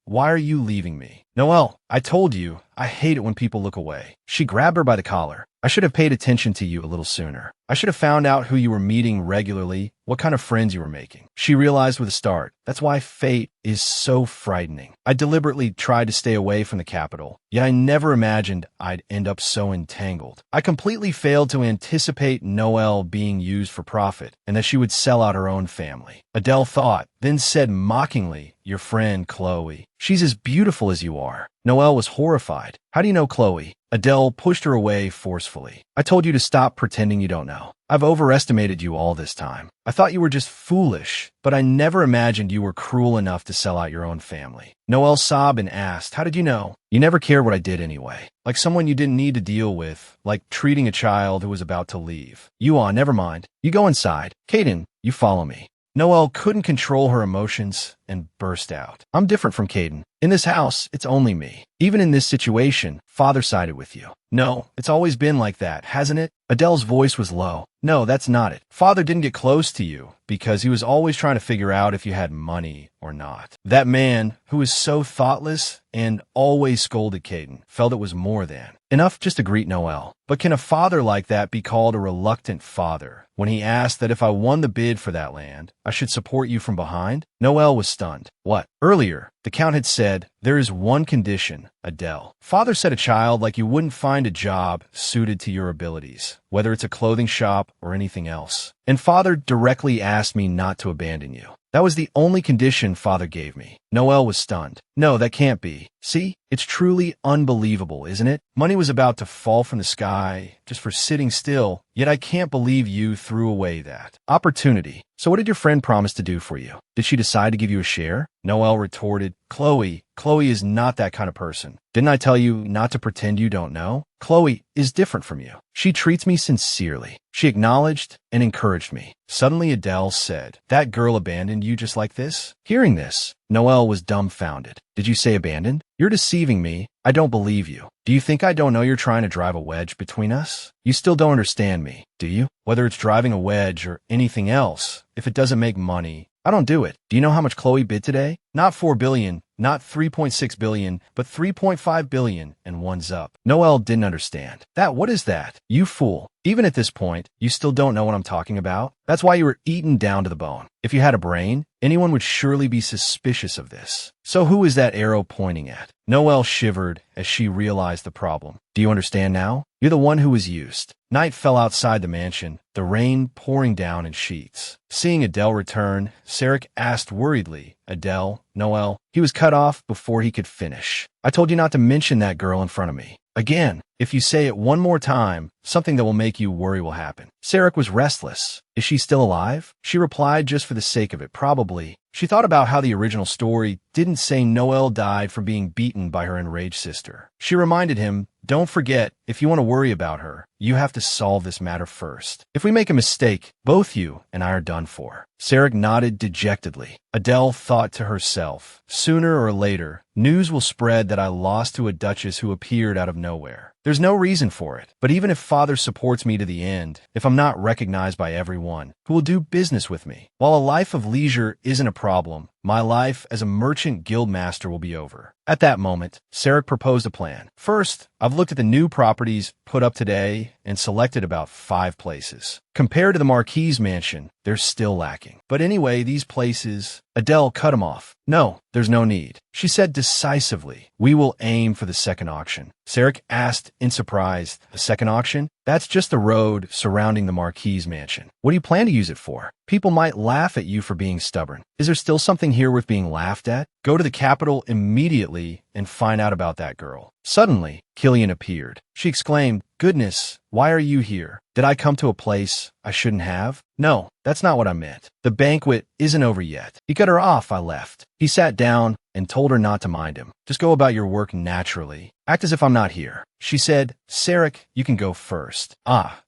why are you leaving me?" "Noelle, I told you, I hate it when people look away." She grabbed her by the collar. "I should have paid attention to you a little sooner. I should have found out who you were meeting regularly, what kind of friends you were making." She realized with a start. That's why fate is so frightening. I deliberately tried to stay away from the capital, yet I never imagined I'd end up so entangled. I completely failed to anticipate Noelle being used for profit and that she would sell out her own family. Adele thought, then said mockingly, "Your friend, Chloe. She's as beautiful as you are." Noelle was horrified. "How do you know Chloe?" Adele pushed her away forcefully. "I told you to stop pretending you don't know. I've overestimated you all this time. I thought you were just foolish, but I never imagined you were cruel enough to sell out your own family." Noelle sobbed and asked, "How did you know?" "You never cared what I did anyway. Like someone you didn't need to deal with, like treating a child who was about to leave." Never mind. You go inside. Caden, you follow me." Noelle couldn't control her emotions and burst out. "I'm different from Caden. In this house, it's only me. Even in this situation, Father sided with you." "No, it's always been like that, hasn't it?" Adele's voice was low. "No, that's not it. Father didn't get close to you because he was always trying to figure out if you had money or not. That man, who was so thoughtless and always scolded Caden, felt it was more than enough just to greet Noelle. But can a father like that be called a reluctant father when he asked that if I won the bid for that land, I should support you from behind? Noelle was stunned. "What?" Earlier, the Count had said, "There is one condition, Adele. Father said a child like you wouldn't find a job suited to your abilities, whether it's a clothing shop or anything else. And Father directly asked me not to abandon you. That was the only condition Father gave me." Noelle was stunned. "No, that can't be. See? It's truly unbelievable, isn't it? Money was about to fall from the sky die just for sitting still, yet I can't believe you threw away that opportunity. So what did your friend promise to do for you? Did she decide to give you a share? Noelle retorted, Chloe is not that kind of person. Didn't I tell you not to pretend you don't know? Chloe is different from you. She treats me sincerely. She acknowledged and encouraged me. Suddenly Adele said, that girl abandoned you just like this? Hearing this, Noelle was dumbfounded. Did you say abandoned? You're deceiving me. I don't believe you. Do you think I don't know you're trying to drive a wedge between us? You still don't understand me, do you? Whether it's driving a wedge or anything else, if it doesn't make money, I don't do it. Do you know how much Chloe bid today? Not 4 billion, not 3.6 billion, but 3.5 billion, and one's up. Noelle didn't understand. What is that? You fool. Even at this point, you still don't know what I'm talking about? That's why you were eaten down to the bone. If you had a brain, anyone would surely be suspicious of this. So who is that arrow pointing at? Noelle shivered as she realized the problem. Do you understand now? You're the one who was used. Night fell outside the mansion, the rain pouring down in sheets. Seeing Adele return, Sarek asked worriedly, Adele, Noelle? He was cut off before he could finish. I told you not to mention that girl in front of me. Again, if you say it one more time, something that will make you worry will happen. Sarek was restless. Is she still alive? She replied just for the sake of it, probably. She thought about how the original story didn't say Noelle died from being beaten by her enraged sister. She reminded him, don't forget, if you want to worry about her, you have to solve this matter first. If we make a mistake, both you and I are done for. Sarek nodded dejectedly. Adele thought to herself, sooner or later, news will spread that I lost to a duchess who appeared out of nowhere. There's no reason for it, but even if father supports me to the end, if I'm not recognized by everyone who will do business with me, while a life of leisure isn't a problem, my life as a merchant guild master will be over. At that moment, Sarek proposed a plan. First, I've looked at the new properties put up today and selected about 5 places. Compared to the Marquis mansion, they're still lacking. But anyway, these places... Adele cut him off. No, there's no need. She said decisively, we will aim for the second auction. Sarek asked in surprise, the second auction? That's just the road surrounding the Marquis mansion. What do you plan to use it for? People might laugh at you for being stubborn. Is there still something here worth being laughed at? Go to the capital immediately and find out about that girl. Suddenly, Killian appeared. She exclaimed, goodness, why are you here? Did I come to a place I shouldn't have? No, that's not what I meant. The banquet isn't over yet. He cut her off, I left. He sat down and told her not to mind him. Just go about your work naturally. Act as if I'm not here. She said, Sarek, you can go first.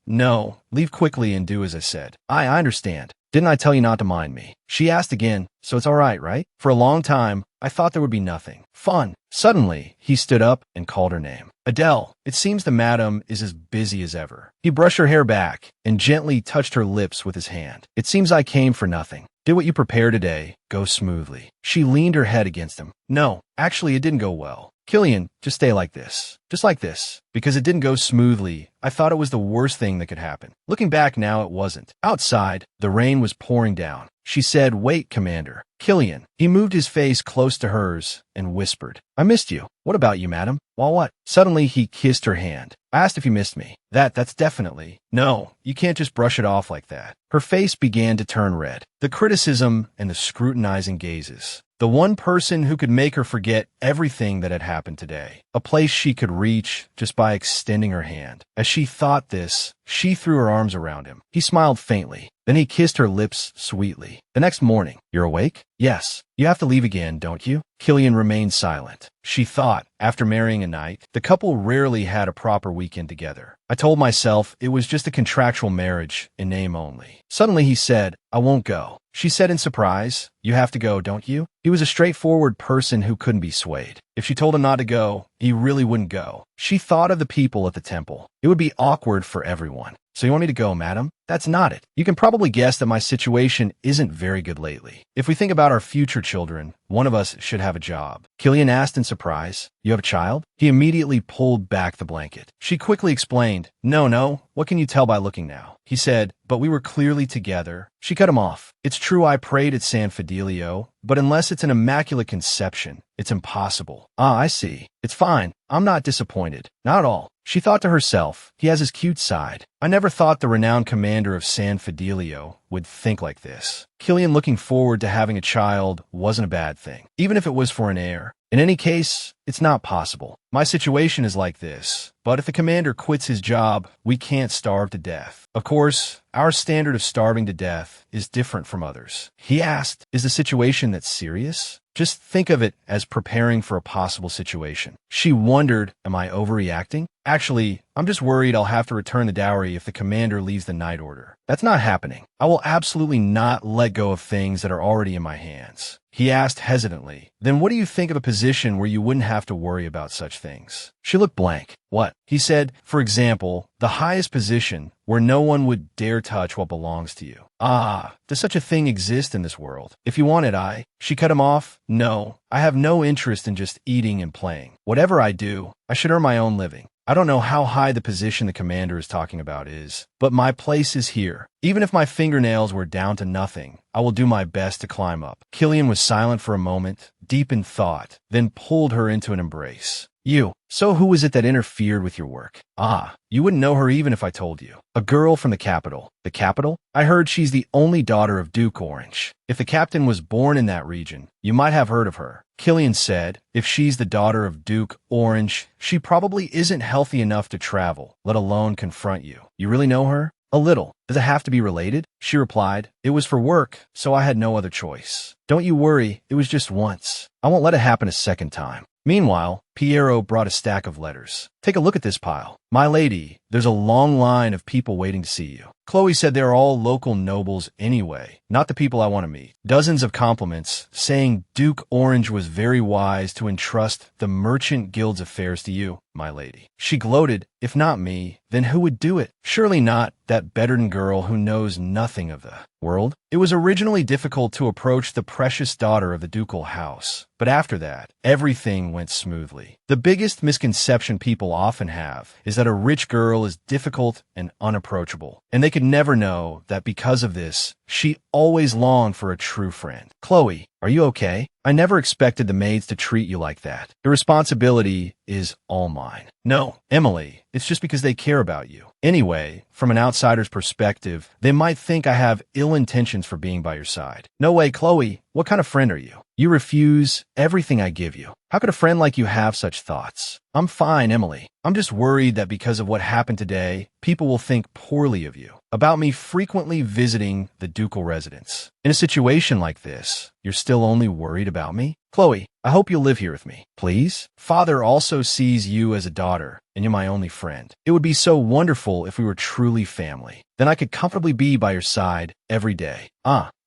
No, leave quickly and do as I said. I understand. Didn't I tell you not to mind me? She asked again, so it's all right? For a long time, I thought there would be nothing. Fun. Suddenly, he stood up and called her name. Adele, it seems the madam is as busy as ever. He brushed her hair back and gently touched her lips with his hand. It seems I came for nothing. Did what you prepared today go smoothly? She leaned her head against him. No, actually it didn't go well. Killian, just stay like this. Just like this. Because it didn't go smoothly, I thought it was the worst thing that could happen. Looking back now, it wasn't. Outside, the rain was pouring down. She said, wait, Commander. Killian. He moved his face close to hers and whispered, I missed you. What about you, madam? Well, what? Suddenly, he kissed her hand. I asked if you missed me. That's definitely. No, you can't just brush it off like that. Her face began to turn red. The criticism and the scrutinizing gazes. The one person who could make her forget everything that had happened today. A place she could reach just by extending her hand. As she thought this, she threw her arms around him. He smiled faintly. Then he kissed her lips sweetly. The next morning, you're awake? Yes. You have to leave again, don't you? Killian remained silent. She thought, after marrying a knight, the couple rarely had a proper weekend together. I told myself it was just a contractual marriage in name only. Suddenly he said, I won't go. She said in surprise, you have to go, don't you? He was a straightforward person who couldn't be swayed. If she told him not to go, he really wouldn't go. She thought of the people at the temple. It would be awkward for everyone. So you want me to go, madam? That's not it. You can probably guess that my situation isn't very good lately. If we think about our future children, one of us should have a job. Killian asked in surprise, you have a child? He immediately pulled back the blanket. She quickly explained, no, what can you tell by looking now? He said, but we were clearly together. She cut him off. It's true I prayed at San Fidelio, but unless it's an immaculate conception, it's impossible. I see. It's fine. I'm not disappointed. Not at all. She thought to herself, he has his cute side. I never thought the renowned commander of San Fidelio would think like this. Killian looking forward to having a child wasn't a bad thing, even if it was for an heir. In any case, it's not possible. My situation is like this, but if the commander quits his job, we can't starve to death. Of course, our standard of starving to death is different from others. He asked, is the situation that serious? Just think of it as preparing for a possible situation. She wondered, am I overreacting? Actually, I'm just worried I'll have to return the dowry if the commander leaves the night order. That's not happening. I will absolutely not let go of things that are already in my hands. He asked hesitantly, then what do you think of a position where you wouldn't have to worry about such things? She looked blank. What? He said, for example, the highest position where no one would dare touch what belongs to you. Ah, does such a thing exist in this world? If you want it, She cut him off. No, I have no interest in just eating and playing. Whatever I do, I should earn my own living. I don't know how high the position the commander is talking about is, but my place is here. Even if my fingernails were down to nothing, I will do my best to climb up. Killian was silent for a moment, deep in thought, then pulled her into an embrace. You. So who was it that interfered with your work? Ah, you wouldn't know her even if I told you. A girl from the capital. The capital? I heard she's the only daughter of Duke Orange. If the captain was born in that region, you might have heard of her. Killian said, if she's the daughter of Duke Orange, she probably isn't healthy enough to travel, let alone confront you. You really know her? A little. Does it have to be related? She replied, it was for work, so I had no other choice. Don't you worry, it was just once. I won't let it happen a second time. Meanwhile, Piero brought a stack of letters. Take a look at this pile. My lady, there's a long line of people waiting to see you. Chloe said they're all local nobles anyway, not the people I want to meet. Dozens of compliments, saying Duke Orange was very wise to entrust the Merchant Guild's affairs to you, my lady. She gloated, if not me, then who would do it? Surely not that Betterton girl who knows nothing of the world. It was originally difficult to approach the precious daughter of the ducal house, but after that, everything went smoothly. The biggest misconception people often have is that a rich girl is difficult and unapproachable, and they could never know that because of this, she always longed for a true friend. Chloe, are you okay? I never expected the maids to treat you like that. The responsibility is all mine. No, Emily, it's just because they care about you. Anyway, from an outsider's perspective, they might think I have ill intentions for being by your side. No way, Chloe, what kind of friend are you? You refuse everything I give you. How could a friend like you have such thoughts? I'm fine, Emily. I'm just worried that because of what happened today, people will think poorly of you, about me frequently visiting the ducal residence. In a situation like this, you're still only worried about me? Chloe, I hope you'll live here with me. Please? Father also sees you as a daughter, and you're my only friend. It would be so wonderful if we were truly family. Then I could comfortably be by your side every day.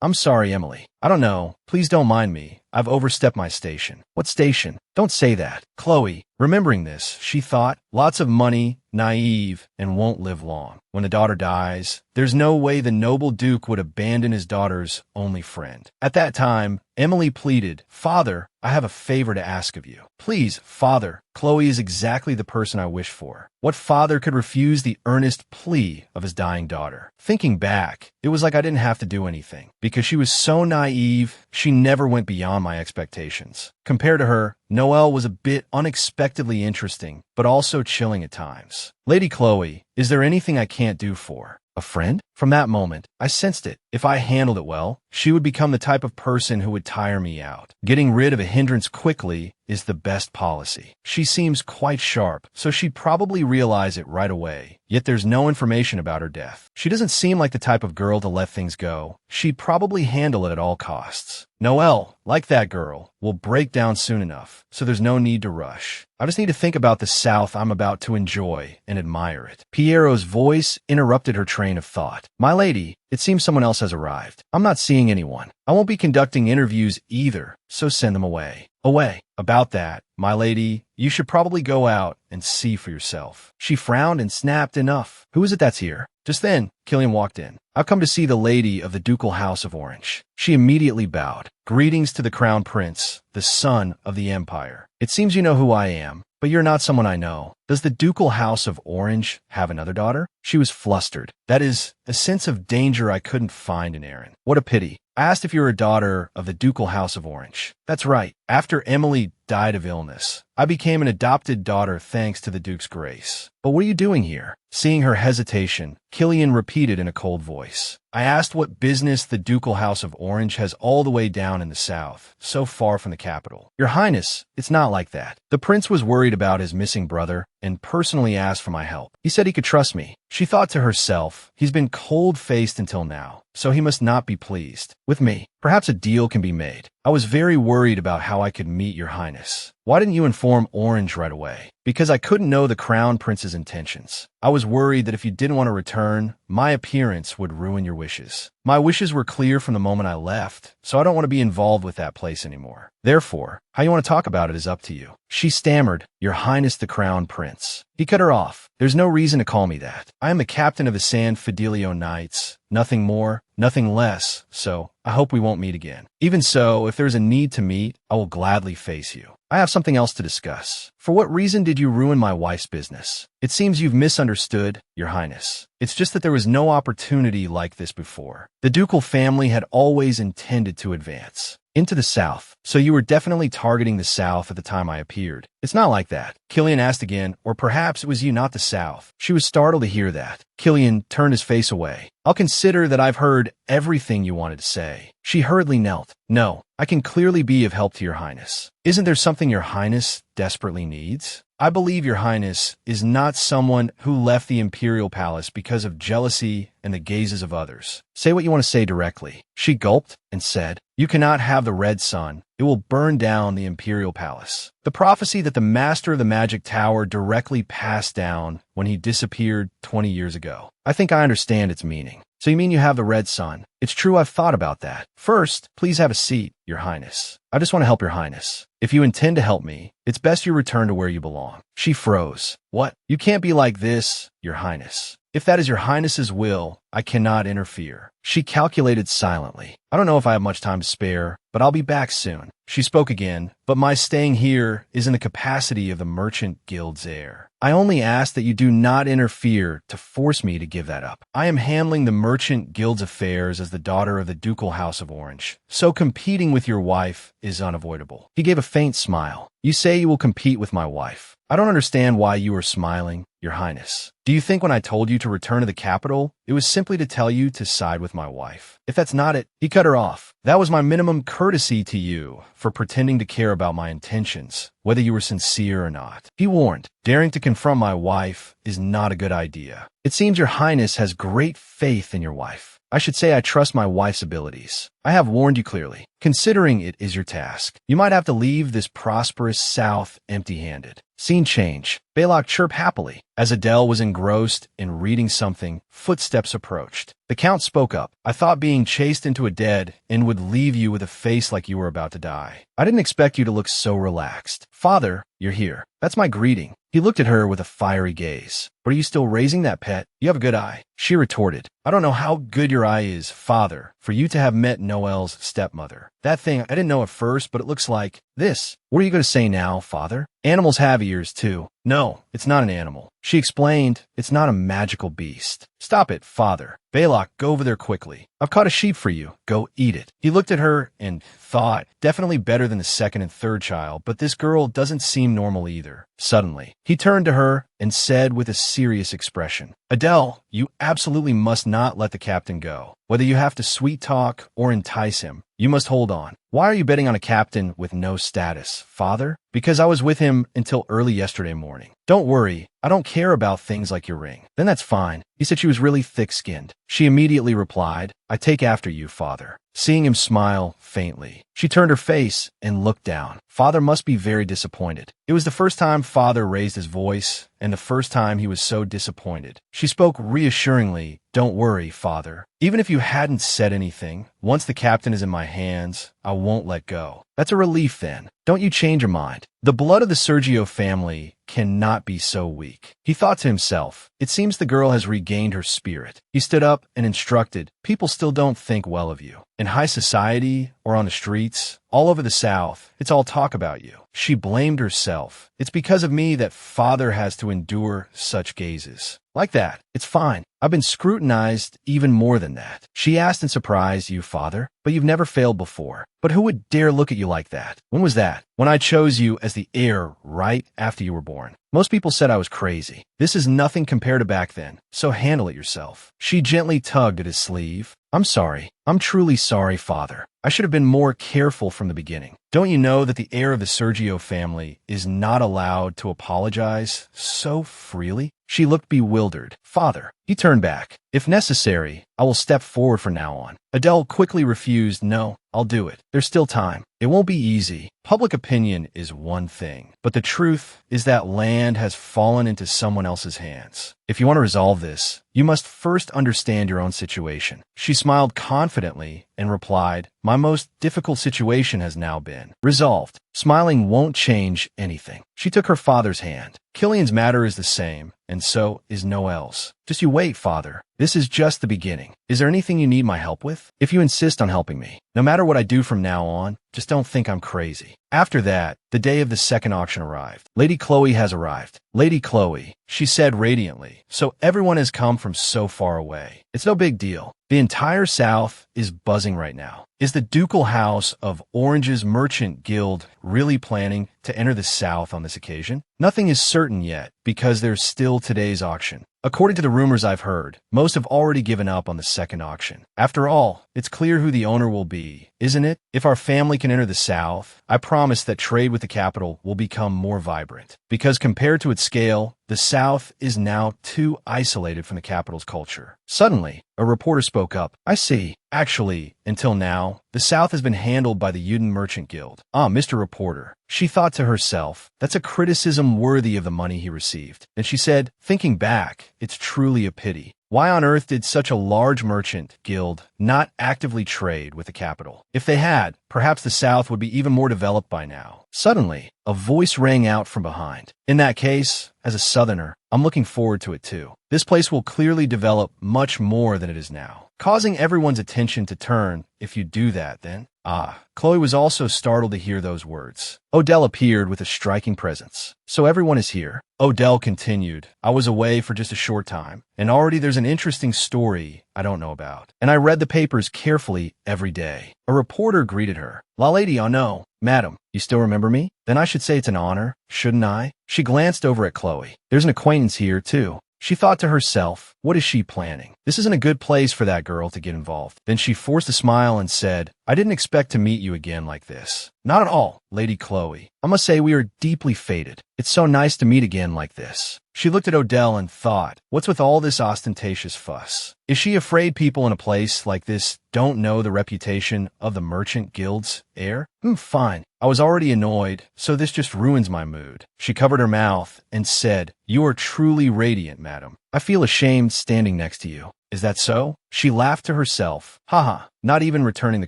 I'm sorry, Emily. I don't know. Please don't mind me. I've overstepped my station. What station? Don't say that. Chloe, remembering this, she thought, lots of money, naive, and won't live long. When the daughter dies, there's no way the noble duke would abandon his daughter's only friend. At that time, Emily pleaded, Father, I have a favor to ask of you. Please, Father, Chloe is exactly the person I wish for. What father could refuse the earnest plea of his dying daughter? Thinking back, it was like I didn't have to do anything. Because she was so naive, she never went beyond my expectations. Compared to her, Noelle was a bit unexpectedly interesting, but also chilling at times. Lady Chloe, is there anything I can't do for a friend? From that moment, I sensed it. If I handled it well, she would become the type of person who would tire me out. Getting rid of a hindrance quickly is the best policy. She seems quite sharp, so she'd probably realize it right away. Yet there's no information about her death. She doesn't seem like the type of girl to let things go. She'd probably handle it at all costs. Noelle, like that girl, will break down soon enough, so there's no need to rush. I just need to think about the South I'm about to enjoy and admire it. Piero's voice interrupted her train of thought. My lady, it seems someone else has arrived. I'm not seeing anyone. I won't be conducting interviews either, so send them away. Away. About that, my lady, you should probably go out and see for yourself. She frowned and snapped, enough. Who is it that's here? Just then, Killian walked in. I've come to see the lady of the ducal house of Orange. She immediately bowed. Greetings to the crown prince, the son of the empire. It seems you know who I am, but you're not someone I know. Does the ducal house of Orange have another daughter? She was flustered. That is, a sense of danger I couldn't find in Aaron. What a pity. I asked if you were a daughter of the ducal house of Orange. That's right. After Emily died of illness, I became an adopted daughter thanks to the Duke's grace. But what are you doing here? Seeing her hesitation, Killian repeated in a cold voice. I asked what business the ducal house of Orange has all the way down in the south, so far from the capital. Your Highness, it's not like that. The prince was worried about his missing brother and personally asked for my help. He said he could trust me. She thought to herself, he's been cold-faced until now, so he must not be pleased with me. Perhaps a deal can be made. I was very worried about how I could meet your Highness. Why didn't you inform Orange right away? Because I couldn't know the Crown Prince's intentions. I was worried that if you didn't want to return, my appearance would ruin your wishes. My wishes were clear from the moment I left, so I don't want to be involved with that place anymore. Therefore, how you want to talk about it is up to you. She stammered, Your Highness the Crown Prince. He cut her off. There's no reason to call me that. I am the captain of the San Fidelio Knights. Nothing more, nothing less, so I hope we won't meet again. Even so, if there's a need to meet, I will gladly face you. I have something else to discuss. For what reason did you ruin my wife's business? It seems you've misunderstood, Your Highness. It's just that there was no opportunity like this before. The ducal family had always intended to advance into the south, so you were definitely targeting the south at the time I appeared. It's not like that. Killian asked again, or perhaps it was you, not the south. She was startled to hear that. Killian turned his face away. I'll consider that I've heard everything you wanted to say. She hurriedly knelt. No, I can clearly be of help to Your Highness. Isn't there something Your Highness desperately needs? I believe Your Highness is not someone who left the imperial palace because of jealousy and the gazes of others. Say what you want to say directly. She gulped and said, You cannot have the red sun. It will burn down the imperial palace. The prophecy that the master of the magic tower directly passed down when he disappeared 20 years ago. I think I understand its meaning. So you mean you have the red sun? It's true, I've thought about that. First, please have a seat, Your Highness. I just want to help Your Highness. If you intend to help me, it's best you return to where you belong. She froze. What? You can't be like this, Your Highness. If that is Your Highness's will, I cannot interfere. She calculated silently. I don't know if I have much time to spare, but I'll be back soon. She spoke again, but my staying here is in the capacity of the Merchant Guild's heir. I only ask that you do not interfere to force me to give that up. I am handling the Merchant Guild's affairs as the daughter of the Ducal House of Orange, so competing with your wife is unavoidable. He gave a faint smile. You say you will compete with my wife. I don't understand why you are smiling, Your Highness. Do you think when I told you to return to the capital, it was simply to tell you to side with my wife? If that's not it, he cut her off. That was my minimum courtesy to you for pretending to care about my intentions, whether you were sincere or not. He warned, daring to confront my wife is not a good idea. It seems Your Highness has great faith in your wife. I should say I trust my wife's abilities. I have warned you clearly. Considering it is your task, you might have to leave this prosperous south empty-handed. Scene change. Balak chirped happily. As Adele was engrossed in reading something, footsteps approached. The Count spoke up. I thought being chased into a dead end would leave you with a face like you were about to die. I didn't expect you to look so relaxed. Father, you're here. That's my greeting. He looked at her with a fiery gaze. But are you still raising that pet? You have a good eye. She retorted. I don't know how good your eye is, Father, for you to have met Noel's stepmother. That thing, I didn't know at first, but it looks like this. What are you going to say now, Father? Animals have ears, too. No, it's not an animal. She explained, it's not a magical beast. Stop it, Father. Balak, go over there quickly. I've caught a sheep for you. Go eat it. He looked at her and thought, definitely better than the second and third child, but this girl doesn't seem normal either. Suddenly, he turned to her and said with a serious expression, Adele, you absolutely must not let the captain go. Whether you have to sweet talk or entice him, you must hold on. Why are you betting on a captain with no status, Father? Because I was with him until early yesterday morning. Don't worry, I don't care about things like your ring. Then that's fine. He said she was really thick-skinned. She immediately replied, I take after you, Father. Seeing him smile faintly, she turned her face and looked down. Father must be very disappointed. It was the first time Father raised his voice, and the first time he was so disappointed. She spoke reassuringly, Don't worry, Father. Even if you hadn't said anything, once the captain is in my hands, I won't let go. That's a relief then. Don't you change your mind. The blood of the Sergio family cannot be so weak. He thought to himself, it seems the girl has regained her spirit. He stood up and instructed, people still don't think well of you. In high society or on the streets, all over the South, it's all talk about you. She blamed herself. It's because of me that Father has to endure such gazes. Like that. It's fine. I've been scrutinized even more than that. She asked in surprise, you, Father? but you've never failed before. But who would dare look at you like that? When was that? When I chose you as the heir right after you were born. Most people said I was crazy. This is nothing compared to back then, so handle it yourself. She gently tugged at his sleeve. I'm sorry. I'm truly sorry, father. I should have been more careful from the beginning. Don't you know that the heir of the Sergio family is not allowed to apologize so freely? She looked bewildered. Father. He turned back. If necessary, I will step forward from now on. Adele quickly refused. No, I'll do it. There's still time. It won't be easy. Public opinion is one thing, but the truth is that land has fallen into someone else's hands. If you want to resolve this, you must first understand your own situation. She smiled confidently and replied, my most difficult situation has now been resolved. Smiling won't change anything. She took her father's hand. Killian's matter is the same, and so is Noel's. Just you wait, father. This is just the beginning. Is there anything you need my help with? If you insist on helping me, no matter what I do from now on, just don't think I'm crazy. After that, the day of the second auction arrived. Lady Chloe has arrived. Lady Chloe, she said radiantly, so everyone has come from so far away. It's no big deal. The entire South is buzzing right now. Is the ducal house of Orange's Merchant Guild really planning to enter the South on this occasion? Nothing is certain yet, because there's still today's auction. According to the rumors I've heard, most have already given up on the second auction. After all, it's clear who the owner will be, isn't it? If our family can enter the South, I promise that trade with the capital will become more vibrant. Because compared to its scale, the South is now too isolated from the capital's culture. Suddenly, a reporter spoke up. I see. Actually, until now, the South has been handled by the Uden Merchant Guild. Ah, Mr. Reporter. She thought to herself, that's a criticism worthy of the money he received. Then she said, thinking back, it's truly a pity. Why on earth did such a large merchant guild not actively trade with the capital? If they had, perhaps the South would be even more developed by now. Suddenly, a voice rang out from behind. In that case, as a Southerner, I'm looking forward to it too. This place will clearly develop much more than it is now, causing everyone's attention to turn. If you do that, then... Ah, Chloe was also startled to hear those words. Odell appeared with a striking presence. So everyone is here. Odell continued, I was away for just a short time, and already there's an interesting story I don't know about. And I read the papers carefully every day. A reporter greeted her. La lady, oh no. Madam, you still remember me? Then I should say it's an honor, shouldn't I? She glanced over at Chloe. There's an acquaintance here, too. She thought to herself, what is she planning? This isn't a good place for that girl to get involved. Then she forced a smile and said, I didn't expect to meet you again like this. Not at all, Lady Chloe. I must say we are deeply fated. It's so nice to meet again like this. She looked at Odell and thought, what's with all this ostentatious fuss? Is she afraid people in a place like this don't know the reputation of the Merchant Guild's heir? Fine. I was already annoyed, so this just ruins my mood. She covered her mouth and said, you are truly radiant, madam. I feel ashamed standing next to you. Is that so? She laughed to herself. Haha, not even returning the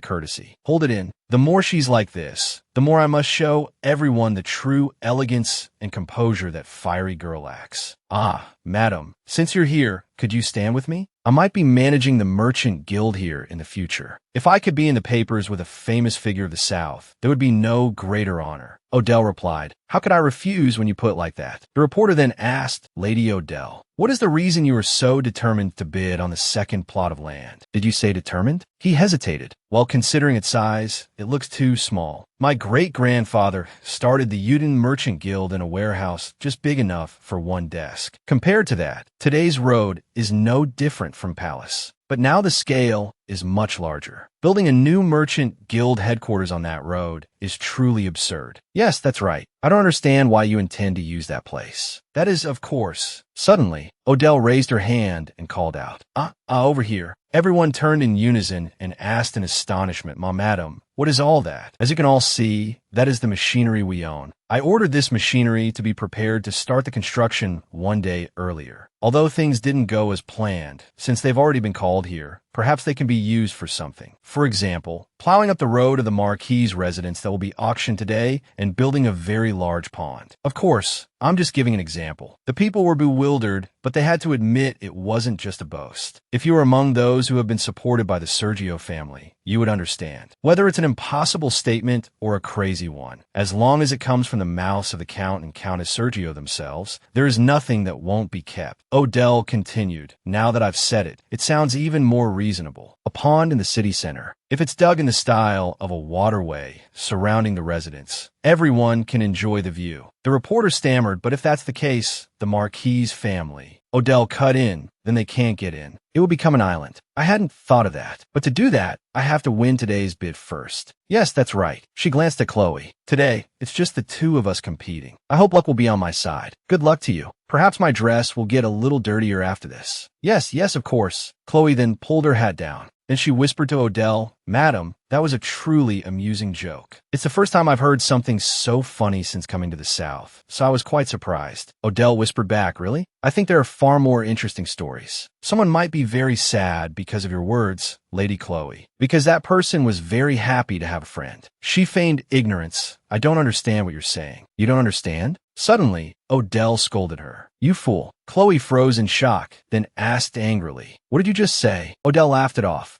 courtesy. Hold it in. The more she's like this, the more I must show everyone the true elegance and composure that fiery girl lacks. Ah, madam, since you're here, could you stand with me? I might be managing the Merchant Guild here in the future. If I could be in the papers with a famous figure of the South, there would be no greater honor. Odell replied, how could I refuse when you put it like that? The reporter then asked Lady Odell, what is the reason you are so determined to bid on the second plot of land? Did you say determined? He hesitated. While considering its size, it looks too small. My great-grandfather started the Uden Merchant Guild in a warehouse just big enough for one desk. Compared to that, today's road is no different from Palace. But now the scale is much larger. Building a new merchant guild headquarters on that road is truly absurd. Yes, that's right. I don't understand why you intend to use that place. That is, of course. Suddenly, Odell raised her hand and called out, over here. Everyone turned in unison and asked in astonishment, madam, what is all that? As you can all see, that is the machinery we own. I ordered this machinery to be prepared to start the construction one day earlier. Although things didn't go as planned, since they've already been called here, perhaps they can be used for something. For example, plowing up the road of the Marquis' residence that will be auctioned today and building a very large pond. Of course, I'm just giving an example. The people were bewildered, but they had to admit it wasn't just a boast. If you are among those who have been supported by the Sergio family, you would understand. Whether it's an impossible statement or a crazy easy one. As long as it comes from the mouths of the Count and Countess Sergio themselves, there is nothing that won't be kept. Odell continued, now that I've said it, it sounds even more reasonable. A pond in the city center. If it's dug in the style of a waterway surrounding the residence, everyone can enjoy the view. The reporter stammered, but if that's the case, the Marquis family. Odell cut in, then they can't get in. It will become an island. I hadn't thought of that. But to do that, I have to win today's bid first. Yes, that's right. She glanced at Chloe. Today, it's just the two of us competing. I hope luck will be on my side. Good luck to you. Perhaps my dress will get a little dirtier after this. Yes, of course. Chloe then pulled her hat down. Then she whispered to Odell, Madam, that was a truly amusing joke. It's the first time I've heard something so funny since coming to the South, so I was quite surprised. Odell whispered back, Really? I think there are far more interesting stories. Someone might be very sad because of your words, Lady Chloe, because that person was very happy to have a friend. She feigned ignorance. I don't understand what you're saying. You don't understand? Suddenly, Odell scolded her. You fool. Chloe froze in shock, then asked angrily, What did you just say? Odell laughed it off.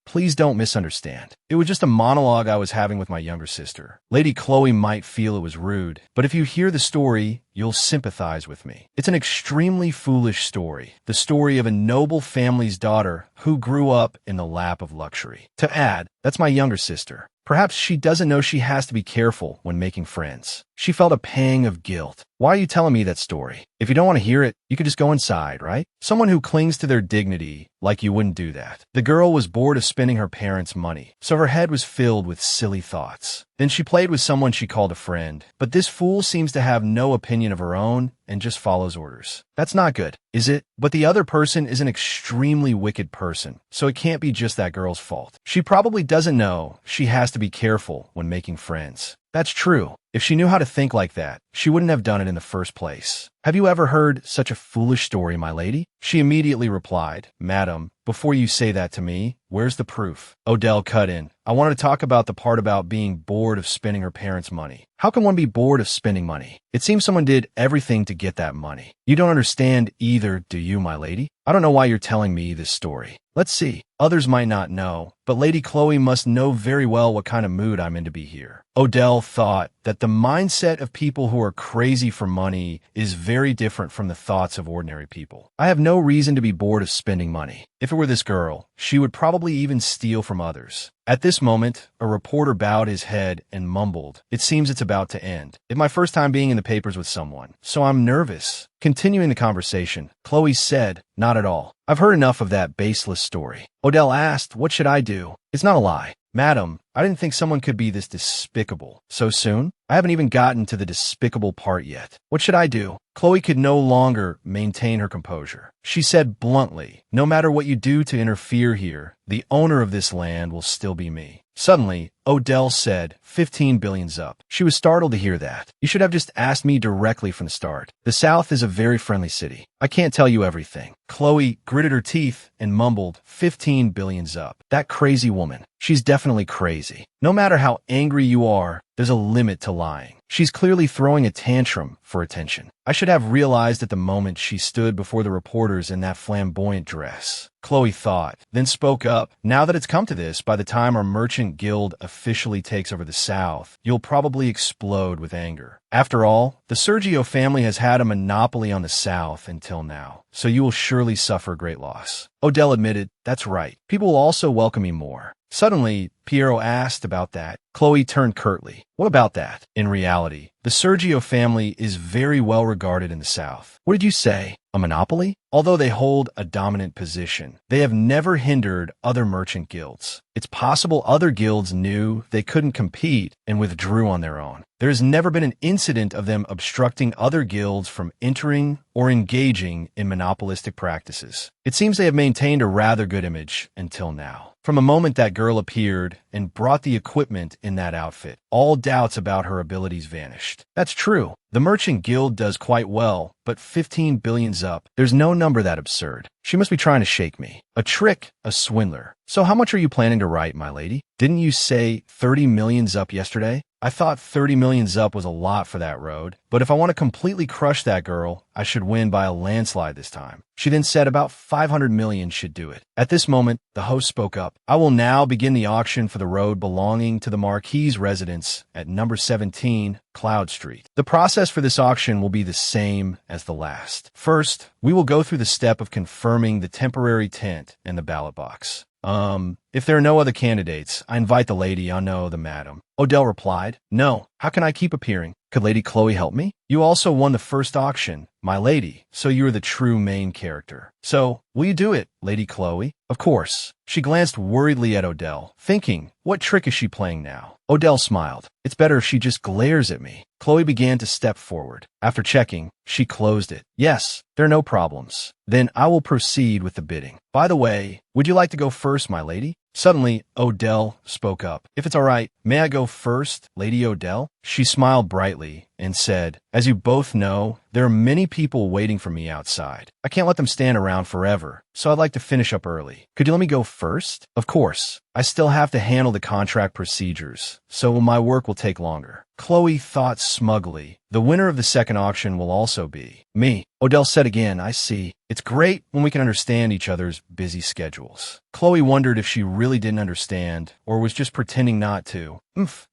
Please don't misunderstand. It was just a monologue I was having with my younger sister. Lady Chloe might feel it was rude, but if you hear the story, you'll sympathize with me. It's an extremely foolish story. The story of a noble family's daughter who grew up in the lap of luxury. To add, that's my younger sister. Perhaps she doesn't know she has to be careful when making friends. She felt a pang of guilt. Why are you telling me that story? If you don't want to hear it, you could just go inside, right? Someone who clings to their dignity, like you wouldn't do that. The girl was bored of spending her parents' money, so her head was filled with silly thoughts. Then she played with someone she called a friend. But this fool seems to have no opinion of her own and just follows orders. That's not good, is it? But the other person is an extremely wicked person, so it can't be just that girl's fault. She probably doesn't know she has to be careful when making friends. That's true. If she knew how to think like that, she wouldn't have done it in the first place. Have you ever heard such a foolish story, my lady? She immediately replied, Madam, before you say that to me, where's the proof? Odell cut in. I wanted to talk about the part about being bored of spending her parents' money. How can one be bored of spending money? It seems someone did everything to get that money. You don't understand either, do you, my lady? I don't know why you're telling me this story. Let's see. Others might not know, but Lady Chloe must know very well what kind of mood I'm in to be here. Odell thought that the mindset of people who are crazy for money is very different from the thoughts of ordinary people. I have no reason to be bored of spending money. If it were this girl, she would probably even steal from others. At this moment, a reporter bowed his head and mumbled, It seems it's about to end. It's my first time being in the papers with someone, so I'm nervous. Continuing the conversation, Chloe said, Not at all. I've heard enough of that baseless story. Odell asked, What should I do? It's not a lie. Madam, I didn't think someone could be this despicable. So soon? I haven't even gotten to the despicable part yet. What should I do? Chloe could no longer maintain her composure. She said bluntly, No matter what you do to interfere here, the owner of this land will still be me. Suddenly, Odell said, 15 billion's up. She was startled to hear that. You should have just asked me directly from the start. The South is a very friendly city. I can't tell you everything. Chloe gritted her teeth and mumbled, 15 billion's up. That crazy woman. She's definitely crazy. No matter how angry you are, there's a limit to lying. She's clearly throwing a tantrum for attention. I should have realized at the moment she stood before the reporters in that flamboyant dress. Chloe thought, then spoke up. Now that it's come to this, by the time our merchant guild officially takes over the South, you'll probably explode with anger. After all, the Sergio family has had a monopoly on the South until now, so you will surely suffer great loss. Odell admitted, That's right. People will also welcome me more. Suddenly, Piero asked about that. Chloe turned curtly. What about that? In reality, the Sergio family is very well regarded in the South. What did you say? A monopoly? Although they hold a dominant position, they have never hindered other merchant guilds. It's possible other guilds knew they couldn't compete and withdrew on their own. There has never been an incident of them obstructing other guilds from entering or engaging in monopolistic practices. It seems they have maintained a rather good image until now. From the moment that girl appeared and brought the equipment in that outfit, all doubts about her abilities vanished. That's true. The Merchant Guild does quite well, but 15 billion's up. There's no number that absurd. She must be trying to shake me. A trick, a swindler. So how much are you planning to write, my lady? Didn't you say 30 million's up yesterday? I thought 30 million's up was a lot for that road, but but if I want to completely crush that girl, I should win by a landslide this time. She then said about 500 million should do it. At this moment, the host spoke up. I will now begin the auction for the road belonging to the Marquis' residence at number 17, Cloud Street. The process for this auction will be the same as the last. First, we will go through the step of confirming the temporary tent and the ballot box. If there are no other candidates, I invite the lady, I know the madam. Odell replied, no, how can I keep appearing? Could Lady Chloe help me? You also won the first auction, my lady, so you are the true main character. So, will you do it, Lady Chloe? Of course. She glanced worriedly at Odell, thinking, what trick is she playing now? Odell smiled. It's better if she just glares at me. Chloe began to step forward. After checking, she closed it. Yes, there are no problems. Then I will proceed with the bidding. By the way, would you like to go first, my lady? Suddenly, Odell spoke up. If it's all right, may I go first, Lady Odell? She smiled brightly and said, as you both know, there are many people waiting for me outside. I can't let them stand around forever, so I'd like to finish up early. Could you let me go first? Of course. I still have to handle the contract procedures, so my work will take longer. Chloe thought smugly, the winner of the second auction will also be me. Odell said again, I see. It's great when we can understand each other's busy schedules. Chloe wondered if she really didn't understand or was just pretending not to.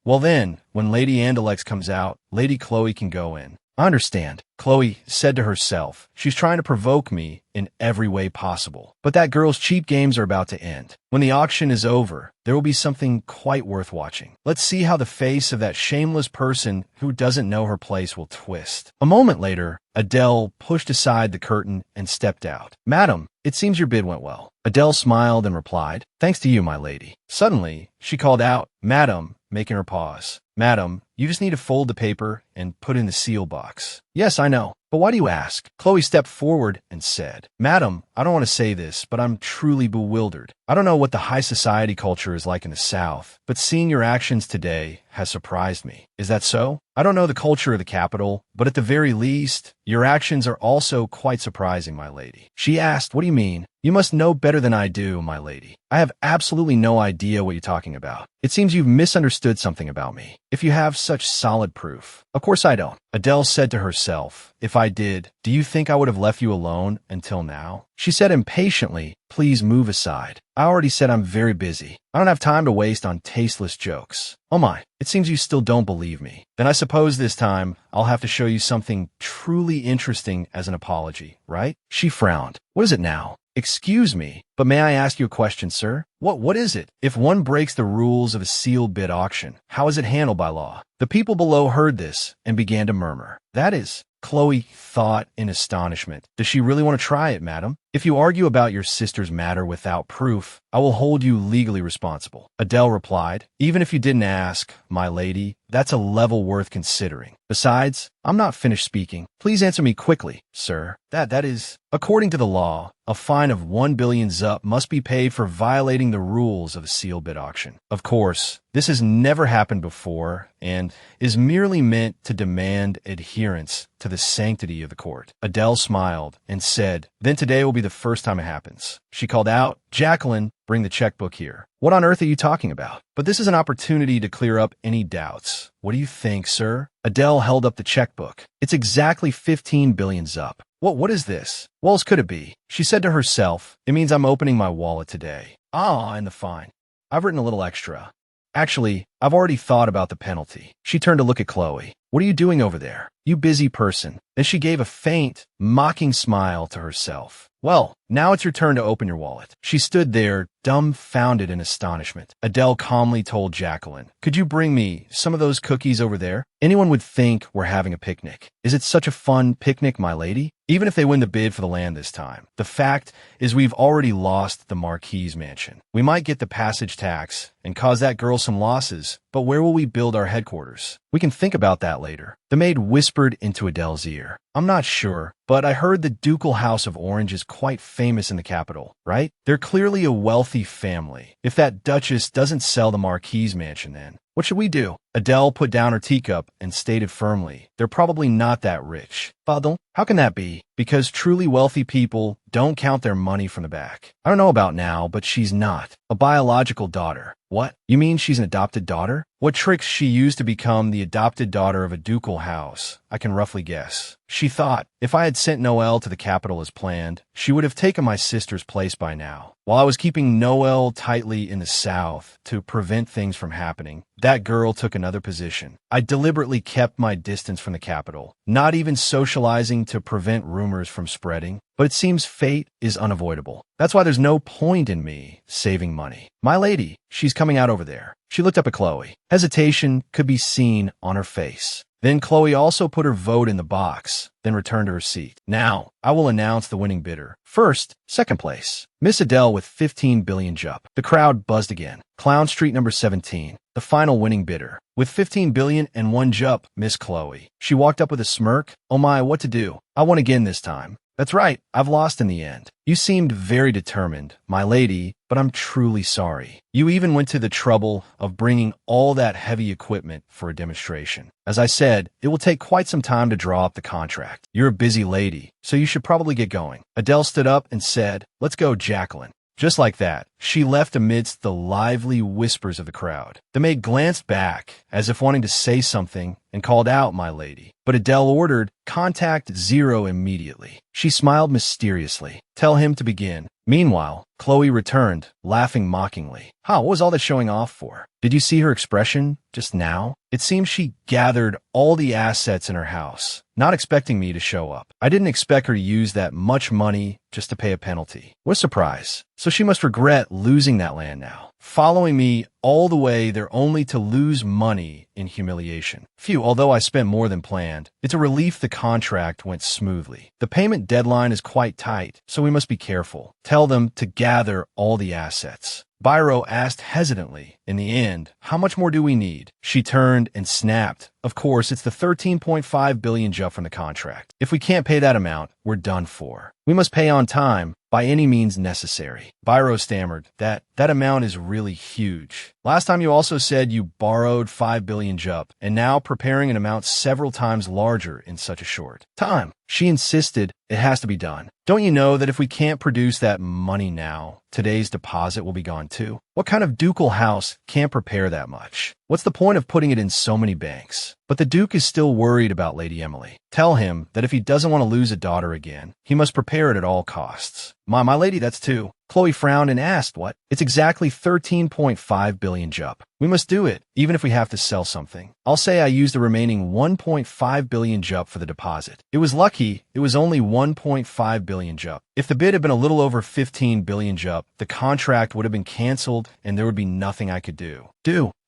Well then, when Lady Andalex comes out, Lady Chloe can go in. I understand, Chloe said to herself. She's trying to provoke me in every way possible. But that girl's cheap games are about to end. When the auction is over, there will be something quite worth watching. Let's see how the face of that shameless person who doesn't know her place will twist. A moment later, Adele pushed aside the curtain and stepped out. Madam, it seems your bid went well. Adele smiled and replied, thanks to you, my lady. Suddenly, she called out, Madam, making her pause. Madam, you just need to fold the paper and put in the seal box. Yes, I know. But why do you ask? Chloe stepped forward and said, Madam, I don't want to say this, but I'm truly bewildered. I don't know what the high society culture is like in the South, but seeing your actions today has surprised me. Is that so? I don't know the culture of the capital, but at the very least, your actions are also quite surprising, my lady. She asked, what do you mean? You must know better than I do, my lady. I have absolutely no idea what you're talking about. It seems you've misunderstood something about me. If you have such solid proof. Of course I don't. Adele said to herself, if I did, do you think I would have left you alone until now? She said impatiently, please move aside. I already said I'm very busy. I don't have time to waste on tasteless jokes. Oh my, it seems you still don't believe me. Then I suppose this time I'll have to show you something truly interesting as an apology, right? She frowned. What is it now? Excuse me, but may I ask you a question, sir? What is it? If one breaks the rules of a sealed bid auction, how is it handled by law? The people below heard this and began to murmur. That is, Chloe thought in astonishment. Does she really want to try it, madam? If you argue about your sister's matter without proof, I will hold you legally responsible. Adele replied, even if you didn't ask, my lady, that's a level worth considering. Besides, I'm not finished speaking. Please answer me quickly, sir. That is, according to the law, a fine of 1 billion zup must be paid for violating the rules of a sealed bid auction. Of course, this has never happened before and is merely meant to demand adherence to the sanctity of the court. Adele smiled and said, then today will be the first time it happens. She called out, Jacqueline, bring the checkbook here. What on earth are you talking about? But this is an opportunity to clear up any doubts. What do you think, sir? Adele held up the checkbook. It's exactly 15 billion zup. What is this? What else could it be? She said to herself, it means I'm opening my wallet today. And the fine. I've written a little extra. Actually, I've already thought about the penalty. She turned to look at Chloe. What are you doing over there? You busy person. Then she gave a faint, mocking smile to herself. Well, now it's your turn to open your wallet. She stood there, dumbfounded in astonishment. Adele calmly told Jacqueline, could you bring me some of those cookies over there? Anyone would think we're having a picnic. Is it such a fun picnic, my lady? Even if they win the bid for the land this time. The fact is we've already lost the Marquis mansion. We might get the passage tax and cause that girl some losses, but where will we build our headquarters? We can think about that later. The maid whispered into Adele's ear. I'm not sure, but I heard the Ducal House of Orange is quite famous in the capital, right? They're clearly a wealthy family. If that Duchess doesn't sell the Marquis mansion then, What should we do? Adele put down her teacup and stated firmly, they're probably not that rich. Pardon? How can that be? Because truly wealthy people don't count their money from the back. I don't know about now, but she's not. A biological daughter. What? You mean she's an adopted daughter? What tricks she used to become the adopted daughter of a ducal house, I can roughly guess. She thought, if I had sent Noelle to the capital as planned, she would have taken my sister's place by now. While I was keeping Noelle tightly in the south to prevent things from happening, that girl took another position. I deliberately kept my distance from the capital, not even socializing to prevent rumors from spreading. But it seems fate is unavoidable. That's why there's no point in me saving money. My lady, she's coming out over there. She looked up at Chloe. Hesitation could be seen on her face. Then Chloe also put her vote in the box, then returned to her seat. Now, I will announce the winning bidder. First, second place, Miss Adele with 15 billion jup. The crowd buzzed again. Clown Street number 17, the final winning bidder. With 15 billion and 1 jup, Miss Chloe. She walked up with a smirk. Oh my, what to do? I won again this time. That's right, I've lost in the end. You seemed very determined, my lady, but I'm truly sorry. You even went to the trouble of bringing all that heavy equipment for a demonstration. As I said, it will take quite some time to draw up the contract. You're a busy lady, so you should probably get going. Adele stood up and said, let's go, Jacqueline. Just like that, she left amidst the lively whispers of the crowd. The maid glanced back, as if wanting to say something, and called out, my lady. But Adele ordered, contact 0 immediately. She smiled mysteriously. Tell him to begin. Meanwhile, Chloe returned, laughing mockingly. What was all that showing off for? Did you see her expression just now? It seems she gathered all the assets in her house, not expecting me to show up. I didn't expect her to use that much money just to pay a penalty. What a surprise. So she must regret losing that land now. Following me all the way there only to lose money in humiliation. Phew, although I spent more than planned, it's a relief the contract went smoothly. The payment deadline is quite tight, so we must be careful. Tell them to gather all the assets. Biro asked hesitantly, in the end, how much more do we need? She turned and snapped. Of course, it's the 13.5 billion jup from the contract. If we can't pay that amount, we're done for. We must pay on time, by any means necessary. Biro stammered, that amount is really huge. Last time you also said you borrowed 5 billion jup, and now preparing an amount several times larger in such a short time. She insisted it has to be done. Don't you know that if we can't produce that money now, today's deposit will be gone too? What kind of ducal house can't prepare that much? What's the point of putting it in so many banks? But the Duke is still worried about Lady Emily. Tell him that if he doesn't want to lose a daughter again, he must prepare it at all costs. My lady, that's 2. Chloe frowned and asked, what? It's exactly 13.5 billion jup. We must do it, even if we have to sell something. I'll say I used the remaining 1.5 billion jup for the deposit. It was lucky it was only 1.5 billion jup. If the bid had been a little over 15 billion jup, the contract would have been canceled and there would be nothing I could do.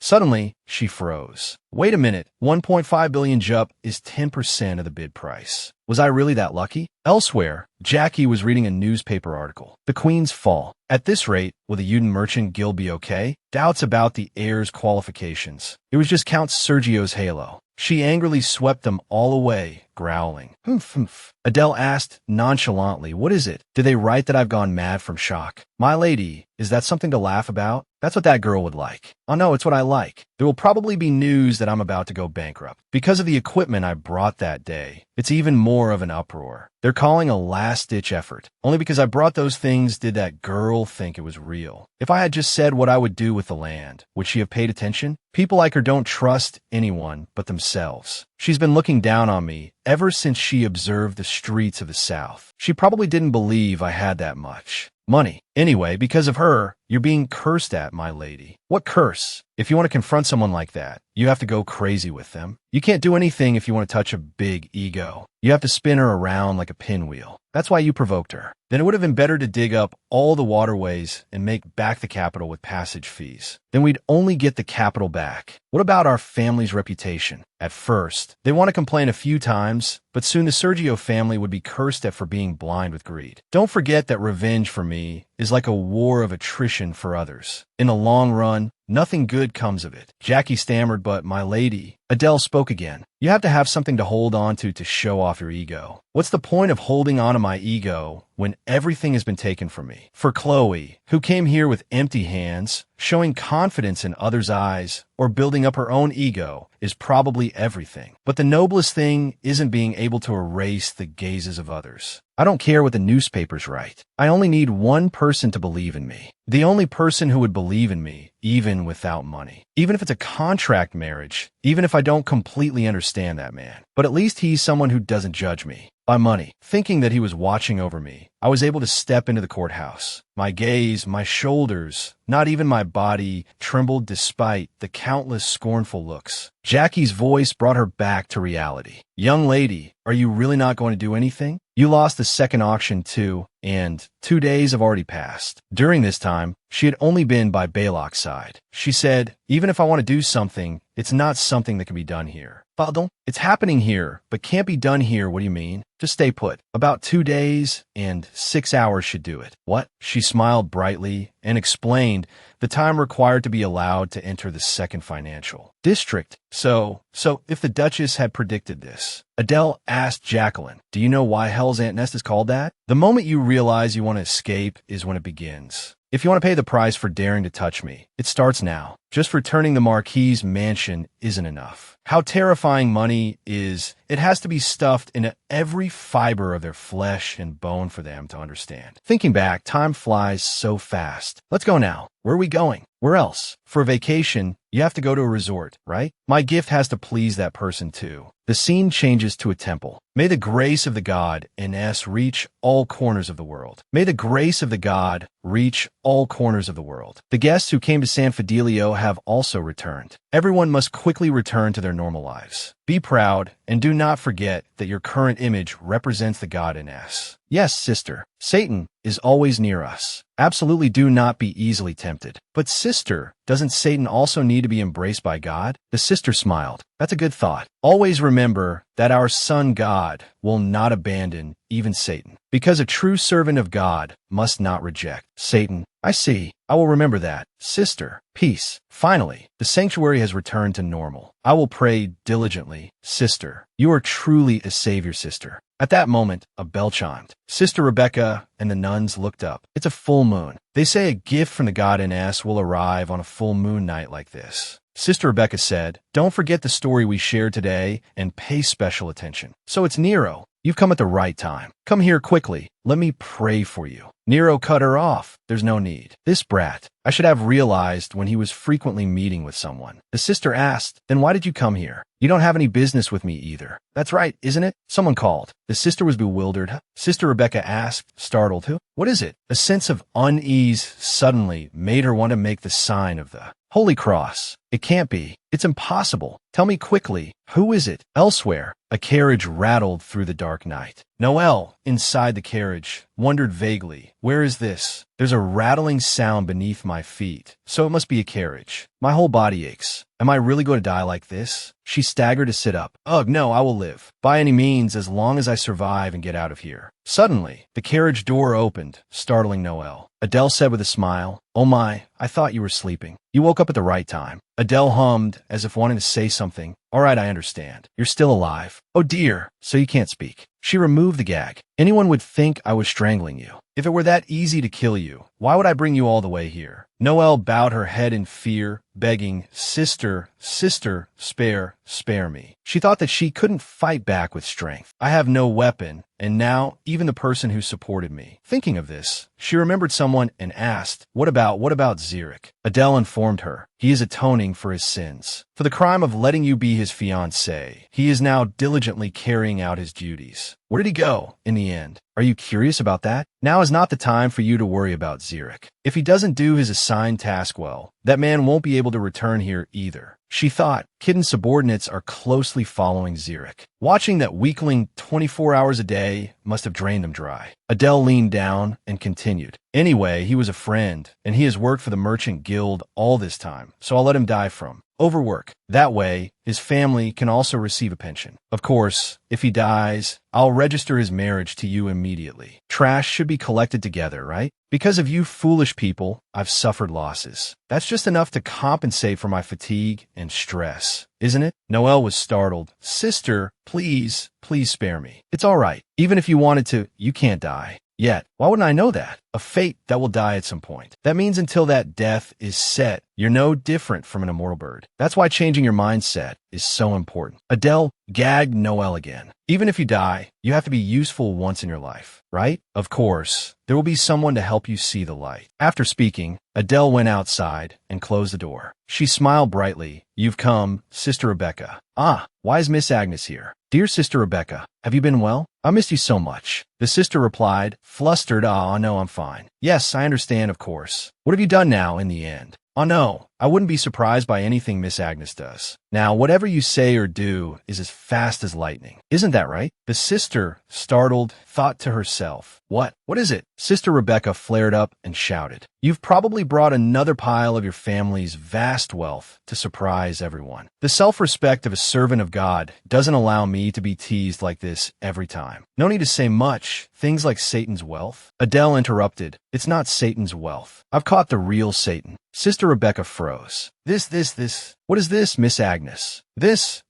Suddenly, she froze. Wait a minute, 1.5 billion jup is 10% of the bid price. Was I really that lucky? Elsewhere, Jackie was reading a newspaper article. The Queen's fall. At this rate, will the Uden Merchant Guild be okay? Doubts about the heir's qualifications. It was just Count Sergio's halo. She angrily swept them all away, growling. Humph. Adele asked nonchalantly, what is it? Did they write that I've gone mad from shock? My lady, is that something to laugh about? That's what that girl would like. Oh no, it's what I like. There will probably be news that I'm about to go bankrupt. Because of the equipment I brought that day, it's even more of an uproar. They're calling a last-ditch effort. Only because I brought those things did that girl think it was real. If I had just said what I would do with the land, would she have paid attention? People like her don't trust anyone but themselves. She's been looking down on me ever since she observed the streets of the South. She probably didn't believe I had that much money. Anyway, because of her, you're being cursed at, my lady. What curse? If you want to confront someone like that, you have to go crazy with them. You can't do anything if you want to touch a big ego. You have to spin her around like a pinwheel. That's why you provoked her. Then it would have been better to dig up all the waterways and make back the capital with passage fees. Then we'd only get the capital back. What about our family's reputation? At first, they want to complain a few times, but soon the Sergio family would be cursed at for being blind with greed. Don't forget that revenge for me is like a war of attrition for others. In the long run, nothing good comes of it. Jackie stammered, but my lady. Adele spoke again. You have to have something to hold on to show off your ego. What's the point of holding on to my ego when everything has been taken from me? For Chloe, who came here with empty hands, showing confidence in others' eyes, or building up her own ego, is probably everything. But the noblest thing isn't being able to erase the gazes of others. I don't care what the newspapers write. I only need one person to believe in me. The only person who would believe in me, even without money. Even if it's a contract marriage, even if I don't completely understand that man. But at least he's someone who doesn't judge me by money. Thinking that he was watching over me, I was able to step into the courthouse. My gaze, my shoulders, not even my body, trembled despite the countless scornful looks. Jackie's voice brought her back to reality. Young lady, are you really not going to do anything? You lost the second auction too, and 2 days have already passed. During this time, she had only been by Balok's side. She said, even if I want to do something, it's not something that can be done here. Pardon? It's happening here, but can't be done here. What do you mean? Just stay put. About 2 days and 6 hours should do it. What? She smiled brightly and explained the time required to be allowed to enter the second financial district. So if the Duchess had predicted this. Adele asked Jacqueline, do you know why Hell's Ant Nest is called that? The moment you realize you want to escape is when it begins. If you want to pay the price for daring to touch me, it starts now. Just returning the Marquis's mansion isn't enough. How terrifying money is, it has to be stuffed into every fiber of their flesh and bone for them to understand. Thinking back, time flies so fast. Let's go now. Where are we going? Where else? For a vacation, you have to go to a resort, right? My gift has to please that person too. The scene changes to a temple. May the grace of the god Ines reach all corners of the world. May the grace of the god reach all corners of the world. The guests who came to San Fidelio have also returned. Everyone must quickly return to their normal lives. Be proud, and do not forget that your current image represents the god Ines. Yes, sister, Satan is always near us. Absolutely do not be easily tempted. But sister, doesn't Satan also need to be embraced by God? The sister smiled. That's a good thought. Always remember that our son God will not abandon even Satan, because a true servant of God must not reject Satan. I see. I will remember that. Sister, peace. Finally, the sanctuary has returned to normal. I will pray diligently. Sister, you are truly a savior, sister. At that moment, a bell chimed. Sister Rebecca and the nuns looked up. It's a full moon. They say a gift from the god Ines will arrive on a full moon night like this. Sister Rebecca said, don't forget the story we shared today and pay special attention. So it's Nero. You've come at the right time. Come here quickly. Let me pray for you. Nero cut her off. There's no need. This brat, I should have realized when he was frequently meeting with someone. The sister asked, then why did you come here? You don't have any business with me either. That's right, isn't it? Someone called. The sister was bewildered. Sister Rebecca asked, startled, who? What is it? A sense of unease suddenly made her want to make the sign of the Holy Cross. It can't be. It's impossible. Tell me quickly. Who is it? Elsewhere, a carriage rattled through the dark night. Noelle, inside the carriage, wondered vaguely, where is this? There's a rattling sound beneath my feet, so it must be a carriage. My whole body aches. Am I really going to die like this? She staggered to sit up. Ugh, no, I will live. By any means, as long as I survive and get out of here. Suddenly, the carriage door opened, startling Noelle. Adele said with a smile, oh my, I thought you were sleeping. You woke up at the right time. Adele hummed, as if wanting to say something. All right, I understand. You're still alive. Oh dear, so you can't speak. She removed the gag. Anyone would think I was strangling you. If it were that easy to kill you, why would I bring you all the way here? Noelle bowed her head in fear, begging, sister, sister, spare me. She thought that she couldn't fight back with strength. I have no weapon, and now even the person who supported me. Thinking of this, she remembered someone and asked, what about Zurich? Adele informed her, he is atoning for his sins. For the crime of letting you be his fiancée, he is now diligently carrying out his duties. Where did he go, in the end? Are you curious about that? Now is not the time for you to worry about Zurich. If he doesn't do his assigned task well, that man won't be able to return here either. She thought Kidden's subordinates are closely following Zurich. Watching that weakling 24 hours a day must have drained them dry. Adele leaned down and continued. Anyway, he was a friend, and he has worked for the Merchant Guild all this time, so I'll let him die from overwork. That way, his family can also receive a pension. Of course, if he dies, I'll register his marriage to you immediately. Trash should be collected together, right? Because of you foolish people, I've suffered losses. That's just enough to compensate for my fatigue and stress, isn't it? Noelle was startled. Sister, please spare me. It's all right. Even if you wanted to, you can't die. Yet, why wouldn't I know that? A fate that will die at some point. That means until that death is set, you're no different from an immortal bird. That's why changing your mindset is so important. Adele gagged Noelle again. Even if you die, you have to be useful once in your life, right? Of course, there will be someone to help you see the light. After speaking, Adele went outside and closed the door. She smiled brightly. You've come, Sister Rebecca. Ah, why is Miss Agnes here? Dear Sister Rebecca, have you been well? I missed you so much. The sister replied, flustered, no, I'm fine. Yes, I understand, of course. What have you done now in the end? Oh no, I wouldn't be surprised by anything Miss Agnes does. Now, whatever you say or do is as fast as lightning. Isn't that right? The sister, startled, thought to herself, What is it? Sister Rebecca flared up and shouted, You've probably brought another pile of your family's vast wealth to surprise everyone. The self-respect of a servant of God doesn't allow me to be teased like this every time. No need to say much. Things like Satan's wealth. Adele interrupted, It's not Satan's wealth. I've caught the real Satan. Sister Rebecca froze. This. What is this, Miss Agnes?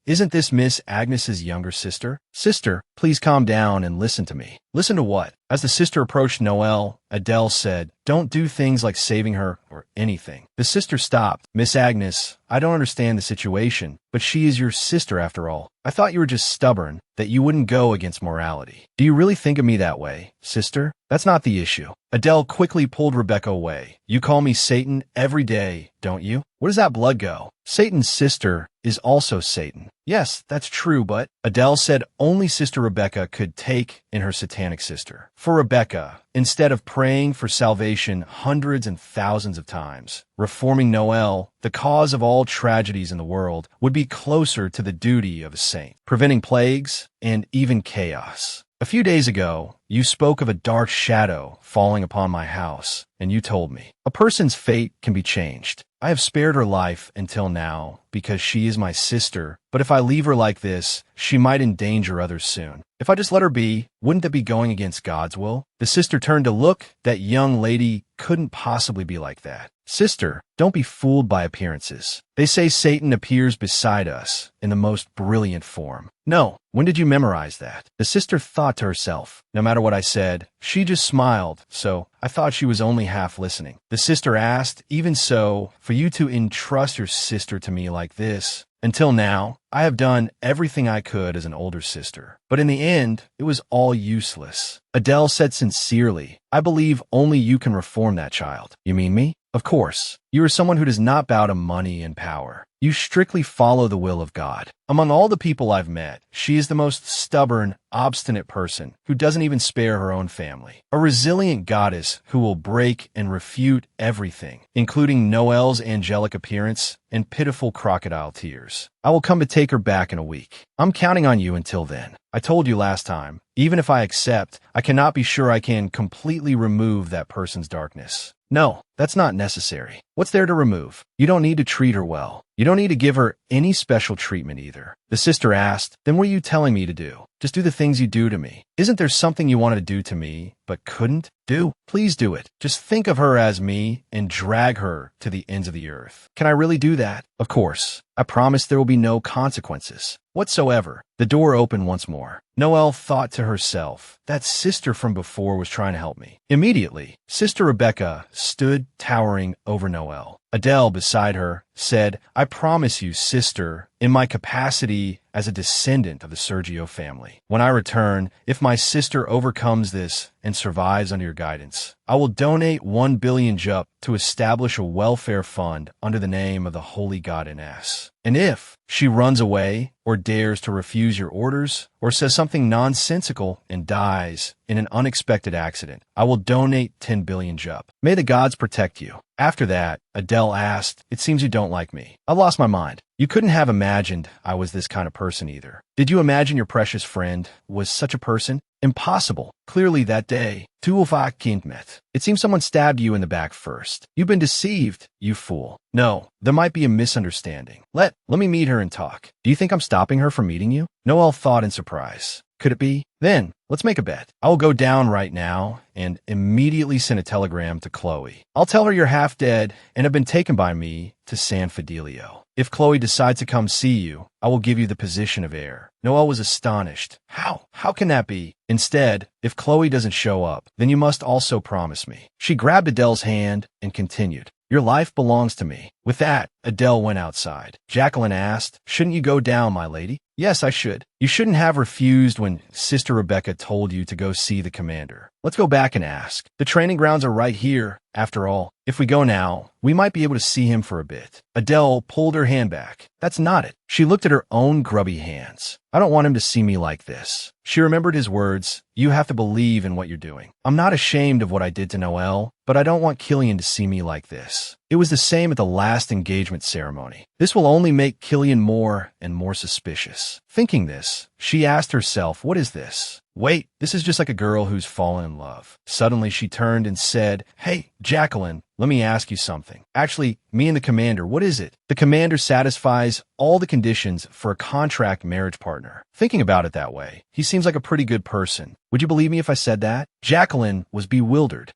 Isn't this Miss Agnes's younger sister? Sister, please calm down and listen to me. Listen to what? As the sister approached Noelle, Adele said, Don't do things like saving her or anything. The sister stopped. Miss Agnes, I don't understand the situation, but she is your sister after all. I thought you were just stubborn, that you wouldn't go against morality. Do you really think of me that way, sister? That's not the issue. Adele quickly pulled Rebecca away. You call me Satan every day, don't you? Where does that blood go? Satan's sister is also Satan. Yes, that's true, but Adele said only Sister Rebecca could take in her satanic sister. For Rebecca, instead of praying for salvation hundreds and thousands of times, reforming Noelle, the cause of all tragedies in the world, would be closer to the duty of a saint, preventing plagues and even chaos. A few days ago, you spoke of a dark shadow falling upon my house, and you told me, a person's fate can be changed. I have spared her life until now because she is my sister, but if I leave her like this, she might endanger others soon. If I just let her be, wouldn't that be going against God's will? The sister turned to look. That young lady couldn't possibly be like that. Sister, don't be fooled by appearances. They say Satan appears beside us in the most brilliant form. No, when did you memorize that? The sister thought to herself, no matter what I said, she just smiled, so I thought she was only half listening. The sister asked, even so, for you to entrust your sister to me like this, until now, I have done everything I could as an older sister. But in the end, it was all useless. Adele said sincerely, I believe only you can reform that child. You mean me? Of course. You are someone who does not bow to money and power. You strictly follow the will of God. Among all the people I've met, she is the most stubborn, obstinate person who doesn't even spare her own family. A resilient goddess who will break and refute everything, including Noelle's angelic appearance and pitiful crocodile tears. I will come to take her back in a week. I'm counting on you until then. I told you last time, even if I accept, I cannot be sure I can completely remove that person's darkness. No, that's not necessary. What's there to remove? You don't need to treat her well. You don't need to give her any special treatment either. The sister asked, Then what are you telling me to do? Just do the things you do to me. Isn't there something you wanted to do to me, but couldn't do? Please do it. Just think of her as me and drag her to the ends of the earth. Can I really do that? Of course. I promise there will be no consequences whatsoever. The door opened once more. Noelle thought to herself, that sister from before was trying to help me. Immediately, Sister Rebecca stood towering over Noelle. Adele, beside her, said, I promise you, sister, in my capacity as a descendant of the Sergio family, when I return, if my sister overcomes this and survives under your guidance, I will donate 1 billion jup to establish a welfare fund under the name of the Holy Goddess. And if she runs away or dares to refuse your orders or says something nonsensical and dies in an unexpected accident, I will donate 10 billion jup. May the gods protect you. After that, Adele asked, It seems you don't like me. I lost my mind. You couldn't have imagined I was this kind of person either. Did you imagine your precious friend was such a person? Impossible. Clearly that day, du har kind met. It seems someone stabbed you in the back first. You've been deceived, you fool. No, there might be a misunderstanding. Let me meet her and talk. Do you think I'm stopping her from meeting you? Noel thought in surprise. Could it be? Then, let's make a bet. I will go down right now and immediately send a telegram to Chloe. I'll tell her you're half dead and have been taken by me to San Fidelio. If Chloe decides to come see you, I will give you the position of heir. Noel was astonished. How? How can that be? Instead, if Chloe doesn't show up, then you must also promise me. She grabbed Adele's hand and continued. Your life belongs to me. With that, Adele went outside. Jacqueline asked, shouldn't you go down, my lady? Yes, I should. You shouldn't have refused when Sister Rebecca told you to go see the commander. Let's go back and ask. The training grounds are right here. After all, if we go now, we might be able to see him for a bit. Adele pulled her hand back. That's not it. She looked at her own grubby hands. I don't want him to see me like this. She remembered his words. You have to believe in what you're doing. I'm not ashamed of what I did to Noel, but I don't want Killian to see me like this. It was the same at the last engagement ceremony. This will only make Killian more and more suspicious. Thinking this, she asked herself, what is this? Wait, this is just like a girl who's fallen in love. Suddenly she turned and said, hey, Jacqueline, let me ask you something. Actually, me and the commander, what is it? The commander satisfies all the conditions for a contract marriage partner. Thinking about it that way, he seems like a pretty good person. Would you believe me if I said that? Jacqueline was bewildered.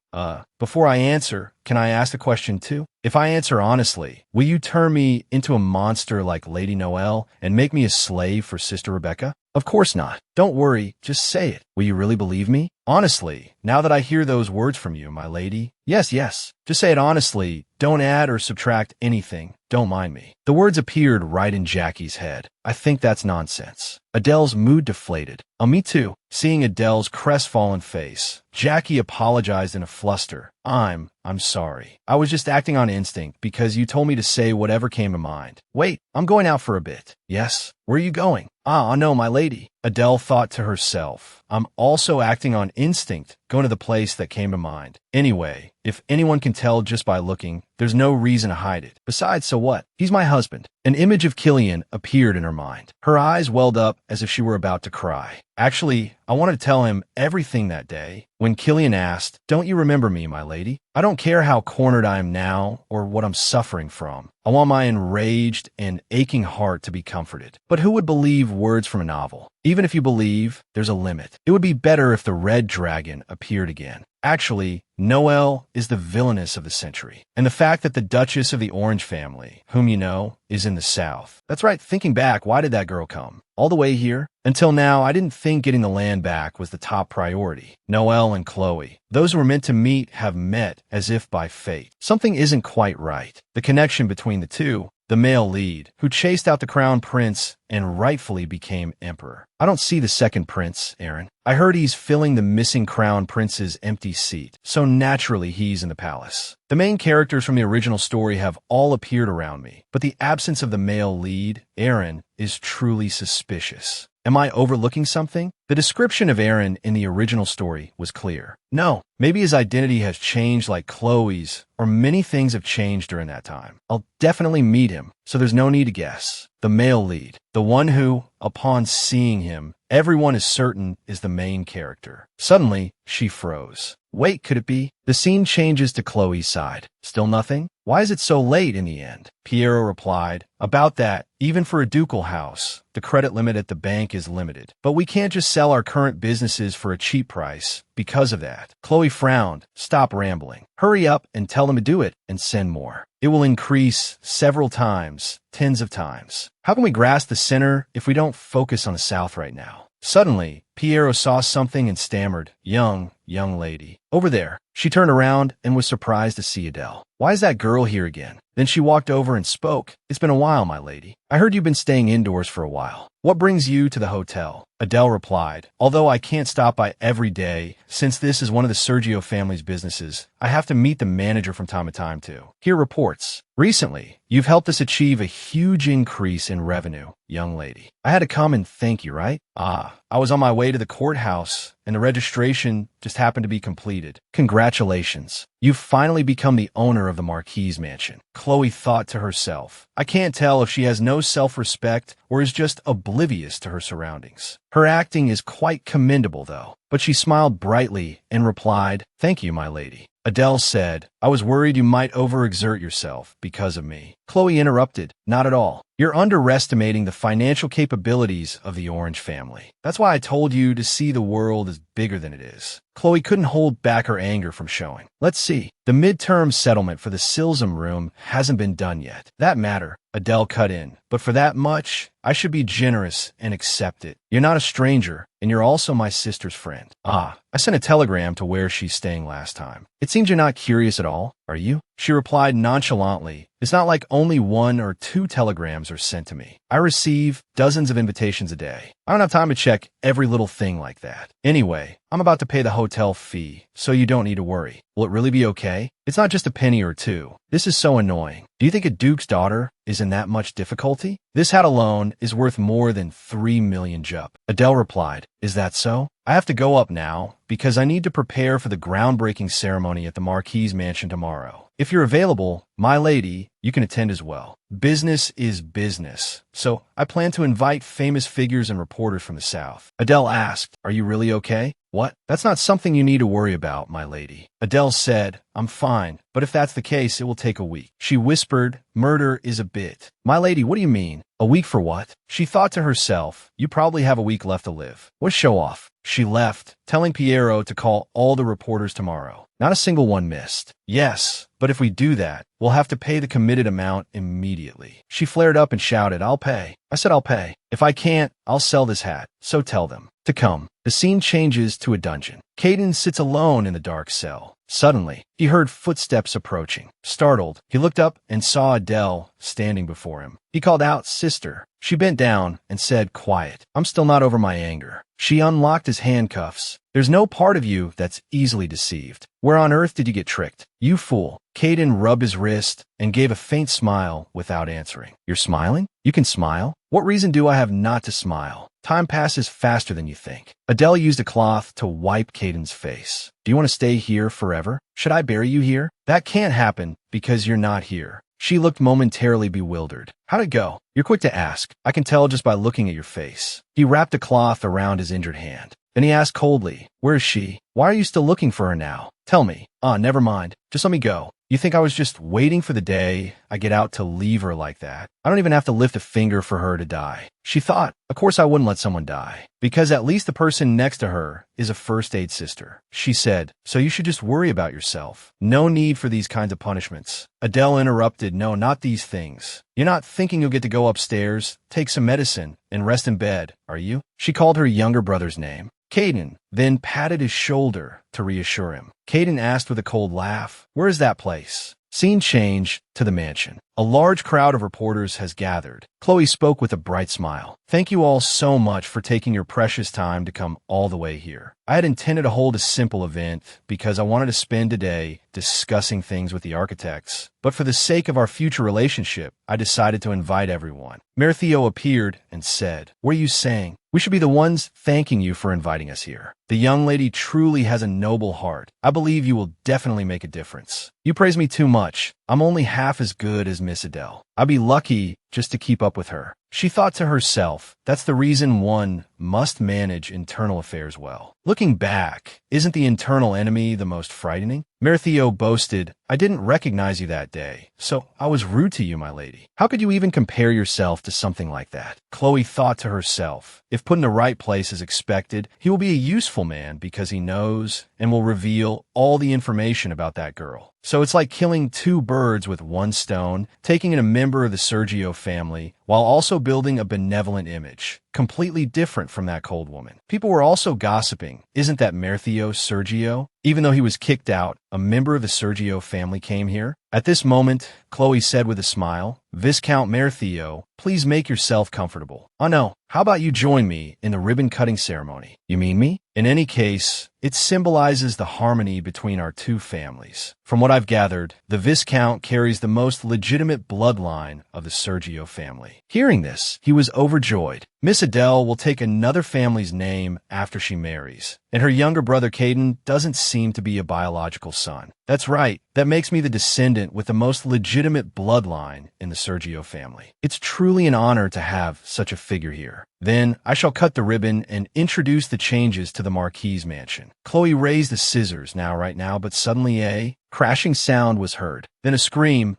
Before I answer, can I ask a question too? If I answer honestly, will you turn me into a monster like Lady Noel and make me a slave for Sister Rebecca? Of course not. Don't worry, just say it. Will you really believe me? Honestly, now that I hear those words from you, my lady. Yes. Just say it honestly. Don't add or subtract anything. Don't mind me. The words appeared right in Jackie's head. I think that's nonsense. Adele's mood deflated. Me too. Seeing Adele's crestfallen face, Jackie apologized in a fluster. I'm sorry. I was just acting on instinct because you told me to say whatever came to mind. Wait, I'm going out for a bit. Yes? Where are you going? No, my lady. Adele thought to herself. I'm also acting on instinct, going to the place that came to mind. Anyway, if anyone can tell just by looking, there's no reason to hide it. Besides, so what? He's my husband. An image of Killian appeared in her mind. Her eyes welled up as if she were about to cry. Actually, I wanted to tell him everything that day. When Killian asked, don't you remember me, my lady? I don't care how cornered I am now or what I'm suffering from. I want my enraged and aching heart to be comforted. But who would believe words from a novel? Even if you believe, there's a limit. It would be better if the red dragon appeared again. Actually, Noel is the villainess of the century. And the fact that the Duchess of the Orange family, whom you know, is in the South. That's right, thinking back, why did that girl come? All the way here? Until now, I didn't think getting the land back was the top priority. Noel and Chloe, those who were meant to meet, have met as if by fate. Something isn't quite right. The connection between the two, the male lead, who chased out the crown prince and rightfully became emperor. I don't see the second prince, Aaron. I heard he's filling the missing crown prince's empty seat, so naturally he's in the palace. The main characters from the original story have all appeared around me, but the absence of the male lead, Aaron, is truly suspicious. Am I overlooking something? The description of Aaron in the original story was clear. No, maybe his identity has changed like Chloe's, or many things have changed during that time. I'll definitely meet him, so there's no need to guess. The male lead, the one who, upon seeing him, everyone is certain is the main character. Suddenly, she froze. Wait, could it be? The scene changes to Chloe's side. Still nothing? Why is it so late in the end? Piero replied, about that, even for a ducal house, the credit limit at the bank is limited. But we can't just sell our current businesses for a cheap price because of that. Chloe frowned. Stop rambling. Hurry up and tell them to do it and send more. It will increase several times, tens of times. How can we grasp the center if we don't focus on the south right now? Suddenly, Piero saw something and stammered, young lady. Over there. She turned around and was surprised to see Adele. Why is that girl here again? Then she walked over and spoke. It's been a while, my lady. I heard you've been staying indoors for a while. What brings you to the hotel? Adele replied, although I can't stop by every day, since this is one of the Sergio family's businesses, I have to meet the manager from time to time too. Here reports. Recently, you've helped us achieve a huge increase in revenue, young lady. I had to come and thank you, right? I was on my way to the courthouse, and the registration just happened to be completed. completed. Congratulations. You've finally become the owner of the Marquis mansion. Chloe thought to herself. I can't tell if she has no self-respect or is just oblivious to her surroundings. Her acting is quite commendable, though. But she smiled brightly and replied, Thank you, my lady. Adele said, I was worried you might overexert yourself because of me. Chloe interrupted, Not at all. You're underestimating the financial capabilities of the Orange family. That's why I told you to see the world as bigger than it is. Chloe couldn't hold back her anger from showing. Let's see. The midterm settlement for the Silsum room hasn't been done yet. That matter, Adele cut in. But for that much, I should be generous and accept it. You're not a stranger, and you're also my sister's friend. I sent a telegram to where she's staying last time. It seems you're not curious at all, are you? She replied nonchalantly. It's not like only 1 or 2 telegrams are sent to me. I receive dozens of invitations a day. I don't have time to check every little thing like that. Anyway, I'm about to pay the hotel fee, so you don't need to worry. Will it really be okay? It's not just a penny or 2. This is so annoying. Do you think a duke's daughter is in that much difficulty? This hat alone is worth more than 3 million jup. Adele replied, Is that so? I have to go up now because I need to prepare for the groundbreaking ceremony at the Marquis mansion tomorrow. If you're available, my lady, you can attend as well. Business is business, so I plan to invite famous figures and reporters from the South. Adele asked, Are you really okay? What? That's not something you need to worry about, my lady. Adele said, I'm fine, but if that's the case, it will take a week. She whispered, Murder is a bit. My lady, what do you mean? A week for what? She thought to herself, You probably have a week left to live. What show off? She left, telling Piero to call all the reporters tomorrow. Not a single one missed. Yes, but if we do that, we'll have to pay the committed amount immediately. She flared up and shouted, I'll pay. I said I'll pay. If I can't, I'll sell this hat. So tell them to come. The scene changes to a dungeon. Caden sits alone in the dark cell. Suddenly, he heard footsteps approaching. Startled, he looked up and saw Adele standing before him. He called out, Sister. She bent down and said, Quiet. I'm still not over my anger. She unlocked his handcuffs. There's no part of you that's easily deceived. Where on earth did you get tricked? You fool. Caden rubbed his wrist and gave a faint smile without answering. You're smiling? You can smile? What reason do I have not to smile? Time passes faster than you think. Adele used a cloth to wipe Caden's face. Do you want to stay here forever? Should I bury you here? That can't happen because you're not here. She looked momentarily bewildered. How'd it go? You're quick to ask. I can tell just by looking at your face. He wrapped a cloth around his injured hand. Then he asked coldly, Where is she? Why are you still looking for her now? Tell me. Never mind. Just let me go. You think I was just waiting for the day I get out to leave her like that? I don't even have to lift a finger for her to die. She thought, Of course I wouldn't let someone die, because at least the person next to her is a first aid sister. She said, So you should just worry about yourself. No need for these kinds of punishments. Adele interrupted, No, not these things. You're not thinking you'll get to go upstairs, take some medicine, and rest in bed, are you? She called her younger brother's name. Caden then patted his shoulder to reassure him. Caden asked with a cold laugh, Where is that place? Scene change to the mansion. A large crowd of reporters has gathered. Chloe spoke with a bright smile. Thank you all so much for taking your precious time to come all the way here. I had intended to hold a simple event because I wanted to spend today discussing things with the architects. But for the sake of our future relationship, I decided to invite everyone. Merthio appeared and said, What are you saying? We should be the ones thanking you for inviting us here. The young lady truly has a noble heart. I believe you will definitely make a difference. You praise me too much. I'm only half as good as Miss Adele. I'd be lucky just to keep up with her. She thought to herself, that's the reason one must manage internal affairs well. Looking back, isn't the internal enemy the most frightening? Merthio boasted, I didn't recognize you that day, so I was rude to you, my lady. How could you even compare yourself to something like that? Chloe thought to herself, if put in the right place as expected, he will be a useful man because he knows and will reveal all the information about that girl. So it's like killing 2 birds with 1 stone, taking in a member of the Sergio family, while also building a benevolent image, completely different from that cold woman. People were also gossiping. Isn't that Merthio Sergio? Even though he was kicked out, a member of the Sergio family came here. At this moment, Chloe said with a smile. Viscount Mayor Theo, please make yourself comfortable. Oh no, how about you join me in the ribbon-cutting ceremony? You mean me? In any case, it symbolizes the harmony between our two families. From what I've gathered, the Viscount carries the most legitimate bloodline of the Sergio family. Hearing this, he was overjoyed. Miss Adele will take another family's name after she marries, and her younger brother Caden doesn't seem to be a biological son. That's right, that makes me the descendant with the most legitimate bloodline in the Sergio family. It's truly an honor to have such a figure here. Then I shall cut the ribbon and introduce the changes to the Marquis mansion. Chloe raised the scissors right now, but suddenly a crashing sound was heard. Then a scream.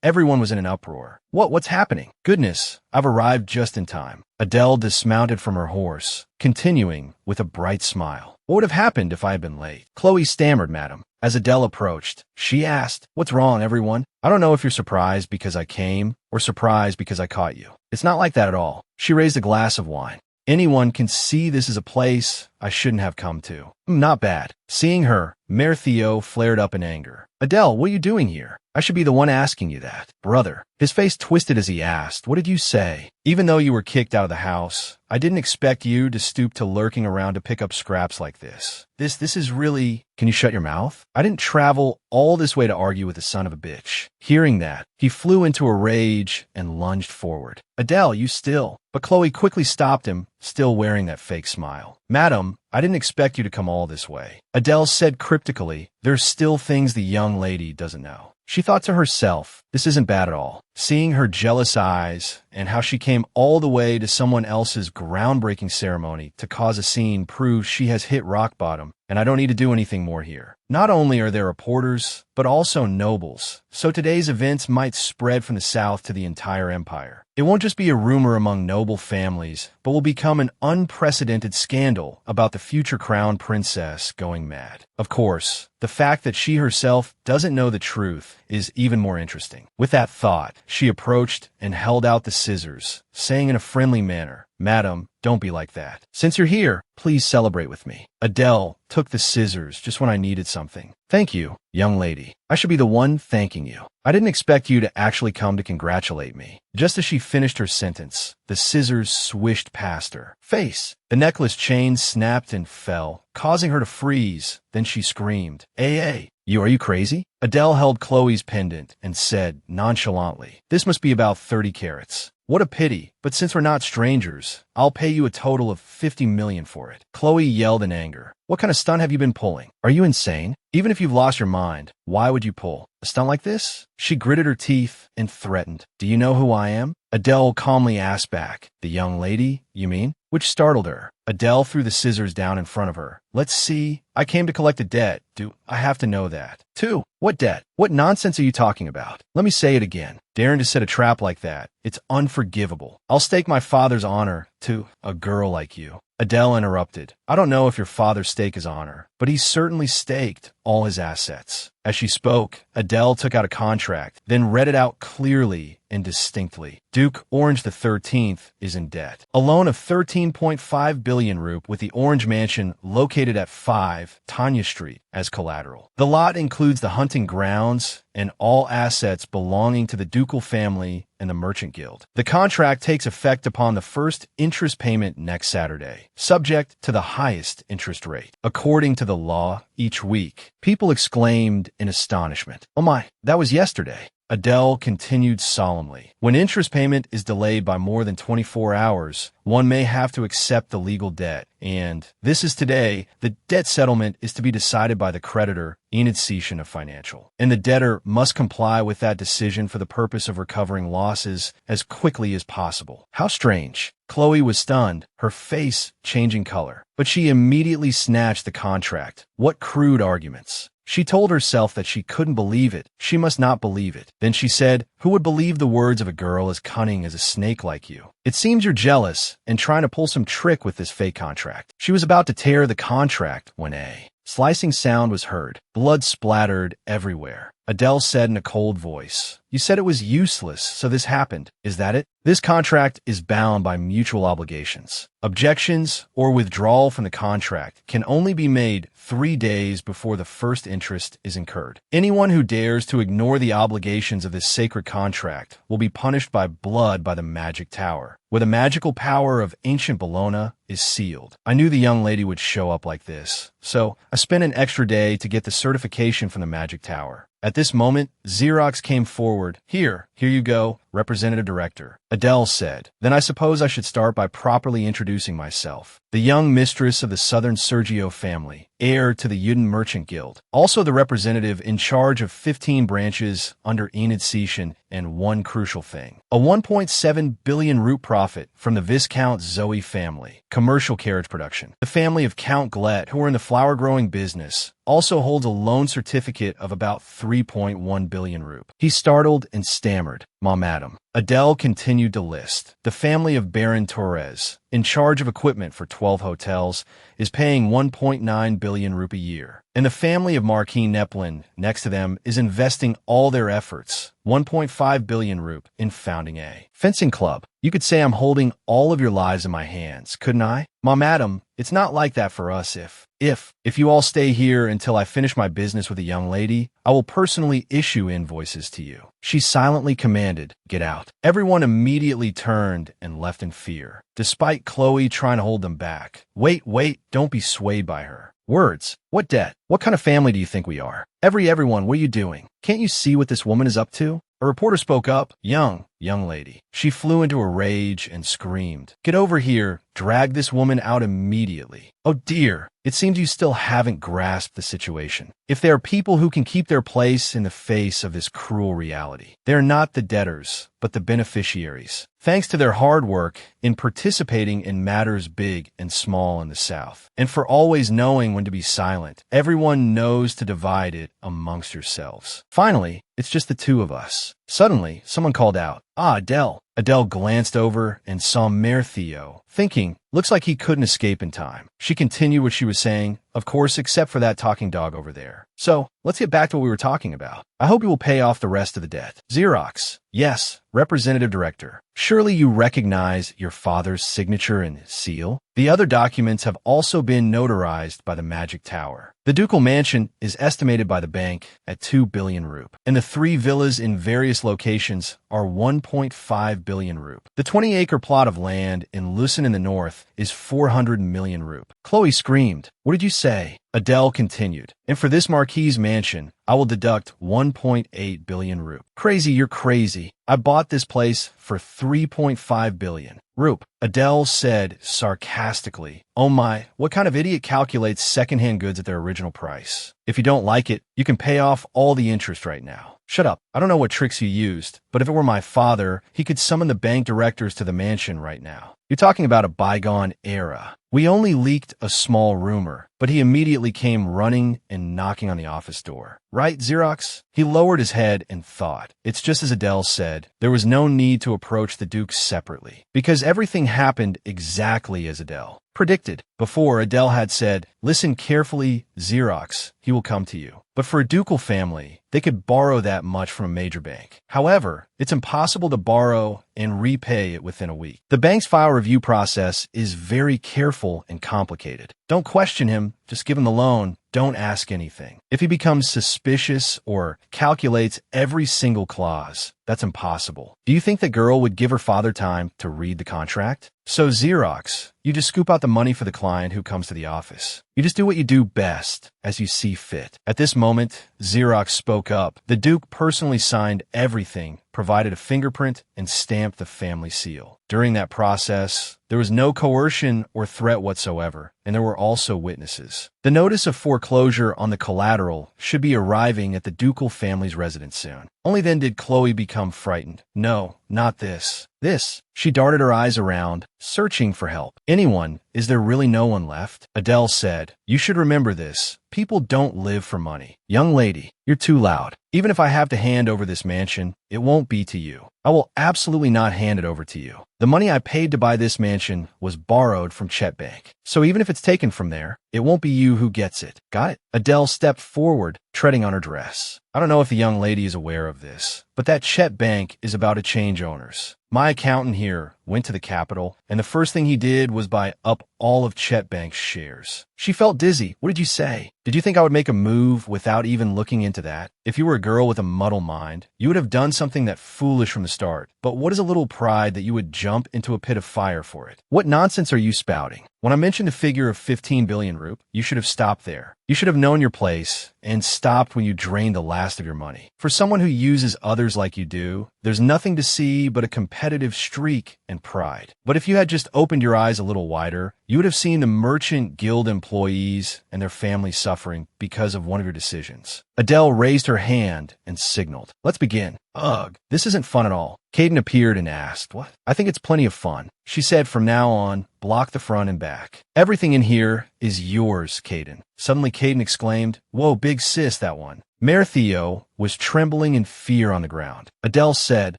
Everyone was in an uproar. What's happening? Goodness, I've arrived just in time. Adele dismounted from her horse, continuing with a bright smile. What would have happened if I had been late? Chloe stammered, madam. As Adele approached, she asked, "What's wrong, everyone? I don't know if you're surprised because I came or surprised because I caught you. It's not like that at all." She raised a glass of wine. Anyone can see this is a place I shouldn't have come to. Not bad. Seeing her, Mayor Theo flared up in anger. Adele, what are you doing here? I should be the one asking you that. Brother. His face twisted as he asked, what did you say? Even though you were kicked out of the house, I didn't expect you to stoop to lurking around to pick up scraps like this. This is really... Can you shut your mouth? I didn't travel all this way to argue with the son of a bitch. Hearing that, he flew into a rage and lunged forward. Adele, you still... But Chloe quickly stopped him, still wearing that fake smile. Madam, I didn't expect you to come all this way. Adele said cryptically, there's still things the young lady doesn't know. She thought to herself, this isn't bad at all. Seeing her jealous eyes and how she came all the way to someone else's groundbreaking ceremony to cause a scene proves she has hit rock bottom, and I don't need to do anything more here. Not only are there reporters, but also nobles, so today's events might spread from the south to the entire empire. It won't just be a rumor among noble families, but will become an unprecedented scandal about the future crown princess going mad. Of course, the fact that she herself doesn't know the truth is even more interesting. With that thought, she approached and held out the scissors, saying in a friendly manner, Madam, don't be like that. Since you're here, please celebrate with me. Adele took the scissors just when I needed something. Thank you, young lady. I should be the one thanking you. I didn't expect you to actually come to congratulate me. Just as she finished her sentence, the scissors swished past her face. The necklace chain snapped and fell, causing her to freeze. Then she screamed, Are you crazy? Adele held Chloe's pendant and said nonchalantly, this must be about 30 carats. What a pity, but since we're not strangers, I'll pay you a total of 50 million for it. Chloe yelled in anger. What kind of stunt have you been pulling? Are you insane? Even if you've lost your mind, why would you pull a stunt like this? She gritted her teeth and threatened. Do you know who I am? Adele calmly asked back. The young lady, you mean? Which startled her. Adele threw the scissors down in front of her. Let's see. I came to collect a debt. Do I have to know that? 2. What debt? What nonsense are you talking about? Let me say it again. Daring to set a trap like that, it's unforgivable. I'll stake my father's honor to a girl like you. Adele interrupted. I don't know if your father staked his honor, but he certainly staked all his assets. As she spoke, Adele took out a contract, then read it out clearly and distinctly. Duke Orange the 13th is in debt. A loan of 13.5 billion rup with the Orange Mansion located at 5 Tanya Street as collateral. The lot includes the hunting grounds and all assets belonging to the ducal family and the Merchant Guild. The contract takes effect upon the first interest payment next Saturday, subject to the highest interest rate, according to the law, each week. People exclaimed in astonishment. Oh my, that was yesterday. Adele continued solemnly. When interest payment is delayed by more than 24 hours, one may have to accept the legal debt. And this is today, the debt settlement is to be decided by the creditor, Enid Session of Financial. And the debtor must comply with that decision for the purpose of recovering losses as quickly as possible. How strange. Chloe was stunned, her face changing color. But she immediately snatched the contract. What crude arguments. She told herself that she couldn't believe it. She must not believe it. Then she said, who would believe the words of a girl as cunning as a snake like you? It seems you're jealous and trying to pull some trick with this fake contract. She was about to tear the contract when a Slicing sound was heard. Blood splattered everywhere. Adele said in a cold voice, "You said it was useless, so this happened. Is that it? This contract is bound by mutual obligations. Objections or withdrawal from the contract can only be made 3 days before the first interest is incurred. Anyone who dares to ignore the obligations of this sacred contract will be punished by blood by the magic tower, where the magical power of ancient Bologna is sealed." I knew the young lady would show up like this, so I spent an extra day to get the certification from the magic tower. At this moment, Xerox came forward. Here you go, Representative Director," Adele said. "Then I suppose I should start by properly introducing myself. The young mistress of the Southern Sergio family, heir to the Yuden Merchant Guild, also the representative in charge of 15 branches under Enid Sishan, and one crucial thing, a 1.7 billion root profit from the Viscount Zoe family, commercial carriage production. The family of Count Glet, who are in the flower-growing business, also holds a loan certificate of about 3.1 billion rup." He startled and stammered, "Madam." Adele continued to list. "The family of Baron Torres, in charge of equipment for 12 hotels, is paying 1.9 billion rup a year. And the family of Marquis Neplin, next to them, is investing all their efforts, 1.5 billion rup, in founding a fencing club. You could say I'm holding all of your lives in my hands, couldn't I? Madam, it's not like that for us. If you all stay here until I finish my business with the young lady, I will personally issue invoices to you." She silently commanded, "Get out." Everyone immediately turned and left in fear, despite Chloe trying to hold them back. Wait, don't be swayed by her words. What debt? What kind of family do you think we are? Everyone, what are you doing? Can't you see what this woman is up to?" A reporter spoke up. Young lady." She flew into a rage and screamed, "Get over here. Drag this woman out immediately." "Oh dear, it seems you still haven't grasped the situation. If there are people who can keep their place in the face of this cruel reality, they are not the debtors, but the beneficiaries, thanks to their hard work in participating in matters big and small in the South, and for always knowing when to be silent. Everyone knows to divide it amongst yourselves. Finally, it's just the two of us." Suddenly, someone called out, "Ah, Adele." Adele glanced over and saw Mayor Theo, thinking, looks like he couldn't escape in time. She continued what she was saying, "Of course, except for that talking dog over there. So, let's get back to what we were talking about. I hope you will pay off the rest of the debt." Xerox. "Yes, Representative Director. Surely you recognize your father's signature and seal? The other documents have also been notarized by the Magic Tower. The ducal mansion is estimated by the bank at 2 billion rup, and the 3 villas in various locations are 1.5 billion rup. The 20-acre plot of land in Lucin in the north is 400 million rup." Chloe screamed, "What did you say?" Adele continued, "And for this Marquis mansion, I will deduct 1.8 billion rup. Crazy, you're crazy. I bought this place for 3.5 billion rup." Adele said sarcastically, "Oh my, what kind of idiot calculates secondhand goods at their original price? If you don't like it, you can pay off all the interest right now." "Shut up. I don't know what tricks you used, but if it were my father, he could summon the bank directors to the mansion right now. You're talking about a bygone era. We only leaked a small rumor, but he immediately came running and knocking on the office door. Right, Xerox?" He lowered his head and thought. It's just as Adele said. There was no need to approach the Duke separately, because everything happened exactly as Adele predicted. Before, Adele had said, "Listen carefully, Xerox, he will come to you." But for a ducal family, they could borrow that much from a major bank. However, it's impossible to borrow and repay it within a week. The bank's file review process is very careful and complicated. Don't question him, just give him the loan. Don't ask anything. If he becomes suspicious or calculates every single clause, that's impossible. Do you think the girl would give her father time to read the contract? So Xerox, you just scoop out the money for the client who comes to the office. You just do what you do best, as you see fit. At this moment, Xerox spoke up. The Duke personally signed everything, provided a fingerprint, and stamped the family seal. During that process, there was no coercion or threat whatsoever, and there were also witnesses. The notice of foreclosure on the collateral should be arriving at the ducal family's residence soon. Only then did Chloe become frightened. No, not this. This. She darted her eyes around, searching for help. Anyone? Is there really no one left? Adele said, "You should remember this. People don't live for money. Young lady, you're too loud. Even if I have to hand over this mansion, it won't be to you. I will absolutely not hand it over to you. The money I paid to buy this mansion was borrowed from Chet Bank. So even if it's taken from there, it won't be you who gets it. Got it? Adele stepped forward, treading on her dress. I don't know if the young lady is aware of this, but that Chet Bank is about to change owners. My accountant here went to the Capitol, and the first thing he did was buy up all of Chet Bank's shares. She felt dizzy. What did you say? Did you think I would make a move without even looking into that? If you were a girl with a muddle mind, you would have done something that foolish from the start. But what is a little pride that you would jump into a pit of fire for it? What nonsense are you spouting? When I mentioned a figure of 15 billion rup, you should have stopped there. You should have known your place and stopped when you drained the last of your money. For someone who uses others like you do, there's nothing to see but a competitive streak and pride. But if you had just opened your eyes a little wider, you would have seen the merchant guild employees and their families suffering because of one of your decisions. Adele raised her hand and signaled. Let's begin. Ugh, this isn't fun at all. Caden appeared and asked, what? I think it's plenty of fun. She said, from now on, block the front and back. Everything in here is yours, Caden. Suddenly, Caden exclaimed, whoa, big sis, that one. Mayor Theo was trembling in fear on the ground. Adele said,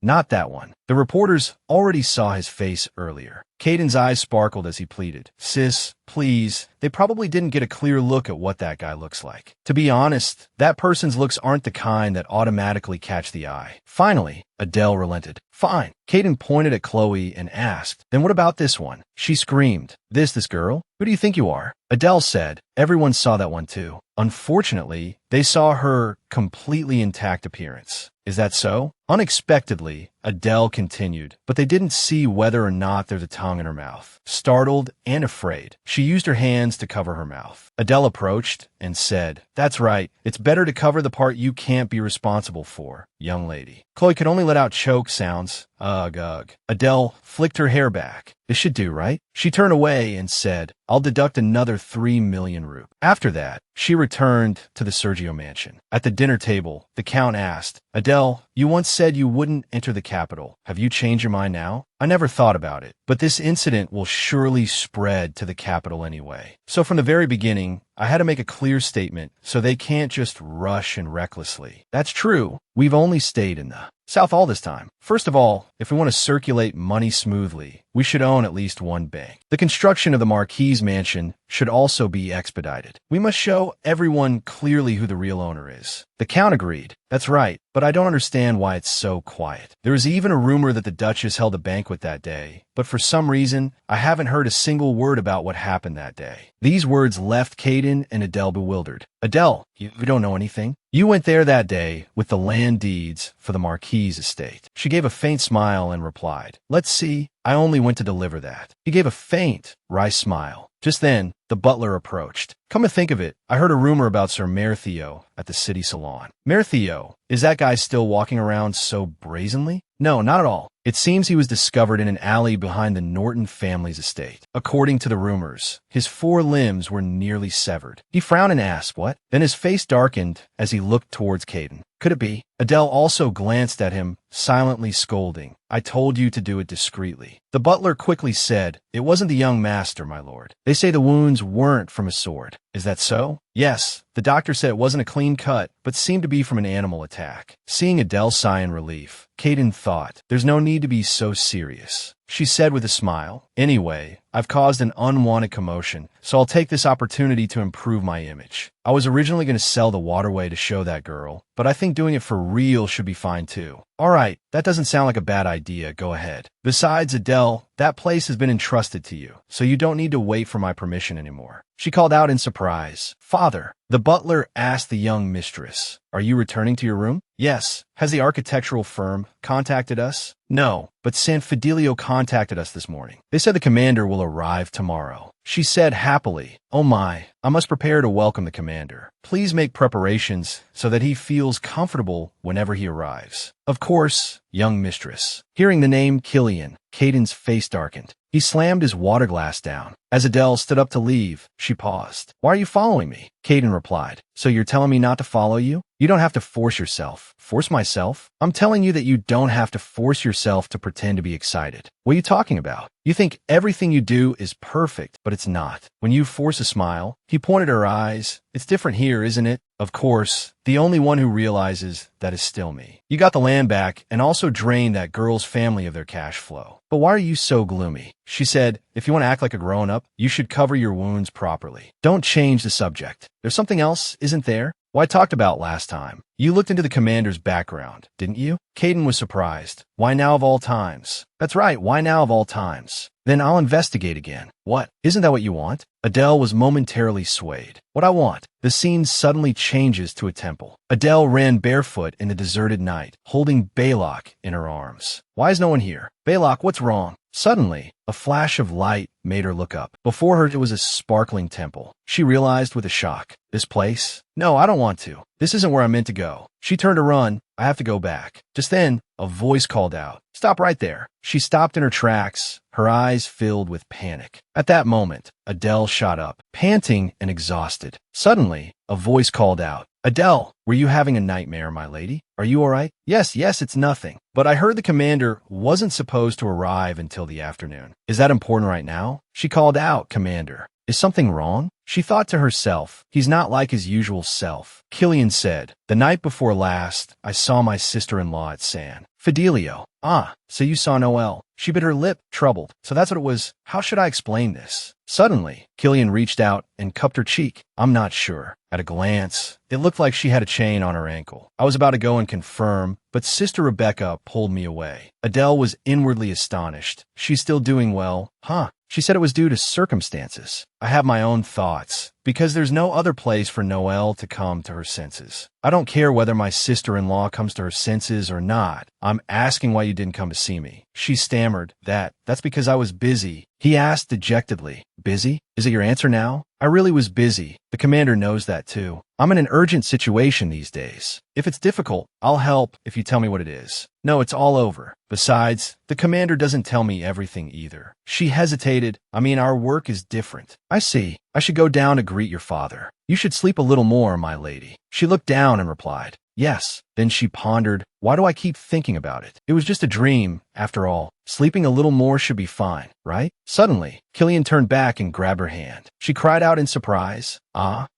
not that one. The reporters already saw his face earlier. Caden's eyes sparkled as he pleaded, sis, please. They probably didn't get a clear look at what that guy looks like. To be honest, that person's looks aren't the kind that automatically catch the eye. Finally, Adele relented. Fine. Caden pointed at Chloe and asked, then what about this one? She screamed, this girl? Who do you think you are? Adele said, everyone saw that one too. Unfortunately, they saw her completely intact appearance. Is that so? Unexpectedly, Adele continued, but they didn't see whether or not there's a tongue in her mouth. Startled and afraid, she used her hands to cover her mouth. Adele approached and said, that's right. It's better to cover the part you can't be responsible for, young lady. Chloe could only let out choke sounds. Ugh, ugh. Adele flicked her hair back. This should do, right? She turned away and said, I'll deduct another 3 million rup. After that, she returned to the Sergio mansion. At the dinner table, the Count asked, Adele, you once said you wouldn't enter the capital. Have you changed your mind now? I never thought about it, but this incident will surely spread to the capital anyway. So from the very beginning, I had to make a clear statement so they can't just rush and recklessly. That's true. We've only stayed in the South all this time. First of all, if we want to circulate money smoothly, we should own at least one bank. The construction of the Marquis mansion should also be expedited. We must show everyone clearly who the real owner is. The Count agreed. That's right, but I don't understand why it's so quiet. There is even a rumor that the Duchess held a banquet that day, but for some reason, I haven't heard a single word about what happened that day. These words left Caden and Adele bewildered. Adele, you don't know anything? You went there that day with the land deeds for the Marquis estate. She gave a faint smile and replied, let's see, I only went to deliver that. He gave a faint, wry smile. Just then, the butler approached. Come to think of it, I heard a rumor about Sir Mayor Theo at the city salon. Mayor Theo, is that guy still walking around so brazenly? No, not at all. It seems he was discovered in an alley behind the Norton family's estate. According to the rumors, his 4 limbs were nearly severed. He frowned and asked, what? Then his face darkened as he looked towards Caden. Could it be? Adele also glanced at him, silently scolding. I told you to do it discreetly. The butler quickly said, it wasn't the young master, my lord. They say the wounds weren't from a sword. Is that so? Yes. The doctor said it wasn't a clean cut, but seemed to be from an animal attack. Seeing Adele sigh in relief, Caden thought, there's no need to be so serious. She said with a smile, anyway, I've caused an unwanted commotion, so I'll take this opportunity to improve my image. I was originally going to sell the waterway to show that girl, but I think doing it for real should be fine too. All right, that doesn't sound like a bad idea. Go ahead. Besides, Adele, that place has been entrusted to you, so you don't need to wait for my permission anymore. She called out in surprise, Father. The butler asked the young mistress, are you returning to your room? Yes. Has the architectural firm contacted us? No, but San Fidelio contacted us this morning. They said the commander will arrive tomorrow. She said happily, oh my, I must prepare to welcome the commander. Please make preparations so that he feels comfortable whenever he arrives. Of course, young mistress. Hearing the name Killian, Caden's face darkened. He slammed his water glass down. As Adele stood up to leave, she paused. Why are you following me? Caden replied. So you're telling me not to follow you? You don't have to force yourself. Force myself? I'm telling you that you don't have to force yourself to pretend to be excited. What are you talking about? You think everything you do is perfect, but but it's not. When you force a smile, he pointed at her eyes. It's different here, isn't it? Of course, the only one who realizes that is still me. You got the land back and also drained that girl's family of their cash flow. But why are you so gloomy? She said, if you want to act like a grown-up, you should cover your wounds properly. Don't change the subject. There's something else, isn't there? Well, I talked about last time. You looked into the commander's background, didn't you? Caden was surprised. Why now of all times? That's right, why now of all times? Then I'll investigate again. What? Isn't that what you want? Adele was momentarily swayed. What I want? The scene suddenly changes to a temple. Adele ran barefoot in the deserted night, holding Balak in her arms. Why is no one here? Balak, what's wrong? Suddenly, a flash of light made her look up. Before her, it was a sparkling temple. She realized with a shock. This place? No, I don't want to. This isn't where I'm meant to go. She turned to run. I have to go back. Just then, a voice called out. Stop right there. She stopped in her tracks, her eyes filled with panic. At that moment, Adele shot up, panting and exhausted. Suddenly, a voice called out. Adele, were you having a nightmare, my lady? Are you all right? Yes, it's nothing. But I heard the commander wasn't supposed to arrive until the afternoon. Is that important right now? She called out, Commander. Is something wrong? She thought to herself, he's not like his usual self. Killian said, the night before last, I saw my sister-in-law at San Fidelio. Ah, so you saw Noelle. She bit her lip, troubled. So that's what it was. How should I explain this? Suddenly, Killian reached out and cupped her cheek. I'm not sure. At a glance, it looked like she had a chain on her ankle. I was about to go and confirm, but Sister Rebecca pulled me away. Adele was inwardly astonished. She's still doing well. Huh? She said it was due to circumstances. I have my own thoughts, because there's no other place for Noelle to come to her senses. I don't care whether my sister-in-law comes to her senses or not. I'm asking why you didn't come to see me. She stammered, that's because I was busy. He asked dejectedly, busy? Is it your answer now? I really was busy. The commander knows that too. I'm in an urgent situation these days. If it's difficult, I'll help if you tell me what it is. No, it's all over. Besides, the commander doesn't tell me everything either. She hesitated. Our work is different. I see. I should go down to greet your father. You should sleep a little more, my lady. She looked down and replied, yes. Then she pondered, why do I keep thinking about it? It was just a dream, after all. Sleeping a little more should be fine, right? Suddenly, Killian turned back and grabbed her hand. She cried out in surprise.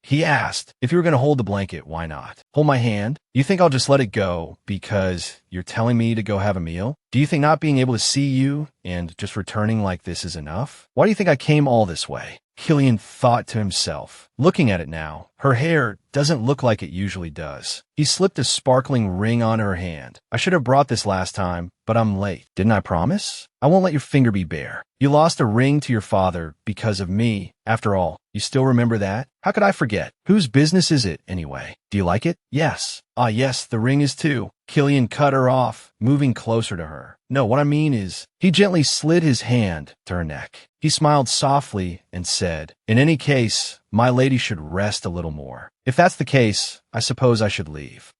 He asked, if you were going to hold the blanket, why not? Hold my hand? You think I'll just let it go because you're telling me to go have a meal? Do you think not being able to see you and just returning like this is enough? Why do you think I came all this way? Killian thought to himself. Looking at it now, her hair doesn't look like it usually does. He slipped a sparkling ring on her hand. I should have brought this last time, but I'm late. Didn't I promise? I won't let your finger be bare. You lost a ring to your father because of me. After all, you still remember that? How could I forget? Whose business is it, anyway? Do you like it? Yes. Yes, the ring is too. Killian cut her off, moving closer to her. No, what I mean is, he gently slid his hand to her neck. He smiled softly and said, in any case, my lady should rest a little more. If that's the case, I suppose I should leave.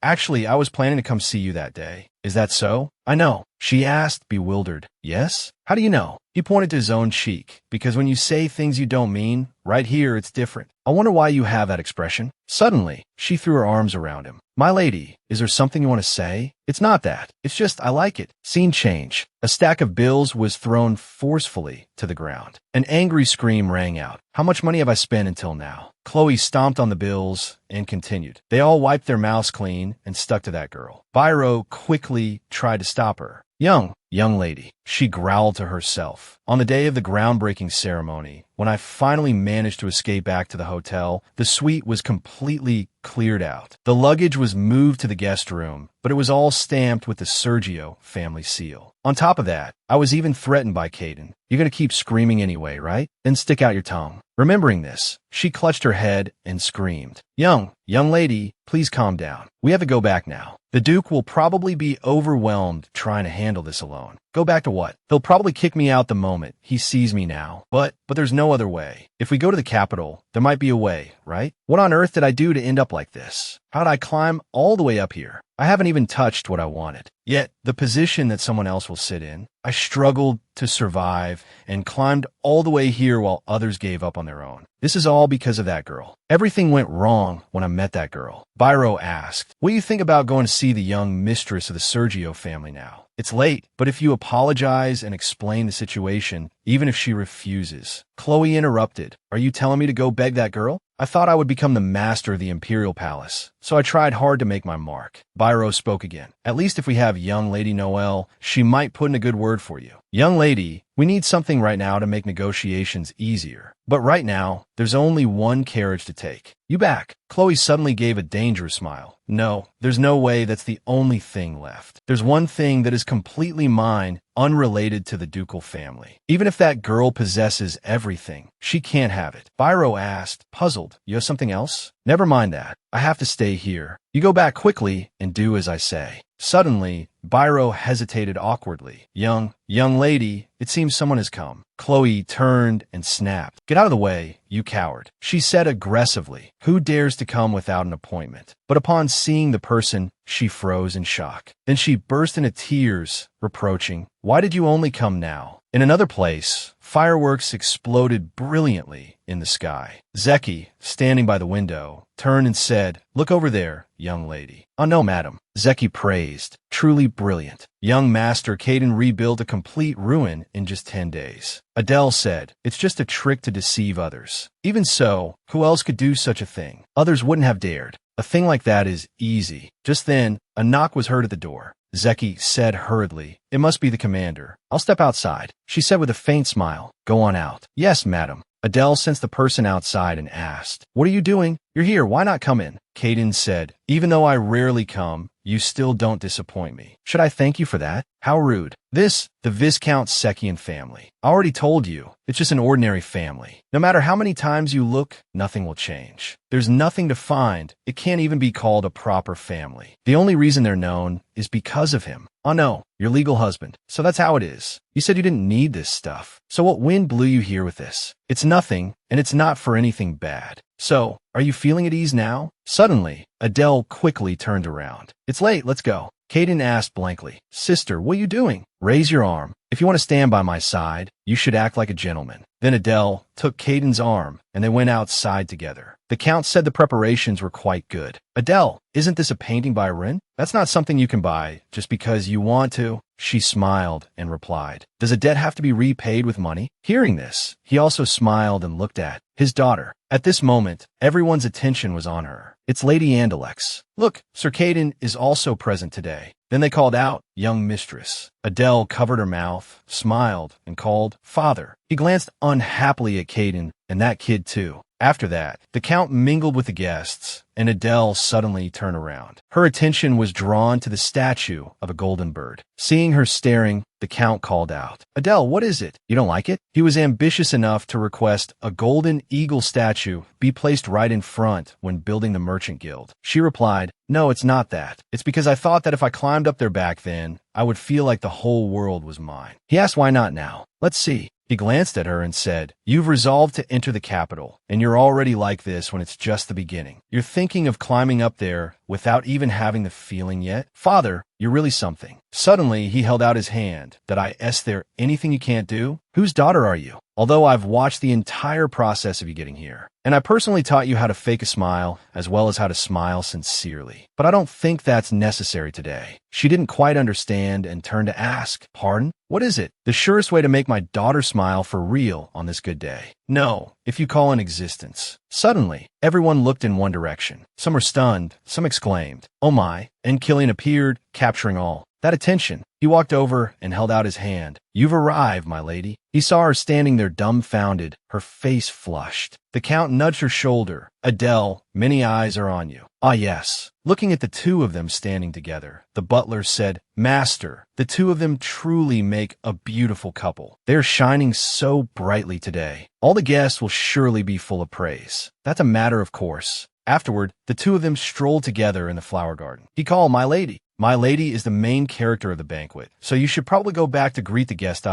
Actually, I was planning to come see you that day. Is that so? I know. She asked, bewildered. Yes? How do you know? He pointed to his own cheek. Because when you say things you don't mean, right here it's different. I wonder why you have that expression. Suddenly, she threw her arms around him. My lady, is there something you want to say? It's not that. It's just I like it. Scene change. A stack of bills was thrown forcefully to the ground. An angry scream rang out. How much money have I spent until now? Chloe stomped on the bills and continued. They all wiped their mouths clean and stuck to that girl. Byro quickly tried to stop her. Young lady, she growled to herself. On the day of the groundbreaking ceremony, when I finally managed to escape back to the hotel, the suite was completely cleared out. The luggage was moved to the guest room, but it was all stamped with the Sergio family seal. On top of that, I was even threatened by Caden. You're going to keep screaming anyway, right? Then stick out your tongue. Remembering this, she clutched her head and screamed. Young lady, please calm down. We have to go back now. The Duke will probably be overwhelmed trying to handle this alone. Go back to what? He'll probably kick me out the moment he sees me now. But there's no other way. If we go to the capital, there might be a way, right? What on earth did I do to end up like this? How'd I climb all the way up here? I haven't even touched what I wanted. Yet, the position that someone else will sit in, I struggled to survive and climbed all the way here while others gave up on their own. This is all because of that girl. Everything went wrong when I met that girl. Byro asked, what do you think about going to see the young mistress of the Sergio family now? It's late, but if you apologize and explain the situation, even if she refuses. Chloe interrupted. Are you telling me to go beg that girl? I thought I would become the master of the Imperial Palace, so I tried hard to make my mark. Byro spoke again. At least if we have young Lady Noelle, she might put in a good word for you. Young lady, we need something right now to make negotiations easier. But right now, there's only one carriage to take. You back. Chloe suddenly gave a dangerous smile. No, there's no way that's the only thing left. There's one thing that is completely mine, unrelated to the ducal family. Even if that girl possesses everything, she can't have it. Byro asked, puzzled. You have something else? Never mind that. I have to stay here. You go back quickly and do as I say. Suddenly, Byro hesitated awkwardly. Young lady, it seems someone has come. Chloe turned and snapped. Get out of the way, you coward, she said aggressively. Who dares to come without an appointment? But upon seeing the person, she froze in shock. Then she burst into tears, reproaching, why did you only come now? In another place, fireworks exploded brilliantly in the sky. Zeki, standing by the window, turned and said, look over there, young lady. Oh no, madam. Zeki praised. Truly brilliant. Young Master Caden rebuilt a complete ruin in just 10 days. Adele said, it's just a trick to deceive others. Even so, who else could do such a thing? Others wouldn't have dared. A thing like that is easy. Just then, a knock was heard at the door. Zeki said hurriedly, it must be the commander. I'll step outside, she said with a faint smile. Go on out. Yes, madam. Adele sensed the person outside and asked, what are you doing? You're here, why not come in? Caden said, even though I rarely come, you still don't disappoint me. Should I thank you for that? How rude. This, the Viscount Sekian family. I already told you, it's just an ordinary family. No matter how many times you look, nothing will change. There's nothing to find. It can't even be called a proper family. The only reason they're known is because of him. Oh no, your legal husband. So that's how it is. You said you didn't need this stuff. So what wind blew you here with this? It's nothing, and it's not for anything bad. So, are you feeling at ease now? Suddenly, Adele quickly turned around. It's late, let's go. Caden asked blankly, sister, what are you doing? Raise your arm. If you want to stand by my side, you should act like a gentleman. Then Adele took Caden's arm, and they went outside together. The Count said the preparations were quite good. Adele, isn't this a painting by Rin? That's not something you can buy just because you want to. She smiled and replied, does a debt have to be repaid with money? Hearing this, he also smiled and looked at his daughter. At this moment, everyone's attention was on her. It's Lady Andalex. Look, Sir Caden is also present today. Then they called out, young mistress. Adele covered her mouth, smiled, and called, father. He glanced unhappily at Caden, and that kid too. After that, the Count mingled with the guests, and Adele suddenly turned around. Her attention was drawn to the statue of a golden bird. Seeing her staring, the Count called out, Adele, what is it? You don't like it? He was ambitious enough to request a golden eagle statue be placed right in front when building the Merchant Guild. She replied, no, it's not that. It's because I thought that if I climbed up there back then, I would feel like the whole world was mine. He asked why not now. Let's see. He glanced at her and said, you've resolved to enter the capital, and you're already like this when it's just the beginning. You're thinking of climbing up there without even having the feeling yet? Father, you're really something. Suddenly, he held out his hand. Did I ask there anything you can't do? Whose daughter are you? Although I've watched the entire process of you getting here, and I personally taught you how to fake a smile as well as how to smile sincerely. But I don't think that's necessary today. She didn't quite understand and turned to ask, pardon? What is it? The surest way to make my daughter smile for real on this good day. No, if you call an existence. Suddenly, everyone looked in one direction. Some were stunned, some exclaimed, oh my, and Killian appeared, capturing all. That attention. He walked over and held out his hand. You've arrived, my lady. He saw her standing there dumbfounded, her face flushed. The Count nudged her shoulder. Adele, many eyes are on you. Ah, yes. Looking at the two of them standing together, the butler said, Master, the two of them truly make a beautiful couple. They're shining so brightly today. All the guests will surely be full of praise. That's a matter of course. Afterward, the two of them strolled together in the flower garden. He called, my lady. My lady is the main character of the banquet, so you should probably go back to greet the guest.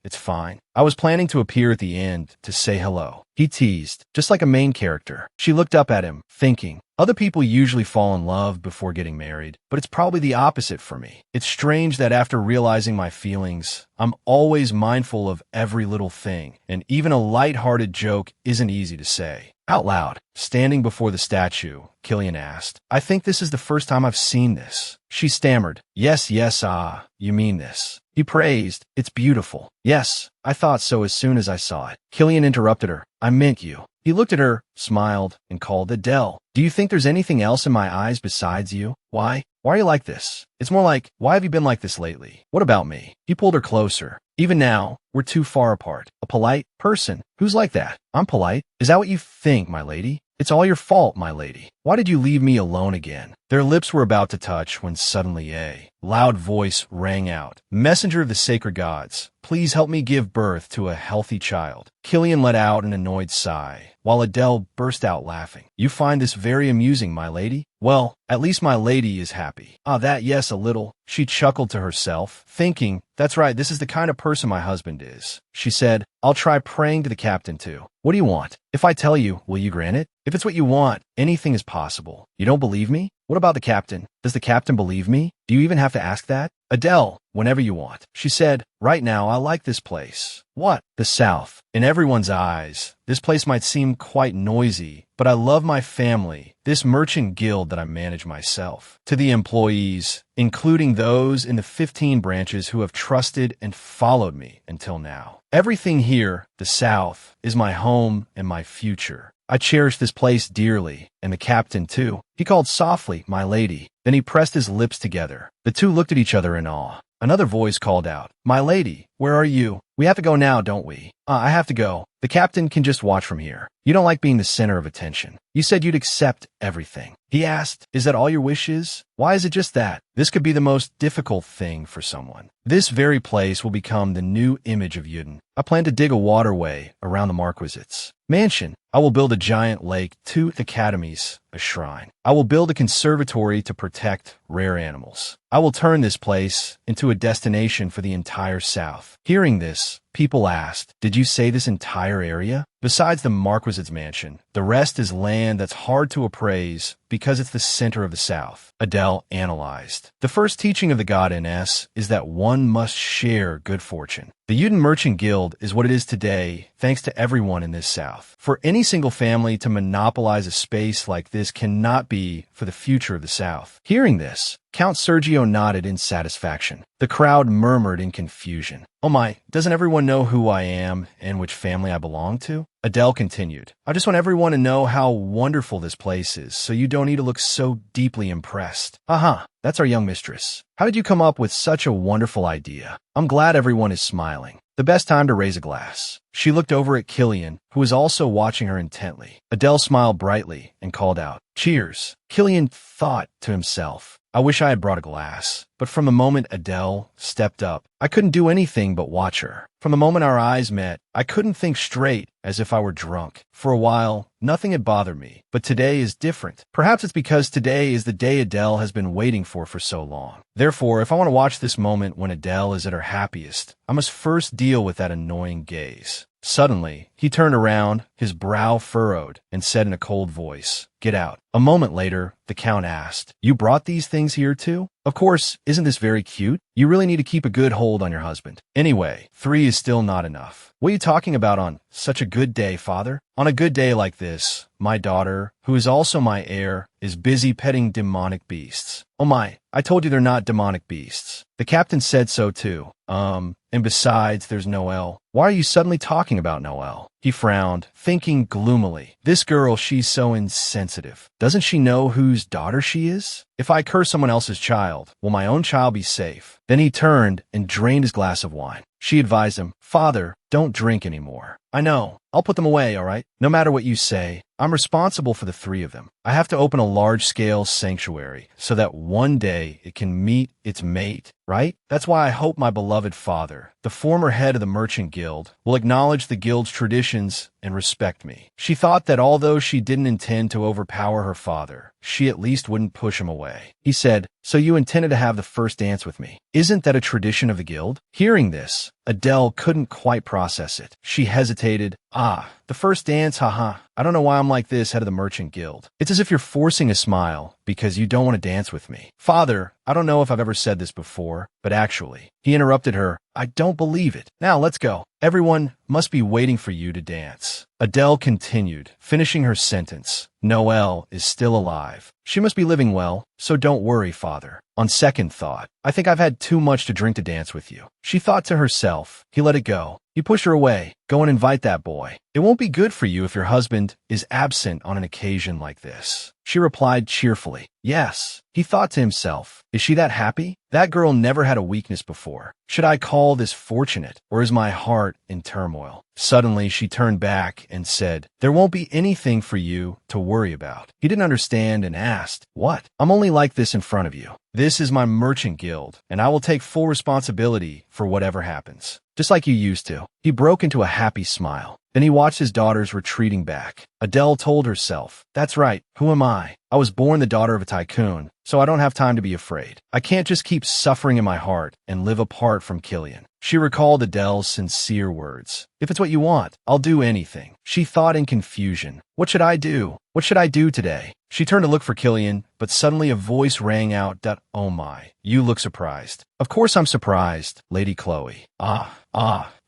It's fine. I was planning to appear at the end to say hello. He teased, just like a main character. She looked up at him, thinking, Other people usually fall in love before getting married, but it's probably the opposite for me. It's strange that after realizing my feelings, I'm always mindful of every little thing, and even a light-hearted joke isn't easy to say. Out loud, standing before the statue, Killian asked, "I think this is the first time I've seen this." She stammered, "Yes, yes, you mean this." He praised, "It's beautiful." "Yes, I thought so as soon as I saw it." Killian interrupted her, "I meant you." He looked at her, smiled, and called, "Adele, do you think there's anything else in my eyes besides you? Why are you like this? It's more like, why have you been like this lately? What about me?" He pulled her closer. "Even now, we're too far apart. A polite person? Who's like that? I'm polite. Is that what you think, my lady? It's all your fault, my lady. Why did you leave me alone again?" Their lips were about to touch when suddenly a loud voice rang out. "Messenger of the sacred gods, please help me give birth to a healthy child." Killian let out an annoyed sigh, while Adele burst out laughing. "You find this very amusing, my lady? Well, at least my lady is happy." "That yes, a little." She chuckled to herself, thinking, "That's right, this is the kind of person my husband is." She said, "I'll try praying to the captain too. What do you want? If I tell you, will you grant it? If it's what you want, anything is possible. You don't believe me? What about the captain? Does the captain believe me? Do you even have to ask that?" "Adele, whenever you want." She said, "Right now, I like this place." "What?" "The South." In everyone's eyes, this place might seem quite noisy, but I love my family, this merchant guild that I manage myself. To the employees, including those in the 15 branches who have trusted and followed me until now. Everything here, the South, is my home and my future. I cherish this place dearly, and the captain too. He called softly, "My lady." Then he pressed his lips together. The two looked at each other in awe. Another voice called out, "My lady, where are you? We have to go now, don't we?" I have to go. The captain can just watch from here. You don't like being the center of attention. You said you'd accept everything." He asked, "Is that all your wish is? Why is it just that? This could be the most difficult thing for someone. This very place will become the new image of Yuden. I plan to dig a waterway around the Marquisite's mansion. I will build a giant lake, 2 academies, a shrine. I will build a conservatory to protect rare animals. I will turn this place into a destination for the entire South." Hearing this, people asked, "Did you say this entire area?" Besides the Marquisite's mansion, the rest is land that's hard to appraise because it's the center of the South. Adele analyzed. The first teaching of the goddess is that one must share good fortune. The Yuden Merchant Guild is what it is today thanks to everyone in this South. For any single family to monopolize a space like this cannot be for the future of the South. Hearing this, Count Sergio nodded in satisfaction. The crowd murmured in confusion. "Oh my, doesn't everyone know who I am and which family I belong to?" Adele continued, "I just want everyone to know how wonderful this place is, so you don't need to look so deeply impressed." That's our young mistress. How did you come up with such a wonderful idea? I'm glad everyone is smiling. The best time to raise a glass. She looked over at Killian, who was also watching her intently. Adele smiled brightly and called out, "Cheers." Killian thought to himself, I wish I had brought a glass. But from the moment Adele stepped up, I couldn't do anything but watch her. From the moment our eyes met, I couldn't think straight, as if I were drunk. For a while, nothing had bothered me, but today is different. Perhaps it's because today is the day Adele has been waiting for so long. Therefore, if I want to watch this moment when Adele is at her happiest, I must first deal with that annoying gaze. Suddenly, he turned around, his brow furrowed, and said in a cold voice, "Get out." A moment later, the Count asked, "You brought these things here too? Of course, isn't this very cute? You really need to keep a good hold on your husband. Anyway, 3 is still not enough. What are you talking about on such a good day, father? On a good day like this, my daughter, who is also my heir, is busy petting demonic beasts." "Oh my, I told you they're not demonic beasts." The captain said so too. And besides, there's Noelle. Why are you suddenly talking about Noelle?" He frowned, thinking gloomily. This girl, she's so insensitive. Doesn't she know whose daughter she is? If I curse someone else's child, will my own child be safe? Then he turned and drained his glass of wine. She advised him, "Father, don't drink anymore." "I know. I'll put them away, all right? No matter what you say, I'm responsible for the 3 of them. I have to open a large-scale sanctuary so that one day it can meet its mate, right? That's why I hope my beloved father, the former head of the Merchant Guild, will acknowledge the guild's traditions and respect me." She thought that although she didn't intend to overpower her father, she at least wouldn't push him away. He said, "So you intended to have the first dance with me. Isn't that a tradition of the guild?" Hearing this, Adele couldn't quite process it. She hesitated. The first dance, haha. I don't know why I'm like this, head of the Merchant Guild. It's as if you're forcing a smile because you don't want to dance with me. Father, I don't know if I've ever said this before, but actually, he interrupted her. I don't believe it. Now let's go. Everyone must be waiting for you to dance. Adele continued, finishing her sentence. Noelle is still alive. She must be living well, so don't worry, father. On second thought, I think I've had too much to drink to dance with you. She thought to herself. He let it go. You push her away. Go and invite that boy. It won't be good for you if your husband is absent on an occasion like this. She replied cheerfully. Yes. He thought to himself, is she that happy? That girl never had a weakness before. Should I call this fortunate, or is my heart in turmoil? Suddenly, she turned back and said, there won't be anything for you to worry about. He didn't understand and asked, what? I'm only like this in front of you. This is my merchant guild, and I will take full responsibility for whatever happens. Just like you used to. He broke into a happy smile. Then he watched his daughters retreating back. Adele told herself, that's right, who am I? I was born the daughter of a tycoon, so I don't have time to be afraid. I can't just keep suffering in my heart and live apart from Killian. She recalled Adele's sincere words. If it's what you want, I'll do anything. She thought in confusion. What should I do? What should I do today? She turned to look for Killian, but suddenly a voice rang out that, oh my, you look surprised. Of course I'm surprised, Lady Chloe.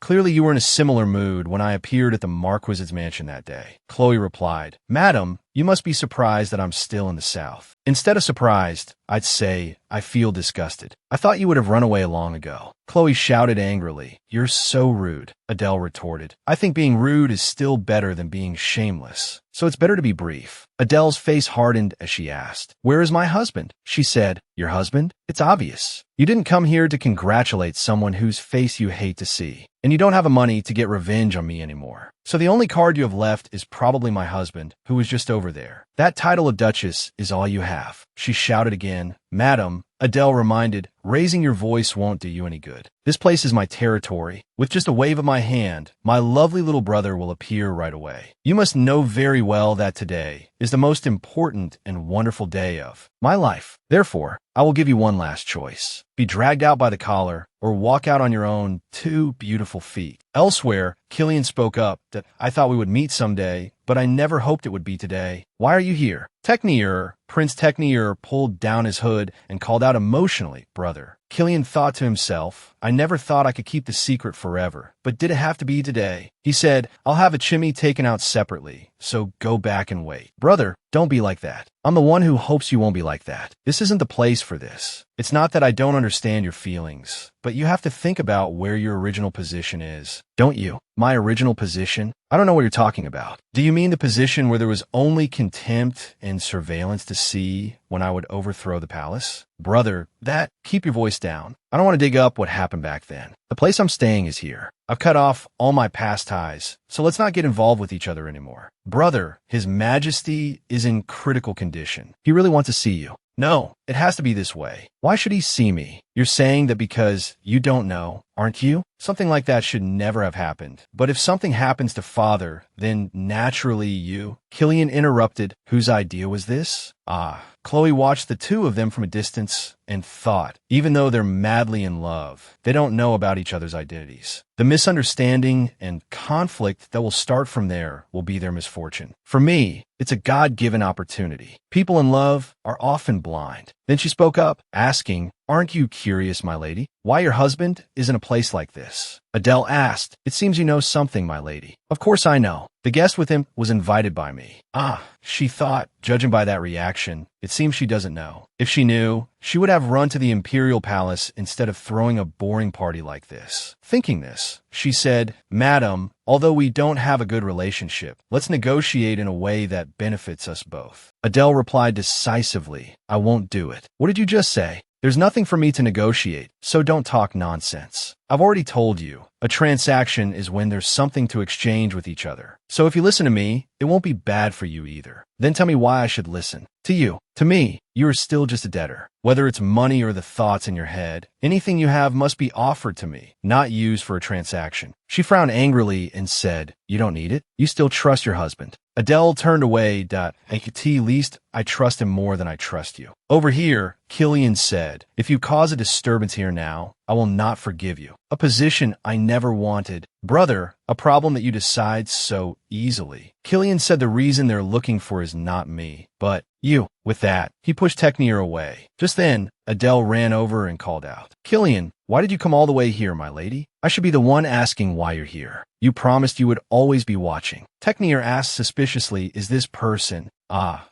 Clearly you were in a similar mood when I appeared at the Marquis's mansion that day. Chloe replied, Madam, you must be surprised that I'm still in the South. Instead of surprised, I'd say I feel disgusted. I thought you would have run away long ago. Chloe shouted angrily. You're so rude, Adele retorted. I think being rude is still better than being shameless. So it's better to be brief. Adele's face hardened as she asked, where is my husband? She said, your husband? It's obvious. You didn't come here to congratulate someone whose face you hate to see. And you don't have the money to get revenge on me anymore. So the only card you have left is probably my husband, who is just over there. That title of Duchess is all you have. She shouted again. Madam, Adele reminded, raising your voice won't do you any good. This place is my territory. With just a wave of my hand, my lovely little brother will appear right away. You must know very well that today is the most important and wonderful day of my life. Therefore, I will give you one last choice. Be dragged out by the collar or walk out on your own 2 beautiful feet. Elsewhere, Killian spoke up that I thought we would meet someday, but I never hoped it would be today. Why are you here? Technier, Prince Technier pulled down his hood and called out emotionally, brother. Killian thought to himself, I never thought I could keep the secret forever, but did it have to be today? He said, I'll have a chimney taken out separately, so go back and wait. Brother, don't be like that. I'm the one who hopes you won't be like that. This isn't the place for this. It's not that I don't understand your feelings, but you have to think about where your original position is, don't you? My original position? I don't know what you're talking about. Do you mean the position where there was only contempt and surveillance to see when I would overthrow the palace? Brother, keep your voice down. I don't want to dig up what happened back then. The place I'm staying is here. I've cut off all my past ties, so let's not get involved with each other anymore. Brother, His Majesty is in critical condition. He really wants to see you. No, it has to be this way. Why should he see me? You're saying that because you don't know, aren't you? Something like that should never have happened. But if something happens to father, then naturally you... Killian interrupted. Whose idea was this? Chloe watched the two of them from a distance and thought, even though they're madly in love, they don't know about each other's identities. The misunderstanding and conflict that will start from there will be their misfortune. For me, it's a God-given opportunity. People in love are often blind. Then she spoke up, asking, aren't you curious, my lady, why your husband is in a place like this? Adele asked, it seems you know something, my lady. Of course I know. The guest with him was invited by me. She thought, judging by that reaction, it seems she doesn't know. If she knew, she would have run to the imperial palace instead of throwing a boring party like this. Thinking this, she said, Madam, although we don't have a good relationship, let's negotiate in a way that benefits us both. Adele replied decisively, I won't do it. What did you just say? There's nothing for me to negotiate, so don't talk nonsense. I've already told you, a transaction is when there's something to exchange with each other. So if you listen to me, it won't be bad for you either. Then tell me why I should listen. To you. To me, you are still just a debtor. Whether it's money or the thoughts in your head, anything you have must be offered to me, not used for a transaction. She frowned angrily and said, you don't need it? You still trust your husband. Adele turned away. At least I trust him more than I trust you. Over here, Killian said, if you cause a disturbance here now, I will not forgive you. A position I never wanted. Brother, a problem that you decide so easily. Killian said the reason they're looking for is not me, but you. With that, he pushed Technier away. Just then, Adele ran over and called out, Killian, why did you come all the way here, my lady? I should be the one asking why you're here. You promised you would always be watching. Technier asked suspiciously, is this person?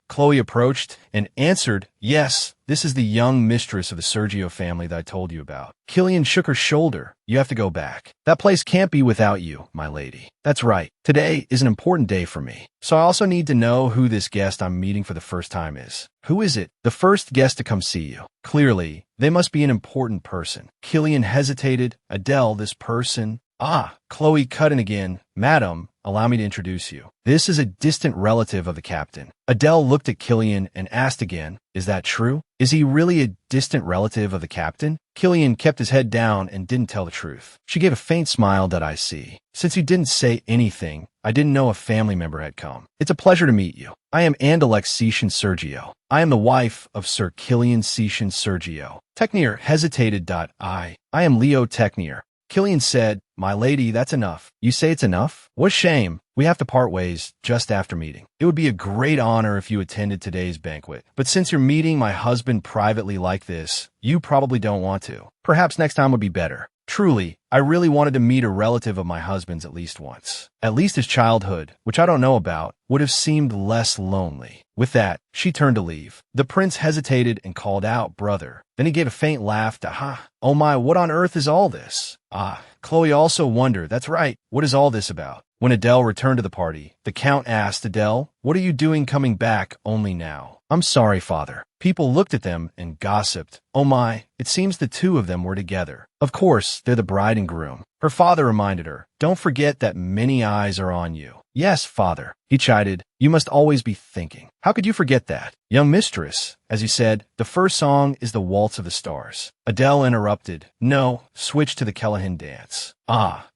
Chloe approached and answered, yes, this is the young mistress of the Sergio family that I told you about. Killian shook her shoulder. You have to go back. That place can't be without you, my lady. That's right. Today is an important day for me. So I also need to know who this guest I'm meeting for the first time is. Who is it? The first guest to come see you. Clearly, they must be an important person. Killian hesitated. Adele, this person. Chloe cut in again. Madam, allow me to introduce you. This is a distant relative of the captain. Adele looked at Killian and asked again, is that true? Is he really a distant relative of the captain? Killian kept his head down and didn't tell the truth. She gave a faint smile that I see. Since he didn't say anything, I didn't know a family member had come. It's a pleasure to meet you. I am Andalek Sishin Sergio. I am the wife of Sir Killian Sishin Sergio. Technier hesitated. I am Leo Technier. Killian said, my lady, that's enough. You say it's enough? What a shame. We have to part ways just after meeting. It would be a great honor if you attended today's banquet. But since you're meeting my husband privately like this, you probably don't want to. Perhaps next time would be better. Truly, I really wanted to meet a relative of my husband's at least once. At least his childhood, which I don't know about, would have seemed less lonely. With that, she turned to leave. The prince hesitated and called out, brother. Then he gave a faint laugh. Oh my, what on earth is all this? Chloe also wondered, that's right, what is all this about? When Adele returned to the party, the count asked Adele, what are you doing coming back only now? I'm sorry, father. People looked at them and gossiped. Oh my, it seems the two of them were together. Of course, they're the bride and groom. Her father reminded her, don't forget that many eyes are on you. Yes, father, he chided. You must always be thinking. How could you forget that? Young mistress, as he said, the first song is the Waltz of the Stars. Adele interrupted. No, switch to the Kellaghan dance.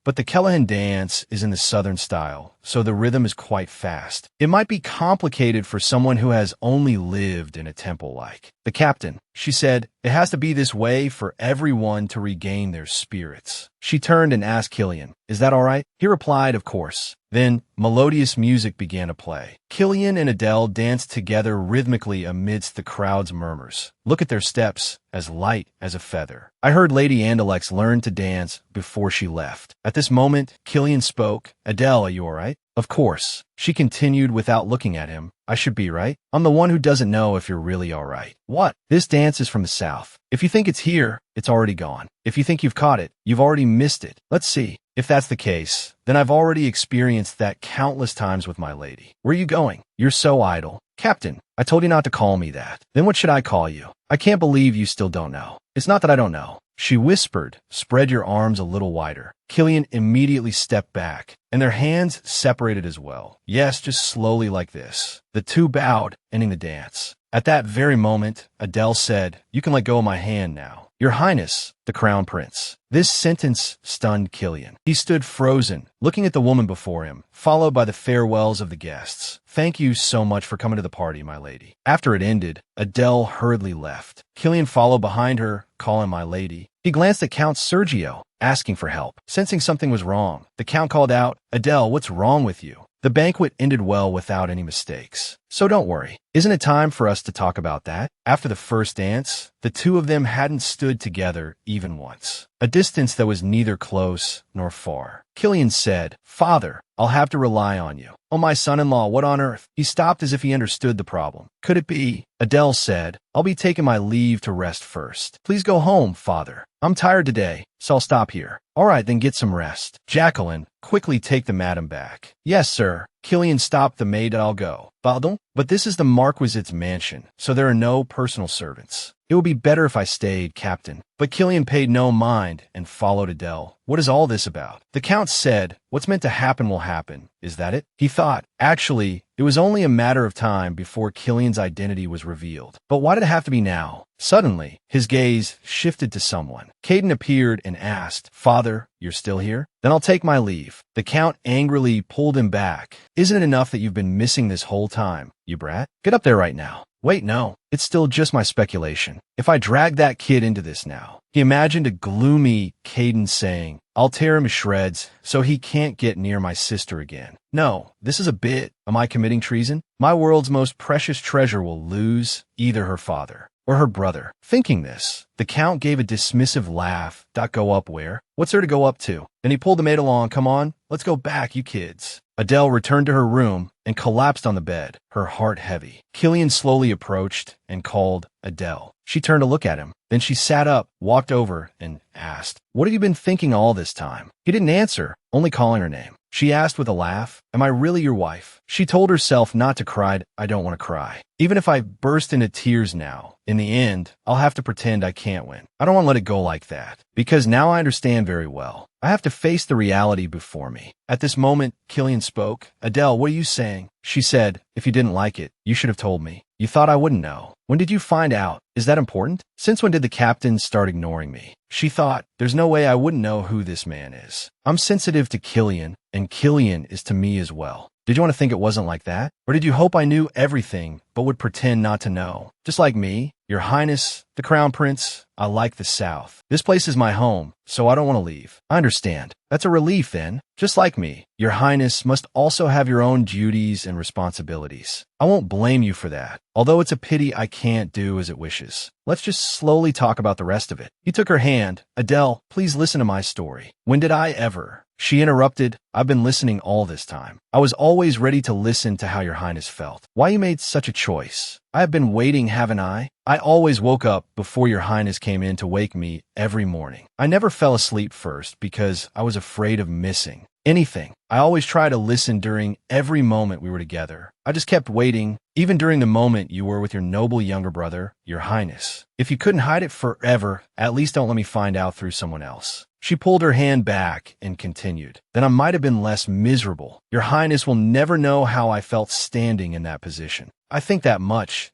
But the Kellaghan dance is in the southern style, so the rhythm is quite fast. It might be complicated for someone who has only lived in a temple like the captain. She said, it has to be this way for everyone to regain their spirits. She turned and asked Killian, is that all right? He replied, of course. Then, melodious music began to play. Killian and Adele danced together rhythmically amidst the crowd's murmurs. Look at their steps, as light as a feather. I heard Lady Andalex learn to dance before she left. At this moment, Killian spoke. Adele, are you all right? Of course. She continued without looking at him. I should be, right? I'm the one who doesn't know if you're really all right. What? This dance is from the south. If you think it's here, it's already gone. If you think you've caught it, you've already missed it. Let's see. If that's the case, then I've already experienced that countless times with my lady. Where are you going? You're so idle. Captain, I told you not to call me that. Then what should I call you? I can't believe you still don't know. It's not that I don't know. She whispered, spread your arms a little wider. Killian immediately stepped back, and their hands separated as well. Yes, just slowly like this. The two bowed, ending the dance. At that very moment, Adele said, you can let go of my hand now. Your Highness, the Crown Prince. This sentence stunned Killian. He stood frozen, looking at the woman before him, followed by the farewells of the guests. Thank you so much for coming to the party, my lady. After it ended, Adele hurriedly left. Killian followed behind her, calling my lady. He glanced at Count Sergio, asking for help. Sensing something was wrong, the Count called out, Adele, what's wrong with you? The banquet ended well without any mistakes. So don't worry. Isn't it time for us to talk about that? After the first dance, the two of them hadn't stood together even once. A distance that was neither close nor far. Killian said, Father, I'll have to rely on you. Oh, my son-in-law, what on earth? He stopped as if he understood the problem. Could it be? Adele said, I'll be taking my leave to rest first. Please go home, father. I'm tired today, so I'll stop here. All right, then get some rest. Jacqueline, quickly take the madam back. Yes, sir. Killian stopped the maid. I'll go. Pardon? But this is the Marquisite's mansion, so there are no personal servants. It would be better if I stayed, Captain. But Killian paid no mind and followed Adele. What is all this about? The Count said, what's meant to happen will happen. Is that it? He thought. Actually, it was only a matter of time before Killian's identity was revealed. But why did it have to be now? Suddenly, his gaze shifted to someone. Caden appeared and asked, Father, you're still here? Then I'll take my leave. The Count angrily pulled him back. Isn't it enough that you've been missing this whole time, you brat? Get up there right now. Wait, no. It's still just my speculation. If I drag that kid into this now, He imagined a gloomy cadence saying, "I'll tear him to shreds so he can't get near my sister again." No, this is a bit. Am I committing treason? My world's most precious treasure will lose either her father or her brother. Thinking this, the Count gave a dismissive laugh. Go up where? What's there to go up to? Then he pulled the maid along. Come on, let's go back, you kids. Adele returned to her room and collapsed on the bed, her heart heavy. Killian slowly approached and called Adele. She turned to look at him. Then she sat up, walked over, and asked, "What have you been thinking all this time?" He didn't answer, only calling her name. She asked with a laugh, "Am I really your wife?" She told herself not to cry. I don't want to cry. Even if I burst into tears now, in the end, I'll have to pretend I can't win. I don't want to let it go like that, because now I understand very well. I have to face the reality before me. At this moment, Killian spoke. "Adele, what are you saying?" She said, "If you didn't like it, you should have told me. You thought I wouldn't know. When did you find out? Is that important? Since when did the captain start ignoring me?" She thought, "There's no way I wouldn't know who this man is. I'm sensitive to Killian, and Killian is to me as well. Did you want to think it wasn't like that? Or did you hope I knew everything, but would pretend not to know? Just like me, Your Highness, the Crown Prince, I like the South. This place is my home, so I don't want to leave." "I understand. That's a relief then. Just like me, Your Highness must also have your own duties and responsibilities. I won't blame you for that, although it's a pity I can't do as it wishes. Let's just slowly talk about the rest of it." He took her hand. "Adele, please listen to my story." "When did I ever?" She interrupted. "I've been listening all this time. I was always ready to listen to how Your Highness felt. Why you made such a choice. I have been waiting, haven't I? I always woke up before Your Highness came in to wake me every morning. I never fell asleep first because I was afraid of missing anything. I always try to listen during every moment we were together. I just kept waiting, even during the moment you were with your noble younger brother, Your Highness. If you couldn't hide it forever, at least don't let me find out through someone else." She pulled her hand back and continued, "Then I might have been less miserable. Your Highness will never know how I felt standing in that position. I think that much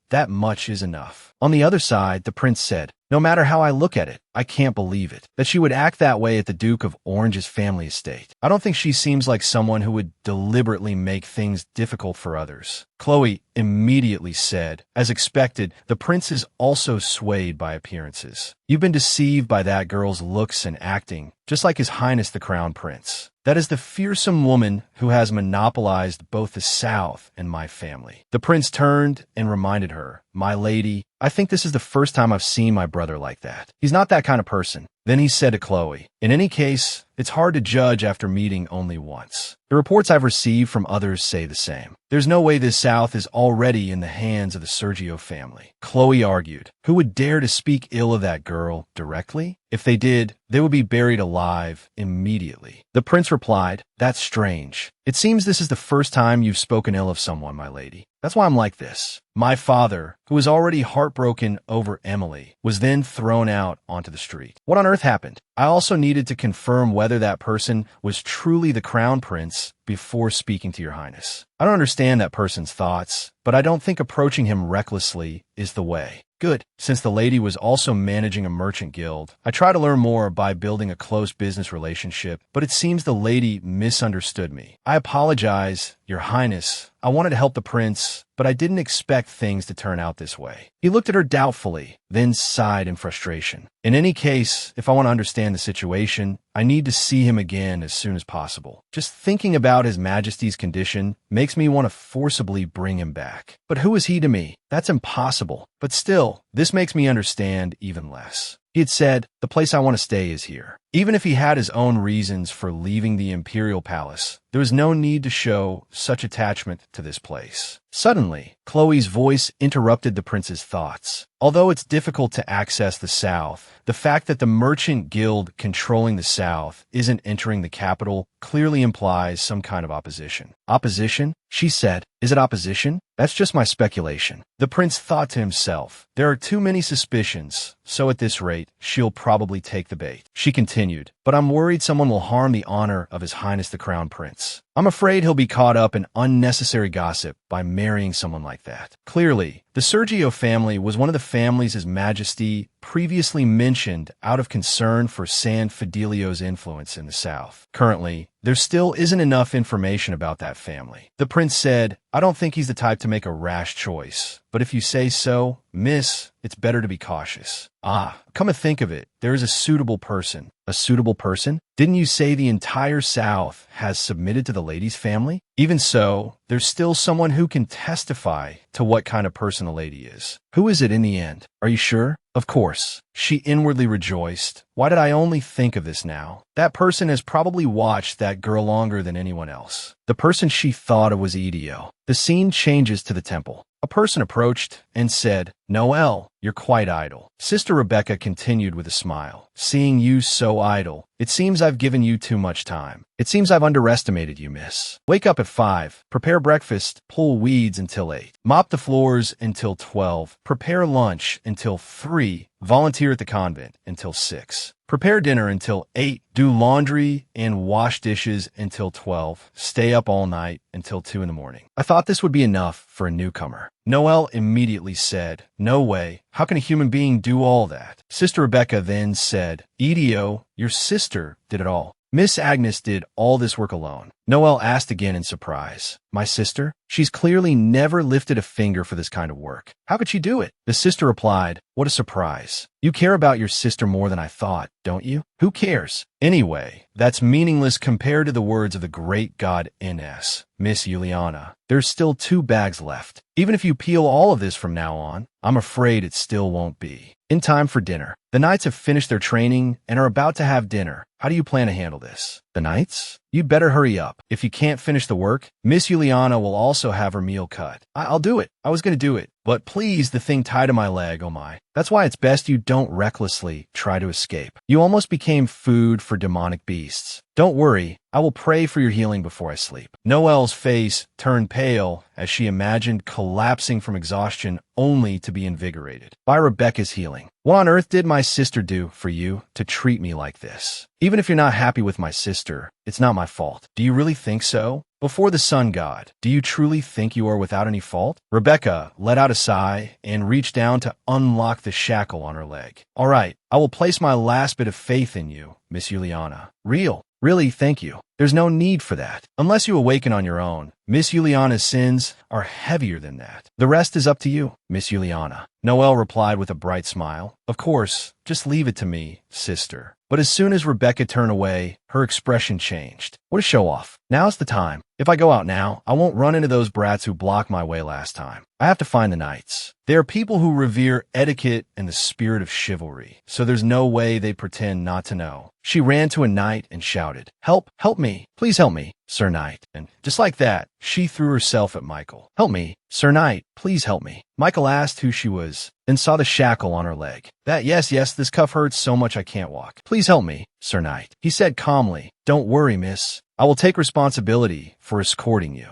is enough." On the other side, the prince said, "No matter how I look at it, I can't believe it, that she would act that way at the Duke of Orange's family estate. I don't think she seems like someone who would deliberately make things difficult for others." Chloe immediately said, "As expected, the prince is also swayed by appearances. You've been deceived by that girl's looks and acting, just like His Highness the Crown Prince. That is the fearsome woman who has monopolized both the South and my family." The prince turned and reminded her, "My lady, I think this is the first time I've seen my brother like that. He's not that kind of person." Then he said to Chloe, "In any case, it's hard to judge after meeting only once. The reports I've received from others say the same. There's no way this South is already in the hands of the Sergio family." Chloe argued, "Who would dare to speak ill of that girl directly? If they did, they would be buried alive immediately." The prince replied, "That's strange. It seems this is the first time you've spoken ill of someone, my lady. That's why I'm like this. My father, who was already heartbroken over Emily, was then thrown out onto the street. What on earth happened? I also needed to confirm whether that person was truly the Crown Prince before speaking to Your Highness. I don't understand that person's thoughts, but I don't think approaching him recklessly is the way." "Good. Since the lady was also managing a merchant guild, I try to learn more by building a close business relationship, but it seems the lady misunderstood me. I apologize, Your Highness. I wanted to help the prince, but I didn't expect things to turn out this way." He looked at her doubtfully, then sighed in frustration. "In any case, if I want to understand the situation, I need to see him again as soon as possible. Just thinking about His Majesty's condition makes me want to forcibly bring him back. But who is he to me? That's impossible. But still, this makes me understand even less." He had said, "The place I want to stay is here." Even if he had his own reasons for leaving the imperial palace, there was no need to show such attachment to this place. Suddenly, Chloe's voice interrupted the prince's thoughts. Although it's difficult to access the South, the fact that the merchant guild controlling the South isn't entering the capital clearly implies some kind of opposition. "Opposition?" she said. "Is it opposition? That's just my speculation." The prince thought to himself, "There are too many suspicions, so at this rate, she'll probably take the bait." She continued, but I'm worried someone will harm the honor of His Highness the Crown Prince. I'm afraid he'll be caught up in unnecessary gossip by marrying someone like that. Clearly, the Sergio family was one of the families His Majesty previously mentioned out of concern for San Fidelio's influence in the south. Currently, there still isn't enough information about that family. The prince said, I don't think he's the type to make a rash choice, but if you say so, miss, it's better to be cautious. Come to think of it, there is a suitable person. A suitable person? Didn't you say the entire South has submitted to the lady's family? Even so, there's still someone who can testify to what kind of person a lady is. Who is it in the end? Are you sure? Of course. She inwardly rejoiced. Why did I only think of this now? That person has probably watched that girl longer than anyone else. The person she thought of was Idio. The scene changes to the temple. A person approached and said, Noel, you're quite idle. Sister Rebecca continued with a smile. Seeing you so idle, it seems I've given you too much time. It seems I've underestimated you, miss. Wake up at 5, prepare breakfast, pull weeds until 8, mop the floors until 12, prepare lunch until 3, volunteer at the convent until 6. Prepare dinner until 8, do laundry and wash dishes until 12, stay up all night until 2 in the morning. I thought this would be enough for a newcomer. Noel immediately said, no way, how can a human being do all that? Sister Rebecca then said, Idio, your sister did it all. Miss Agnes did all this work alone. Noel asked again in surprise. My sister? She's clearly never lifted a finger for this kind of work. How could she do it? The sister replied, what a surprise. You care about your sister more than I thought, don't you? Who cares? Anyway, that's meaningless compared to the words of the great god Ines. Miss Juliana, there's still 2 bags left. Even if you peel all of this from now on, I'm afraid it still won't be. In time for dinner. The knights have finished their training and are about to have dinner. How do you plan to handle this? The knights? You'd better hurry up. If you can't finish the work, Miss Juliana will also have her meal cut. I'll do it. I was going to do it. But please, the thing tied to my leg, oh my. That's why it's best you don't recklessly try to escape. You almost became food for demonic beasts. Don't worry, I will pray for your healing before I sleep. Noelle's face turned pale as she imagined collapsing from exhaustion only to be invigorated by Rebecca's healing. What on earth did my sister do for you to treat me like this? Even if you're not happy with my sister, it's not my fault. Do you really think so? Before the sun god, do you truly think you are without any fault? Rebecca let out a sigh and reached down to unlock the shackle on her leg. All right, I will place my last bit of faith in you, Miss Juliana. Really, thank you. There's no need for that. Unless you awaken on your own, Miss Juliana's sins are heavier than that. The rest is up to you, Miss Juliana. Noel replied with a bright smile. Of course, just leave it to me, sister. But as soon as Rebecca turned away, her expression changed. What a show-off. Now's the time. If I go out now, I won't run into those brats who blocked my way last time. I have to find the knights. They are people who revere etiquette and the spirit of chivalry, so there's no way they pretend not to know. She ran to a knight and shouted, Help me, please help me, Sir Knight. And just like that, she threw herself at Michael. Help me, Sir Knight, please help me. Michael asked who she was, then saw the shackle on her leg. Yes, this cuff hurts so much I can't walk. Please help me, Sir Knight. He said calmly, Don't worry, miss. I will take responsibility for escorting you.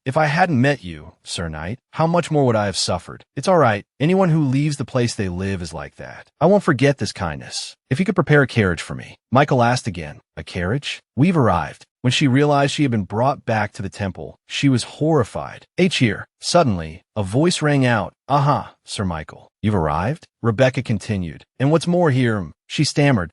If I hadn't met you, Sir Knight, how much more would I have suffered? It's all right. Anyone who leaves the place they live is like that. I won't forget this kindness. If you could prepare a carriage for me. Michael asked again. A carriage? We've arrived. When she realized she had been brought back to the temple, she was horrified. Here. Suddenly, a voice rang out. Sir Michael. You've arrived? Rebecca continued. And what's more here, she stammered.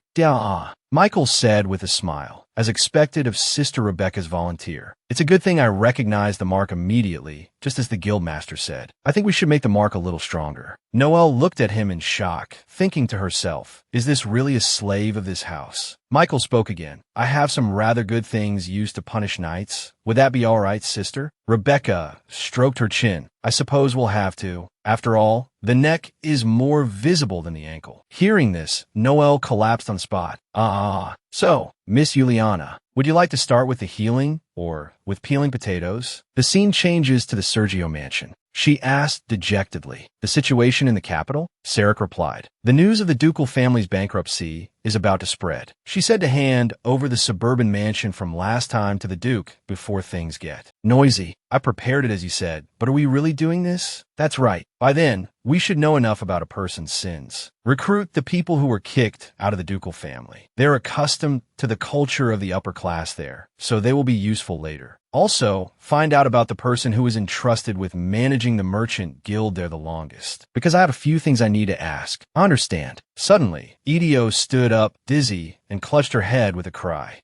Michael said with a smile, as expected of Sister Rebecca's volunteer. It's a good thing I recognized the mark immediately, just as the guildmaster said. I think we should make the mark a little stronger. Noelle looked at him in shock, thinking to herself, is this really a slave of this house? Michael spoke again. I have some rather good things used to punish knights. Would that be all right, sister? Rebecca stroked her chin. I suppose we'll have to. After all, the neck is more visible than the ankle. Hearing this, Noelle collapsed on the spot. So, Miss Juliana, would you like to start with the healing or with peeling potatoes? The scene changes to the Sergio mansion. She asked dejectedly, the situation in the capital? Sarek replied, The news of the ducal family's bankruptcy is about to spread. She said to hand over the suburban mansion from last time to the Duke before things get noisy. I prepared it as you said, but are we really doing this? That's right. By then, we should know enough about a person's sins. Recruit the people who were kicked out of the ducal family. They're accustomed to the culture of the upper class there, so they will be useful later. Also, find out about the person who is entrusted with managing the merchant guild there the longest, because I have a few things I need to ask. I understand. Suddenly, Edio stood up, dizzy, and clutched her head with a cry.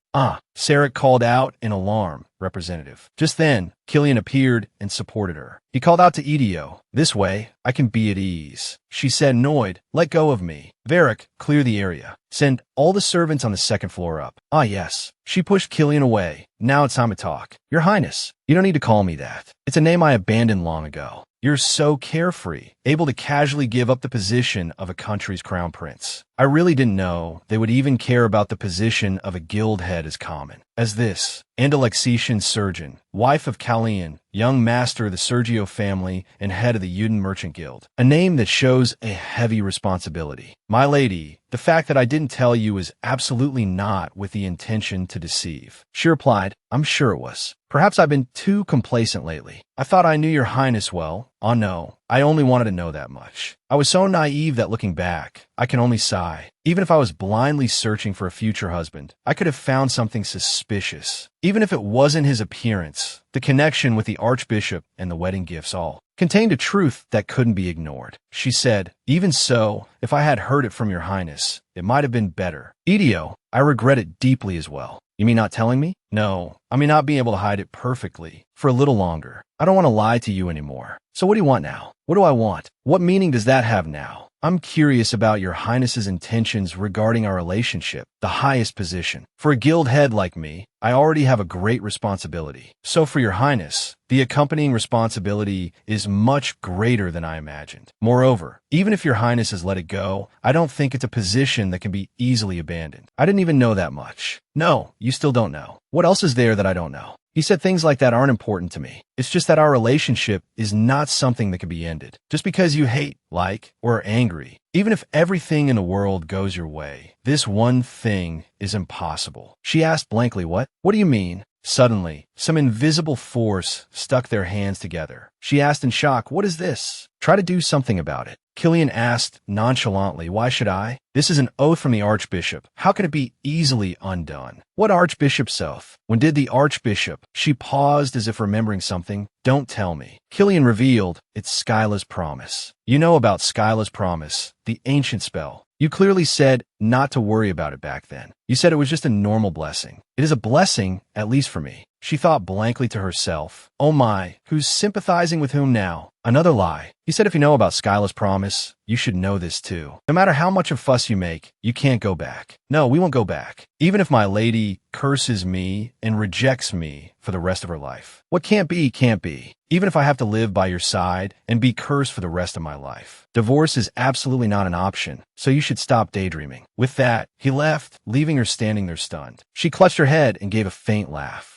Sarek called out in alarm, representative. Just then, Killian appeared and supported her. He called out to Edio, "This way, I can be at ease." She said, annoyed, "Let go of me. Varric, clear the area. Send all the servants on the second floor up." Yes. She pushed Killian away. "Now it's time to talk. Your Highness, you don't need to call me that. It's a name I abandoned long ago. You're so carefree, able to casually give up the position of a country's crown prince. I really didn't know they would even care about the position of a guild head as common as this. And Alexetian surgeon, wife of Callian, young master of the Sergio family and head of the Uden Merchant Guild. A name that shows a heavy responsibility. My lady, the fact that I didn't tell you is absolutely not with the intention to deceive." She replied, "I'm sure it was. Perhaps I've been too complacent lately. I thought I knew your highness well. Oh no, I only wanted to know that much. I was so naive that looking back, I can only sigh. Even if I was blindly searching for a future husband, I could have found something suspicious. Even if it wasn't his appearance, the connection with the archbishop and the wedding gifts all contained a truth that couldn't be ignored." She said, "Even so, if I had heard it from your highness, it might have been better. Edio, I regret it deeply as well." "You mean not telling me?" "No, I mean not being able to hide it perfectly for a little longer. I don't want to lie to you anymore. So what do you want now?" "What do I want? What meaning does that have now?" "I'm curious about your highness's intentions regarding our relationship, the highest position. For a guild head like me, I already have a great responsibility. So for your highness, the accompanying responsibility is much greater than I imagined. Moreover, even if your highness has let it go, I don't think it's a position that can be easily abandoned. I didn't even know that much." "No, you still don't know. What else is there that I don't know?" He said, "Things like that aren't important to me. It's just that our relationship is not something that can be ended. Just because you hate, like, or are angry. Even if everything in the world goes your way, this one thing is impossible." She asked blankly, "What? What do you mean?" Suddenly, some invisible force stuck their hands together. She asked in shock, "What is this? Try to do something about it." Killian asked nonchalantly, "Why should I? This is an oath from the archbishop. How can it be easily undone?" "What archbishop's oath? When did the archbishop?" She paused as if remembering something. "Don't tell me." Killian revealed, "It's Skyla's promise. You know about Skyla's promise, the ancient spell. You clearly said not to worry about it back then. You said it was just a normal blessing. It is a blessing, at least for me." She thought blankly to herself, "Oh my, who's sympathizing with whom now?" Another lie. He said, "If you know about Skyla's promise, you should know this too. No matter how much of a fuss you make, you can't go back. No, we won't go back. Even if my lady curses me and rejects me for the rest of her life. What can't be, can't be. Even if I have to live by your side and be cursed for the rest of my life. Divorce is absolutely not an option, so you should stop daydreaming." With that, he left, leaving her standing there stunned. She clutched her head and gave a faint laugh.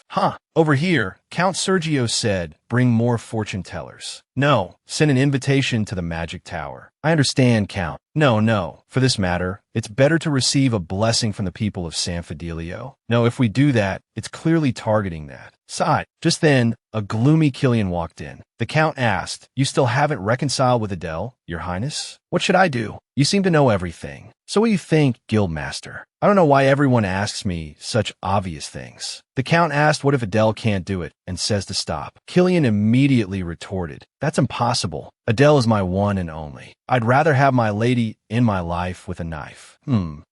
Over here, Count Sergio said, "Bring more fortune tellers." "No, send an invitation to the magic tower." "I understand, Count." No. For this matter, it's better to receive a blessing from the people of San Fidelio." "No, if we do that, it's clearly targeting that." Sighed. Just then, a gloomy Killian walked in. The Count asked, "You still haven't reconciled with Adele, your highness? What should I do? You seem to know everything. So what do you think, Guildmaster? I don't know why everyone asks me such obvious things." The Count asked what if Adele can't do it, and says to stop. Killian immediately retorted, "That's impossible. Adele is my one and only. I'd rather have my lady in my life with a knife."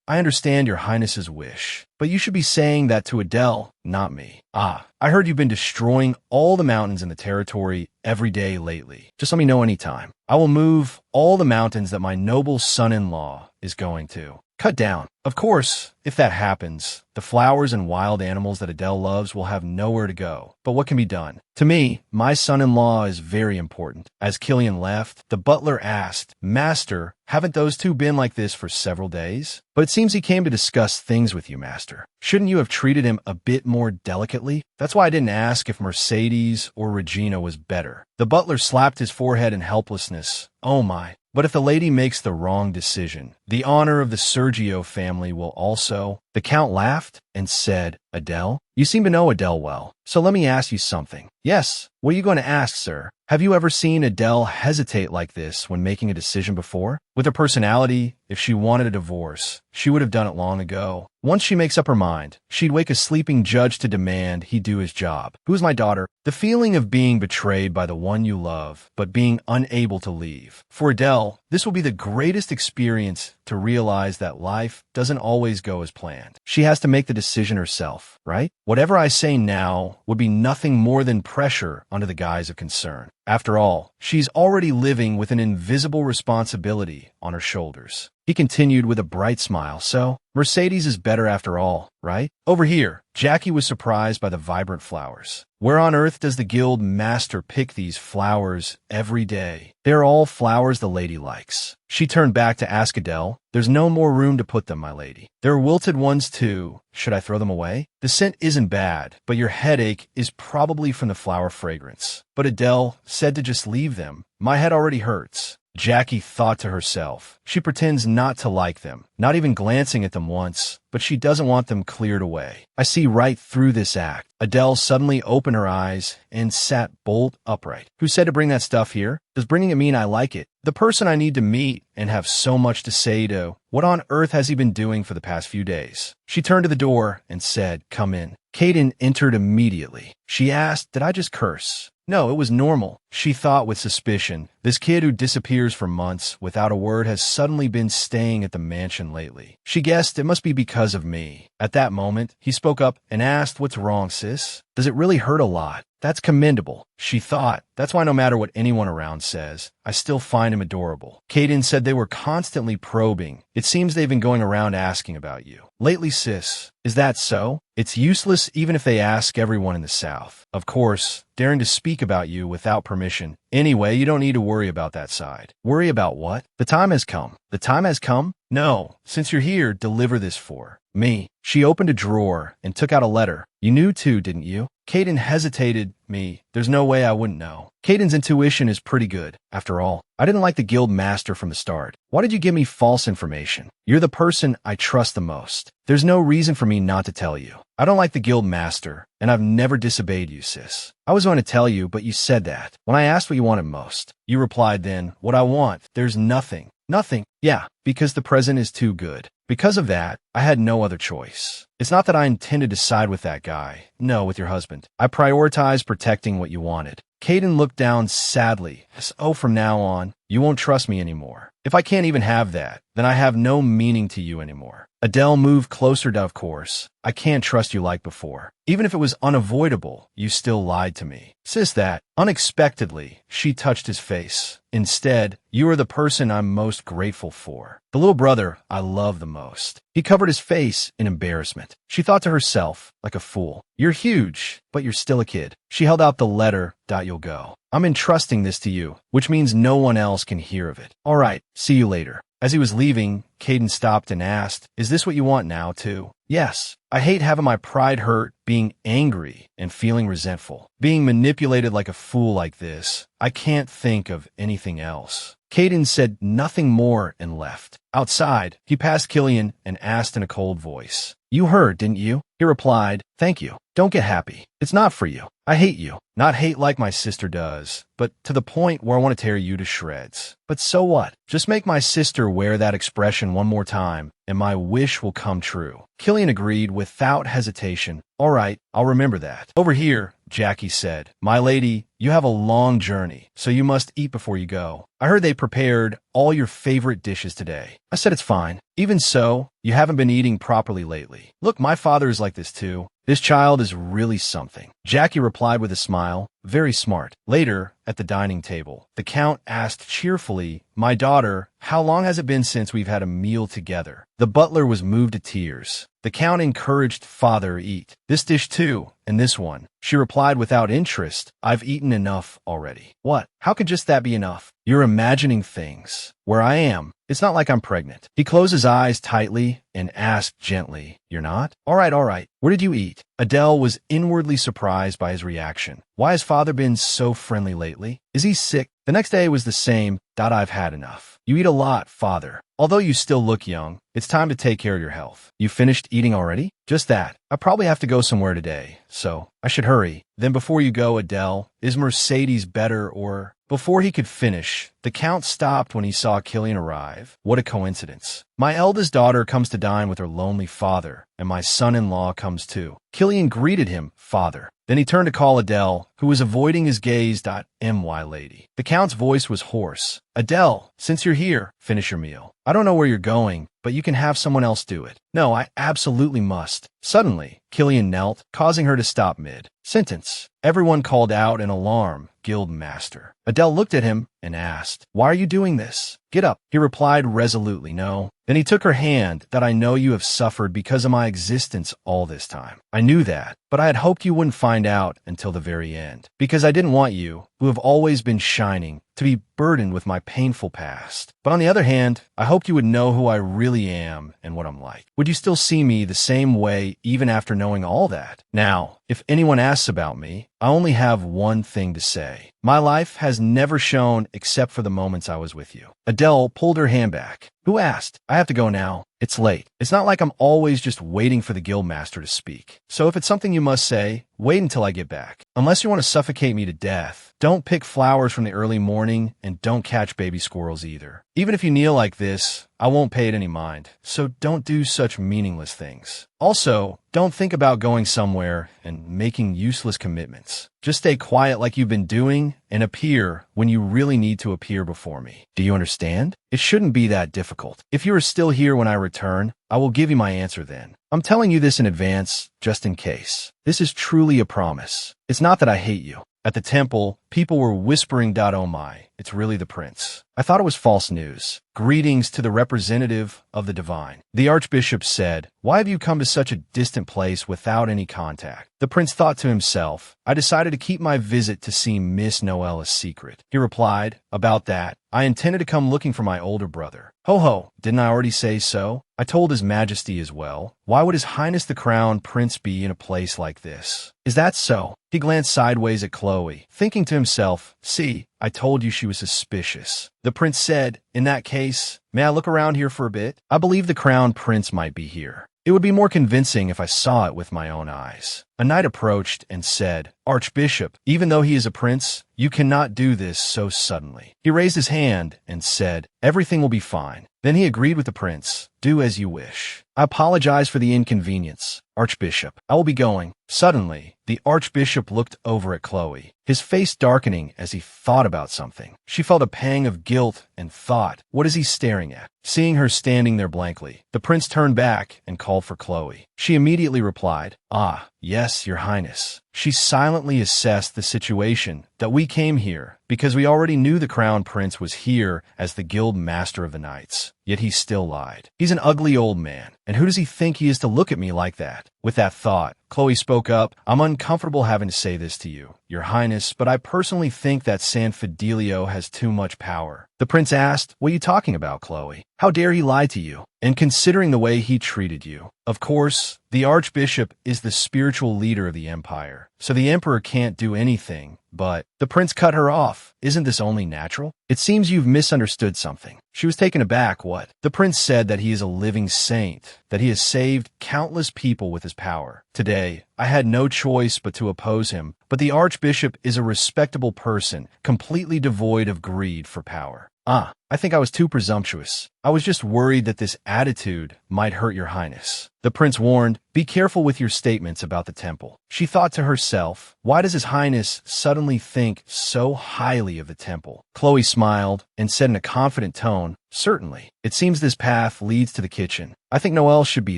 I understand your highness's wish, but you should be saying that to Adele, not me." I heard you've been destroying all the mountains in the territory every day lately. Just let me know anytime. I will move all the mountains that my noble son-in-law is going to cut down. Of course, if that happens, the flowers and wild animals that Adele loves will have nowhere to go. But what can be done? To me, my son-in-law is very important. As Killian left, the butler asked, "Master, haven't those two been like this for several days?" "But it seems he came to discuss things with you, master. Shouldn't you have treated him a bit more delicately? That's why I didn't ask if Mercedes or Regina was better." The butler slapped his forehead in helplessness. "Oh my. But if the lady makes the wrong decision, The honor of the Sergio family will also. The Count laughed and said, Adele? You seem to know Adele well, so let me ask you something. Yes, what are you going to ask, sir? Have you ever seen Adele hesitate like this when making a decision before? With her personality, if she wanted a divorce, she would have done it long ago. Once she makes up her mind, she'd wake a sleeping judge to demand he do his job. Who's my daughter? The feeling of being betrayed by the one you love, but being unable to leave. For Adele, this will be the greatest experience to realize that life doesn't always go as planned. She has to make the decision herself, right? Whatever I say now would be nothing more than pressure under the guise of concern. After all, she's already living with an invisible responsibility on her shoulders. He continued with a bright smile. So, Mercedes is better after all, right? Over here, Jackie was surprised by the vibrant flowers. Where on earth does the guild master pick these flowers every day? They're all flowers the lady likes. She turned back to ask Adele, There's no more room to put them, my lady. There are wilted ones too. Should I throw them away? The scent isn't bad, but your headache is probably from the flower fragrance. But Adele said to just leave them. My head already hurts. Jackie thought to herself. She pretends not to like them, not even glancing at them once, but she doesn't want them cleared away. I see right through this act. Adele suddenly opened her eyes and sat bolt upright. Who said to bring that stuff here? Does bringing it mean I like it? The person I need to meet and have so much to say to. What on earth has he been doing for the past few days? She turned to the door and said, Come in. Kaden entered immediately. She asked, Did I just curse? No, it was normal. She thought with suspicion. This kid who disappears for months without a word has suddenly been staying at the mansion lately. She guessed it must be because of me. At that moment, he spoke up and asked, What's wrong, sis? Does it really hurt a lot? That's commendable. She thought. That's why no matter what anyone around says, I still find him adorable. Kaden said they were constantly probing. It seems they've been going around asking about you. Lately, sis. Is that so? It's useless even if they ask everyone in the South. Of course, daring to speak about you without permission. Anyway, you don't need to worry about that side. Worry about what? The time has come. The time has come? No. Since you're here, deliver this for me. She opened a drawer and took out a letter. You knew too, didn't you? Kaden hesitated. Me. There's no way I wouldn't know. Kaden's intuition is pretty good. After all, I didn't like the guild master from the start. Why did you give me false information? You're the person I trust the most. There's no reason for me not to tell you. I don't like the guild master, and I've never disobeyed you, sis. I was going to tell you, but you said that. When I asked what you wanted most, you replied then, What I want. There's nothing. Nothing. Yeah, because the present is too good. Because of that, I had no other choice. It's not that I intended to side with that guy. No, with your husband. I prioritized protecting what you wanted. Kaden looked down sadly. So from now on, you won't trust me anymore. If I can't even have that, then I have no meaning to you anymore. Adele moved closer to, of course. I can't trust you like before. Even if it was unavoidable, you still lied to me. Sis, that. Unexpectedly, she touched his face. Instead, you are the person I'm most grateful for. The little brother I love the most. He covered his face in embarrassment. She thought to herself, like a fool, You're huge, but you're still a kid. She held out the letter. You'll go. I'm entrusting this to you, which means no one else can hear of it. All right, see you later. As he was leaving, Kaden stopped and asked, Is this what you want now, too? Yes. I hate having my pride hurt, being angry, and feeling resentful. Being manipulated like a fool like this. I can't think of anything else. Kaden said nothing more and left. Outside, he passed Killian and asked in a cold voice, You heard, didn't you? He replied, Thank you. Don't get happy. It's not for you. I hate you. Not hate like my sister does, but to the point where I want to tear you to shreds. But so what? Just make my sister wear that expression one more time, and my wish will come true. Killian agreed without hesitation. All right, I'll remember that. Over here, Jackie said, My lady, you have a long journey, so you must eat before you go. I heard they prepared all your favorite dishes today. I said it's fine. Even so, you haven't been eating properly lately. Look, my father is like this too. This child is really something. Jackie replied with a smile, Very smart. Later, at the dining table, the Count asked cheerfully, My daughter, how long has it been since we've had a meal together? The butler was moved to tears. The Count encouraged father eat. This dish too, and this one. She replied without interest, I've eaten enough already. What? How could just that be enough? You're imagining things. Where I am, it's not like I'm pregnant. He closed his eyes tightly and asked gently, You're not? All right. Where did you eat? Adele was inwardly surprised by his reaction. Why has father been so friendly lately? Is he sick? The next day was the same. I've had enough. You eat a lot, father. Although you still look young, it's time to take care of your health. You finished eating already? Just that. I probably have to go somewhere today, so I should hurry. Then before you go, Adele, is Mercedes better or... Before he could finish, the Count stopped when he saw Killian arrive. What a coincidence. My eldest daughter comes to dine with her lonely father, and my son-in-law comes too. Killian greeted him, father. Then he turned to call Adele, who was avoiding his gaze. My lady. The Count's voice was hoarse. Adele, since you're here, finish your meal. I don't know where you're going, but you can have someone else do it. No, I absolutely must. Suddenly, Killian knelt, causing her to stop mid-sentence. Everyone called out in alarm, Guild Master. Adele looked at him and asked, why are you doing this? Get up. He replied resolutely, no. Then he took her hand. I know you have suffered because of my existence all this time. I knew that, but I had hoped you wouldn't find out until the very end. Because I didn't want you, who have always been shining, to be burdened with my painful past. But on the other hand, I hoped you would know who I really am and what I'm like. Would you still see me the same way even after knowing all that? Now, if anyone asks about me, I only have one thing to say. My life has never shone except for the moments I was with you. Adele pulled her hand back. Who asked? I have to go now. It's late. It's not like I'm always just waiting for the Guildmaster to speak. So if it's something you must say, wait until I get back. Unless you want to suffocate me to death, don't pick flowers from the early morning and don't catch baby squirrels either. Even if you kneel like this, I won't pay it any mind. So don't do such meaningless things. Also, don't think about going somewhere and making useless commitments. Just stay quiet like you've been doing and appear when you really need to appear before me. Do you understand? It shouldn't be that difficult. If you are still here when I return, I will give you my answer then. I'm telling you this in advance, just in case. This is truly a promise. It's not that I hate you. At the temple, people were whispering, oh my, it's really the prince. I thought it was false news. Greetings to the representative of the divine. The archbishop said, why have you come to such a distant place without any contact? The prince thought to himself, I decided to keep my visit to see Miss Noelle a secret. He replied, about that, I intended to come looking for my older brother. Ho ho, didn't I already say so? I told his majesty as well. Why would his highness the crown prince be in a place like this? Is that so? He glanced sideways at Chloe, thinking to himself, see, I told you she was suspicious. The prince said, in that case, may I look around here for a bit? I believe the crown prince might be here. It would be more convincing if I saw it with my own eyes. A knight approached and said, Archbishop, even though he is a prince, you cannot do this so suddenly. He raised his hand and said, everything will be fine. Then he agreed with the prince, do as you wish. I apologize for the inconvenience, Archbishop. I will be going. Suddenly, the Archbishop looked over at Chloe, his face darkening as he thought about something. She felt a pang of guilt and thought, what is he staring at? Seeing her standing there blankly, the prince turned back and called for Chloe. She immediately replied, ah, yes, your highness. She silently assessed the situation that we came here because we already knew the crown prince was here as the guild master of the knights. Yet he still lied. He's an ugly old man, and who does he think he is to look at me like that? With that thought, Chloe spoke up, I'm uncomfortable having to say this to you, your highness, but I personally think that San Fidelio has too much power. The prince asked, what are you talking about, Chloe? How dare he lie to you? And considering the way he treated you. Of course, the archbishop is the spiritual leader of the empire, so the emperor can't do anything, but the prince cut her off. Isn't this only natural? It seems you've misunderstood something. She was taken aback. What? The prince said that he is a living saint, that he has saved countless people with his power. Today, I had no choice but to oppose him, but the archbishop is a respectable person, completely devoid of greed for power. I think I was too presumptuous. I was just worried that this attitude might hurt your highness. The prince warned, be careful with your statements about the temple. She thought to herself, why does his highness suddenly think so highly of the temple? Chloe smiled and said in a confident tone, certainly. It seems this path leads to the kitchen. I think Noelle should be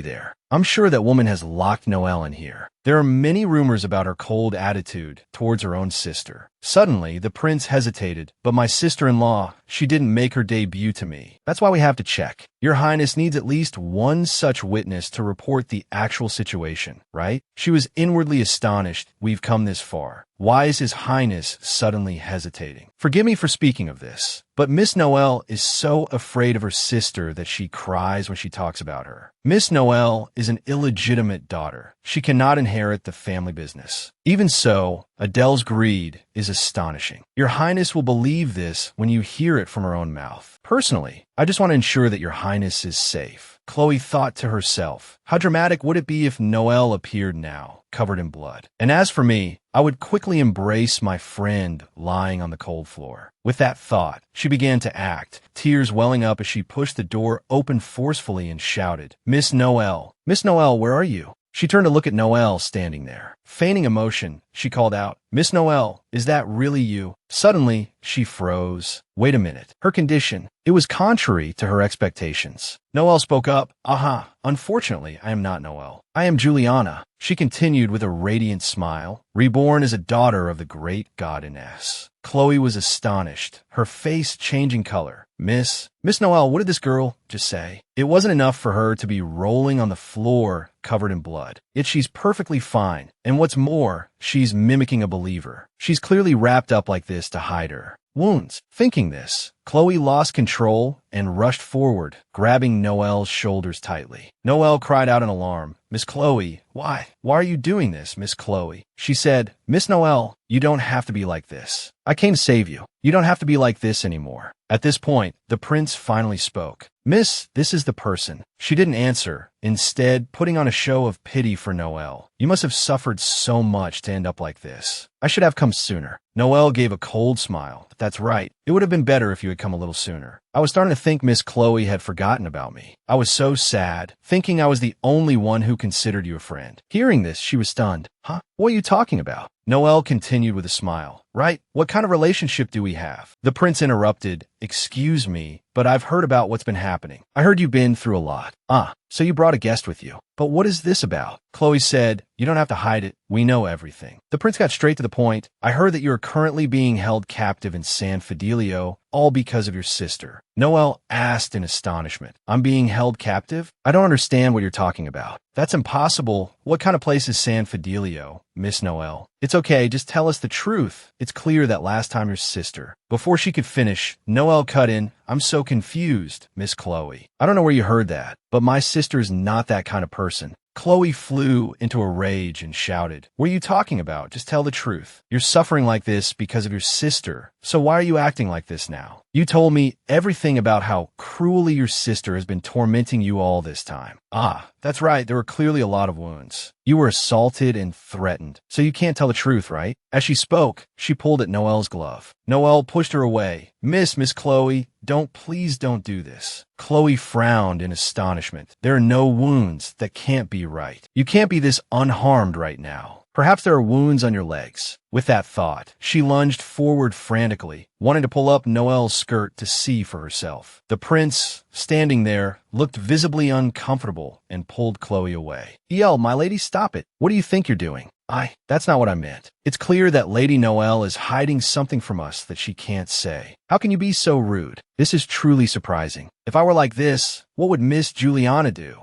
there. I'm sure that woman has locked Noelle in here. There are many rumors about her cold attitude towards her own sister. Suddenly, the prince hesitated, but my sister-in-law, she didn't make her debut to me. That's why we have to check. Your highness needs at least one such witness to report the actual situation, right? She was inwardly astonished we've come this far. Why is His Highness suddenly hesitating? Forgive me for speaking of this, but Miss Noel is so afraid of her sister that she cries when she talks about her. Miss Noel is an illegitimate daughter. She cannot inherit the family business. Even so, Adele's greed is astonishing. Your Highness will believe this when you hear it from her own mouth. Personally, I just want to ensure that your Highness is safe. Chloe thought to herself, how dramatic would it be if Noel appeared now, covered in blood? And as for me, I would quickly embrace my friend lying on the cold floor. With that thought, she began to act, tears welling up as she pushed the door open forcefully and shouted, Miss Noel, where are you? She turned to look at Noel standing there. Feigning emotion, she called out, Miss Noel, is that really you? Suddenly, she froze. Wait a minute. Her condition, it was contrary to her expectations. Noel spoke up, unfortunately, I am not Noel. I am Juliana. She continued with a radiant smile, reborn as a daughter of the great goddess. Chloe was astonished, her face changing color. Miss Noel, what did this girl just say? It wasn't enough for her to be rolling on the floor covered in blood. Yet she's perfectly fine. And what's more, she's mimicking a believer. She's clearly wrapped up like this to hide her wounds. Thinking this, Chloe lost control and rushed forward, grabbing Noel's shoulders tightly. Noel cried out in alarm, Miss Chloe, why are you doing this, Miss Chloe? She said, Miss Noel, you don't have to be like this. I came to save you. You don't have to be like this anymore. At this point, the prince finally spoke. Miss, this is the person. She didn't answer, instead putting on a show of pity for Noel. You must have suffered so much to end up like this. I should have come sooner. Noel gave a cold smile. That's right. It would have been better if you had come a little sooner. I was starting to think Miss Chloe had forgotten about me. I was so sad, thinking I was the only one who considered you a friend. Hearing this, she was stunned. Huh? What are you talking about? Noel continued with a smile. Right? What kind of relationship do we have? The prince interrupted. Excuse me, but I've heard about what's been happening. I heard you've been through a lot. So you brought a guest with you. But what is this about? Chloe said, you don't have to hide it. We know everything. The prince got straight to the point. I heard that you are currently being held captive in San Fidelio, all because of your sister. Noel asked in astonishment. I'm being held captive? I don't understand what you're talking about. That's impossible. What kind of place is San Fidelio, Miss Noel? It's okay, just tell us the truth. It's clear that last time your sister. Before she could finish, Noel cut in. I'm so confused, Miss Chloe. I don't know where you heard that, but my sister's not that kind of person. Chloe flew into a rage and shouted, what are you talking about? Just tell the truth. You're suffering like this because of your sister. So why are you acting like this now? You told me everything about how cruelly your sister has been tormenting you all this time. That's right. There were clearly a lot of wounds. You were assaulted and threatened. So you can't tell the truth, right? As she spoke, she pulled at Noel's glove. Noel pushed her away. Miss Chloe, please don't do this. Chloe frowned in astonishment. There are no wounds. That can't be right. You can't be this unharmed right now. Perhaps there are wounds on your legs. With that thought, she lunged forward frantically, wanting to pull up Noel's skirt to see for herself. The prince, standing there, looked visibly uncomfortable and pulled Chloe away. He yelled, my lady, stop it. What do you think you're doing? That's not what I meant. It's clear that Lady Noel is hiding something from us that she can't say. How can you be so rude? This is truly surprising. If I were like this, what would Miss Juliana do?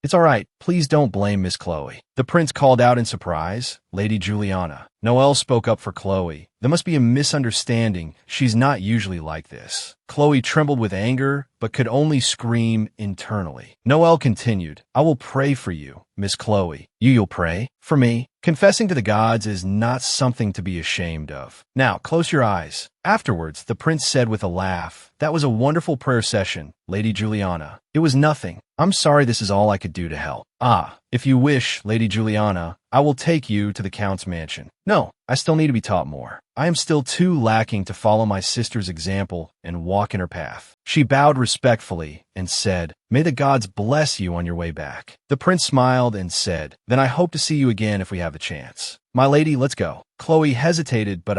It's all right. Please don't blame Miss Chloe. The prince called out in surprise, Lady Juliana. Noel spoke up for Chloe. There must be a misunderstanding. She's not usually like this. Chloe trembled with anger, but could only scream internally. Noel continued, I will pray for you, Miss Chloe. You'll pray? For me? Confessing to the gods is not something to be ashamed of. Now, close your eyes. Afterwards, the prince said with a laugh, that was a wonderful prayer session, Lady Juliana. It was nothing. I'm sorry this is all I could do to help. If you wish, Lady Juliana, I will take you to the Count's mansion. No, I still need to be taught more. I am still too lacking to follow my sister's example and walk in her path. She bowed respectfully and said, may the gods bless you on your way back. The prince smiled and said, then I hope to see you again if we have the chance. My lady, let's go. Chloe hesitated, but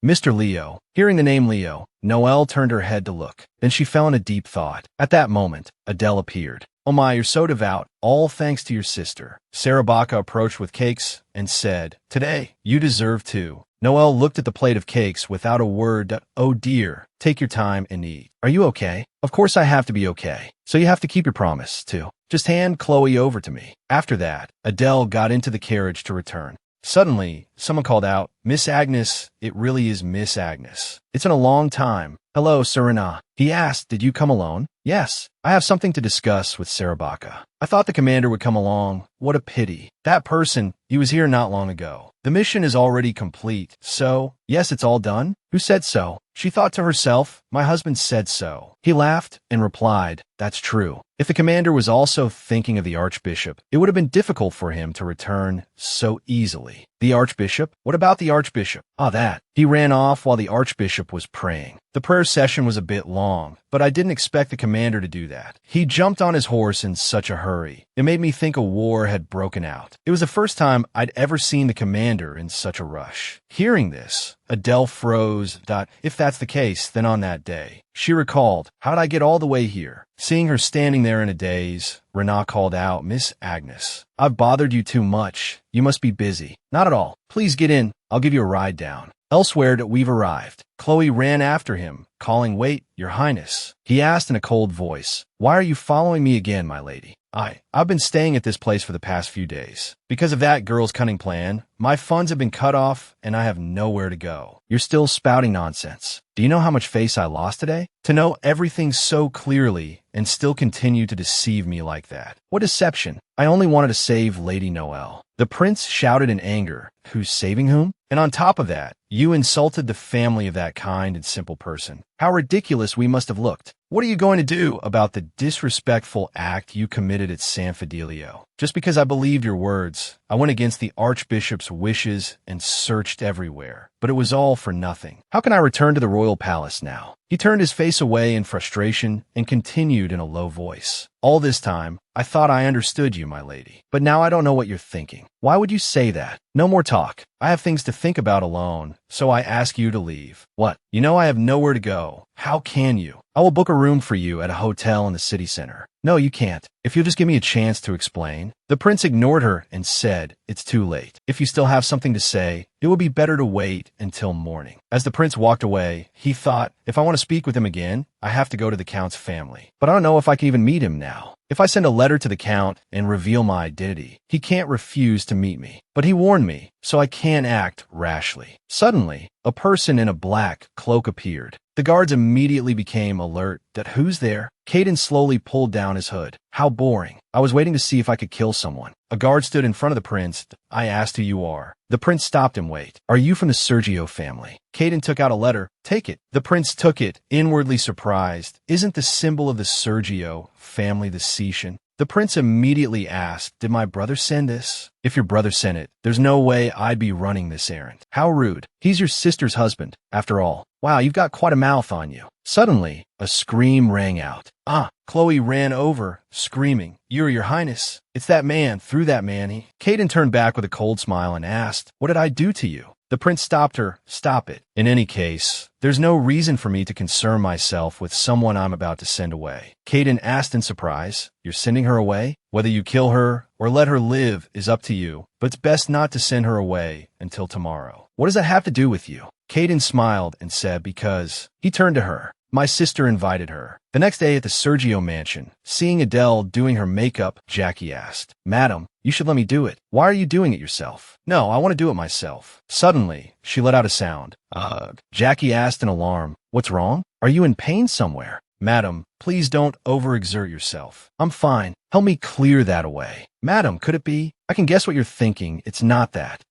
Mr. Leo. Hearing the name Leo, Noel turned her head to look. Then she fell in a deep thought. At that moment, Adele appeared. Oh my, you're so devout, all thanks to your sister. Sarah Baca approached with cakes and said, today, you deserve to. Noel looked at the plate of cakes without a word. Oh dear, take your time and eat. Are you okay? Of course I have to be okay. So you have to keep your promise, too. Just hand Chloe over to me. After that, Adele got into the carriage to return. Suddenly, someone called out, Miss Agnes, it really is Miss Agnes. It's been a long time. Hello, Serena. He asked, did you come alone? Yes, I have something to discuss with Sarabaka. I thought the commander would come along. What a pity. That person, he was here not long ago. The mission is already complete, so, yes, it's all done? Who said so? She thought to herself, my husband said so. He laughed and replied, that's true. If the commander was also thinking of the archbishop, it would have been difficult for him to return so easily. The archbishop? What about the archbishop? Ah, that. He ran off while the archbishop was praying. The prayer session was a bit long, but I didn't expect the commander to do that. He jumped on his horse in such a hurry. It made me think a war had broken out. It was the first time I'd ever seen the commander in such a rush. Hearing this, Adele froze. If that's the case, then on that day, she recalled, how'd I get all the way here? Seeing her standing there in a daze, Renat called out, Miss Agnes, I've bothered you too much. You must be busy. Not at all. Please get in. I'll give you a ride down. Elsewhere, we've arrived. Chloe ran after him, calling, wait, Your Highness. He asked in a cold voice, why are you following me again, my lady? I've been staying at this place for the past few days. Because of that girl's cunning plan, my funds have been cut off and I have nowhere to go. You're still spouting nonsense. Do you know how much face I lost today? To know everything so clearly and still continue to deceive me like that. What deception. I only wanted to save Lady Noelle. The prince shouted in anger. Who's saving whom? And on top of that, you insulted the family of that kind and simple person. How ridiculous we must have looked. What are you going to do about the disrespectful act you committed at San Fidelio? Just because I believed your words, I went against the archbishop's wishes and searched everywhere. But it was all for nothing. How can I return to the royal palace now? He turned his face away in frustration and continued in a low voice. All this time, I thought I understood you, my lady. But now I don't know what you're thinking. Why would you say that? No more talk. I have things to think about alone, so I ask you to leave. What? You know I have nowhere to go. How can you? I will book a room for you at a hotel in the city center. No, you can't. If you'll just give me a chance to explain. The prince ignored her and said, it's too late. If you still have something to say, it would be better to wait until morning. As the prince walked away, he thought, if I want to speak with him again, I have to go to the count's family. But I don't know if I can even meet him now. If I send a letter to the count and reveal my identity, he can't refuse to meet me. But he warned me, so I can't act rashly. Suddenly, a person in a black cloak appeared. The guards immediately became alert that who's there? Caden slowly pulled down his hood. How boring. I was waiting to see if I could kill someone. A guard stood in front of the prince. I asked who you are. The prince stopped him. Wait, are you from the Sergio family? Caden took out a letter. Take it. The prince took it, inwardly surprised. Isn't the symbol of the Sergio family the Cetian? The prince immediately asked, did my brother send this? If your brother sent it, there's no way I'd be running this errand. How rude. He's your sister's husband, after all. Wow, you've got quite a mouth on you. Suddenly, a scream rang out. Chloe ran over, screaming, Your Highness. It's that man. Through that man, Caden turned back with a cold smile and asked, what did I do to you? The prince stopped her. Stop it. In any case, there's no reason for me to concern myself with someone I'm about to send away. Caden asked in surprise, you're sending her away? Whether you kill her or let her live is up to you, but it's best not to send her away until tomorrow. What does that have to do with you? Caden smiled and said, because. He turned to her. My sister invited her. The next day at the Sergio mansion, seeing Adele doing her makeup, Jackie asked, Madam, you should let me do it. Why are you doing it yourself? No, I want to do it myself. Suddenly, she let out a sound. Ugh. Jackie asked in alarm, what's wrong? Are you in pain somewhere? Madam, please don't overexert yourself. I'm fine. Help me clear that away. Madam, could it be? I can guess what you're thinking. It's not that.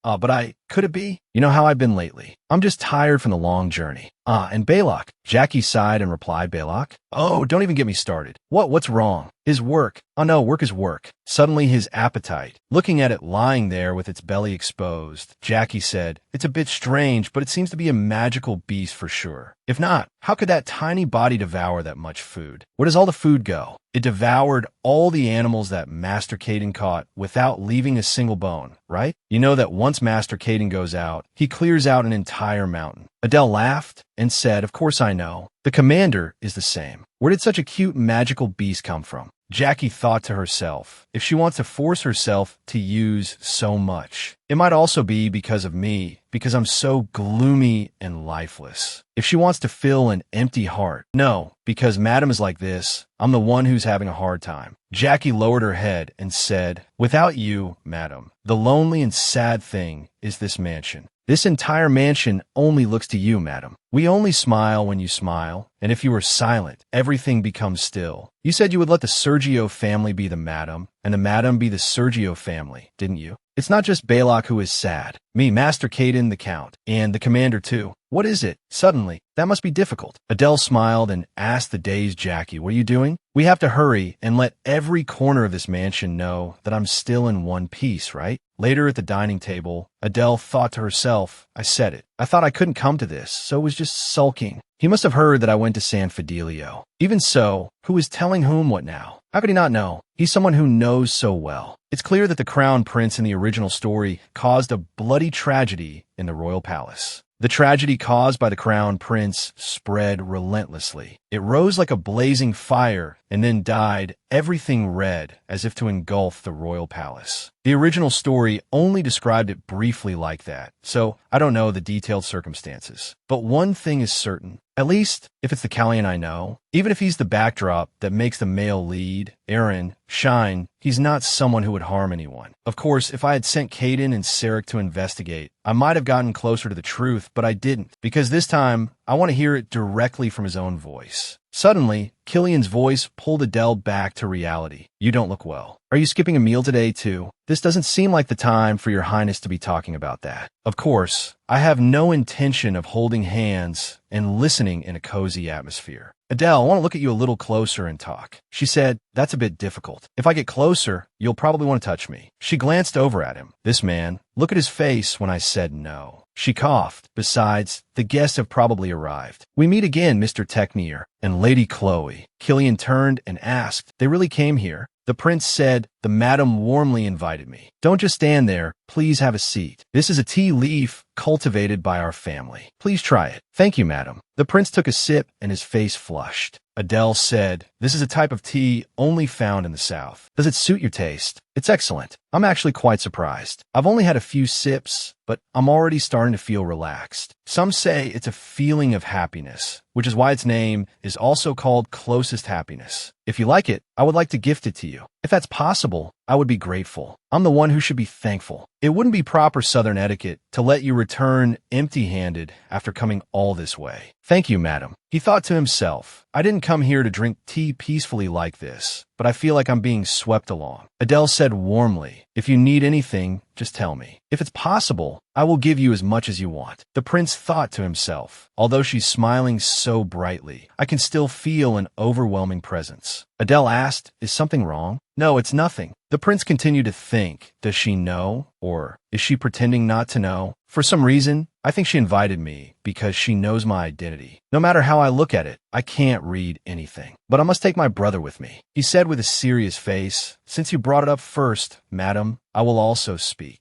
Could it be? You know how I've been lately. I'm just tired from the long journey. And Balak. Jackie sighed and replied, Balak? Oh, don't even get me started. What's wrong? His work. Oh no, work is work. Suddenly his appetite. Looking at it lying there with its belly exposed, Jackie said, it's a bit strange, but it seems to be a magical beast for sure. If not, how could that tiny body devour that much food? Where does all the food go? It devoured all the animals that Master Caden caught without leaving a single bone, right? You know that once Master Caden goes out, he clears out an entire mountain. Adele laughed and said, of course I know. The commander is the same. Where did such a cute magical beast come from? Jackie thought to herself, if she wants to force herself to use so much, It might also be because of me, because I'm so gloomy and lifeless. If she wants to fill an empty heart. No, because Madam is like this. I'm the one who's having a hard time. Jackie lowered her head and said, "Without you, Madam, the lonely and sad thing is this mansion. This entire mansion only looks to you, Madam. We only smile when you smile, and if you are silent, everything becomes still. You said you would let the Sergio family be the Madam, and the Madam be the Sergio family, didn't you? It's not just Balak who is sad. Me, Master Caden, the Count, and the Commander too. What is it? Suddenly, that must be difficult." Adele smiled and asked the dazed Jackie, "What are you doing?" "We have to hurry and let every corner of this mansion know that I'm still in one piece, right?" Later at the dining table, Adele thought to herself, "I said it. I thought I couldn't come to this, so it was just sulking. He must have heard that I went to San Fidelio. Even so, who is telling whom what now? How could he not know? He's someone who knows so well." It's clear that the Crown Prince in the original story caused a bloody tragedy in the royal palace. The tragedy caused by the Crown Prince spread relentlessly. It rose like a blazing fire and then dyed everything red as if to engulf the royal palace. The original story only described it briefly like that, so I don't know the detailed circumstances. But one thing is certain, at least if it's the Callion I know, even if he's the backdrop that makes the male lead, Aaron, shine, he's not someone who would harm anyone. Of course, if I had sent Caden and Sarek to investigate, I might have gotten closer to the truth, but I didn't, because this time I want to hear it directly from his own voice. Suddenly, Killian's voice pulled Adele back to reality. "You don't look well. Are you skipping a meal today, too? This doesn't seem like the time for your highness to be talking about that." Of course, I have no intention of holding hands and listening in a cozy atmosphere. "Adele, I want to look at you a little closer and talk." She said, "That's a bit difficult. If I get closer, you'll probably want to touch me." She glanced over at him. This man, look at his face when I said no. She coughed. Besides, the guests have probably arrived. "We meet again, Mr. Technier and Lady Chloe." Killian turned and asked, "They really came here?" The prince said, "The madam warmly invited me. Don't just stand there. Please have a seat. This is a tea leaf cultivated by our family. Please try it." "Thank you, madam." The prince took a sip and his face flushed. Adele said, "This is a type of tea only found in the South. Does it suit your taste?" "It's excellent. I'm actually quite surprised. I've only had a few sips, but I'm already starting to feel relaxed. Some say it's a feeling of happiness, which is why its name is also called closest happiness. If you like it, I would like to gift it to you. If that's possible, I would be grateful. I'm the one who should be thankful. It wouldn't be proper Southern etiquette to let you return empty-handed after coming all this way." "Thank you, madam." He thought to himself, "I didn't come here to drink tea peacefully like this, but I feel like I'm being swept along." Adele said warmly, "If you need anything, just tell me. If it's possible, I will give you as much as you want." The prince thought to himself, "Although she's smiling so brightly, I can still feel an overwhelming presence." Adele asked, "Is something wrong?" "No, it's nothing." The prince continued to think, does she know, or is she pretending not to know? For some reason, I think she invited me because she knows my identity. No matter how I look at it, I can't read anything. But I must take my brother with me. He said with a serious face, "Since you brought it up first, madam, I will also speak."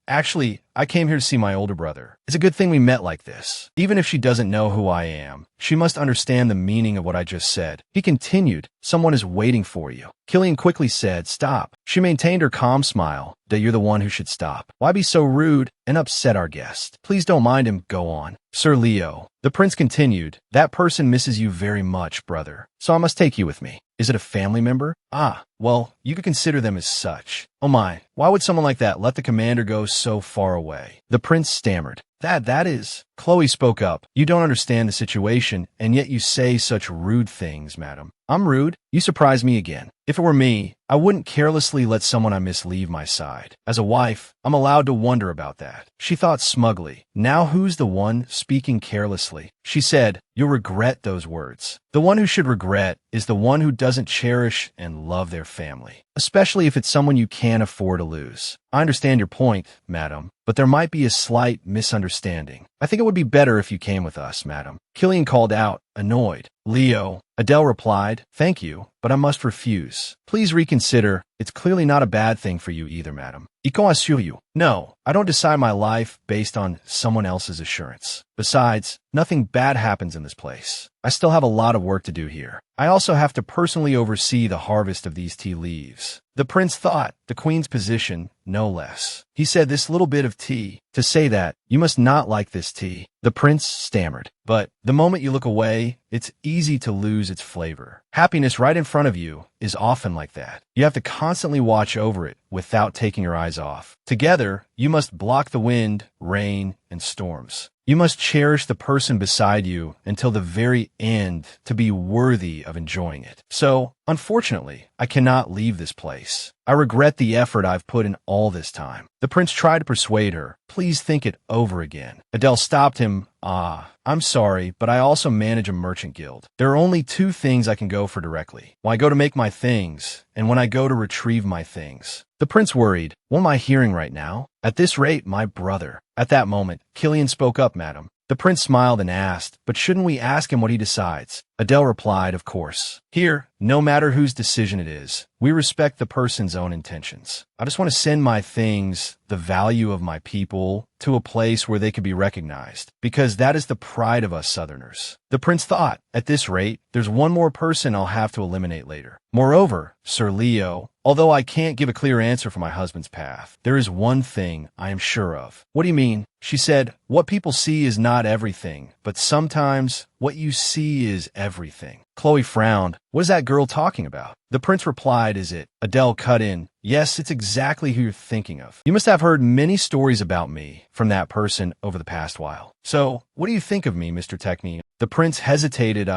Actually, I came here to see my older brother. It's a good thing we met like this. Even if she doesn't know who I am, she must understand the meaning of what I just said. He continued, "Someone is waiting for you." Killian quickly said, "Stop." She maintained her calm smile, that you're the one who should stop. Why be so rude and upset our guest? Please don't mind him, go on. Sir Leo. The prince continued, "That person misses you very much, brother, so I must take you with me." "Is it a family member?" "Ah, well, you could consider them as such." "Oh my, why would someone like that let the commander go so far away?" The prince stammered. That is. Chloe spoke up. "You don't understand the situation, and yet you say such rude things, madam." "I'm rude? You surprise me again. If it were me, I wouldn't carelessly let someone I miss leave my side. As a wife, I'm allowed to wonder about that." She thought smugly, "Now who's the one speaking carelessly?" She said, "You'll regret those words. The one who should regret is the one who doesn't cherish and love their family, especially if it's someone you can't afford to lose." "I understand your point, madam, but there might be a slight misunderstanding. I think it would be better if you came with us, madam." Killian called out, annoyed. "Leo." Adele replied, "Thank you, but I must refuse. Please reconsider. It's clearly not a bad thing for you either, madam." "I can assure you." "No, I don't decide my life based on someone else's assurance. Besides, nothing bad happens in this place. I still have a lot of work to do here." I also have to personally oversee the harvest of these tea leaves. The prince thought, the queen's position, no less. He said, this little bit of tea. To say that, you must not like this tea. The prince stammered. But the moment you look away, it's easy to lose its flavor. Happiness right in front of you is often like that. You have to constantly watch over it without taking your eyes off. Together, you must block the wind, rain, and storms. You must cherish the person beside you until the very end to be worthy of enjoying it. So, unfortunately, I cannot leave this place. I regret the effort I've put in all this time. The prince tried to persuade her. Please think it over again. Adele stopped him. I'm sorry, but I also manage a merchant guild. There are only two things I can go for directly. When I go to make my things, and when I go to retrieve my things. The prince worried. What am I hearing right now? At this rate, my brother. At that moment, Killian spoke up, madam. The prince smiled and asked, but shouldn't we ask him what he decides? Adele replied, of course. Here, no matter whose decision it is, we respect the person's own intentions. I just want to send my things, the value of my people, to a place where they could be recognized, because that is the pride of us Southerners. The prince thought, at this rate, there's one more person I'll have to eliminate later. Moreover, Sir Leo, although I can't give a clear answer for my husband's path, there is one thing I am sure of. What do you mean? She said, what people see is not everything, but sometimes what you see is everything. Chloe frowned. What is that girl talking about? The prince replied, is it? Adele cut in. Yes, it's exactly who you're thinking of. You must have heard many stories about me from that person over the past while. So, what do you think of me, Mr. Techne? The prince hesitated.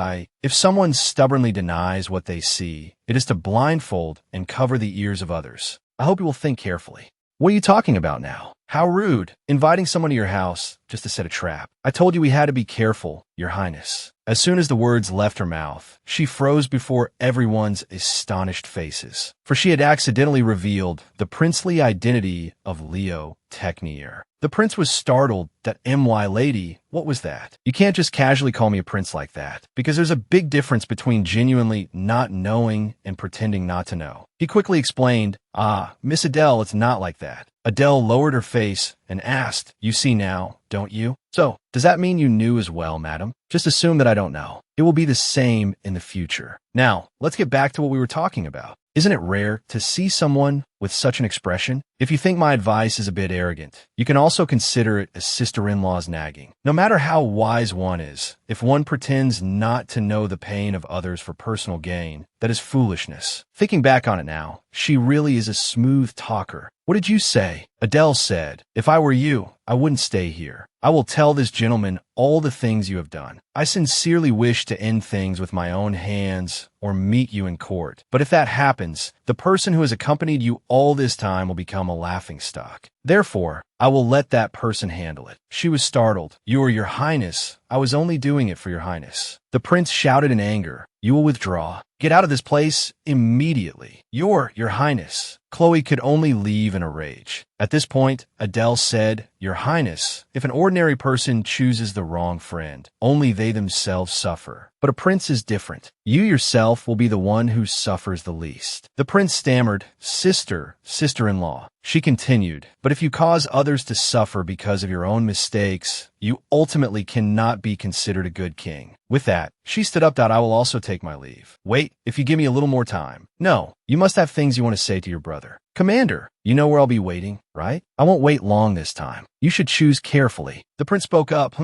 If someone stubbornly denies what they see, it is to blindfold and cover the ears of others. I hope you will think carefully. What are you talking about now? How rude. Inviting someone to your house just to set a trap. I told you we had to be careful, Your Highness. As soon as the words left her mouth, she froze before everyone's astonished faces, for she had accidentally revealed the princely identity of Leo Technier. The prince was startled. That MY lady, what was that? You can't just casually call me a prince like that, because there's a big difference between genuinely not knowing and pretending not to know. He quickly explained, Miss Adele, it's not like that. Adele lowered her face and asked, you see now, don't you? So, does that mean you knew as well, madam? Just assume that I don't know. It will be the same in the future. Now, let's get back to what we were talking about. Isn't it rare to see someone with such an expression? If you think my advice is a bit arrogant, you can also consider it a sister-in-law's nagging. No matter how wise one is, if one pretends not to know the pain of others for personal gain, that is foolishness. Thinking back on it now, she really is a smooth talker. What did you say? Adele said, if I were you, I wouldn't stay here. I will tell this gentleman all the things you have done. I sincerely wish to end things with my own hands or meet you in court. But if that happens, the person who has accompanied you all this time will become a laughingstock. Therefore, I will let that person handle it. She was startled. Your Highness, I was only doing it for your Highness. The prince shouted in anger. You will withdraw. Get out of this place immediately. Your Highness. Chloe could only leave in a rage. At this point, Adele said, Your Highness, if an ordinary person chooses the wrong friend, only they themselves suffer. But a prince is different. You yourself will be the one who suffers the least. The prince stammered, sister-in-law. She continued, but if you cause others to suffer because of your own mistakes, you ultimately cannot be considered a good king. With that, she stood up. I will also take my leave. Wait, if you give me a little more time. No, you must have things you want to say to your brother. Commander, you know where I'll be waiting, right? I won't wait long this time. You should choose carefully. The prince spoke up.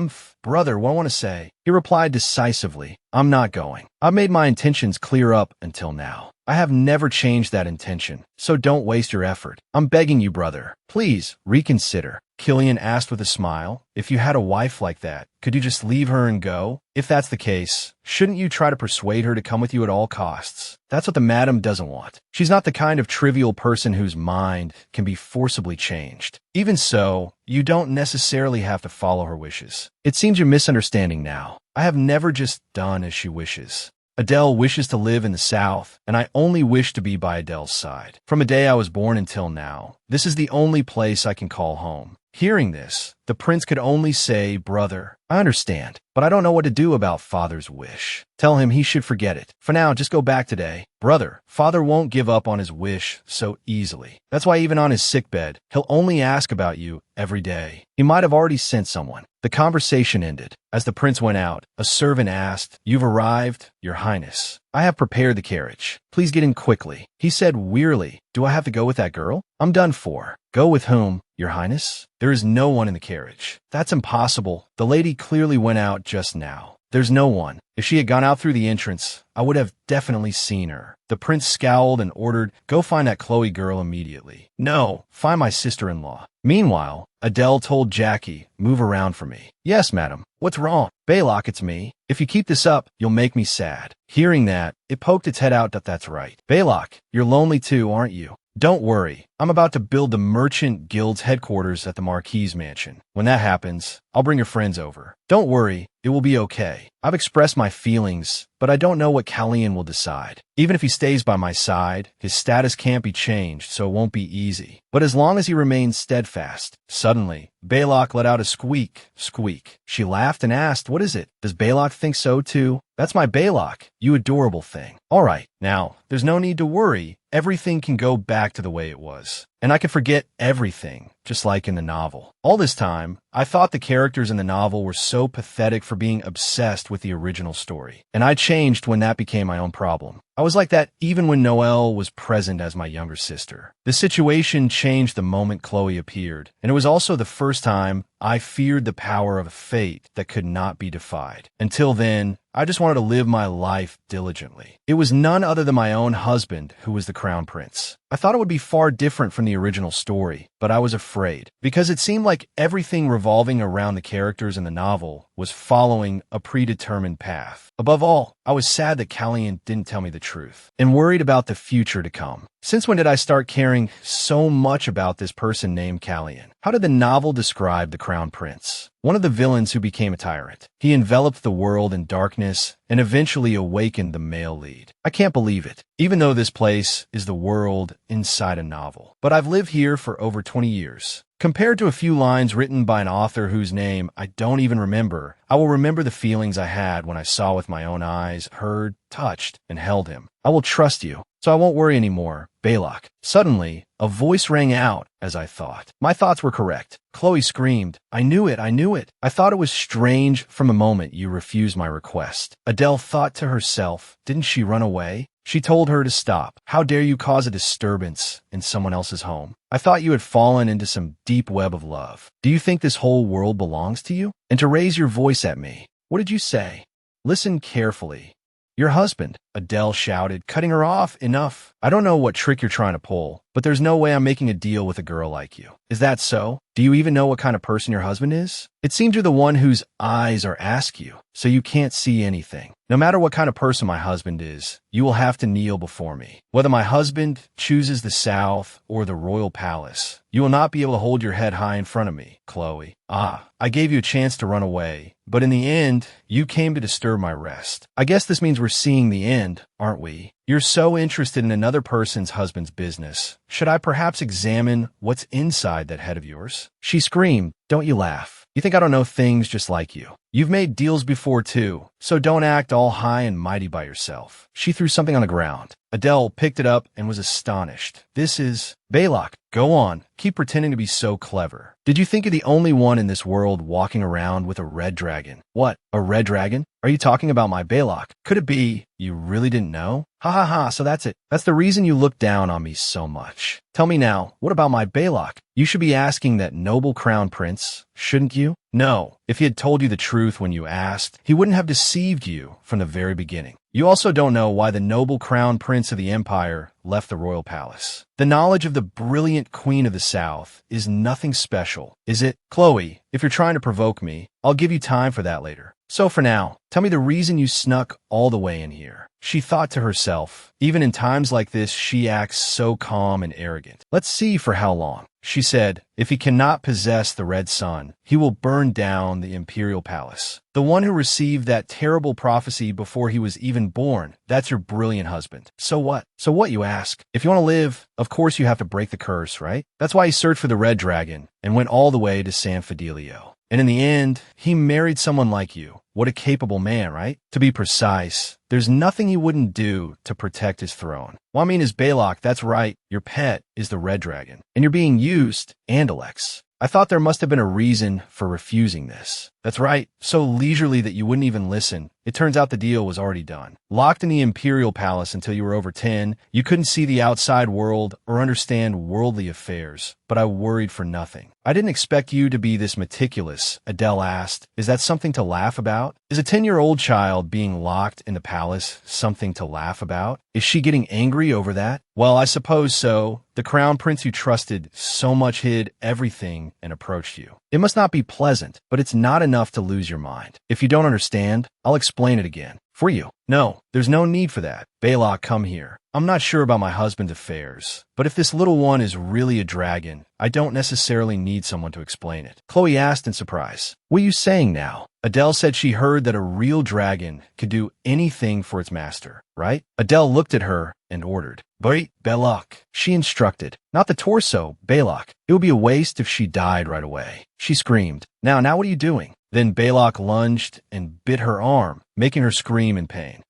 Brother, what I want to say. He replied decisively, I'm not going. I've made my intentions clear up until now. I have never changed that intention, so don't waste your effort. I'm begging you, brother. Please, reconsider. Killian asked with a smile, if you had a wife like that, could you just leave her and go? If that's the case, shouldn't you try to persuade her to come with you at all costs? That's what the madam doesn't want. She's not the kind of trivial person whose mind can be forcibly changed. Even so, you don't necessarily have to follow her wishes. It seems you're misunderstanding now. I have never just done as she wishes. Adele wishes to live in the South, and I only wish to be by Adele's side. From the day I was born until now, this is the only place I can call home. Hearing this, the prince could only say, Brother, I understand, but I don't know what to do about father's wish. Tell him he should forget it. For now, just go back today. Brother, father won't give up on his wish so easily. That's why even on his sickbed, he'll only ask about you every day. He might have already sent someone. The conversation ended. As the prince went out, a servant asked, "You've arrived, your highness. I have prepared the carriage. Please get in quickly." He said wearily, "Do I have to go with that girl? I'm done for." "Go with whom, your highness? There is no one in the carriage." "That's impossible. The lady clearly went out just now. There's no one. If she had gone out through the entrance, I would have definitely seen her." The prince scowled and ordered, "Go find that Chloe girl immediately." "No, find my sister-in-law." Meanwhile, Adele told Jackie, "Move around for me." "Yes, madam. What's wrong?" "Baylock, it's me. If you keep this up, you'll make me sad." Hearing that, it poked its head out. That's right. "Baylock, you're lonely too, aren't you?" "Don't worry. I'm about to build the Merchant Guild's headquarters at the Marquis Mansion. When that happens, I'll bring your friends over. Don't worry, it will be okay. I've expressed my feelings, but I don't know what Kalyan will decide. Even if he stays by my side, his status can't be changed, so it won't be easy. But as long as he remains steadfast." Suddenly, Baylock let out a squeak, squeak. She laughed and asked, "What is it? Does Baylock think so too?" "That's my Baylock, you adorable thing." "All right, now, there's no need to worry. Everything can go back to the way it was. And I can forget everything, just like in the novel." All this time, I thought the characters in the novel were so pathetic for being obsessed with the original story. And I changed when that became my own problem. I was like that even when Noelle was present as my younger sister. The situation changed the moment Chloe appeared, and it was also the first time I feared the power of fate that could not be defied. Until then, I just wanted to live my life diligently. It was none other than my own husband who was the crown prince. I thought it would be far different from the original story, but I was afraid, because it seemed like everything revolving around the characters in the novel was following a predetermined path. Above all, I was sad that Kalyan didn't tell me the truth, and worried about the future to come. Since when did I start caring so much about this person named Kalyan? How did the novel describe the crown prince? One of the villains who became a tyrant. He enveloped the world in darkness and eventually awakened the male lead. I can't believe it, even though this place is the world inside a novel. But I've lived here for over 20 years. Compared to a few lines written by an author whose name I don't even remember, I will remember the feelings I had when I saw with my own eyes, heard, touched, and held him. I will trust you, so I won't worry anymore. Baylock. Suddenly, a voice rang out as I thought. My thoughts were correct. Chloe screamed, "I knew it, I knew it. I thought it was strange from the moment you refused my request." Adele thought to herself, didn't she run away? She told her to stop. "How dare you cause a disturbance in someone else's home? I thought you had fallen into some deep web of love. Do you think this whole world belongs to you? And to raise your voice at me. What did you say? Listen carefully." "Your husband," Adele shouted, cutting her off. "Enough. I don't know what trick you're trying to pull, but there's no way I'm making a deal with a girl like you." "Is that so? Do you even know what kind of person your husband is? It seems you're the one whose eyes are askew, so you can't see anything. No matter what kind of person my husband is, you will have to kneel before me. Whether my husband chooses the South or the royal palace, you will not be able to hold your head high in front of me, Chloe. I gave you a chance to run away, but in the end, you came to disturb my rest. I guess this means we're seeing the end, aren't we? You're so interested in another person's husband's business. Should I perhaps examine what's inside that head of yours?" She screamed, "Don't you laugh. You think I don't know things just like you. You've made deals before too, so don't act all high and mighty by yourself." She threw something on the ground. Adele picked it up and was astonished. "This is..." "Baylock, go on. Keep pretending to be so clever. Did you think you're the only one in this world walking around with a red dragon?" "What? A red dragon? Are you talking about my Baylock? Could it be you really didn't know? Ha ha ha, so that's it. That's the reason you look down on me so much. Tell me now, what about my Baylock? You should be asking that noble crown prince, shouldn't you?" "No. If he had told you the truth when you asked, he wouldn't have deceived you from the very beginning. You also don't know why the noble crown prince of the empire left the royal palace. The knowledge of the brilliant queen of the South is nothing special, is it? Chloe, if you're trying to provoke me, I'll give you time for that later. So for now, tell me the reason you snuck all the way in here." She thought to herself, even in times like this, she acts so calm and arrogant. "Let's see for how long." She said, "If he cannot possess the red sun, he will burn down the imperial palace. The one who received that terrible prophecy before he was even born, that's your brilliant husband. So what? So what, you ask? If you want to live, of course you have to break the curse, right? That's why he searched for the red dragon and went all the way to San Fidelio. And in the end, he married someone like you. What a capable man, right? To be precise, there's nothing he wouldn't do to protect his throne. Well, I mean, his Baylock, that's right. Your pet is the red dragon. And you're being used, Andalex. I thought there must have been a reason for refusing this. That's right, so leisurely that you wouldn't even listen. It turns out the deal was already done. Locked in the imperial palace until you were over 10, you couldn't see the outside world or understand worldly affairs, but I worried for nothing. I didn't expect you to be this meticulous, Adele asked. Is that something to laugh about? Is a 10-year-old child being locked in the palace something to laugh about? Is she getting angry over that? Well, I suppose so. The crown prince you trusted so much hid everything and approached you. It must not be pleasant, but it's not enough to lose your mind. If you don't understand, I'll explain it again. For you. No, there's no need for that. Balok, come here. I'm not sure about my husband's affairs, but if this little one is really a dragon, I don't necessarily need someone to explain it. Chloe asked in surprise. What are you saying now? Adele said she heard that a real dragon could do anything for its master, right? Adele looked at her and ordered. Bait, Balok, she instructed. Not the torso, Balok. It would be a waste if she died right away. She screamed. Now what are you doing? Then Balok lunged and bit her arm, making her scream in pain.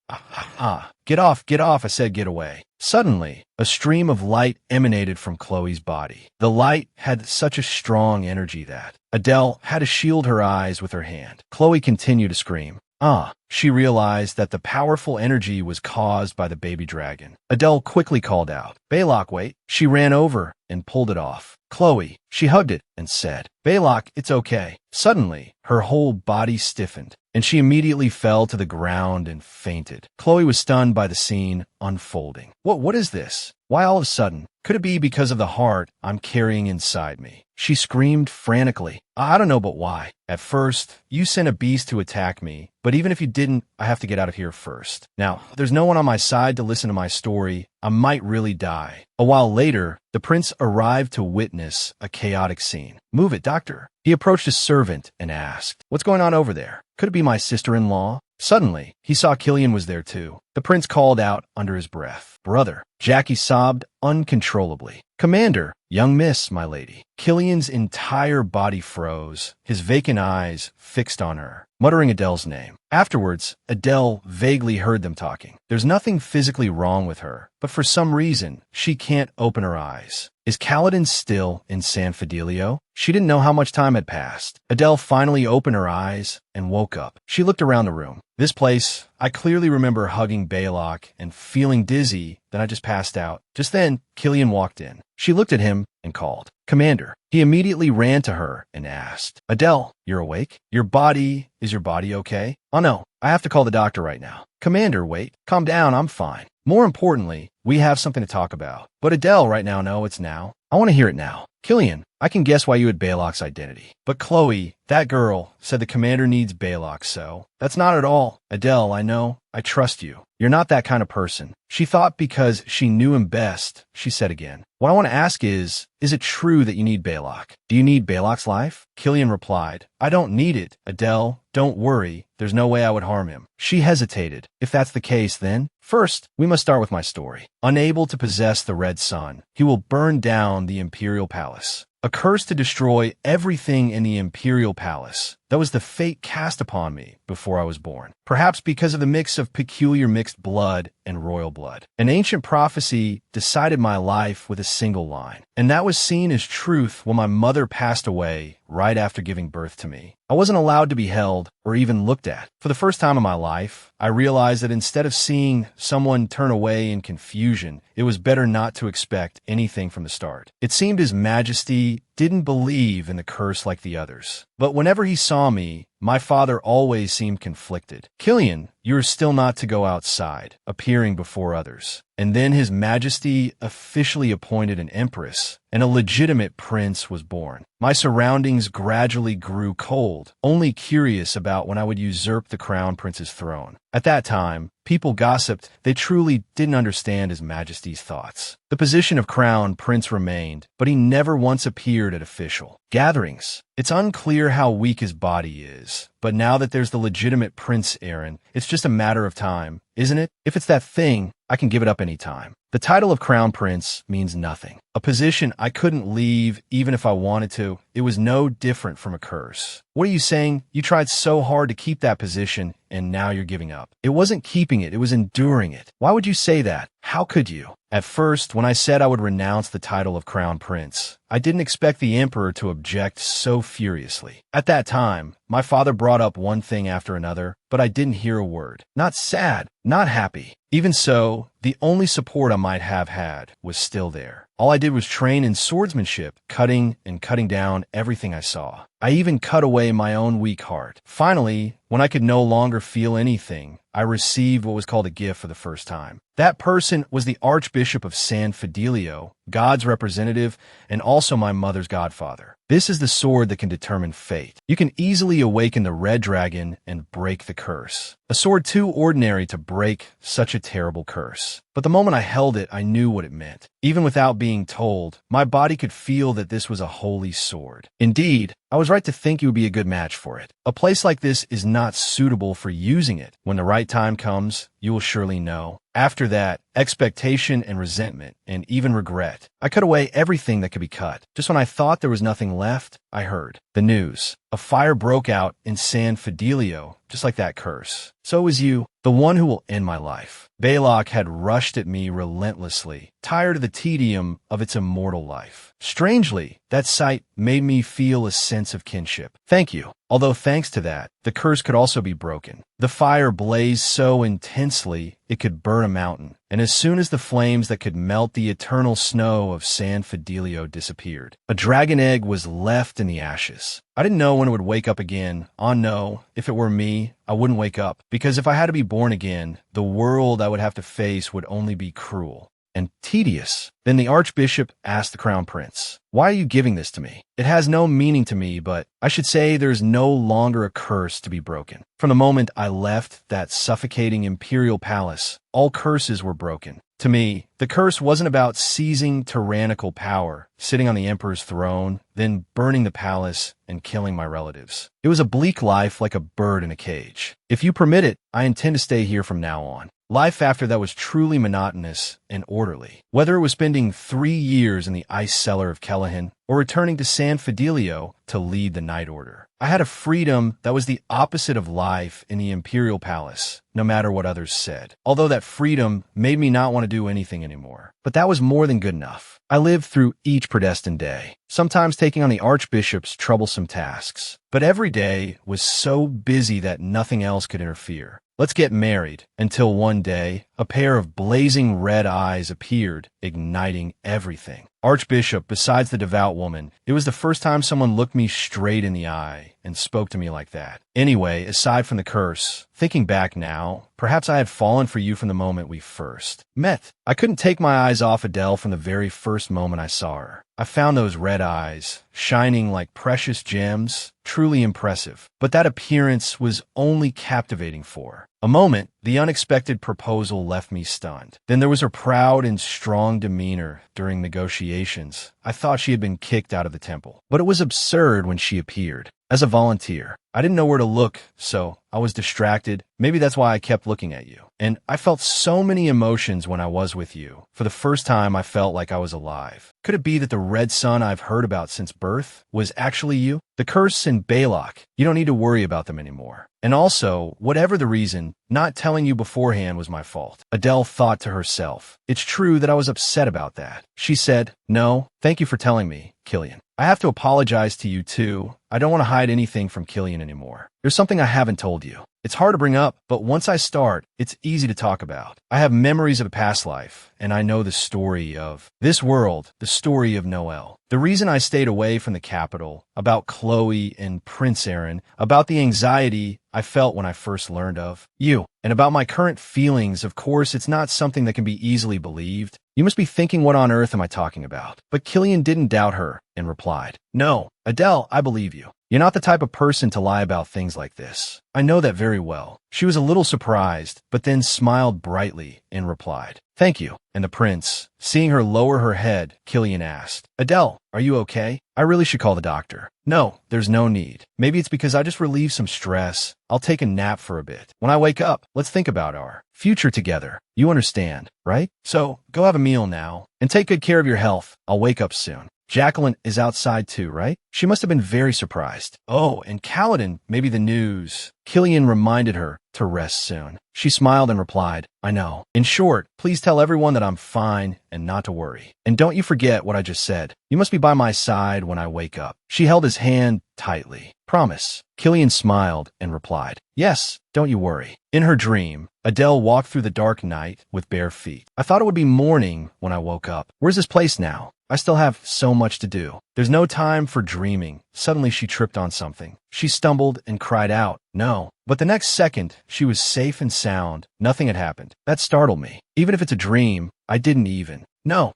Get off, I said get away. Suddenly, a stream of light emanated from Chloe's body. The light had such a strong energy that Adele had to shield her eyes with her hand. Chloe continued to scream. She realized that the powerful energy was caused by the baby dragon. Adele quickly called out, Balok, wait. She ran over and pulled it off. Chloe, she hugged it and said, Balok, it's okay. Suddenly, her whole body stiffened, and she immediately fell to the ground and fainted. Chloe was stunned by the scene unfolding. What is this? Why all of a sudden? Could it be because of the heart I'm carrying inside me? She screamed frantically. I don't know, but why? At first, you sent a beast to attack me, but even if you didn't, I have to get out of here first. Now, there's no one on my side to listen to my story. I might really die. A while later, the prince arrived to witness a chaotic scene. Move it, doctor. He approached his servant and asked, What's going on over there? Could it be my sister-in-law? Suddenly, he saw Killian was there too. The prince called out under his breath, Brother. Jackie sobbed uncontrollably. Commander, young miss, my lady. Killian's entire body froze, his vacant eyes fixed on her, muttering Adele's name. Afterwards, Adele vaguely heard them talking. There's nothing physically wrong with her, but for some reason, she can't open her eyes. Is Kaladin still in San Fidelio? She didn't know how much time had passed. Adele finally opened her eyes and woke up. She looked around the room. This place, I clearly remember hugging Balok and feeling dizzy, then I just passed out. Just then, Killian walked in. She looked at him and called, Commander. He immediately ran to her and asked, Adele, you're awake? Is your body okay? Oh no, I have to call the doctor right now. Commander, wait, calm down, I'm fine. More importantly, we have something to talk about. But Adele right now, no, it's now. I want to hear it now. Killian, I can guess why you had Balok's identity. But Chloe, that girl, said the commander needs Balok, so that's not at all. Adele, I know. I trust you. You're not that kind of person. She thought because she knew him best, she said again. What I want to ask is it true that you need Balok? Do you need Balok's life? Killian replied, I don't need it. Adele, don't worry. There's no way I would harm him. She hesitated. If that's the case, then first, we must start with my story. Unable to possess the Red Sun, he will burn down the Imperial Palace. A curse to destroy everything in the Imperial Palace. That was the fate cast upon me before I was born. Perhaps because of the mix of peculiar mixed blood and royal blood. An ancient prophecy decided my life with a single line, and that was seen as truth when my mother passed away right after giving birth to me. I wasn't allowed to be held or even looked at. For the first time in my life, I realized that instead of seeing someone turn away in confusion, it was better not to expect anything from the start. It seemed His Majesty didn't believe in the curse like the others. But whenever he saw me, my father always seemed conflicted. Killian, you are still not to go outside, appearing before others. And then His Majesty officially appointed an empress, and a legitimate prince was born. My surroundings gradually grew cold, only curious about when I would usurp the crown prince's throne. At that time, people gossiped they truly didn't understand His Majesty's thoughts. The position of crown prince remained, but he never once appeared at official gatherings. It's unclear how weak his body is, but now that there's the legitimate Prince Aaron, it's just a matter of time, isn't it? If it's that thing, I can give it up any time. The title of Crown Prince means nothing. A position I couldn't leave even if I wanted to. It was no different from a curse. What are you saying? You tried so hard to keep that position, and now you're giving up. It wasn't keeping it, it was enduring it. Why would you say that? How could you? At first, when I said I would renounce the title of Crown Prince, I didn't expect the emperor to object so furiously. At that time, my father brought up one thing after another, but I didn't hear a word. Not sad, not happy. Even so, the only support I might have had was still there. All I did was train in swordsmanship, cutting and cutting down everything I saw. I even cut away my own weak heart. Finally, when I could no longer feel anything, I received what was called a gift for the first time. That person was the Archbishop of San Fidelio, God's representative, and also my mother's godfather. This is the sword that can determine fate. You can easily awaken the red dragon and break the curse. A sword too ordinary to break such a terrible curse. But the moment I held it, I knew what it meant. Even without being told, my body could feel that this was a holy sword. Indeed, I was right to think you would be a good match for it. A place like this is not suitable for using it. When the right time comes, you will surely know. After that, expectation and resentment, and even regret. I cut away everything that could be cut. Just when I thought there was nothing left, I heard the news. A fire broke out in San Fidelio, just like that curse. So it was you, the one who will end my life. Balak had rushed at me relentlessly, tired of the tedium of its immortal life. Strangely, that sight made me feel a sense of kinship. Thank you. Although thanks to that, the curse could also be broken. The fire blazed so intensely it could burn a mountain, and as soon as the flames that could melt the eternal snow of San Fidelio disappeared, a dragon egg was left in the ashes. I didn't know when it would wake up again. No, if it were me, I wouldn't wake up, because if I had to be born again, the world I would have to face would only be cruel and tedious. Then the Archbishop asked the Crown Prince, "Why are you giving this to me? It has no meaning to me, but I should say there is no longer a curse to be broken." From the moment I left that suffocating imperial palace, all curses were broken. To me, the curse wasn't about seizing tyrannical power, sitting on the emperor's throne, then burning the palace and killing my relatives. It was a bleak life like a bird in a cage. If you permit it, I intend to stay here from now on. Life after that was truly monotonous and orderly. Whether it was spending 3 years in the ice cellar of Kellahan or returning to San Fidelio to lead the Night Order, I had a freedom that was the opposite of life in the Imperial Palace, no matter what others said. Although that freedom made me not want to do anything anymore. But that was more than good enough. I lived through each predestined day, sometimes taking on the Archbishop's troublesome tasks. But every day was so busy that nothing else could interfere. Let's get married, until one day, a pair of blazing red eyes appeared, igniting everything. Archbishop, besides the devout woman, it was the first time someone looked me straight in the eye and spoke to me like that. Anyway, aside from the curse, thinking back now, perhaps I had fallen for you from the moment we first met. I couldn't take my eyes off Adele from the very first moment I saw her. I found those red eyes, shining like precious gems, truly impressive. But that appearance was only captivating for a moment. The unexpected proposal left me stunned. Then there was her proud and strong demeanor during negotiations. I thought she had been kicked out of the temple. But it was absurd when she appeared. As a volunteer, I didn't know where to look, so I was distracted. Maybe that's why I kept looking at you. And I felt so many emotions when I was with you. For the first time, I felt like I was alive. Could it be that the red sun I've heard about since birth was actually you? The curse and Balak, you don't need to worry about them anymore. And also, whatever the reason, not telling you beforehand was my fault. Adele thought to herself. It's true that I was upset about that. She said, "No, thank you for telling me, Killian. I have to apologize to you too. I don't want to hide anything from Killian anymore. There's something I haven't told you. It's hard to bring up, but once I start, it's easy to talk about. I have memories of a past life, and I know the story of this world, the story of Noel. The reason I stayed away from the capital, about Chloe and Prince Aaron, about the anxiety I felt when I first learned of you, and about my current feelings. Of course, it's not something that can be easily believed. You must be thinking, what on earth am I talking about?" But Killian didn't doubt her and replied, "No, Adele, I believe you. You're not the type of person to lie about things like this. I know that very well. She was a little surprised, but then smiled brightly and replied, "Thank you." And the prince, seeing her lower her head, Killian asked, "Adele, are you okay? I really should call the doctor." "No, there's no need. Maybe it's because I just relieved some stress. I'll take a nap for a bit. When I wake up, let's think about our future together. You understand, right? So, go have a meal now, and take good care of your health. I'll wake up soon." Jacqueline is outside too, right? She must have been very surprised. "Oh, and Kaladin, maybe the news." Killian reminded her to rest soon. She smiled and replied, "I know. In short, please tell everyone that I'm fine and not to worry. And don't you forget what I just said. You must be by my side when I wake up." She held his hand tightly. "Promise." Killian smiled and replied, "Yes, don't you worry." In her dream, Adele walked through the dark night with bare feet. "I thought it would be morning when I woke up. Where's this place now? I still have so much to do. There's no time for dreaming." Suddenly she tripped on something. She stumbled and cried out, "No." But the next second, she was safe and sound. Nothing had happened. That startled me. Even if it's a dream, I didn't even. No,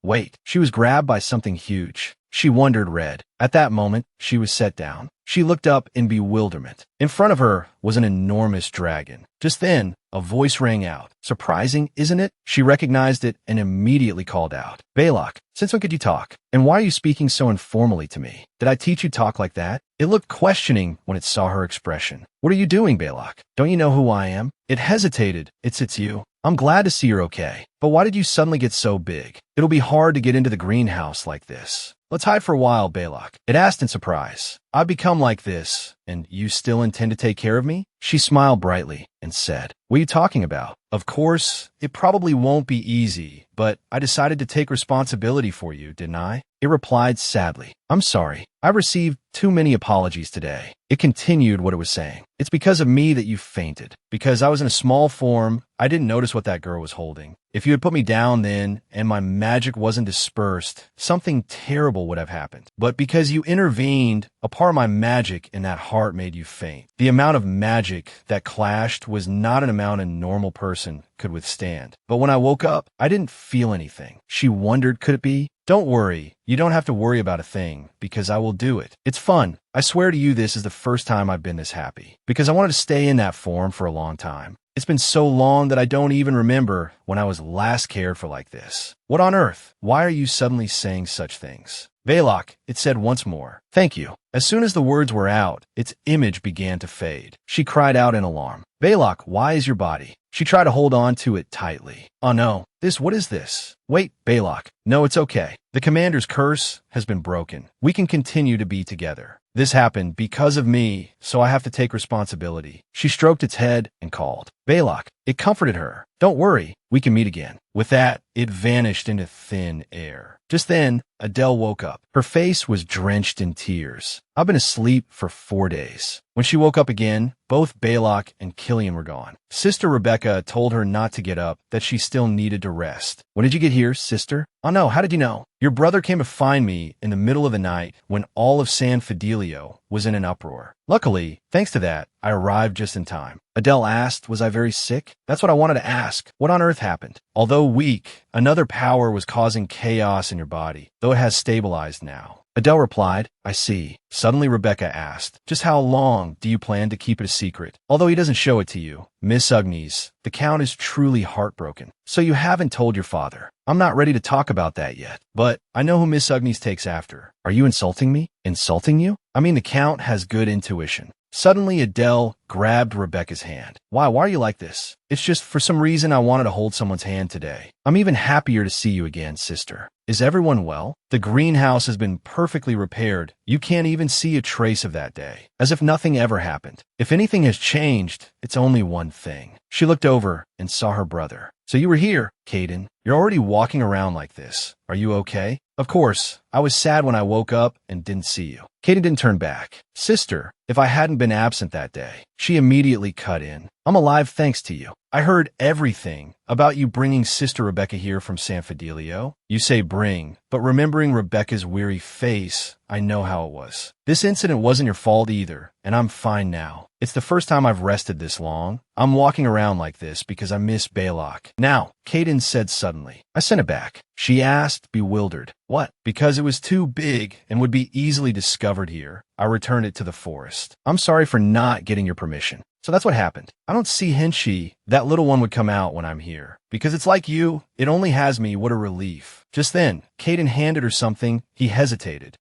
wait. She was grabbed by something huge. She wondered red. At that moment, she was set down. She looked up in bewilderment. In front of her was an enormous dragon. Just then, a voice rang out. Surprising, isn't it? She recognized it and immediately called out, "Balak, since when could you talk? And why are you speaking so informally to me? Did I teach you talk like that?" It looked questioning when it saw her expression. "What are you doing, Balak? Don't you know who I am?" It hesitated. It's you. "I'm glad to see you're okay. But why did you suddenly get so big? It'll be hard to get into the greenhouse like this. Let's hide for a while, Balak." It asked in surprise. "I've become like this, and you still intend to take care of me?" She smiled brightly and said, "What are you talking about? Of course, it probably won't be easy, but I decided to take responsibility for you, didn't I?" It replied sadly, "I'm sorry. I've received too many apologies today." It continued what it was saying. "It's because of me that you fainted. Because I was in a small form, I didn't notice what that girl was holding. If you had put me down then, and my magic wasn't dispersed, something terrible would have happened. But because you intervened, a part of my magic in that heart made you faint. The amount of magic that clashed was not an amount a normal person could withstand. But when I woke up, I didn't feel anything." She wondered, could it be? "Don't worry. You don't have to worry about a thing, because I will do it. It's fun. I swear to you this is the first time I've been this happy. Because I wanted to stay in that form for a long time. It's been so long that I don't even remember when I was last cared for like this. What on earth? Why are you suddenly saying such things?" "Balak," it said once more. "Thank you." As soon as the words were out, its image began to fade. She cried out in alarm, "Balak, why is your body?" She tried to hold on to it tightly. "Oh no, what is this? Wait, Balak. No, it's okay. The commander's curse has been broken. We can continue to be together. This happened because of me, so I have to take responsibility." She stroked its head and called, "Balak." It comforted her. "Don't worry, we can meet again." With that, it vanished into thin air. Just then, Adele woke up. Her face was drenched in tears. "I've been asleep for 4 days." When she woke up again, both Balak and Killian were gone. Sister Rebecca told her not to get up, that she still needed to rest. "When did you get here, sister?" "Oh no, how did you know?" "Your brother came to find me in the middle of the night when all of San Fidelio was in an uproar. Luckily, thanks to that, I arrived just in time." Adele asked, "Was I very sick?" "That's what I wanted to ask. What on earth happened?" "Although weak, another power was causing chaos in your body, though it has stabilized now." Adele replied, "I see." Suddenly Rebecca asked, "Just how long do you plan to keep it a secret?" "Although he doesn't show it to you, Miss Ugnes, the Count is truly heartbroken." "So you haven't told your father?" "I'm not ready to talk about that yet, but I know who Miss Ugnes takes after." "Are you insulting me?" "Insulting you? I mean the Count has good intuition." Suddenly Adele grabbed Rebecca's hand. Why are you like this?" "It's just for some reason I wanted to hold someone's hand today." "I'm even happier to see you again, sister." "Is everyone well?" "The greenhouse has been perfectly repaired. You can't even see a trace of that day. As if nothing ever happened. If anything has changed, it's only one thing." She looked over and saw her brother. "So you were here, Caden. You're already walking around like this. Are you okay?" "Of course. I was sad when I woke up and didn't see you." Caden didn't turn back. "Sister, if I hadn't been absent that day." She immediately cut in. "I'm alive thanks to you. I heard everything about you bringing Sister Rebecca here from San Fidelio. You say bring, but remembering Rebecca's weary face, I know how it was. This incident wasn't your fault either, and I'm fine now. It's the first time I've rested this long. I'm walking around like this because I miss Balak." "Now," Caden said suddenly. "I sent it back." She asked, bewildered. "What?" "Because it was was too big and would be easily discovered here, I returned it to the forest. I'm sorry for not getting your permission. So that's what happened. I don't see Henshi. That little one would come out when I'm here. Because it's like you, it only has me. What a relief. Just then, Caden handed her something. He hesitated.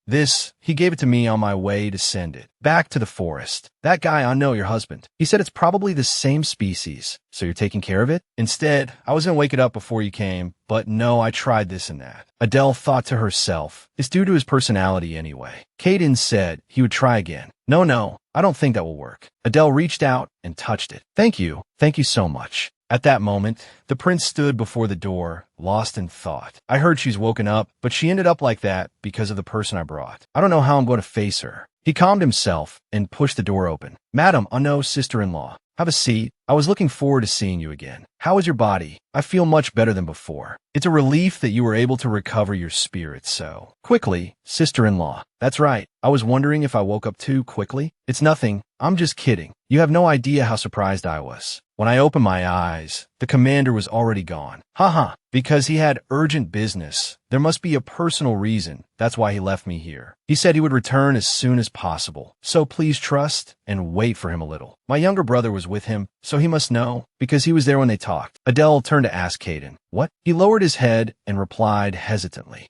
He gave it to me on my way to send it back to the forest. That guy, I know, your husband. He said it's probably the same species. So you're taking care of it? Instead, I was going to wake it up before you came, but no, I tried this and that. Adele thought to herself, it's due to his personality anyway. Caden said he would try again. No, I don't think that will work. Adele reached out and touched it. Thank you so much. At that moment, the prince stood before the door, lost in thought. I heard she's woken up, but she ended up like that because of the person I brought. I don't know how I'm going to face her. He calmed himself and pushed the door open. Madam, no, sister-in-law. Have a seat. I was looking forward to seeing you again. How is your body? I feel much better than before. It's a relief that you were able to recover your spirit so quickly, sister-in-law. That's right. I was wondering if I woke up too quickly. It's nothing. I'm just kidding. You have no idea how surprised I was. When I opened my eyes, the commander was already gone. Haha, because he had urgent business. There must be a personal reason. That's why he left me here. He said he would return as soon as possible. So please trust and wait for him a little. My younger brother was with him, so he must know, because he was there when they talked. Adele turned to ask Caden, what? He lowered his head and replied hesitantly,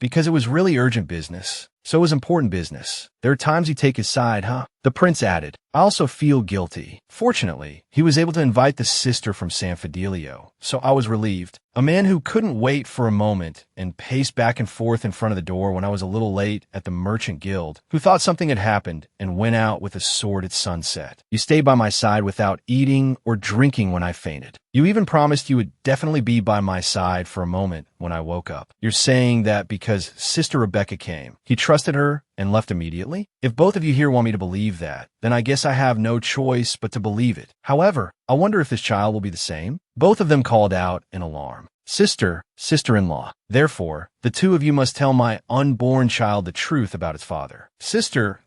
because it was really urgent business. So it was important business. There are times you take his side, huh? The prince added, I also feel guilty. Fortunately, he was able to invite the sister from San Fidelio, so I was relieved. A man who couldn't wait for a moment and paced back and forth in front of the door when I was a little late at the Merchant Guild, who thought something had happened and went out with a sword at sunset. You stayed by my side without eating or drinking when I fainted. You even promised you would definitely be by my side for a moment when I woke up. You're saying that because Sister Rebecca came, he trusted her and left immediately? If both of you here want me to believe that, then I guess I have no choice but to believe it. However, I wonder if this child will be the same? Both of them called out in alarm. Sister-in-law. Therefore, the two of you must tell my unborn child the truth about its father. Sister,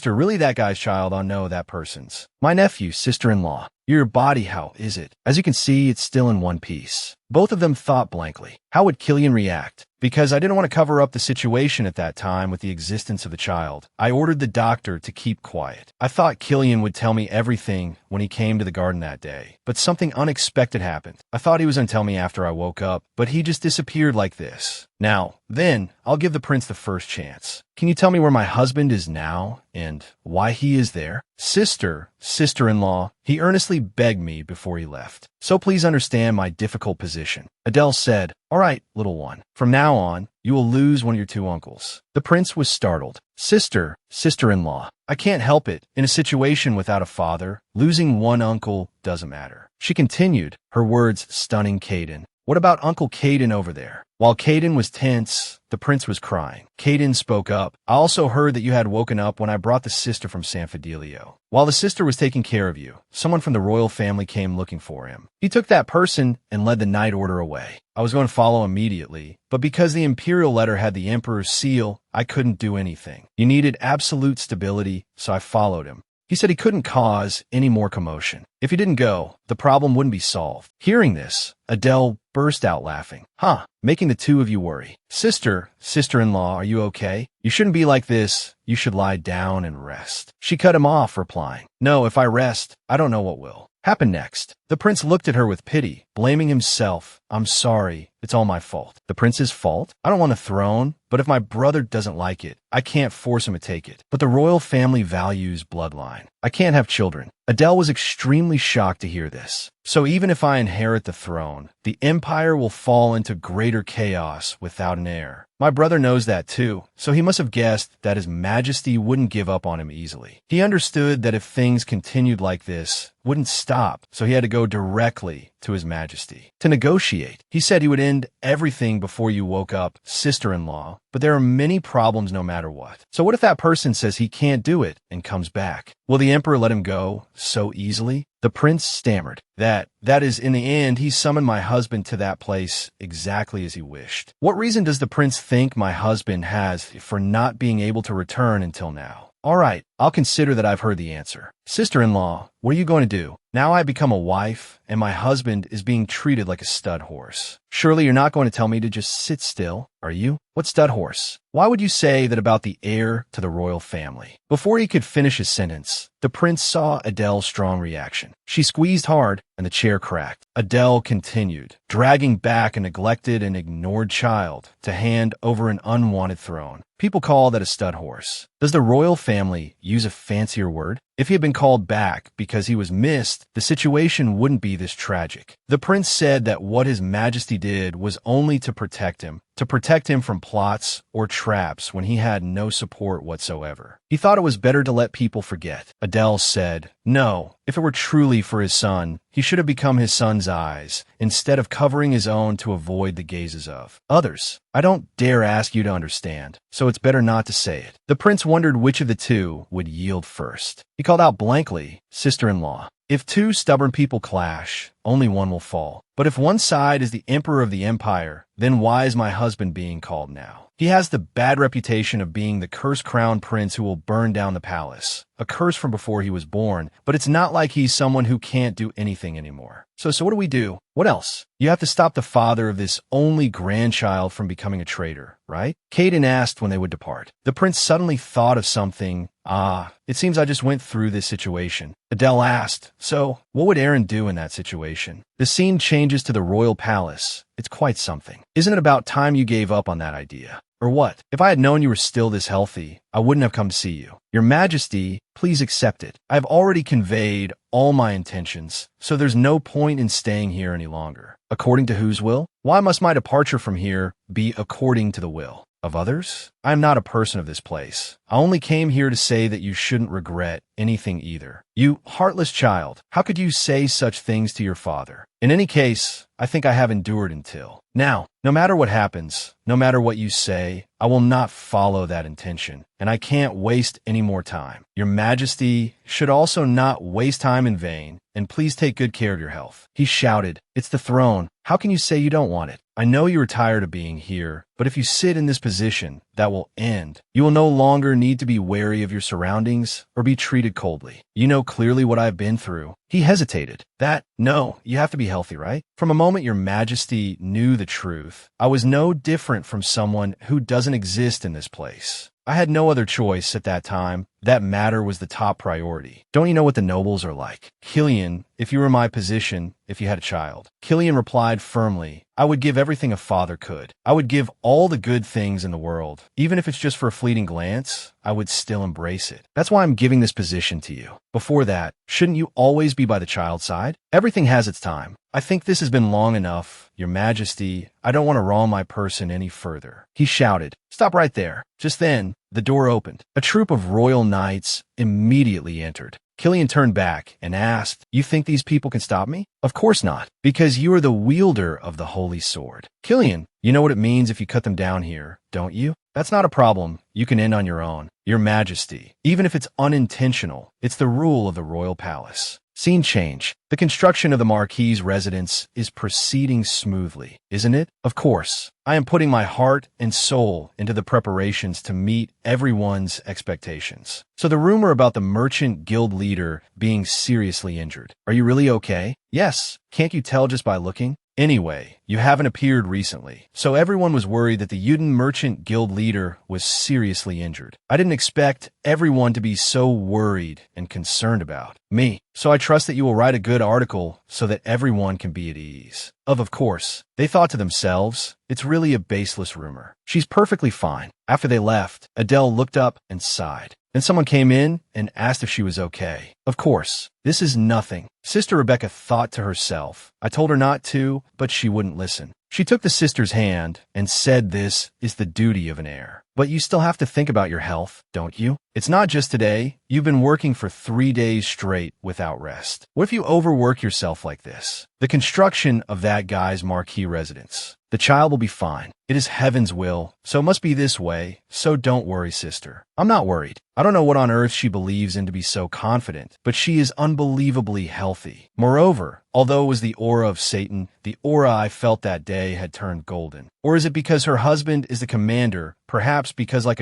really that guy's child? I know that person's. My nephew, sister-in-law. Your body, how is it? As you can see, it's still in one piece. Both of them thought blankly. How would Killian react? Because I didn't want to cover up the situation at that time with the existence of the child, I ordered the doctor to keep quiet. I thought Killian would tell me everything when he came to the garden that day, but something unexpected happened. I thought he was going to tell me after I woke up, but he just disappeared like this. Now, then, I'll give the prince the first chance. Can you tell me where my husband is now and why he is there? Sister-in-law, he earnestly begged me before he left. So please understand my difficult position. Adele said, all right, little one. From now on, you will lose one of your two uncles. The prince was startled. Sister-in-law, I can't help it. In a situation without a father, losing one uncle doesn't matter. She continued, her words stunning Caden. What about Uncle Caden over there? While Caden was tense, the prince was crying. Caden spoke up. I also heard that you had woken up when I brought the sister from San Fidelio. While the sister was taking care of you, someone from the royal family came looking for him. He took that person and led the night order away. I was going to follow immediately, but because the imperial letter had the emperor's seal, I couldn't do anything. You needed absolute stability, so I followed him. He said he couldn't cause any more commotion. If he didn't go, the problem wouldn't be solved. Hearing this, Adele burst out laughing. Making the two of you worry. Sister-in-law, are you okay? You shouldn't be like this. You should lie down and rest. She cut him off, replying, no, if I rest, I don't know what will happen next. The prince looked at her with pity, blaming himself. I'm sorry. It's all my fault. The prince's fault? I don't want a throne, but if my brother doesn't like it, I can't force him to take it. But the royal family values bloodline. I can't have children. Adele was extremely shocked to hear this. So even if I inherit the throne, the empire will fall into greater chaos without an heir. My brother knows that too, so he must have guessed that His Majesty wouldn't give up on him easily. He understood that if things continued like this, wouldn't stop, so he had to go directly to His Majesty to negotiate. He said he would end everything before you woke up, sister-in-law, but there are many problems no matter what. So what if that person says he can't do it and comes back? Will the emperor let him go so easily? The prince stammered. That is, in the end, he summoned my husband to that place exactly as he wished. What reason does the prince think my husband has for not being able to return until now? All right, I'll consider that I've heard the answer. Sister-in-law, what are you going to do? Now I become a wife, and my husband is being treated like a stud horse. Surely you're not going to tell me to just sit still, are you? What stud horse? Why would you say that about the heir to the royal family? Before he could finish his sentence, the prince saw Adele's strong reaction. She squeezed hard, and the chair cracked. Adele continued, dragging back a neglected and ignored child to hand over an unwanted throne. People call that a stud horse. Does the royal family use a fancier word? If he had been called back because he was missed, the situation wouldn't be this tragic. The prince said that what His Majesty did was only to protect him from plots or traps when he had no support whatsoever. He thought it was better to let people forget. Adele said, no, if it were truly for his son, he should have become his son's eyes, instead of covering his own to avoid the gazes of others. I don't dare ask you to understand, so it's better not to say it. The prince wondered which of the two would yield first. He called out blankly, sister-in-law. If two stubborn people clash, only one will fall. But if one side is the emperor of the empire, then why is my husband being called now? He has the bad reputation of being the cursed crown prince who will burn down the palace. A curse from before he was born, but it's not like he's someone who can't do anything anymore. So what do we do? What else? You have to stop the father of this only grandchild from becoming a traitor, right? Caden asked when they would depart. The prince suddenly thought of something. It seems I just went through this situation. Adele asked, so what would Aaron do in that situation? The scene changes to the royal palace. It's quite something. Isn't it about time you gave up on that idea? Or what? If I had known you were still this healthy, I wouldn't have come to see you. Your Majesty, please accept it. I have already conveyed all my intentions, so there's no point in staying here any longer. According to whose will? Why must my departure from here be according to the will of others? I am not a person of this place. I only came here to say that you shouldn't regret anything either. You heartless child, how could you say such things to your father? In any case, I think I have endured until now. No matter what happens, no matter what you say, I will not follow that intention, and I can't waste any more time. Your Majesty should also not waste time in vain, and please take good care of your health. He shouted, it's the throne. How can you say you don't want it? I know you are tired of being here, but if you sit in this position, that will end. You will no longer need to be wary of your surroundings or be treated coldly. You know clearly what I've been through. He hesitated. No, you have to be healthy, right? From a moment your Majesty knew the truth, I was no different from someone who doesn't exist in this place. I had no other choice at that time. That matter was the top priority. Don't you know what the nobles are like? Killian, if you were in my position, if you had a child. Killian replied firmly, I would give everything a father could. I would give all the good things in the world. Even if it's just for a fleeting glance, I would still embrace it. That's why I'm giving this position to you. Before that, shouldn't you always be by the child's side? Everything has its time. I think this has been long enough. Your Majesty, I don't want to wrong my person any further. He shouted, stop right there. Just then, the door opened. A troop of royal knights immediately entered. Killian turned back and asked, you think these people can stop me? Of course not, because you are the wielder of the holy sword. Killian, you know what it means if you cut them down here, don't you? That's not a problem. You can end on your own. Your Majesty, even if it's unintentional, it's the rule of the royal palace. Scene change. The construction of the Marquis's residence is proceeding smoothly, isn't it? Of course. I am putting my heart and soul into the preparations to meet everyone's expectations. So the rumor about the merchant guild leader being seriously injured. Are you really okay? Yes. Can't you tell just by looking? Anyway, you haven't appeared recently, so everyone was worried that the Yuden Merchant Guild leader was seriously injured. I didn't expect everyone to be so worried and concerned about me, so I trust that you will write a good article so that everyone can be at ease. Of course, they thought to themselves, it's really a baseless rumor. She's perfectly fine. After they left, Adele looked up and sighed. Then someone came in and asked if she was okay. Of course, this is nothing. Sister Rebecca thought to herself. I told her not to, but she wouldn't listen. She took the sister's hand and said this is the duty of an heir. But you still have to think about your health, don't you? It's not just today. You've been working for 3 days straight without rest. What if you overwork yourself like this? The construction of that guy's Marquis residence. The child will be fine. It is heaven's will, so it must be this way, so don't worry, sister. I'm not worried. I don't know what on earth she believes in to be so confident, but she is unbelievably healthy. Moreover, although it was the aura of Satan, the aura I felt that day had turned golden. Or is it because her husband is the commander, perhaps because like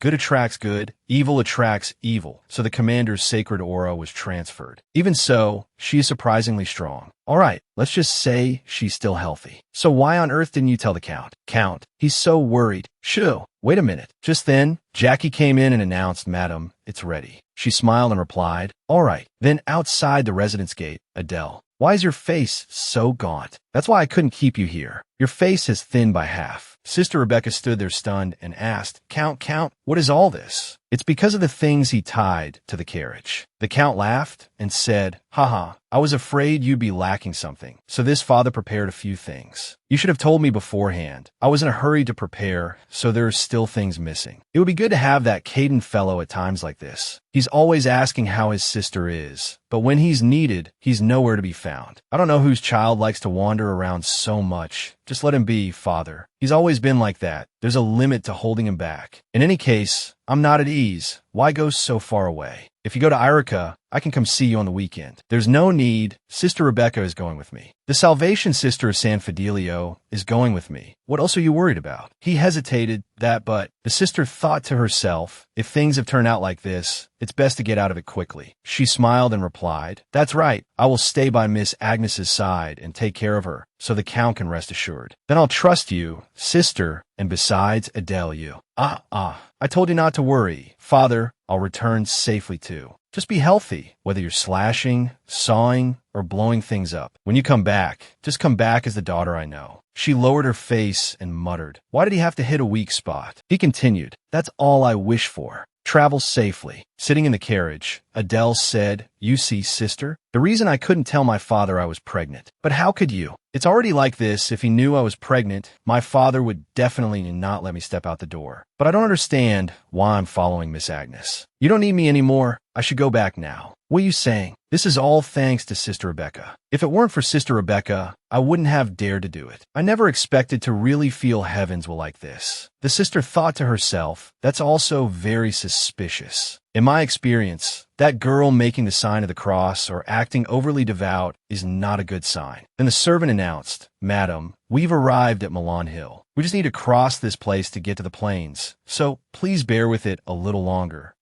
good attracts good, evil attracts evil, so the commander's sacred aura was transferred. Even so, she is surprisingly strong. All right, let's just say she's still healthy. So why on earth didn't you tell the Count? Count, he's so worried. Shoo, wait a minute. Just then, Jackie came in and announced, Madam, it's ready. She smiled and replied, all right. Then outside the residence gate, Adele, why is your face so gaunt? That's why I couldn't keep you here. Your face has thinned by half. Sister Rebecca stood there stunned and asked, Count, what is all this? It's because of the things he tied to the carriage. The Count laughed and said, haha, I was afraid you'd be lacking something. So this father prepared a few things. You should have told me beforehand. I was in a hurry to prepare, so there are still things missing. It would be good to have that Caden fellow at times like this. He's always asking how his sister is, but when he's needed, he's nowhere to be found. I don't know whose child likes to wander around so much. Just let him be, father. He's always been like that. There's a limit to holding him back. In any case, I'm not at ease. Why go so far away? If you go to Irica, I can come see you on the weekend. There's no need. Sister Rebecca is going with me. The Salvation Sister of San Fidelio is going with me. What else are you worried about? He hesitated but the sister thought to herself, if things have turned out like this, it's best to get out of it quickly. She smiled and replied, that's right. I will stay by Miss Agnes's side and take care of her, so the Count can rest assured. Then I'll trust you, sister, and besides, Adele, you. I told you not to worry. Father, I'll return safely too. Just be healthy, whether you're slashing, sawing, or blowing things up. When you come back, just come back as the daughter I know. She lowered her face and muttered, why did he have to hit a weak spot? He continued, that's all I wish for. Travel safely. Sitting in the carriage, Adele said, you see, sister, the reason I couldn't tell my father I was pregnant. But how could you? It's already like this. If he knew I was pregnant, my father would definitely not let me step out the door. But I don't understand why I'm following Miss Agnes. You don't need me anymore. I should go back now. What are you saying? This is all thanks to Sister Rebecca. If it weren't for Sister Rebecca, I wouldn't have dared to do it. I never expected to really feel heavens were like this. The sister thought to herself, that's also very suspicious. In my experience, that girl making the sign of the cross or acting overly devout is not a good sign. Then the servant announced, Madam, we've arrived at Milan Hill. We just need to cross this place to get to the plains, so please bear with it a little longer.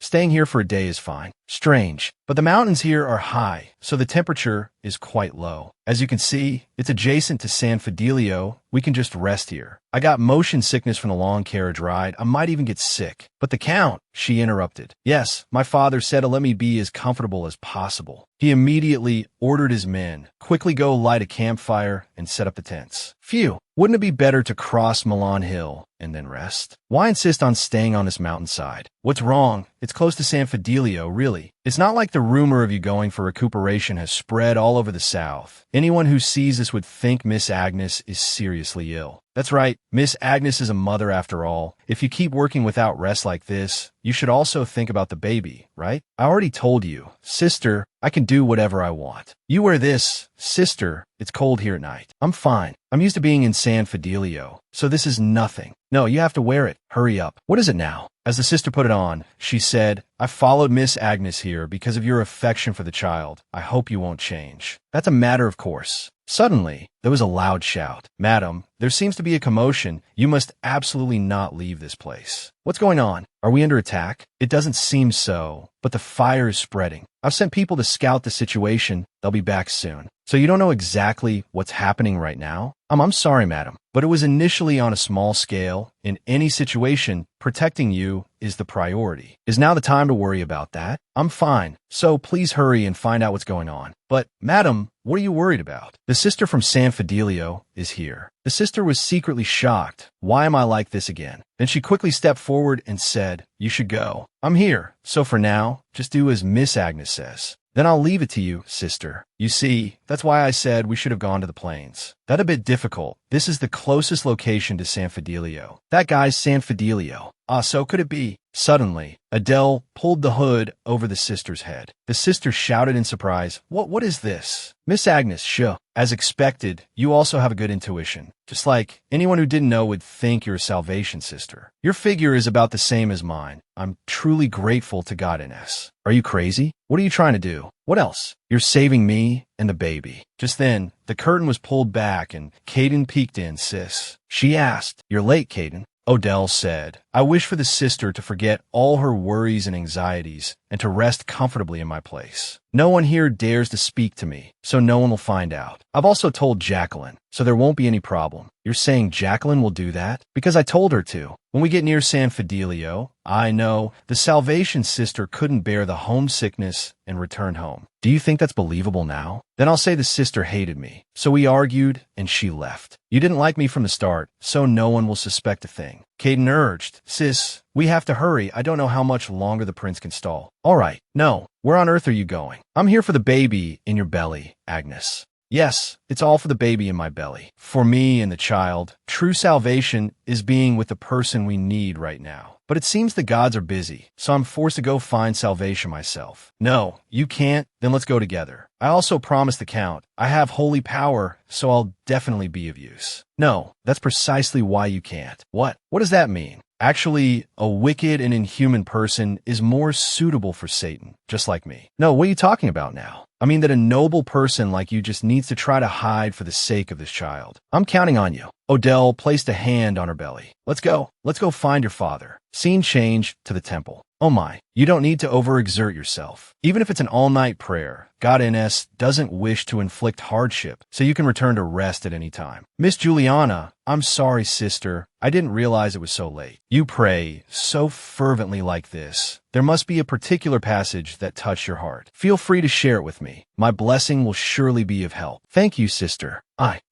Staying here for a day is fine. Strange, but the mountains here are high, so the temperature is quite low. As you can see, it's adjacent to San Fidelio. We can just rest here. I got motion sickness from the long carriage ride. I might even get sick. But the Count, she interrupted. Yes, my father said to let me be as comfortable as possible. He immediately ordered his men, quickly go light a campfire and set up the tents. Phew, wouldn't it be better to cross Milan Hill and then rest? Why insist on staying on this mountainside? What's wrong? It's close to San Fidelio, really. It's not like the rumor of you going for recuperation has spread all over the South. Anyone who sees this would think Miss Agnes is seriously ill. That's right, Miss Agnes is a mother after all. If you keep working without rest like this, you should also think about the baby, right? I already told you, sister, I can do whatever I want. You wear this, sister, it's cold here at night. I'm fine. I'm used to being in San Fidelio, so this is nothing. No, you have to wear it. Hurry up. What is it now? As the sister put it on, she said, I followed Miss Agnes here because of your affection for the child. I hope you won't change. That's a matter of course. Suddenly, there was a loud shout. Madam, there seems to be a commotion. You must absolutely not leave this place. What's going on? Are we under attack? It doesn't seem so, but the fire is spreading. I've sent people to scout the situation. They'll be back soon. So you don't know exactly what's happening right now? I'm sorry, madam, but it was initially on a small scale. In any situation, protecting you is the priority. Is now the time to worry about that? I'm fine, so please hurry and find out what's going on. But, madam, what are you worried about? The sister from San Fidelio is here. The sister was secretly shocked. Why am I like this again? Then she quickly stepped forward and said, you should go. I'm here, so for now, just do as Miss Agnes says. Then I'll leave it to you, sister. You see, that's why I said we should have gone to the plains. That's a bit difficult. This is the closest location to San Fidelio. That guy's San Fidelio. So could it be? Suddenly, Adele pulled the hood over the sister's head. The sister shouted in surprise, What is this? Miss Agnes, shh. As expected, you also have a good intuition. Just like anyone who didn't know would think you're a salvation sister. Your figure is about the same as mine. I'm truly grateful to God in us. Are you crazy? What are you trying to do? What else? You're saving me and the baby. Just then, the curtain was pulled back and Caden peeked in, sis. She asked, You're late, Caden. Odell said, I wish for the sister to forget all her worries and anxieties and to rest comfortably in my place. No one here dares to speak to me, so no one will find out. I've also told Jacqueline, so there won't be any problem. You're saying Jacqueline will do that? Because I told her to. When we get near San Fidelio, I know the salvation sister couldn't bear the homesickness and returned home. Do you think that's believable now? Then I'll say the sister hated me. So we argued and she left. You didn't like me from the start, so no one will suspect a thing. Caden urged, Sis, we have to hurry. I don't know how much longer the prince can stall. All right. No. Where on earth are you going? I'm here for the baby in your belly, Agnes. Yes, it's all for the baby in my belly. For me and the child, true salvation is being with the person we need right now. But it seems the gods are busy, so I'm forced to go find salvation myself. No, you can't? Then let's go together. I also promised the Count. I have holy power, so I'll definitely be of use. No, that's precisely why you can't. What? What does that mean? Actually, a wicked and inhuman person is more suitable for Satan, just like me. No, what are you talking about now? I mean that a noble person like you just needs to try to hide for the sake of this child. I'm counting on you. Odell placed a hand on her belly. Let's go. Let's go find your father. Scene changed to the temple. Oh my, you don't need to overexert yourself. Even if it's an all-night prayer, God NS doesn't wish to inflict hardship, so you can return to rest at any time. Miss Juliana, I'm sorry, sister. I didn't realize it was so late. You pray so fervently like this. There must be a particular passage that touched your heart. Feel free to share it with me. My blessing will surely be of help. Thank you, sister.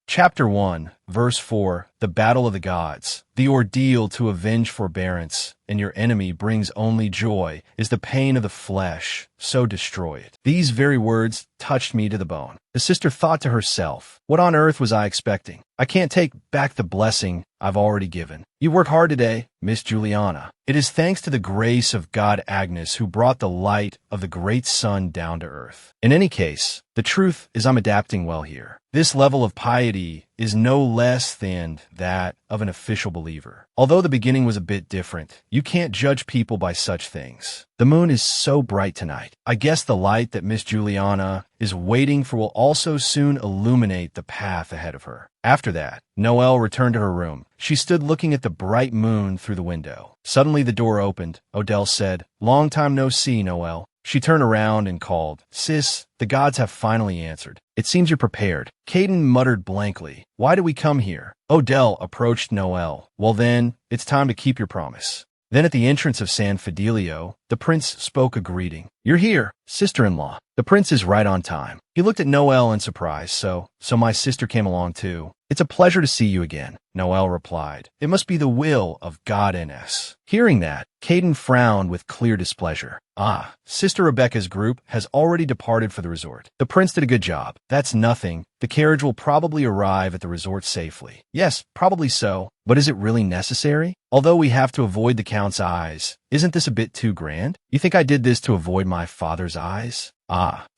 Chapter 1, Verse 4, The Battle of the Gods. The ordeal to avenge forbearance, and your enemy brings only joy, is the pain of the flesh, so destroy it. These very words touched me to the bone. The sister thought to herself, what on earth was I expecting? I can't take back the blessing I've already given. You work hard today, Miss Juliana. It is thanks to the grace of God Agnes who brought the light of the great sun down to earth. In any case, the truth is I'm adapting well here. This level of piety is no less than that of an official believer. Although the beginning was a bit different, you can't judge people by such things. The moon is so bright tonight. I guess the light that Miss Juliana is waiting for will also soon illuminate the path ahead of her. After that, Noelle returned to her room. She stood looking at the bright moon through the window. Suddenly the door opened. Odell said, Long time no see, Noelle. She turned around and called, Sis, the gods have finally answered. It seems you're prepared. Caden muttered blankly, Why do we come here? Odell approached Noelle. Well then, it's time to keep your promise. Then at the entrance of San Fidelio, the prince spoke a greeting. You're here, sister-in-law. The prince is right on time. He looked at Noelle in surprise, so my sister came along too. It's a pleasure to see you again, Noelle replied. It must be the will of God NS. Hearing that, Caden frowned with clear displeasure. Sister Rebecca's group has already departed for the resort. The prince did a good job. That's nothing. The carriage will probably arrive at the resort safely. Yes, probably so. But is it really necessary? Although we have to avoid the Count's eyes, isn't this a bit too grand? You think I did this to avoid my father's eyes?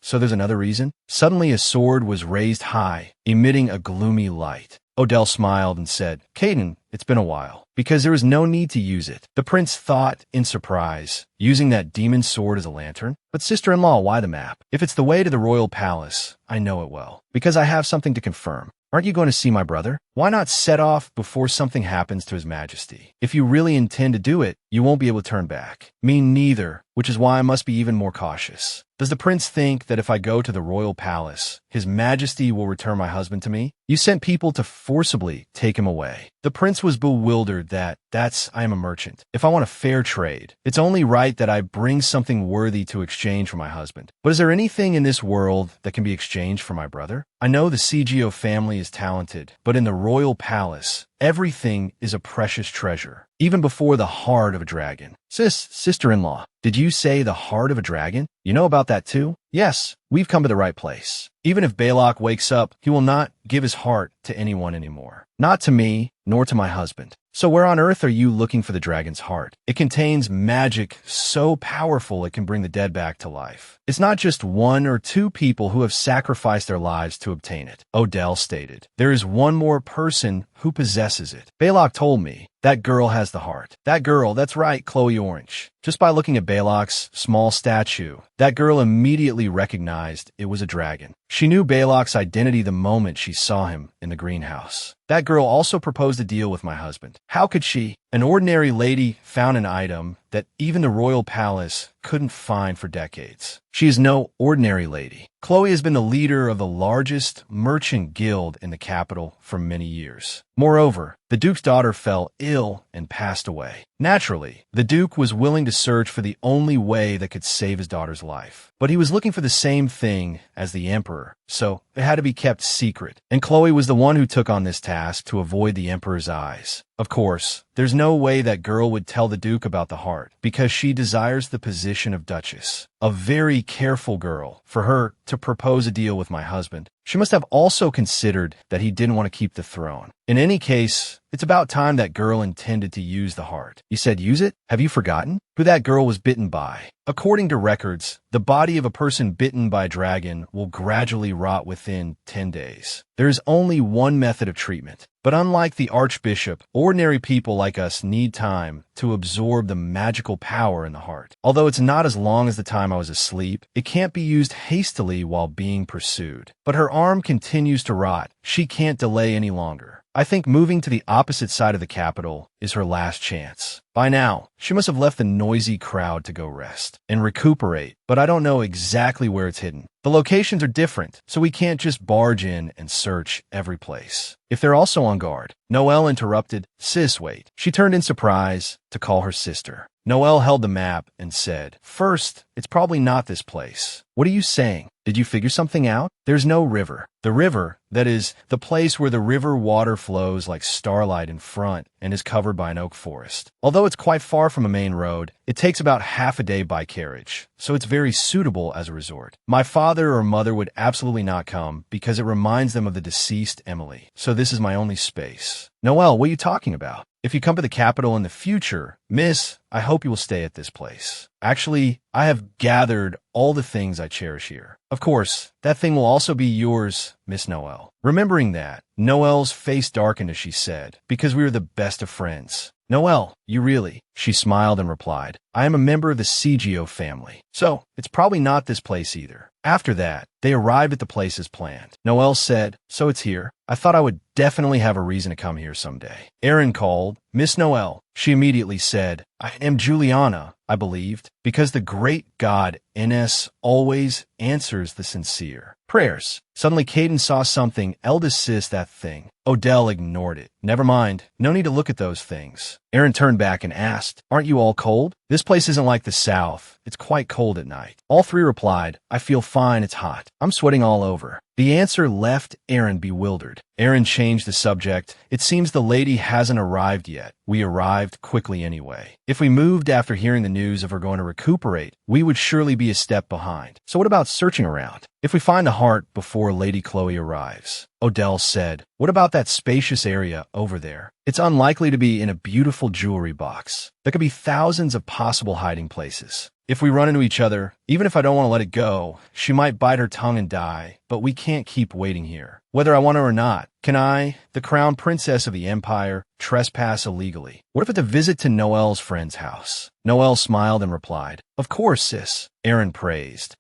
So there's another reason? Suddenly a sword was raised high, emitting a gloomy light. Odell smiled and said, Caden, it's been a while. Because there is no need to use it. The prince thought in surprise, using that demon sword as a lantern? But sister-in-law, why the map? If it's the way to the royal palace, I know it well. Because I have something to confirm. Aren't you going to see my brother? Why not set off before something happens to his majesty? If you really intend to do it, you won't be able to turn back. Me neither, which is why I must be even more cautious. Does the prince think that if I go to the royal palace, his majesty will return my husband to me? You sent people to forcibly take him away. The prince was bewildered I am a merchant. If I want a fair trade, it's only right that I bring something worthy to exchange for my husband. But is there anything in this world that can be exchanged for my brother? I know the CGO family is talented, but in the royal palace, everything is a precious treasure, even before the heart of a dragon. Sister-in-law, did you say the heart of a dragon? You know about that too? Yes, we've come to the right place. Even if Balak wakes up, he will not give his heart to anyone anymore. Not to me, nor to my husband. So where on earth are you looking for the dragon's heart? It contains magic so powerful it can bring the dead back to life. It's not just one or two people who have sacrificed their lives to obtain it, Odell stated. There is one more person who possesses it. Balak told me. That girl has the heart. That girl, that's right, Chloe Orange. Just by looking at Balak's small statue, that girl immediately recognized it was a dragon. She knew Balak's identity the moment she saw him in the greenhouse. That girl also proposed a deal with my husband. How could she? An ordinary lady found an item that even the royal palace couldn't find for decades. She is no ordinary lady. Chloe has been the leader of the largest merchant guild in the capital for many years. Moreover, the Duke's daughter fell ill and passed away. Naturally, the Duke was willing to search for the only way that could save his daughter's life. But he was looking for the same thing as the Emperor, so it had to be kept secret. And Chloe was the one who took on this task to avoid the Emperor's eyes. Of course, there's no way that girl would tell the Duke about the heart, because she desires the position of Duchess. A very careful girl. For her to propose a deal with my husband, she must have also considered that he didn't want to keep the throne. In any case, it's about time that girl intended to use the heart. You said use it? Have you forgotten who that girl was bitten by? According to records, the body of a person bitten by a dragon will gradually rot within 10 days. There is only one method of treatment. But unlike the Archbishop, ordinary people like us need time to absorb the magical power in the heart. Although it's not as long as the time I was asleep, it can't be used hastily while being pursued. But her arm continues to rot. She can't delay any longer. I think moving to the opposite side of the capital is her last chance. By now, she must have left the noisy crowd to go rest and recuperate, but I don't know exactly where it's hidden. The locations are different, so we can't just barge in and search every place. If they're also on guard. Noelle interrupted. Sis, wait. She turned in surprise to call her sister. Noelle held the map and said, First, it's probably not this place. What are you saying? Did you figure something out? There's no river. The river, that is, the place where the river water flows like starlight in front and is covered by an oak forest. Although it's quite far from a main road, it takes about half a day by carriage, so it's very suitable as a resort. My father or mother would absolutely not come because it reminds them of the deceased Emily, so this is my only space. Noelle, what are you talking about? If you come to the capital in the future, Miss, I hope you will stay at this place. Actually, I have gathered all the things I cherish here. Of course, that thing will also be yours, Miss Noelle. Remembering that, Noelle's face darkened as she said, because we were the best of friends. Noelle, you really? She smiled and replied, I am a member of the CGO family, so it's probably not this place either. After that, they arrived at the place as planned. Noelle said, so it's here. I thought I would definitely have a reason to come here someday. Aaron called, Miss Noelle. She immediately said, I am Juliana, I believed, because the great God Ns always answers the sincere prayers. Suddenly, Caden saw something. Eldest sis, that thing. Odell ignored it. Never mind. No need to look at those things. Aaron turned back and asked, Aren't you all cold? This place isn't like the South. It's quite cold at night. All three replied, I feel fine. It's hot. I'm sweating all over. The answer left Aaron bewildered. Aaron changed the subject. It seems the lady hasn't arrived yet. We arrived quickly anyway. If we moved after hearing the news of her going to recuperate, we would surely be a step behind. So what about searching around? If we find the heart before Lady Chloe arrives. Odell said, What about that spacious area over there? It's unlikely to be in a beautiful jewelry box. There could be thousands of possible hiding places. If we run into each other, even if I don't want to let it go, she might bite her tongue and die, but we can't keep waiting here. Whether I want to or not, can I, the crown princess of the empire, trespass illegally? What if it's a visit to Noelle's friend's house? Noelle smiled and replied, Of course, sis. Aaron praised.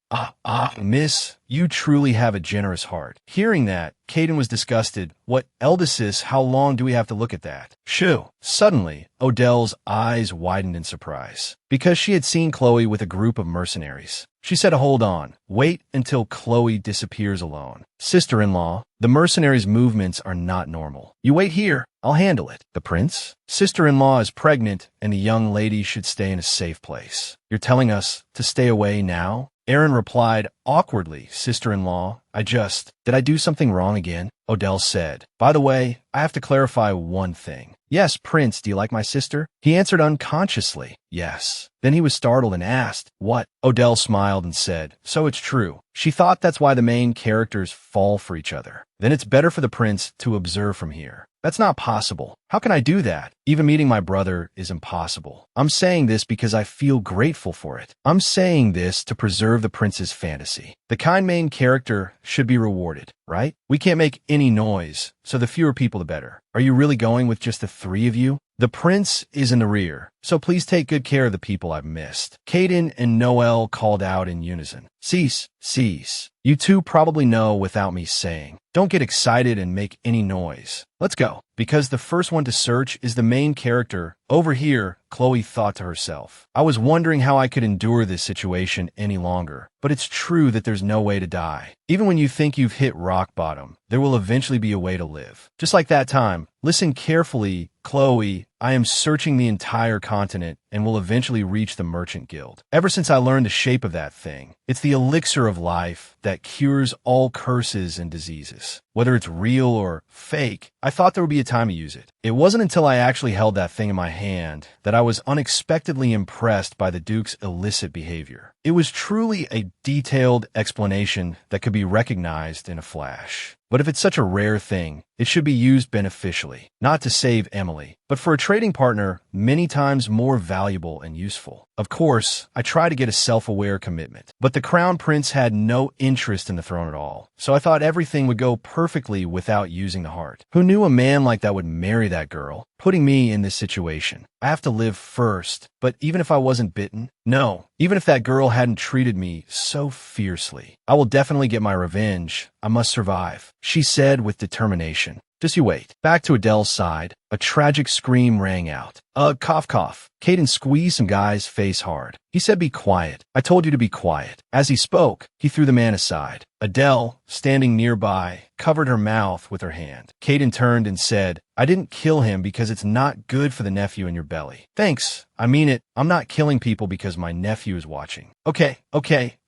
Miss, you truly have a generous heart. Hearing that, Caden was disgusted. What, eldest sis, how long do we have to look at that? Shoo. Suddenly, Odell's eyes widened in surprise, because she had seen Chloe with a group of mercenaries. She said, Hold on. Wait until Chloe disappears alone. Sister-in-law, the mercenaries' movements are not normal. You wait here. I'll handle it. The prince? Sister-in-law is pregnant, and the young lady should stay in a safe place. You're telling us to stay away now? Aaron replied awkwardly, Sister-in-law, did I do something wrong again? Odell said, By the way, I have to clarify one thing. "Yes, Prince, do you like my sister?" He answered unconsciously, "Yes." Then he was startled and asked, "What?" Odell smiled and said, "So it's true." She thought that's why the main characters fall for each other. Then it's better for the prince to observe from here. That's not possible. How can I do that? Even meeting my brother is impossible. I'm saying this because I feel grateful for it. I'm saying this to preserve the prince's fantasy. The kind main character should be rewarded, right? We can't make any noise, so the fewer people the better. Are you really going with just the three of you? The prince is in the rear, so please take good care of the people I've missed. Caden and Noel called out in unison. Cease, cease. You two probably know without me saying. Don't get excited and make any noise. Let's go. Because the first one to search is the main character. Over here, Chloe thought to herself. I was wondering how I could endure this situation any longer. But it's true that there's no way to die. Even when you think you've hit rock bottom, there will eventually be a way to live. Just like that time, listen carefully, Chloe. I am searching the entire continent and will eventually reach the Merchant Guild. Ever since I learned the shape of that thing, it's the elixir of life that cures all curses and diseases. Whether it's real or fake, I thought there would be a time to use it. It wasn't until I actually held that thing in my hand that I was unexpectedly impressed by the Duke's illicit behavior. It was truly a detailed explanation that could be recognized in a flash. But if it's such a rare thing, it should be used beneficially, not to save Emily, but for a trading partner many times more valuable and useful. Of course, I try to get a self-aware commitment, but the Crown Prince had no interest in the throne at all, so I thought everything would go perfectly without using the heart. Who knew a man like that would marry that girl, putting me in this situation? I have to live first, but even if I wasn't bitten, no, even if that girl hadn't treated me so fiercely, I will definitely get my revenge. I must survive, she said with determination. Just you wait. Back to Adele's side, a tragic scream rang out. Cough, cough. Caden squeezed some guy's face hard. He said, "Be quiet. I told you to be quiet." As he spoke, he threw the man aside. Adele, standing nearby, covered her mouth with her hand. Caden turned and said, "I didn't kill him because it's not good for the nephew in your belly." "Thanks. I mean it. I'm not killing people because my nephew is watching." Okay,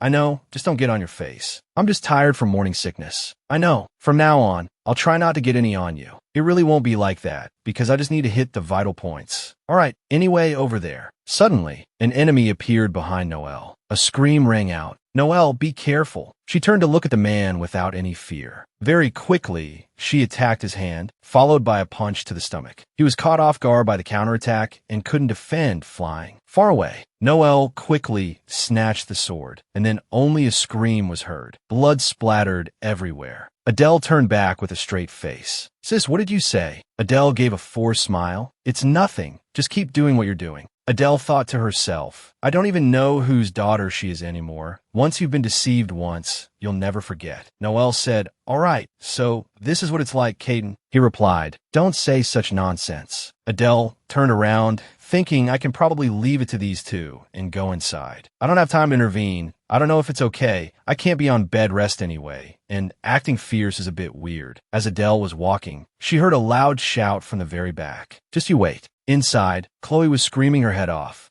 I know. Just don't get on your face. I'm just tired from morning sickness. I know. From now on, I'll try not to get any on you. It really won't be like that, because I just need to hit the vital points. All right, anyway, over there. Suddenly, an enemy appeared behind Noelle. A scream rang out. "Noelle, be careful." She turned to look at the man without any fear. Very quickly, she attacked his hand, followed by a punch to the stomach. He was caught off guard by the counterattack and couldn't defend, flying far away. Noelle quickly snatched the sword, and then only a scream was heard. Blood splattered everywhere. Adele turned back with a straight face. "Sis, what did you say?" Adele gave a forced smile. "It's nothing. Just keep doing what you're doing." Adele thought to herself, I don't even know whose daughter she is anymore. Once you've been deceived once, you'll never forget. Noelle said, "All right, so this is what it's like, Caden." He replied, "Don't say such nonsense." Adele turned around, thinking I can probably leave it to these two and go inside. I don't have time to intervene. I don't know if it's okay. I can't be on bed rest anyway, and acting fierce is a bit weird. As Adele was walking, she heard a loud shout from the very back. "Just you wait." Inside, Chloe was screaming her head off.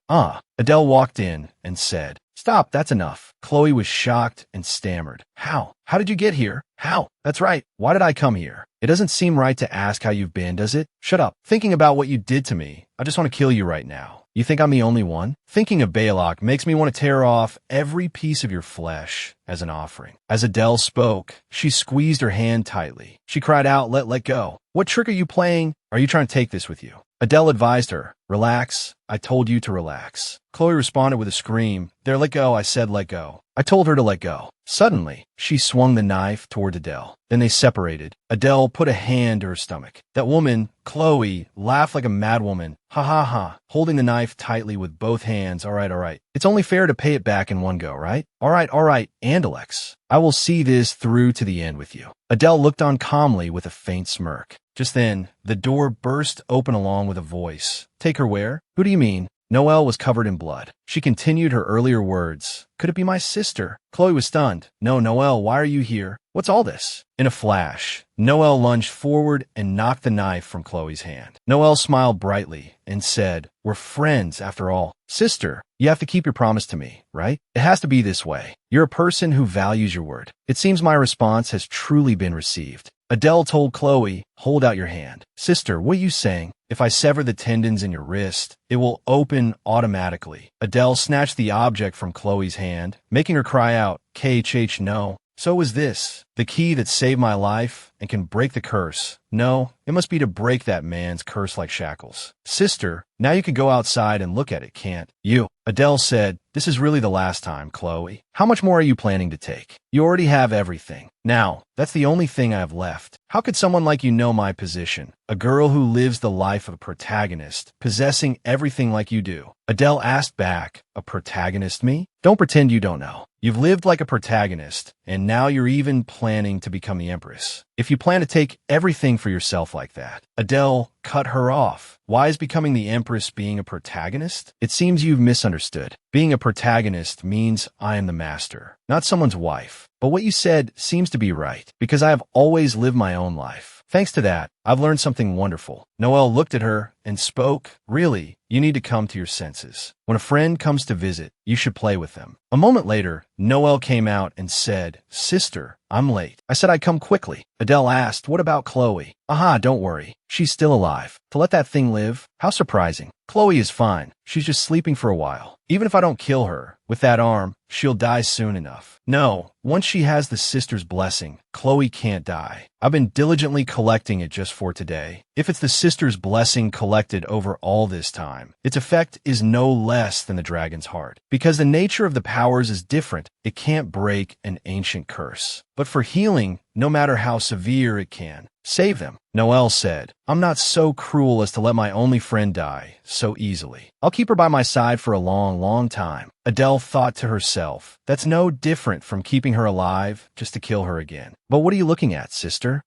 Adele walked in and said, "Stop, that's enough." Chloe was shocked and stammered. How? How did you get here? How? That's right. Why did I come here? It doesn't seem right to ask how you've been, does it? Shut up. Thinking about what you did to me, I just want to kill you right now. You think I'm the only one? Thinking of Balak makes me want to tear off every piece of your flesh as an offering. As Adele spoke, she squeezed her hand tightly. She cried out, let go. What trick are you playing? Are you trying to take this with you? Adele advised her, "Relax. I told you to relax." Chloe responded with a scream. "There, let go. I said let go." I told her to let go. Suddenly, she swung the knife toward Adele. Then they separated. Adele put a hand to her stomach. That woman, Chloe, laughed like a madwoman. Ha ha ha, holding the knife tightly with both hands. All right. It's only fair to pay it back in one go, right? All right, Andalex. I will see this through to the end with you. Adele looked on calmly with a faint smirk. Just then, the door burst open along with a voice. "Take her where? Who do you mean?" Noelle was covered in blood. She continued her earlier words. "Could it be my sister?" Chloe was stunned. "No, Noelle, why are you here? What's all this?" In a flash, Noelle lunged forward and knocked the knife from Chloe's hand. Noelle smiled brightly and said, "We're friends after all." "Sister, you have to keep your promise to me, right? It has to be this way. You're a person who values your word." It seems my response has truly been received. Adele told Chloe, hold out your hand. Sister, what are you saying? If I sever the tendons in your wrist, it will open automatically. Adele snatched the object from Chloe's hand, making her cry out, KHH no. So is this the key that saved my life and can break the curse? No, it must be to break that man's curse like shackles. Sister, now you can go outside and look at it, can't you? Adele said, this is really the last time, Chloe. How much more are you planning to take? You already have everything. Now, that's the only thing I have left. How could someone like you know my position? A girl who lives the life of a protagonist, possessing everything like you do. Adele asked back, a protagonist me? Don't pretend you don't know. You've lived like a protagonist, and now you're even planning to become the empress. If you plan to take everything for yourself like that. Adele cut her off. Why is becoming the empress being a protagonist? It seems you've misunderstood. Being a protagonist means I am the master, not someone's wife. But what you said seems to be right, because I have always lived my own life. Thanks to that, I've learned something wonderful. Noelle looked at her and spoke, really, you need to come to your senses. When a friend comes to visit, you should play with them. A moment later, Noelle came out and said, Sister, I'm late. I said I'd come quickly. Adele asked, what about Chloe? Aha, don't worry. She's still alive. To let that thing live? How surprising. Chloe is fine. She's just sleeping for a while. Even if I don't kill her, with that arm, she'll die soon enough. No, once she has the sister's blessing, Chloe can't die. I've been diligently collecting it just for today. If it's the sister's blessing collected over all this time, its effect is no less than the dragon's heart. Because the nature of the powers is different, it can't break an ancient curse. But for healing, no matter how severe it can, save them. Noelle said, I'm not so cruel as to let my only friend die so easily. I'll keep her by my side for a long, long time. Adele thought to herself, that's no different from keeping her alive just to kill her again. But what are you looking at, sister?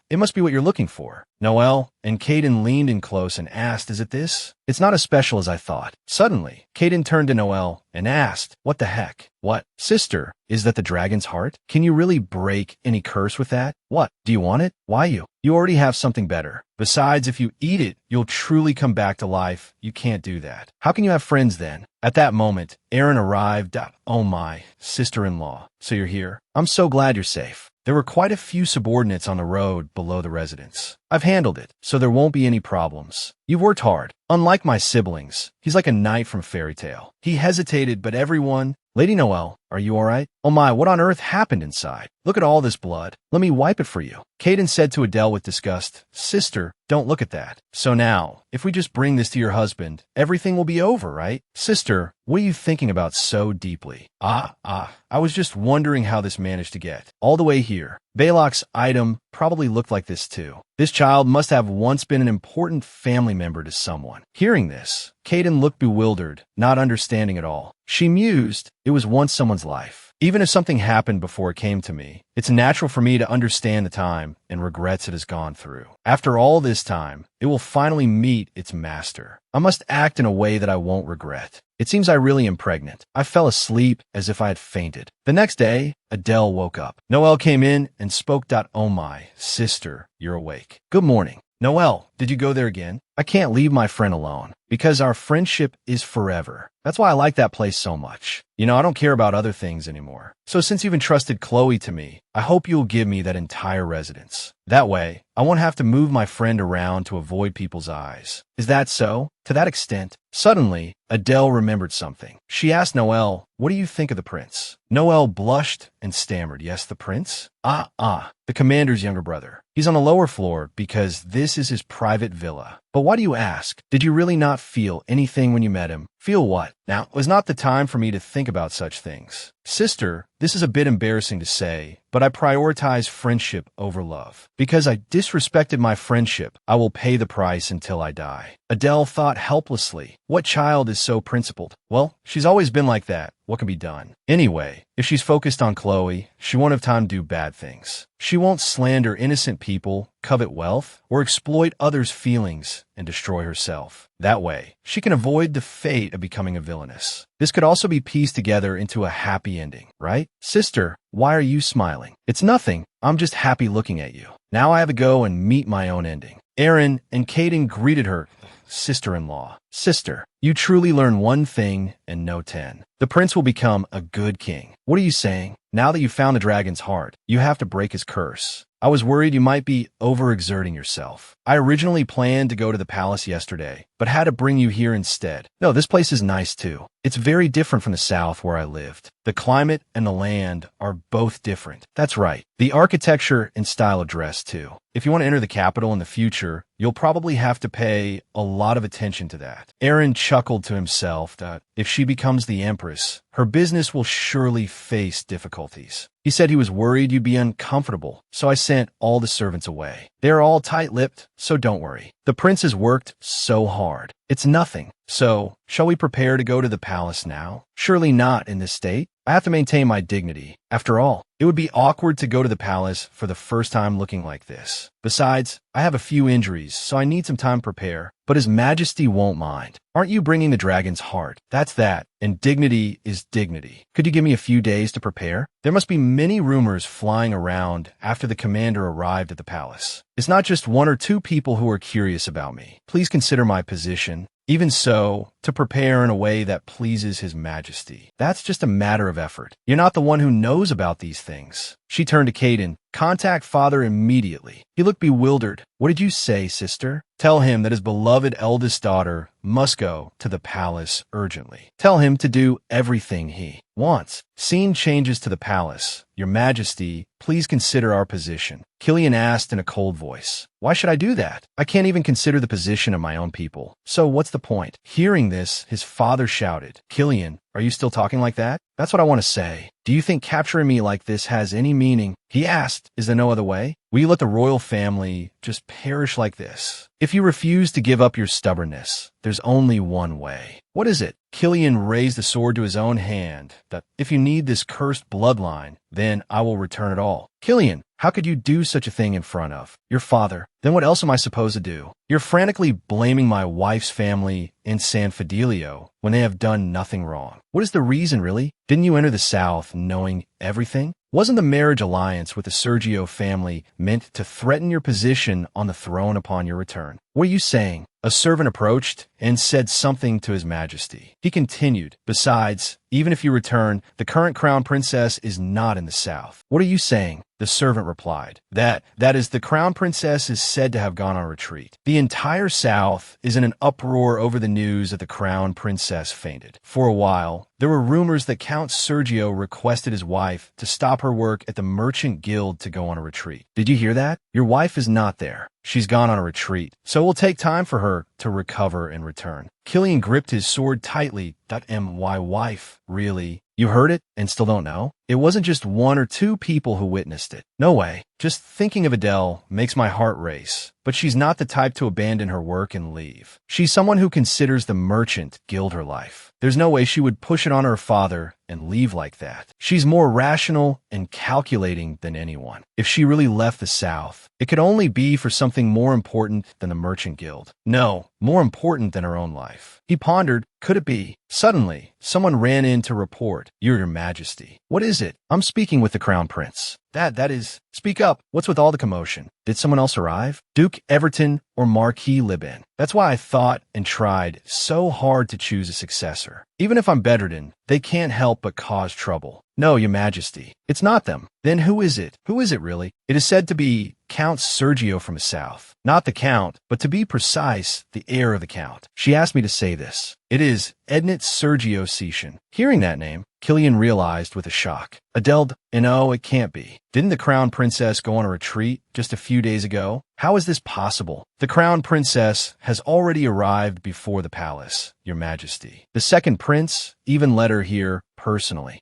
It must be what you're looking for. Noelle and Caden leaned in close and asked, is it this? It's not as special as I thought. Suddenly, Caden turned to Noelle and asked, what the heck? What? Sister, is that the dragon's heart? Can you really break any curse with that? What? Do you want it? Why you? You already have something better. Besides, if you eat it, you'll truly come back to life. You can't do that. How can you have friends then? At that moment, Aaron arrived. Oh my, sister-in-law. So you're here? I'm so glad you're safe. There were quite a few subordinates on the road below the residence. I've handled it, so there won't be any problems. You've worked hard. Unlike my siblings, he's like a knight from fairy tale. He hesitated, but everyone... Lady Noelle, are you all right? Oh my, what on earth happened inside? Look at all this blood. Let me wipe it for you. Caden said to Adele with disgust, Sister, don't look at that. So now, if we just bring this to your husband, everything will be over, right? Sister, what are you thinking about so deeply? I was just wondering how this managed to get all the way here. Balok's item probably looked like this too. This child must have once been an important family member to someone. Hearing this, Caden looked bewildered, not understanding at all. She mused, it was once someone's life. Even if something happened before it came to me, it's natural for me to understand the time and regrets it has gone through. After all this time, it will finally meet its master. I must act in a way that I won't regret. It seems I really am pregnant. I fell asleep as if I had fainted. The next day, Adele woke up. Noelle came in and spoke. Oh my, sister, you're awake. Good morning. Noelle, did you go there again? I can't leave my friend alone, because our friendship is forever. That's why I like that place so much. You know, I don't care about other things anymore. So since you've entrusted Chloe to me, I hope you'll give me that entire residence. That way, I won't have to move my friend around to avoid people's eyes. Is that so? To that extent? Suddenly, Adele remembered something. She asked Noelle, what do you think of the prince? Noelle blushed and stammered, yes, the prince? The commander's younger brother. He's on the lower floor because this is his private villa. But why do you ask? Did you really not feel anything when you met him? Feel what? Now, it was not the time for me to think about such things. Sister, this is a bit embarrassing to say, but I prioritize friendship over love. Because I disrespected my friendship, I will pay the price until I die. Adele thought helplessly, what child is so principled? Well, she's always been like that. What can be done? Anyway, if she's focused on Chloe, she won't have time to do bad things. She won't slander innocent people, covet wealth, or exploit others' feelings and destroy herself. That way, she can avoid the fate of becoming a villainess. This could also be pieced together into a happy ending, right? Sister, why are you smiling? It's nothing. I'm just happy looking at you. Now I have to go and meet my own ending. Aaron and Caden greeted her. Sister-in-law. Sister, you truly learn one thing and know 10. The prince will become a good king. What are you saying? Now that you found the dragon's heart, you have to break his curse. I was worried you might be overexerting yourself. I originally planned to go to the palace yesterday, but had to bring you here instead. No, this place is nice too. It's very different from the south where I lived. The climate and the land are both different. That's right. The architecture and style of dress too. If you want to enter the capital in the future, you'll probably have to pay a lot of attention to that. Aaron chuckled to himself that if she becomes the empress, her business will surely face difficulties. He said he was worried you'd be uncomfortable, so I sent all the servants away. They're all tight-lipped, so don't worry. The prince has worked so hard. It's nothing. So, shall we prepare to go to the palace now? Surely not in this state. I have to maintain my dignity. After all, it would be awkward to go to the palace for the first time looking like this. Besides, I have a few injuries, so I need some time to prepare. But His Majesty won't mind. Aren't you bringing the dragon's heart? That's that, and dignity is dignity. Could you give me a few days to prepare? There must be many rumors flying around after the commander arrived at the palace. It's not just one or two people who are curious about me. Please consider my position. Even so, to prepare in a way that pleases His Majesty. That's just a matter of effort. You're not the one who knows about these things. She turned to Caden. Contact father immediately. He looked bewildered. What did you say, sister? Tell him that his beloved eldest daughter must go to the palace urgently. Tell him to do everything he wants. Scene changes to the palace. Your Majesty, please consider our position. Killian asked in a cold voice. Why should I do that? I can't even consider the position of my own people. So what's the point? Hearing this, his father shouted, Killian, are you still talking like that? That's what I want to say. Do you think capturing me like this has any meaning? He asked, is there no other way? Will you let the royal family just perish like this? If you refuse to give up your stubbornness, there's only one way. What is it? Killian raised the sword to his own hand. That if you need this cursed bloodline, then I will return it all. Killian, how could you do such a thing in front of your father? Then what else am I supposed to do? You're frantically blaming my wife's family in San Fidelio when they have done nothing wrong. What is the reason, really? Didn't you enter the South knowing everything? Wasn't the marriage alliance with the Sergio family meant to threaten your position on the throne upon your return? What are you saying? A servant approached and said something to His Majesty. He continued, besides, even if you return, the current crown princess is not in the South. What are you saying? The servant replied, that is, the crown princess is said to have gone on retreat. The entire South is in an uproar over the news that the crown princess fainted. For a while, there were rumors that Count Sergio requested his wife to stop her work at the Merchant Guild to go on a retreat. Did you hear that? Your wife is not there. She's gone on a retreat, so it will take time for her to recover and return. Killian gripped his sword tightly. My wife, really? You heard it and still don't know? It wasn't just one or two people who witnessed it. No way. Just thinking of Adele makes my heart race. But she's not the type to abandon her work and leave. She's someone who considers the Merchant Guild her life. There's no way she would push it on her father and leave like that. She's more rational and calculating than anyone. If she really left the South, it could only be for something more important than the Merchant Guild. No, more important than her own life. He pondered, could it be? Suddenly, someone ran in to report, Your Majesty. What is it? I'm speaking with the Crown Prince. That is, speak up. What's with all the commotion? Did someone else arrive? Duke Everton or Marquis Libin? That's why I thought and tried so hard to choose a successor. Even if I'm Bedridden, they can't help but cause trouble. No, Your Majesty. It's not them. Then who is it? Who is it really? It is said to be Count Sergio from the South. Not the Count, but to be precise, the heir of the Count. She asked me to say this. It is Ednit Sergio Setian. Hearing that name, Killian realized with a shock. Adele, no, it can't be. Didn't the Crown Princess go on a retreat just a few days ago? How is this possible? The Crown Princess has already arrived before the palace, Your Majesty. The second prince even led her here personally.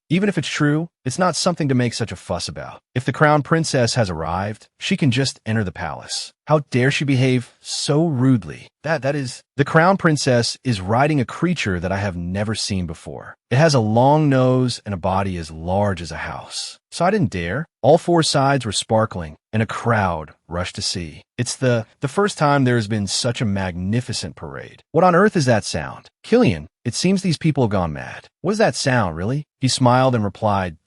Even if it's true, it's not something to make such a fuss about. If the Crown Princess has arrived, she can just enter the palace. How dare she behave so rudely? That is, the Crown Princess is riding a creature that I have never seen before. It has a long nose and a body as large as a house. So I didn't dare. All four sides were sparkling, and a crowd rushed to see. It's the first time there has been such a magnificent parade. What on earth is that sound? Killian, it seems these people have gone mad. What is that sound, really? He smiled and replied,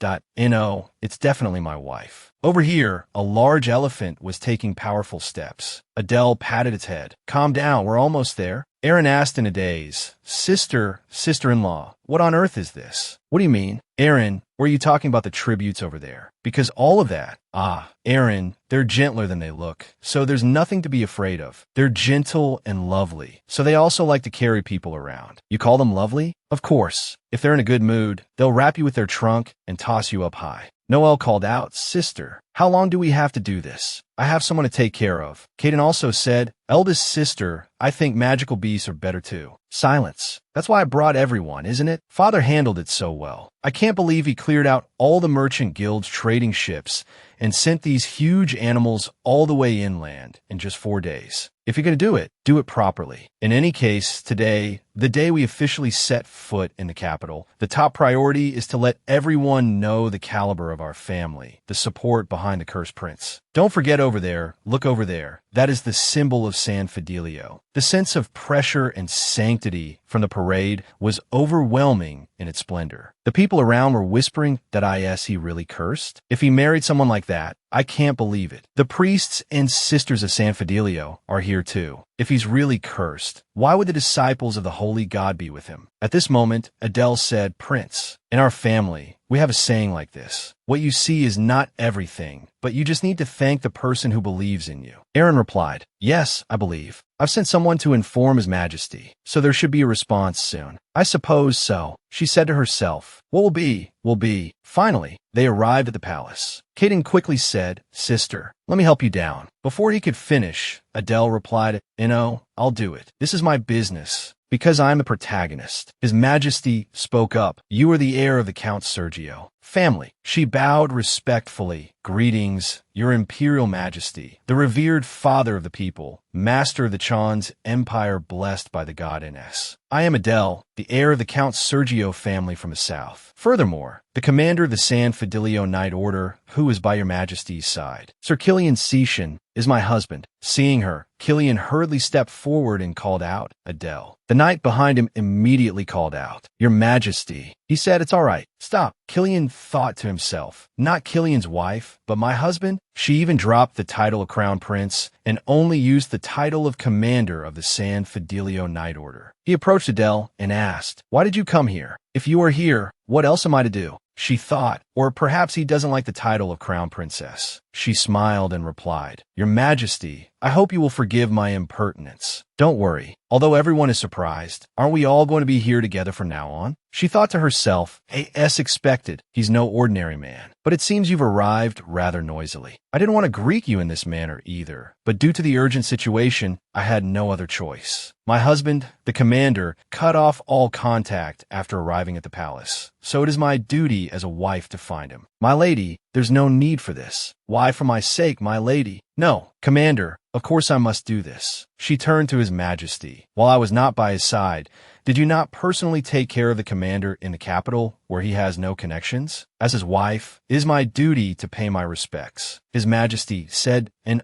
it's definitely my wife. Over here, a large elephant was taking powerful steps. Adele patted its head. Calm down, we're almost there. Aaron asked in a daze. Sister-in-law, what on earth is this? What do you mean? Aaron, were you talking about the tributes over there? Because all of that. Ah, Aaron, they're gentler than they look, so there's nothing to be afraid of. They're gentle and lovely, so they also like to carry people around. You call them lovely? Of course. If they're in a good mood, they'll wrap you with their trunk and toss you up high. Noelle called out, Sister, how long do we have to do this? I have someone to take care of. Kaden also said, Eldest sister, I think magical beasts are better too. Silence. That's why I brought everyone, isn't it? Father handled it so well. I can't believe he cleared out all the merchant guild's trading ships and sent these huge animals all the way inland in just 4 days. If you're going to do it properly. In any case, today, the day we officially set foot in the capital, the top priority is to let everyone know the caliber of our family, the support behind the Cursed Prince. Don't forget over there, look over there. That is the symbol of San Fidelio. The sense of pressure and sanctity from the parade was overwhelming in its splendor. The people around were whispering that he really cursed. If he married someone like that, I can't believe it. The priests and sisters of San Fidelio are here too. If he's really cursed, why would the disciples of the holy God be with him? At this moment, Adele said, Prince, in our family, we have a saying like this. What you see is not everything, but you just need to thank the person who believes in you. Aaron replied, Yes, I believe. I've sent someone to inform His Majesty, so there should be a response soon. I suppose so, she said to herself. What will be. Finally, they arrived at the palace. Kaden quickly said, Sister, let me help you down. Before he could finish, Adele replied, I'll do it. This is my business. Because I'm a protagonist. His Majesty spoke up. You are the heir of the Count Sergio. Family. She bowed respectfully. Greetings, Your Imperial Majesty, the revered father of the people, master of the Chan's empire blessed by the god Ines. I am Adele, the heir of the Count Sergio family from the south. Furthermore, the commander of the San Fidelio Knight Order, who is by Your Majesty's side. Sir Killian Seishan is my husband. Seeing her, Killian hurriedly stepped forward and called out, Adele. The knight behind him immediately called out, Your Majesty. He said, It's all right. Stop. Killian thought to himself, not Killian's wife, but my husband? She even dropped the title of Crown Prince and only used the title of Commander of the San Fidelio Knight Order. He approached Adele and asked, Why did you come here? If you are here, what else am I to do? She thought, or perhaps he doesn't like the title of Crown Princess. She smiled and replied, Your Majesty, I hope you will forgive my impertinence. Don't worry. Although everyone is surprised, aren't we all going to be here together from now on? She thought to herself, as expected, he's no ordinary man. But it seems you've arrived rather noisily. I didn't want to greet you in this manner either, but due to the urgent situation, I had no other choice. My husband, the commander, cut off all contact after arriving at the palace, so it is my duty as a wife to find him. My lady, there's no need for this. Why, for my sake, my lady? No, Commander, of course I must do this. She turned to His Majesty. While I was not by his side, did you not personally take care of the commander in the capital where he has no connections? As his wife, it is my duty to pay my respects. His Majesty said, and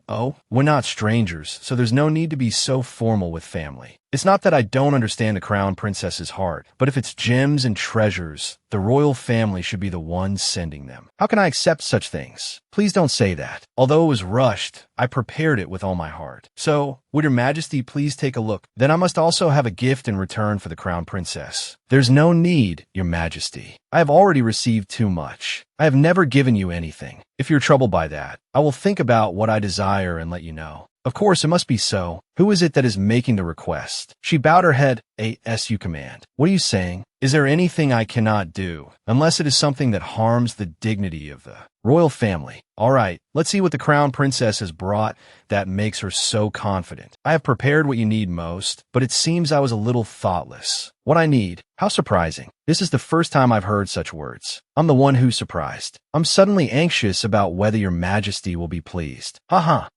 we're not strangers, so there's no need to be so formal with family. It's not that I don't understand the Crown Princess's heart, but if it's gems and treasures, the royal family should be the ones sending them. How can I accept such things? Please don't say that. Although it was rushed, I prepared it with all my heart. So, would Your Majesty please take a look? Then I must also have a gift in return for the Crown Princess. There's no need, Your Majesty. I have already received too much. I have never given you anything. If you're troubled by that, I will think about what I desire and let you know. Of course, it must be so. Who is it that is making the request? She bowed her head. You command. What are you saying? Is there anything I cannot do, unless it is something that harms the dignity of the royal family? All right, let's see what the Crown Princess has brought that makes her so confident. I have prepared what you need most, but it seems I was a little thoughtless. What I need? How surprising. This is the first time I've heard such words. I'm the one who's surprised. I'm suddenly anxious about whether Your Majesty will be pleased.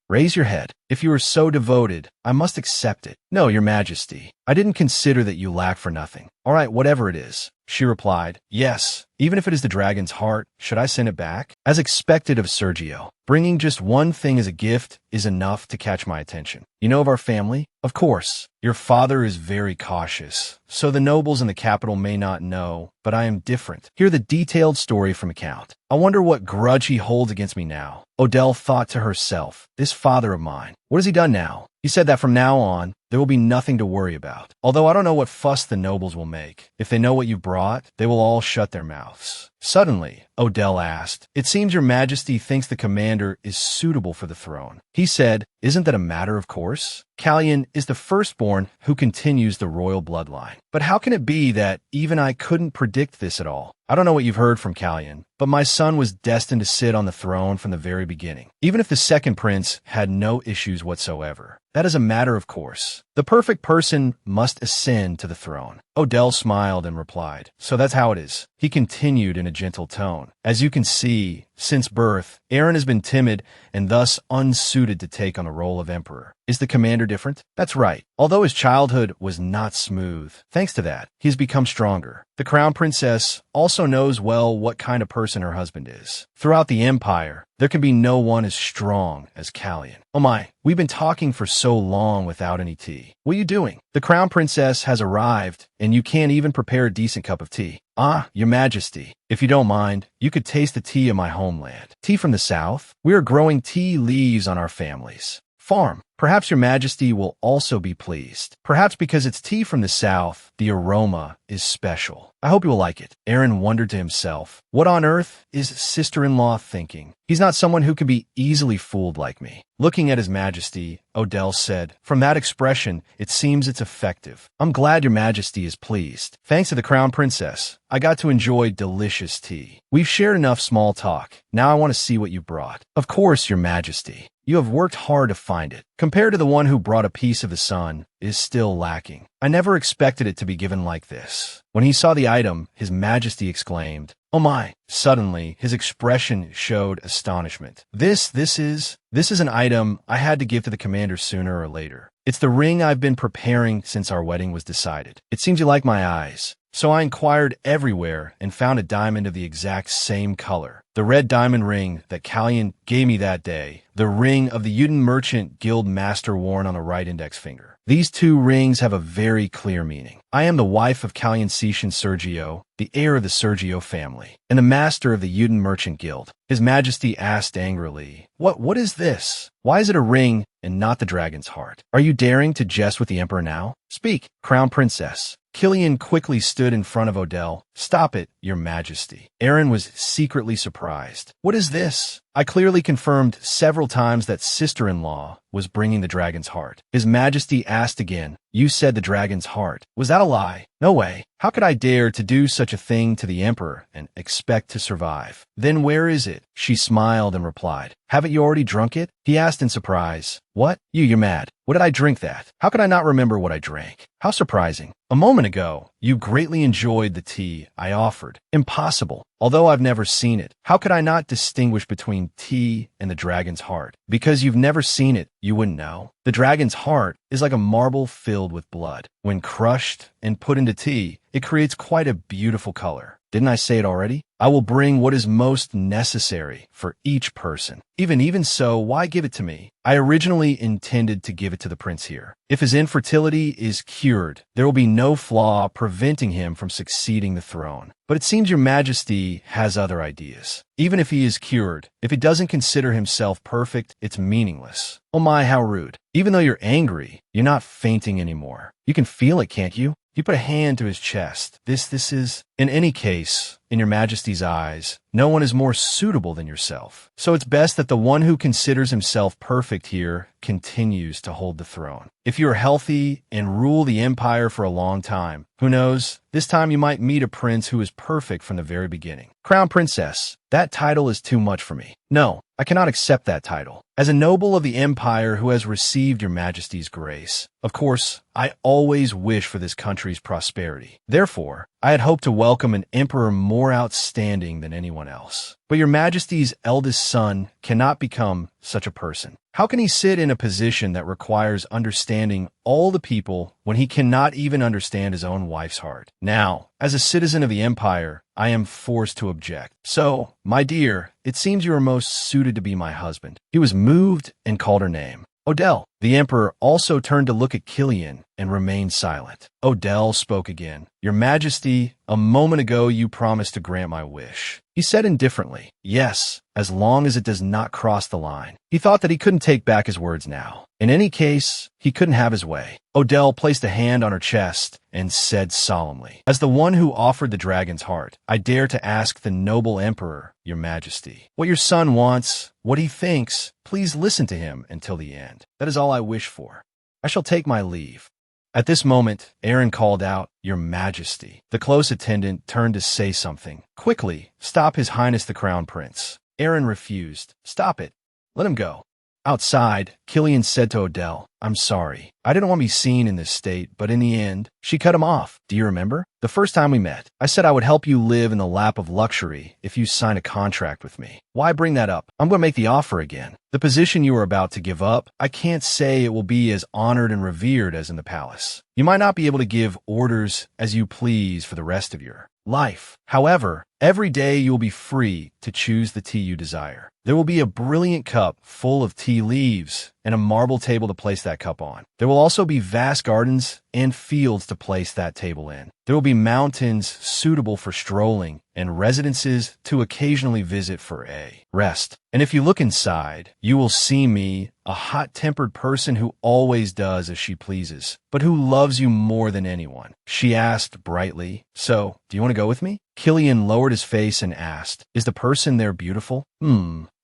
Raise your head. If you are so devoted, I must accept it. No, Your Majesty. I didn't consider that you lack for nothing. All right, whatever it is. She replied, Yes, even if it is the dragon's heart, should I send it back? As expected of Sergio, bringing just one thing as a gift is enough to catch my attention. You know of our family? Of course. Your father is very cautious, so the nobles in the capital may not know, but I am different. Hear the detailed story from account. I wonder what grudge he holds against me now. Odell thought to herself, this father of mine, what has he done now? He said that from now on, there will be nothing to worry about. Although I don't know what fuss the nobles will make. If they know what you brought, they will all shut their mouths. Suddenly, Odell asked, it seems your majesty thinks the commander is suitable for the throne. He said, isn't that a matter of course? Callion is the firstborn who continues the royal bloodline. But how can it be that even I couldn't predict this at all? I don't know what you've heard from Callion, but my son was destined to sit on the throne from the very beginning, even if the second prince had no issues whatsoever. That is a matter of course. The perfect person must ascend to the throne. Odell smiled and replied, so that's how it is. He continued in a gentle tone. As you can see, since birth, Aaron has been timid and thus unsuited to take on the role of emperor. Is the commander different? That's right. Although his childhood was not smooth, thanks to that, he has become stronger. The crown princess also knows well what kind of person her husband is. Throughout the empire, there can be no one as strong as Callion. Oh my, we've been talking for so long without any tea. What are you doing? The crown princess has arrived, and you can't even prepare a decent cup of tea. Ah, your majesty, if you don't mind, you could taste the tea of my homeland. Tea from the south? We are growing tea leaves on our family's farm. Perhaps your majesty will also be pleased. Perhaps because it's tea from the south, the aroma is special. I hope you will like it. Aaron wondered to himself, what on earth is sister-in-law thinking? He's not someone who can be easily fooled like me. Looking at his majesty, Odell said, from that expression, it seems it's effective. I'm glad your majesty is pleased. Thanks to the crown princess, I got to enjoy delicious tea. We've shared enough small talk. Now I want to see what you brought. Of course, your majesty. You have worked hard to find it. Compared to the one who brought a piece of the sun, is still lacking. I never expected it to be given like this. When he saw the item, his majesty exclaimed, oh my! Suddenly, his expression showed astonishment. This is an item I had to give to the commander sooner or later. It's the ring I've been preparing since our wedding was decided. It seems you like my eyes. So I inquired everywhere and found a diamond of the exact same color. The red diamond ring that Callion gave me that day. The ring of the Uden Merchant Guild master worn on the right index finger. These two rings have a very clear meaning. I am the wife of Callion Sishan Sergio, the heir of the Sergio family, and the master of the Uden Merchant Guild. His Majesty asked angrily, What is this? Why is it a ring and not the dragon's heart? Are you daring to jest with the emperor now? Speak, Crown Princess. Killian quickly stood in front of Odell. Stop it, your majesty. Aaron was secretly surprised. What is this? I clearly confirmed several times that sister-in-law was bringing the dragon's heart. His majesty asked again, you said the dragon's heart. Was that a lie? No way. How could I dare to do such a thing to the emperor and expect to survive? Then where is it? She smiled and replied, haven't you already drunk it? He asked in surprise. What? You're mad. What did I drink that? How could I not remember what I drank? How surprising. A moment ago, you greatly enjoyed the tea I offered. Impossible. Although I've never seen it, how could I not distinguish between tea and the dragon's heart? Because you've never seen it, you wouldn't know. The dragon's heart is like a marble filled with blood. When crushed and put into tea, it creates quite a beautiful color. Didn't I say it already? I will bring what is most necessary for each person. Even so, why give it to me? I originally intended to give it to the prince here. If his infertility is cured, there will be no flaw preventing him from succeeding the throne. But it seems your majesty has other ideas. Even if he is cured, if he doesn't consider himself perfect, it's meaningless. Oh my, how rude. Even though you're angry, you're not fainting anymore. You can feel it, can't you? He put a hand to his chest. This is... In any case, in your majesty's eyes, no one is more suitable than yourself. So it's best that the one who considers himself perfect here continues to hold the throne. If you are healthy and rule the empire for a long time, who knows, this time you might meet a prince who is perfect from the very beginning. Crown Princess, that title is too much for me. No, I cannot accept that title. As a noble of the empire who has received your majesty's grace, of course, I always wish for this country's prosperity. Therefore, I had hoped to welcome an emperor more outstanding than anyone else. But your majesty's eldest son cannot become such a person. How can he sit in a position that requires understanding all the people when he cannot even understand his own wife's heart? Now, as a citizen of the empire, I am forced to object. So, my dear, it seems you are most suited to be my husband. He was moved and called her name. Odell. The emperor also turned to look at Killian and remained silent. Odell spoke again. Your Majesty, a moment ago you promised to grant my wish. He said indifferently, yes, as long as it does not cross the line. He thought that he couldn't take back his words now. In any case, he couldn't have his way. Odell placed a hand on her chest and said solemnly, as the one who offered the dragon's heart, I dare to ask the noble emperor, your Majesty, what your son wants, what he thinks, please listen to him until the end. That is all I wish for. I shall take my leave. At this moment, Aaron called out, Your Majesty. The close attendant turned to say something. Quickly, stop His Highness the Crown Prince. Aaron refused. Stop it. Let him go. Outside, Killian said to Odell, I'm sorry. I didn't want to be seen in this state, but in the end, she cut him off. Do you remember? The first time we met, I said I would help you live in the lap of luxury if you sign a contract with me. Why bring that up? I'm going to make the offer again. The position you are about to give up, I can't say it will be as honored and revered as in the palace. You might not be able to give orders as you please for the rest of your life. However, every day you will be free to choose the tea you desire. There will be a brilliant cup full of tea leaves and a marble table to place that cup on. There will also be vast gardens and fields to place that table in. There will be mountains suitable for strolling and residences to occasionally visit for a rest. And if you look inside, you will see me, a hot-tempered person who always does as she pleases, but who loves you more than anyone. She asked brightly, So, do you want to go with me? Killian lowered his face and asked, Is the person there beautiful?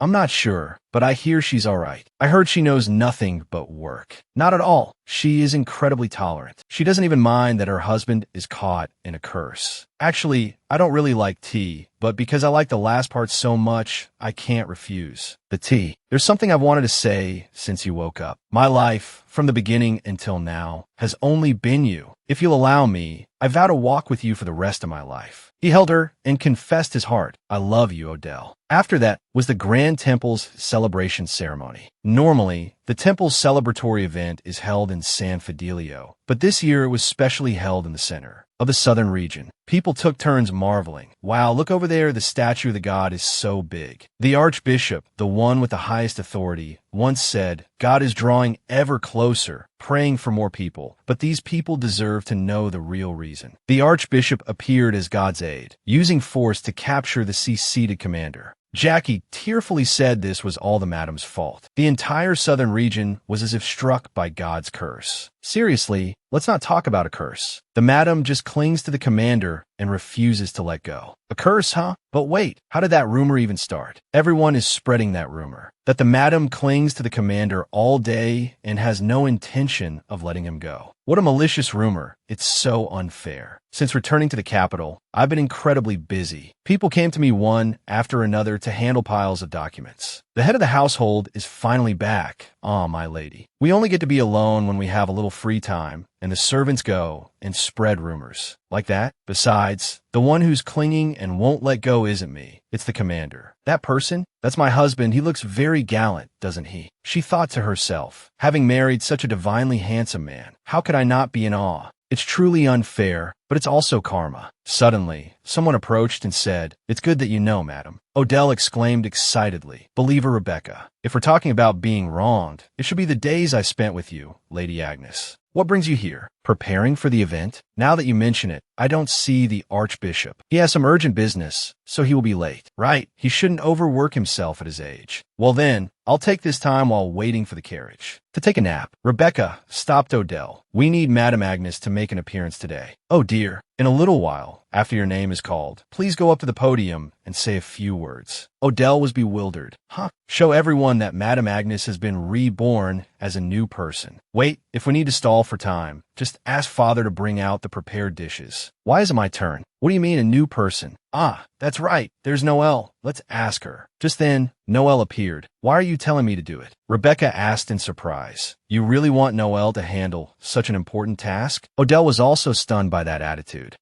I'm not sure, but I hear she's all right. I heard she knows nothing but work. Not at all. She is incredibly tolerant. She doesn't even mind that her husband is caught in a curse. Actually, I don't really like tea, but because I like the last part so much, I can't refuse. The tea. There's something I've wanted to say since you woke up. My life, from the beginning until now, has only been you. If you'll allow me, I vow to walk with you for the rest of my life. He held her and confessed his heart. I love you, Odell. After that was the Grand Temple's celebration ceremony. Normally, the temple's celebratory event is held in San Fidelio, but this year it was specially held in the center of the southern region. People took turns marveling. Wow, look over there, the statue of the god is so big. The archbishop, the one with the highest authority, once said, God is drawing ever closer, praying for more people, but these people deserve to know the real reason. The archbishop appeared as God's aide, using force to capture the seated commander. Jackie tearfully said this was all the madam's fault. The entire southern region was as if struck by God's curse. Seriously, let's not talk about a curse. The madam just clings to the commander and refuses to let go. A curse, huh? But wait, how did that rumor even start? Everyone is spreading that rumor, that the madam clings to the commander all day and has no intention of letting him go. What a malicious rumor. It's so unfair. Since returning to the capital, I've been incredibly busy. People came to me one after another to handle piles of documents. The head of the household is finally back. Ah, my lady. We only get to be alone when we have a little free time, and the servants go and spread rumors. Like that? Besides, the one who's clinging and won't let go isn't me. It's the commander. That person? That's my husband. He looks very gallant, doesn't he? She thought to herself, having married such a divinely handsome man, how could I not be in awe? It's truly unfair, but it's also karma. Suddenly, someone approached and said, It's good that you know, madam. Odell exclaimed excitedly, Believer Rebecca, if we're talking about being wronged, it should be the days I spent with you, Lady Agnes. What brings you here? Preparing for the event? Now that you mention it, I don't see the archbishop. He has some urgent business, so he will be late. Right, he shouldn't overwork himself at his age. Well then, I'll take this time while waiting for the carriage. To take a nap. Rebecca stopped Odell. We need Madame Agnes to make an appearance today. Oh dear. In a little while, after your name is called, please go up to the podium and say a few words. Odell was bewildered. Huh? Show everyone that Madame Agnes has been reborn as a new person. Wait, if we need to stall for time, just ask Father to bring out the prepared dishes. Why is it my turn? What do you mean a new person? Ah, that's right. There's Noelle. Let's ask her. Just then, Noelle appeared. Why are you telling me to do it? Rebecca asked in surprise. You really want Noelle to handle such an important task? Odell was also stunned by that attitude.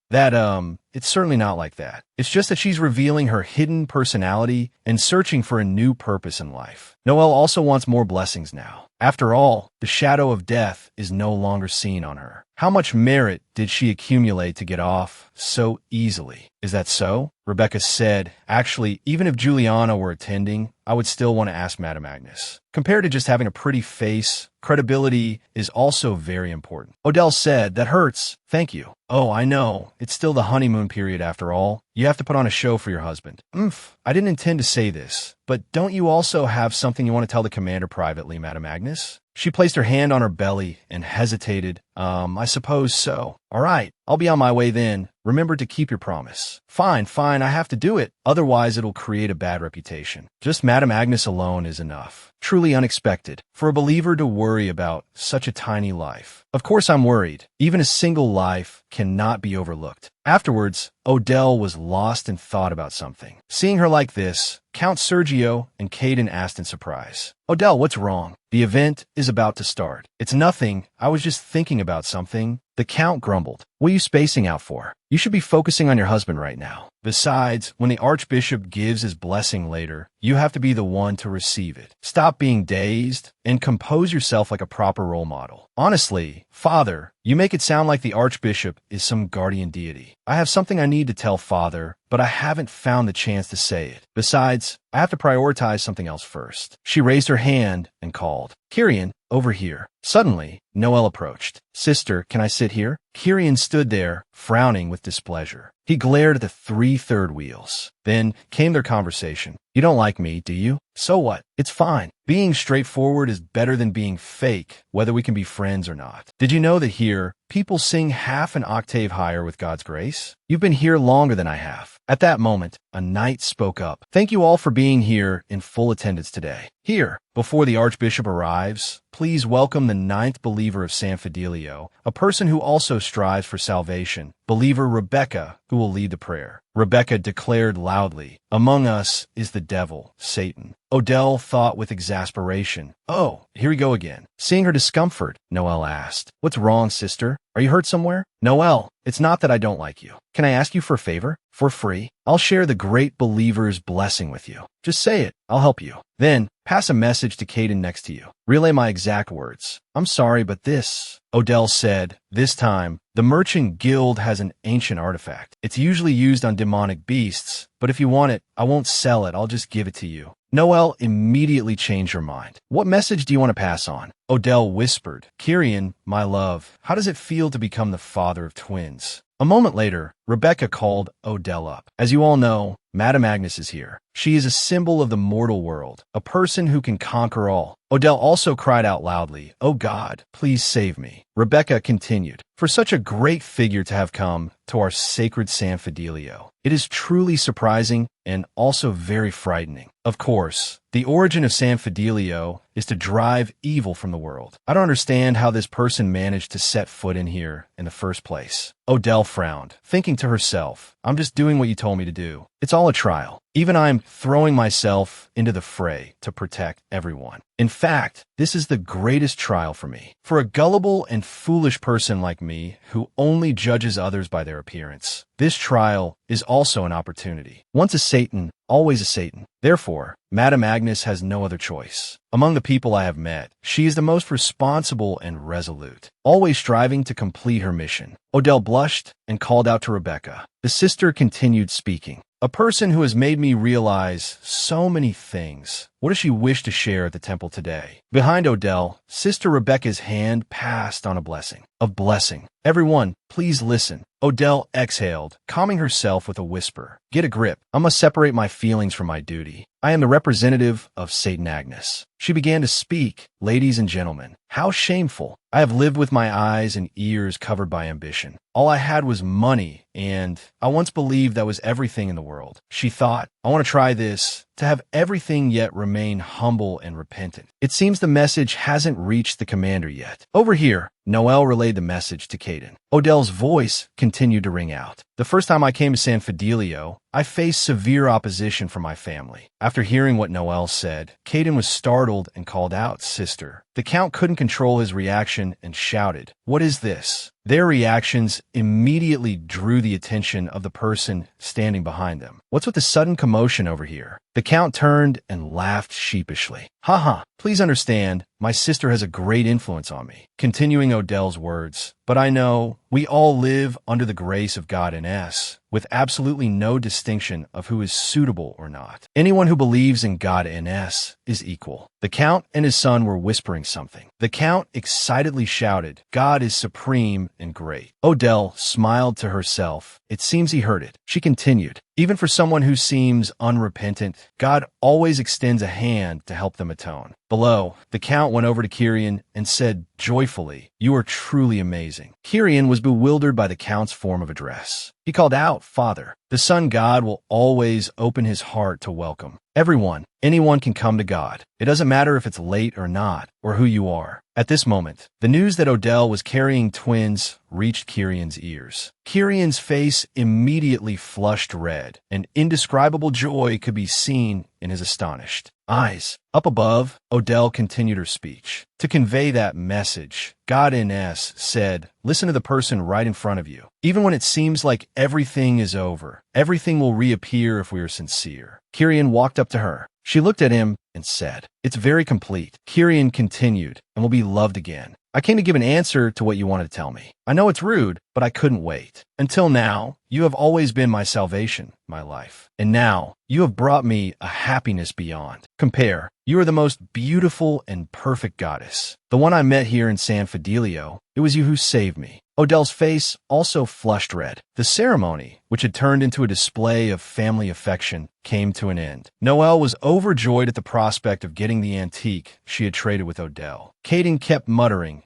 It's certainly not like that. It's just that she's revealing her hidden personality and searching for a new purpose in life. Noelle also wants more blessings now. After all, the shadow of death is no longer seen on her. How much merit did she accumulate to get off so easily? Is that so? Rebecca said. Actually, even if Juliana were attending, I would still want to ask Madame Agnes. Compared to just having a pretty face, credibility is also very important. Odell said, that hurts. Thank you. Oh, I know. It's still the honeymoon period after all. You have to put on a show for your husband. I didn't intend to say this, but don't you also have something you want to tell the commander privately, Madame Agnes? She placed her hand on her belly and hesitated. I suppose so. All right, I'll be on my way then. Remember to keep your promise. Fine, I have to do it. Otherwise, it'll create a bad reputation. Just Madame Agnes alone is enough. Truly unexpected for a believer to worry about such a tiny life. Of course I'm worried. Even a single life cannot be overlooked. Afterwards, Odell was lost in thought about something. Seeing her like this, Count Sergio and Caden asked in surprise, Odell, what's wrong? The event is about to start. It's nothing. I was just thinking about something. The Count grumbled. What are you spacing out for? You should be focusing on your husband right now. Besides, when the Archbishop gives his blessing later, you have to be the one to receive it. Stop being dazed and compose yourself like a proper role model. Honestly, Father, you make it sound like the Archbishop is some guardian deity. I have something I need to tell Father, but I haven't found the chance to say it. Besides, I have to prioritize something else first. She raised her hand and called, Kyrian, over here. Suddenly, Noel approached. Sister, can I sit here? Kyrian stood there, frowning with displeasure. He glared at the 3 third wheels. Then came their conversation. You don't like me, do you? So what? It's fine. Being straightforward is better than being fake, whether we can be friends or not. Did you know that here, people sing half an octave higher with God's grace? You've been here longer than I have. At that moment, a knight spoke up. Thank you all for being here in full attendance today. Here, before the Archbishop arrives, please welcome the 9th believer of San Fidelio, a person who also strives for salvation, believer Rebecca, who will lead the prayer. Rebecca declared loudly, Among us is the devil, Satan. Odell thought with exasperation. Oh, here we go again. Seeing her discomfort, Noel asked, What's wrong, sister? Are you hurt somewhere? Noel, it's not that I don't like you. Can I ask you for a favor? For free? I'll share the great believer's blessing with you. Just say it. I'll help you. Then, pass a message to Caden next to you. Relay my exact words. I'm sorry, but this, Odell said. This time, the Merchant Guild has an ancient artifact. It's usually used on demonic beasts, but if you want it, I won't sell it. I'll just give it to you. Noel immediately changed her mind. What message do you want to pass on? Odell whispered, Kyrian, my love, how does it feel to become the father of twins? A moment later, Rebecca called Odell up. As you all know, Madame Agnes is here. She is a symbol of the mortal world, a person who can conquer all. Odell also cried out loudly, Oh God, please save me. Rebecca continued, For such a great figure to have come to our sacred San Fidelio, it is truly surprising and also very frightening. Of course, the origin of San Fidelio is to drive evil from the world. I don't understand how this person managed to set foot in here in the first place. Odell frowned, thinking to herself, I'm just doing what you told me to do. It's all a trial. Even I'm throwing myself into the fray to protect everyone. In fact, this is the greatest trial for me. For a gullible and foolish person like me who only judges others by their appearance, this trial is also an opportunity. Once a Satan, always a Satan. Therefore, Madame Agnes has no other choice. Among the people I have met, she is the most responsible and resolute, always striving to complete her mission. Odell blushed and called out to Rebecca. The sister continued speaking. A person who has made me realize so many things. What does she wish to share at the temple today? Behind Odell, Sister Rebecca's hand passed on a blessing. Of blessing. Everyone, please listen. Odell exhaled, calming herself with a whisper. Get a grip. I must separate my feelings from my duty. I am the representative of Saint Agnes. She began to speak. Ladies and gentlemen, how shameful. I have lived with my eyes and ears covered by ambition. All I had was money, and I once believed that was everything in the world. She thought, I want to try this, to have everything yet remain humble and repentant. It seems the message hasn't reached the commander yet. Over here, Noel relayed the message to Caden. Odell's voice continued to ring out. The first time I came to San Fidelio, I faced severe opposition from my family. After hearing what Noel said, Caden was startled and called out, Sister. The Count couldn't control his reaction and shouted, What is this? Their reactions immediately drew the attention of the person standing behind them. What's with the sudden commotion over here? The Count turned and laughed sheepishly. Haha, please understand, my sister has a great influence on me. Continuing Odell's words, but I know we all live under the grace of God in S, with absolutely no distinction of who is suitable or not. Anyone who believes in God in S is equal. The Count and his son were whispering something. The Count excitedly shouted, "God is supreme and great." Odell smiled to herself. It seems he heard it. She continued, "Even for someone who seems unrepentant, God always extends a hand to help them atone." Below, the Count went over to Kirian and said joyfully, "You are truly amazing." Kirian was bewildered by the Count's form of address. He called out, "Father." The Sun God will always open his heart to welcome everyone. Anyone can come to God. It doesn't matter if it's late or not, or who you are. At this moment, the news that Odell was carrying twins reached Kirian's ears. Kirian's face immediately flushed red, and indescribable joy could be seen in his astonished eyes. Up above, Odell continued her speech. To convey that message, God in S said, "Listen to the person right in front of you. Even when it seems like everything is over, everything will reappear if we are sincere." Kirian walked up to her. She looked at him and said, "It's very complete." Kirian continued, "And will be loved again. I came to give an answer to what you wanted to tell me. I know it's rude, but I couldn't wait. Until now, you have always been my salvation, my life. And now, you have brought me a happiness beyond compare. You are the most beautiful and perfect goddess. The one I met here in San Fidelio, it was you who saved me." Odell's face also flushed red. The ceremony, which had turned into a display of family affection, came to an end. Noelle was overjoyed at the prospect of getting the antique she had traded with Odell. Caden kept muttering,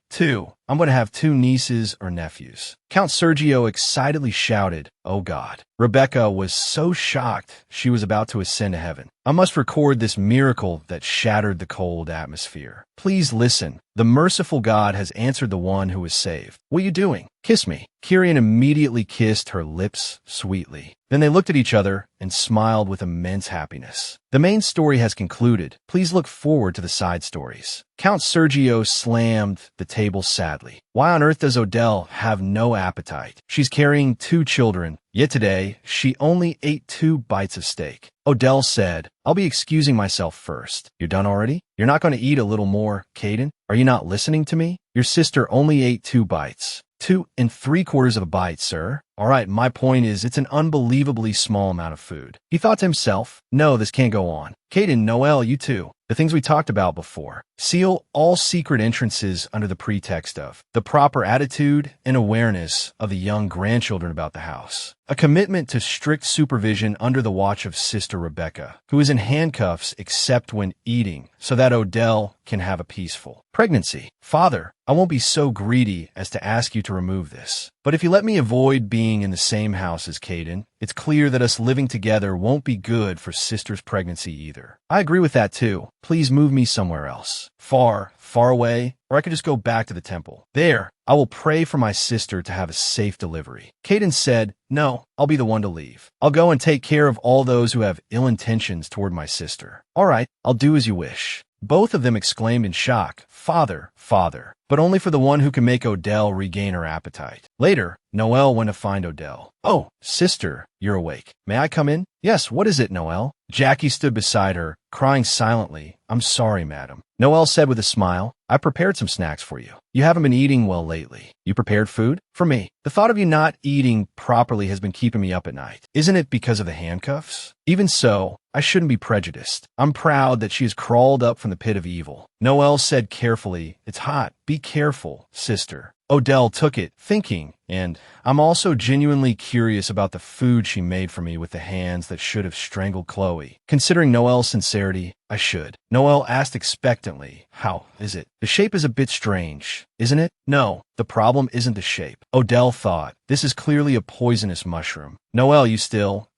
I'm going to have 2 nieces or nephews." Count Sergio excitedly shouted, "Oh God." Rebecca was so shocked she was about to ascend to heaven. "I must record this miracle that shattered the cold atmosphere. Please listen. The merciful God has answered the one who was saved. What are you doing? Kiss me." Kirian immediately kissed her lips sweetly. Then they looked at each other and smiled with immense happiness. The main story has concluded. Please look forward to the side stories. Count Sergio slammed the table sadly. Why on earth does Odell have no appetite? She's carrying 2 children, yet today she only ate 2 bites of steak. Odell said, "I'll be excusing myself first." "You're done already? You're not going to eat a little more, Caden? Are you not listening to me? Your sister only ate 2 bites. 2 3/4 of a bite, sir. All right, my point is it's an unbelievably small amount of food." He thought to himself, "No, this can't go on. Caden, Noelle, you too. The things we talked about before. Seal all secret entrances under the pretext of the proper attitude and awareness of the young grandchildren about the house. A commitment to strict supervision under the watch of Sister Rebecca, who is in handcuffs except when eating, so that Odell can have a peaceful pregnancy. Father, I won't be so greedy as to ask you to remove this. But if you let me avoid being in the same house as Caden, it's clear that us living together won't be good for Sister's pregnancy either. I agree with that too. Please move me somewhere else. Far, far away, or I could just go back to the temple. There, I will pray for my sister to have a safe delivery." Caden said, "No, I'll be the one to leave. I'll go and take care of all those who have ill intentions toward my sister." "All right, I'll do as you wish." Both of them exclaimed in shock, "Father, Father," but only for the one who can make Odell regain her appetite. Later, Noelle went to find Odell. "Oh, sister, you're awake. May I come in?" "Yes, what is it, Noelle?" Jackie stood beside her, crying silently. "I'm sorry, madam." Noelle said with a smile, "I prepared some snacks for you. You haven't been eating well lately. You prepared food? For me. The thought of you not eating properly has been keeping me up at night. Isn't it because of the handcuffs? Even so, I shouldn't be prejudiced. I'm proud that she has crawled up from the pit of evil." Noelle said carefully, "It's hot. Be careful, sister." Odell took it, thinking, and I'm also genuinely curious about the food she made for me with the hands that should have strangled Chloe. Considering Noelle's sincerity, I should. Noelle asked expectantly, "How is it? The shape is a bit strange, isn't it?" "No, the problem isn't the shape." Odell thought, "This is clearly a poisonous mushroom." "Noelle, you still?"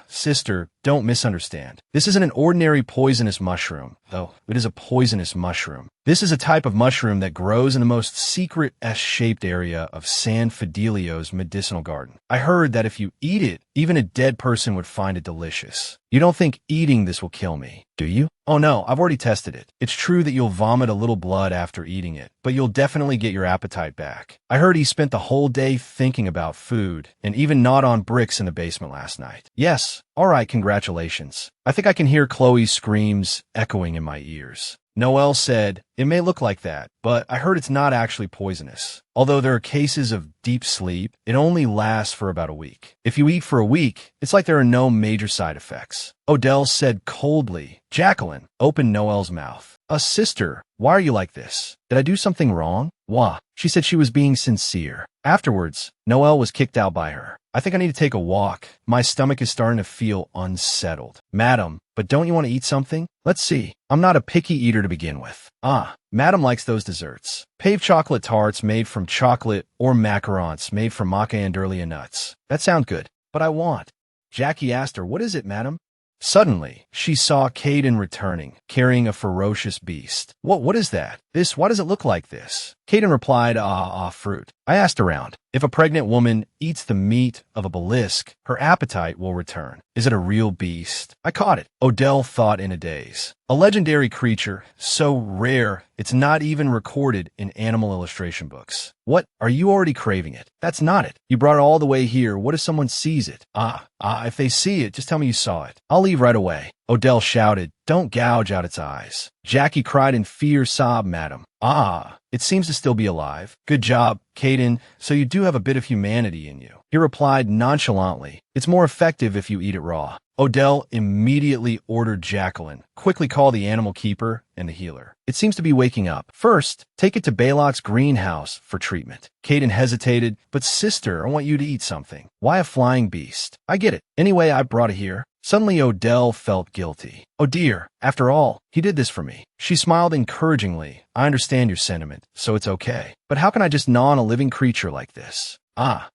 Sister, don't misunderstand. This isn't an ordinary poisonous mushroom, though it is a poisonous mushroom. This is a type of mushroom that grows in the most secret S-shaped area of San Fidelio's medicinal garden. I heard that if you eat it, even a dead person would find it delicious. You don't think eating this will kill me, do you? "Oh no, I've already tested it. It's true that you'll vomit a little blood after eating it, but you'll definitely get your appetite back. I heard he spent the whole day thinking about food, and even gnawed on bricks in the basement last night." "Yes, all right, congratulations." I think I can hear Chloe's screams echoing in my ears. Noelle said, "It may look like that, but I heard it's not actually poisonous. Although there are cases of deep sleep, it only lasts for about a week. If you eat for a week, it's like there are no major side effects." Odell said coldly. Jacqueline opened Noelle's mouth. Sister, why are you like this? Did I do something wrong?" "Wah." She said she was being sincere. Afterwards, Noelle was kicked out by her. "I think I need to take a walk. My stomach is starting to feel unsettled." "Madam, but don't you want to eat something?" "Let's see. I'm not a picky eater to begin with." Madam likes those desserts. Pave chocolate tarts made from chocolate or macarons made from maca and earlier nuts. That sounds good, but I want. Jackie asked her, "What is it, madam?" Suddenly, she saw Caden returning, carrying a ferocious beast. What is that? Why does it look like this?" Caden replied, fruit. I asked around. If a pregnant woman eats the meat of a mollusk, her appetite will return. Is it a real beast? I caught it. Odell thought in a daze. A legendary creature, so rare, it's not even recorded in animal illustration books. What? Are you already craving it? That's not it. You brought it all the way here. What if someone sees it? If they see it, just tell me you saw it. I'll leave right away. Odell shouted, "Don't gouge out its eyes." Jackie cried in fear, sobbed, "Madam." It seems to still be alive. Good job, Caden, so you do have a bit of humanity in you. He replied nonchalantly, "It's more effective if you eat it raw." Odell immediately ordered Jacqueline, "Quickly call the animal keeper and the healer. It seems to be waking up. First, take it to Balok's greenhouse for treatment." Caden hesitated, "But sister, I want you to eat something." "Why a flying beast?" "I get it. Anyway, I brought it here." Suddenly, Odell felt guilty. "Oh dear, after all, he did this for me." She smiled encouragingly. "I understand your sentiment, so it's okay. But how can I just gnaw on a living creature like this?"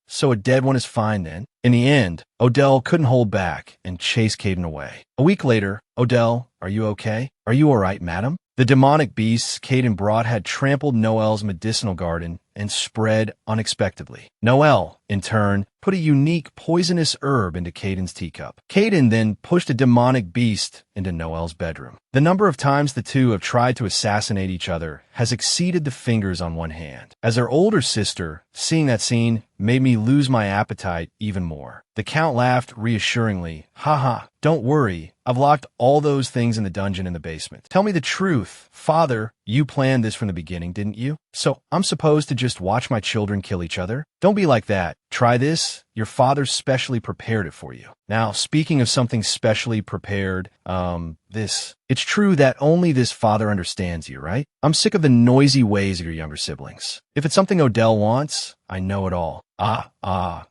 So a dead one is fine then? In the end, Odell couldn't hold back and chased Caden away. A week later, "Odell, are you okay? Are you all right, madam?" The demonic beasts Caden brought had trampled Noelle's medicinal garden and spread unexpectedly. Noelle, in turn, put a unique poisonous herb into Caden's teacup. Caden then pushed a demonic beast into Noelle's bedroom. The number of times the two have tried to assassinate each other has exceeded the fingers on one hand. As her older sister, seeing that scene made me lose my appetite even more. The Count laughed reassuringly. "Haha, don't worry. I've locked all those things in the dungeon in the basement. Tell me the truth. Father, you planned this from the beginning, didn't you? So I'm supposed to just watch my children kill each other? Don't be like that. Try this. Your father specially prepared it for you." Now, speaking of something specially prepared, it's true that only this father understands you, right? I'm sick of the noisy ways of your younger siblings. If it's something Odell wants, I know it all.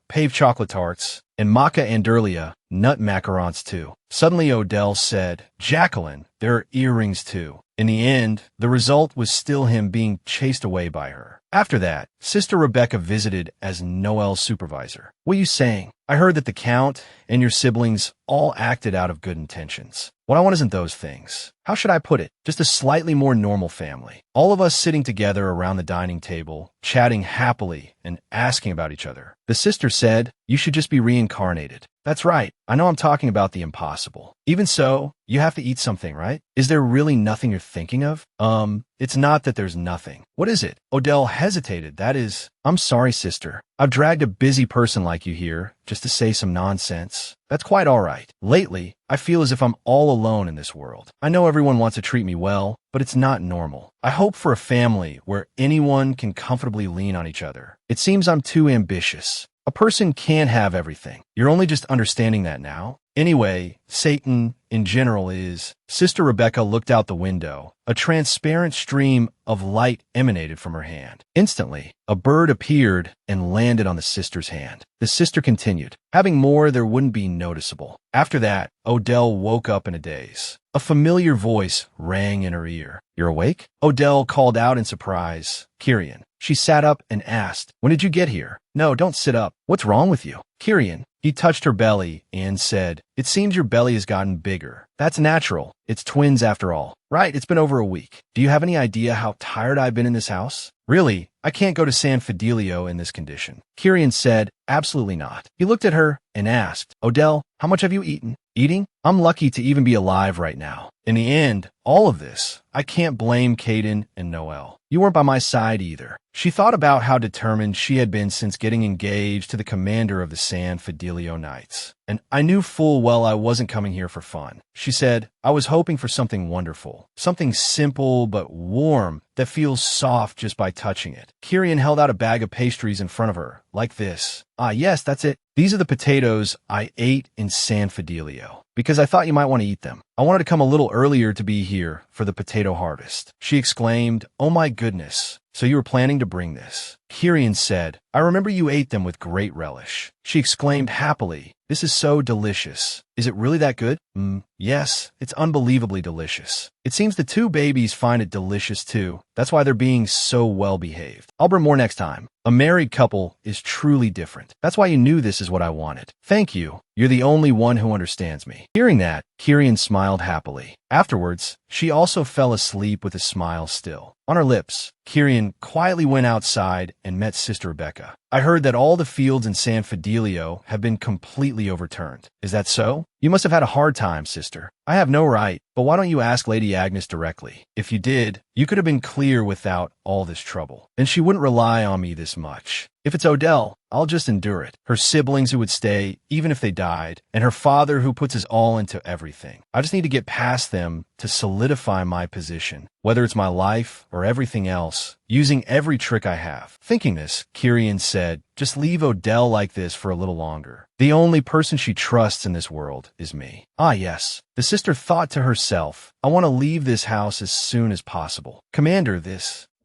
Pave chocolate tarts, and maca andurlia, nut macarons too. Suddenly Odell said, "Jacqueline, there are earrings too." In the end, the result was still him being chased away by her. After that, Sister Rebecca visited as Noelle's supervisor. "What are you saying? I heard that the Count and your siblings all acted out of good intentions. What I want isn't those things. How should I put it? Just a slightly more normal family. All of us sitting together around the dining table, chatting happily and asking about each other." The sister said, "You should just be reincarnated." "That's right. I know I'm talking about the impossible. Even so, you have to eat something, right? Is there really nothing you're thinking of?" It's not that there's nothing. What is it?" Odell hesitated. I'm sorry, sister. I've dragged a busy person like you here just to say some nonsense. That's quite all right. Lately, I feel as if I'm all alone in this world. I know everyone wants to treat me well, but it's not normal. I hope for a family where anyone can comfortably lean on each other. It seems I'm too ambitious. A person can't have everything. You're only just understanding that now. Anyway, Satan, in general, is... Sister Rebecca looked out the window. A transparent stream of light emanated from her hand. Instantly, a bird appeared and landed on the sister's hand. The sister continued. Having more, there wouldn't be noticeable. After that, Odell woke up in a daze. A familiar voice rang in her ear. "You're awake?" Odell called out in surprise. "Kyrian." She sat up and asked, "When did you get here?" "No, don't sit up. What's wrong with you?" "Kyrian." He touched her belly and said, "It seems your belly has gotten bigger. That's natural. It's twins after all." "Right, it's been over a week. Do you have any idea how tired I've been in this house?" "Really, I can't go to San Fidelio in this condition." Kyrian said, "Absolutely not." He looked at her and asked, Odell, how much have you eaten? Eating? I'm lucky to even be alive right now. In the end, all of this, I can't blame Caden and Noelle. You weren't by my side either. She thought about how determined she had been since getting engaged to the commander of the San Fidelio Knights. And I knew full well I wasn't coming here for fun. She said, I was hoping for something wonderful, something simple but warm that feels soft just by touching it. Kirian held out a bag of pastries in front of her, like this. Ah, yes, that's it. These are the potatoes I ate in San Fidelio, because I thought you might want to eat them. I wanted to come a little earlier to be here for the potato harvest. She exclaimed, oh my goodness. So you were planning to bring this? Kirian said, I remember you ate them with great relish. She exclaimed happily, this is so delicious. Is it really that good? Yes, it's unbelievably delicious. It seems the two babies find it delicious too. That's why they're being so well behaved. I'll bring more next time. A married couple is truly different. That's why you knew this is what I wanted. Thank you. You're the only one who understands me. Hearing that, Kirian smiled happily. Afterwards, she also fell asleep with a smile still on her lips. Kirian quietly went outside and met Sister Rebecca. I heard that all the fields in San Fidelio have been completely overturned. Is that so? You must have had a hard time, sister. I have no right, but why don't you ask Lady Agnes directly? If you did, you could have been clear without all this trouble. Then she wouldn't rely on me this much. If it's Odell, I'll just endure it. Her siblings who would stay, even if they died, and her father who puts his all into everything. I just need to get past them to solidify my position, whether it's my life or everything else, using every trick I have. Thinking this, Kirian said, just leave Odell like this for a little longer. The only person she trusts in this world is me. Ah, yes. The sister thought to herself, I want to leave this house as soon as possible. Commander,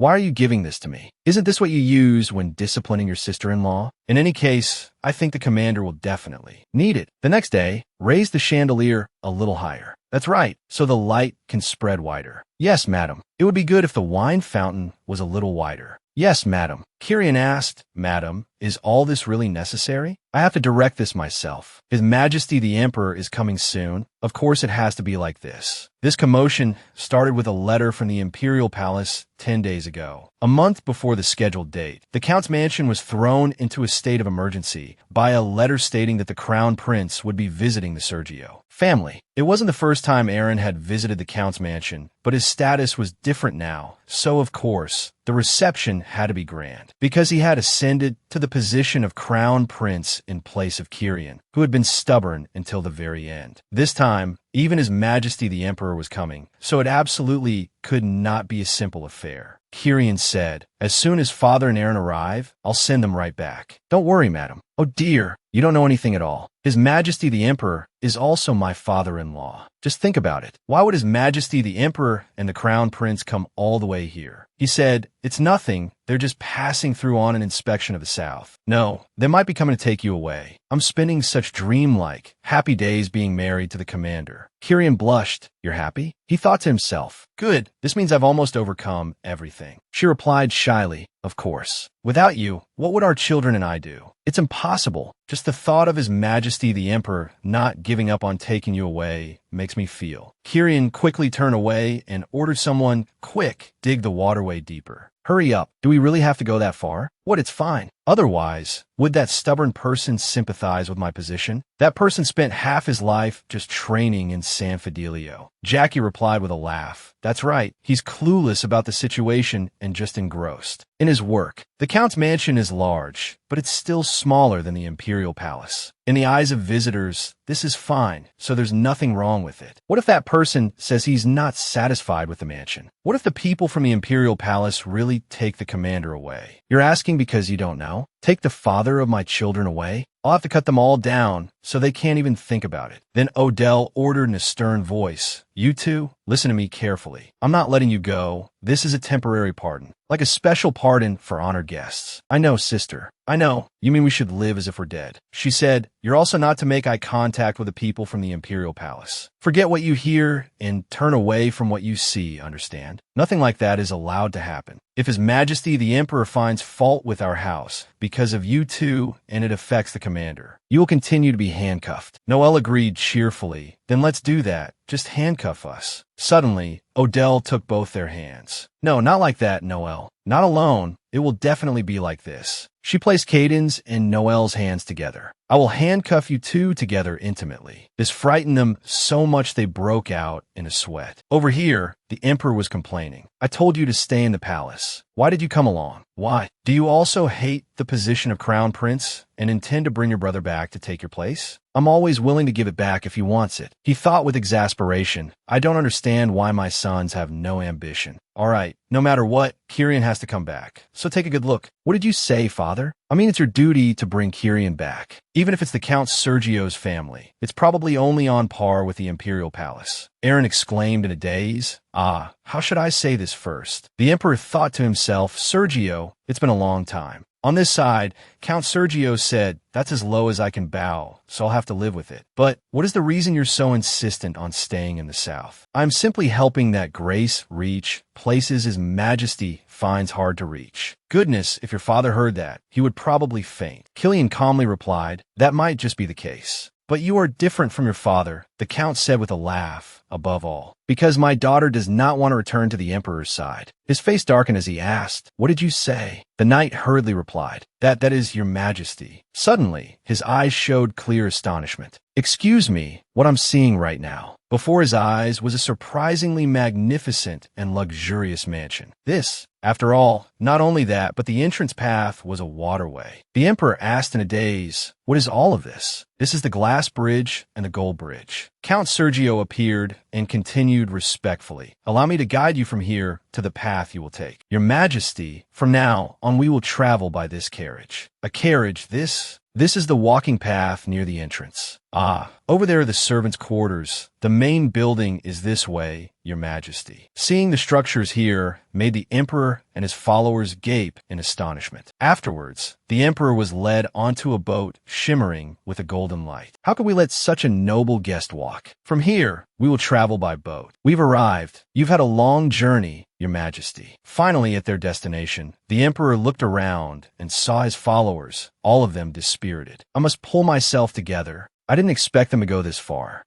why are you giving this to me? Isn't this what you use when disciplining your sister-in-law? In any case, I think the commander will definitely need it. The next day, raise the chandelier a little higher. That's right, so the light can spread wider. Yes, madam. It would be good if the wine fountain was a little wider. Yes, madam. Kirian asked, Madam, is all this really necessary? I have to direct this myself. His Majesty the Emperor is coming soon. Of course it has to be like this. This commotion started with a letter from the Imperial Palace 10 days ago. A month before the scheduled date, the Count's mansion was thrown into a state of emergency by a letter stating that the Crown Prince would be visiting the Sergio family. It wasn't the first time Aaron had visited the Count's mansion, but his status was different now, so of course, the reception had to be grand, because he had ascended to the position of Crown Prince in place of Kirian, who had been stubborn until the very end. This time, even His Majesty the Emperor was coming, so it absolutely could not be a simple affair. Kirian said, as soon as Father and Aaron arrive, I'll send them right back. Don't worry, madam. Oh dear, you don't know anything at all. His Majesty the Emperor is also my father-in-law. Just think about it. Why would His Majesty the Emperor and the Crown Prince come all the way here? He said, it's nothing. They're just passing through on an inspection of the South. No, they might be coming to take you away. I'm spending such dreamlike, happy days being married to the commander. Kirian blushed. You're happy? He thought to himself, good, this means I've almost overcome everything. She replied shyly, of course. Without you, what would our children and I do? It's impossible. Just the thought of His Majesty the Emperor not giving up on taking you away makes me feel. Kirian quickly turned away and ordered someone, quick, dig the waterway deeper. Hurry up. Do we really have to go that far? What, it's fine. Otherwise, would that stubborn person sympathize with my position? That person spent half his life just training in San Fidelio. Jackie replied with a laugh. That's right. He's clueless about the situation and just engrossed in his work. The Count's mansion is large, but it's still smaller than the Imperial Palace. In the eyes of visitors, this is fine, so there's nothing wrong with it. What if that person says he's not satisfied with the mansion? What if the people from the Imperial Palace really take the commander away? You're asking because you don't know? Take the father of my children away? I'll have to cut them all down so they can't even think about it. Then Odell ordered in a stern voice, you two, listen to me carefully. I'm not letting you go. This is a temporary pardon, like a special pardon for honored guests. I know, sister. I know. You mean we should live as if we're dead. She said, you're also not to make eye contact with the people from the Imperial Palace. Forget what you hear and turn away from what you see, understand? Nothing like that is allowed to happen. If His Majesty the Emperor finds fault with our house because of you two and it affects the commander, you will continue to be handcuffed. Noelle agreed cheerfully. Then let's do that. Just handcuff us. Suddenly, Odell took both their hands. No, not like that, Noelle. Not alone. It will definitely be like this. She placed Caden's and Noel's hands together. I will handcuff you two together intimately. This frightened them so much they broke out in a sweat. Over here, the emperor was complaining. I told you to stay in the palace. Why did you come along? Why? Do you also hate the position of crown prince and intend to bring your brother back to take your place? I'm always willing to give it back if he wants it. He thought with exasperation. I don't understand why my sons have no ambition. All right, no matter what, Kyrian has to come back. So take a good look. What did you say, father? I mean, it's your duty to bring Kyrian back. Even if it's the Count Sergio's family, it's probably only on par with the imperial palace. Aaron exclaimed in a daze. Ah, how should I say this first? The emperor thought to himself, Sergio, it's been a long time. On this side, Count Sergio said, that's as low as I can bow, so I'll have to live with it. But what is the reason you're so insistent on staying in the south? I'm simply helping that Grace reach places His Majesty finds hard to reach. Goodness, if your father heard that, he would probably faint. Killian calmly replied, that might just be the case. But you are different from your father, the Count said with a laugh, above all, because my daughter does not want to return to the Emperor's side. His face darkened as he asked, what did you say? The knight hurriedly replied, that is, your majesty. Suddenly, his eyes showed clear astonishment. Excuse me, what I'm seeing right now. Before his eyes was a surprisingly magnificent and luxurious mansion. This, after all, not only that, but the entrance path was a waterway. The emperor asked in a daze, what is all of this? This is the glass bridge and the gold bridge. Count Sergio appeared and continued respectfully. Allow me to guide you from here to the path you will take. Your Majesty, from now on we will travel by this carriage. A carriage, this is the walking path near the entrance. Ah, over there are the servants' quarters. The main building is this way, Your Majesty. Seeing the structures here made the emperor and his followers gape in astonishment. Afterwards, the emperor was led onto a boat shimmering with a golden light. How could we let such a noble guest walk? From here, we will travel by boat. We've arrived. You've had a long journey, Your Majesty. Finally, at their destination, the emperor looked around and saw his followers, all of them dispirited. I must pull myself together. I didn't expect them to go this far.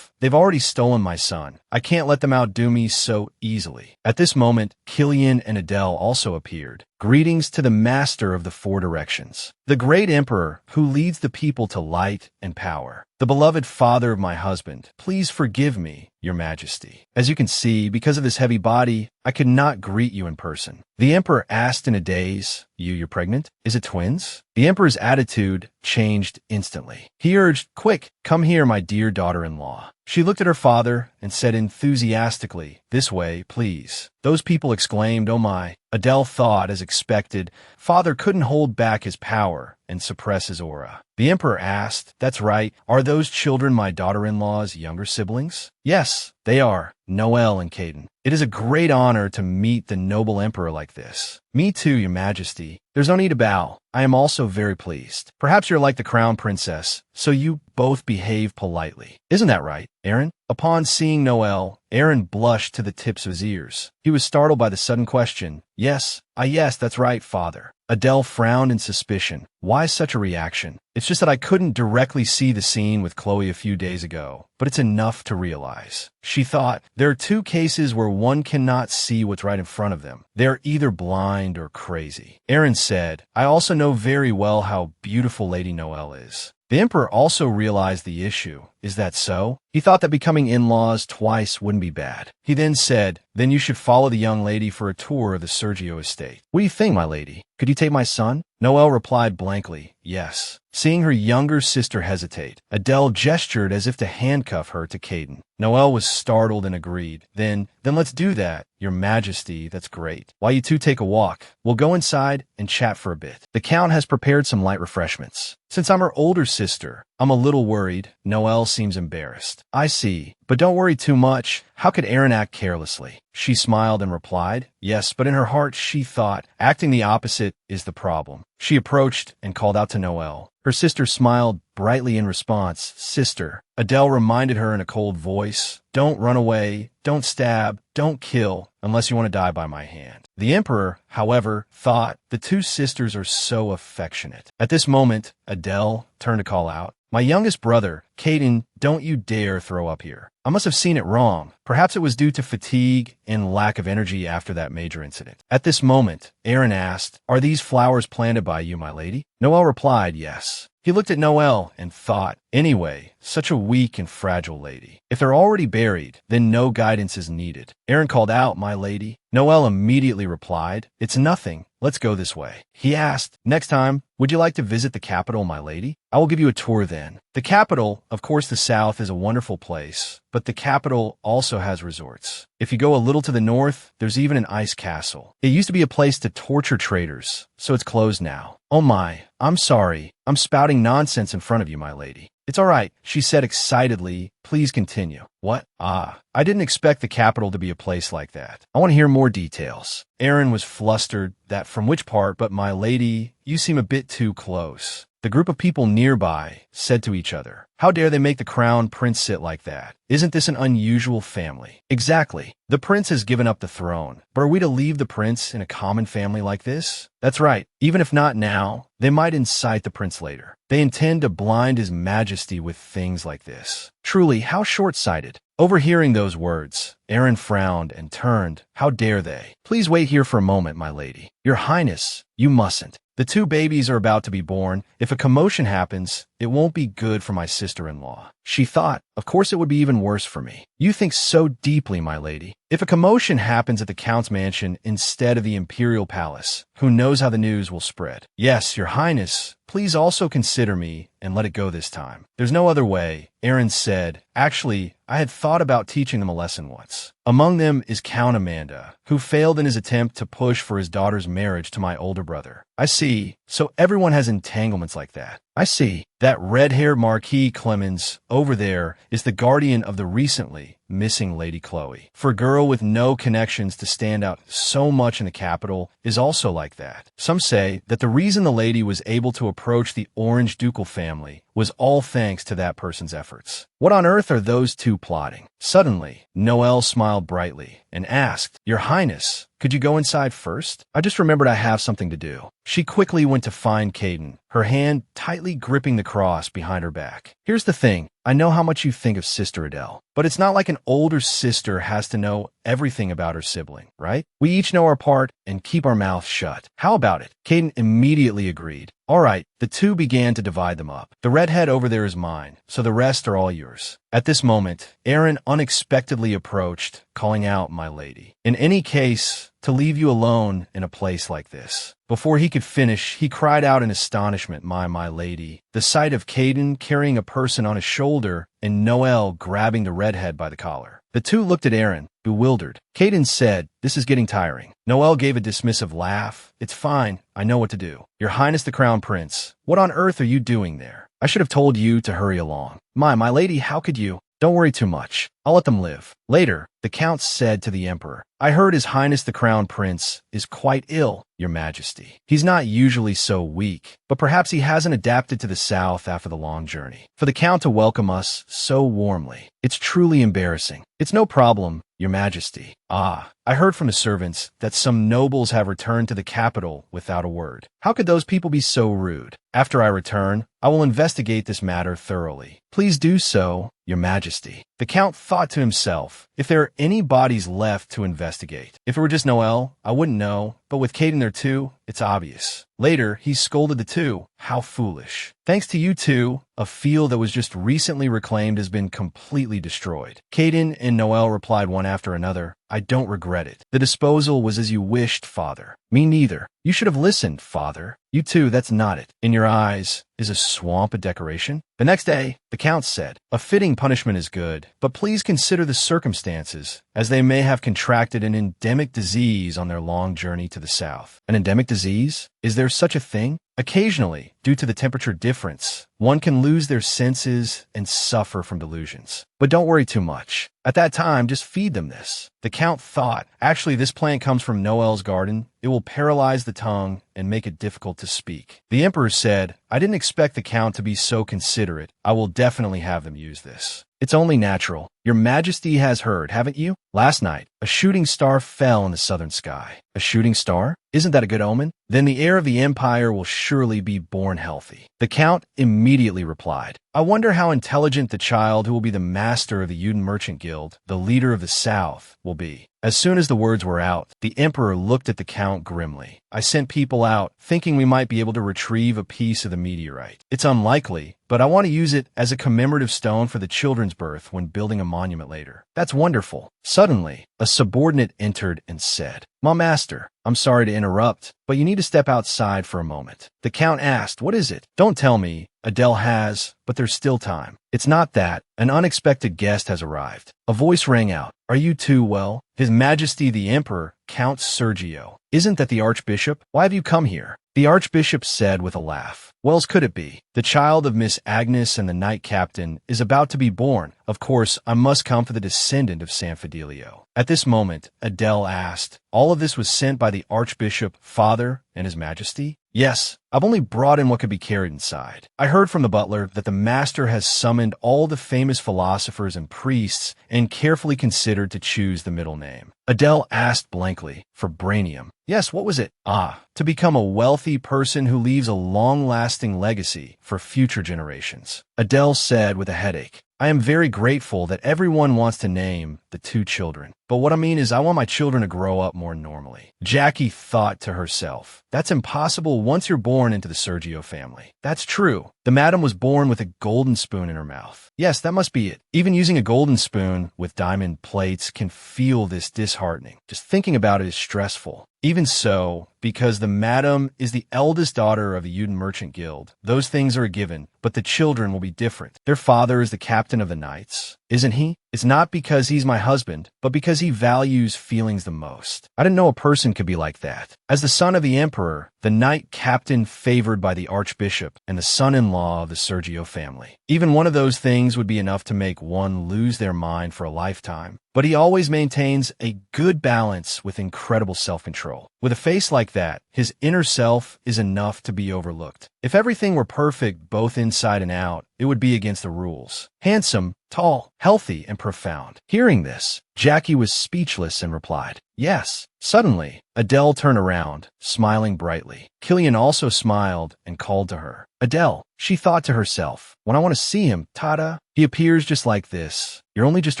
They've already stolen my son. I can't let them outdo me so easily. At this moment, Killian and Adele also appeared. Greetings to the master of the four directions, the great emperor who leads the people to light and power. The beloved father of my husband, please forgive me, Your Majesty. As you can see, because of this heavy body, I could not greet you in person. The emperor asked in a daze, you're pregnant? Is it twins? The emperor's attitude changed instantly. He urged, quick, come here, my dear daughter-in-law. She looked at her father and said enthusiastically, this way, please. Those people exclaimed, oh my. Adele thought, as expected, father couldn't hold back his power and suppress his aura. The emperor asked, that's right, are those children my daughter-in-law's younger siblings? Yes, they are, Noel and Caden. It is a great honor to meet the noble emperor like this. Me too, Your Majesty. There's no need to bow. I am also very pleased. Perhaps you're like the crown princess, so you both behave politely. Isn't that right, Aaron? Upon seeing Noel, Aaron blushed to the tips of his ears. He was startled by the sudden question. Yes, that's right, father. Adele frowned in suspicion. Why such a reaction? It's just that I couldn't directly see the scene with Chloe a few days ago, but it's enough to realize. She thought, there are two cases where one cannot see what's right in front of them. They're either blind or crazy. Aaron said, I also know very well how beautiful Lady Noel is. The emperor also realized the issue. Is that so? He thought that becoming in-laws twice wouldn't be bad. He then said, then you should follow the young lady for a tour of the Sergio estate. What do you think, my lady? Could you take my son? Noel replied blankly, yes. Seeing her younger sister hesitate, Adele gestured as if to handcuff her to Caden. Noel was startled and agreed. Then let's do that, Your Majesty, that's great. While you two take a walk, we'll go inside and chat for a bit. The Count has prepared some light refreshments. Since I'm her older sister, I'm a little worried. Noel seems embarrassed. I see, but don't worry too much. How could Aaron act carelessly? She smiled and replied, yes, but in her heart she thought, acting the opposite is the problem. She approached and called out to Noel. Her sister smiled brightly in response. Sister, Adele reminded her in a cold voice, don't run away, don't stab, don't kill, unless you want to die by my hand. The emperor, however, thought the two sisters are so affectionate. At this moment, Adele turned to call out, My youngest brother, Caden, don't you dare throw up here. I must have seen it wrong. Perhaps it was due to fatigue and lack of energy after that major incident. At this moment, Aaron asked, "Are these flowers planted by you, my lady?" Noelle replied, "Yes." He looked at Noelle and thought, anyway, such a weak and fragile lady. If they're already buried, then no guidance is needed. Aaron called out, "My lady." Noelle immediately replied, "It's nothing. Let's go this way." He asked, "Next time, would you like to visit the capital, my lady? I will give you a tour then." The capital, of course, the South is a wonderful place, but the capital also has resorts. If you go a little to the north, there's even an ice castle. It used to be a place to torture traders, so it's closed now. "Oh my, I'm sorry. I'm spouting nonsense in front of you, my lady." "It's all right," she said excitedly. "Please continue." "What? I didn't expect the capital to be a place like that. I want to hear more details." Aaron was flustered. "That from which part? But my lady, you seem a bit too close." The group of people nearby said to each other, "How dare they make the crown prince sit like that? Isn't this an unusual family?" "Exactly. The prince has given up the throne. But are we to leave the prince in a common family like this?" "That's right. Even if not now, they might incite the prince later. They intend to blind his majesty with things like this. Truly, how short-sighted." Overhearing those words, Aaron frowned and turned. "How dare they? Please wait here for a moment, my lady. Your Highness, you mustn't. The two babies are about to be born. If a commotion happens, it won't be good for my sister-in-law." She thought, "Of course it would be even worse for me." "You think so deeply, my lady. If a commotion happens at the Count's mansion instead of the Imperial Palace, who knows how the news will spread?" "Yes, your Highness, please also consider me and let it go this time." "There's no other way," Aaron said. "Actually, I had thought about teaching them a lesson once. Among them is Count Amanda, who failed in his attempt to push for his daughter's marriage to my older brother." "I see. So everyone has entanglements like that." "I see. That red-haired Marquis Clemens over there is the guardian of the recently missing Lady Chloe. For a girl with no connections to stand out so much in the capital is also like that. Some say that the reason the lady was able to approach the Orange Ducal family was all thanks to that person's efforts. What on earth are those two plotting?" Suddenly, Noelle smiled brightly and asked, "Your Highness, could you go inside first? I just remembered I have something to do." She quickly went to find Caden, her hand tightly gripping the cross behind her back. "Here's the thing. I know how much you think of Sister Adele, but it's not like an older sister has to know everything about her sibling, right? We each know our part and keep our mouths shut. How about it?" Caden immediately agreed. "All right." The two began to divide them up. "The redhead over there is mine, so the rest are all yours." At this moment, Aaron unexpectedly approached, calling out, "My lady. In any case, to leave you alone in a place like this." Before he could finish, he cried out in astonishment, My lady." The sight of Caden carrying a person on his shoulder and Noelle grabbing the redhead by the collar. The two looked at Aaron, bewildered. Caden said, "This is getting tiring." Noelle gave a dismissive laugh. "It's fine. I know what to do." "Your Highness the Crown Prince, what on earth are you doing there? I should have told you to hurry along." My lady, how could you?" "Don't worry too much. I'll let them live." Later, the Count said to the Emperor, "I heard His Highness the Crown Prince is quite ill, Your Majesty. He's not usually so weak, but perhaps he hasn't adapted to the South after the long journey. For the Count to welcome us so warmly, it's truly embarrassing." "It's no problem, Your Majesty." I heard from the servants that some nobles have returned to the capital without a word. How could those people be so rude? After I return, I will investigate this matter thoroughly." "Please do so, Your Majesty." The Count thought to himself, if there are any bodies left to investigate. If it were just Noelle, I wouldn't know, but with Caden there too, it's obvious. Later, he scolded the two. "How foolish. Thanks to you two, a field that was just recently reclaimed has been completely destroyed." Caden and Noelle replied one after another, "I don't regret it. The disposal was as you wished, Father." "Me neither. You should have listened, Father." "You too, that's not it. In your eyes, is a swamp a decoration?" The next day, the Count said, "A fitting punishment is good, but please consider the circumstances, as they may have contracted an endemic disease on their long journey to the south." "An endemic disease? Is there such a thing?" "Occasionally, due to the temperature difference, one can lose their senses and suffer from delusions. But don't worry too much. At that time, just feed them this." The Count thought, "Actually, this plant comes from Noelle's garden. It will paralyze the tongue and make it difficult to speak." The Emperor said, I didn't expect the Count to be so considerate. I will definitely have them use this. It's only natural. Your Majesty has heard, haven't you? Last night, a shooting star fell in the southern sky. A shooting star? Isn't that a good omen? Then the heir of the empire will surely be born healthy. The Count immediately replied, I wonder how intelligent the child who will be the master of the Yuden Merchant Guild, the leader of the South, will be. As soon as the words were out, the emperor looked at the Count grimly. I sent people out, thinking we might be able to retrieve a piece of the meteorite. It's unlikely, but I want to use it as a commemorative stone for the children's birth when building a monument later. That's wonderful. Suddenly, a subordinate entered and said, My master, I'm sorry to interrupt, but you need to step outside for a moment. The Count asked, What is it? Don't tell me. Adele has, but there's still time. It's not that. An unexpected guest has arrived. A voice rang out. Are you too well? His Majesty the Emperor, Count Sergio. Isn't that the Archbishop? Why have you come here? The Archbishop said with a laugh. What else could it be? The child of Miss Agnes and the Knight Captain is about to be born. Of course, I must come for the descendant of San Fidelio. At this moment, Adele asked, All of this was sent by the Archbishop, Father, and His Majesty? Yes, I've only brought in what could be carried inside. I heard from the butler that the master has summoned all the famous philosophers and priests and carefully considered to choose the middle name. Adele asked blankly, for Brainium. Yes, what was it? To become a wealthy person who leaves a long-lasting legacy for future generations. Adele said with a headache, I am very grateful that everyone wants to name the two children. But what I mean is I want my children to grow up more normally. Jackie thought to herself, that's impossible once you're born into the Sergio family. That's true. The madam was born with a golden spoon in her mouth. Yes, that must be it. Even using a golden spoon with diamond plates can feel this disheartening. Just thinking about it is stressful. Even so, because the madam is the eldest daughter of the Yuden Merchant Guild, those things are a given, but the children will be different. Their father is the captain of the knights, isn't he? It's not because he's my husband, but because he values feelings the most. I didn't know a person could be like that. As the son of the emperor, the knight captain favored by the archbishop, and the son-in-law of the Sergio family. Even one of those things would be enough to make one lose their mind for a lifetime. But he always maintains a good balance with incredible self-control. With a face like that, his inner self is enough to be overlooked. If everything were perfect both inside and out, it would be against the rules. Handsome, tall, healthy, and profound. Hearing this, Jackie was speechless and replied, Yes. Suddenly, Adele turned around, smiling brightly. Killian also smiled and called to her. Adele, she thought to herself, when I want to see him, ta-da, he appears just like this. You're only just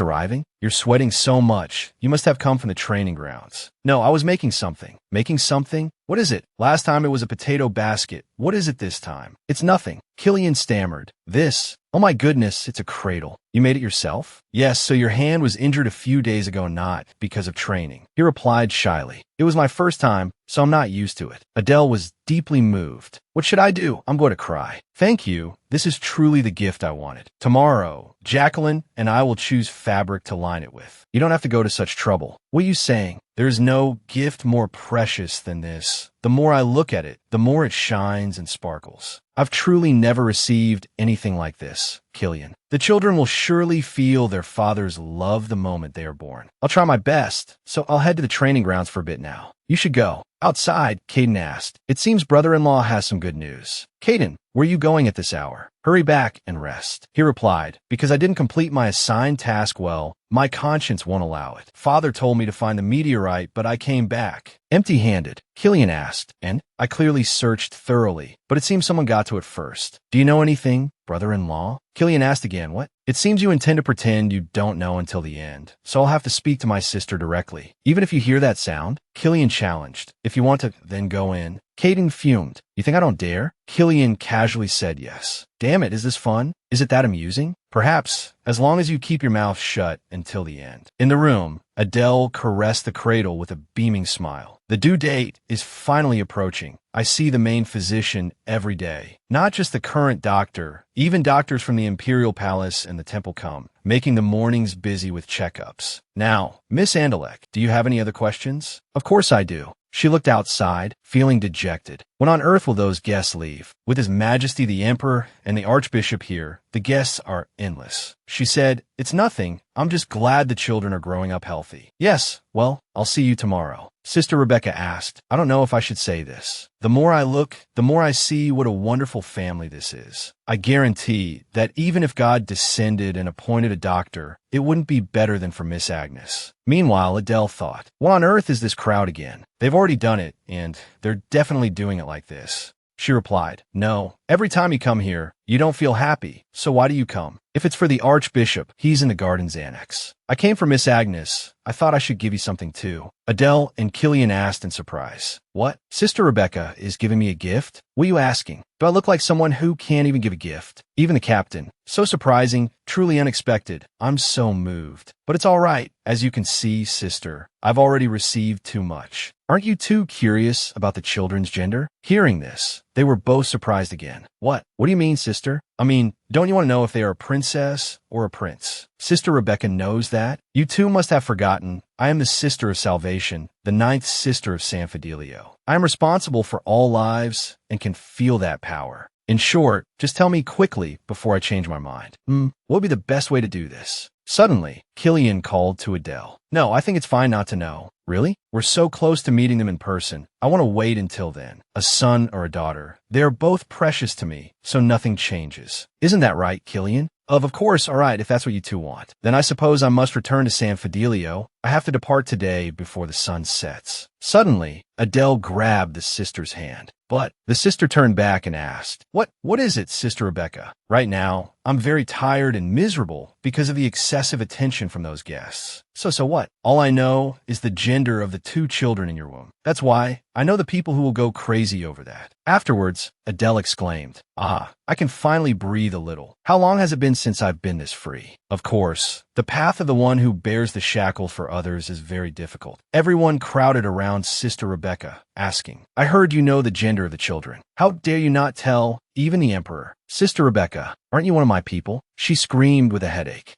arriving? You're sweating so much. You must have come from the training grounds. No, I was making something. Making something? What is it? Last time it was a potato basket. What is it this time? It's nothing. Killian stammered. This? Oh my goodness, it's a cradle. You made it yourself? Yes, so your hand was injured a few days ago, not because of training. He replied shyly. It was my first time, so I'm not used to it. Adele was deeply moved. What should I do? I'm going to cry. Thank you. This is truly the gift I wanted. Tomorrow, Jacqueline and I will choose fabric to line it with. You don't have to go to such trouble. What are you saying? There is no gift more precious than this. The more I look at it, the more it shines and sparkles. I've truly never received anything like this, Killian. The children will surely feel their father's love the moment they are born. I'll try my best, so I'll head to the training grounds for a bit now. You should go. Outside, Caden asked. It seems brother-in-law has some good news. Caden, where are you going at this hour? Hurry back and rest. He replied, because I didn't complete my assigned task well, my conscience won't allow it. Father told me to find the meteorite, but I came back empty-handed. Killian asked, and I clearly searched thoroughly, but it seems someone got to it first. Do you know anything, brother-in-law? Killian asked again, what? It seems you intend to pretend you don't know until the end, so I'll have to speak to my sister directly. Even if you hear that sound? Killian challenged. If you want to, then go in. Caden fumed. You think I don't dare? Killian casually said yes. Damn it, is this fun? Is it that amusing? Perhaps, as long as you keep your mouth shut until the end. In the room, Adele caressed the cradle with a beaming smile. The due date is finally approaching. I see the main physician every day. Not just the current doctor, even doctors from the Imperial Palace and the Temple come, making the mornings busy with checkups. Now, Miss Andalek, do you have any other questions? Of course I do. She looked outside, feeling dejected. When on earth will those guests leave? With His Majesty the Emperor and the Archbishop here, the guests are endless. She said, "It's nothing. I'm just glad the children are growing up healthy." Yes, well, I'll see you tomorrow. Sister Rebecca asked, "I don't know if I should say this. The more I look, the more I see what a wonderful family this is. I guarantee that even if God descended and appointed a doctor, it wouldn't be better than for Miss Agnes." Meanwhile, Adele thought, what on earth is this crowd again? They've already done it, and they're definitely doing it like this. She replied, "No, every time you come here, you don't feel happy, so why do you come? If it's for the Archbishop, he's in the Gardens Annex. I came for Miss Agnes. I thought I should give you something too." Adele and Killian asked in surprise. "What? Sister Rebecca is giving me a gift? What are you asking? Do I look like someone who can't even give a gift? Even the captain. So surprising, truly unexpected. I'm so moved. But it's all right. As you can see, sister, I've already received too much. Aren't you too curious about the children's gender?" Hearing this, they were both surprised again. What do you mean, sister? I mean, don't you want to know if they are a princess or a prince? Sister Rebecca knows that. You too must have forgotten. I am the sister of salvation, the ninth sister of San Fidelio. I am responsible for all lives and can feel that power. In short, just tell me quickly before I change my mind. What would be the best way to do this? Suddenly, Killian called to Adele. "No, I think it's fine not to know." "Really? We're so close to meeting them in person. I want to wait until then. A son or a daughter. They are both precious to me, so nothing changes. Isn't that right, Killian?" Of course, all right, if that's what you two want. Then I suppose I must return to San Fidelio. I have to depart today before the sun sets." Suddenly, Adele grabbed the sister's hand. But the sister turned back and asked, What is it, Sister Rebecca? "Right now, I'm very tired and miserable because of the excessive attention from those guests." So what? "All I know is the gender of the two children in your womb. That's why I know the people who will go crazy over that." Afterwards, Adele exclaimed, I can finally breathe a little. How long has it been since I've been this free?" Of course, the path of the one who bears the shackle for others is very difficult. Everyone crowded around Sister Rebecca, asking, "I heard you know the gender of the children. How dare you not tell even the Emperor?" "Sister Rebecca, aren't you one of my people?" She screamed with a headache.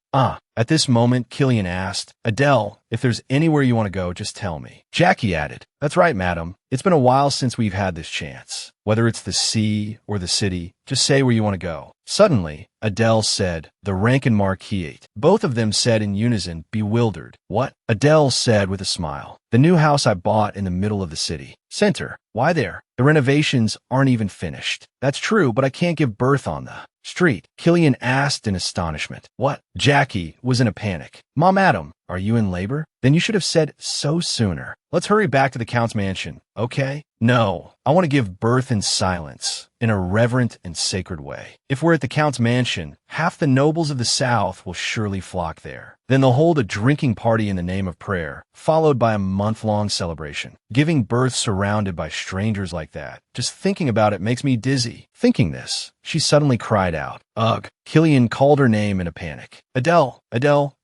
At this moment, Killian asked, "Adele, if there's anywhere you want to go, just tell me." Jackie added, "That's right, madam. It's been a while since we've had this chance. Whether it's the sea or the city, just say where you want to go." Suddenly, Adele said, "The Rankin Marquis." Both of them said in unison, bewildered. "What?" Adele said with a smile, "The new house I bought in the middle of the city center. Why there? The renovations aren't even finished." "That's true, but I can't give birth on the street," Killian asked in astonishment. "What?" Jackie was in a panic. "Mom, Adam, are you in labor? Then you should have said so sooner. Let's hurry back to the Count's mansion, okay?" "No, I want to give birth in silence, in a reverent and sacred way. If we're at the Count's mansion, half the nobles of the South will surely flock there. Then they'll hold a drinking party in the name of prayer, followed by a month-long celebration. Giving birth surrounded by strangers like that, just thinking about it makes me dizzy." Thinking this, she suddenly cried out, "Ugh!" Killian called her name in a panic. Adele,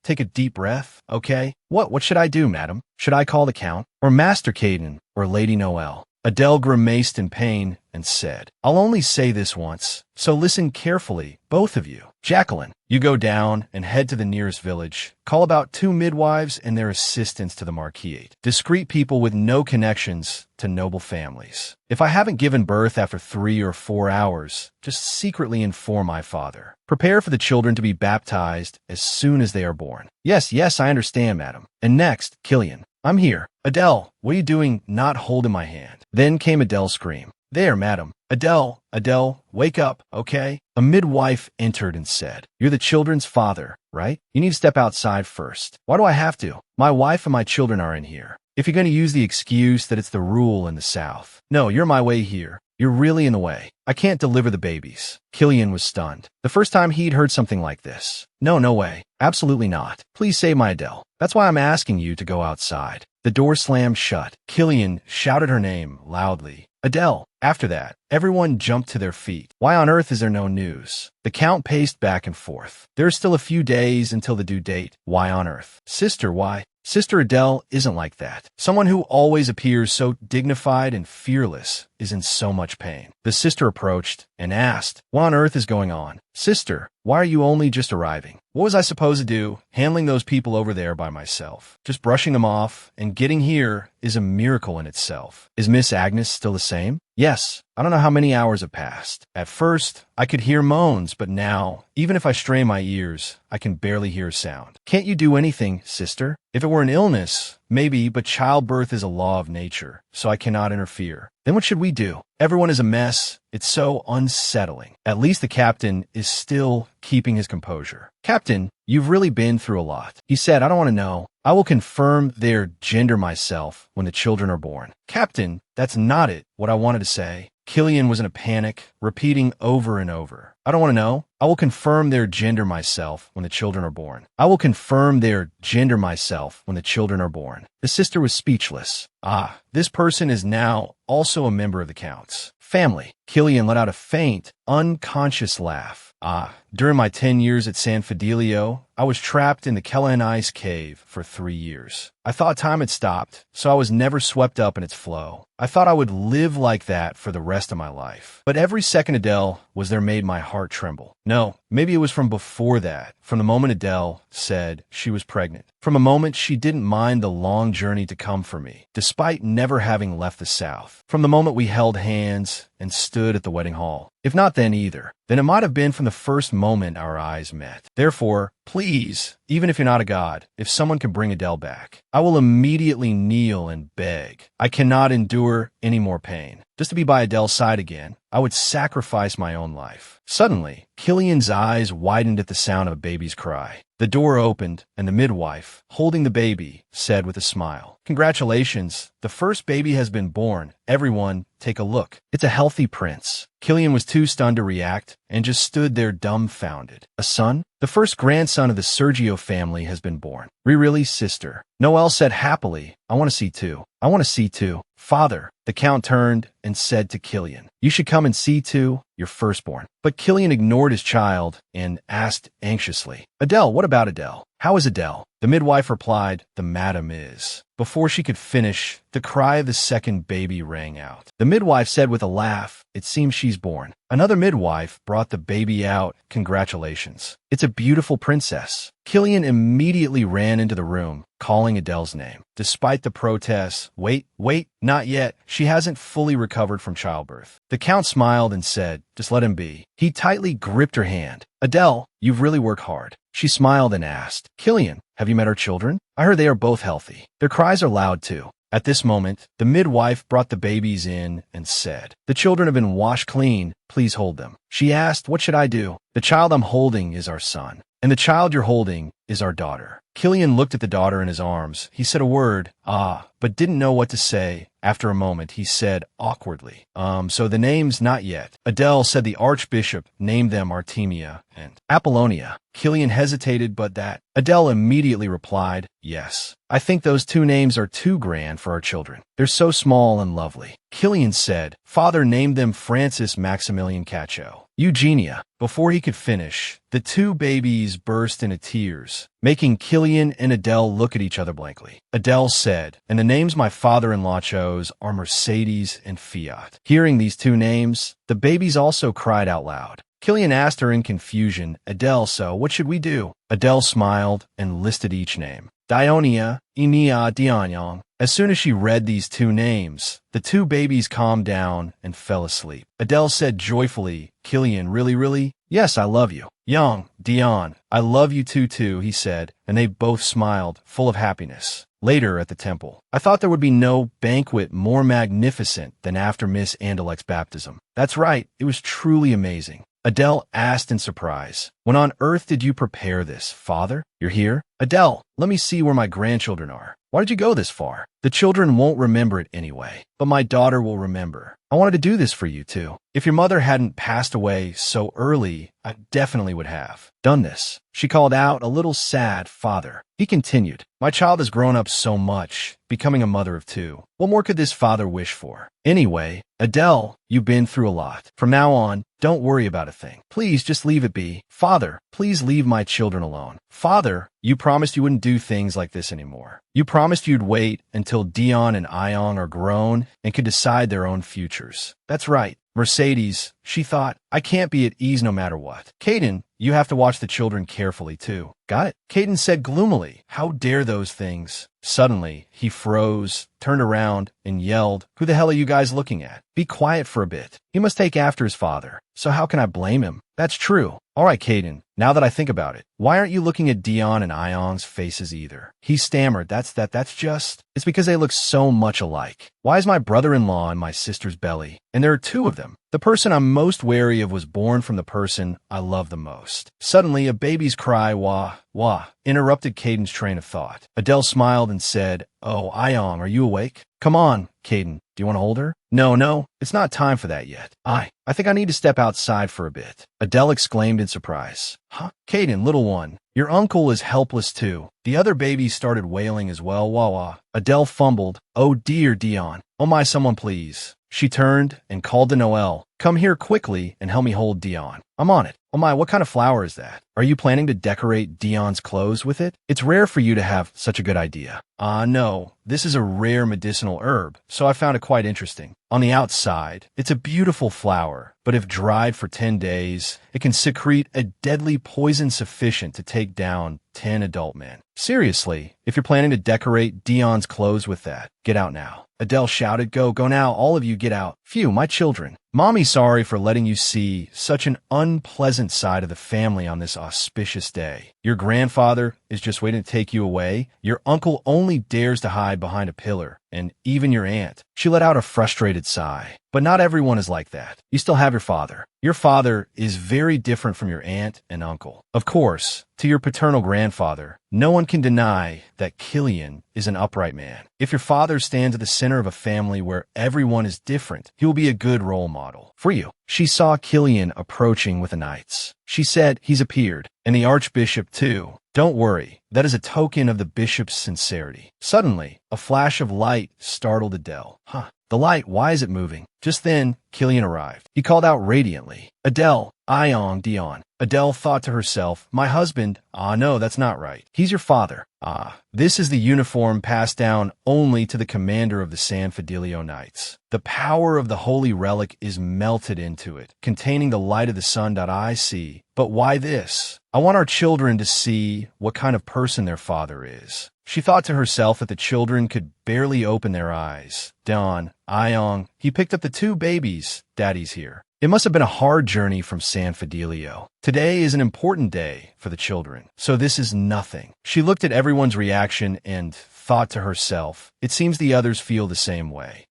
take a deep breath, okay?" What should I do, madam? Should I call the Count? Or Master Caden? Or Lady Noel?" Adele grimaced in pain and said, "I'll only say this once, so listen carefully, both of you. Jacqueline, you go down and head to the nearest village. Call about 2 midwives and their assistants to the Marquis. Discreet people with no connections to noble families. If I haven't given birth after 3 or 4 hours, just secretly inform my father. Prepare for the children to be baptized as soon as they are born." Yes, I understand, madam." And next, Killian, "I'm here." "Adele, what are you doing not holding my hand?" Then came Adele's scream. "There, madam. Adele, wake up, okay?" A midwife entered and said, "You're the children's father, right? You need to step outside first." "Why do I have to? My wife and my children are in here." "If you're going to use the excuse that it's the rule in the South." "No, you're my way here. You're really in the way. I can't deliver the babies." Killian was stunned. The first time he'd heard something like this. No way. Absolutely not. Please save my Adele. That's why I'm asking you to go outside." The door slammed shut. Killian shouted her name loudly. "Adele." After that, everyone jumped to their feet. Why on earth is there no news? The Count paced back and forth. There are still a few days until the due date. Why on earth? Sister, why? Sister Adele isn't like that. Someone who always appears so dignified and fearless is in so much pain. The sister approached and asked, "What on earth is going on? Sister, why are you only just arriving? What was I supposed to do, handling those people over there by myself? Just brushing them off and getting here is a miracle in itself. Is Miss Agnes still the same?" "Yes. I don't know how many hours have passed. At first, I could hear moans, but now, even if I strain my ears, I can barely hear a sound." "Can't you do anything, sister? If it were an illness, maybe, but childbirth is a law of nature, so I cannot interfere." "Then what should we do? Everyone is a mess. It's so unsettling." At least the captain is still keeping his composure. "Captain, you've really been through a lot." He said, "I don't want to know. I will confirm their gender myself when the children are born." "Captain, that's not it. What I wanted to say." Killian was in a panic, repeating over and over, "I don't want to know. I will confirm their gender myself when the children are born. I will confirm their gender myself when the children are born." The sister was speechless. This person is now also a member of the Count's family. Killian let out a faint, unconscious laugh. During my 10 years at San Fidelio, I was trapped in the Kellan ice cave for 3 years. I thought time had stopped, so I was never swept up in its flow. I thought I would live like that for the rest of my life. But every second Adele was there made my heart tremble. No, maybe it was from before that, from the moment Adele said she was pregnant. From a moment she didn't mind the long journey to come for me, despite never having left the South. From the moment we held hands and stood at the wedding hall. If not then either, then it might have been from the first moment our eyes met. Therefore, please, even if you're not a god, if someone can bring Adele back, I will immediately kneel and beg. I cannot endure any more pain. Just to be by Adele's side again, I would sacrifice my own life. Suddenly, Killian's eyes widened at the sound of a baby's cry. The door opened, and the midwife, holding the baby, said with a smile, "Congratulations, the first baby has been born. Everyone, take a look. It's a healthy prince." Killian was too stunned to react, and just stood there dumbfounded. "A son? The first grandson of the Sergio family has been born." "Really, sister?" Noelle said happily, "I want to see too. I want to see too." "Father," the Count turned and said to Killian, "You should come and see too, your firstborn." But Killian ignored his child and asked anxiously, "Adele, what about Adele? How is Adele?" The midwife replied, "The madam is." Before she could finish, the cry of the second baby rang out. The midwife said with a laugh, "It seems she's born." Another midwife brought the baby out. "Congratulations. It's a beautiful princess." Killian immediately ran into the room, calling Adele's name. Despite the protests, wait, not yet. She hasn't fully recovered from childbirth. The Count smiled and said, "Just let him be." He tightly gripped her hand. "Adele, you've really worked hard." She smiled and asked, "Killian, have you met our children? I heard they are both healthy. Their cries are loud too." At this moment, the midwife brought the babies in and said, "The children have been washed clean. Please hold them." She asked, "What should I do?" "The child I'm holding is our son, and the child you're holding is our daughter." Killian looked at the daughter in his arms. He said a word, but didn't know what to say. After a moment, he said awkwardly, "So the name's not yet." Adele said the Archbishop named them Artemia and Apollonia. Killian hesitated, but that. Adele immediately replied, "Yes. I think those two names are too grand for our children. They're so small and lovely." Killian said, "Father named them Francis Maximilian Cacho, Eugenia." Before he could finish, the two babies burst into tears, making Killian and Adele look at each other blankly. Adele said, "And the names my father-in-law chose are Mercedes and Fiat." Hearing these two names, the babies also cried out loud. Killian asked her in confusion, "Adele, so what should we do?" Adele smiled and listed each name. Dionia, Enia, Dianyong. As soon as she read these two names, the two babies calmed down and fell asleep. Adele said joyfully, "Killian, really? Yes, I love you." "Young, Dion, I love you too, he said, and they both smiled, full of happiness. Later at the temple, I thought there would be no banquet more magnificent than after Miss Andelec's baptism. That's right, it was truly amazing. Adele asked in surprise, "When on earth did you prepare this, father? You're here? Adele, let me see where my grandchildren are. Why did you go this far? The children won't remember it anyway, but my daughter will remember. I wanted to do this for you too. If your mother hadn't passed away so early, I definitely would have done this." She called out, a little sad, "Father." He continued, "My child has grown up so much, becoming a mother of two. What more could this father wish for? Anyway, Adele, you've been through a lot. From now on, don't worry about a thing. Please just leave it be. Father, please leave my children alone. Father, you promised you wouldn't do things like this anymore. You promised you'd wait until Dion and Ion are grown and could decide their own futures. That's right. Mercedes, she thought, I can't be at ease no matter what. Caden, you have to watch the children carefully too. Got it? Caden said gloomily. How dare those things? Suddenly, he froze, turned around, and yelled, Who the hell are you guys looking at? Be quiet for a bit. He must take after his father. So how can I blame him? That's true. All right, Caden, now that I think about it, why aren't you looking at Dion and Ion's faces either? He stammered, that's just... It's because they look so much alike. Why is my brother-in-law in my sister's belly? And there are two of them. The person I'm most wary of was born from the person I love the most. Suddenly, a baby's cry, wah, wah, interrupted Caden's train of thought. Adele smiled and said, Oh, Ion, are you awake? Come on, Caden. Do you want to hold her? No, it's not time for that yet. I think I need to step outside for a bit. Adele exclaimed in surprise. Huh? Caden, little one, your uncle is helpless too. The other babies started wailing as well, wah wah. Adele fumbled. Oh dear, Dion. Oh my, someone please. She turned and called to Noelle. Come here quickly and help me hold Dion. I'm on it. Oh my, what kind of flower is that? Are you planning to decorate Dion's clothes with it? It's rare for you to have such a good idea. No. This is a rare medicinal herb, so I found it quite interesting. On the outside, it's a beautiful flower, but if dried for 10 days, it can secrete a deadly poison sufficient to take down 10 adult men. Seriously, if you're planning to decorate Dion's clothes with that, get out now. Adele shouted, Go now, all of you get out. Phew, my children. Mommy's sorry for letting you see such an unpleasant side of the family on this auspicious day. Your grandfather is just waiting to take you away. Your uncle only dares to hide behind a pillar, and even your aunt. She let out a frustrated sigh. But not everyone is like that. You still have your father. Your father is very different from your aunt and uncle. Of course, to your paternal grandfather, no one can deny that Killian is an upright man. If your father stands at the center of a family where everyone is different, he will be a good role model for you. She saw Killian approaching with the knights. She said, He's appeared, and the archbishop too. Don't worry, that is a token of the bishop's sincerity. Suddenly, a flash of light startled Adele. The light, why is it moving? Just then, Killian arrived. He called out radiantly, Adele, Ion, Dion. Adele thought to herself, My husband? No, that's not right. He's your father. This is the uniform passed down only to the commander of the San Fidelio Knights. The power of the holy relic is melted into it, containing the light of the sun. I see. But why this? I want our children to see what kind of person their father is. She thought to herself that the children could barely open their eyes. Don, Ion, he picked up the two babies. Daddy's here. It must have been a hard journey from San Fidelio. Today is an important day for the children, so this is nothing. She looked at everyone's reaction and thought to herself, it seems the others feel the same way.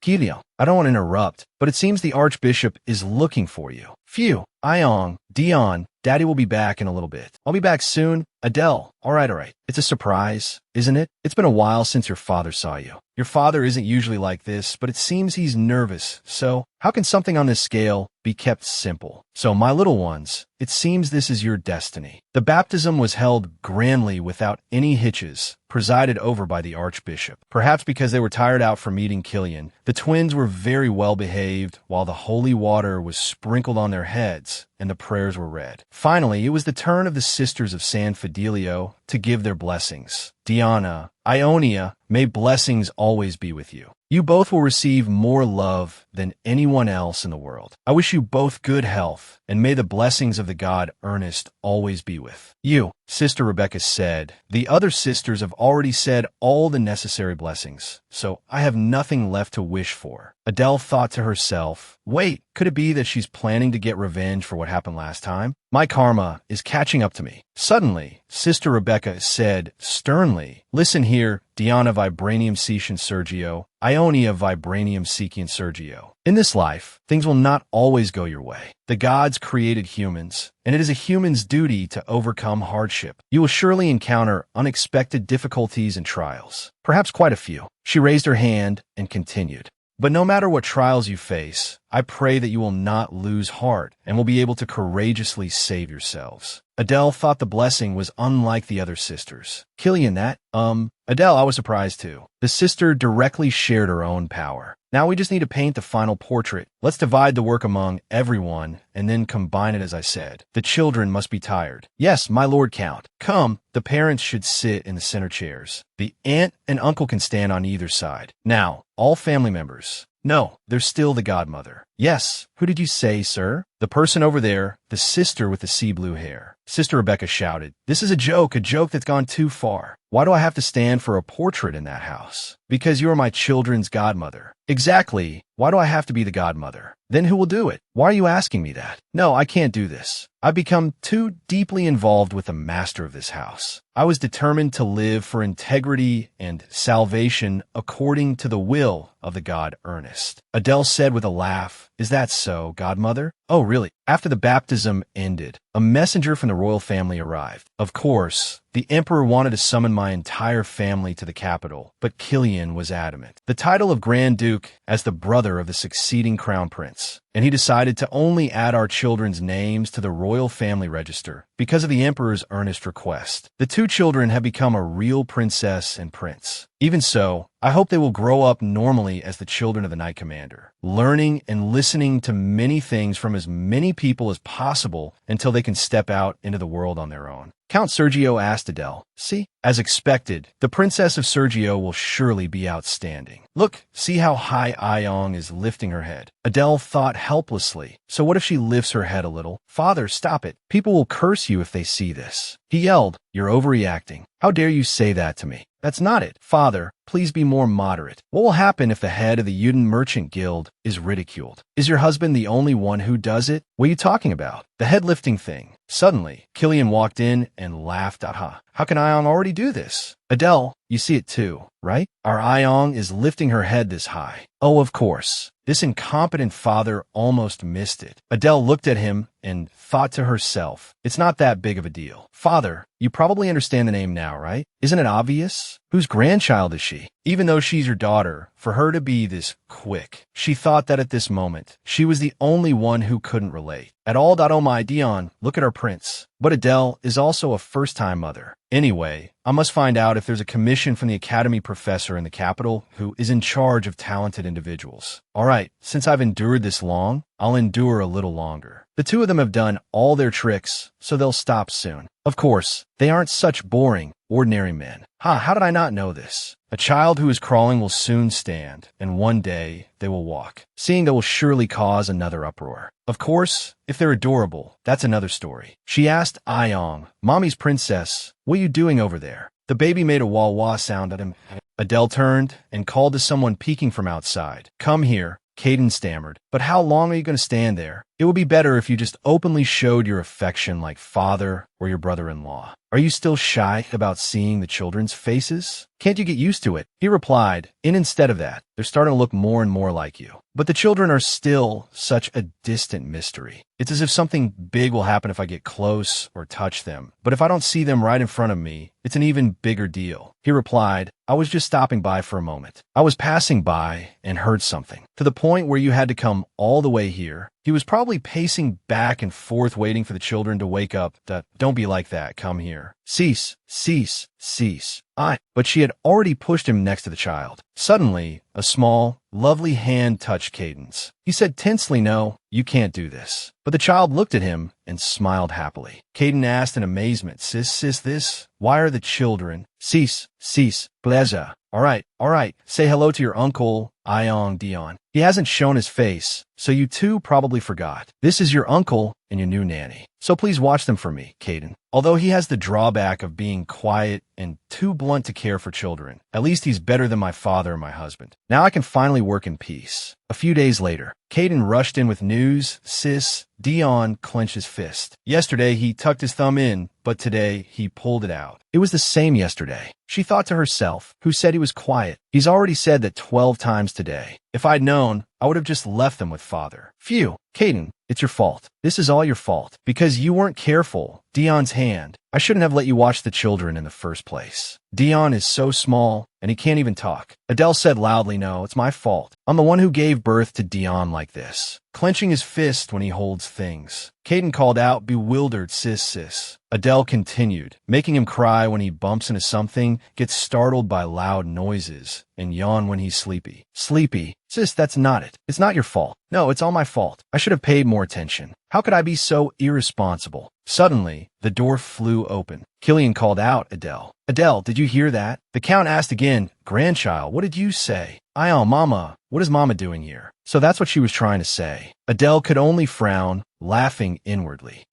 Killian, I don't want to interrupt, but it seems the archbishop is looking for you. Phew, Ion, Dion, Daddy will be back in a little bit. I'll be back soon. Adele, all right. It's a surprise, isn't it? It's been a while since your father saw you. Your father isn't usually like this, but it seems he's nervous. So, how can something on this scale be kept simple? So, my little ones, it seems this is your destiny. The baptism was held grandly without any hitches, presided over by the archbishop. Perhaps because they were tired out from meeting Killian, the twins were very well behaved while the holy water was sprinkled on their heads and the prayers were read. Finally, it was the turn of the sisters of San Fidelio to give their blessings. Diana, Ionia, may blessings always be with you. You both will receive more love than anyone else in the world. I wish you both good health, and may the blessings of the god Ernest always be with you. Sister Rebecca said, The other sisters have already said all the necessary blessings, so I have nothing left to wish for. Adele thought to herself, Wait, could it be that she's planning to get revenge for what happened last time? My karma is catching up to me. Suddenly, Sister Rebecca said sternly, Listen here, Diana Vibranium Seecian Sergio, Ionia Vibranium Seecian Sergio. In this life, things will not always go your way. The gods created humans, and it is a human's duty to overcome hardship. You will surely encounter unexpected difficulties and trials, perhaps quite a few. She raised her hand and continued. But no matter what trials you face, I pray that you will not lose heart and will be able to courageously save yourselves. Adele thought the blessing was unlike the other sisters. Killian, Adele, I was surprised too. The sister directly shared her own power. Now we just need to paint the final portrait. Let's divide the work among everyone and then combine it as I said. The children must be tired. Yes, my lord count. Come, the parents should sit in the center chairs. The aunt and uncle can stand on either side. Now, all family members. No, they're still the godmother. Yes, who did you say, sir? The person over there, the sister with the sea blue hair. Sister Rebecca shouted, "This is a joke that's gone too far. Why do I have to stand for a portrait in that house? Because you are my children's godmother." Exactly. Why do I have to be the godmother? Then who will do it? Why are you asking me that? No, I can't do this. I've become too deeply involved with the master of this house. I was determined to live for integrity and salvation according to the will of the god Ernest. Adele said with a laugh, "Is that so, godmother?" "Oh, really?" After the baptism ended, a messenger from the royal family arrived. Of course, the emperor wanted to summon my entire family to the capital, but Kilian was adamant. The title of Grand Duke as the brother of the succeeding crown prince, and he decided to only add our children's names to the royal family register because of the emperor's earnest request. The two children have become a real princess and prince. Even so, I hope they will grow up normally as the children of the Knight Commander, learning and listening to many things from as many people as possible until they can step out into the world on their own. Count Sergio asked Adele, "See?" As expected, the princess of Sergio will surely be outstanding. Look, see how high Ayong is lifting her head. Adele thought helplessly, so what if she lifts her head a little? Father, stop it. People will curse you if they see this. He yelled, "You're overreacting. How dare you say that to me? That's not it. Father, please be more moderate. What will happen if the head of the Yuden Merchant Guild is ridiculed? Is your husband the only one who does it? What are you talking about? The head lifting thing." Suddenly, Kilian walked in and laughed. "Aha, how can Ayong already do this?" "Adele, you see it too, right? Our Ayong is lifting her head this high." "Oh, of course." This incompetent father almost missed it. Adele looked at him and thought to herself, "It's not that big of a deal." "Father, you probably understand the name now, right? Isn't it obvious? Whose grandchild is she?" Even though she's your daughter, for her to be this quick, she thought that at this moment, she was the only one who couldn't relate. At all. Oh my Dion, look at our prince. But Adele is also a first-time mother. Anyway, I must find out if there's a commission from the academy professor in the capital who is in charge of talented individuals. All right, since I've endured this long, I'll endure a little longer. The two of them have done all their tricks, so they'll stop soon. Of course, they aren't such boring, ordinary men. How did I not know this? A child who is crawling will soon stand, and one day they will walk. Seeing that will surely cause another uproar. Of course, if they're adorable, that's another story. She asked Ayong, "Mommy's princess, what are you doing over there?" The baby made a wah-wah sound at him. Adele turned and called to someone peeking from outside. "Come here." Caden stammered. "But how long are you going to stand there? It would be better if you just openly showed your affection like father or your brother-in-law. Are you still shy about seeing the children's faces? Can't you get used to it?" He replied, and instead of that, they're starting to look more and more like you. But the children are still such a distant mystery. It's as if something big will happen if I get close or touch them. But if I don't see them right in front of me, it's an even bigger deal. He replied, "I was just stopping by for a moment. I was passing by and heard something. To the point where you had to come all the way here." He was probably pacing back and forth waiting for the children to wake up. "Don't be like that, come here. Cease, cease, cease." But she had already pushed him next to the child. Suddenly, a small, lovely hand touched Caden's. He said tensely, "No, you can't do this." But the child looked at him and smiled happily. Caden asked in amazement, Sis, this? Why are the children?" "Cease, cease, pleasure. All right, say hello to your uncle, Ayong Dion. He hasn't shown his face, so you two probably forgot. This is your uncle and your new nanny. So please watch them for me, Caden. Although he has the drawback of being quiet and too blunt to care for children, at least he's better than my father and my husband. Now I can finally work in peace." A few days later, Caden rushed in with news. Sis, Dion clenched his fist. Yesterday he tucked his thumb in, but today he pulled it out. It was the same yesterday. She thought to herself, who said he was quiet? He's already said that 12 times today. If I'd known, I would have just left them with father. Phew, Caden, it's your fault. This is all your fault. Because you weren't careful. Dion's hand. I shouldn't have let you watch the children in the first place. Dion is so small, and he can't even talk. Adele said loudly, "No, it's my fault. I'm the one who gave birth to Dion like this." Clenching his fist when he holds things. Caden called out, bewildered, sis. Adele continued, making him cry when he bumps into something, gets startled by loud noises, and yawn when he's sleepy. Sleepy. Sis, that's not it. It's not your fault. No, it's all my fault. I should have paid more attention. How could I be so irresponsible? Suddenly, the door flew open. Kilian called out, Adele. Adele, did you hear that? The Count asked again, Grandchild, what did you say? Ion, Mama, what is Mama doing here? So that's what she was trying to say. Adele could only frown, laughing inwardly.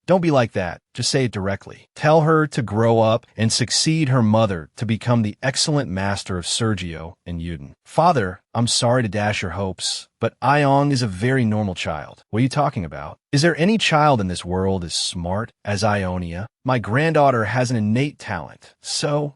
Don't be like that. Just say it directly. Tell her to grow up and succeed her mother to become the excellent master of Sergio and Yuden. Father, I'm sorry to dash your hopes, but Ion is a very normal child. What are you talking about? Is there any child in this world as smart as Ionia? My granddaughter has an innate talent. So,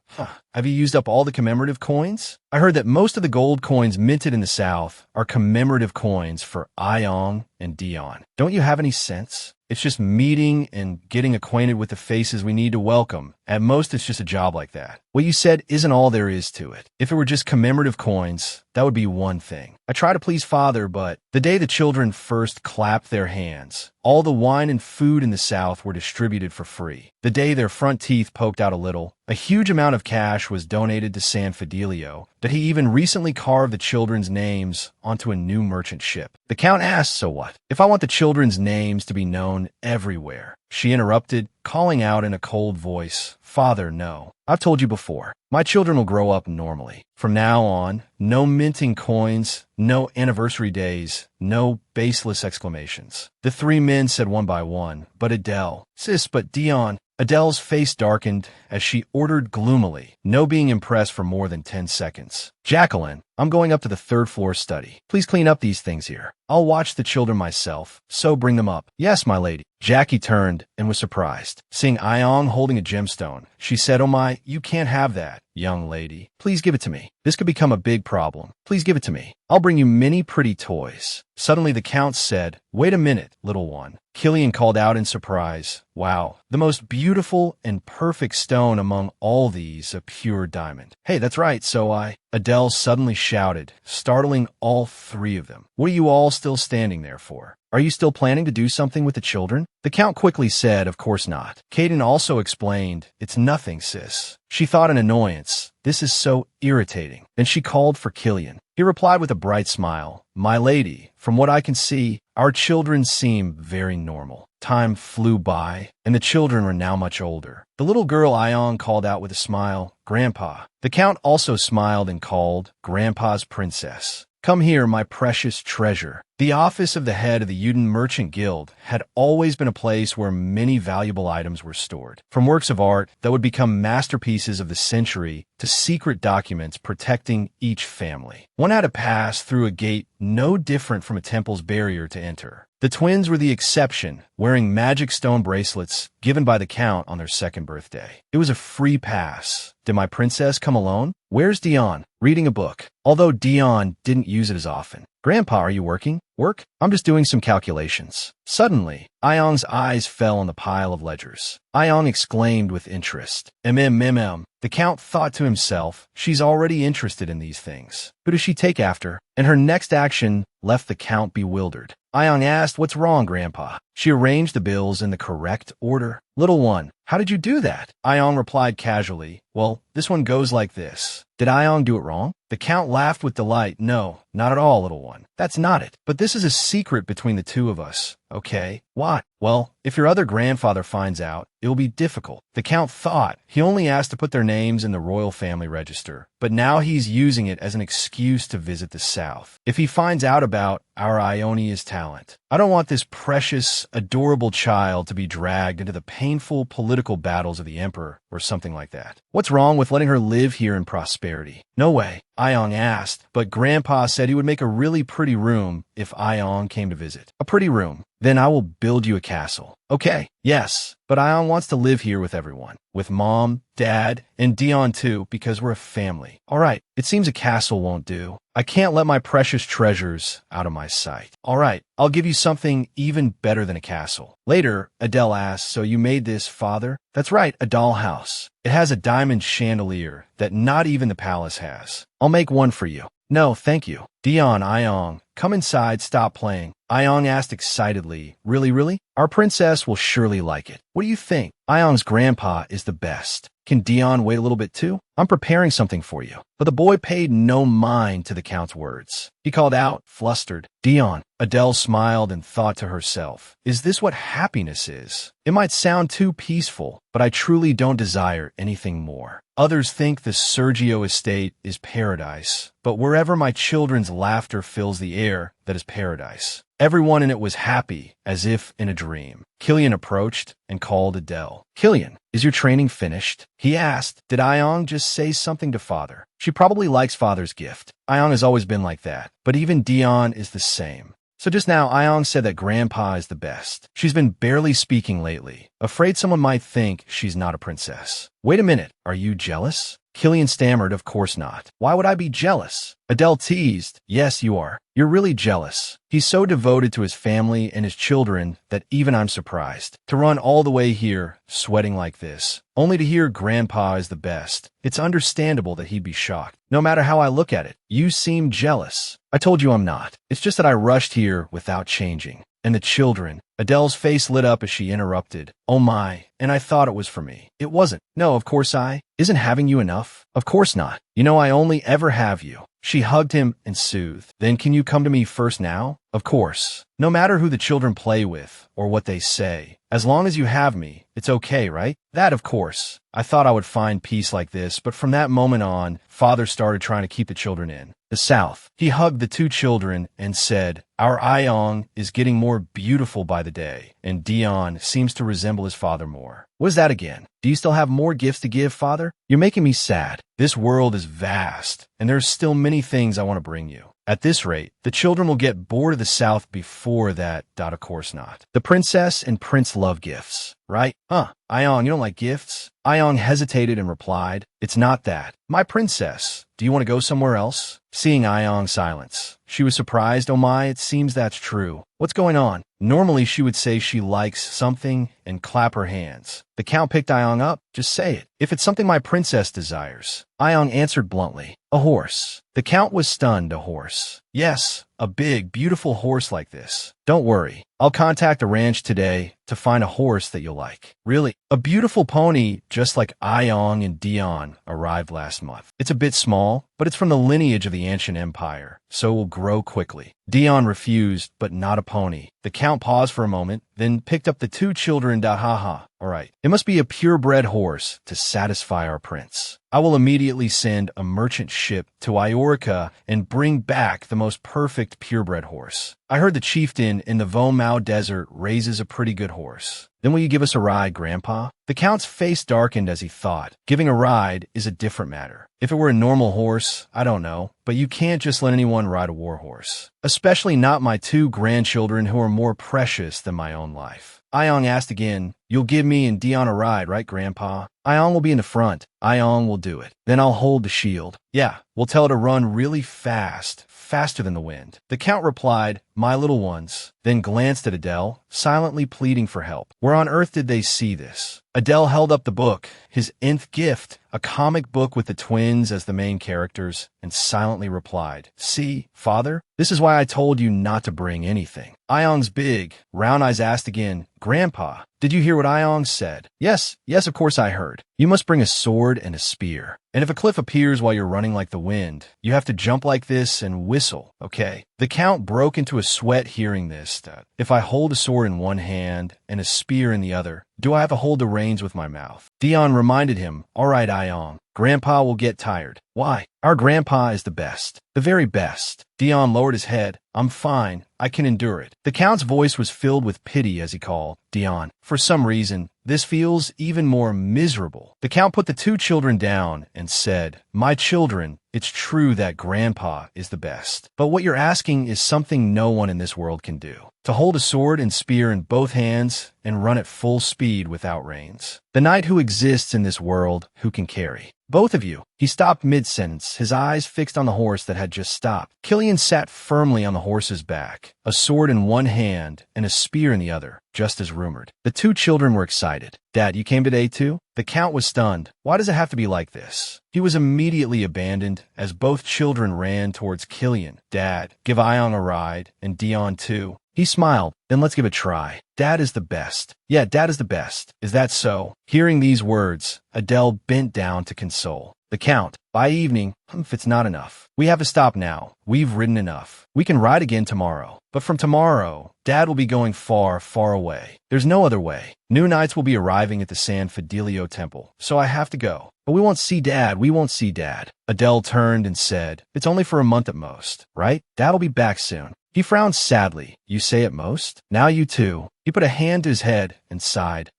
have you used up all the commemorative coins? I heard that most of the gold coins minted in the South are commemorative coins for Ion and Dion. Don't you have any sense? It's just meeting and getting acquainted with the faces we need to welcome. At most, it's just a job like that. What you said isn't all there is to it. If it were just commemorative coins, that would be one thing. I try to please Father, but the day the children first clapped their hands, all the wine and food in the South were distributed for free. The day their front teeth poked out a little, a huge amount of cash was donated to San Fidelio, that he even recently carved the children's names onto a new merchant ship. The Count asked, so what? If I want the children's names to be known everywhere. She interrupted, calling out in a cold voice, Father, no. I've told you before. My children will grow up normally. From now on, no minting coins, no anniversary days, no baseless exclamations. The three men said one by one, but Adele. Sis, but Dion. Adele's face darkened as she ordered gloomily, no being impressed for more than 10 seconds. Jacqueline, I'm going up to the third floor study. Please clean up these things here. I'll watch the children myself, so bring them up. Yes, my lady. Jackie turned and was surprised. Seeing Ion holding a gemstone, she said, Oh my, you can't have that, young lady. Please give it to me. This could become a big problem. Please give it to me. I'll bring you many pretty toys. Suddenly the Count said, Wait a minute, little one. Killian called out in surprise. Wow, the most beautiful and perfect stone among all these, a pure diamond. Hey, that's right, so Adele suddenly shouted, startling all three of them. What are you all still standing there for? Are you still planning to do something with the children? The Count quickly said, Of course not. Caden also explained, It's nothing, sis. She thought in annoyance, This is so irritating. Then she called for Killian. He replied with a bright smile, My lady, from what I can see, our children seem very normal. Time flew by, and the children were now much older. The little girl Ion called out with a smile, Grandpa. The Count also smiled and called, Grandpa's princess. Come here, my precious treasure. The office of the head of the Yuden Merchant Guild had always been a place where many valuable items were stored, from works of art that would become masterpieces of the century to secret documents protecting each family. One had to pass through a gate no different from a temple's barrier to enter. The twins were the exception, wearing magic stone bracelets given by the Count on their second birthday. It was a free pass. Did my princess come alone? Where's Dion? Reading a book, although Dion didn't use it as often. Grandpa, are you working? Work? I'm just doing some calculations. Suddenly, Ion's eyes fell on the pile of ledgers. Ion exclaimed with interest. The Count thought to himself, she's already interested in these things. Who does she take after? And her next action left the Count bewildered. Ion asked, What's wrong, Grandpa? She arranged the bills in the correct order. Little one, how did you do that? Ion replied casually, Well, this one goes like this. Did Ion do it wrong? The Count laughed with delight. No, not at all, little one. That's not it. But this is a secret between the two of us. Okay, what? Well, if your other grandfather finds out, it will be difficult. The Count thought he only asked to put their names in the royal family register, but now he's using it as an excuse to visit the South. If he finds out about our Ionia's talent, I don't want this precious, adorable child to be dragged into the painful political battles of the Emperor or something like that. What's wrong with letting her live here in prosperity? No way. Ion asked, but Grandpa said he would make a really pretty room if Ion came to visit. A pretty room. Then I will build you a castle. Okay, yes, but Ion wants to live here with everyone. With Mom, Dad, and Dion too, because we're a family. All right, it seems a castle won't do. I can't let my precious treasures out of my sight. All right, I'll give you something even better than a castle. Later, Adele asked, So you made this, Father? That's right, a dollhouse. It has a diamond chandelier that not even the palace has. I'll make one for you. No, thank you. Dion, Ion, come inside, stop playing. Ion asked excitedly, Really? Our princess will surely like it. What do you think? Ion's grandpa is the best. Can Dion wait a little bit too? I'm preparing something for you. But the boy paid no mind to the Count's words. He called out, flustered, Dion. Adele smiled and thought to herself, is this what happiness is? It might sound too peaceful, but I truly don't desire anything more. Others think the Sergio estate is paradise, but wherever my children's laughter fills the air, that is paradise. Everyone in it was happy, as if in a dream. Killian approached and called Adele. Killian, is your training finished? He asked. Did Ayong just say something to father? She probably likes father's gift. Ayong has always been like that, but even Dion is the same. So just now, Ayong said that Grandpa is the best. She's been barely speaking lately, afraid someone might think she's not a princess. Wait a minute, are you jealous? Killian stammered, of course not. Why would I be jealous? Adele teased. Yes, you are. You're really jealous. He's so devoted to his family and his children that even I'm surprised. To run all the way here, sweating like this, only to hear Grandpa is the best. It's understandable that he'd be shocked. No matter how I look at it, you seem jealous. I told you I'm not. It's just that I rushed here without changing. And the children. Adele's face lit up as she interrupted. Oh my, and I thought it was for me. It wasn't. No, of course isn't having you enough? Of course not. You know I only ever have you. She hugged him and soothed. Then can you come to me first now? Of course. No matter who the children play with or what they say, as long as you have me, it's okay, right? That, of course. I thought I would find peace like this, but from that moment on, father started trying to keep the children in. The South. He hugged the two children and said, Our Ayong is getting more beautiful by the day, and Dion seems to resemble his father more. What is that again? Do you still have more gifts to give, father? You're making me sad. This world is vast, and there's still many things I want to bring you. At this rate, the children will get bored of the South before that. Of course not. The princess and prince love gifts, right? Ayong, you don't like gifts? Ayong hesitated and replied, It's not that. My princess, do you want to go somewhere else? Seeing Ayong's silence, she was surprised. Oh my, it seems that's true. What's going on? Normally she would say she likes something and clap her hands. The Count picked Ayong up. Just say it. If it's something my princess desires. Ayong answered bluntly. A horse. The Count was stunned. A horse. Yes, a big, beautiful horse like this. Don't worry. I'll contact a ranch today to find a horse that you'll like. Really? A beautiful pony just like Ayong and Dion arrived last month. It's a bit small, but it's from the lineage of the ancient empire, so it will grow quickly. Dion refused, but not a pony. The Count paused for a moment, then picked up the two children. All right. It must be a purebred horse to satisfy our prince. I will immediately send a merchant ship to Iorica and bring back the most perfect purebred horse. I heard the chieftain in the Vomau Desert raises a pretty good horse. Then will you give us a ride, Grandpa? The Count's face darkened as he thought. Giving a ride is a different matter. If it were a normal horse, I don't know, but you can't just let anyone ride a war horse. Especially not my two grandchildren who are more precious than my own life. Ayong asked again, You'll give me and Dion a ride, right, Grandpa? Ayong will be in the front. Ayong will do it. Then I'll hold the shield. Yeah, we'll tell it to run really fast, faster than the wind. The Count replied, My little ones, then glanced at Adele, silently pleading for help. Where on earth did they see this? Adele held up the book, his nth gift, a comic book with the twins as the main characters, and silently replied, See, father, this is why I told you not to bring anything. Ayong's big, round eyes asked again, Grandpa, did you hear what Ayong said? Yes, of course I heard. You must bring a sword and a spear. And if a cliff appears while you're running like the wind, you have to jump like this and whistle, okay? The Count broke into a sweat hearing this. If I hold a sword in one hand and a spear in the other, do I have to hold the reins with my mouth? Dion reminded him, All right, Ayong, Grandpa will get tired. Why? Our Grandpa is the best. The very best. Dion lowered his head. I'm fine. I can endure it. The Count's voice was filled with pity as he called, Dion. For some reason, this feels even more miserable. The Count put the two children down and said, My children, it's true that Grandpa is the best. But what you're asking is something no one in this world can do. To hold a sword and spear in both hands and run at full speed without reins. The knight who exists in this world who can carry. Both of you. He stopped mid-sentence, his eyes fixed on the horse that had just stopped. Killian sat firmly on the horse's back, a sword in one hand and a spear in the other, just as rumored. The two children were excited. Dad, you came today too? The Count was stunned. Why does it have to be like this? He was immediately abandoned as both children ran towards Killian. Dad, give Ayong a ride, and Dion too. He smiled. Then let's give it a try. Dad is the best. Yeah, Dad is the best. Is that so? Hearing these words, Adele bent down to console the Count. By evening, if it's not enough, we have to stop now. We've ridden enough. We can ride again tomorrow. But from tomorrow, Dad will be going far, far away. There's no other way. New knights will be arriving at the San Fidelio temple, so I have to go. But we won't see Dad. We won't see Dad. Adele turned and said, it's only for a month at most, right? Dad'll be back soon. He frowned sadly. You say at most? Now you too. He put a hand to his head and sighed.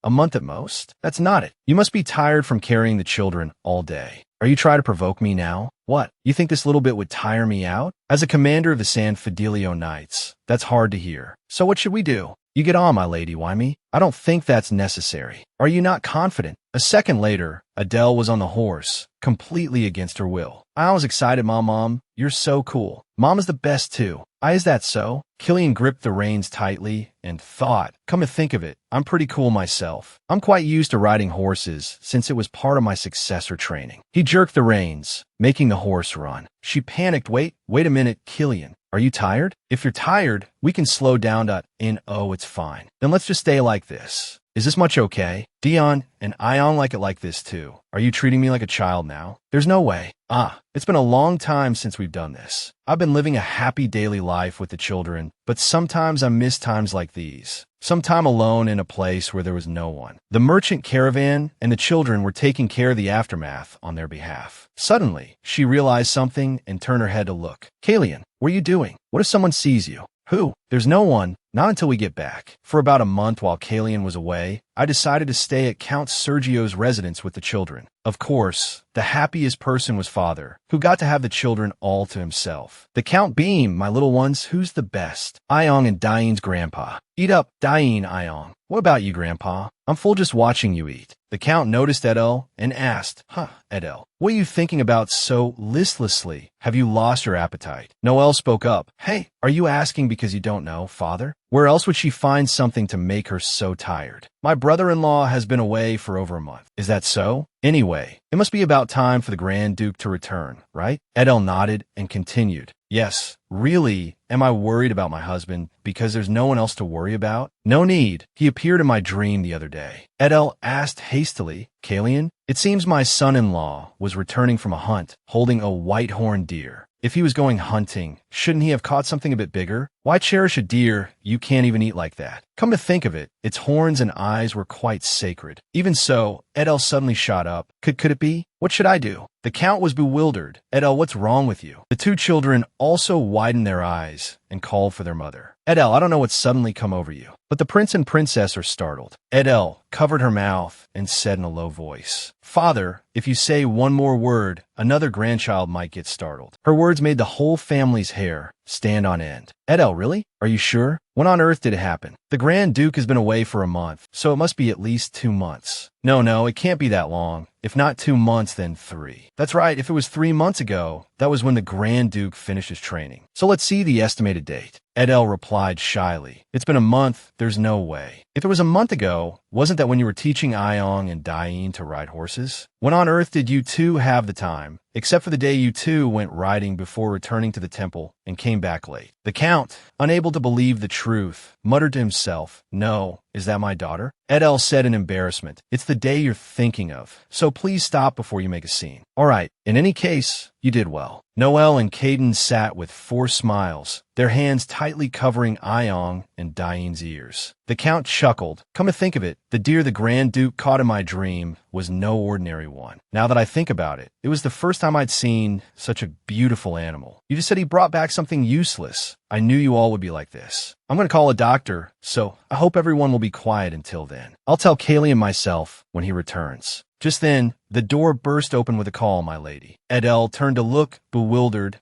A month at most? That's not it. You must be tired from carrying the children all day. Are you trying to provoke me now? What? You think this little bit would tire me out? As a commander of the San Fidelio Knights, that's hard to hear. So what should we do? You get on, my lady, why me? I don't think that's necessary. Are you not confident? A second later, Adele was on the horse, completely against her will. I was excited, Mom. You're so cool. Mom is the best too. Is that so? Killian gripped the reins tightly and thought, come to think of it, I'm pretty cool myself. I'm quite used to riding horses since it was part of my successor training. He jerked the reins, making the horse run. She panicked. Wait a minute, Killian. Are you tired? If you're tired, we can slow down to oh, it's fine. Then let's just stay like this. Is this much okay? Dion and Ion like it like this too. Are you treating me like a child now? There's no way. It's been a long time since we've done this. I've been living a happy daily life with the children, but sometimes I miss times like these. Some time alone in a place where there was no one. The merchant caravan and the children were taking care of the aftermath on their behalf. Suddenly, she realized something and turned her head to look. Killian, what are you doing? What if someone sees you? Who? There's no one. Not until we get back. For about a month while Killian was away, I decided to stay at Count Sergio's residence with the children. Of course, the happiest person was Father, who got to have the children all to himself. The Count beamed, my little ones, who's the best? Iong and Diane's grandpa. Eat up, Diane, Iong. What about you, Grandpa? I'm full just watching you eat. The Count noticed Adele and asked, Adele, what are you thinking about so listlessly? Have you lost your appetite? Noelle spoke up. Hey, are you asking because you don't know, Father? Where else would she find something to make her so tired? My brother-in-law has been away for over a month. Is that so? Anyway, it must be about time for the Grand Duke to return, right? Adele nodded and continued. Yes, really, am I worried about my husband because there's no one else to worry about? No need. He appeared in my dream the other day. Adele asked hastily, Killian, it seems my son-in-law was returning from a hunt, holding a white-horned deer. If he was going hunting, shouldn't he have caught something a bit bigger? Why cherish a deer you can't even eat like that? Come to think of it, its horns and eyes were quite sacred. Even so, Adele suddenly shot up. Could it be? What should I do? The Count was bewildered. Adele, what's wrong with you? The two children also widened their eyes and called for their mother. Adele, I don't know what's suddenly come over you, but the prince and princess are startled. Adele covered her mouth and said in a low voice, Father, if you say one more word, another grandchild might get startled. Her words made the whole family's hair stand on end. Adele, really? Are you sure? When on earth did it happen? The Grand Duke has been away for a month, so it must be at least 2 months. No, it can't be that long. If not 2 months, then 3. That's right, if it was 3 months ago, that was when the Grand Duke finished his training. So let's see the estimated date. Adele replied shyly. It's been a month, there's no way. If it was a month ago, wasn't that when you were teaching Iong and Diane to ride horses? When on earth did you two have the time? Except for the day you two went riding before returning to the temple and came back late. The Count, unable to believe the truth, muttered to himself, No, is that my daughter? Adele said in embarrassment, It's the day you're thinking of, so please stop before you make a scene. All right, in any case, you did well. Noelle and Caden sat with forced smiles, their hands tightly covering Iong and Diane's ears. The Count chuckled. Come to think of it, the deer the Grand Duke caught in my dream was no ordinary one. Now that I think about it, it was the first time I'd seen such a beautiful animal. You just said he brought back something useless. I knew you all would be like this. I'm going to call a doctor, so I hope everyone will be quiet until then. I'll tell Kaylee and myself when he returns. Just then, the door burst open with a call, my lady. Adele turned to look, bewildered.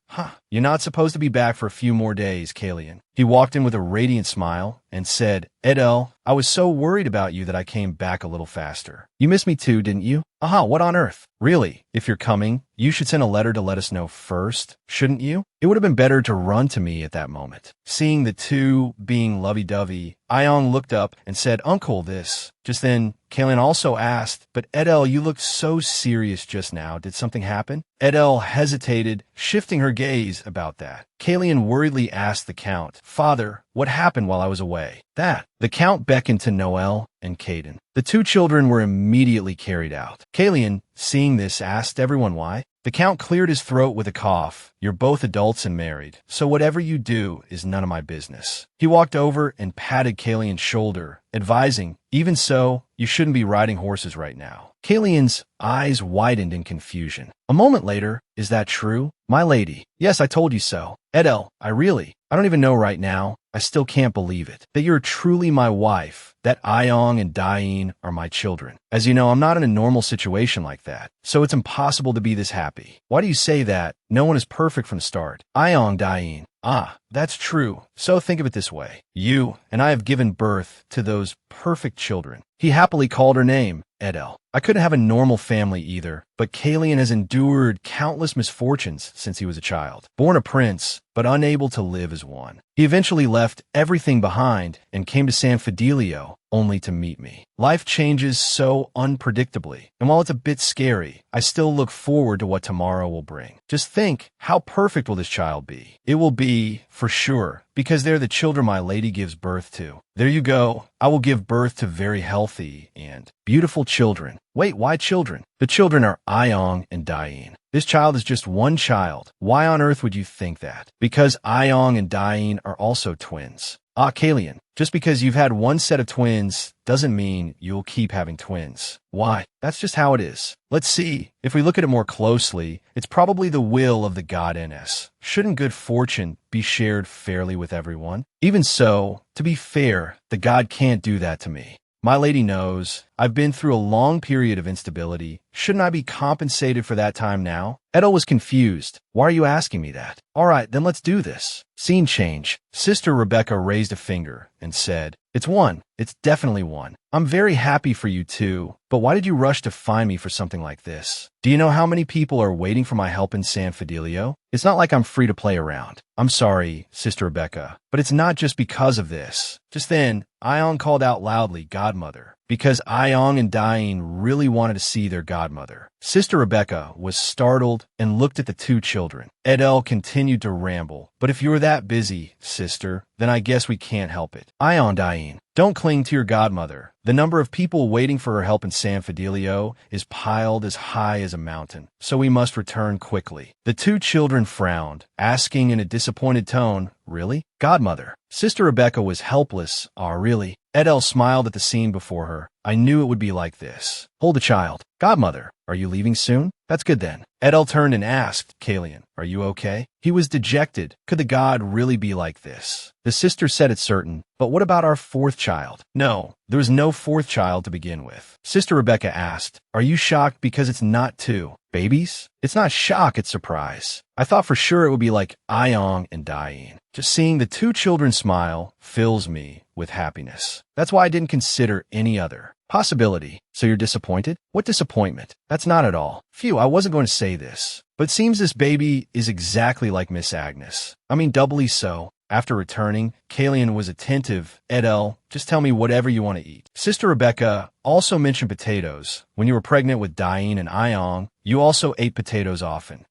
You're not supposed to be back for a few more days, Killian. He walked in with a radiant smile and said, Adele, I was so worried about you that I came back a little faster. You missed me too, didn't you? What on earth? Really, if you're coming, you should send a letter to let us know first, shouldn't you? It would have been better to run to me at that moment. Seeing the two being lovey-dovey, Iong looked up and said, Uncle, this. Just then, Kaelin also asked, But Adele, you looked so so serious just now. Did something happen? Edel hesitated, shifting her gaze about that. Kalian worriedly asked the Count, Father, what happened while I was away? That. The Count beckoned to Noel and Caden. The two children were immediately carried out. Kalian, seeing this, asked everyone why. The Count cleared his throat with a cough. You're both adults and married, so whatever you do is none of my business. He walked over and patted Kalian's shoulder, advising, even so, you shouldn't be riding horses right now. Kalian's eyes widened in confusion. A moment later, is that true? My lady. Yes, I told you so. Edel, I don't even know right now. I still can't believe it. That you're truly my wife. That Ayong and Dain are my children. As you know, I'm not in a normal situation like that, so it's impossible to be this happy. Why do you say that? No one is perfect from the start. Ayong, Dain. Ah, that's true. So think of it this way. You and I have given birth to those perfect children. He happily called her name, Edel. I couldn't have a normal family either, but Kalian has endured countless misfortunes since he was a child. Born a prince, but unable to live as one. He eventually left everything behind and came to San Fidelio only to meet me. Life changes so unpredictably, and while it's a bit scary, I still look forward to what tomorrow will bring. Just think, how perfect will this child be? It will be, for sure, because they're the children my lady gives birth to. There you go. I will give birth to very healthy and beautiful children. Wait, why children? The children are Ayong and Dain. This child is just one child. Why on earth would you think that? Because Ayong and Dain are also twins. Ah, Kalian, just because you've had one set of twins doesn't mean you'll keep having twins. Why? That's just how it is. Let's see. If we look at it more closely, it's probably the will of the god NS. Shouldn't good fortune be shared fairly with everyone? Even so, to be fair, the god can't do that to me. My lady knows I've been through a long period of instability. Shouldn't I be compensated for that time now? Edel was confused. Why are you asking me that? All right, then let's do this. Scene change. Sister Rebecca raised a finger and said, It's one. It's definitely one. I'm very happy for you too, but why did you rush to find me for something like this? Do you know how many people are waiting for my help in San Fidelio? It's not like I'm free to play around. I'm sorry, Sister Rebecca, but it's not just because of this. Just then, Ayong called out loudly, Godmother, because Ayong and Dain really wanted to see their godmother. Sister Rebecca was startled and looked at the two children. Edel continued to ramble, but if you're that busy, sister, then I guess we can't help it. Ayong, Dain, don't cling to your godmother. The number of people waiting for her help in San Fidelio is piled as high as a mountain, so we must return quickly. The two children frowned, asking in a disappointed tone, Really? Godmother. Sister Rebecca was helpless. Ah, really? Edel smiled at the scene before her. I knew it would be like this. Hold the child. Godmother, are you leaving soon? That's good then. Edel turned and asked, Kalian, are you okay? He was dejected. Could the god really be like this? The sister said it's certain, but what about our fourth child? No, there was no fourth child to begin with. Sister Rebecca asked, Are you shocked because it's not two babies? It's not shock, it's surprise. I thought for sure it would be like Ayong and Dain. Just seeing the two children smile fills me with happiness. That's why I didn't consider any other possibility. So you're disappointed? What disappointment? That's not at all. Phew, I wasn't going to say this. But it seems this baby is exactly like Miss Agnes. I mean, doubly so. After returning, Kalian was attentive. Edel, just tell me whatever you want to eat. Sister Rebecca also mentioned potatoes. When you were pregnant with Dain and Ayong, you also ate potatoes often.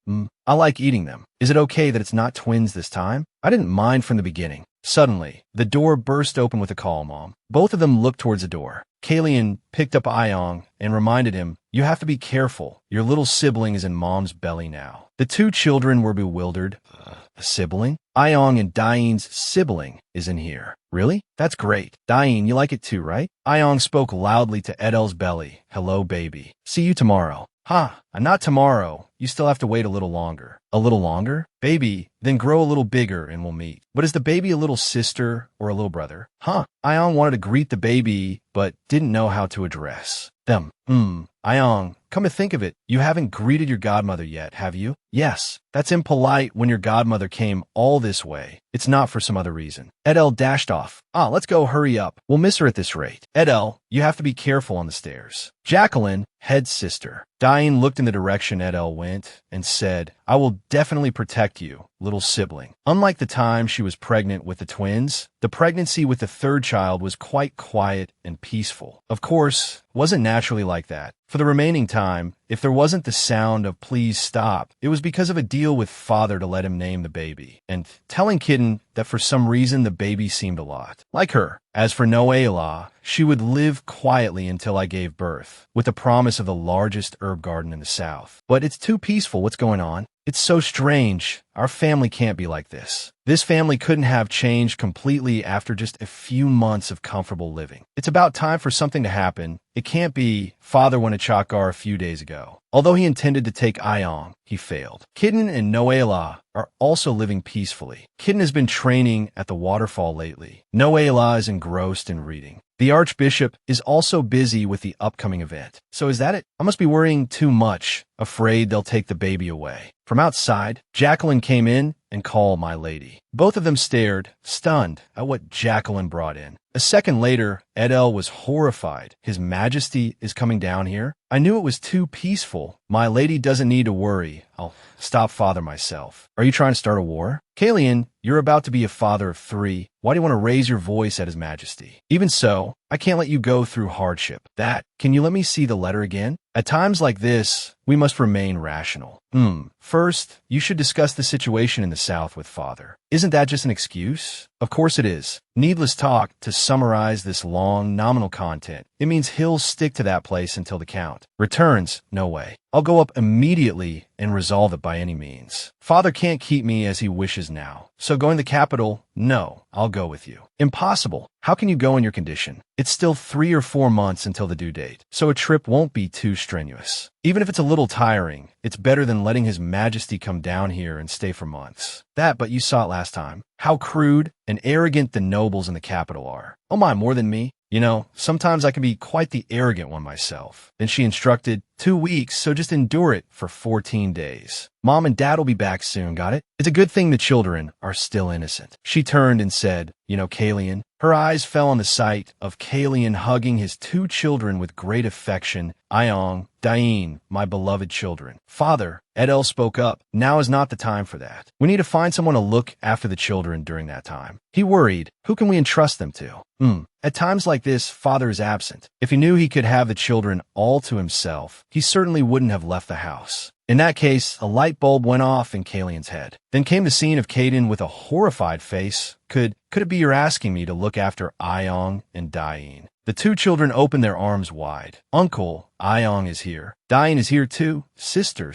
I like eating them. Is it okay that it's not twins this time? I didn't mind from the beginning. Suddenly, the door burst open with a call, Mom. Both of them looked towards the door. Kalian picked up Ayong and reminded him, You have to be careful. Your little sibling is in Mom's belly now. The two children were bewildered. A sibling? Ayong and Dain's sibling is in here. Really? That's great. Dain, you like it too, right? Ayong spoke loudly to Edel's belly. Hello, baby. See you tomorrow. Not tomorrow. You still have to wait a little longer. A little longer? Baby, then grow a little bigger and we'll meet. But is the baby a little sister or a little brother? Ayong wanted to greet the baby, but didn't know how to address them. Ayong, come to think of it, you haven't greeted your godmother yet, have you? Yes, that's impolite when your godmother came all this way. It's not for some other reason. Edel dashed off. Let's go, hurry up. We'll miss her at this rate. Edel, you have to be careful on the stairs. Jacqueline, head sister. Dain looked in the direction Edel went and said, I will definitely protect you, little sibling. Unlike the time she was pregnant with the twins, the pregnancy with the third child was quite quiet and peaceful. Of course, it wasn't naturally like like that. For the remaining time, if there wasn't the sound of please stop, it was because of a deal with father to let him name the baby, and telling Kitten that for some reason the baby seemed a lot like her. As for Noela, she would live quietly until I gave birth, with the promise of the largest herb garden in the south. But it's too peaceful. What's going on? It's so strange. Our family can't be like this. This family couldn't have changed completely after just a few months of comfortable living. It's about time for something to happen. It can't be father went to Chakar a few days ago. Although he intended to take Ayong, he failed. Kitten and Noela are also living peacefully. Kitten has been training at the waterfall lately. Noela is engrossed in reading. The Archbishop is also busy with the upcoming event. So is that it? I must be worrying too much, afraid they'll take the baby away. From outside, Jacqueline came in and called my lady. Both of them stared, stunned, at what Jacqueline brought in. A second later, Edel was horrified. His Majesty is coming down here? I knew it was too peaceful. My lady doesn't need to worry. I'll stop father myself. Are you trying to start a war? Kalian, you're about to be a father of 3. Why do you want to raise your voice at His Majesty? Even so, I can't let you go through hardship. Can you let me see the letter again? At times like this, we must remain rational. First, you should discuss the situation in the South with father. Isn't that just an excuse? Of course it is. Needless talk, to summarize this long, nominal content, it means he'll stick to that place until the Count returns. No way. I'll go up immediately and resolve it by any means. Father can't keep me as he wishes now. So going to the capital? No, I'll go with you. Impossible. How can you go in your condition? It's still 3 or 4 months until the due date, so a trip won't be too strenuous. Even if it's a little tiring, it's better than letting His Majesty come down here and stay for months. But you saw it last time. How crude and arrogant the nobles in the capital are. Oh my, more than me? You know, sometimes I can be quite the arrogant one myself. Then she instructed, 2 weeks, so just endure it for 14 days. Mom and Dad will be back soon, got it? It's a good thing the children are still innocent. She turned and said, Kalian. Her eyes fell on the sight of Kalian hugging his 2 children with great affection. Ayong, Dain, my beloved children. Father, Edel spoke up. Now is not the time for that. We need to find someone to look after the children during that time. He worried. Who can we entrust them to? At times like this, father is absent. If he knew he could have the children all to himself, he certainly wouldn't have left the house. In that case, a light bulb went off in Kalian's head. Then came the scene of Kaden with a horrified face. Could it be you're asking me to look after Ayong and Dain? The 2 children opened their arms wide. Uncle, Ayong is here. Dain is here too. Sister.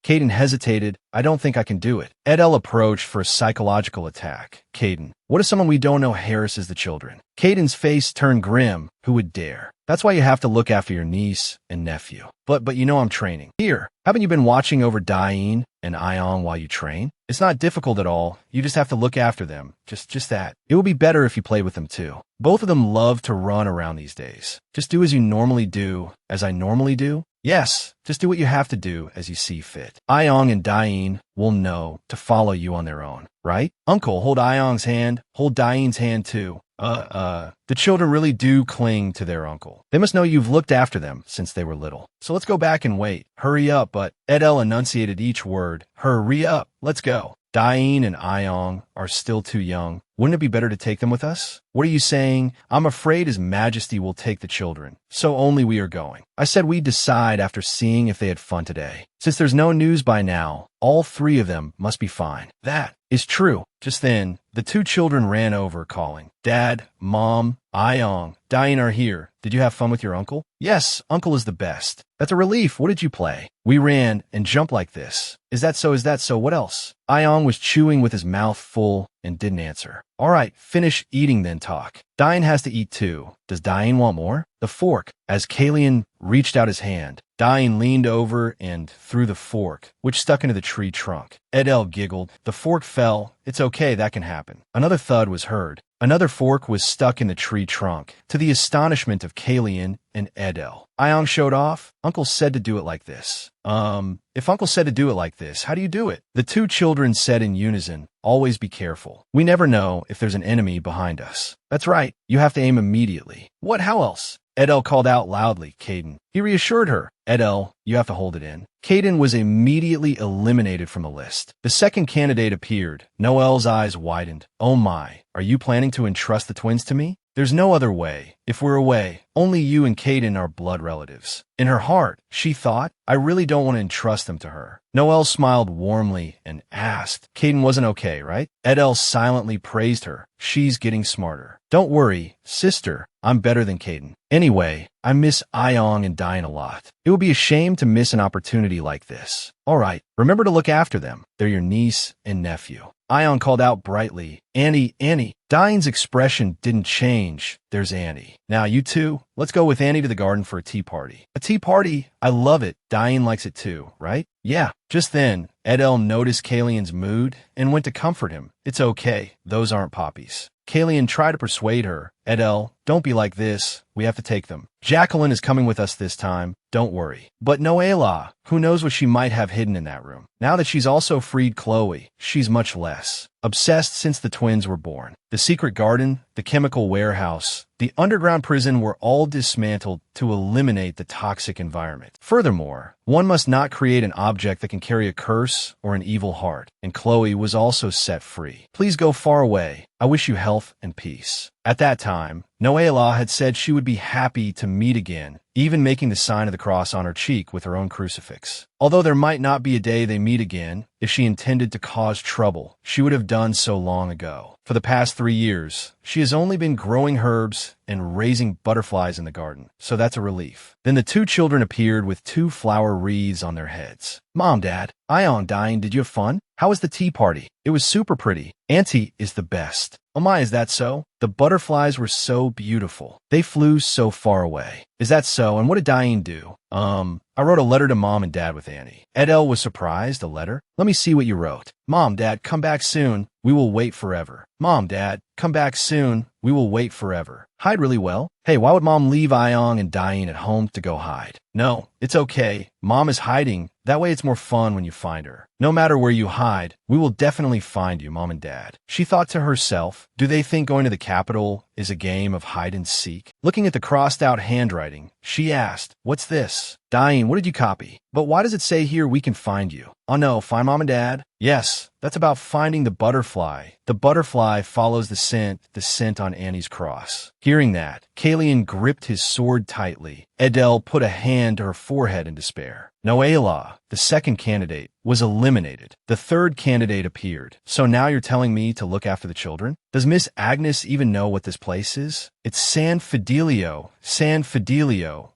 Kaden hesitated. I don't think I can do it. Edel approached for a psychological attack. Kaden, what if someone we don't know harasses the children? Kaden's face turned grim. Who would dare? That's why you have to look after your niece and nephew. But I'm training. Here, haven't you been watching over Dain and Ayong while you train? It's not difficult at all. You just have to look after them. Just that. It would be better if you played with them too. Both of them love to run around these days. Just do as you normally do, as I normally do. Yes, just do what you have to do as you see fit. Ayong and Dain will know to follow you on their own, right? Uncle, hold Ayong's hand. Hold Dain's hand too. The children really do cling to their uncle. They must know you've looked after them since they were little. So let's go back and wait. Hurry up, but Edel enunciated each word. Hurry up. Let's go. Dain and Ayong are still too young. Wouldn't it be better to take them with us? What are you saying? I'm afraid His Majesty will take the children. So only we are going. I said we'd decide after seeing if they had fun today. Since there's no news by now, all 3 of them must be fine. That is true. Just then, the 2 children ran over, calling, Dad, Mom, Ayong, Dain are here. Did you have fun with your uncle? Yes, uncle is the best. That's a relief. What did you play? We ran and jumped like this. Is that so? What else? Ayong was chewing with his mouth full and didn't answer. All right, finish eating then talk. Dain has to eat too. Does Dain want more? The fork. As Kalian reached out his hand, Dain leaned over and threw the fork, which stuck into the tree trunk. Edel giggled. The fork fell. It's okay, that can happen. Another thud was heard. Another fork was stuck in the tree trunk, to the astonishment of Kalian and Edel. Ayong showed off. Uncle said to do it like this. If Uncle said to do it like this, how do you do it? The 2 children said in unison, always be careful. We never know if there's an enemy behind us. That's right. You have to aim immediately. What? How else? Edel called out loudly, Kaden. He reassured her. Edel, you have to hold it in. Kaden was immediately eliminated from the list. The second candidate appeared. Noel's eyes widened. Oh my, are you planning to entrust the twins to me? There's no other way. If we're away, only you and Caden are blood relatives. In her heart, she thought, I really don't want to entrust them to her. Noelle smiled warmly and asked, Caden wasn't okay, right? Edel silently praised her. She's getting smarter. Don't worry, sister. I'm better than Caden. Anyway, I miss Ayong and Diane a lot. It would be a shame to miss an opportunity like this. All right, remember to look after them. They're your niece and nephew. Ion called out brightly, Annie, Annie. Diane's expression didn't change. There's Annie. Now you two, let's go with Annie to the garden for a tea party. A tea party? I love it. Diane likes it too, right? Yeah. Just then, Edel noticed Kalian's mood and went to comfort him. It's okay. Those aren't poppies. Kalian tried to persuade her. Edel, don't be like this. We have to take them. Jacqueline is coming with us this time. Don't worry. But Noela, who knows what she might have hidden in that room? Now that she's also freed Chloe, she's much less obsessed since the twins were born. The secret garden, the chemical warehouse, the underground prison were all dismantled to eliminate the toxic environment. Furthermore, one must not create an object that can carry a curse or an evil heart, and Chloe was also set free. Please go far away. I wish you health and peace. At that time, Noela had said she would be happy to meet again, even making the sign of the cross on her cheek with her own crucifix. Although there might not be a day they meet again, if she intended to cause trouble, she would have done so long ago. For the past 3 years, she has only been growing herbs and raising butterflies in the garden, so that's a relief. Then the two children appeared with 2 flower wreaths on their heads. Mom, Dad, Ion, Diane, did you have fun? How was the tea party? It was super pretty. Auntie is the best. Oh my, is that so? The butterflies were so beautiful. They flew so far away. Is that so? And what did Diane do? I wrote a letter to Mom and Dad with Annie. Edel was surprised. A letter? Let me see what you wrote. Mom, Dad, come back soon. We will wait forever. Mom, Dad, come back soon. We will wait forever. Hide really well. Hey, why would Mom leave Ion and Diane at home to go hide? No, it's okay. Mom is hiding. That way it's more fun when you find her. No matter where you hide, we will definitely find you, Mom and Dad. She thought to herself, do they think going to the capital is a game of hide and seek? Looking at the crossed out handwriting, she asked, what's this? Diane, what did you copy? But why does it say here we can find you? Oh no, find Mom and Dad? Yes, that's about finding the butterfly. The butterfly follows the scent on Annie's cross. Hearing that, Kalian gripped his sword tightly. Edel put a hand to her forehead in despair. Noela, the second candidate, was eliminated. The third candidate appeared. So now you're telling me to look after the children? Does Miss Agnes even know what this place is? It's San Fidelio,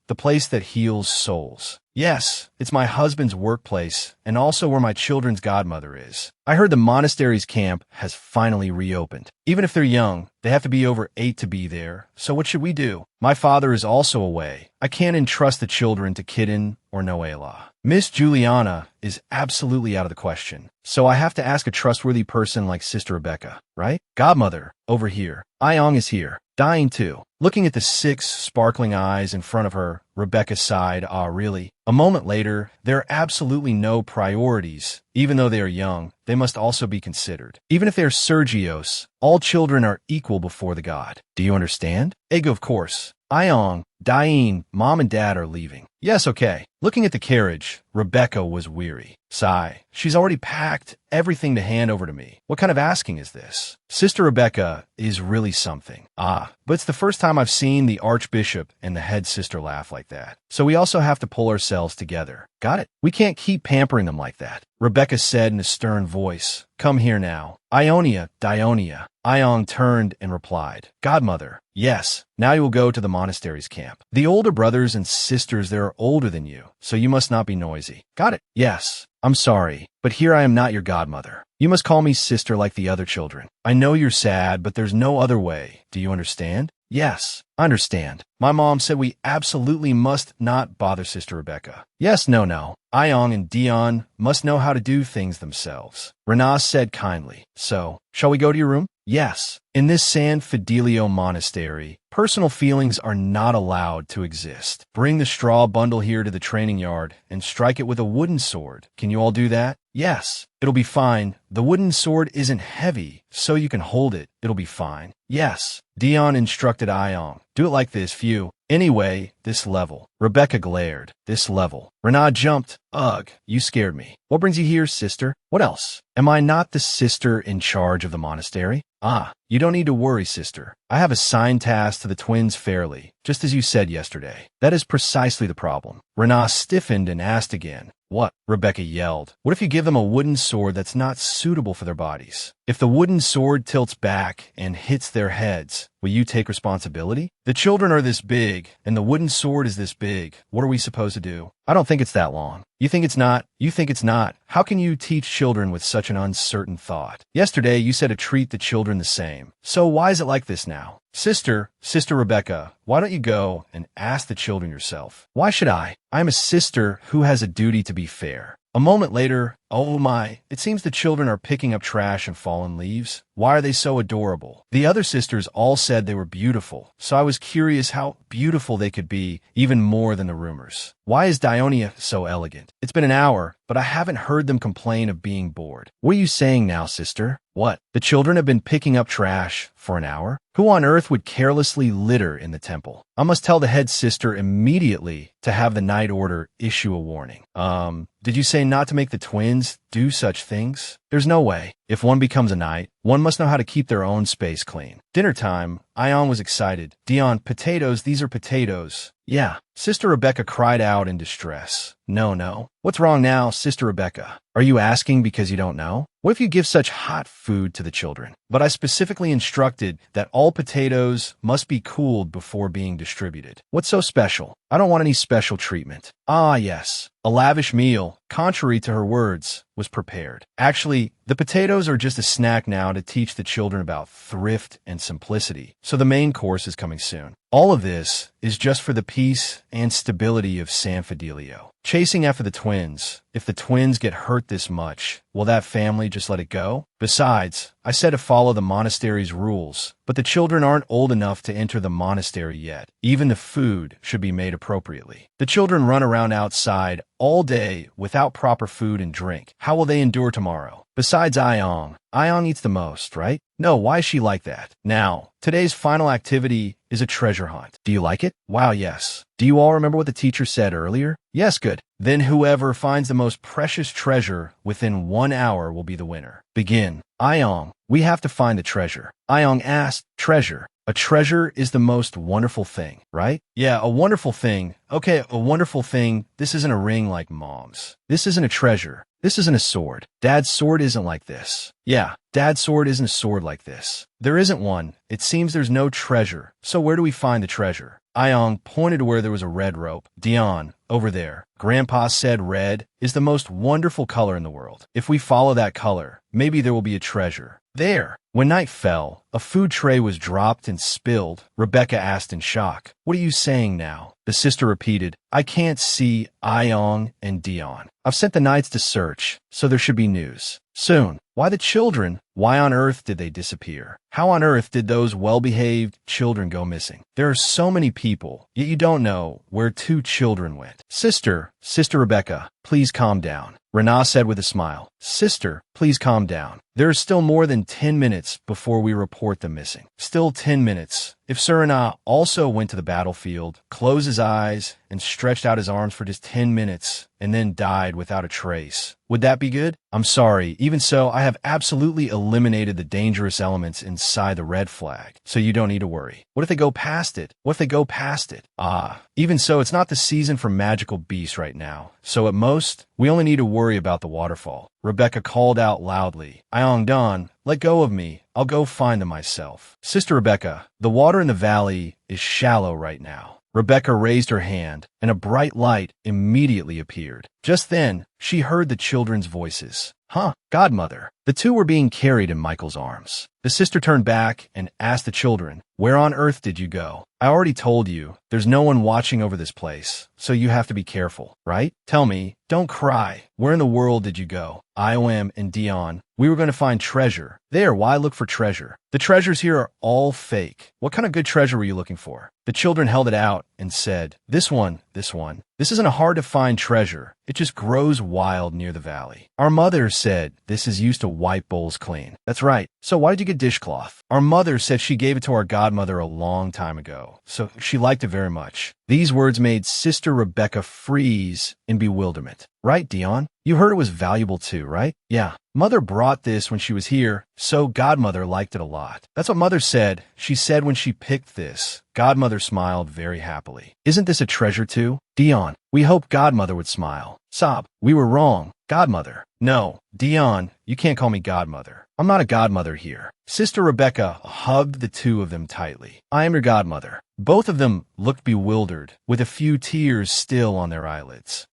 the place that heals souls. Yes, it's my husband's workplace and also where my children's godmother is. I heard the monastery's camp has finally reopened. Even if they're young, they have to be over 8 to be there. So what should we do? My father is also away. I can't entrust the children to Kidden or Noela. Miss Juliana is absolutely out of the question. So I have to ask a trustworthy person like Sister Rebecca, right? Godmother, over here. Iong is here. Dying too. Looking at the 6 sparkling eyes in front of her, Rebecca sighed, ah, really? A moment later, there are absolutely no priorities. Even though they are young, they must also be considered. Even if they are Sergios, all children are equal before the god. Do you understand? Ego, of course. Iong, Diane, Mom and Dad are leaving. Yes, okay. Looking at the carriage, Rebecca was weary. Sigh. She's already packed everything to hand over to me. What kind of asking is this? Sister Rebecca is really something. Ah, but it's the first time I've seen the Archbishop and the head sister laugh like that. So we also have to pull ourselves together. Got it? We can't keep pampering them like that. Rebecca said in a stern voice, come here now. Ionia, Dionia. Ion turned and replied, Godmother, yes, now you will go to the monastery's camp. The older brothers and sisters there are older than you, so you must not be noisy. Got it? Yes. I'm sorry, but here I am not your godmother. You must call me sister like the other children. I know you're sad, but there's no other way. Do you understand? Yes, I understand. My mom said we absolutely must not bother Sister Rebecca. Yes, no. Iong and Dion must know how to do things themselves. Renaz said kindly. So, shall we go to your room? Yes. In this San Fidelio monastery, personal feelings are not allowed to exist. Bring the straw bundle here to the training yard and strike it with a wooden sword. Can you all do that? Yes. It'll be fine. The wooden sword isn't heavy, so you can hold it. It'll be fine. Yes. Dion instructed Iong. Do it like this, Phew. Anyway, this level. Rebecca glared. This level. Renard jumped. Ugh, you scared me. What brings you here, sister? What else? Am I not the sister in charge of the monastery? Ah, you don't need to worry, sister. I have assigned tasks to the twins fairly, just as you said yesterday. That is precisely the problem. Renaa stiffened and asked again. What? Rebecca yelled. What if you give them a wooden sword that's not suitable for their bodies? If the wooden sword tilts back and hits their heads, will you take responsibility? The children are this big, and the wooden sword is this big. What are we supposed to do? I don't think it's that long. You think it's not? You think it's not? How can you teach children with such an uncertain thought? Yesterday, you said to treat the children the same. So why is it like this now? Sister Rebecca, why don't you go and ask the children yourself? Why should I? I'm a sister who has a duty to be fair. A moment later, oh my, it seems the children are picking up trash and fallen leaves. Why are they so adorable? The other sisters all said they were beautiful, so I was curious how beautiful they could be, even more than the rumors. Why is Dionia so elegant? It's been an hour, but I haven't heard them complain of being bored. What are you saying now, sister? What? The children have been picking up trash for an hour? Who on earth would carelessly litter in the temple? I must tell the head sister immediately to have the night order issue a warning. Did you say not to make the twins do such things? There's no way. If one becomes a knight, one must know how to keep their own space clean. Dinner time. Ion was excited. Dion, potatoes, these are potatoes. Yeah. Sister Rebecca cried out in distress. No. What's wrong now, Sister Rebecca? Are you asking because you don't know? What if you give such hot food to the children? But I specifically instructed that all potatoes must be cooled before being distributed. What's so special? I don't want any special treatment. Ah, yes. A lavish meal, contrary to her words, was prepared. Actually, the potatoes are just a snack now to teach the children about thrift and simplicity, so the main course is coming soon. All of this is just for the peace and stability of San Fidelio. Chasing after the twins. If the twins get hurt this much, will that family just let it go? Besides, I said to follow the monastery's rules, but the children aren't old enough to enter the monastery yet. Even the food should be made appropriately. The children run around outside all day without proper food and drink. How will they endure tomorrow? Besides Ion eats the most, right? No, why is she like that? Now, today's final activity is a treasure hunt. Do you like it? Wow, yes. Do you all remember what the teacher said earlier? Yes, good. Then whoever finds the most precious treasure within 1 hour will be the winner. Begin. Ion, we have to find the treasure. Ion asked, treasure. A treasure is the most wonderful thing, right? Yeah, a wonderful thing. Okay, a wonderful thing. This isn't a ring like Mom's. This isn't a treasure. This isn't a sword. Dad's sword isn't like this. Yeah, Dad's sword isn't a sword like this. There isn't one. It seems there's no treasure. So where do we find the treasure? Ion pointed to where there was a red rope. Dion, over there. Grandpa said red is the most wonderful color in the world. If we follow that color, maybe there will be a treasure. There. When night fell, a food tray was dropped and spilled. Rebecca asked in shock, "What are you saying now?" The sister repeated, "I can't see Ion and Dion. I've sent the knights to search, so there should be news soon." Why the children? Why on earth did they disappear? How on earth did those well-behaved children go missing? There are so many people, yet you don't know where 2 children went. Sister Rebecca, please calm down. Renaa said with a smile. Sister, please calm down. There is still more than 10 minutes before we report them missing. Still 10 minutes. If Renaa also went to the battlefield, closed his eyes, and stretched out his arms for just 10 minutes, and then died without a trace, would that be good? I'm sorry. Even so, I have absolutely eliminated the dangerous elements inside the red flag, so you don't need to worry. What if they go past it? What if they go past it? Ah, even so, it's not the season for magical beasts right now, so at most, we only need to worry about the waterfall. Rebecca called out loudly, Iongdon, let go of me. I'll go find them myself. Sister Rebecca, the water in the valley is shallow right now. Rebecca raised her hand, and a bright light immediately appeared. Just then, she heard the children's voices. Huh, godmother. The 2 were being carried in Michael's arms. The sister turned back and asked the children, where on earth did you go? I already told you, there's no one watching over this place, so you have to be careful, right? Tell me, don't cry. Where in the world did you go? Iom and Dion, we were going to find treasure. There, why look for treasure? The treasures here are all fake. What kind of good treasure were you looking for? The children held it out and said, this one. This isn't a hard-to-find treasure. It just grows wild near the valley. Our mother said this is used to wipe bowls clean. That's right. So why did you get dishcloth? Our mother said she gave it to our godmother a long time ago, so she liked it very much. These words made Sister Rebecca freeze in bewilderment. Right, Dion? You heard it was valuable too, right? Yeah. Mother brought this when she was here, so Godmother liked it a lot. That's what Mother said. She said when she picked this. Godmother smiled very happily. Isn't this a treasure too? Dion, we hoped Godmother would smile. Sob, we were wrong. Godmother. No, Dion, you can't call me Godmother. I'm not a godmother here. Sister Rebecca hugged the two of them tightly. I am your godmother. Both of them looked bewildered, with a few tears still on their eyelids.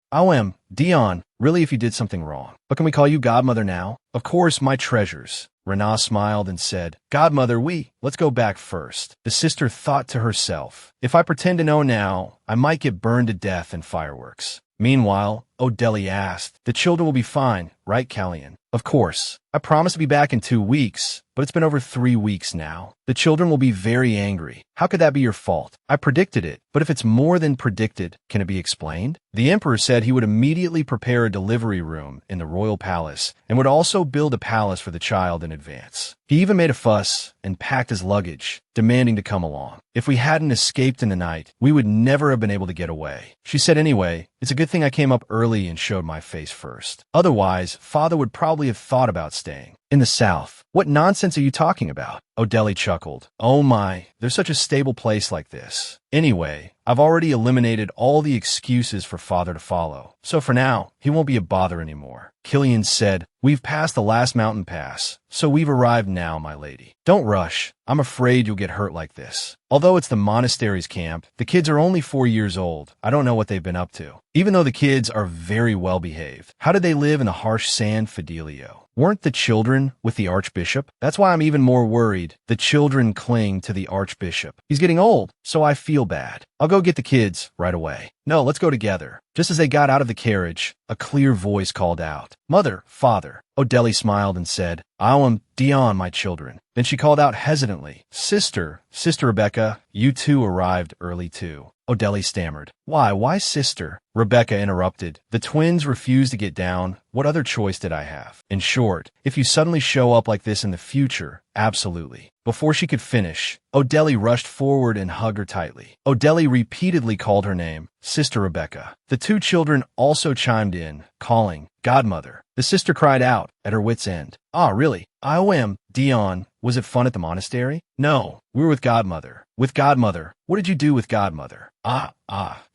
Dion, really if you did something wrong. But can we call you Godmother now? Of course, my treasures. Rana smiled and said, Godmother, let's go back first. The sister thought to herself, if I pretend to know now, I might get burned to death in fireworks. Meanwhile, O'Delly asked, the children will be fine, right, Callian? Of course. I promised to be back in 2 weeks, but it's been over 3 weeks now. The children will be very angry. How could that be your fault? I predicted it, but if it's more than predicted, can it be explained? The emperor said he would immediately prepare a delivery room in the royal palace and would also build a palace for the child in advance. He even made a fuss and packed his luggage, demanding to come along. If we hadn't escaped in the night, we would never have been able to get away. She said anyway, it's a good thing I came up early and showed my face first. Otherwise, father would probably have thought about staying. In the south. What nonsense are you talking about? O'Delly chuckled. Oh my, there's such a stable place like this. Anyway, I've already eliminated all the excuses for father to follow. So for now, he won't be a bother anymore. Killian said, we've passed the last mountain pass, so we've arrived now, my lady. Don't rush. I'm afraid you'll get hurt like this. Although it's the monastery's camp, the kids are only 4 years old. I don't know what they've been up to. Even though the kids are very well behaved. How did they live in the harsh sand, Fidelio? Weren't the children with the archbishop? That's why I'm even more worried. The children cling to the archbishop. He's getting old, so I feel bad. I'll go get the kids right away. No, let's go together. Just as they got out of the carriage, a clear voice called out, Mother, Father. O'Delly smiled and said, I am Dion, my children. Then she called out hesitantly, Sister Rebecca, you too arrived early too. O'Delly stammered. Why sister? Rebecca interrupted. The twins refused to get down. What other choice did I have? In short, if you suddenly show up like this in the future, absolutely. Before she could finish, O'Delly rushed forward and hugged her tightly. O'Delly repeatedly called her name, Sister Rebecca. The two children also chimed in, calling, Godmother. The sister cried out, at her wit's end. Ah, really? I.O.M. Dion, was it fun at the monastery? No, we were with Godmother. With Godmother. What did you do with Godmother?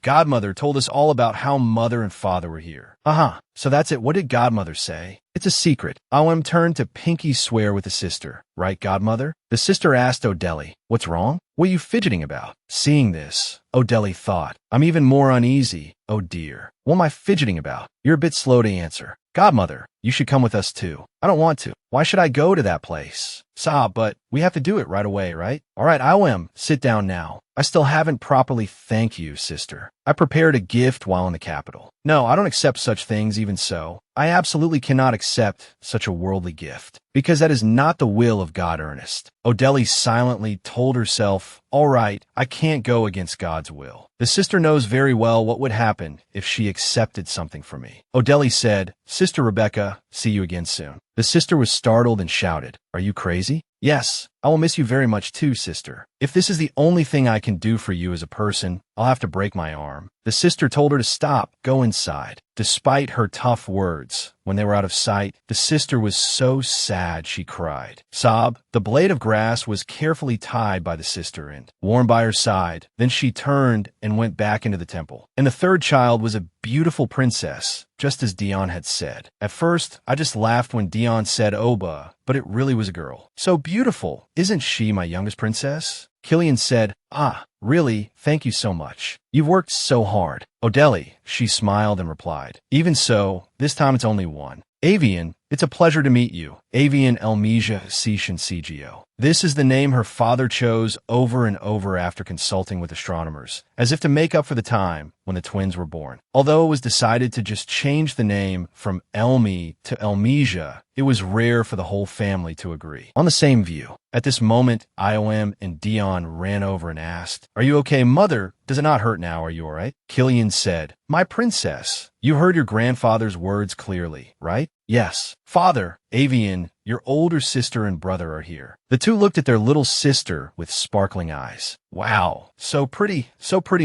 Godmother told us all about how Mother and Father were here. So that's it. What did Godmother say? It's a secret. I.O.M. turned to pinky swear with the sister. Right, Godmother? The sister asked O'Delly, what's wrong? What are you fidgeting about? Seeing this, O'Delly thought, I'm even more uneasy. Oh dear. What am I fidgeting about? You're a bit slow to answer. Godmother, you should come with us too. I don't want to. Why should I go to that place? Sob, but we have to do it right away, right? All right, I.O.M. Sit down now. I still haven't properly thanked you, sister. I prepared a gift while in the capital. No, I don't accept such things even so. I absolutely cannot accept such a worldly gift, because that is not the will of God, Ernest. O'Delly silently told herself, all right, I can't go against God's will. The sister knows very well what would happen if she accepted something from me. O'Delly said, Sister Rebecca, see you again soon. The sister was startled and shouted, are you crazy? Yes, I will miss you very much too, sister. If this is the only thing I can do for you as a person, I'll have to break my arm. The sister told her to stop, go inside. Despite her tough words, when they were out of sight, the sister was so sad she cried. Sob, the blade of grass was carefully tied by the sister and worn by her side. Then she turned and went back into the temple. And the third child was a beautiful princess, just as Dion had said. At first, I just laughed when Dion said Oba, but it really was a girl. So beautiful. Isn't she my youngest princess? Killian said, really, thank you so much. You've worked so hard. O'Delly, she smiled and replied. Even so, this time it's only one. Avian, it's a pleasure to meet you. Avian Elmesia Cetian Cgio. This is the name her father chose over and over after consulting with astronomers, as if to make up for the time when the twins were born. Although it was decided to just change the name from Elmi to Elmesia, it was rare for the whole family to agree on the same view. At this moment, I.O.M. and Dion ran over and asked, are you okay, Mother? Does it not hurt now? Are you all right? Killian said, my princess, you heard your grandfather's words clearly, right? Yes. Father, Avian, your older sister and brother are here. The two looked at their little sister with sparkling eyes. Wow, so pretty,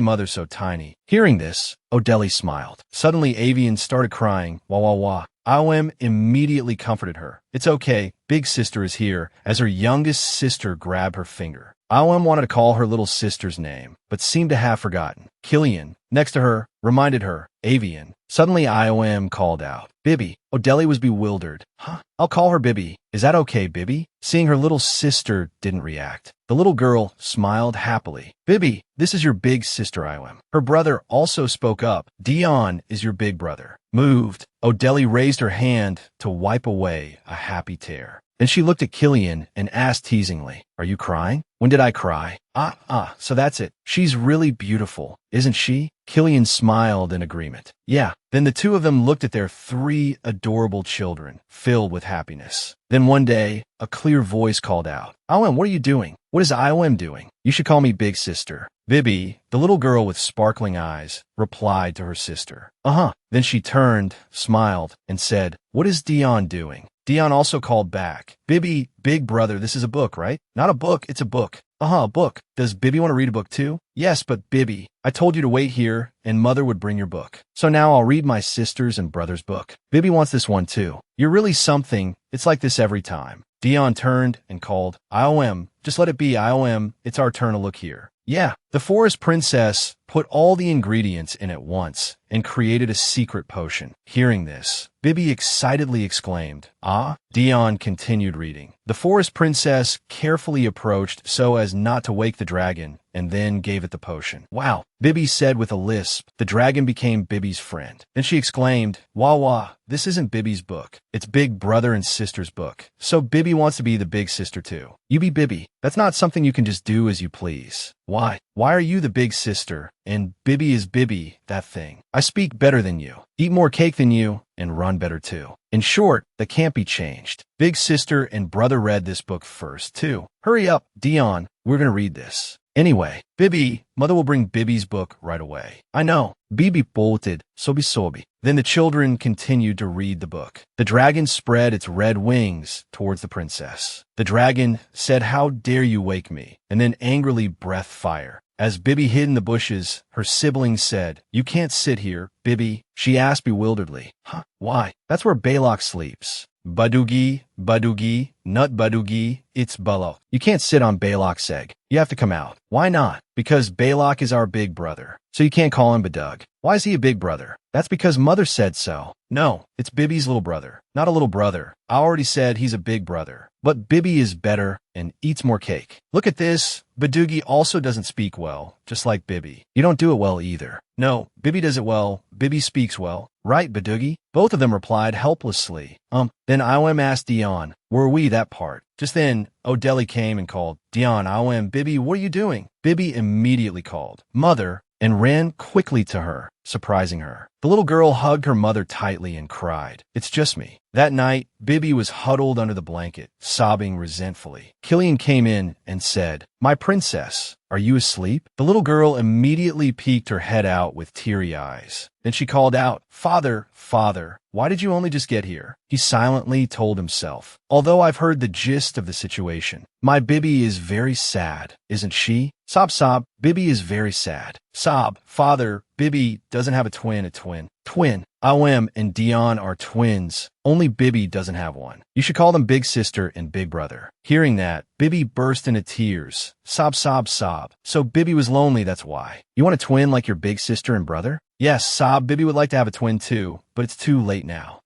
mother, so tiny. Hearing this, Odeli smiled. Suddenly, Avian started crying. Wah, wah, wah. Iom immediately comforted her. It's okay, big sister is here, as her youngest sister grabbed her finger. Iom wanted to call her little sister's name, but seemed to have forgotten. Killian, next to her, reminded her, Avian. Suddenly Iom called out, Bibby. Odeli was bewildered. Huh? I'll call her Bibby. Is that okay, Bibby? Seeing her little sister didn't react. The little girl smiled happily. Bibby, this is your big sister, Iom. Her brother also spoke up. Dion is your big brother. Moved, Odeli raised her hand to wipe away a happy tear. Then she looked at Killian and asked teasingly, Are you crying? When did I cry? So that's it. She's really beautiful, isn't she? Killian smiled in agreement. Yeah. Then the two of them looked at their 3 adorable children, filled with happiness. Then one day, a clear voice called out, Iom, what are you doing? What is Iom doing? You should call me big sister. Bibby, the little girl with sparkling eyes, replied to her sister. Then she turned, smiled, and said, What is Dion doing? Dion also called back, Bibby, big brother, this is a book, right? Not a book, it's a book. A book. Does Bibby want to read a book too? Yes, but Bibby, I told you to wait here, and Mother would bring your book. So now I'll read my sister's and brother's book. Bibby wants this one too. You're really something. It's like this every time. Dion turned and called, Iom, just let it be, Iom, it's our turn to look here. Yeah, the forest princess put all the ingredients in at once and created a secret potion. Hearing this, Bibby excitedly exclaimed, Ah? Dion continued reading. The forest princess carefully approached so as not to wake the dragon and then gave it the potion. Wow, Bibby said with a lisp. The dragon became Bibby's friend. Then she exclaimed, Wah wah, this isn't Bibby's book. It's big brother and sister's book. So Bibby wants to be the big sister too. You be Bibby. That's not something you can just do as you please. Why? Why are you the big sister? And Bibby is Bibby, that thing. I speak better than you, eat more cake than you, and run better too. In short, that can't be changed. Big sister and brother read this book first too. Hurry up, Dion, we're gonna read this. Anyway, Bibby, Mother will bring Bibby's book right away. I know. Bibi bolted, sobi sobi. Then the children continued to read the book. The dragon spread its red wings towards the princess. The dragon said, How dare you wake me? And then angrily breathed fire. As Bibby hid in the bushes, her siblings said, You can't sit here, Bibby. She asked bewilderedly. Huh? Why? That's where Balok sleeps. Badugi, Badugi, Nut Badugi, it's Balok. You can't sit on Balok's egg. You have to come out. Why not? Because Balok is our big brother. So you can't call him Badug. Why is he a big brother? That's because Mother said so. No, it's Bibby's little brother. Not a little brother. I already said he's a big brother. But Bibby is better and eats more cake. Look at this. Badugi also doesn't speak well, just like Bibby. You don't do it well either. No, Bibby does it well. Bibby speaks well. Right, Badugi? Both of them replied helplessly. Then Iom asked Dion, Were we that part? Just then, Odeli came and called, Dion, Iom, Bibby, what are you doing? Bibby immediately called, Mother, and ran quickly to her, surprising her. The little girl hugged her mother tightly and cried, It's just me. That night, Bibby was huddled under the blanket, sobbing resentfully. Killian came in and said, My princess, are you asleep? The little girl immediately peeked her head out with teary eyes. Then she called out, Father, Father, why did you only just get here? He silently told himself, Although I've heard the gist of the situation, my Bibby is very sad, isn't she? Sob, sob, Bibby is very sad. Sob, Father, Bibby doesn't have a twin. Twin. Iom and Dion are twins. Only Bibby doesn't have one. You should call them big sister and big brother. Hearing that, Bibby burst into tears. Sob, sob, sob. So Bibby was lonely, that's why. You want a twin like your big sister and brother? Yes, sob, Bibby would like to have a twin too, but it's too late now.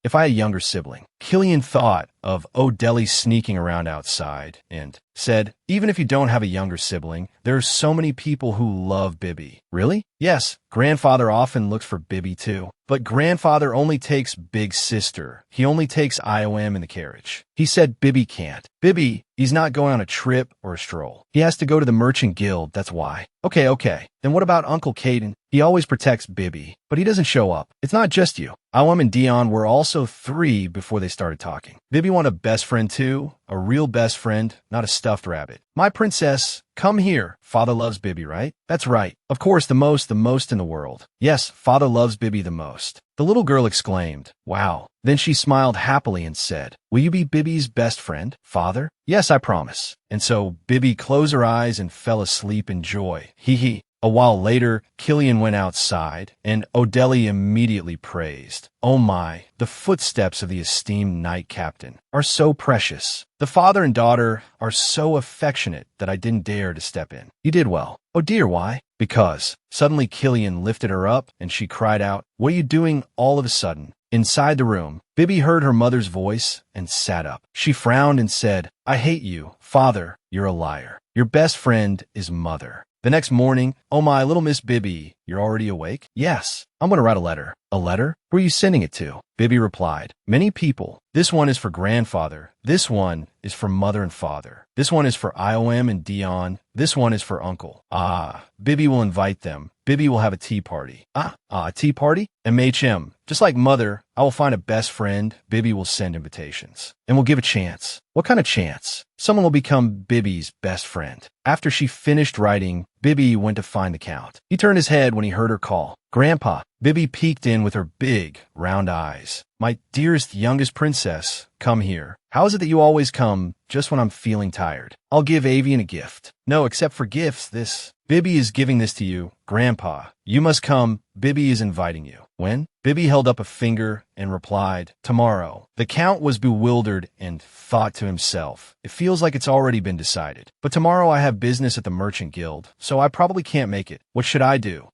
If I had a younger sibling. Killian thought of Odeli sneaking around outside and said, Even if you don't have a younger sibling, there are so many people who love Bibby. Really? Yes, grandfather often looks for Bibby too. But grandfather only takes big sister. He only takes Iom in the carriage. He said Bibby can't. Bibby, he's not going on a trip or a stroll. He has to go to the merchant guild, that's why. Okay. Then what about Uncle Caden? He always protects Bibby. but he doesn't show up. It's not just you. Awam and Dion were also 3 before they started talking. Bibi want a best friend too, a real best friend, not a stuffed rabbit. My princess, come here. Father loves Bibi, right? That's right. Of course, the most in the world. Yes, father loves Bibi the most. The little girl exclaimed, wow. Then she smiled happily and said, will you be Bibi's best friend, father? Yes, I promise. And so Bibi closed her eyes and fell asleep in joy. Hee hee. A while later, Killian went outside, and Odeli immediately praised, oh my, the footsteps of the esteemed knight captain are so precious. The father and daughter are so affectionate that I didn't dare to step in. You did well. Oh dear, why? Because. Suddenly Killian lifted her up, and she cried out, what are you doing all of a sudden? Inside the room, Bibi heard her mother's voice and sat up. She frowned and said, I hate you, father, you're a liar. Your best friend is mother. The next morning, oh my, little Miss Bibi, you're already awake? Yes, I'm going to write a letter. A letter? Who are you sending it to? Bibi replied, many people. This one is for grandfather. This one is for mother and father. This one is for Iom and Dion. This one is for uncle. Ah, Bibi will invite them. Bibi will have a tea party. A tea party? MHM. Just like mother, I will find a best friend. Bibi will send invitations. And we'll give a chance. What kind of chance? Someone will become Bibi's best friend. After she finished writing, Bibi went to find the Count. He turned his head when he heard her call. Grandpa. Bibi peeked in with her big, round eyes. My dearest youngest princess, come here. How is it that you always come just when I'm feeling tired? I'll give Avian a gift. No, except for gifts, this. Bibi is giving this to you. Grandpa, you must come. Bibi is inviting you. When? Bibi held up a finger and replied, tomorrow. The Count was bewildered and thought to himself, it feels like it's already been decided. But tomorrow I have business at the Merchant Guild, so I probably can't make it. What should I do?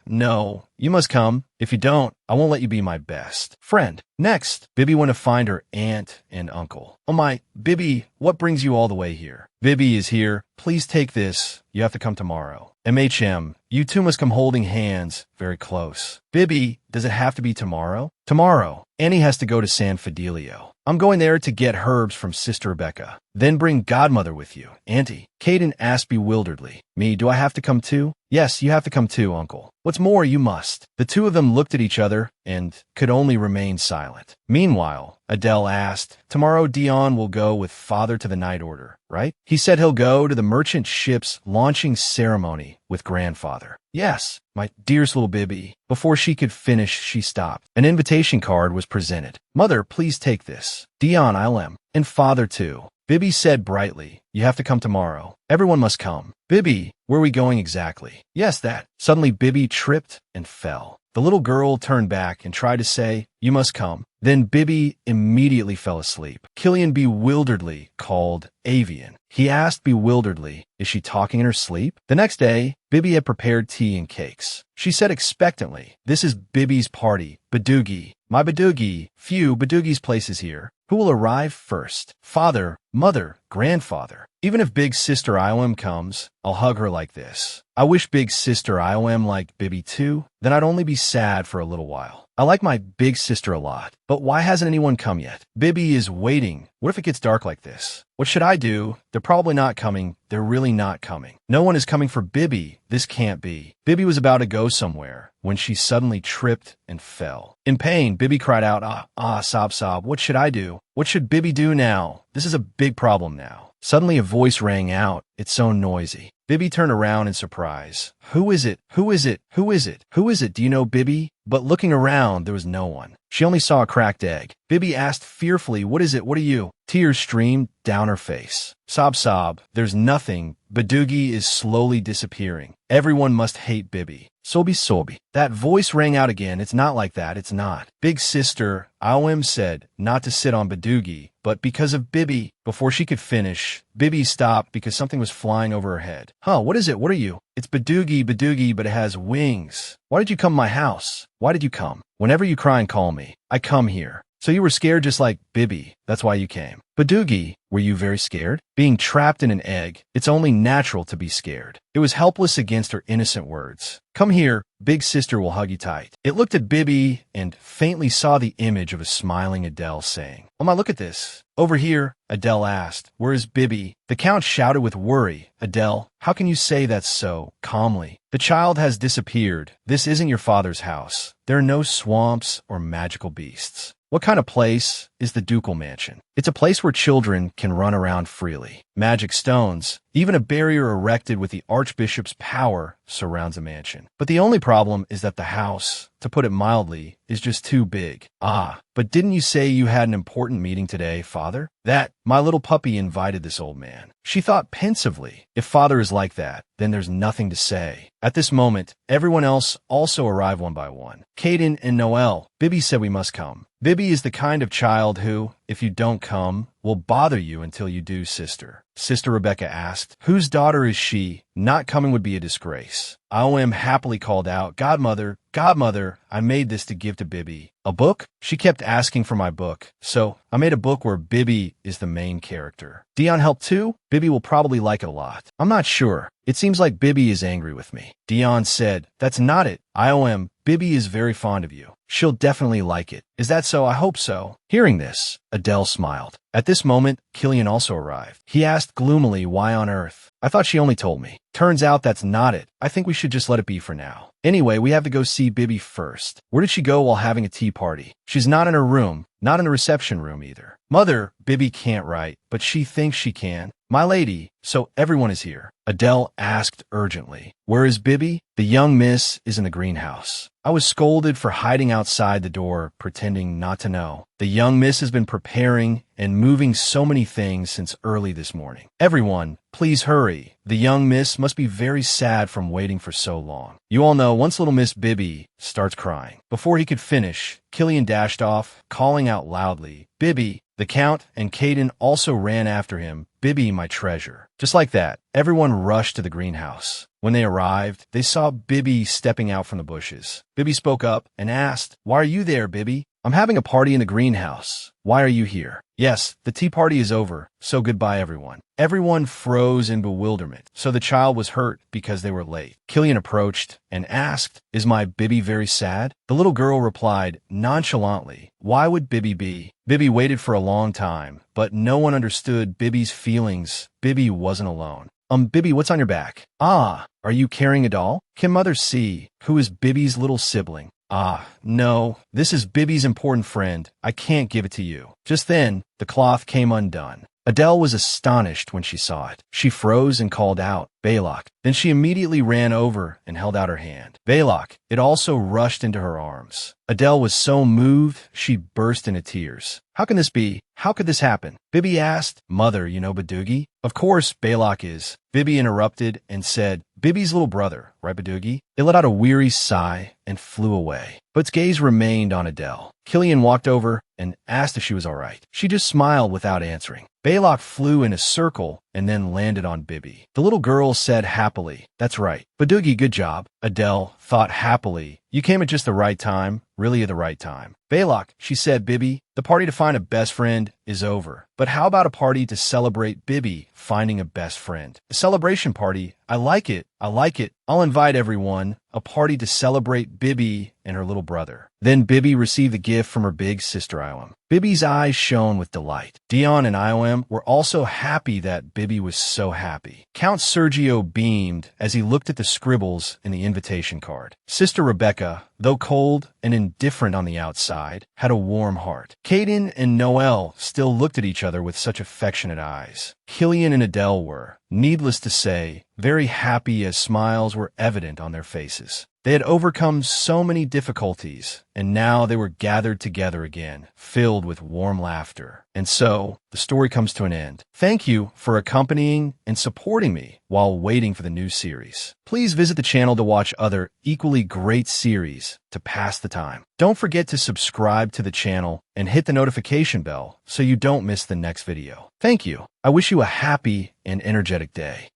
No. You must come. If you don't, I won't let you be my best friend. Next, Bibi went to find her aunt and uncle. Oh my, Bibi, what brings you all the way here? Bibi is here. Please take this. You have to come tomorrow. MHM, you two must come holding hands very close. Bibi, does it have to be tomorrow? Tomorrow. Annie has to go to San Fidelio. I'm going there to get herbs from Sister Rebecca. Then bring Godmother with you. Auntie. Caden asked bewilderedly. Me, do I have to come too? Yes, you have to come too, Uncle. What's more, you must. The two of them looked at each other and could only remain silent. Meanwhile, Adele asked, tomorrow Dion will go with Father to the Night Order, right? He said he'll go to the merchant ship's launching ceremony with Grandfather. Yes, my dearest little Bibi. Before she could finish, she stopped. An invitation card was presented. Mother, please take this. Dion, Ilm, and Father too. Bibi said brightly, you have to come tomorrow. Everyone must come. Bibi, where are we going exactly? Yes, that. Suddenly Bibi tripped and fell. The little girl turned back and tried to say, you must come. Then Bibi immediately fell asleep. Killian bewilderedly called Avian. He asked bewilderedly, is she talking in her sleep? The next day, Bibi had prepared tea and cakes. She said expectantly, this is Bibi's party. Badugi. My Badugi. Phew, Badugi's place is here. Who will arrive first? Father, mother, grandfather. Even if big sister Iom comes, I'll hug her like this. I wish big sister Iom liked Bibi too. Then I'd only be sad for a little while. I like my big sister a lot, but why hasn't anyone come yet? Bibi is waiting. What if it gets dark like this? What should I do? They're probably not coming. They're really not coming. No one is coming for Bibi. This can't be. Bibi was about to go somewhere when she suddenly tripped and fell. In pain, Bibi cried out, sob. What should I do? What should Bibi do now? This is a big problem now. Suddenly a voice rang out. It's so noisy. Bibi turned around in surprise. Who is it? Who is it? Who is it? Who is it? Do you know Bibi? But looking around, there was no one. She only saw a cracked egg. Bibi asked fearfully, what is it? What are you? Tears streamed down her face. Sob. There's nothing. Badugi is slowly disappearing. Everyone must hate Bibi. Sobi. That voice rang out again. It's not like that. It's not. Big sister, Iom said not to sit on Badugi, but because of Bibi. Before she could finish, Bibi stopped because something was flying over her head. What is it? What are you? It's Badugi, but it has wings. Why did you come to my house? Why did you come? Whenever you cry and call me, I come here. So you were scared just like Bibi. That's why you came. Badugi, were you very scared? Being trapped in an egg, it's only natural to be scared. It was helpless against her innocent words. Come here, big sister will hug you tight. It looked at Bibi and faintly saw the image of a smiling Adele saying, oh my, look at this. Over here, Adele asked, where is Bibi? The Count shouted with worry, Adele, how can you say that so calmly? The child has disappeared. This isn't your father's house. there are no swamps or magical beasts. What kind of place is the ducal mansion? It's a place where children can run around freely. Magic stones, even a barrier erected with the archbishop's power, surrounds a mansion. But the only problem is that the house, to put it mildly, is just too big. Ah, but didn't you say you had an important meeting today, Father? That, my little puppy invited this old man. She thought pensively, if Father is like that, then there's nothing to say. At this moment, everyone else also arrived one by one. Caden and Noel. Bibby said we must come. Bibby is the kind of child who, if you don't come, will bother you until you do, sister. Sister Rebecca asked, whose daughter is she? Not coming would be a disgrace. IOM happily called out, Godmother, Godmother, I made this to give to Bibby. A book? She kept asking for my book, so I made a book where Bibby is the main character. Dion helped too? Bibby will probably like it a lot. I'm not sure. It seems like Bibby is angry with me. Dion said, that's not it. IOM, Bibby is very fond of you. She'll definitely like it. Is that so? I hope so. Hearing this, Adele smiled. At this moment, Killian also arrived. He asked gloomily, why on earth? I thought she only told me. Turns out that's not it. I think we should just let it be for now. Anyway, we have to go see Bibby first. Where did she go while having a tea party? She's not in her room, not in the reception room either. Mother, Bibby can't write, but she thinks she can. My lady, so everyone is here. Adele asked urgently. Where is Bibby? The young miss is in the greenhouse. I was scolded for hiding outside the door, pretending not to know. The young miss has been preparing and moving so many things since early this morning. Everyone, please hurry. The young miss must be very sad from waiting for so long. You all know once little Miss Bibby starts crying. Before he could finish, Killian dashed off, calling out loudly, Bibby. The Count and Caden also ran after him. Bibby, my treasure. Just like that, everyone rushed to the greenhouse. When they arrived, they saw Bibby stepping out from the bushes. Bibby spoke up and asked, why are you there, Bibby? I'm having a party in the greenhouse. Why are you here? Yes, the tea party is over, so goodbye everyone. Everyone froze in bewilderment, so the child was hurt because they were late. Killian approached and asked, is my Bibby very sad? The little girl replied nonchalantly, why would Bibby be? Bibby waited for a long time, but no one understood Bibby's feelings. Bibby wasn't alone. Bibby, what's on your back? Ah, are you carrying a doll? Can mother see? Who is Bibby's little sibling? Ah, no, this is Bibby's important friend. I can't give it to you. Just then, the cloth came undone. Adele was astonished when she saw it. She froze and called out, Balak. Then she immediately ran over and held out her hand. Balak, it also rushed into her arms. Adele was so moved, she burst into tears. How can this be? How could this happen? Bibby asked, Mother, you know Badugi? Of course, Balak is. Bibby interrupted and said, Bibby's little brother, right Badugi? It let out a weary sigh and flew away. But its gaze remained on Adele. Killian walked over and asked if she was all right. She just smiled without answering. Balak flew in a circle and then landed on Bibby. The little girl said happily, that's right. Badugi, good job. Adele thought happily, you came at just the right time, really at the right time. Balak, she said, Bibby, the party to find a best friend is over. But how about a party to celebrate Bibby finding a best friend? A celebration party, I like it. I like it. I'll invite everyone. A party to celebrate Bibby and her little brother. Then Bibby received a gift from her big sister IOM. Bibby's eyes shone with delight. Dion and IOM were also happy that Bibby was so happy. Count Sergio beamed as he looked at the scribbles in the invitation card. Sister Rebecca, though cold and indifferent on the outside, had a warm heart. Caden and Noel still looked at each other with such affectionate eyes. Killian and Adele were, needless to say, very happy as smiles were evident on their faces. They had overcome so many difficulties, and now they were gathered together again, filled with warm laughter. And so, the story comes to an end. Thank you for accompanying and supporting me while waiting for the new series. Please visit the channel to watch other equally great series to pass the time. Don't forget to subscribe to the channel and hit the notification bell so you don't miss the next video. Thank you. I wish you a happy and energetic day.